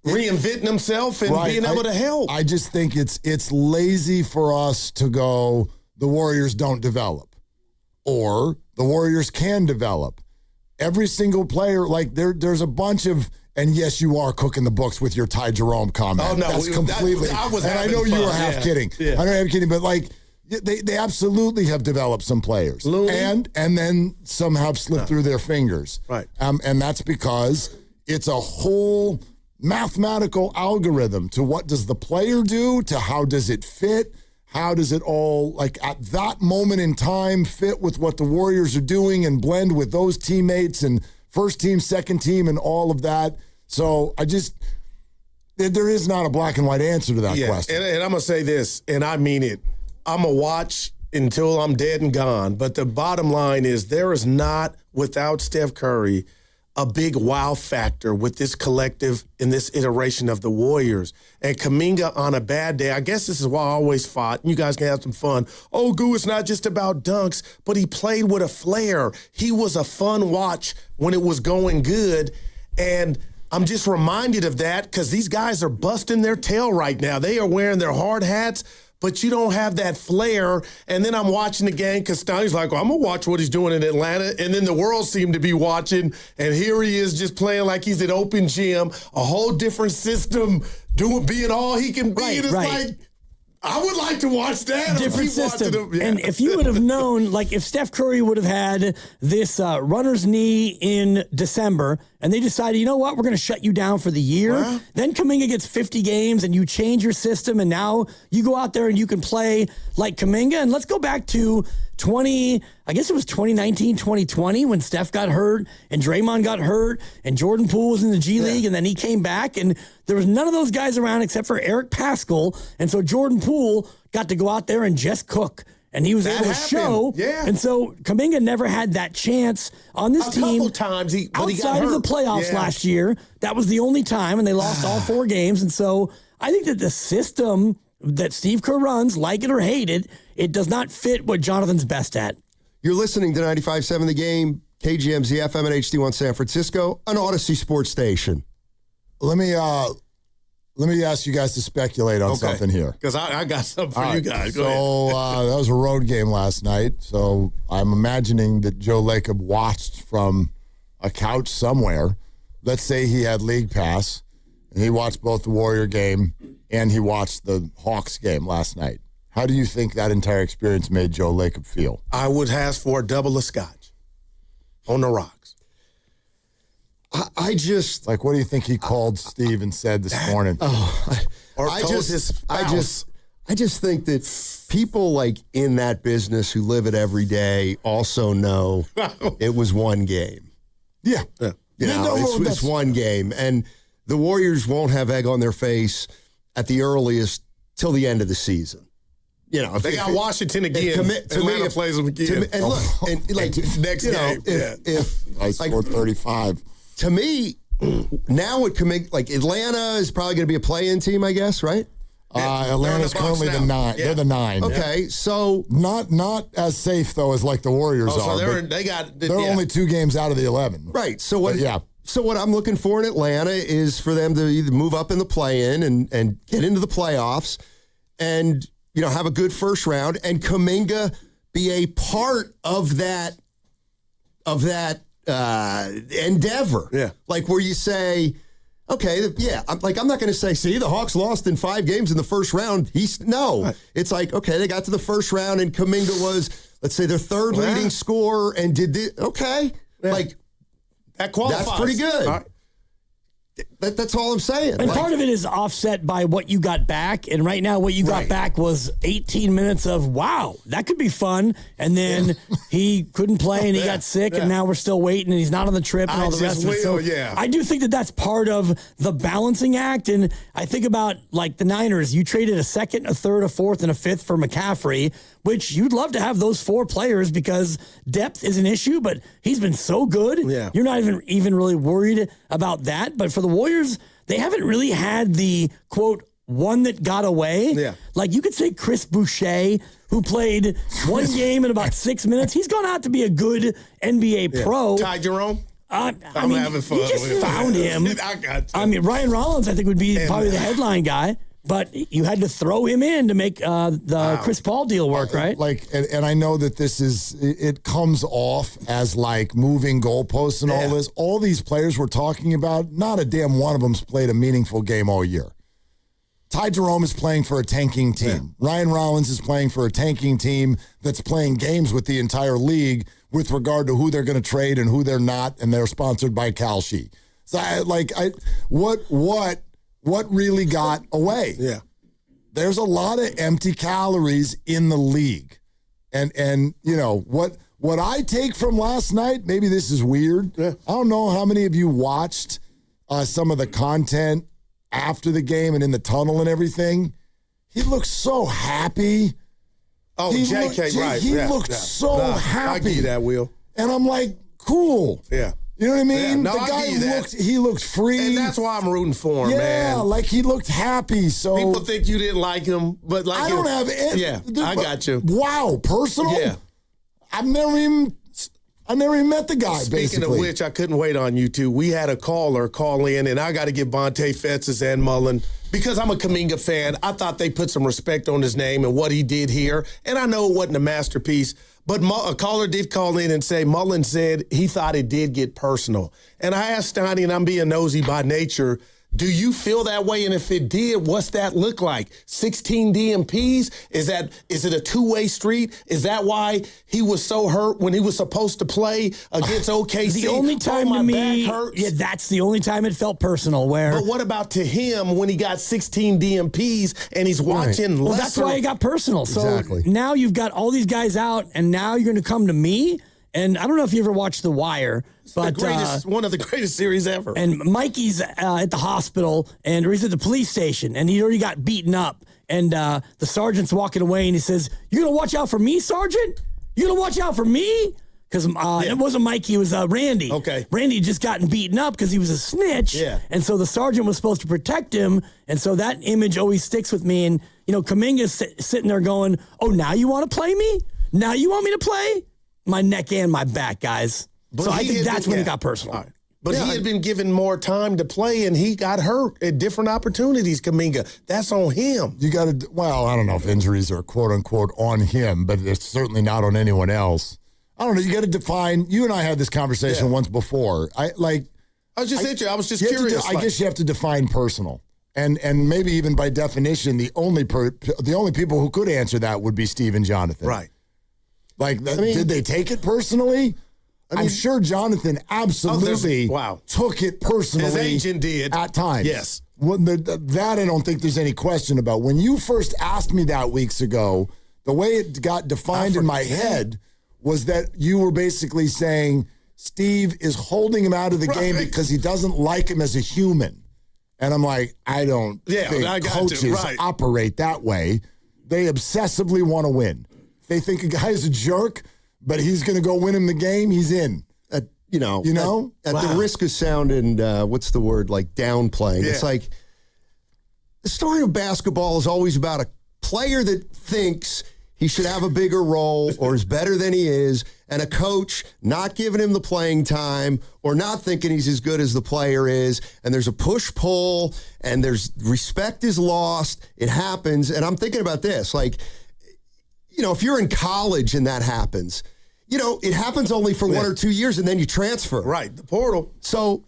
reinventing himself and being able to help? I just think it's lazy for us to go, the Warriors don't develop, or the Warriors can develop. Every single player, there's a bunch of, and yes, you are cooking the books with your Ty Jerome comment. Oh, no. That's completely, and I know you were half kidding. Yeah. I know you're half kidding, but they absolutely have developed some players. And then some have slipped through their fingers. Right. And that's because it's a whole mathematical algorithm to what does the player do, to how does it fit, how does it all, at that moment in time, fit with what the Warriors are doing and blend with those teammates and first team, second team, and all of that. So there is not a black and white answer to that question. And I'm going to say this, and I mean it. I'm going to watch until I'm dead and gone. But the bottom line is, there is not, without Steph Curry, a big wow factor with this collective in this iteration of the Warriors. And Kaminga on a bad day, I guess this is why I always fought, and you guys can have some fun. Oh, Goo, it's not just about dunks, but he played with a flair. He was a fun watch when it was going good. And I'm just reminded of that because these guys are busting their tail right now. They are wearing their hard hats, but you don't have that flair. And then I'm watching the game because Stoney's like, I'm going to watch what he's doing in Atlanta. And then the world seemed to be watching. And here he is just playing like he's at open gym, a whole different system, being all he can be. And it's like, I would like to watch that. Different system. Yeah. And if you would have known, if Steph Curry would have had this runner's knee in December, and they decided, you know what, we're going to shut you down for the year. Then Kaminga gets 50 games, and you change your system, and now you go out there and you can play like Kaminga. And let's go back to 2019, 2020, when Steph got hurt and Draymond got hurt and Jordan Poole was in the G League, and then he came back, and there was none of those guys around except for Eric Paschall. And so Jordan Poole got to go out there and just cook. And he was able to show. Yeah. And so Kaminga never had that chance on this team. A couple times. Outside of the playoffs last year, that was the only time, and they lost all 4 games. And so I think that the system that Steve Kerr runs, like it or hate it, it does not fit what Jonathan's best at. You're listening to 95.7 The Game, KGMZ FM and HD1 San Francisco, an Odyssey sports station. Let me ask you guys to speculate on something here. Because I got something for you guys. Go ahead. That was a road game last night, so I'm imagining that Joe Lacob watched from a couch somewhere. Let's say he had League Pass, and he watched both the Warrior game and he watched the Hawks game last night. How do you think that entire experience made Joe Lacob feel? I would ask for a double of scotch on the rocks. I just... what do you think he called Steve and said this morning? I just think that people in that business who live it every day also know it was one game. Yeah. It's one game. And the Warriors won't have egg on their face at the earliest till the end of the season. If they got Washington again. Atlanta plays them again. And look, next game. If I scored 35. To me, now it can make Atlanta is probably going to be a play-in team, I guess, right? Atlanta's currently the 9. Yeah. They're the 9. Okay, so not as safe though as the Warriors are. So they're only 2 games out of the 11. Right. So what? So what I'm looking for in Atlanta is for them to either move up in the play-in and get into the playoffs and, have a good first round, and Kaminga be a part of that endeavor. Yeah. Like where you say, okay, yeah, I'm not going to say, see, the Hawks lost in 5 games in the first round. Right. It's like, okay, they got to the first round and Kaminga was, let's say, their third leading scorer and did this. Okay. Yeah. Like, that qualifies. That's pretty good. All right. That's all I'm saying. And part of it is offset by what you got back. And right now, what you got back was 18 minutes of, wow, that could be fun. And then he couldn't play and he got sick, and now we're still waiting, and he's not on the trip and all the rest of it. So I do think that that's part of the balancing act. And I think about, like, the Niners. You traded a second, a third, a fourth, and a fifth for McCaffrey, which you'd love to have those 4 players because depth is an issue, but he's been so good. Yeah. You're not even really worried about that. But for the Warriors, they haven't really had the, quote, one that got away. Yeah. Like you could say Chris Boucher, who played 1 game in about 6 minutes. He's gone out to be a good NBA pro. Ty Jerome? I'm having fun. You just found him. I got to. I mean, Ryan Rollins, I think, would be probably the headline guy. But you had to throw him in to make the Chris Paul deal work, right? And I know that it comes off as like moving goalposts and all this. All these players we're talking about, not a damn one of them's played a meaningful game all year. Ty Jerome is playing for a tanking team. Yeah. Ryan Rollins is playing for a tanking team that's playing games with the entire league with regard to who they're going to trade and who they're not, and they're sponsored by Kalshi. So, what really got away? Yeah. There's a lot of empty calories in the league. And what I take from last night, maybe this is weird. Yeah. I don't know how many of you watched some of the content after the game and in the tunnel and everything. He looked so happy. Oh, JK, right. He looked so happy. I give you that, Will. And I'm like, cool. Yeah. You know what I mean? Yeah, no, the guy he looked free. And that's why I'm rooting for him, man. Yeah, like he looked happy. So people think you didn't like him, but like I don't have it. Yeah, I got you. Wow, personal? Yeah. I never even met the guy, Speaking basically. of which, I couldn't wait on you two. We had a caller call in, and I got to give Vontae Fences and Mullen, because I'm a Kaminga fan, I thought they put some respect on his name and what he did here. And I know it wasn't a masterpiece, but a caller did call in and say Mullen said he thought it did get personal. And I asked Steiny, and I'm being nosy by nature, do you feel that way? And if it did, what's that look like? 16 DMPs? Is it a two-way street? Is that why he was so hurt when he was supposed to play against OKC? The only time to me, that's the only time it felt personal. But what about to him when he got 16 DMPs and he's watching lesser? Well, that's why it got personal. So now you've got all these guys out, and now you're going to come to me. And I don't know if you ever watched The Wire, but one of the greatest series ever. And Mikey's at the hospital, or he's at the police station, and he already got beaten up. And the sergeant's walking away, and he says, "You gonna watch out for me, Sergeant? You gonna watch out for me?" Because it wasn't Mikey, it was Randy. Okay. Randy had just gotten beaten up because he was a snitch. Yeah. And so the sergeant was supposed to protect him. And so that image always sticks with me. And, Kaminga's sitting there going, "Oh, now you want to play me? Now you want me to play?" My neck and my back, guys. But so I think that's when it got personal. Right. But he had been given more time to play, and he got hurt at different opportunities, Kaminga. That's on him. You got to, I don't know if injuries are quote-unquote on him, but it's certainly not on anyone else. I don't know. You got to define, you and I had this conversation once before. I was just curious. I guess you have to define personal. And maybe even by definition, the only people who could answer that would be Steve and Jonathan. Right. Did they take it personally? I'm sure Jonathan absolutely took it personally. His agent did. At times. Yes. That I don't think there's any question about. When you first asked me that weeks ago, the way it got defined in my head was that you were basically saying Steve is holding him out of the game because he doesn't like him as a human. And I'm like, I don't think coaches operate that way. They obsessively want to win. They think a guy's a jerk, but he's going to go win him the game. He's in. At the risk of sounding, what's the word, like downplaying. Yeah. It's like the story of basketball is always about a player that thinks he should have a bigger role or is better than he is, and a coach not giving him the playing time or not thinking he's as good as the player is, and there's a push-pull, and there's respect is lost. It happens, and I'm thinking about this. Like, if you're in college and that happens, it happens only for 1 or 2 years, and then you transfer. Right, the portal. So,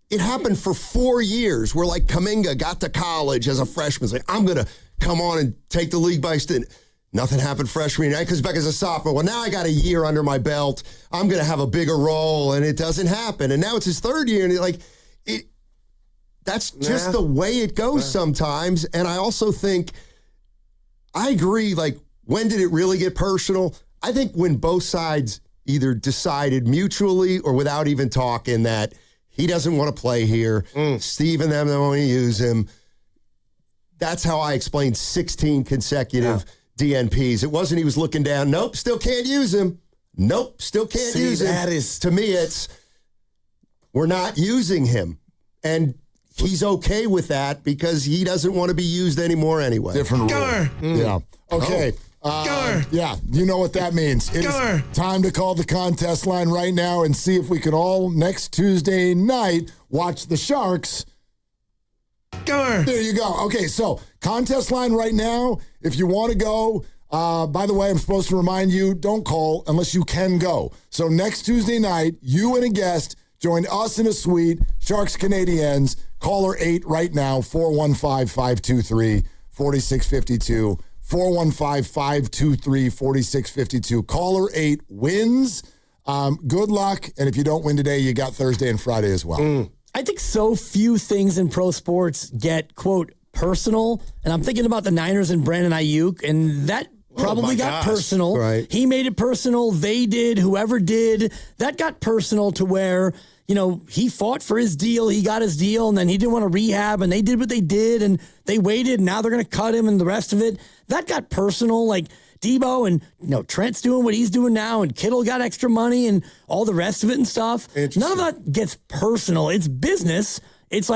it happened for 4 years where, Kaminga got to college as a freshman. It's I'm going to come on and take the league by storm. Nothing happened freshman year. He comes back as a sophomore. Well, now I got a year under my belt. I'm going to have a bigger role, and it doesn't happen. And now it's his third year, and that's just the way it goes sometimes. And I also think, I agree, when did it really get personal? I think when both sides either decided mutually or without even talking that he doesn't want to play here, Steve and them don't want to use him. That's how I explained 16 consecutive DNPs. It wasn't he was looking down. Nope, still can't use him. Nope, still can't use him. That is, to me, it's we're not using him. And he's okay with that because he doesn't want to be used anymore anyway. Different rule. Yeah. Okay. Yeah, you know what that means. It is time to call the contest line right now and see if we could all, next Tuesday night, watch the Sharks. There you go. Okay, so contest line right now, if you want to go, by the way, I'm supposed to remind you, don't call unless you can go. So next Tuesday night, you and a guest join us in a suite, Sharks Canadiens, caller 8 right now, 415-523-4652. 415-523-4652. Caller 8 wins. Good luck. And if you don't win today, you got Thursday and Friday as well. I think so few things in pro sports get, quote, personal. And I'm thinking about the Niners and Brandon Ayuk, and that probably got personal. Right. He made it personal. They did. Whoever did. That got personal to where, he fought for his deal. He got his deal, and then he didn't want to rehab, and they did what they did, and they waited, and now they're going to cut him and the rest of it. That got personal. Debo and Trent's doing what he's doing now, and Kittle got extra money and all the rest of it and stuff. None of that gets personal. It's business. It's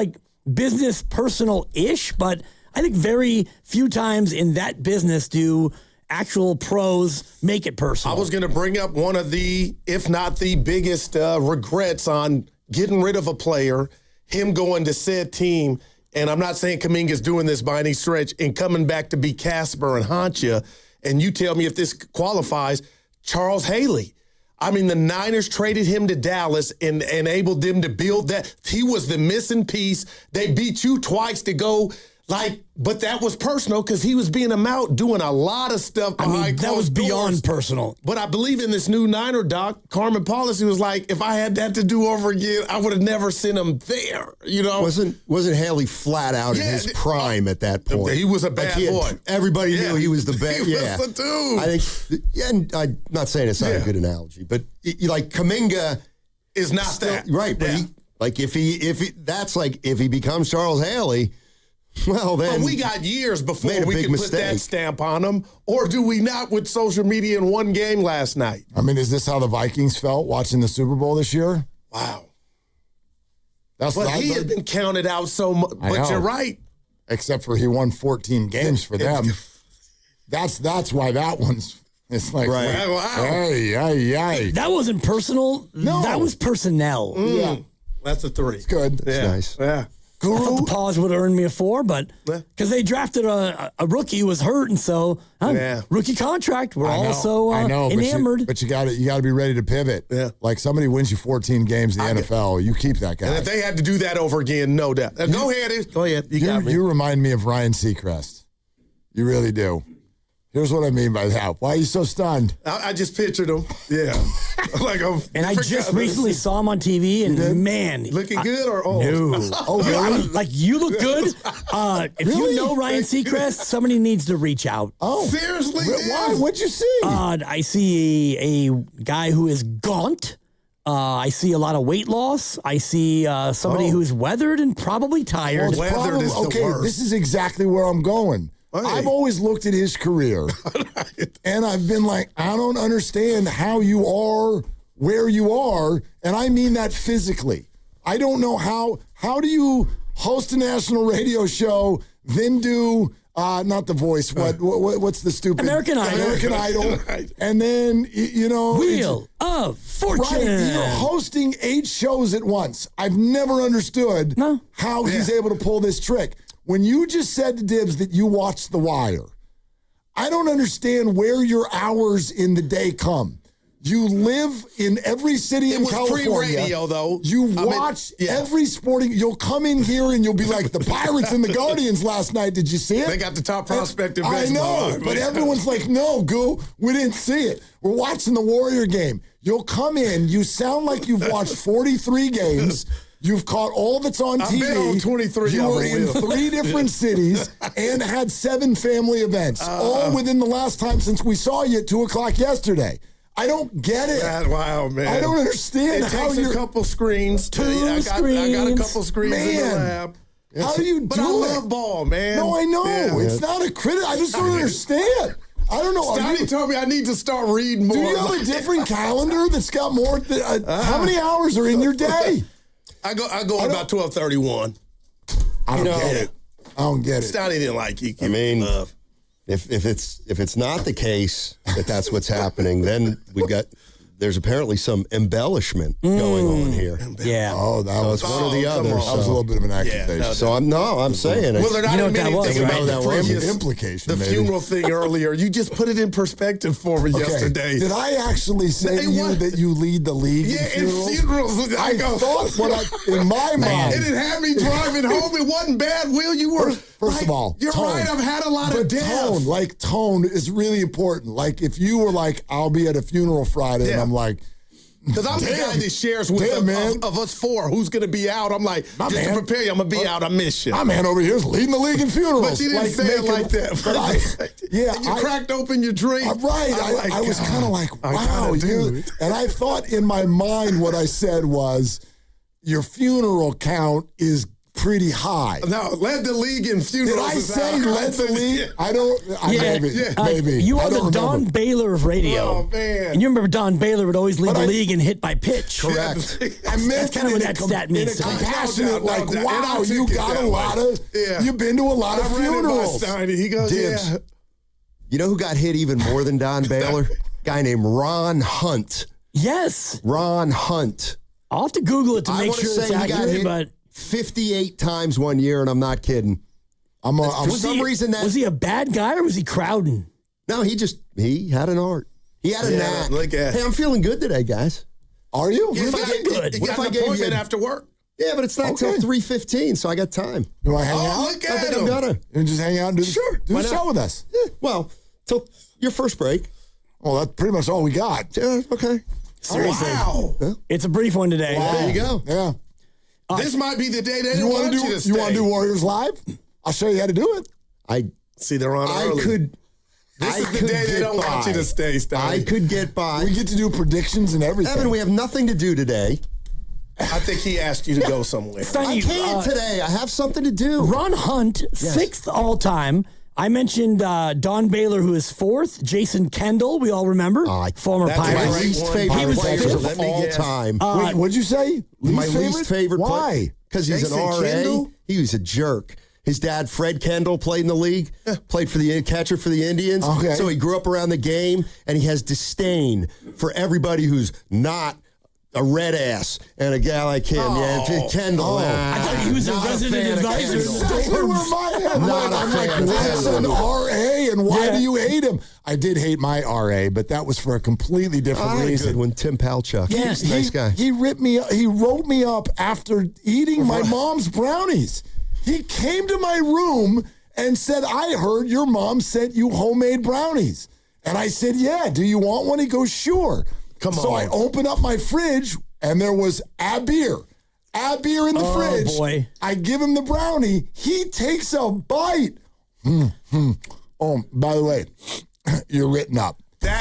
business personal-ish, but I think very few times in that business do actual pros make it personal. I was going to bring up one of the, if not the biggest regrets on getting rid of a player, him going to said team, and I'm not saying Kaminga's doing this by any stretch, and coming back to be Casper and haunt you. And you tell me if this qualifies, Charles Haley. I mean, the Niners traded him to Dallas and enabled them to build that. He was the missing piece. They beat you twice to go, but that was personal because he was being out doing a lot of stuff behind that was beyond personal. But I believe in this new Niner doc, Carmen Policy was like, if I had that to do over again, I would have never sent him there. Wasn't Haley flat out in his prime at that point? He was a bad boy. Everybody knew he was the best. He was the dude. I think, and I'm not saying it's not a good analogy, but Kaminga is not that right. But if he becomes Charles Haley. Well, then. But we got years before we could mistake. Put that stamp on them, or do we not with social media in one game last night? I mean, is this how the Vikings felt watching the Super Bowl this year? Wow. He had been counted out so much. But you're right. Except for he won 14 games for them. That's why that one's. It's wow. Hey. That wasn't personal. No. That was personnel. Yeah. That's a 3. It's good. That's nice. Yeah. I thought the pause would have earned me a 4, but because they drafted a rookie who was hurt, and so rookie contract. We're all so enamored. But you got to be ready to pivot. Yeah. Somebody wins you 14 games in the NFL, you keep that guy. And if they had to do that over again, no doubt. Go ahead. You remind me of Ryan Seacrest. You really do. Here's what I mean by that. Why are you so stunned? I just pictured him. Yeah. And I just recently saw him on TV, and man. Looking good or old? No. Oh, really? You look good. If you know Ryan Seacrest, somebody needs to reach out. Oh. Seriously? Why? What'd you see? I see a guy who is gaunt. I see a lot of weight loss. I see somebody who's weathered and probably tired. Weathered is the worst. This is exactly where I'm going. Hey. I've always looked at his career, and I've been like, I don't understand how you are where you are, and I mean that physically. I don't know how do you host a national radio show, then do Not The Voice. What's the stupid? American Idol. American Idol. And then, Wheel of Fortune. Right, you're hosting 8 shows at once. I've never understood how he's able to pull this trick. When you just said to Dibs that you watched The Wire, I don't understand where your hours in the day come. You live in every city in California. It was pre-radio, though. You watch every sporting. You'll come in here and you'll be like, the Pirates and the Guardians last night. Did you see it? They got the top prospect in I baseball. know, but everyone's like, no, Goo, we didn't see it. We're watching the Warrior game. You'll come in. You sound like you've watched 43 games. You've caught all that's on TV. I've been on 23. You were in 3 different cities and had 7 family events, all within the last time since we saw you at 2 o'clock yesterday. I don't get it. Wow, man. I don't understand it how takes a couple screens. Two screens. I got a couple screens in the lab. How do you do it? But I love ball, man. No, I know. Yeah. It's not a critic. I just don't understand. I don't know. Stoney told me I need to start reading more. Do you have a different calendar that's got more? How many hours are in your day? I go about 12:31. I don't get it. I don't get it. Stoney didn't like Kiki. I mean, if it's not the case that that's what's happening, then there's apparently some embellishment going on here. Yeah. Oh, that was one or the other. That was a little bit of an accusation. Yeah, so I'm saying it. Well, they're not admitting that the was an implication. The funeral thing earlier. You just put it in perspective for me yesterday. Did I actually say to you that you lead the league in funerals? I thought in my mind. And it had me driving home. It wasn't bad, Will. You were First of all, you're right. I've had a lot of death. Tone is really important. Like if you were like, I'll be at a funeral Friday, and I'm like, because I'm the guy that shares with of us 4 who's going to be out. I'm like, to prepare you, I'm going to be out. I miss you. My man over here is leading the league in funerals. But you didn't say it like that. And you cracked open your drink. Right. I was kind of like, wow. And I thought in my mind what I said was, your funeral count is pretty high. No, led the league in funerals. Did I say led the league? I don't. Maybe. You are the Don Baylor of radio. Oh man! And you remember Don Baylor would always lead the league in hit by pitch. Correct. I meant that's kind of what that stat means. In a compassionate, wow, you got a lot of. You've been to a lot of funerals. He goes, Dibs. You know who got hit even more than Don Baylor? Guy named Ron Hunt. Yes. Ron Hunt. I'll have to Google it to make sure it's accurate, but 58 times one year, and I'm not kidding. For some reason, was he a bad guy or was he crowding? No, he had an art. He had a knack. Hey, I'm feeling good today, guys. Are you? You're feeling good. What if I gave you after work? Yeah, but it's not till 3:15, so I got time. Do I hang out? Look at him. I'm gonna. And just hang out and do the show with us. Yeah, well, till your first break. Well, that's pretty much all we got. Yeah, okay. Seriously. Wow. It's a brief one today. Wow. There you go. Yeah. This might be the day they don't want you to stay. You want to do Warriors Live? I'll show you how to do it. I see they're on early. This is the day they don't want you to stay, Stoney. I could get by. We get to do predictions and everything. Evan, we have nothing to do today. I think he asked you to go somewhere. I can't today. I have something to do. Ron Hunt, 6th all time. I mentioned Don Baylor, who is 4th. Jason Kendall, we all remember. Former Pirate. My least favorite player of all time. Wait, what'd you say? Least favorite player. Why? Because he's an RA. Kendall? He was a jerk. His dad, Fred Kendall, played in the league, played for the catcher for the Indians. Okay. So he grew up around the game, and he has disdain for everybody who's not a red ass and a guy like him. Yeah, Kendall. I thought he was a resident advisor. Exactly where my head went. I'm like, what's an RA and why do you hate him? I did hate my RA, but that was for a completely different reason. Good one, Tim Palchuk. Yes, nice guy. He ripped me up. He wrote me up after eating my mom's brownies. He came to my room and said, I heard your mom sent you homemade brownies. And I said, yeah, do you want one? He goes, sure. So I open up my fridge, and there was a beer in the fridge. Oh, boy. I give him the brownie. He takes a bite. Oh, by the way, you're written up.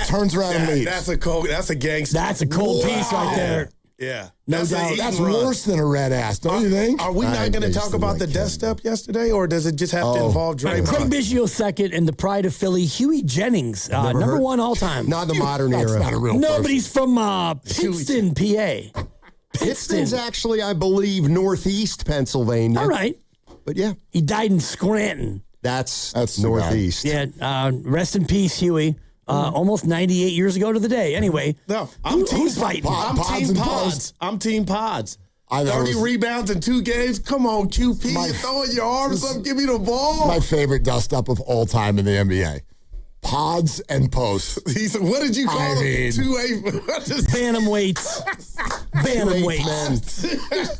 Turns around and leaves. That's a gangster. That's a cold piece right there. Yeah. No doubt. That's worse than a red ass, don't you think? Are we not going to talk about the death step yesterday, or does it just have to involve Draymond? Craig Biggio 2nd and the pride of Philly, Huey Jennings, number 1 all time. Not the modern That's era. not a real No, person. but he's from Pittston, PA. Pittston's actually, I believe, northeast Pennsylvania. All right. But yeah. He died in Scranton. That's Northeast. Yeah, rest in peace, Huey. Almost 98 years ago to the day. Anyway, who's fighting? I'm Team Pods. 30 rebounds in 2 games. Come on, QP. You're throwing your arms up. Give me the ball. My favorite dust-up of all time in the NBA. Pods and posts. What did you call them? 2-8. Phantom weights. Phantom weights.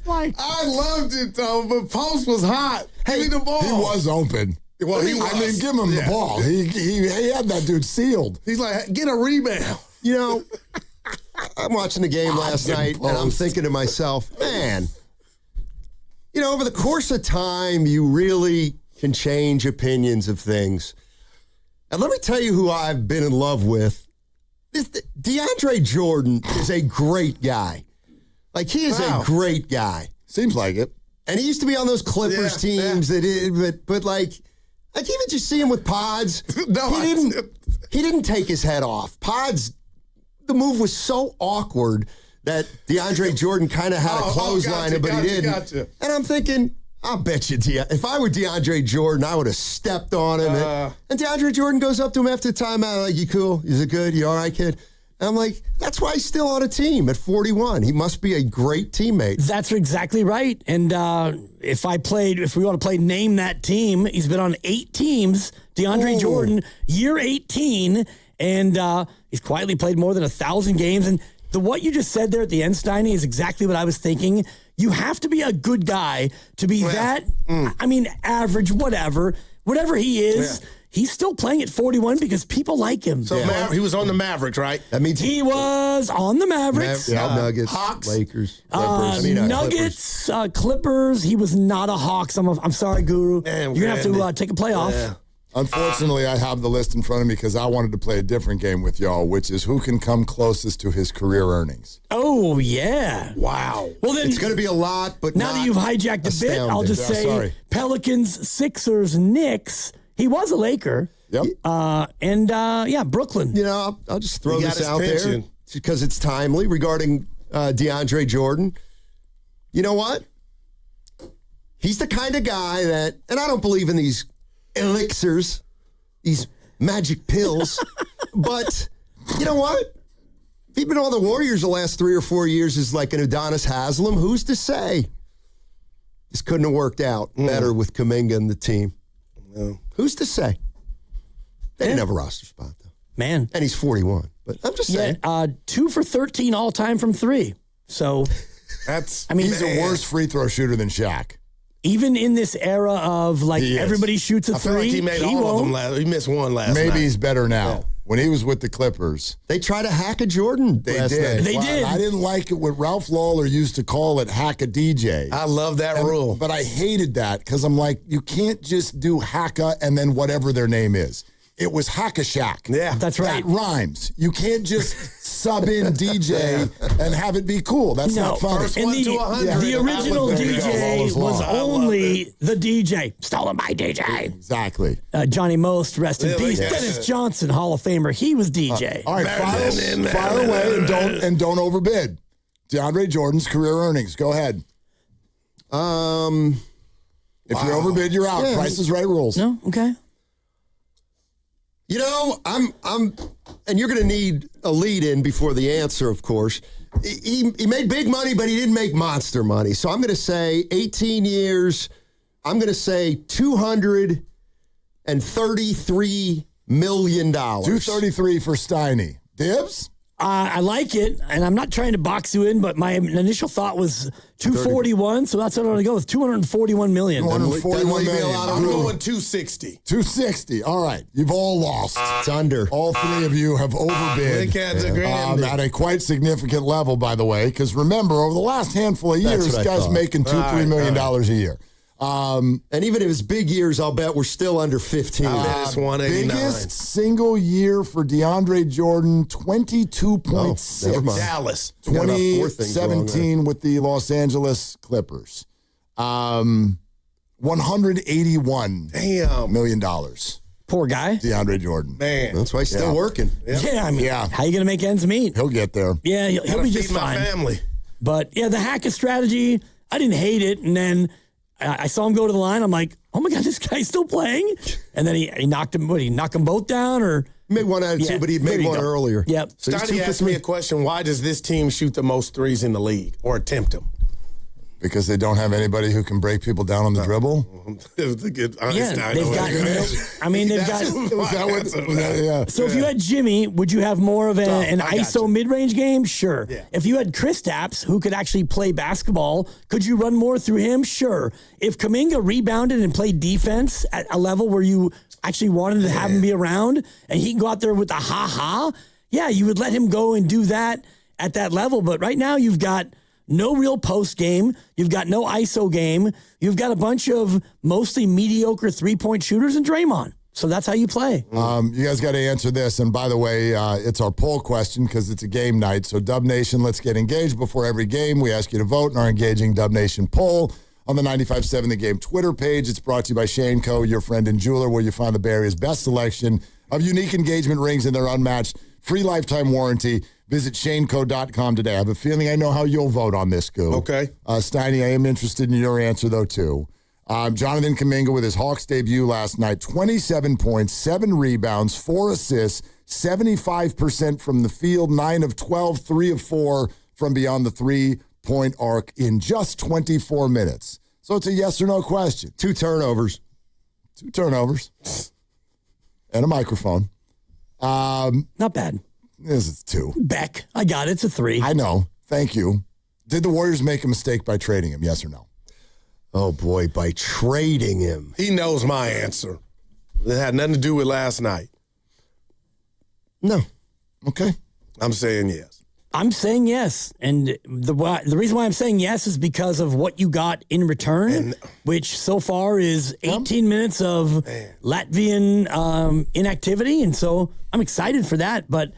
I loved it, though, but post was hot. Give me the ball. He was open. Well, he was. I mean, give him the ball. He had that dude sealed. He's like, get a rebound. You know, I'm watching the game last night, and I'm thinking to myself, man, you know, over the course of time, you really can change opinions of things. And let me tell you who I've been in love with. DeAndre Jordan is a great guy. Like, he is a great guy. Seems like it. And he used to be on those Clippers teams but like even just see him with Pods. He didn't take his head off. Pods, the move was so awkward that DeAndre Jordan kind of had a clothesline, but he didn't. Gotcha. And I'm thinking, I'll bet you, if I were DeAndre Jordan, I would have stepped on him. And DeAndre Jordan goes up to him after the timeout, like, you cool? Is it good? You all right, kid? And I'm like, that's why he's still on a team at 41. He must be a great teammate. That's exactly right. And if we want to play Name That Team, he's been on 8 teams. DeAndre Jordan, year 18, and he's quietly played more than 1,000 games. And what you just said there at the end, Steiny, is exactly what I was thinking. You have to be a good guy to be average, whatever he is. Yeah. He's still playing at 41 because people like him. So he was on the Mavericks, right? That means he was on the Mavericks. Nuggets, Hawks, Lakers, Nuggets, Clippers. He was not a Hawks. I'm sorry, Guru. You're gonna have to take a playoff. Yeah. Unfortunately, I have the list in front of me because I wanted to play a different game with y'all, which is who can come closest to his career earnings. Oh, yeah. Wow. Well, then it's going to be a lot, but now that you've hijacked a bit, I'll just say Pelicans, Sixers, Knicks. He was a Laker. Yep. Brooklyn. You know, I'll just throw this out there because it's timely regarding DeAndre Jordan. You know what? He's the kind of guy that, and I don't believe in these elixirs, these magic pills, but you know what? If he'd been on the Warriors the last 3 or 4 years as like an Udonis Haslem, who's to say? This couldn't have worked out better with Kaminga and the team. No. Who's to say? They didn't have a roster spot, though. Man. And he's 41. But I'm just saying. 2 for 13 all time from 3. So he's a worse free throw shooter than Shaq. Even in this era of everybody shoots a 3, like he made all of them. He missed one last night. Maybe he's better now. Yeah. When he was with the Clippers, they tried to hack a Jordan. They did. I didn't like it when Ralph Lawler used to call it hack a DJ. I love that rule. But I hated that because I'm like, you can't just do hacka and then whatever their name is. It was Hack-a-Shack. Yeah, that's right. That rhymes. You can't just sub in DJ and have it be cool. That's not funny. And the original DJ was only the DJ. Stolen by DJ. Exactly. Johnny Most, rest in peace. Dennis Johnson, Hall of Famer. He was DJ. All right, fire away and don't overbid. DeAndre Jordan's career earnings. Go ahead. If you overbid, you're out. Price is Right rules. No? Okay. You know, I'm, and you're going to need a lead in before the answer, of course. He made big money, but he didn't make monster money. So I'm going to say 18 years. I'm going to say $233 million. $233 for Steiny. Dibs? I like it, and I'm not trying to box you in, but my initial thought was 241, so that's what I'm going to go with, $241 million. $241 million. I'm going 260. 260. All right. You've all lost. It's under. All 3 of you have overbid. At a quite significant level, by the way, because remember, over the last handful of years, guys making $2-3 million a year. And even if it's big years, I'll bet we're still under 15. It's 189. Biggest single year for DeAndre Jordan, 22.6. Dallas. 2017 with the Los Angeles Clippers. $181 million. Poor guy. DeAndre Jordan. Man. That's why he's still working. Yeah, I mean, how you going to make ends meet? He'll get there. Yeah, he'll be just fine. My family. But, yeah, the hack strategy, I didn't hate it, and then I saw him go to the line. I'm like, oh my God, this guy's still playing? And then he knocked him. What, he knocked them both down, or he made one out of two, but he made one earlier. Yep. So Stoney asked me a question: why does this team shoot the most threes in the league, or attempt them? Because they don't have anybody who can break people down on the dribble? They've got. So if you had Jimmy, would you have more of an ISO mid-range game? Sure. Yeah. If you had Kristaps, who could actually play basketball, could you run more through him? Sure. If Kaminga rebounded and played defense at a level where you actually wanted to have him be around, and he can go out there with the ha-ha, yeah, you would let him go and do that at that level. But right now you've got no real post game. You've got no ISO game. You've got a bunch of mostly mediocre three-point shooters and Draymond. So that's how you play. You guys got to answer this. And by the way, it's our poll question because it's a game night. So Dub Nation, let's get engaged before every game. We ask you to vote in our engaging Dub Nation poll on the 95.7 The Game Twitter page. It's brought to you by Shane Co., your friend and jeweler, where you find the Bay Area's best selection of unique engagement rings and their unmatched free lifetime warranty. Visit shaneco.com today. I have a feeling I know how you'll vote on this, Goo. Okay. Steiny, I am interested in your answer, though, too. Jonathan Kaminga with his Hawks debut last night, 27 points, 7 rebounds, 4 assists, 75% from the field, 9 of 12, 3 of 4 from beyond the three-point arc in just 24 minutes. So it's a yes or no question. 2 turnovers. 2 turnovers. And a microphone. Not bad. This is 2. Beck, I got it. It's a 3. I know. Thank you. Did the Warriors make a mistake by trading him, yes or no? Oh, boy, by trading him. He knows my answer. It had nothing to do with last night. No. Okay. I'm saying yes. I'm saying yes. And the reason why I'm saying yes is because of what you got in return, which so far is 18 minutes of Latvian inactivity. And so I'm excited for that. But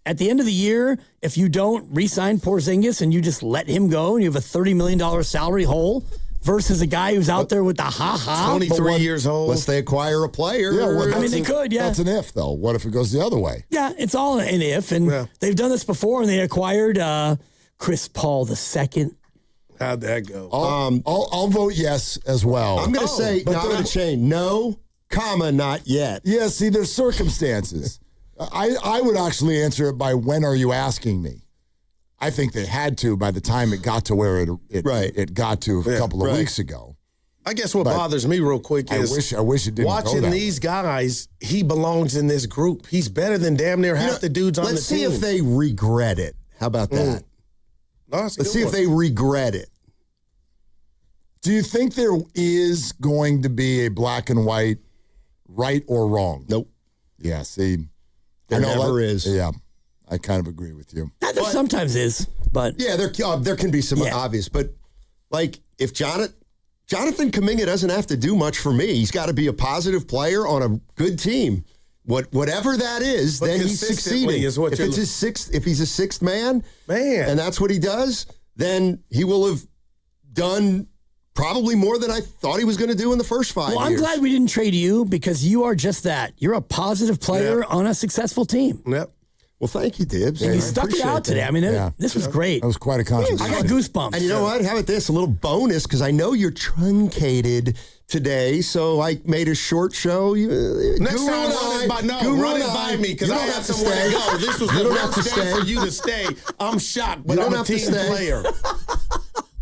at the end of the year, if you don't re-sign Porzingis and you just let him go and you have a $30 million salary hole versus a guy who's out there with the ha-ha. 23 years old. Unless they acquire a player. Yeah, they could, yeah. That's an if, though. What if it goes the other way? Yeah, it's all an if. And they've done this before, and they acquired Chris Paul II. How'd that go? I'll vote yes as well. I'm going to say, not going to change. No, comma, not yet. Yeah, see, there's circumstances. I would actually answer it by when are you asking me? I think they had to by the time it got to where it got to a couple of weeks ago. I guess what bothers me real quick is I wish it didn't watching go that these guys, he belongs in this group. He's better than damn near half the dudes on the team. Let's see if they regret it. How about that? Let's see if they regret it. Do you think there is going to be a black and white right or wrong? Nope. Yeah, see. There never is. Yeah. I kind of agree with you. There sometimes is, but yeah, there can be some obvious. But like, if Jonathan Kaminga doesn't have to do much for me, he's got to be a positive player on a good team. Whatever that is, then he's succeeding. If he's a sixth man, and that's what he does, then he will have done probably more than I thought he was going to do in the first 5 years. Well, I'm glad we didn't trade you because you are just that. You're a positive player on a successful team. Yep. Well, thank you, Dibs. And you stuck it out today. I mean, this was great. That was quite a contribution. I got goosebumps. And you know what? How about this? A little bonus, because I know you're truncated today, so I made a short show. Next time, run it by me, because I have somewhere to go. This was the best day for you to stay. I'm shocked, but I'm a team player.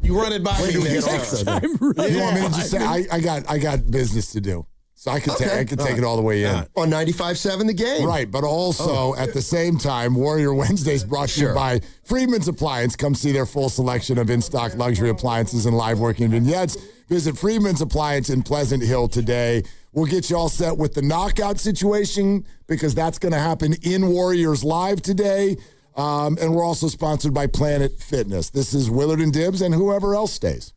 You run it by me next time. You want me to just say, I got business to do. So I could take it all the way in. On 95.7 The Game. Right, but also at the same time, Warrior Wednesdays brought to you by Freeman's Appliance. Come see their full selection of in-stock luxury appliances and live working vignettes. Visit Freeman's Appliance in Pleasant Hill today. We'll get you all set with the knockout situation because that's going to happen in Warriors Live today. And we're also sponsored by Planet Fitness. This is Willard and Dibs and whoever else stays.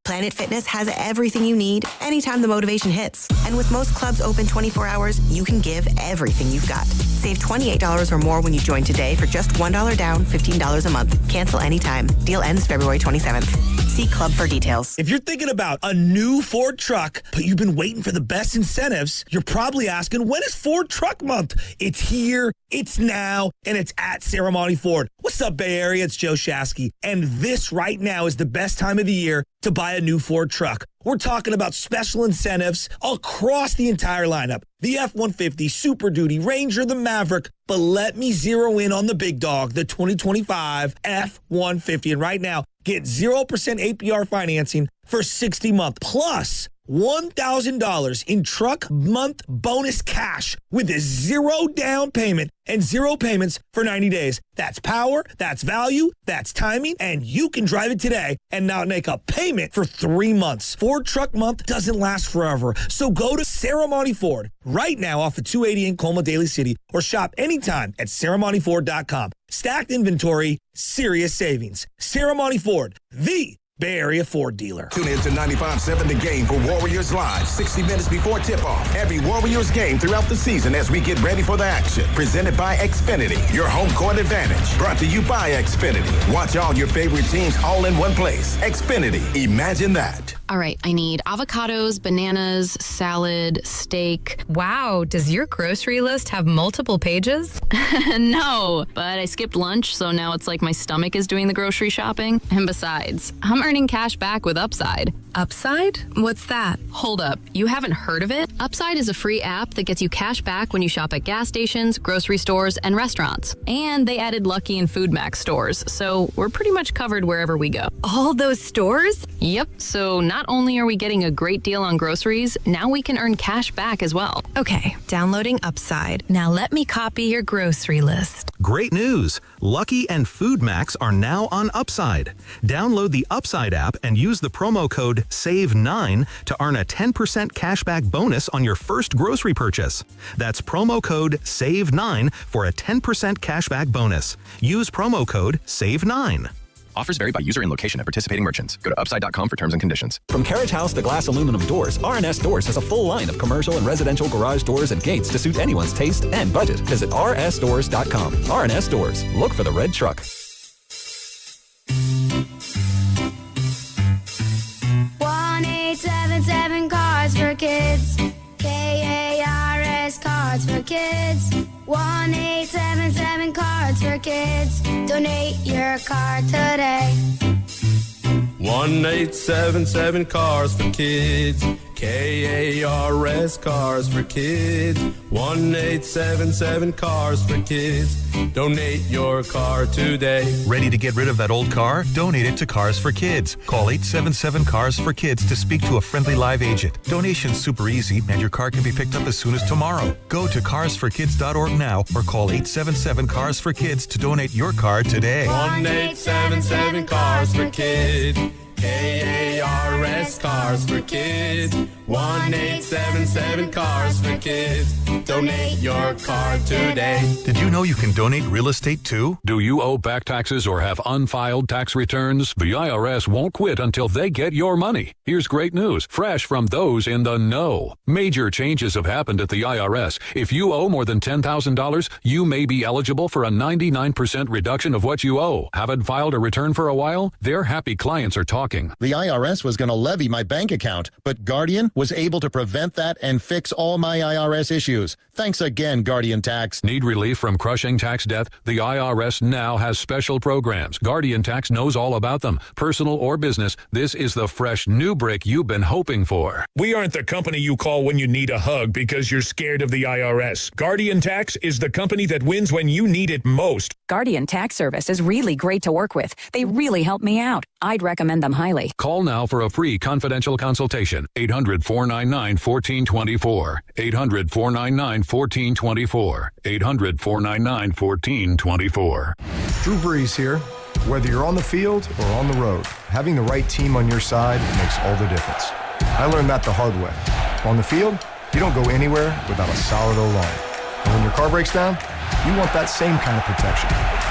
Planet Fitness has everything you need anytime the motivation hits. And with most clubs open 24 hours, you can give everything you've got. Save $28 or more when you join today for just $1 down, $15 a month. Cancel anytime. Deal ends February 27th. See club for details. If you're thinking about a new Ford truck, but you've been waiting for the best incentives, you're probably asking, when is Ford Truck Month? It's here, it's now, and it's at Serramonte Ford. What's up, Bay Area? It's Joe Shasky. And this right now is the best time of the year to buy a new Ford truck. We're talking about special incentives across the entire lineup. The F-150, Super Duty, Ranger, the Maverick. But let me zero in on the big dog, the 2025 F-150. And right now, get 0% APR financing for 60 months. Plus $1,000 in truck month bonus cash with a 0 down payment and 0 payments for 90 days. That's power, that's value, that's timing, and you can drive it today and not make a payment for 3 months. Ford Truck Month doesn't last forever, so go to Ceremony Ford right now off of 280 in Colma, Daly City, or shop anytime at ceremonyford.com. Stacked inventory, serious savings. Ceremony Ford, the Bay Area Ford dealer. Tune in to 95.7 The Game for Warriors Live, 60 minutes before tip-off. Every Warriors game throughout the season as we get ready for the action. Presented by Xfinity, your home court advantage. Brought to you by Xfinity. Watch all your favorite teams all in one place. Xfinity, imagine that. All right, I need avocados, bananas, salad, steak. Wow, does your grocery list have multiple pages? No, but I skipped lunch, so now it's like my stomach is doing the grocery shopping. And besides, I'm earning cash back with Upside. Upside? What's that? Hold up, you haven't heard of it? Upside is a free app that gets you cash back when you shop at gas stations, grocery stores, and restaurants. And they added Lucky and Food Max stores, so we're pretty much covered wherever we go. All those stores? Yep, so not only are we getting a great deal on groceries, now we can earn cash back as well. Okay, downloading Upside. Now let me copy your grocery list. Great news! Lucky and Food Max are now on Upside. Download the Upside app and use the promo code SAVE9 to earn a 10% cashback bonus on your first grocery purchase. That's promo code SAVE9 for a 10% cashback bonus. Use promo code SAVE9. Offers vary by user and location at participating merchants. Go to upside.com for terms and conditions. From carriage house to glass aluminum doors, R&S Doors has a full line of commercial and residential garage doors and gates to suit anyone's taste and budget. Visit rsdoors.com. R&S Doors. Look for the red truck. 1877 Cars for Kids. KARS Cards for Kids. 1877 Cards for Kids. Donate your card today. 1877 Cars for Kids. KARS Cars for Kids. 1877 Cars for Kids. Donate your car today. Ready to get rid of that old car? Donate it to Cars for Kids. Call 877 Cars for Kids to speak to a friendly live agent. Donation's super easy, and your car can be picked up as soon as tomorrow. Go to carsforkids.org now or call 877 Cars for Kids to donate your car today. 1877 Cars for Kids. KARS Cars for Kids. 1877 Cars for Kids. Donate your car today. Did you know you can donate real estate too? Do you owe back taxes or have unfiled tax returns? The IRS won't quit until they get your money. Here's great news, fresh from those in the know. Major changes have happened at the IRS. If you owe more than $10,000, you may be eligible for a 99% reduction of what you owe. Haven't filed a return for a while? Their happy clients are talking. The IRS was going to levy my bank account, but Guardian was able to prevent that and fix all my IRS issues. Thanks again, Guardian Tax. Need relief from crushing tax debt? The IRS now has special programs. Guardian Tax knows all about them. Personal or business, this is the fresh new brick you've been hoping for. We aren't the company you call when you need a hug because you're scared of the IRS. Guardian Tax is the company that wins when you need it most. Guardian Tax Service is really great to work with. They really help me out. I'd recommend them highly. Call now for a free confidential consultation. 800-499-1424. 800-499-1424. 800-499-1424. Drew Brees here. Whether you're on the field or on the road, having the right team on your side makes all the difference. I learned that the hard way. On the field, you don't go anywhere without a solid O-line. And when your car breaks down, you want that same kind of protection.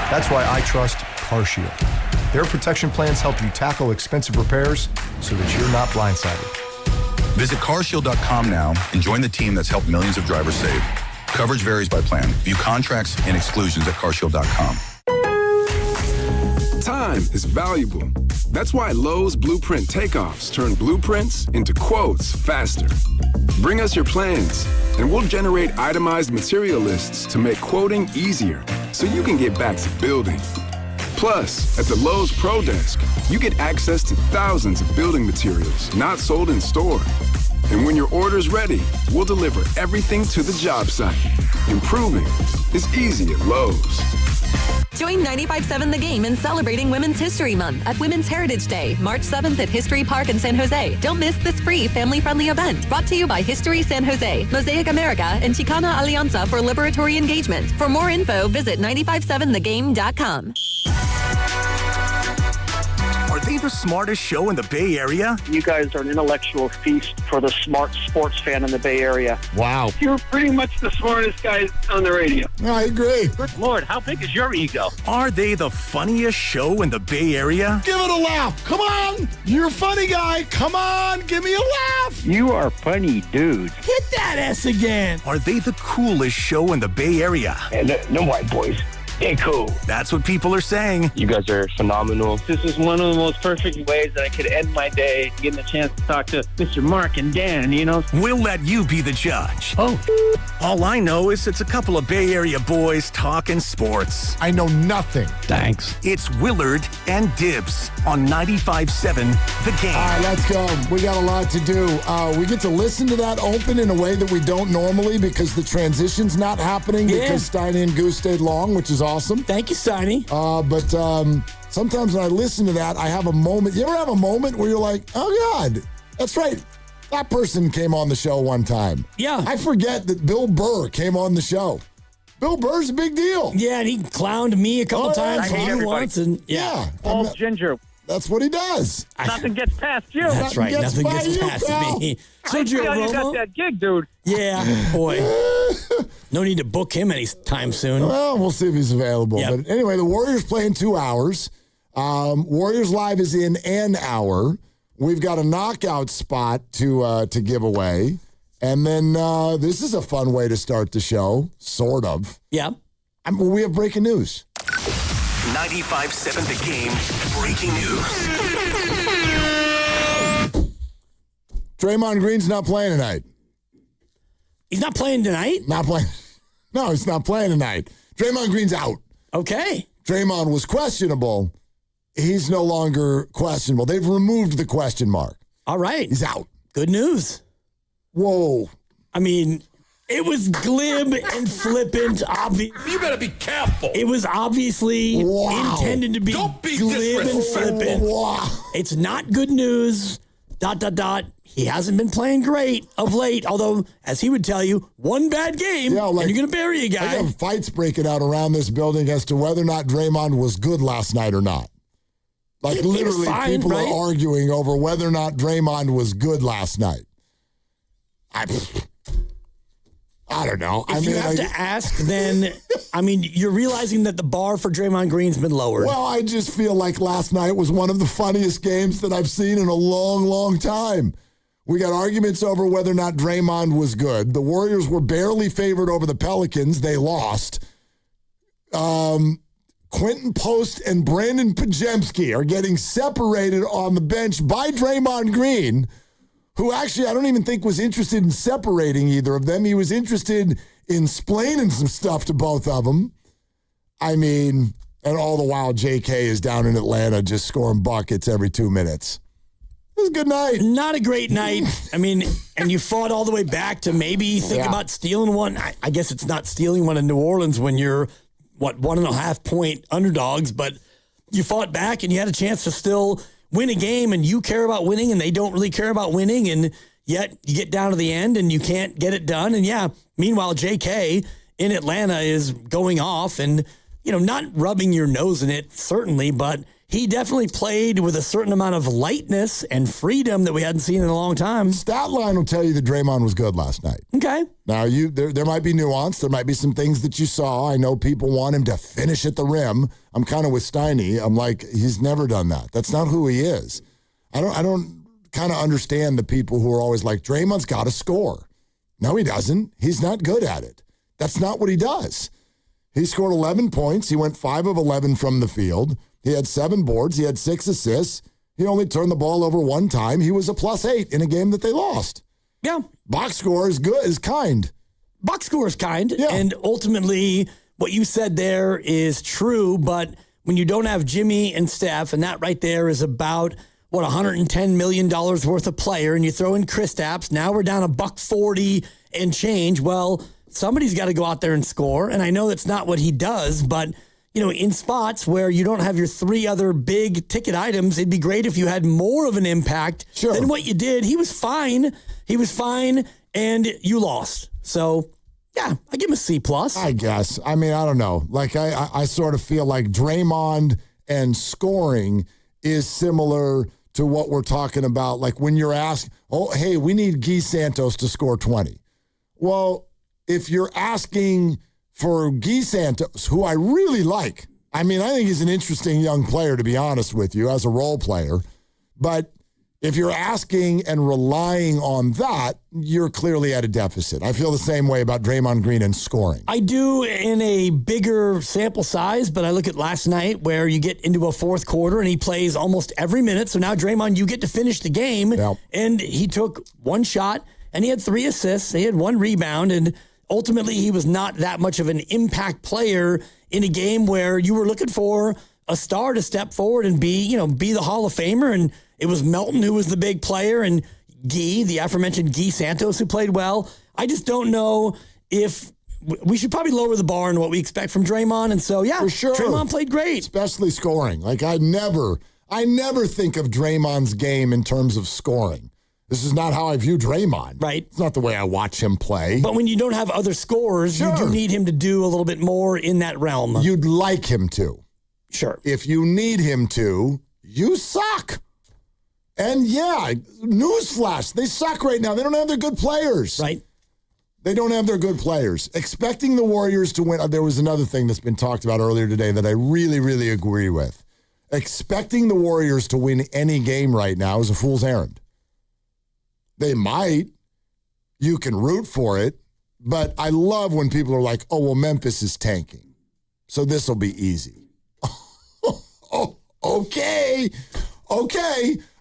That's why I trust CarShield. Their protection plans help you tackle expensive repairs so that you're not blindsided. Visit carshield.com now and join the team that's helped millions of drivers save. Coverage varies by plan. View contracts and exclusions at carshield.com. Time is valuable. That's why Lowe's Blueprint Takeoffs turn blueprints into quotes faster. Bring us your plans, and we'll generate itemized material lists to make quoting easier so you can get back to building. Plus, at the Lowe's Pro Desk, you get access to thousands of building materials not sold in store. And when your order's ready, we'll deliver everything to the job site. Improving is easy at Lowe's. Join 95.7 The Game in celebrating Women's History Month at Women's Heritage Day, March 7th at History Park in San Jose. Don't miss this free family-friendly event. Brought to you by History San Jose, Mosaic America, and Chicana Alianza for Liberatory Engagement. For more info, visit 957thegame.com. Are they the smartest show in the Bay Area? You guys are an intellectual feast for the smart sports fan in the Bay Area. Wow. You're pretty much the smartest guys on the radio. I agree. Good Lord, how big is your ego? Are they the funniest show in the Bay Area? Give it a laugh. Come on. You're a funny guy. Come on. Give me a laugh. You are funny, dude. Hit that S again. Are they the coolest show in the Bay Area? And them white boys, they're cool. That's what people are saying. You guys are phenomenal. This is one of the most perfect ways that I could end my day, getting a chance to talk to Mr. Mark and Dan, you know. We'll let you be the judge. Oh. All I know is it's a couple of Bay Area boys talking sports. I know nothing. Thanks. It's Willard and Dibs on 95.7 The Game. All right, let's go. We got a lot to do. We get to listen to that open in a way that we don't normally because the transition's not happening because Steiny and Goose stayed long, which is awesome. Thank you, Steiny. But sometimes when I listen to that, I have a moment. You ever have a moment where you're like, oh, God, that's right. That person came on the show one time. Yeah. I forget that Bill Burr came on the show. Bill Burr's a big deal. Yeah, and he clowned me a couple times. I hate everybody. Once, and All ginger. That's what he does. Nothing gets past you. That's right. Nothing gets past me. Sergio Romo. You got that gig, dude. Yeah, boy. No need to book him anytime soon. Well, we'll see if he's available. Yep. But anyway, the Warriors play in 2 hours. Warriors Live is in an hour. We've got a knockout spot to give away. And then this is a fun way to start the show, sort of. Yeah. We have breaking news. 95.7 The Game breaking news. Draymond Green's not playing tonight. He's not playing tonight? Not playing. No, he's not playing tonight. Draymond Green's out. Okay. Draymond was questionable. He's no longer questionable. They've removed the question mark. All right. He's out. Good news. Whoa. I mean, it was glib and flippant, obvious. You better be careful. It was obviously intended to be glib and flippant. Wow. It's not good news. ... He hasn't been playing great of late, although, as he would tell you, one bad game, and you're going to bury a guy. I have fights breaking out around this building as to whether or not Draymond was good last night or not. Like, literally, people are arguing over whether or not Draymond was good last night. I don't know. If you have to ask, then, I mean, you're realizing that the bar for Draymond Green's been lowered. Well, I just feel like last night was one of the funniest games that I've seen in a long, long time. We got arguments over whether or not Draymond was good. The Warriors were barely favored over the Pelicans. They lost. Quentin Post and Brandon Pajemski are getting separated on the bench by Draymond Green, who actually I don't even think was interested in separating either of them. He was interested in splaining some stuff to both of them. I mean, and all the while JK is down in Atlanta just scoring buckets every 2 minutes. It was a good night. Not a great night. I mean, and you fought all the way back to maybe think about stealing one. I guess it's not stealing one in New Orleans when you're, 1.5 point underdogs, but you fought back and you had a chance to still win a game, and you care about winning and they don't really care about winning, and yet you get down to the end and you can't get it done. And meanwhile, JK in Atlanta is going off and, not rubbing your nose in it, certainly, but he definitely played with a certain amount of lightness and freedom that we hadn't seen in a long time. Stat line will tell you that Draymond was good last night. Okay. Now, there might be nuance. There might be some things that you saw. I know people want him to finish at the rim. I'm kind of with Steiny. I'm like, he's never done that. That's not who he is. I don't kind of understand the people who are always like, Draymond's got to score. No, he doesn't. He's not good at it. That's not what he does. He scored 11 points. He went 5 of 11 from the field. He had 7 boards. He had 6 assists. He only turned the ball over 1 time. He was a +8 in a game that they lost. Yeah. Box score is good, is kind. Box score is kind. Yeah. And ultimately, what you said there is true. But when you don't have Jimmy and Steph, and that right there is about, $110 million worth of player, and you throw in Kristaps, now we're down $140 and change. Well, somebody's got to go out there and score, and I know that's not what he does, but in spots where you don't have your three other big ticket items, it'd be great if you had more of an impact than what you did. He was fine. And you lost. So, yeah, I give him a C+. I guess. I mean, I don't know. Like, I sort of feel like Draymond and scoring is similar to what we're talking about. Like, when you're asked, hey, we need Guy Santos to score 20. Well, if you're asking for Guy Santos, who I really like. I mean, I think he's an interesting young player, to be honest with you, as a role player. But if you're asking and relying on that, you're clearly at a deficit. I feel the same way about Draymond Green and scoring. I do in a bigger sample size, but I look at last night where you get into a fourth quarter and he plays almost every minute. So now, Draymond, you get to finish the game. Yep. And he took one shot and he had 3 assists. He had 1 rebound, and ultimately, he was not that much of an impact player in a game where you were looking for a star to step forward and be the Hall of Famer. And it was Melton who was the big player, and Guy, the aforementioned Guy Santos, who played well. I just don't know if we should probably lower the bar in what we expect from Draymond. And so, yeah, for sure, Draymond played great, especially scoring. Like, I never think of Draymond's game in terms of scoring. This is not how I view Draymond. Right. It's not the way I watch him play. But when you don't have other scorers, you do need him to do a little bit more in that realm. You'd like him to. Sure. If you need him to, you suck. And yeah, newsflash, they suck right now. They don't have their good players. Right. They don't have their good players. Expecting the Warriors to win. There was another thing that's been talked about earlier today that I really, really agree with. Expecting the Warriors to win any game right now is a fool's errand. They might. You can root for it. But I love when people are like, oh, well, Memphis is tanking, so this will be easy. Oh, okay.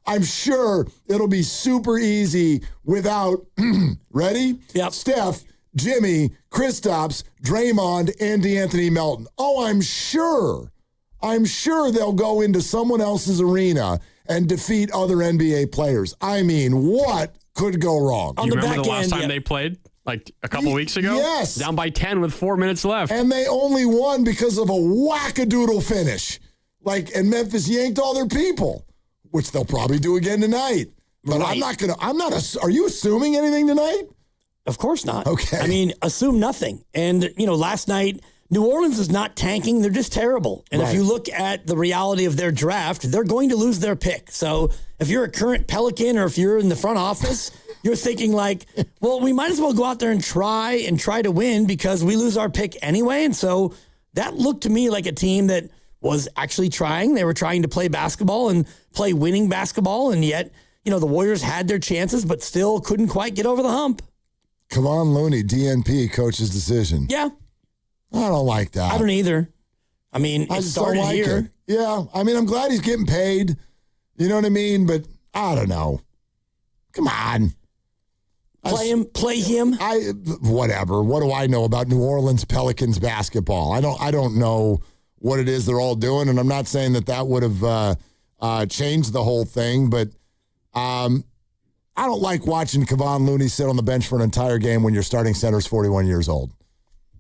I'm sure it'll be super easy without, ready? Yep. Steph, Jimmy, Kristaps, Draymond, and DeAnthony Melton. Oh, I'm sure they'll go into someone else's arena and defeat other NBA players. I mean, what could go wrong? You remember the last time they played? Like a couple weeks ago? Yes. Down by 10 with 4 minutes left. And they only won because of a wackadoodle finish. And Memphis yanked all their people, which they'll probably do again tonight. But right. Are you assuming anything tonight? Of course not. Okay. I mean, assume nothing. And, last night, New Orleans is not tanking. They're just terrible. And if you look at the reality of their draft, they're going to lose their pick. So if you're a current Pelican or if you're in the front office, you're thinking well, we might as well go out there and try to win because we lose our pick anyway. And so that looked to me like a team that was actually trying. They were trying to play basketball and play winning basketball. And yet, the Warriors had their chances, but still couldn't quite get over the hump. Kevon Looney, DNP, coach's decision. Yeah. I don't like that. I don't either. I mean, it started here. It. Yeah. I mean, I'm glad he's getting paid. You know what I mean? But I don't know. Come on. Play him. Whatever. What do I know about New Orleans Pelicans basketball? I don't know what it is they're all doing, and I'm not saying that would have changed the whole thing, but I don't like watching Kevon Looney sit on the bench for an entire game when your starting center is 41 years old.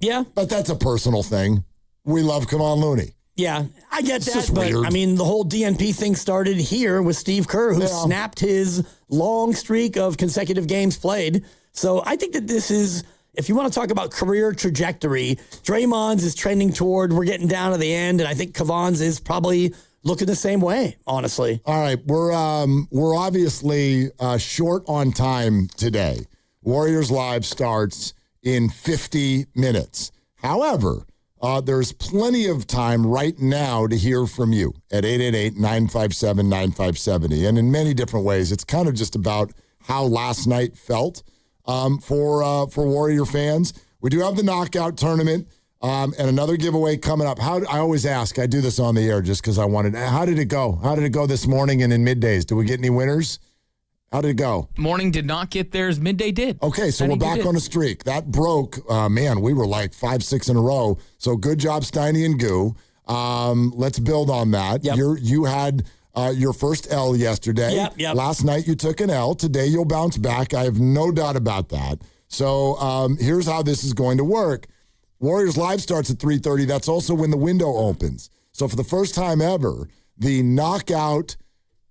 Yeah. But that's a personal thing. We love Kevon Looney. Yeah, I get that, but weird. I mean, the whole DNP thing started here with Steve Kerr, who snapped his long streak of consecutive games played. So I think that this is, if you want to talk about career trajectory, Draymond's is trending toward we're getting down to the end, and I think Kevon's is probably looking the same way, honestly. All right, we're obviously short on time today. Warriors Live starts in 50 minutes. However, there's plenty of time right now to hear from you at 888-957-9570. And in many different ways, it's kind of just about how last night felt for Warrior fans. We do have the knockout tournament and another giveaway coming up. I always ask, I do this on the air just because I wanted, how did it go? How did it go this morning and in middays? Did we get any winners? How did it go? Morning did not get theirs. Midday did. Okay, so we're back on a streak. That broke, we were like 5-6 in a row. So good job, Steiny and Goo. Let's build on that. Yep. You had your first L yesterday. Yep. Last night you took an L. Today you'll bounce back. I have no doubt about that. So here's how this is going to work. Warriors Live starts at 3:30. That's also when the window opens. So for the first time ever, the knockout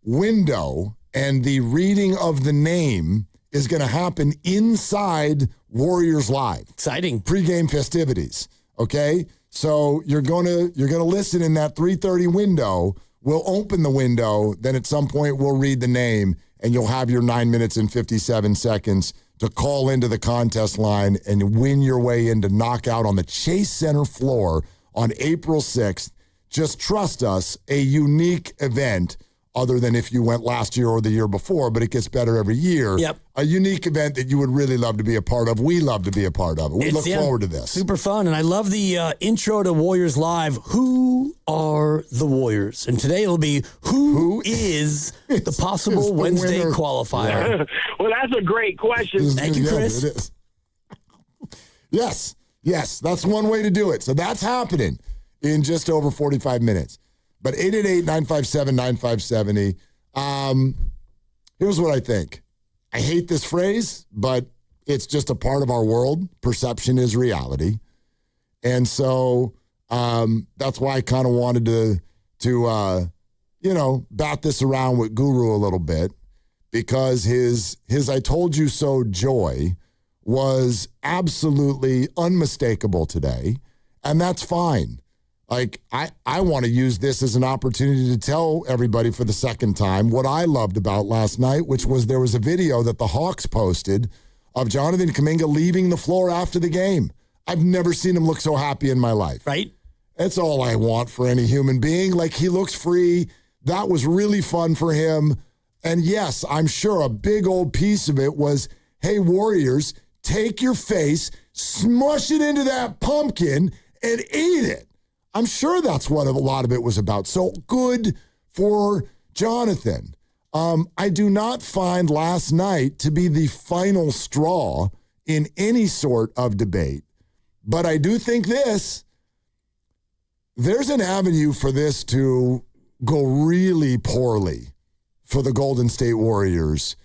window and the reading of the name is going to happen inside Warriors Live. Exciting. Pre-game festivities. Okay? So you're going to listen in that 3:30 window. We'll open the window, then at some point we'll read the name, and you'll have your 9 minutes and 57 seconds to call into the contest line and win your way into knockout on the Chase Center floor on April 6th. Just trust us, a unique event, other than if you went last year or the year before, but it gets better every year. Yep. A unique event that you would really love to be a part of. We love to be a part of it. We look forward to this. Super fun. And I love the intro to Warriors Live. Who are the Warriors? And today it'll be who is the possible Wednesday winner? qualifier? Yeah. Well, that's a great question. Thank you, Chris. It is. Yes, that's one way to do it. So that's happening in just over 45 minutes. But 888-957-9570. Here's what I think. I hate this phrase, but it's just a part of our world. Perception is reality. And so that's why I kind of wanted to bat this around with Guru a little bit, because his I told you so joy was absolutely unmistakable today, and that's fine. Like, I want to use this as an opportunity to tell everybody for the second time what I loved about last night, which was there was a video that the Hawks posted of Jonathan Kaminga leaving the floor after the game. I've never seen him look so happy in my life. Right? That's all I want for any human being. Like, he looks free. That was really fun for him. And yes, I'm sure a big old piece of it was, hey, Warriors, take your face, smush it into that pumpkin, and eat it. I'm sure that's what a lot of it was about. So good for Jonathan. I do not find last night to be the final straw in any sort of debate, but I do think there's an avenue for this to go really poorly for the Golden State Warriors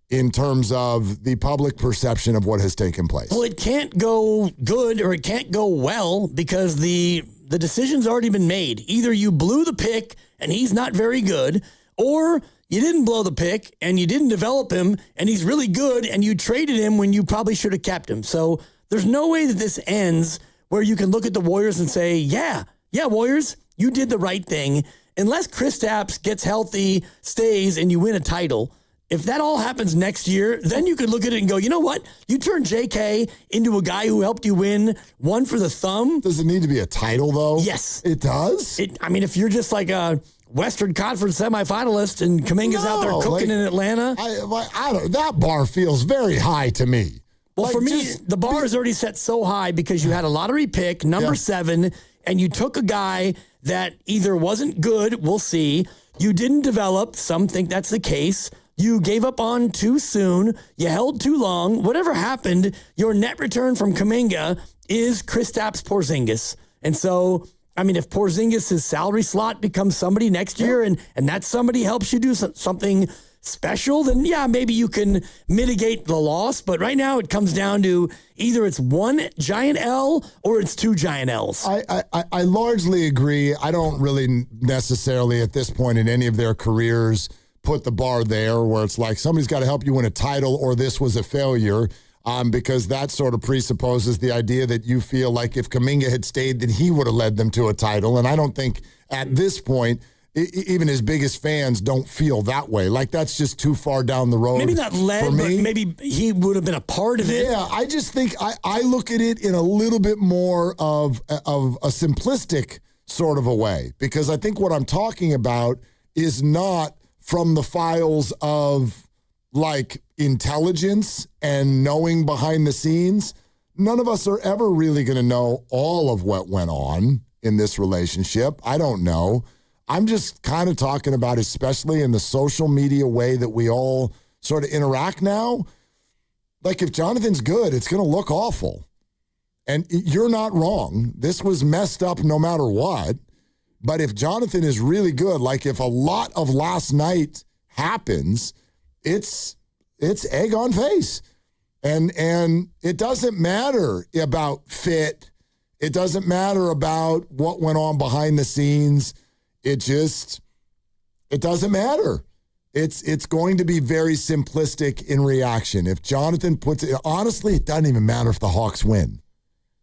in terms of the public perception of what has taken place. Well, it can't go good or it can't go well because the decision's already been made. Either you blew the pick and he's not very good, or you didn't blow the pick and you didn't develop him and he's really good and you traded him when you probably should have kept him. So there's no way that this ends where you can look at the Warriors and say, yeah, Warriors, you did the right thing. Unless Kristaps gets healthy, stays, and you win a title, if that all happens next year, then you could look at it and go, you know what? You turned JK into a guy who helped you win one for the thumb. Does it need to be a title, though? Yes. It does? If you're just like a Western Conference semifinalist and Kaminga's out there cooking in Atlanta. I don't. That bar feels very high to me. Well, for me, the bar is already set so high because you had a lottery pick, number 7, and you took a guy that either wasn't good, we'll see, you didn't develop, some think that's the case, you gave up on too soon, you held too long, whatever happened, your net return from Kaminga is Kristaps Porzingis. And so, if Porzingis' salary slot becomes somebody next year and that somebody helps you do something special, then maybe you can mitigate the loss. But right now it comes down to either it's one giant L or it's two giant L's. I largely agree. I don't really necessarily at this point in any of their careers put the bar there where it's like somebody's got to help you win a title or this was a failure, because that sort of presupposes the idea that you feel like if Kaminga had stayed, then he would have led them to a title. And I don't think at this point, even his biggest fans don't feel that way. Like, that's just too far down the road. Maybe not led, but maybe he would have been a part of it. Yeah, I just think I look at it in a little bit more of a simplistic sort of a way, because I think what I'm talking about is not from the files of, like, intelligence and knowing behind the scenes. None of us are ever really going to know all of what went on in this relationship. I don't know. I'm just kind of talking about, especially in the social media way that we all sort of interact now. Like, if Jonathan's good, it's going to look awful. And you're not wrong. This was messed up no matter what. But if Jonathan is really good, like if a lot of last night happens, it's egg on face. And it doesn't matter about fit. It doesn't matter about what went on behind the scenes. It doesn't matter. It's going to be very simplistic in reaction. If Jonathan puts it, honestly, it doesn't even matter if the Hawks win.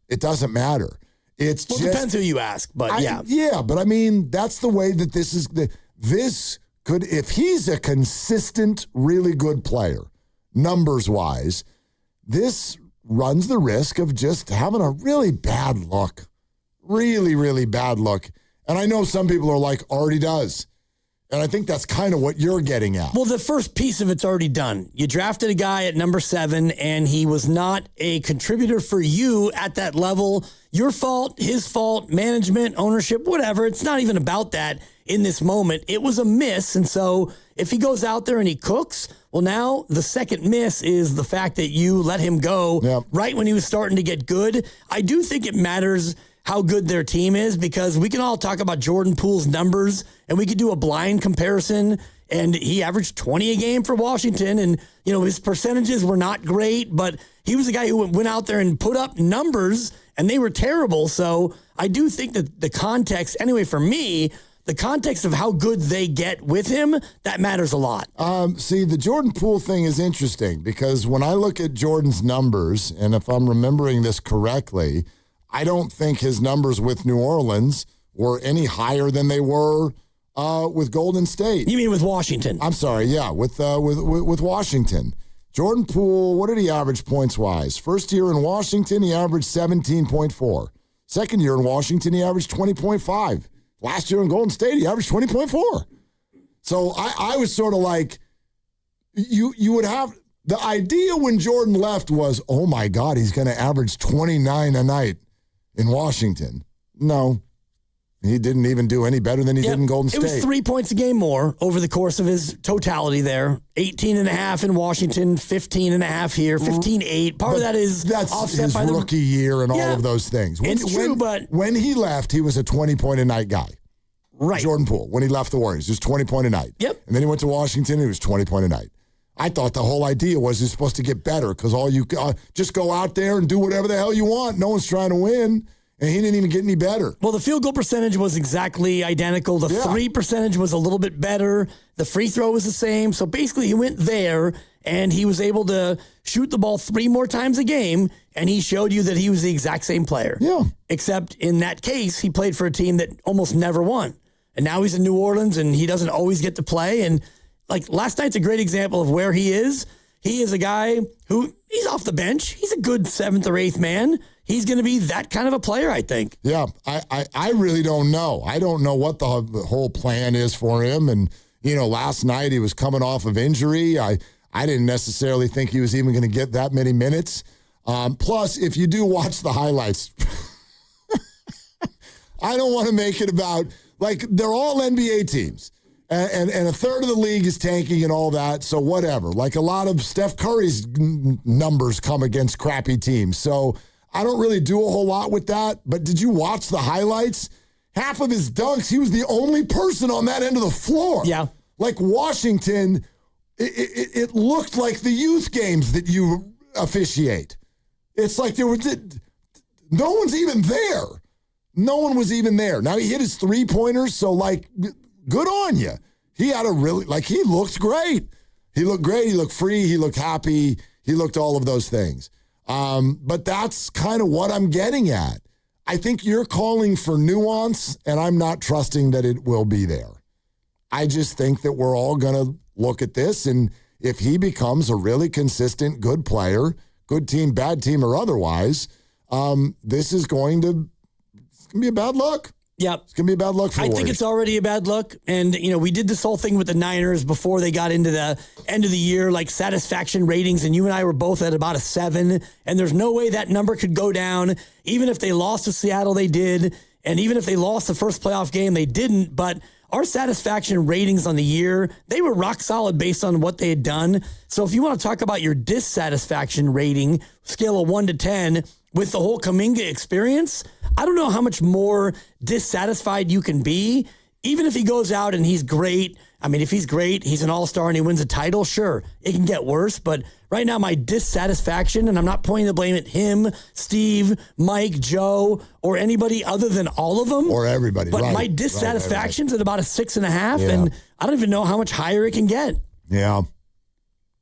It doesn't matter. It depends who you ask, but yeah. Yeah, but I mean, that's the way that this could, if he's a consistent, really good player, numbers-wise, this runs the risk of just having a really bad look. Really, really bad look. And I know some people are like, already does. And I think that's kind of what you're getting at. Well, the first piece of it's already done. You drafted a guy at number 7, and he was not a contributor for you at that level. Your fault, his fault, management, ownership, whatever. It's not even about that in this moment. It was a miss. And so if he goes out there and he cooks, well, now the second miss is the fact that you let him go right when he was starting to get good. I do think it matters how good their team is, because we can all talk about Jordan Poole's numbers and we could do a blind comparison, and he averaged 20 a game for Washington, and his percentages were not great, but he was a guy who went out there and put up numbers and they were terrible. So I do think that the context, anyway, for me, the context of how good they get with him, that matters a lot. See, the Jordan Poole thing is interesting, because when I look at Jordan's numbers, and if I'm remembering this correctly, I don't think his numbers with New Orleans were any higher than they were with Golden State. You mean with Washington? I'm sorry, yeah, with Washington. Jordan Poole, what did he average points-wise? First year in Washington, he averaged 17.4. Second year in Washington, he averaged 20.5. Last year in Golden State, he averaged 20.4. So I was sort of like, you would have, the idea when Jordan left was, oh my God, he's going to average 29 a night in Washington. No, he didn't even do any better than he did in Golden State. It was 3 points a game more over the course of his totality there. 18.5 in Washington, 15.5 here, 15.8. Part of that is that's offset his by the rookie year and all of those things. It's true, but when he left, he was a 20-point-a-night guy. Right. Jordan Poole, when he left the Warriors, he was 20 point a night. Yep. And then he went to Washington, and he was 20 point a night. I thought the whole idea was he's supposed to get better, because all you just go out there and do whatever the hell you want. No one's trying to win. And he didn't even get any better. Well, the field goal percentage was exactly identical. The 3 percentage was a little bit better. The free throw was the same. So basically he went there and he was able to shoot the ball 3 more times a game, and he showed you that he was the exact same player. Yeah. Except in that case, he played for a team that almost never won. And now he's in New Orleans and he doesn't always get to play. And like last night's a great example of where he is. He is a guy who, he's off the bench. He's a good 7th or 8th man. He's going to be that kind of a player, I think. Yeah, I really don't know. I don't know what the whole plan is for him. And, last night he was coming off of injury. I didn't necessarily think he was even going to get that many minutes. Plus, if you do watch the highlights, I don't want to make it about, like, they're all NBA teams. And a third of the league is tanking and all that, so whatever. Like, a lot of Steph Curry's numbers come against crappy teams. So I don't really do a whole lot with that. But did you watch the highlights? Half of his dunks, he was the only person on that end of the floor. Yeah. Like Washington, it looked like the youth games that you officiate. It's like no one's even there. No one was even there. Now, he hit his 3-pointers, so, like, good on you. He had he looked great. He looked great. He looked free. He looked happy. He looked all of those things. But that's kind of what I'm getting at. I think you're calling for nuance, and I'm not trusting that it will be there. I just think that we're all going to look at this, and if he becomes a really consistent, good player, good team, bad team, or otherwise, this is going to be a bad look. Yep. It's going to be a bad look for the I think Warriors. it's already a bad look. And, we did this whole thing with the Niners before they got into the end of the year, like satisfaction ratings, and you and I were both at about a 7, and there's no way that number could go down. Even if they lost to Seattle, they did. And even if they lost the first playoff game, they didn't. But our satisfaction ratings on the year, they were rock solid based on what they had done. So if you want to talk about your dissatisfaction rating, scale of 1 to 10, with the whole Kaminga experience, I don't know how much more dissatisfied you can be, even if he goes out and he's great. I mean, if he's great, he's an all-star and he wins a title, sure, it can get worse. But right now, my dissatisfaction, and I'm not pointing the blame at him, Steve, Mike, Joe, or anybody other than all of them. Or everybody, but right. my dissatisfaction's at about a 6.5, Yeah. and I don't even know how much higher it can get. Yeah.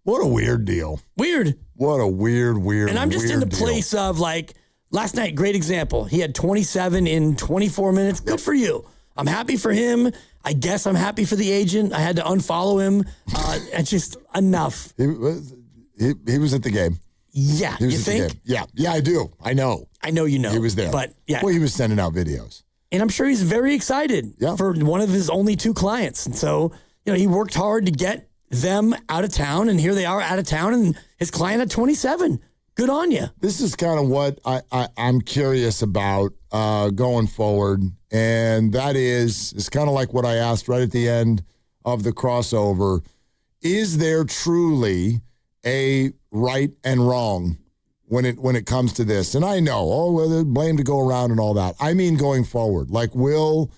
What a weird deal. Weird. What a weird And I'm just in the place of, like, last night, great example. He had 27 in 24 minutes. Good for you. I'm happy for him. I guess I'm happy for the agent. I had to unfollow him. It's just enough. He was at the game. Yeah, He was you at the think? game. Yeah, I do. I know. I know you know. He was there. But, yeah. Well, he was sending out videos. And I'm sure he's very excited for one of his only 2 clients. And so, he worked hard to get them out of town, and here they are out of town, and his client at 27. Good on you. This is kind of what I'm curious about going forward, and that is, it's kind of like what I asked right at the end of the crossover. Is there truly a right and wrong when it comes to this? And I know, well, blame to go around and all that. I mean going forward. Like, will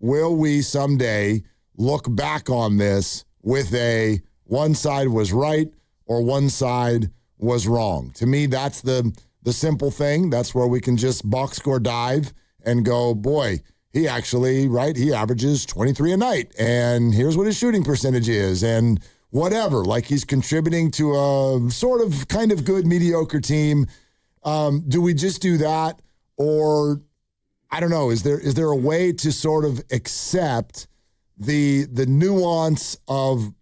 we someday look back on this with a one side was right or one side was wrong? To me, that's the simple thing. That's where we can just box score dive and go, boy, he actually, right, he averages 23 a night, and here's what his shooting percentage is, and whatever. Like, he's contributing to a sort of kind of good mediocre team. Do we just do that? Or, I don't know, is there a way to sort of accept the nuance of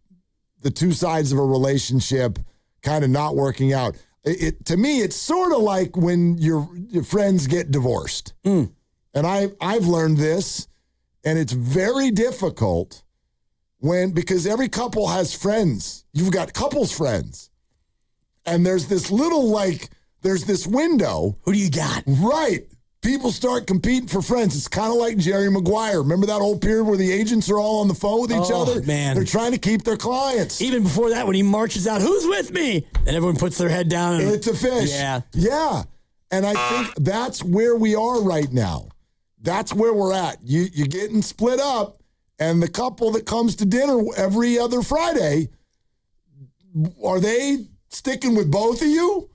the two sides of a relationship kind of not working out? To me, it's sort of like when your friends get divorced. And I've learned this, and it's very difficult because every couple has friends. You've got couples friends. And there's this little, there's this window. Who do you got? Right. People start competing for friends. It's kind of like Jerry Maguire. Remember that whole period where the agents are all on the phone with each other? Man. They're trying to keep their clients. Even before that, when he marches out, who's with me? And everyone puts their head down. And, it's a fish. Yeah. Yeah. And I think that's where we are right now. That's where we're at. You're getting split up, and the couple that comes to dinner every other Friday, are they sticking with both of you?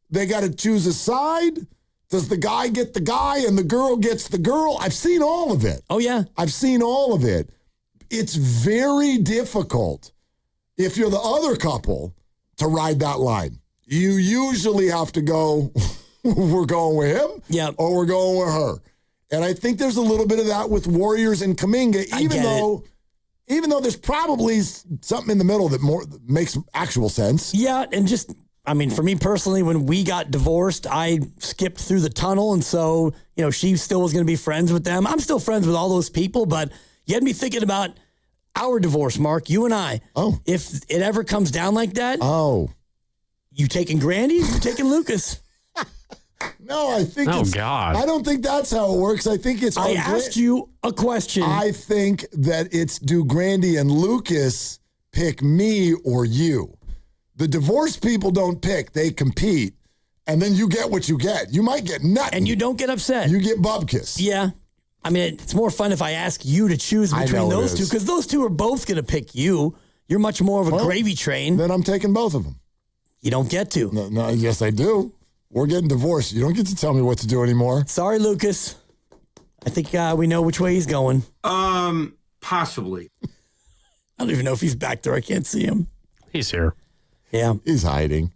They got to choose a side? Does the guy get the guy and the girl gets the girl? I've seen all of it. Oh, yeah. I've seen all of it. It's very difficult if you're the other couple to ride that line. You usually have to go, we're going with him or we're going with her. And I think there's a little bit of that with Warriors and Kaminga, even though there's probably something in the middle that makes actual sense. Yeah, and just, I mean, for me personally, when we got divorced, I skipped through the tunnel, and so, she still was going to be friends with them. I'm still friends with all those people, but you had me thinking about our divorce, Mark, you and I. Oh. If it ever comes down like that. Oh. You taking Grandy, you taking Lucas. No, I think God. I don't think that's how it works. I think it's... I asked you a question. I think that it's do Grandy and Lucas pick me or you. The divorced people don't pick. They compete. And then you get what you get. You might get nothing. And you don't get upset. You get bubkiss. Yeah. I mean, it's more fun if I ask you to choose between those two, because those two are both going to pick you. You're much more of a gravy train. Then I'm taking both of them. You don't get to. No, yes, I do. We're getting divorced. You don't get to tell me what to do anymore. Sorry, Lucas. I think we know which way he's going. Possibly. I don't even know if he's back there. I can't see him. He's here. Yeah. He's hiding.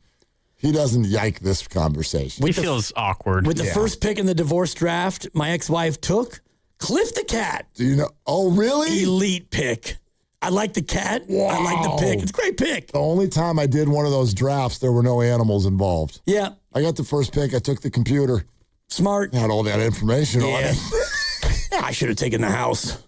He doesn't like this conversation. He feels awkward. With the first pick in the divorce draft, my ex-wife took Cliff the cat. Do you know? Oh, really? Elite pick. I like the cat. Wow. I like the pick. It's a great pick. The only time I did one of those drafts, there were no animals involved. Yeah. I got the first pick. I took the computer. Smart. Had all that information on it. I should have taken the house.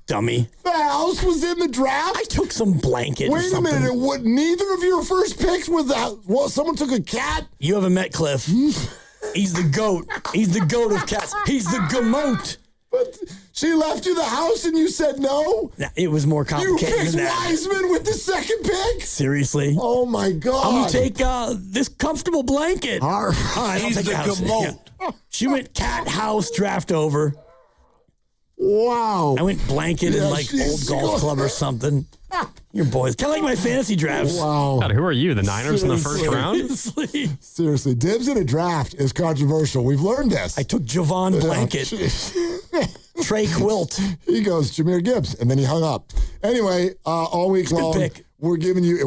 Dummy. The house was in the draft? I took some blanket. Wait a minute. Neither of your first picks was that. Well, someone took a cat? You haven't met Cliff. He's the goat. He's the goat of cats. He's the gamote. But She left you the house and you said no? It was more complicated than that. You picked Wiseman with the second pick? Seriously? Oh, my God. I'm going to take this comfortable blanket. All right. I'll take the house. Yeah. She went cat house draft over. Wow. I went blanket in old golf club or something. Your boys. Kind of like my fantasy drafts. Wow. God, who are you? The Niners in the first round? Seriously. Dibs in a draft is controversial. We've learned this. I took Javon Blanket. Trey Quilt. He goes, Jahmyr Gibbs. And then he hung up. Anyway, all week long, pick. we're giving you,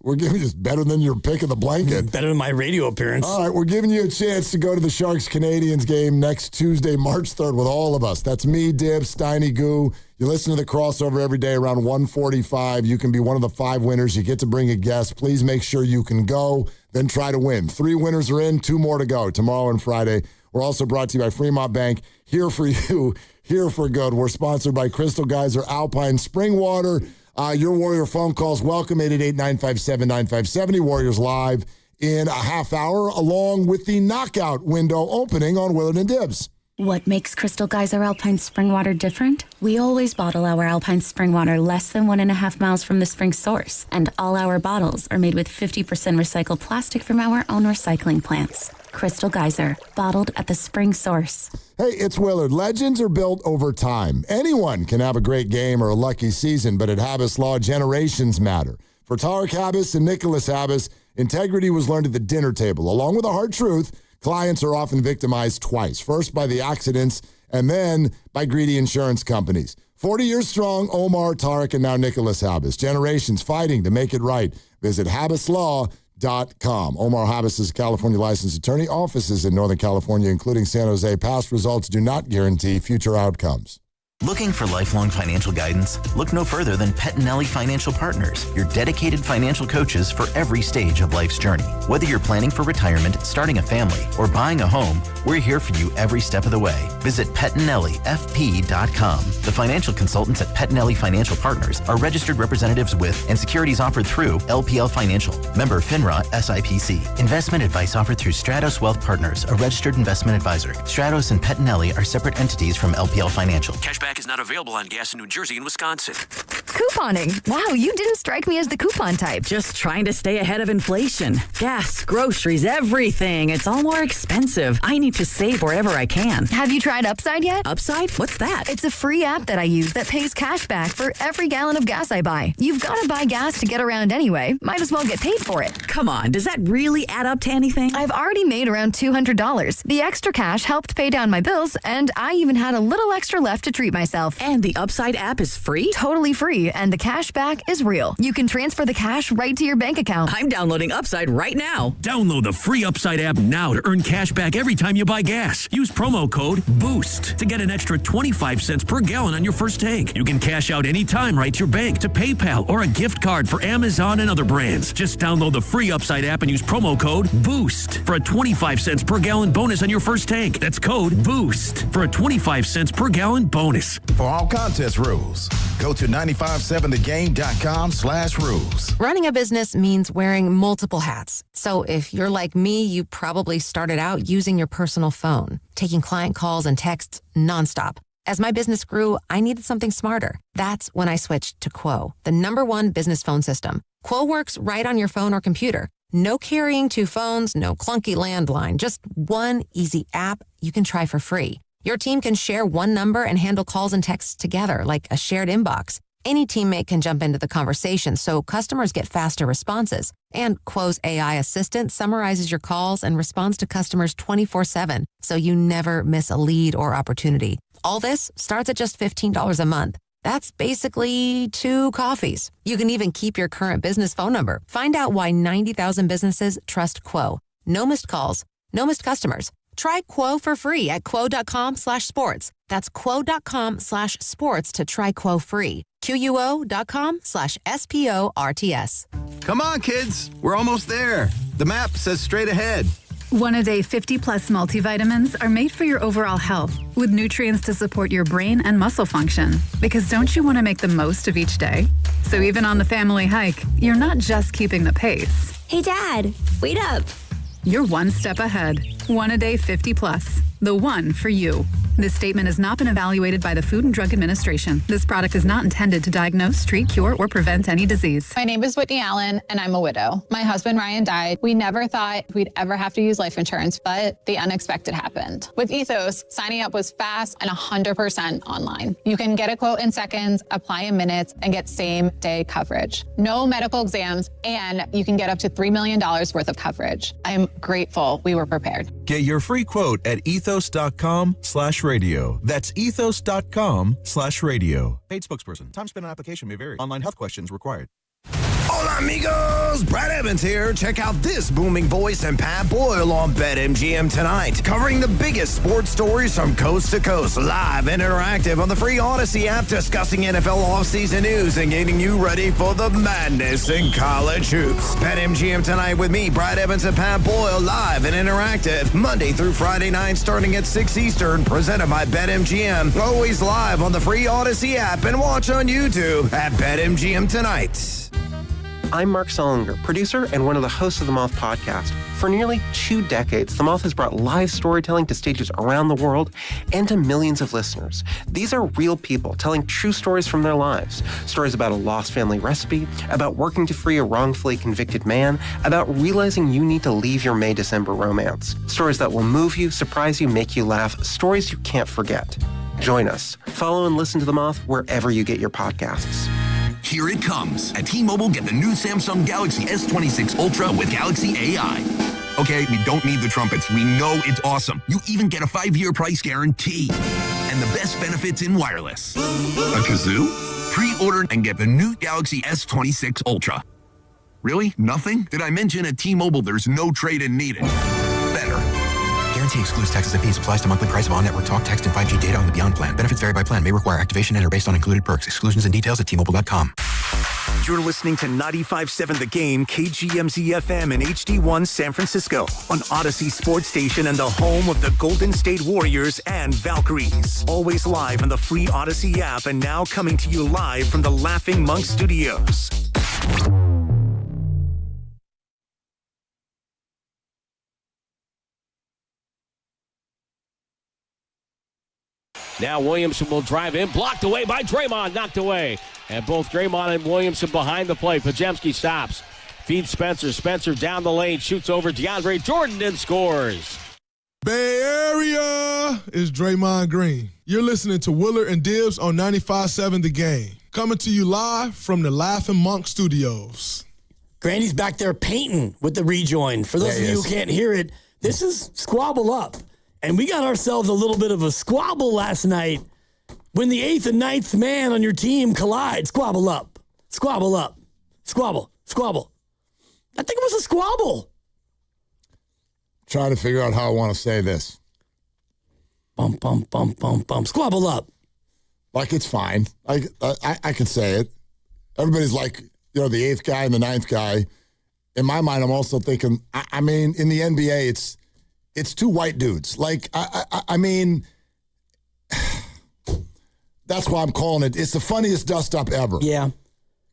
we're giving you better than your pick of the blanket. Better than my radio appearance. All right, we're giving you a chance to go to the Sharks-Canadians game next Tuesday, March 3rd with all of us. That's me, Dibs, Steiny, Goo. You listen to the crossover every day around 1:45. You can be one of the 5 winners. You get to bring a guest. Please make sure you can go, then try to win. 3 winners are in, 2 more to go tomorrow and Friday. We're also brought to you by Fremont Bank. Here for you, here for good. We're sponsored by Crystal Geyser Alpine Spring Water. Your Warrior phone calls, welcome, 888-957-9570. Warriors live in a half hour, along with the knockout window opening on Willard and Dibs. What makes Crystal Geyser Alpine Spring Water different? We always bottle our Alpine Spring Water less than 1.5 miles from the spring source, and all our bottles are made with 50% recycled plastic from our own recycling plants. Crystal Geyser, bottled at the spring source. Hey, it's Willard. Legends are built over time. Anyone can have a great game or a lucky season, but at Habis Law, generations matter. For Tarek Habis and Nicholas Habis, integrity was learned at the dinner table. Along with a hard truth, clients are often victimized twice. First by the accidents, and then by greedy insurance companies. 40 years strong, Omar, Tarek, and now Nicholas Habis. Generations fighting to make it right. Visit HabisLaw.com. Omar Habis is a California licensed attorney. Offices in Northern California, including San Jose. Past results do not guarantee future outcomes. Looking for lifelong financial guidance? Look no further than Pettinelli Financial Partners, your dedicated financial coaches for every stage of life's journey. Whether you're planning for retirement, starting a family, or buying a home, we're here for you every step of the way. Visit PettinelliFP.com. The financial consultants at Pettinelli Financial Partners are registered representatives with and securities offered through LPL Financial. Member FINRA SIPC. Investment advice offered through Stratos Wealth Partners, a registered investment advisor. Stratos and Pettinelli are separate entities from LPL Financial. Cashback is not available on gas in New Jersey and Wisconsin. Couponing. Wow, you didn't strike me as the coupon type. Just trying to stay ahead of inflation. Gas, groceries, everything. It's all more expensive. I need to save wherever I can. Have you tried Upside yet? Upside? What's that? It's a free app that I use that pays cash back for every gallon of gas I buy. You've got to buy gas to get around anyway. Might as well get paid for it. Come on, does that really add up to anything? I've already made around $200. The extra cash helped pay down my bills, and I even had a little extra left to treat myself. And the Upside app is free? Totally free, and the cash back is real. You can transfer the cash right to your bank account. I'm downloading Upside right now. Download the free Upside app now to earn cash back every time you buy gas. Use promo code BOOST to get an extra 25 cents per gallon on your first tank. You can cash out anytime right to your bank, to PayPal, or a gift card for Amazon and other brands. Just download the free Upside app and use promo code BOOST for a 25 cents per gallon bonus on your first tank. That's code BOOST for a 25 cents per gallon bonus. For all contest rules, go to 957thegame.com/rules. Running a business means wearing multiple hats. So if you're like me, you probably started out using your personal phone, taking client calls and texts nonstop. As my business grew, I needed something smarter. That's when I switched to Quo, the #1 business phone system. Quo works right on your phone or computer. No carrying 2 phones, no clunky landline, just one easy app you can try for free. Your team can share one number and handle calls and texts together like a shared inbox. Any teammate can jump into the conversation, so customers get faster responses. And Quo's AI assistant summarizes your calls and responds to customers 24/7, so you never miss a lead or opportunity. All this starts at just $15 a month. That's basically 2 coffees. You can even keep your current business phone number. Find out why 90,000 businesses trust Quo. No missed calls, no missed customers. Try Quo for free at quo.com/sports. That's quo.com/sports to try Quo free. QUO.com/SPORTS. Come on, kids. We're almost there. The map says straight ahead. One-a-day 50-plus multivitamins are made for your overall health, with nutrients to support your brain and muscle function. Because don't you want to make the most of each day? So even on the family hike, you're not just keeping the pace. Hey, Dad, wait up. You're one step ahead. One-a-day 50-plus. The one for you. This statement has not been evaluated by the Food and Drug Administration. This product is not intended to diagnose, treat, cure, or prevent any disease. My name is Whitney Allen, and I'm a widow. My husband, Ryan, died. We never thought we'd ever have to use life insurance, but the unexpected happened. With Ethos, signing up was fast and 100% online. You can get a quote in seconds, apply in minutes, and get same-day coverage. No medical exams, and you can get up to $3 million worth of coverage. I'm grateful we were prepared. Get your free quote at ethos.com/radio. That's ethos.com/radio. Paid spokesperson. Time spent on application may vary. Online health questions required. Hola, amigos. Brad Evans here. Check out this booming voice and Pat Boyle on BetMGM tonight, covering the biggest sports stories from coast to coast, live and interactive on the free Odyssey app, discussing NFL offseason news and getting you ready for the madness in college hoops. BetMGM tonight with me, Brad Evans and Pat Boyle, live and interactive, Monday through Friday night, starting at 6 Eastern, presented by BetMGM. Always live on the free Odyssey app and watch on YouTube at BetMGM tonight. I'm Mark Solinger, producer and one of the hosts of the Moth podcast. For nearly 2 decades, the Moth has brought live storytelling to stages around the world and to millions of listeners. These are real people telling true stories from their lives. Stories about a lost family recipe, about working to free a wrongfully convicted man, about realizing you need to leave your May-December romance. Stories that will move you, surprise you, make you laugh. Stories you can't forget. Join us. Follow and listen to The Moth wherever you get your podcasts. Here it comes. At T-Mobile, get the new Samsung Galaxy S26 Ultra with Galaxy AI. Okay, we don't need the trumpets. We know it's awesome. You even get a 5-year price guarantee. And the best benefits in wireless. A kazoo? Pre-order and get the new Galaxy S26 Ultra. Really? Nothing? Did I mention at T-Mobile there's no trade-in needed? Better. Guarantee excludes taxes and fees. Applies to monthly price of on-network talk, text, and 5G data on the Beyond plan. Benefits vary by plan. May require activation and are based on included perks. Exclusions and details at T-Mobile.com. You're listening to 95.7 The Game, KGMZ-FM and HD1 San Francisco on Odyssey Sports Station and the home of the Golden State Warriors and Valkyries. Always live on the free Odyssey app and now coming to you live from the Laughing Monk Studios. Now Williamson will drive in, blocked away by Draymond, knocked away. And both Draymond and Williamson behind the play. Pajemski stops, feeds Spencer. Spencer down the lane, shoots over DeAndre Jordan and scores. Bay Area is Draymond Green. You're listening to Willard and Dibbs on 95.7 The Game. Coming to you live from the Laughing Monk Studios. Granny's back there painting with the rejoin. For those of you who can't hear it, this is Squabble Up. And we got ourselves a little bit of a squabble last night when the 8th and 9th man on your team collide. Squabble up. Squabble up. Squabble. Squabble. I think it was a squabble. Trying to figure out how I want to say this. Bump, bump, bump, bump, bump. Squabble up. Like, it's fine. I can say it. Everybody's like, the 8th guy and the 9th guy. In my mind, I'm also thinking, I mean, in the NBA, it's 2 white dudes. Like, I mean, that's why I'm calling it. It's the funniest dust-up ever. Yeah.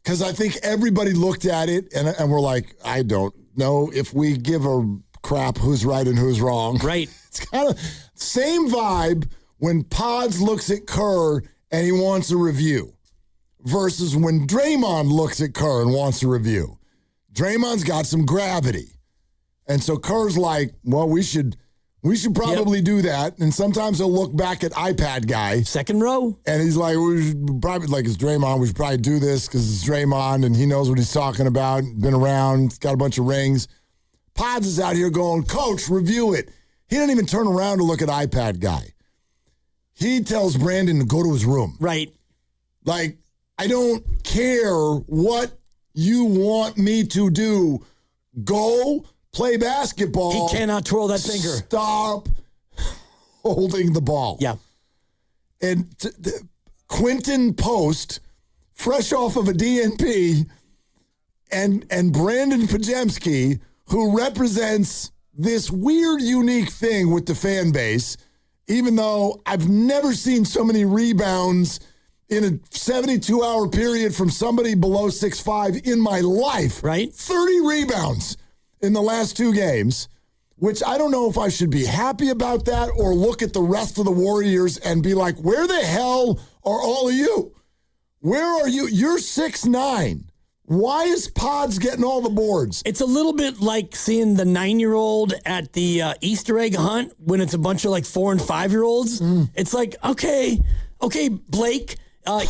Because I think everybody looked at it, and we're like, I don't know if we give a crap who's right and who's wrong. Right. It's kind of same vibe when Pods looks at Kerr and he wants a review versus when Draymond looks at Kerr and wants a review. Draymond's got some gravity. And so Kerr's like, well, we should probably do that. And sometimes he'll look back at iPad guy. Second row. And he's like, we should probably, like, it's Draymond. We should probably do this because it's Draymond and he knows what he's talking about. Been around, got a bunch of rings. Pods is out here going, Coach, review it. He didn't even turn around to look at iPad guy. He tells Brandon to go to his room. Right. Like, I don't care what you want me to do. Go play basketball. He cannot twirl that finger. Stop holding the ball. Yeah. And Quentin Post, fresh off of a DNP, and Brandon Pajemski, who represents this weird, unique thing with the fan base, even though I've never seen so many rebounds in a 72-hour period from somebody below 6'5" in my life. Right. 30 rebounds in the last 2 games, which I don't know if I should be happy about that or look at the rest of the Warriors and be like, where the hell are all of you? Where are you? You're 6'9". Why is Pods getting all the boards? It's a little bit like seeing the 9-year-old at the Easter egg hunt when it's a bunch of 4 and 5-year-olds. It's like, okay, Blake,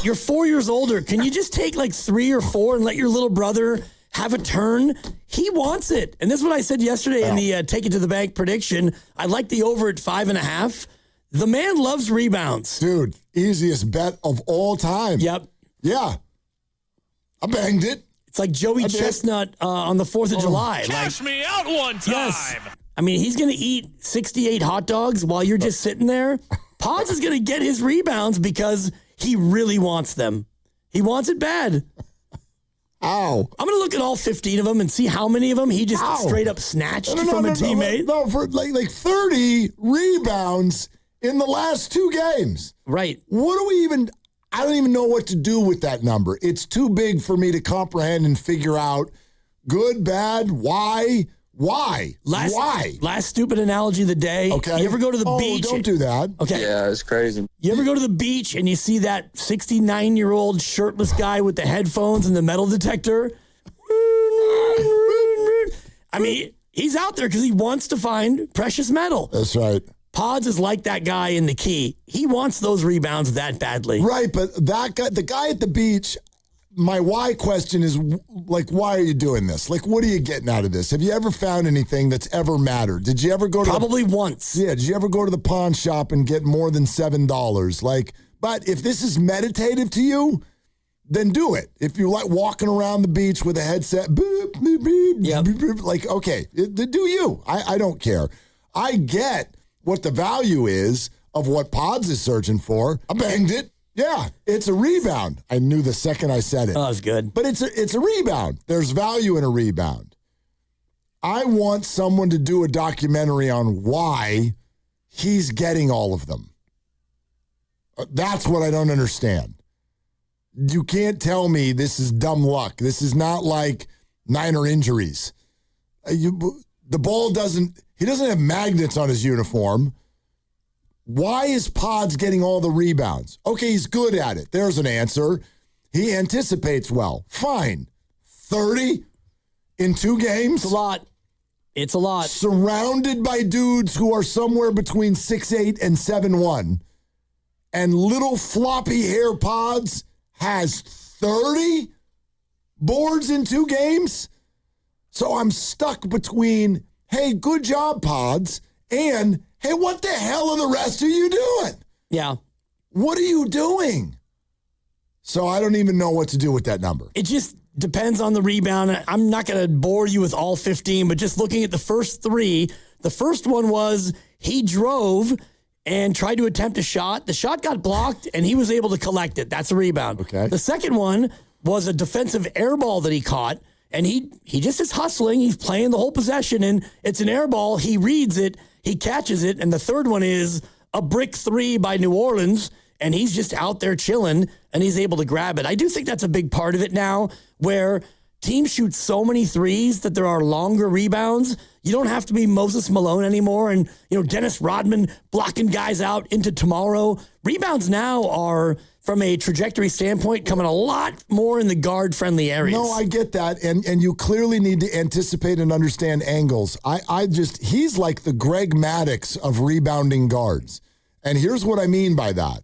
you're 4 years older. Can you just take 3 or 4 and let your little brother have a turn? He wants it. And this is what I said yesterday in the Take It to the Bank prediction. I like the over at 5.5. The man loves rebounds. Dude, easiest bet of all time. Yep. Yeah. I banged it. It's like Joey Chestnut on the 4th of July. Cash me out one time. Yes. I mean, he's going to eat 68 hot dogs while you're just sitting there. Pods is going to get his rebounds because he really wants them. He wants it bad. Ow. I'm going to look at all 15 of them and see how many of them he just straight up snatched from a teammate. No, for 30 rebounds in the last 2 games. Right. What do we even... I don't even know what to do with that number. It's too big for me to comprehend and figure out good, bad, why. Why? Last stupid analogy of the day. Okay. You ever go to the beach? Don't do that. Okay. Yeah, it's crazy. You ever go to the beach and you see that 69-year-old shirtless guy with the headphones and the metal detector? I mean, he's out there because he wants to find precious metal. That's right. Pods is like that guy in the key. He wants those rebounds that badly. Right, but that guy, the guy at the beach, my why question is, why are you doing this? What are you getting out of this? Have you ever found anything that's ever mattered? Did you ever go to... Probably once. Yeah, did you ever go to the pawn shop and get more than $7? But if this is meditative to you, then do it. If you like walking around the beach with a headset, boop, boop, boop, boop, boop, okay, do you. I don't care. I get what the value is of what Pods is searching for. I banged it. Yeah, it's a rebound. I knew the second I said it. Oh, that's good. But it's a rebound. There's value in a rebound. I want someone to do a documentary on why he's getting all of them. That's what I don't understand. You can't tell me this is dumb luck. This is not like Niner injuries. The ball doesn't... He doesn't have magnets on his uniform. Why is Pods getting all the rebounds? Okay, he's good at it. There's an answer. He anticipates well. Fine. 30 in 2 games? It's a lot. Surrounded by dudes who are somewhere between 6'8" and 7'1". And little floppy hair Pods has 30 boards in 2 games? So I'm stuck between... Hey, good job, Pods. And, hey, what the hell are the rest of you doing? Yeah. What are you doing? So I don't even know what to do with that number. It just depends on the rebound. I'm not going to bore you with all 15, but just looking at the first 3, the first one was he drove and tried to attempt a shot. The shot got blocked, and he was able to collect it. That's a rebound. Okay. The second one was a defensive air ball that he caught. And he just is hustling. He's playing the whole possession, and it's an air ball. He reads it. He catches it. And the third one is a brick 3 by New Orleans, and he's just out there chilling, and he's able to grab it. I do think that's a big part of it now, where teams shoot so many threes that there are longer rebounds. You don't have to be Moses Malone anymore and, Dennis Rodman blocking guys out into tomorrow. Rebounds now are... from a trajectory standpoint, coming a lot more in the guard-friendly areas. No, I get that, and you clearly need to anticipate and understand angles. He's like the Greg Maddux of rebounding guards. And here's what I mean by that.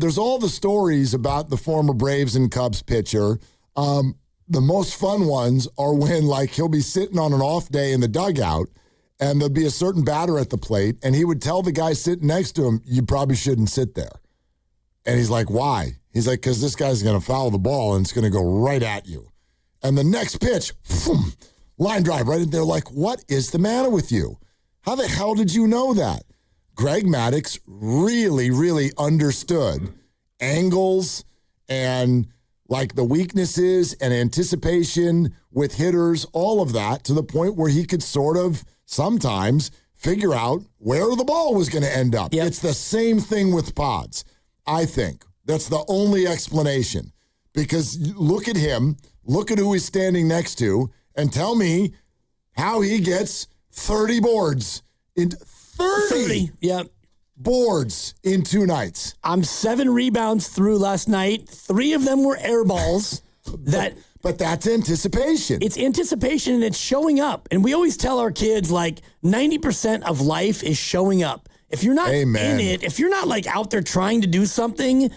There's all the stories about the former Braves and Cubs pitcher. The most fun ones are when, he'll be sitting on an off day in the dugout, and there'll be a certain batter at the plate, and he would tell the guy sitting next to him, you probably shouldn't sit there. And he's like, why? He's like, because this guy's going to foul the ball and it's going to go right at you. And the next pitch, line drive right in there. Like, what is the matter with you? How the hell did you know that? Greg Maddux really, really understood angles and the weaknesses and anticipation with hitters, all of that, to the point where he could sort of sometimes figure out where the ball was going to end up. Yep. It's the same thing with Pods. I think that's the only explanation, because look at him, look at who he's standing next to, and tell me how he gets 30 boards in 30. Yeah. Boards in 2 nights. I'm 7 rebounds through last night. 3 of them were air balls. But that's anticipation. It's anticipation and it's showing up. And we always tell our kids, like, 90% of life is showing up. If you're not in it, if you're not like out there trying to do something,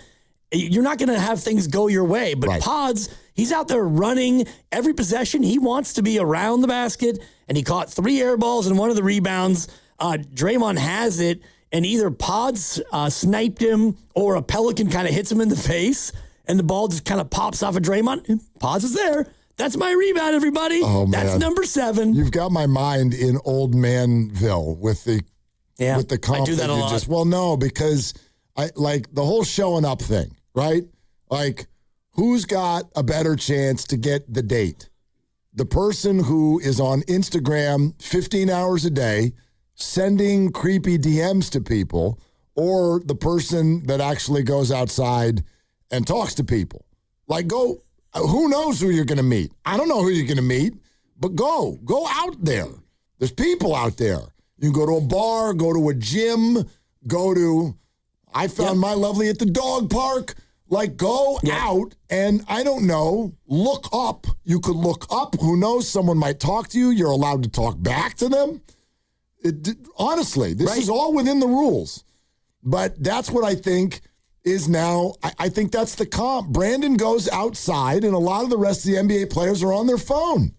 you're not going to have things go your way. But Pods, he's out there running every possession. He wants to be around the basket, and he caught 3 air balls and 1 of the rebounds. Draymond has it. And either Pods sniped him or a Pelican kind of hits him in the face and the ball just kind of pops off of Draymond. Pods is there. That's my rebound, everybody. Oh, man. That's number 7. You've got my mind in Old Manville with the comp. I do that a lot. Well, no, because I like the whole showing up thing, right? Like, who's got a better chance to get the date? The person who is on Instagram 15 hours a day sending creepy DMs to people, or the person that actually goes outside and talks to people. Like, who knows who you're going to meet? I don't know who you're going to meet, but go out there. There's people out there. You can go to a bar, go to a gym, I found my lovely at the dog park. Like, go out and, I don't know, look up. You could look up. Who knows? Someone might talk to you. You're allowed to talk back to them. Honestly, this is all within the rules. But that's what I think is now, I think that's the comp. Brandon goes outside, and a lot of the rest of the NBA players are on their phone.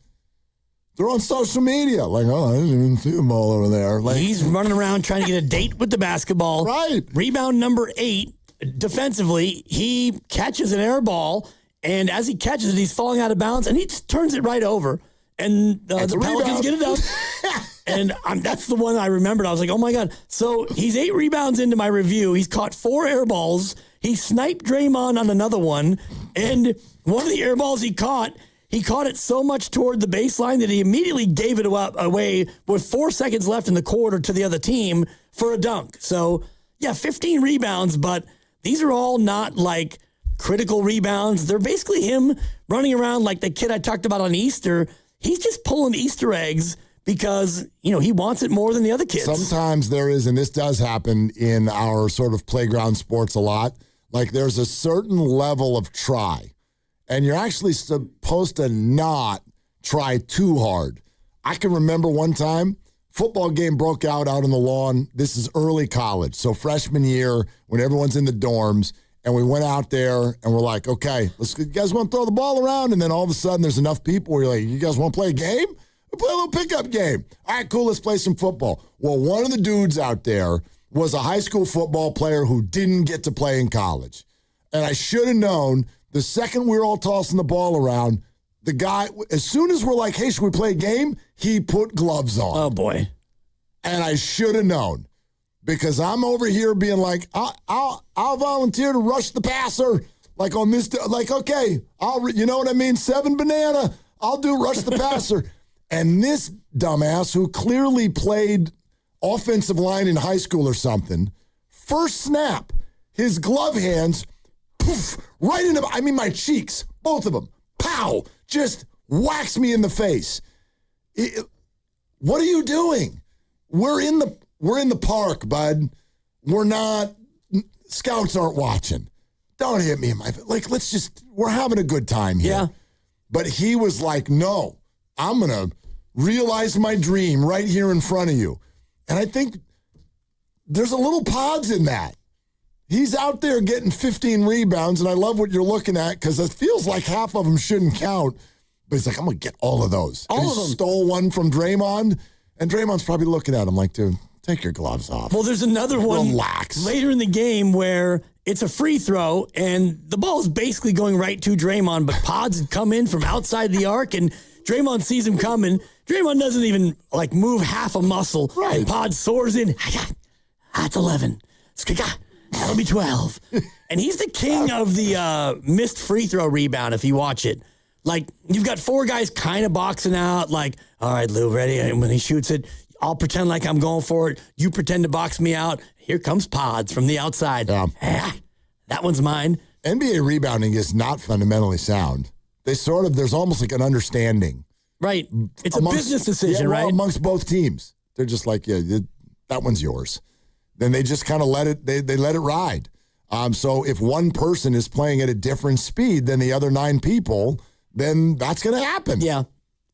They're on social media. Like, I didn't even see them all over there. Like, he's running around trying to get a date with the basketball. Right. Rebound number 8, defensively, he catches an air ball, and as he catches it, he's falling out of bounds, and he just turns it right over. And the Pelicans get it up. And that's the one I remembered. I was like, oh, my God. So he's 8 rebounds into my review. He's caught 4 air balls. He sniped Draymond on another one. And one of the air balls he caught it so much toward the baseline that he immediately gave it away with 4 seconds left in the quarter to the other team for a dunk. So, 15 rebounds, but these are all not like critical rebounds. They're basically him running around like the kid I talked about on Easter. He's just pulling Easter eggs because, he wants it more than the other kids. Sometimes there is, and this does happen in our sort of playground sports a lot, like there's a certain level of try, and you're actually supposed to not try too hard. I can remember one time, football game broke out on the lawn. This is early college, so freshman year when everyone's in the dorms, and we went out there and we're like, okay, you guys want to throw the ball around? And then all of a sudden there's enough people where you're like, you guys want to play a game? We'll play a little pickup game. All right, cool, let's play some football. Well, one of the dudes out there was a high school football player who didn't get to play in college. And I should have known the second we were all tossing the ball around, the guy, as soon as we're like, hey, should we play a game? He put gloves on. Oh, boy. And I should have known. Because I'm over here being like, I'll volunteer to rush the passer. Like on this, like, okay, you know what I mean? 7 banana. I'll do rush the passer. And this dumbass who clearly played offensive line in high school or something, first snap, his glove hands, poof, right into, my cheeks, both of them, pow, just whacks me in the face. What are you doing? We're in the park, bud. We're not, scouts aren't watching. Don't hit me in my face. Like, we're having a good time here. Yeah. But he was like, no, I'm going to realize my dream right here in front of you. And I think there's a little Pods in that. He's out there getting 15 rebounds, and I love what you're looking at because it feels like half of them shouldn't count. But he's like, I'm going to get all of those. All of them. Stole one from Draymond, and Draymond's probably looking at him like, dude, take your gloves off. Well, there's another one Relax. later in the game where it's a free throw, and the ball is basically going right to Draymond, but Pods had come in from outside the arc, and Draymond sees him coming. Draymond doesn't even, move half a muscle. Right. And Pods soars in. That's 11. That'll be 12. And he's the king of the missed free throw rebound if you watch it. Like, you've got 4 guys kind of boxing out, like, all right, Lou, ready? And when he shoots it, I'll pretend like I'm going for it. You pretend to box me out. Here comes Pods from the outside. That one's mine. NBA rebounding is not fundamentally sound. There's almost like an understanding Right. It's a business decision, right? Amongst both teams. They're just like, that one's yours. Then they just kind of let it, they let it ride. So if one person is playing at a different speed than the other 9 people, then that's going to happen. Yeah.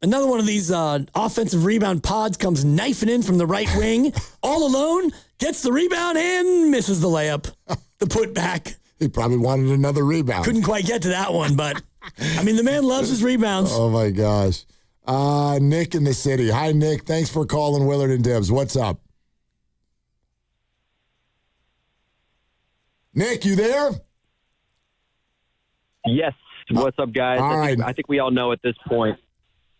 Another one of these offensive rebound pods comes knifing in from the right wing, all alone, gets the rebound and misses the layup. The putback. He probably wanted another rebound. Couldn't quite get to that one, but I mean, the man loves his rebounds. Oh my gosh. Nick in the city. Hi, Nick. Thanks for calling Willard and Dibs. What's up? Nick, you there? Yes. What's up, guys? I think we all know at this point.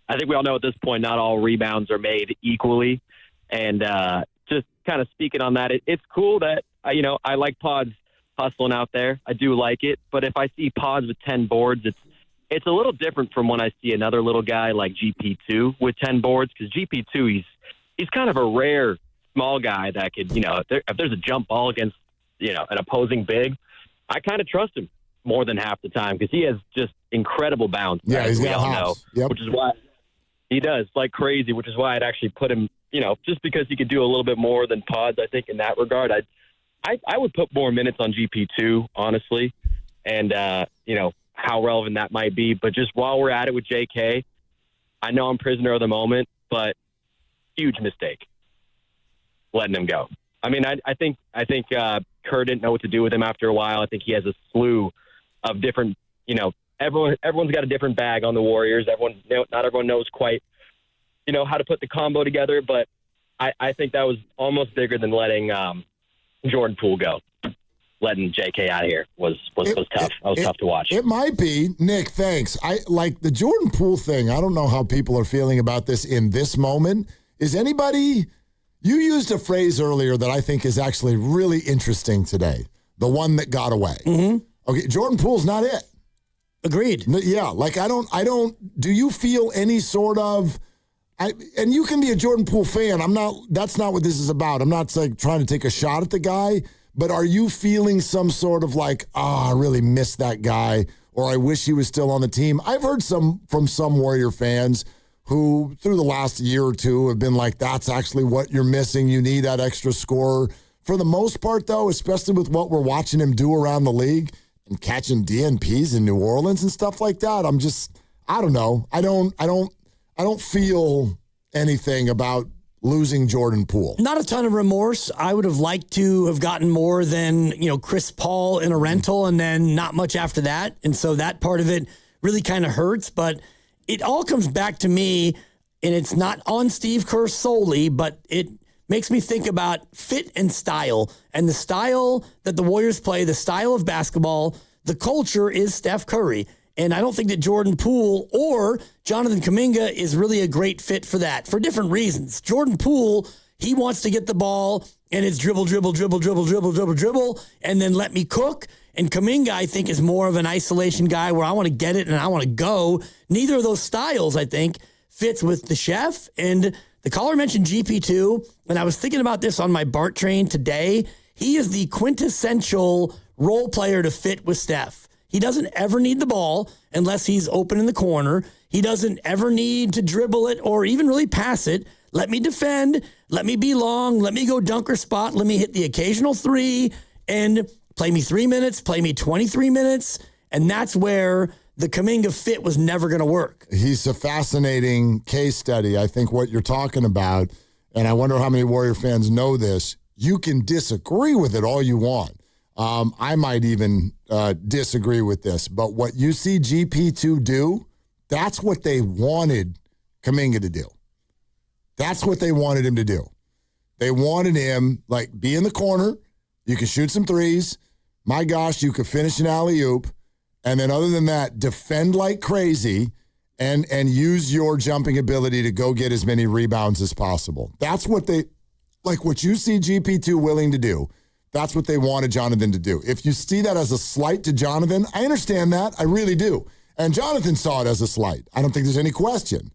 Not all rebounds are made equally. And just kind of speaking on that, it's cool that, I like pods hustling out there. I do like it. But if I see pods with 10 boards, it's a little different from when I see another little guy like GP2 with 10 boards. Because GP2, he's kind of a rare small guy that could, if there's a jump ball against, an opposing big, I kind of trust him more than half the time because he has just incredible bounce. Yeah, he's got hops. Yep. Which is why he does like crazy, which is why I'd actually put him, just because he could do a little bit more than pods. I think in that regard, I would put more minutes on GP2, honestly, and how relevant that might be. But just while we're at it with JK, I know I'm prisoner of the moment, but huge mistake letting him go. I mean, I think Kerr didn't know what to do with him after a while. I think he has a slew of different, everyone's got a different bag on the Warriors. Not everyone knows quite, how to put the combo together. But I think that was almost bigger than letting Jordan Poole go. Letting JK out of here was tough. That was tough to watch. It might be. Nick, thanks. I like the Jordan Poole thing. I don't know how people are feeling about this in this moment. Is anybody... You used a phrase earlier that I think is actually really interesting today. The one that got away. Mm-hmm. Okay, Jordan Poole's not it. Agreed. Yeah, like I don't, do you feel any sort of, and you can be a Jordan Poole fan. That's not what this is about. I'm not like trying to take a shot at the guy, but are you feeling some sort of like, I really miss that guy, or I wish he was still on the team? I've heard from some Warrior fans who through the last year or two have been like, that's actually what you're missing. You need that extra scorer. For the most part, though, especially with what we're watching him do around the league and catching DNPs in New Orleans and stuff like that, I don't know. I don't feel anything about losing Jordan Poole. Not a ton of remorse. I would have liked to have gotten more than, Chris Paul in a rental and then not much after that. And so that part of it really kind of hurts, but it all comes back to me, and it's not on Steve Kerr solely, but it makes me think about fit and style. And the style that the Warriors play, the style of basketball, the culture is Steph Curry. And I don't think that Jordan Poole or Jonathan Kaminga is really a great fit for that, for different reasons. Jordan Poole, he wants to get the ball, and it's dribble, and then let me cook. And Kaminga, I think, is more of an isolation guy where I want to get it and I want to go. Neither of those styles, I think, fits with the chef. And the caller mentioned GP2, and I was thinking about this on my BART train today. He is the quintessential role player to fit with Steph. He doesn't ever need the ball unless he's open in the corner. He doesn't ever need to dribble it or even really pass it. Let me defend. Let me be long. Let me go dunker spot. Let me hit the occasional three and play me 3 minutes, play me 23 minutes. And that's where the Kaminga fit was never going to work. He's a fascinating case study. I think what you're talking about, and I wonder how many Warrior fans know this, you can disagree with it all you want. I might even disagree with this, but what you see GP2 do, that's what they wanted Kaminga to do. That's what they wanted him to do. They wanted him, be in the corner. You can shoot some threes. My gosh, you could finish an alley-oop. And then other than that, defend like crazy and use your jumping ability to go get as many rebounds as possible. That's what what you see GP2 willing to do. That's what they wanted Jonathan to do. If you see that as a slight to Jonathan, I understand that. I really do. And Jonathan saw it as a slight. I don't think there's any question.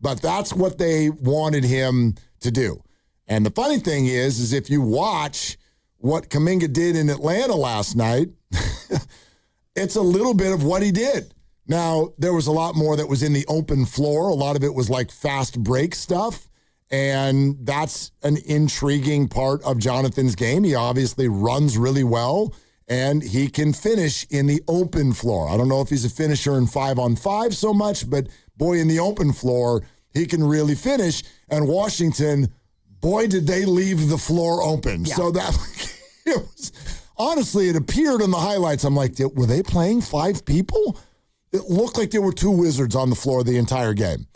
But that's what they wanted him to do. And the funny thing is if you watch what Kaminga did in Atlanta last night, it's a little bit of what he did. Now, there was a lot more that was in the open floor. A lot of it was like fast break stuff. And that's an intriguing part of Jonathan's game. He obviously runs really well, and he can finish in the open floor. I don't know if he's a finisher in 5-on-5 so much, but boy, in the open floor, he can really finish. And Washington, boy, did they leave the floor open. Yeah. So that it was, honestly, it appeared in the highlights. I'm like, were they playing 5 people? It looked like there were 2 Wizards on the floor the entire game.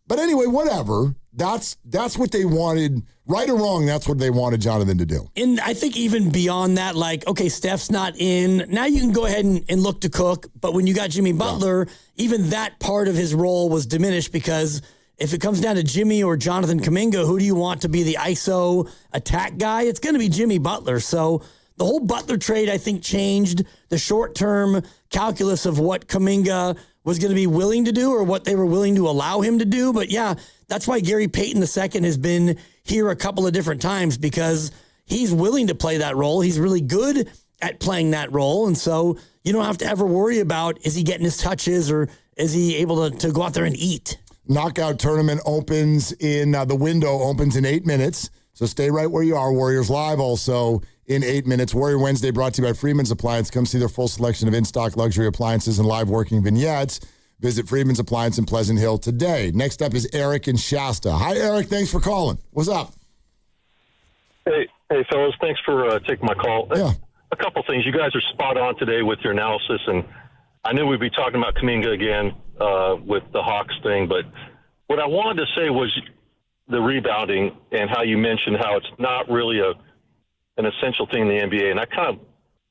But anyway, whatever. That's what they wanted. Right or wrong, that's what they wanted Jonathan to do. And I think even beyond that, like, okay, Steph's not in. Now you can go ahead and look to Cook. But when you got Jimmy Butler, even that part of his role was diminished because if it comes down to Jimmy or Jonathan Kaminga, who do you want to be the ISO attack guy? It's going to be Jimmy Butler. So the whole Butler trade, I think, changed the short-term calculus of what Kaminga was going to be willing to do or what they were willing to allow him to do. But yeah, that's why Gary Payton II has been here a couple of different times because he's willing to play that role. He's really good at playing that role. And so you don't have to ever worry about, is he getting his touches or is he able to go out there and eat? Knockout tournament opens the window opens in 8 minutes. So stay right where you are. Warriors Live also in 8 minutes. Warrior Wednesday brought to you by Freeman's Appliance. Come see their full selection of in-stock luxury appliances and live working vignettes. Visit Freeman's Appliance in Pleasant Hill today. Next up is Eric in Shasta. Hi, Eric. Thanks for calling. What's up? Hey, fellas. Thanks for taking my call. Yeah. A couple things. You guys are spot on today with your analysis, and I knew we'd be talking about Kaminga again with the Hawks thing, but what I wanted to say was the rebounding and how you mentioned how it's not really an essential thing in the NBA. And I kind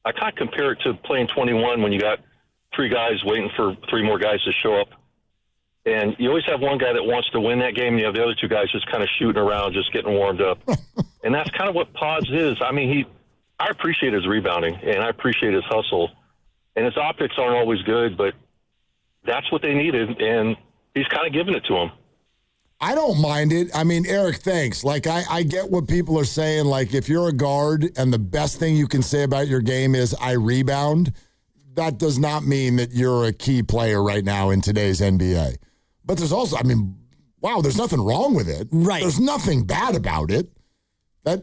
of compare it to playing 21 when you got 3 guys waiting for 3 more guys to show up. And you always have one guy that wants to win that game, and you have the other 2 guys just kind of shooting around, just getting warmed up. And that's kind of what Pods is. I mean, I appreciate his rebounding, and I appreciate his hustle. And his optics aren't always good, but that's what they needed, and he's kind of giving it to them. I don't mind it. I mean, Eric, thanks. Like, I get what people are saying. Like, if you're a guard and the best thing you can say about your game is I rebound, that does not mean that you're a key player right now in today's NBA. But there's also, I mean, wow, there's nothing wrong with it. Right. There's nothing bad about it.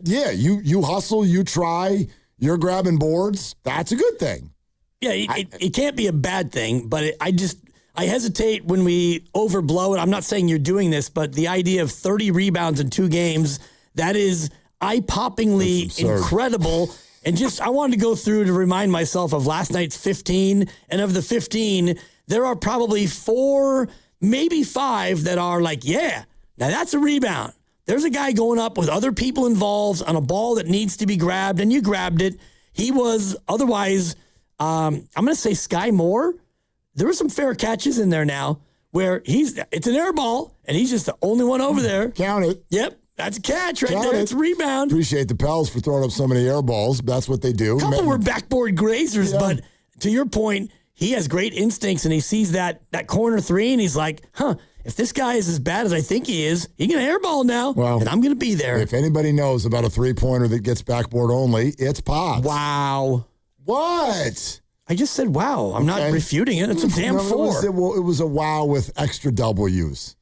You hustle, you try, you're grabbing boards. That's a good thing. Yeah, it can't be a bad thing, but I hesitate when we overblow it. I'm not saying you're doing this, but the idea of 30 rebounds in 2 games, that is eye-poppingly incredible. And I wanted to go through to remind myself of last night's 15. And of the 15, there are probably 4, maybe 5 that are like, yeah, now that's a rebound. There's a guy going up with other people involved on a ball that needs to be grabbed, and you grabbed it. He was otherwise, I'm going to say Sky Moore. There were some fair catches in there now where it's an air ball, and he's just the only one over there. Count it. Yep, that's a catch right there. It's a rebound. Appreciate the Pels for throwing up so many air balls. That's what they do. A couple were backboard grazers, but to your point, he has great instincts, and he sees that corner 3, and he's like, if this guy is as bad as I think he is, he can airball now, and I'm going to be there. If anybody knows about a 3-pointer that gets backboard only, it's Pops. Wow. What? I just said wow. I'm not refuting it. It's a damn 4. It was a wow with extra W's.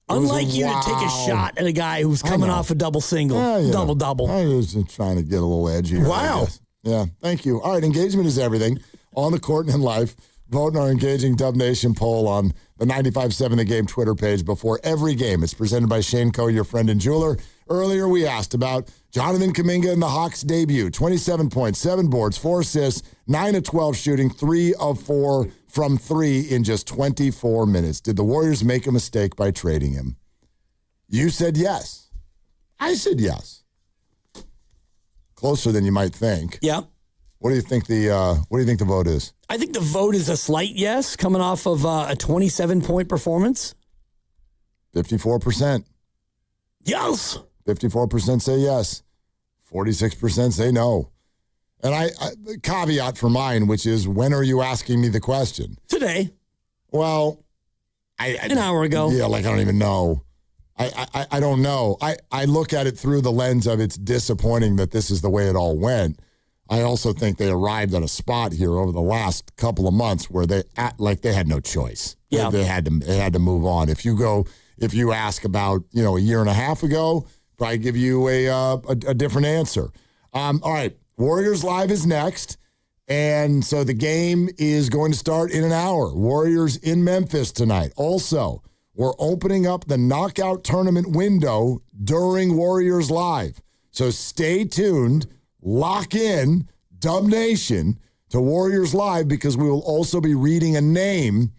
Unlike you to take a shot at a guy who's coming off a double single. Double-double. I was just trying to get a little edgy. Wow. Yeah, thank you. All right, engagement is everything. On the court and in life. Vote in our Engaging Dub Nation poll on the 95.7 The Game Twitter page before every game. It's presented by Shane Coe, your friend and jeweler. Earlier, we asked about Jonathan Kaminga in the Hawks' debut. 27 points, 7 boards, 4 assists, 9 of 12 shooting, 3 of 4 from 3 in just 24 minutes. Did the Warriors make a mistake by trading him? You said yes. I said yes. Closer than you might think. Yeah. What do you think the vote is? I think the vote is a slight yes, coming off of a 27-point performance. 54%. Yes. 54% say yes. 46% say no. And I caveat for mine, which is, when are you asking me the question? Today. Well, an hour ago. Yeah, like I don't even know. I don't know. I look at it through the lens of it's disappointing that this is the way it all went. I also think they arrived at a spot here over the last couple of months where they had no choice. Yeah. They had to move on. If you ask about, a year and a half ago, probably give you a different answer. All right, Warriors Live is next. And so the game is going to start in an hour. Warriors in Memphis tonight. Also, we're opening up the knockout tournament window during Warriors Live. So stay tuned, lock in, Dub Nation, to Warriors Live, because we will also be reading a name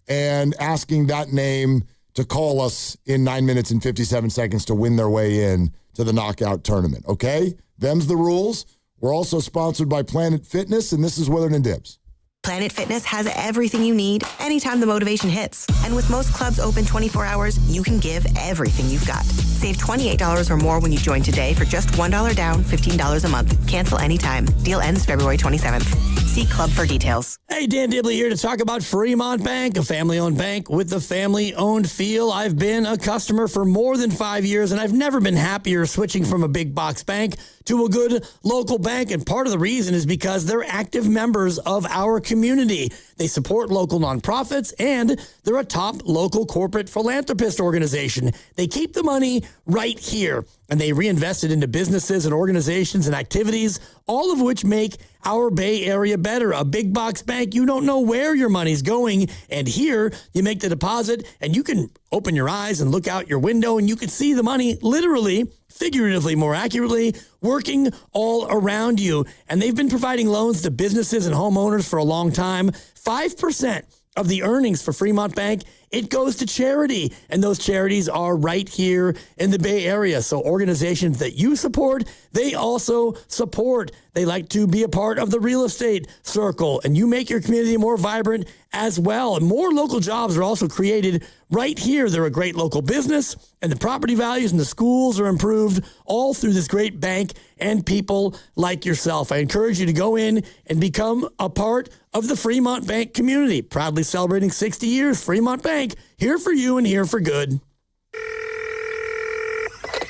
and asking that name to call us in 9 minutes and 57 seconds to win their way in to the knockout tournament. Okay? Them's the rules. We're also sponsored by Planet Fitness, and this is Willard and Dibs. Planet Fitness has everything you need anytime the motivation hits. And with most clubs open 24 hours, you can give everything you've got. Save $28 or more when you join today for just $1 down, $15 a month. Cancel anytime. Deal ends February 27th. See club for details. Hey, Dan Dibley here to talk about Fremont Bank, a family-owned bank with the family-owned feel. I've been a customer for more than 5 years, and I've never been happier switching from a big box bank to a good local bank. And part of the reason is because they're active members of our community. They support local nonprofits, and they're a top local corporate philanthropist organization. They keep the money right here, and they reinvest it into businesses and organizations and activities, all of which make our Bay Area better. A big box bank, you don't know where your money's going, and here you make the deposit, and you can open your eyes and look out your window, and you can see the money literally, figuratively, more accurately, working all around you. And they've been providing loans to businesses and homeowners for a long time. 5% of the earnings for Fremont Bank, it goes to charity. And those charities are right here in the Bay Area. So organizations that you support, they also support. They like to be a part of the real estate circle, and you make your community more vibrant as well. And more local jobs are also created right here. They're a great local business, and the property values and the schools are improved all through this great bank and people like yourself. I encourage you to go in and become a part of the Fremont Bank community. Proudly celebrating 60 years, Fremont Bank, here for you and here for good.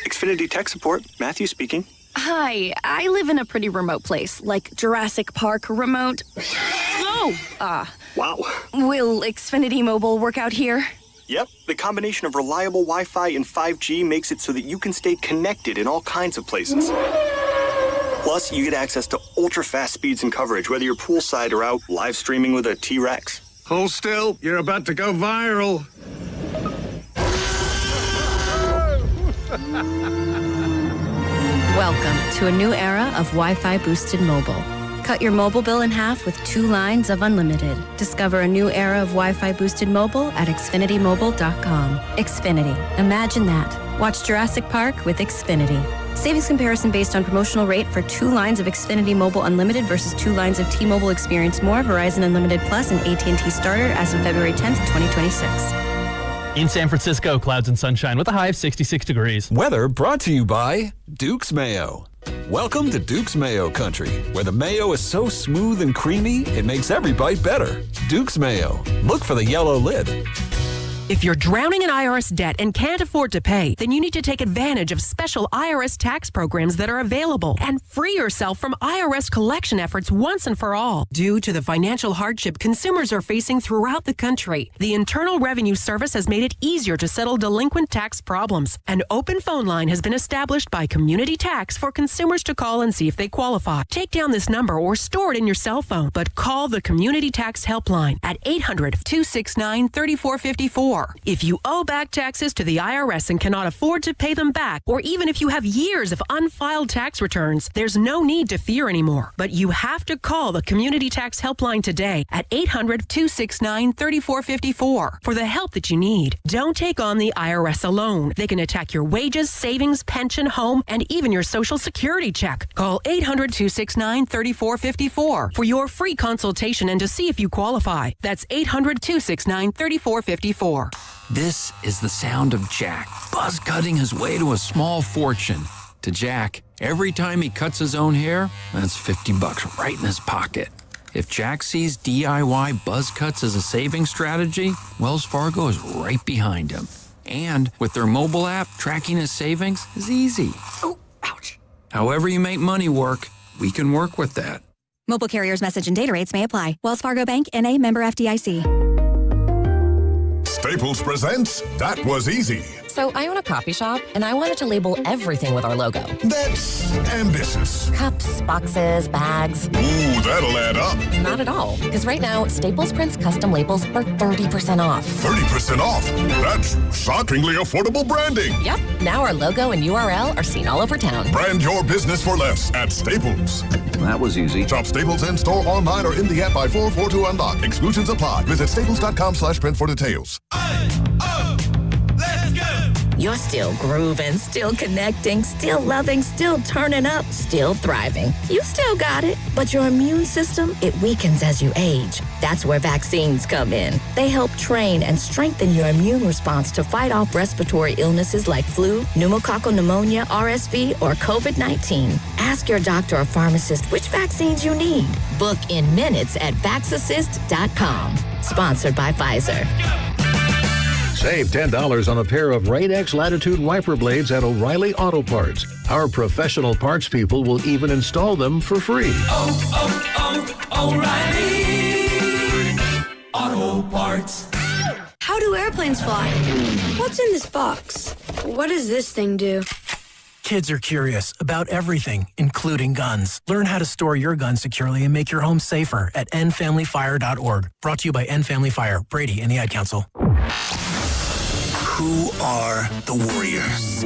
Xfinity Tech Support, Matthew speaking. Hi, I live in a pretty remote place, like Jurassic Park remote. Oh! Wow. Will Xfinity Mobile work out here? Yep, the combination of reliable Wi-Fi and 5G makes it so that you can stay connected in all kinds of places. Plus, you get access to ultra-fast speeds and coverage, whether you're poolside or out live streaming with a T-Rex. Hold still, you're about to go viral. Welcome to a new era of Wi-Fi boosted mobile. Cut your mobile bill in half with 2 lines of unlimited. Discover a new era of Wi-Fi boosted mobile at xfinitymobile.com. Xfinity. Imagine that. Watch Jurassic Park with Xfinity. Savings comparison based on promotional rate for 2 lines of Xfinity Mobile Unlimited versus 2 lines of T-Mobile Experience More, Verizon Unlimited Plus, and AT&T Starter as of February 10th, 2026. In San Francisco, clouds and sunshine with a high of 66 degrees. Weather brought to you by Duke's Mayo. Welcome to Duke's Mayo Country, where the mayo is so smooth and creamy, it makes every bite better. Duke's Mayo. Look for the yellow lid. If you're drowning in IRS debt and can't afford to pay, then you need to take advantage of special IRS tax programs that are available and free yourself from IRS collection efforts once and for all. Due to the financial hardship consumers are facing throughout the country, the Internal Revenue Service has made it easier to settle delinquent tax problems. An open phone line has been established by Community Tax for consumers to call and see if they qualify. Take down this number or store it in your cell phone, but call the Community Tax Helpline at 800-269-3454. If you owe back taxes to the IRS and cannot afford to pay them back, or even if you have years of unfiled tax returns, there's no need to fear anymore. But you have to call the Community Tax Helpline today at 800-269-3454 for the help that you need. Don't take on the IRS alone. They can attack your wages, savings, pension, home, and even your Social Security check. Call 800-269-3454 for your free consultation and to see if you qualify. That's 800-269-3454. This is the sound of Jack, buzz cutting his way to a small fortune. To Jack, every time he cuts his own hair, that's $50 right in his pocket. If Jack sees DIY buzz cuts as a saving strategy, Wells Fargo is right behind him. And with their mobile app, tracking his savings is easy. Oh, ouch. However you make money work, we can work with that. Mobile carriers' message and data rates may apply. Wells Fargo Bank, N.A., member FDIC. Staples presents That Was Easy. So I own a coffee shop, and I wanted to label everything with our logo. That's ambitious. Cups, boxes, bags. Ooh, that'll add up. Not at all. Because right now, Staples prints custom labels for 30% off. 30% off? That's shockingly affordable branding. Yep. Now our logo and URL are seen all over town. Brand your business for less at Staples. That was easy. Shop Staples in store, online, or in the app by 4/4 to unlock. Exclusions apply. Visit staples.com/print for details. Let's go! You're still grooving, still connecting, still loving, still turning up, still thriving. You still got it, but your immune system, it weakens as you age. That's where vaccines come in. They help train and strengthen your immune response to fight off respiratory illnesses like flu, pneumococcal pneumonia, RSV, or COVID-19. Ask your doctor or pharmacist which vaccines you need. Book in minutes at vaxassist.com. Sponsored by Pfizer. Save $10 on a pair of Rain-X Latitude wiper blades at O'Reilly Auto Parts. Our professional parts people will even install them for free. O'Reilly Auto Parts. How do airplanes fly? What's in this box? What does this thing do? Kids are curious about everything, including guns. Learn how to store your gun securely and make your home safer at endfamilyfire.org. Brought to you by End Family Fire, Brady, and the Ad Council. Who are the Warriors?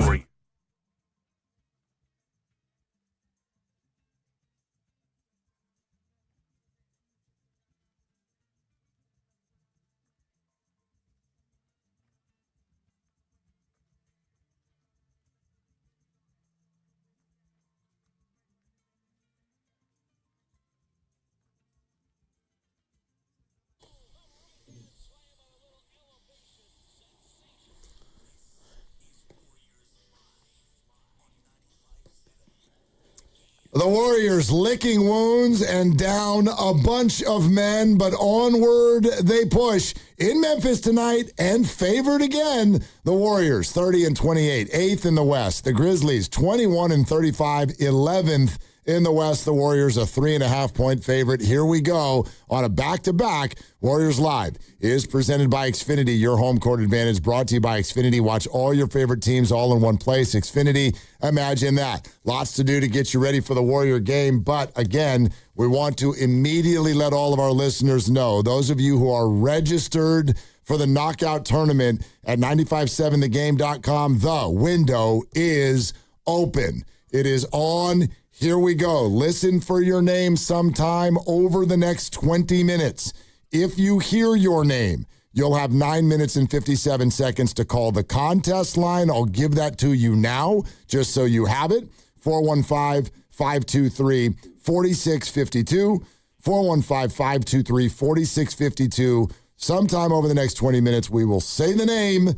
The Warriors licking wounds and down a bunch of men, but onward they push. In Memphis tonight and favored again, the Warriors 30-28, 8th in the West. The Grizzlies 21-35, 11th in the West. The Warriors a 3.5-point favorite. Here we go on a back-to-back. Warriors Live is presented by Xfinity, your home court advantage, brought to you by Xfinity. Watch all your favorite teams all in one place. Xfinity, imagine that. Lots to do to get you ready for the Warrior game, but again, we want to immediately let all of our listeners know, those of you who are registered for the knockout tournament at 957thegame.com, the window is open. It is on. Here we go. Listen for your name sometime over the next 20 minutes. If you hear your name, you'll have 9 minutes and 57 seconds to call the contest line. I'll give that to you now, just so you have it. 415-523-4652. 415-523-4652. Sometime over the next 20 minutes, we will say the name,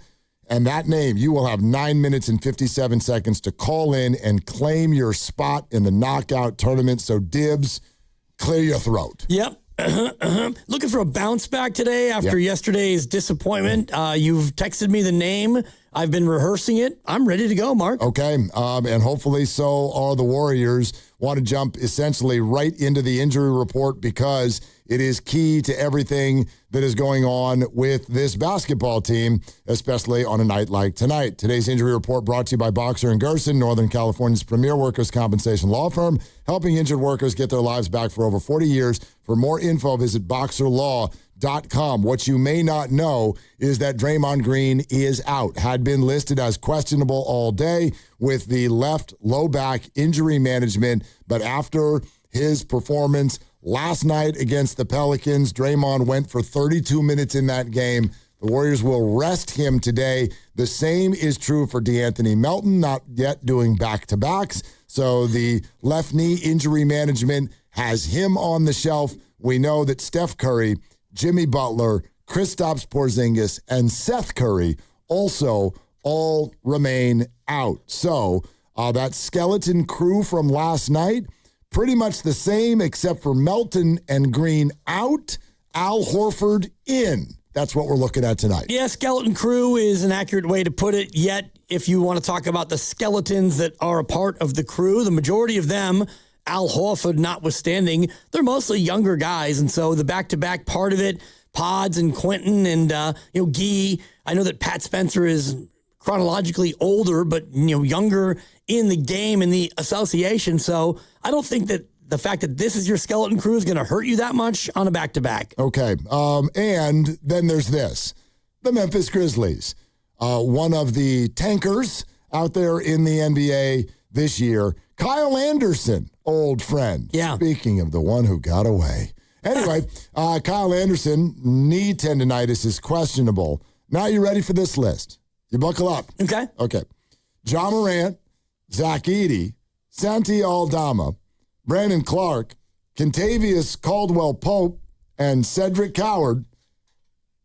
and that name, you will have 9 minutes and 57 seconds to call in and claim your spot in the knockout tournament. So, Dibs, clear your throat. Yep. Looking for a bounce back today after yesterday's disappointment. You've texted me the name. I've been rehearsing it. I'm ready to go, Mark. Okay, and hopefully so are the Warriors. Want to jump essentially right into the injury report because it is key to everything that is going on with this basketball team, especially on a night like tonight. Today's injury report brought to you by Boxer & Gerson, Northern California's premier workers' compensation law firm, helping injured workers get their lives back for over 40 years. For more info, visit boxerlaw.com. What you may not know is that Draymond Green is out, had been listed as questionable all day with the left low back injury management, but after his performance last night against the Pelicans, Draymond went for 32 minutes in that game. The Warriors will rest him today. The same is true for DeAnthony Melton, not yet doing back-to-backs. So the left knee injury management has him on the shelf. We know that Steph Curry, Jimmy Butler, Kristaps Porzingis, and Seth Curry also all remain out. So that skeleton crew from last night, pretty much the same except for Melton and Green out, Al Horford in. That's what we're looking at tonight. Yeah, skeleton crew is an accurate way to put it. Yet, if you want to talk about the skeletons that are a part of the crew, the majority of them Al Horford notwithstanding, they're mostly younger guys. And so the back-to-back part of it, Pods and Quentin and, Guy, I know that Pat Spencer is chronologically older, but, younger in the game and the association. So I don't think that the fact that this is your skeleton crew is going to hurt you that much on a back-to-back. Okay. And then there's this. The Memphis Grizzlies, one of the tankers out there in the NBA this year. Kyle Anderson, old friend. Yeah. Speaking of the one who got away. Anyway, Kyle Anderson, knee tendonitis is questionable. Now you ready for this list? You buckle up. Okay. Okay. John Morant, Zach Edey, Santi Aldama, Brandon Clark, Kentavious Caldwell-Pope, and Cedric Coward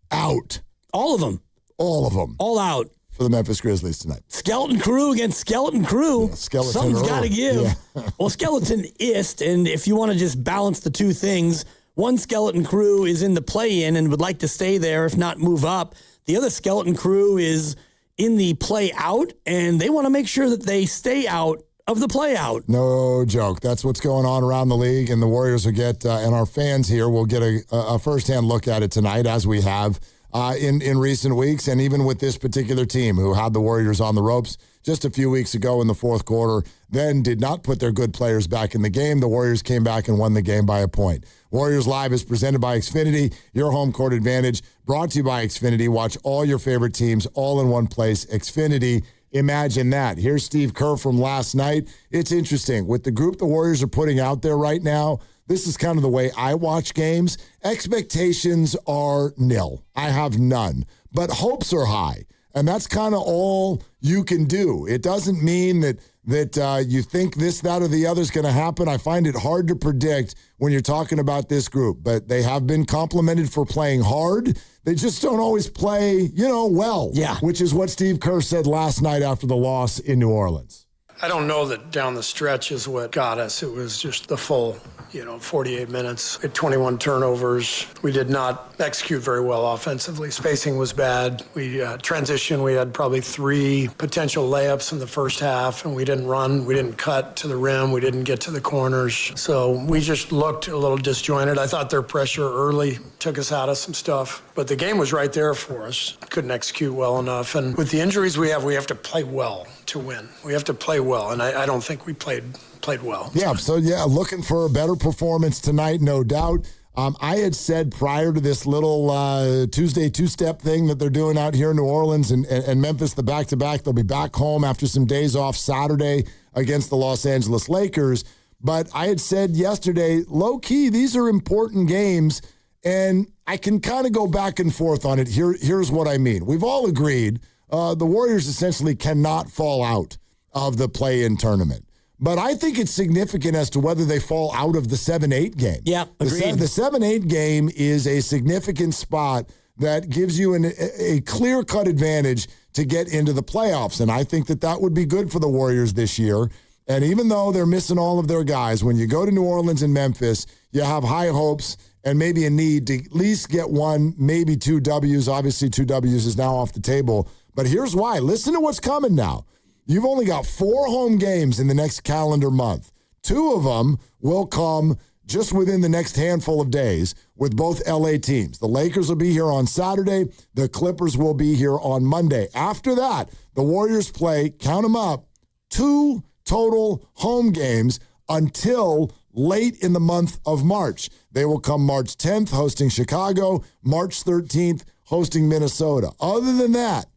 out. All of them. All of them. All out. For the Memphis Grizzlies tonight. Skeleton crew against skeleton crew. Yeah, skeleton Something's got to give. Yeah. Well, skeleton-ist, and if you want to just balance the two things, one skeleton crew is in the play-in and would like to stay there, if not move up. The other skeleton crew is in the play-out, and they want to make sure that they stay out of the play-out. No joke. That's what's going on around the league, and the Warriors will get, and our fans here will get a first-hand look at it tonight, as we have in recent weeks, and even with this particular team who had the Warriors on the ropes just a few weeks ago in the fourth quarter, then did not put their good players back in the game. The Warriors came back and won the game by a point. Warriors Live is presented by Xfinity, your home court advantage, brought to you by Xfinity. Watch all your favorite teams all in one place. Xfinity, imagine that. Here's Steve Kerr from last night. It's interesting. With the group the Warriors are putting out there right now, this is kind of the way I watch games. Expectations are nil. I have none. But hopes are high. And that's kind of all you can do. It doesn't mean that you think this, that, or the other is going to happen. I find it hard to predict when you're talking about this group. But they have been complimented for playing hard. They just don't always play, well. Yeah. Which is what Steve Kerr said last night after the loss in New Orleans. I don't know that down the stretch is what got us. It was just the full, 48 minutes. We had 21 turnovers. We did not execute very well offensively. Spacing was bad. We transitioned. We had probably 3 potential layups in the first half, and we didn't run. We didn't cut to the rim. We didn't get to the corners. So we just looked a little disjointed. I thought their pressure early took us out of some stuff. But the game was right there for us. Couldn't execute well enough. And with the injuries we have to play well to win. We have to play well, and I don't think we played well. Yeah, so looking for a better performance tonight, no doubt. I had said prior to this little Tuesday two-step thing that they're doing out here in New Orleans and Memphis, the back-to-back, they'll be back home after some days off Saturday against the Los Angeles Lakers. But I had said yesterday, low-key, these are important games, and I can kind of go back and forth on it. Here's what I mean. We've all agreed the Warriors essentially cannot fall out of the play-in tournament. But I think it's significant as to whether they fall out of the 7-8 game. Yeah, agreed. The 7-8 game is a significant spot that gives you a clear-cut advantage to get into the playoffs. And I think that would be good for the Warriors this year. And even though they're missing all of their guys, when you go to New Orleans and Memphis, you have high hopes and maybe a need to at least get 1, maybe 2 W's. Obviously, 2 W's is now off the table. But here's why. Listen to what's coming now. You've only got 4 home games in the next calendar month. 2 of them will come just within the next handful of days with both LA teams. The Lakers will be here on Saturday. The Clippers will be here on Monday. After that, the Warriors play, count them up, 2 total home games until late in the month of March. They will come March 10th hosting Chicago, March 13th hosting Minnesota. Other than that,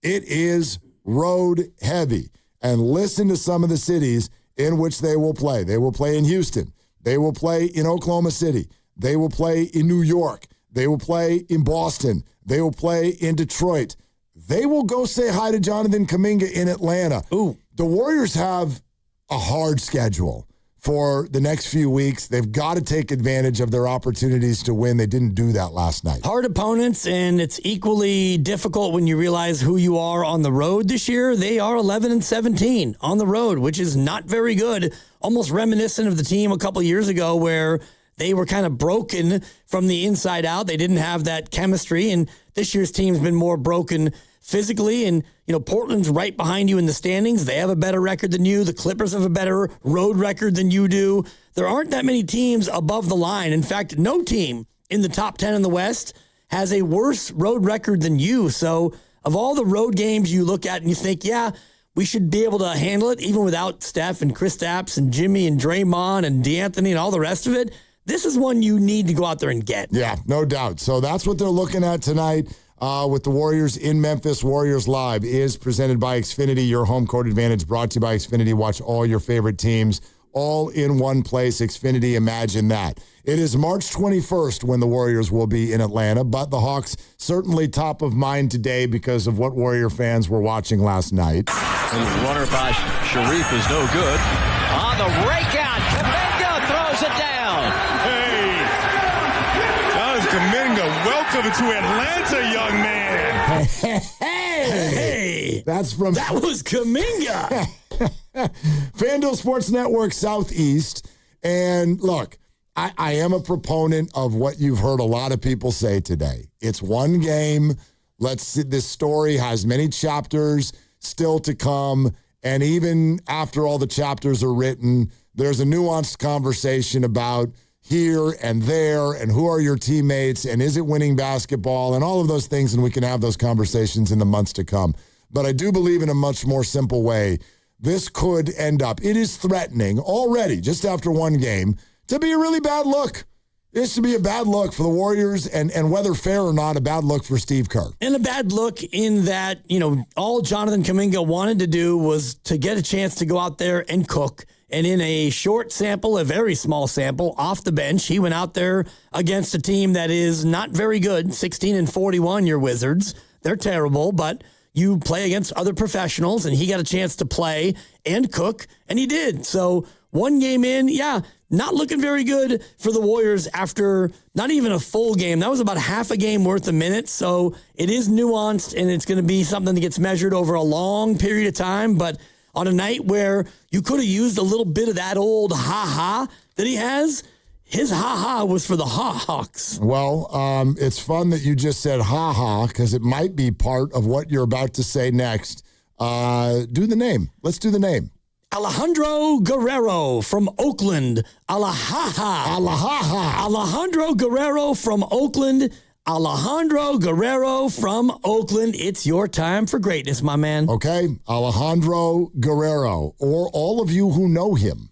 it is road heavy. And listen to some of the cities in which they will play. They will play in Houston. They will play in Oklahoma City. They will play in New York. They will play in Boston. They will play in Detroit. They will go say hi to Jonathan Kaminga in Atlanta. Ooh. The Warriors have a hard schedule for the next few weeks. They've got to take advantage of their opportunities to win. They didn't do that last night. Hard opponents, and it's equally difficult when you realize who you are on the road this year. They are 11-17 on the road, which is not very good. Almost reminiscent of the team a couple years ago where they were kind of broken from the inside out. They didn't have that chemistry, and this year's team's been more broken physically. And, Portland's right behind you in the standings. They have a better record than you. The Clippers have a better road record than you do. There aren't that many teams above the line. In fact, no team in the top 10 in the West has a worse road record than you. So of all the road games you look at and you think, yeah, we should be able to handle it even without Steph and Kristaps and Jimmy and Draymond and D'Anthony and all the rest of it, this is one you need to go out there and get. Yeah, no doubt. So that's what they're looking at tonight with the Warriors in Memphis. Warriors Live is presented by Xfinity, your home court advantage, brought to you by Xfinity. Watch all your favorite teams all in one place. Xfinity, imagine that. It is March 21st when the Warriors will be in Atlanta, but the Hawks certainly top of mind today because of what Warrior fans were watching last night. And the runner by Sharif is no good. On the breakout, Kaminga throws it down. Hey, that was Kaminga. Welcome to Atlanta, young man. Hey. That was Kaminga. FanDuel Sports Network Southeast. And look, I am a proponent of what you've heard a lot of people say today. It's one game. Let's see, this story has many chapters still to come. And even after all the chapters are written, there's a nuanced conversation about here and there and who are your teammates and is it winning basketball and all of those things. And we can have those conversations in the months to come. But I do believe in a much more simple way. This could end up, it is threatening already, just after one game, to be a really bad look. This should be a bad look for the Warriors, and whether fair or not, a bad look for Steve Kerr. And a bad look in that, all Jonathan Kaminga wanted to do was to get a chance to go out there and cook. And in a short sample, a very small sample, off the bench, he went out there against a team that is not very good, 16-41, your Wizards. They're terrible, but you play against other professionals, and he got a chance to play and cook, and he did. So one game in, not looking very good for the Warriors after not even a full game. That was about half a game worth of minutes. So it is nuanced, and it's going to be something that gets measured over a long period of time. But on a night where you could have used a little bit of that old ha-ha that he has, his ha-ha was for the Hawks. Well, it's fun that you just said ha-ha because it might be part of what you're about to say next. Do the name. Let's do the name. Alejandro Guerrero from Oakland. Alahaha. Alejandro Guerrero from Oakland. Alejandro Guerrero from Oakland. It's your time for greatness, my man. Okay, Alejandro Guerrero, or all of you who know him,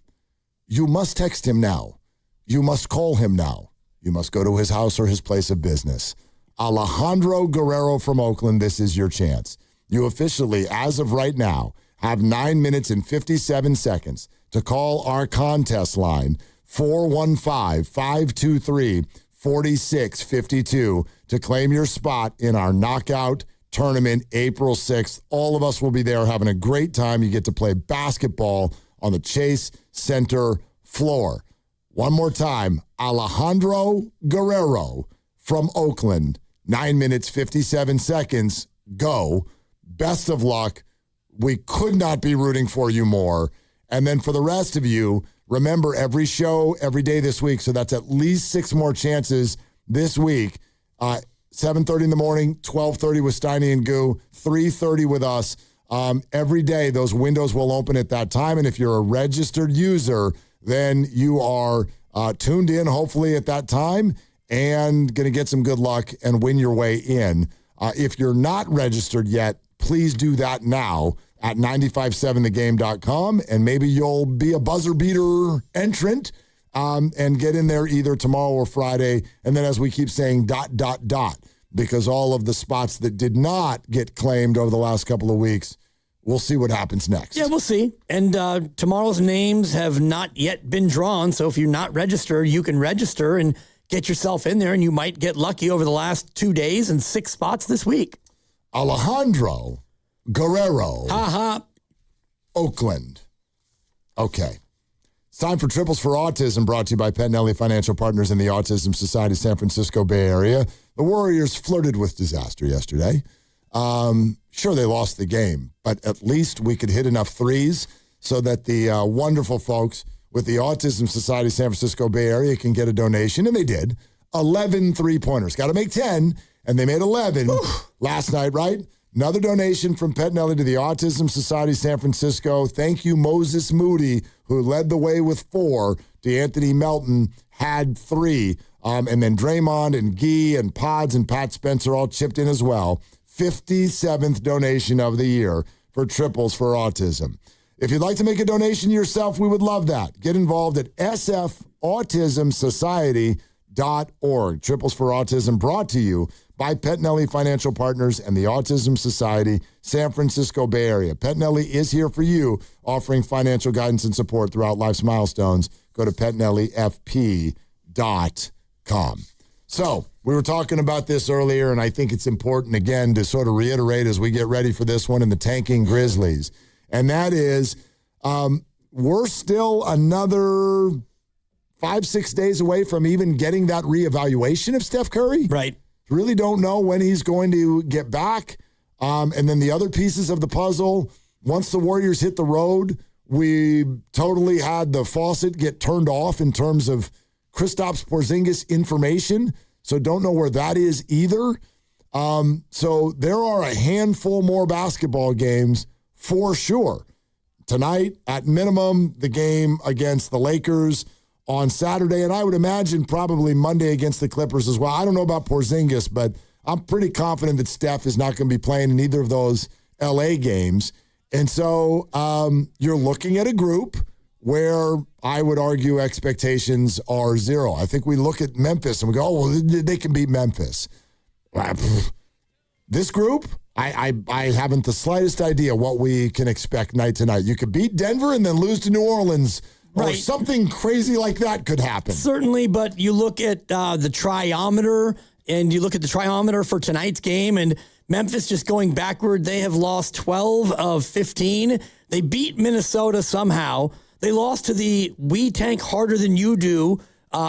you must text him now. You must call him now. You must go to his house or his place of business. Alejandro Guerrero from Oakland, this is your chance. You officially, as of right now, have 9 minutes and 57 seconds to call our contest line, 415-523-4652, to claim your spot in our knockout tournament April 6th. All of us will be there having a great time. You get to play basketball on the Chase Center floor. One more time, Alejandro Guerrero from Oakland, 9 minutes, 57 seconds. Go. Best of luck. We could not be rooting for you more. And then for the rest of you, remember every show, every day this week. So that's at least 6 more chances this week. 7:30 in the morning, 12:30 with Steiny and Goo, 3:30 with us. Every day, those windows will open at that time. And if you're a registered user, then you are tuned in, hopefully, at that time and going to get some good luck and win your way in. If you're not registered yet, please do that now at 957thegame.com, and maybe you'll be a buzzer beater entrant and get in there either tomorrow or Friday. And then, as we keep saying, ... because all of the spots that did not get claimed over the last couple of weeks, we'll see what happens next. Yeah, we'll see. And tomorrow's names have not yet been drawn, so if you're not registered, you can register and get yourself in there, and you might get lucky over the last 2 days and 6 spots this week. Alejandro Guerrero. Oakland. Okay. It's time for Triples for Autism, brought to you by Pettinelli Financial Partners and the Autism Society San Francisco Bay Area. The Warriors flirted with disaster yesterday. Sure, they lost the game, but at least we could hit enough threes so that the wonderful folks with the Autism Society San Francisco Bay Area can get a donation, and they did. 11 3-pointers. Got to make 10, and they made 11 last night, right? Another donation from Pet Nelly to the Autism Society San Francisco. Thank you, Moses Moody, who led the way with 4. DeAnthony Melton had 3. And then Draymond and Guy and Pods and Pat Spencer all chipped in as well. 57th donation of the year for Triples for Autism. If you'd like to make a donation yourself, we would love that. Get involved at sfautismsociety.org. Triples for Autism brought to you by Pet Nelly Financial Partners and the Autism Society, San Francisco Bay Area. Pet Nelly is here for you, offering financial guidance and support throughout life's milestones. Go to petnellyfp.com. So, we were talking about this earlier, and I think it's important, again, to sort of reiterate as we get ready for this one in the tanking Grizzlies. And that is, we're still another 5-6 days away from even getting that reevaluation of Steph Curry. Right. Really don't know when he's going to get back. And then the other pieces of the puzzle, once the Warriors hit the road, we totally had the faucet get turned off in terms of Kristaps Porzingis information. So don't know where that is either. So there are a handful more basketball games for sure. Tonight, at minimum, the game against the Lakers on Saturday, and I would imagine probably Monday against the Clippers as well. I don't know about Porzingis, but I'm pretty confident that Steph is not going to be playing in either of those LA games. And so you're looking at a group where I would argue expectations are 0. I think we look at Memphis and we go, oh, well, they can beat Memphis. This group, I haven't the slightest idea what we can expect night to night. You could beat Denver and then lose to New Orleans. Or something crazy like that could happen. Certainly, but you look at the triometer, and you look at the triometer for tonight's game, and Memphis just going backward. They have lost 12 of 15. They beat Minnesota somehow. They lost to the We Tank Harder Than You Do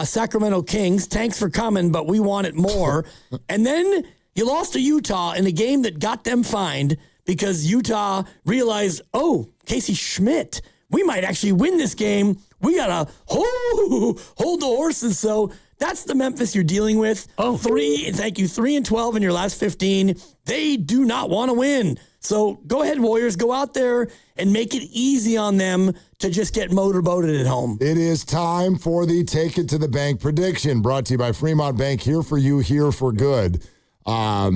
Sacramento Kings. Thanks for coming, but we want it more. And then you lost to Utah in a game that got them fined because Utah realized, oh, Casey Schmidt, we might actually win this game. We got to hold the horses. So that's the Memphis you're dealing with. 3-12 in your last 15. They do not want to win. So go ahead, Warriors. Go out there and make it easy on them to just get motorboated at home. It is time for the Take It to the Bank prediction, brought to you by Fremont Bank. Here for you, here for good. I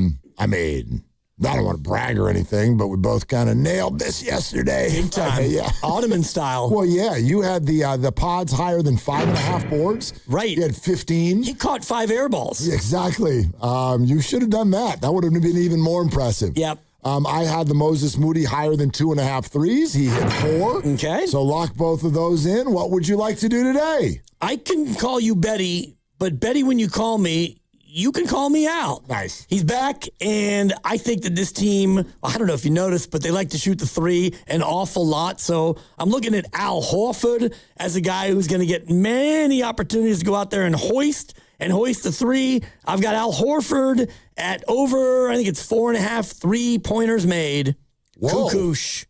don't want to brag or anything, but we both kind of nailed this yesterday. Big time. Yeah. Ottoman style. Well, yeah, you had the pods higher than 5.5 boards. Right. You had 15. He caught 5 air balls. Yeah, exactly. You should have done that. That would have been even more impressive. Yep. I had the Moses Moody higher than 2.5 threes. He hit 4. Okay. So lock both of those in. What would you like to do today? I can call you Betty, but Betty, when you call me, you can call me out. Nice. He's back, and I think that this team, I don't know if you noticed, but they like to shoot the 3 an awful lot. So I'm looking at Al Horford as a guy who's going to get many opportunities to go out there and hoist the 3. I've got Al Horford at over, I think it's 4.5 3-pointers made. Whoa. Kukush.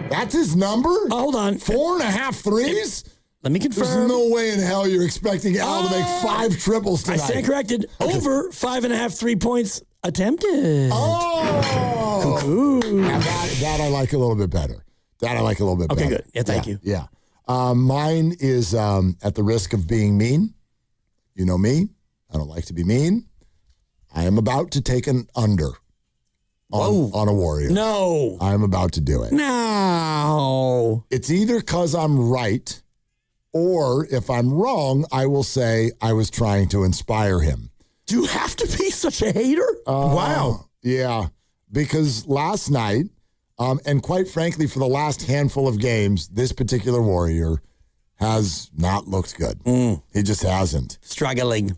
That's his number? Oh, hold on. 4.5 threes? Let me confirm. There's no way in hell you're expecting Al to make 5 triples tonight. I stand corrected. Over 5.5 3 points attempted. Oh! Cuckoo. Now that I like a little bit better. Okay, good. Yeah, thank you. Yeah. Mine is at the risk of being mean. You know me. I don't like to be mean. I am about to take an under on a Warrior. No. I'm about to do it. No. It's either because I'm right, or if I'm wrong, I will say I was trying to inspire him. Do you have to be such a hater? Wow. Yeah. Because last night, and quite frankly, for the last handful of games, this particular Warrior has not looked good. He just hasn't. Struggling.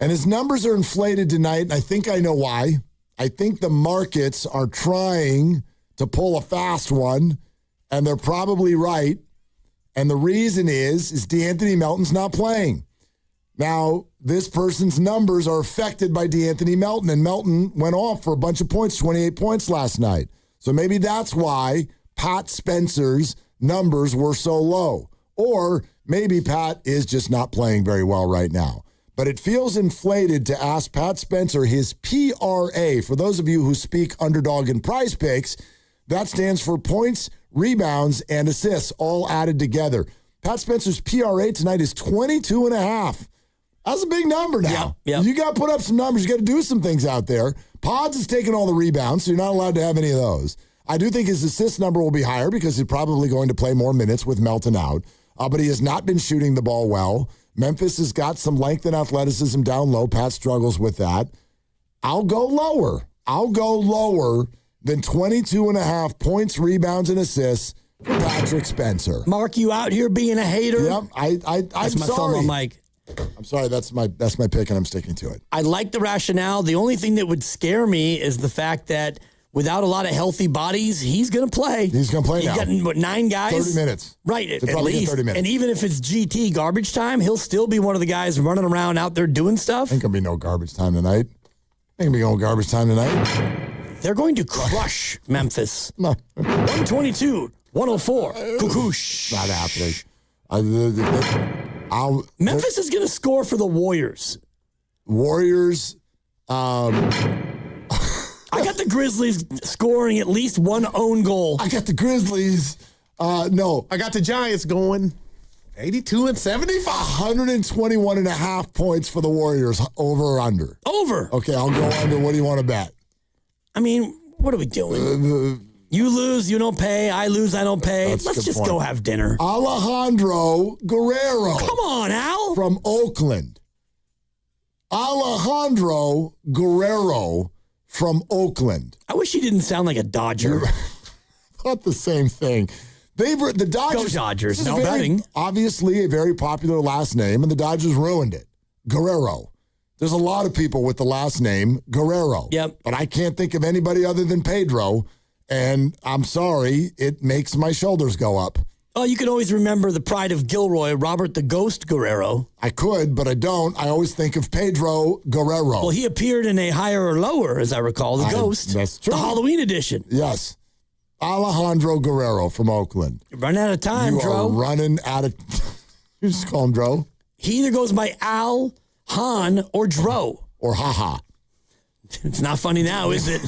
And his numbers are inflated tonight, and I think I know why. I think the markets are trying to pull a fast one, and they're probably right. And the reason is DeAnthony Melton's not playing. Now, this person's numbers are affected by DeAnthony Melton, and Melton went off for a bunch of points, 28 points last night. So maybe that's why Pat Spencer's numbers were so low. Or maybe Pat is just not playing very well right now. but it feels inflated to ask Pat Spencer his PRA. For those of you who speak underdog and prize picks, that stands for points, rebounds, and assists, all added together. Pat Spencer's PRA tonight is 22.5. That's a big number now. Yep. You got to put up some numbers. You got to do some things out there. Pods is taking all the rebounds, so you're not allowed to have any of those. I do think his assist number will be higher because he's probably going to play more minutes with Melton out. But he has not been shooting the ball well. Memphis has got some length and athleticism down low. Pat struggles with that. I'll go lower. I'll go lower than 22.5 points, rebounds, and assists for Patrick Spencer. Mark, you out here being a hater? Yep. I'm That's my sorry. thumb on Mike. I'm sorry. That's my pick, and I'm sticking to it. I like the rationale. The only thing that would scare me is the fact that without a lot of healthy bodies, he's going to play. He's going to play now. He's got, 9 guys? 30 minutes. Right, He'll at probably get least. 30 minutes. And even if it's GT garbage time, he'll still be one of the guys running around out there doing stuff. Ain't going to be no garbage time tonight. Ain't going to be no garbage time tonight. They're going to crush Memphis. No. 122, 104. Kukush. Not happening. Memphis is going to score for the Warriors. Warriors. I got the Grizzlies scoring at least one own goal. I got the Grizzlies. No. I got the Giants going 82-75. 121.5 points for the Warriors. Over or under? Over. Okay, I'll go under. What do you want to bet? I mean, what are we doing? You lose, you don't pay. I lose, I don't pay. Let's just go have dinner. Alejandro Guerrero. Come on, Al. From Oakland. Alejandro Guerrero from Oakland. I wish he didn't sound like a Dodger. Not the same thing. The Dodgers. Go Dodgers. No betting. Obviously a very popular last name, and the Dodgers ruined it. Guerrero. There's a lot of people with the last name Guerrero. Yep. But I can't think of anybody other than Pedro, and I'm sorry, it makes my shoulders go up. Oh, you can always remember the pride of Gilroy, Robert the Ghost Guerrero. I could, but I don't. I always think of Pedro Guerrero. Well, he appeared in a higher or lower, as I recall, the Ghost. That's true. The Halloween edition. Yes. Alejandro Guerrero from Oakland. You're running out of time, you Dro. Are running out of... You just call him Dro. He either goes by Al, Han, or Dro. Or Ha-Ha. It's not funny now, is it?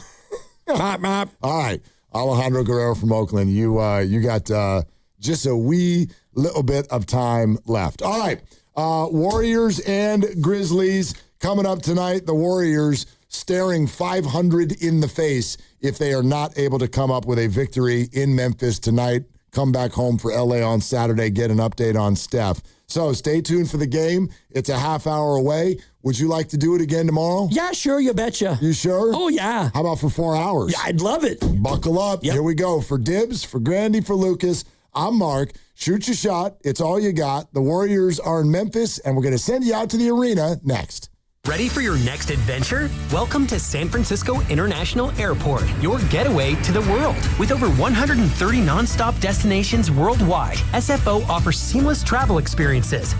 Mop, mop. All right. Alejandro Guerrero from Oakland. You got just a wee little bit of time left. All right. Warriors and Grizzlies coming up tonight. The Warriors staring 500 in the face if they are not able to come up with a victory in Memphis tonight. Come back home for LA on Saturday, get an update on Steph. So stay tuned for the game. It's a half hour away. Would you like to do it again tomorrow? Yeah, sure, you betcha. You sure? Oh, yeah. How about for 4 hours? Yeah, I'd love it. Buckle up. Yep. Here we go. For Dibs, for Grandy, for Lucas, I'm Mark. Shoot your shot. It's all you got. The Warriors are in Memphis, and we're going to send you out to the arena next. Ready for your next adventure? Welcome to San Francisco International Airport, your getaway to the world. With over 130 nonstop destinations worldwide, SFO offers seamless travel experiences.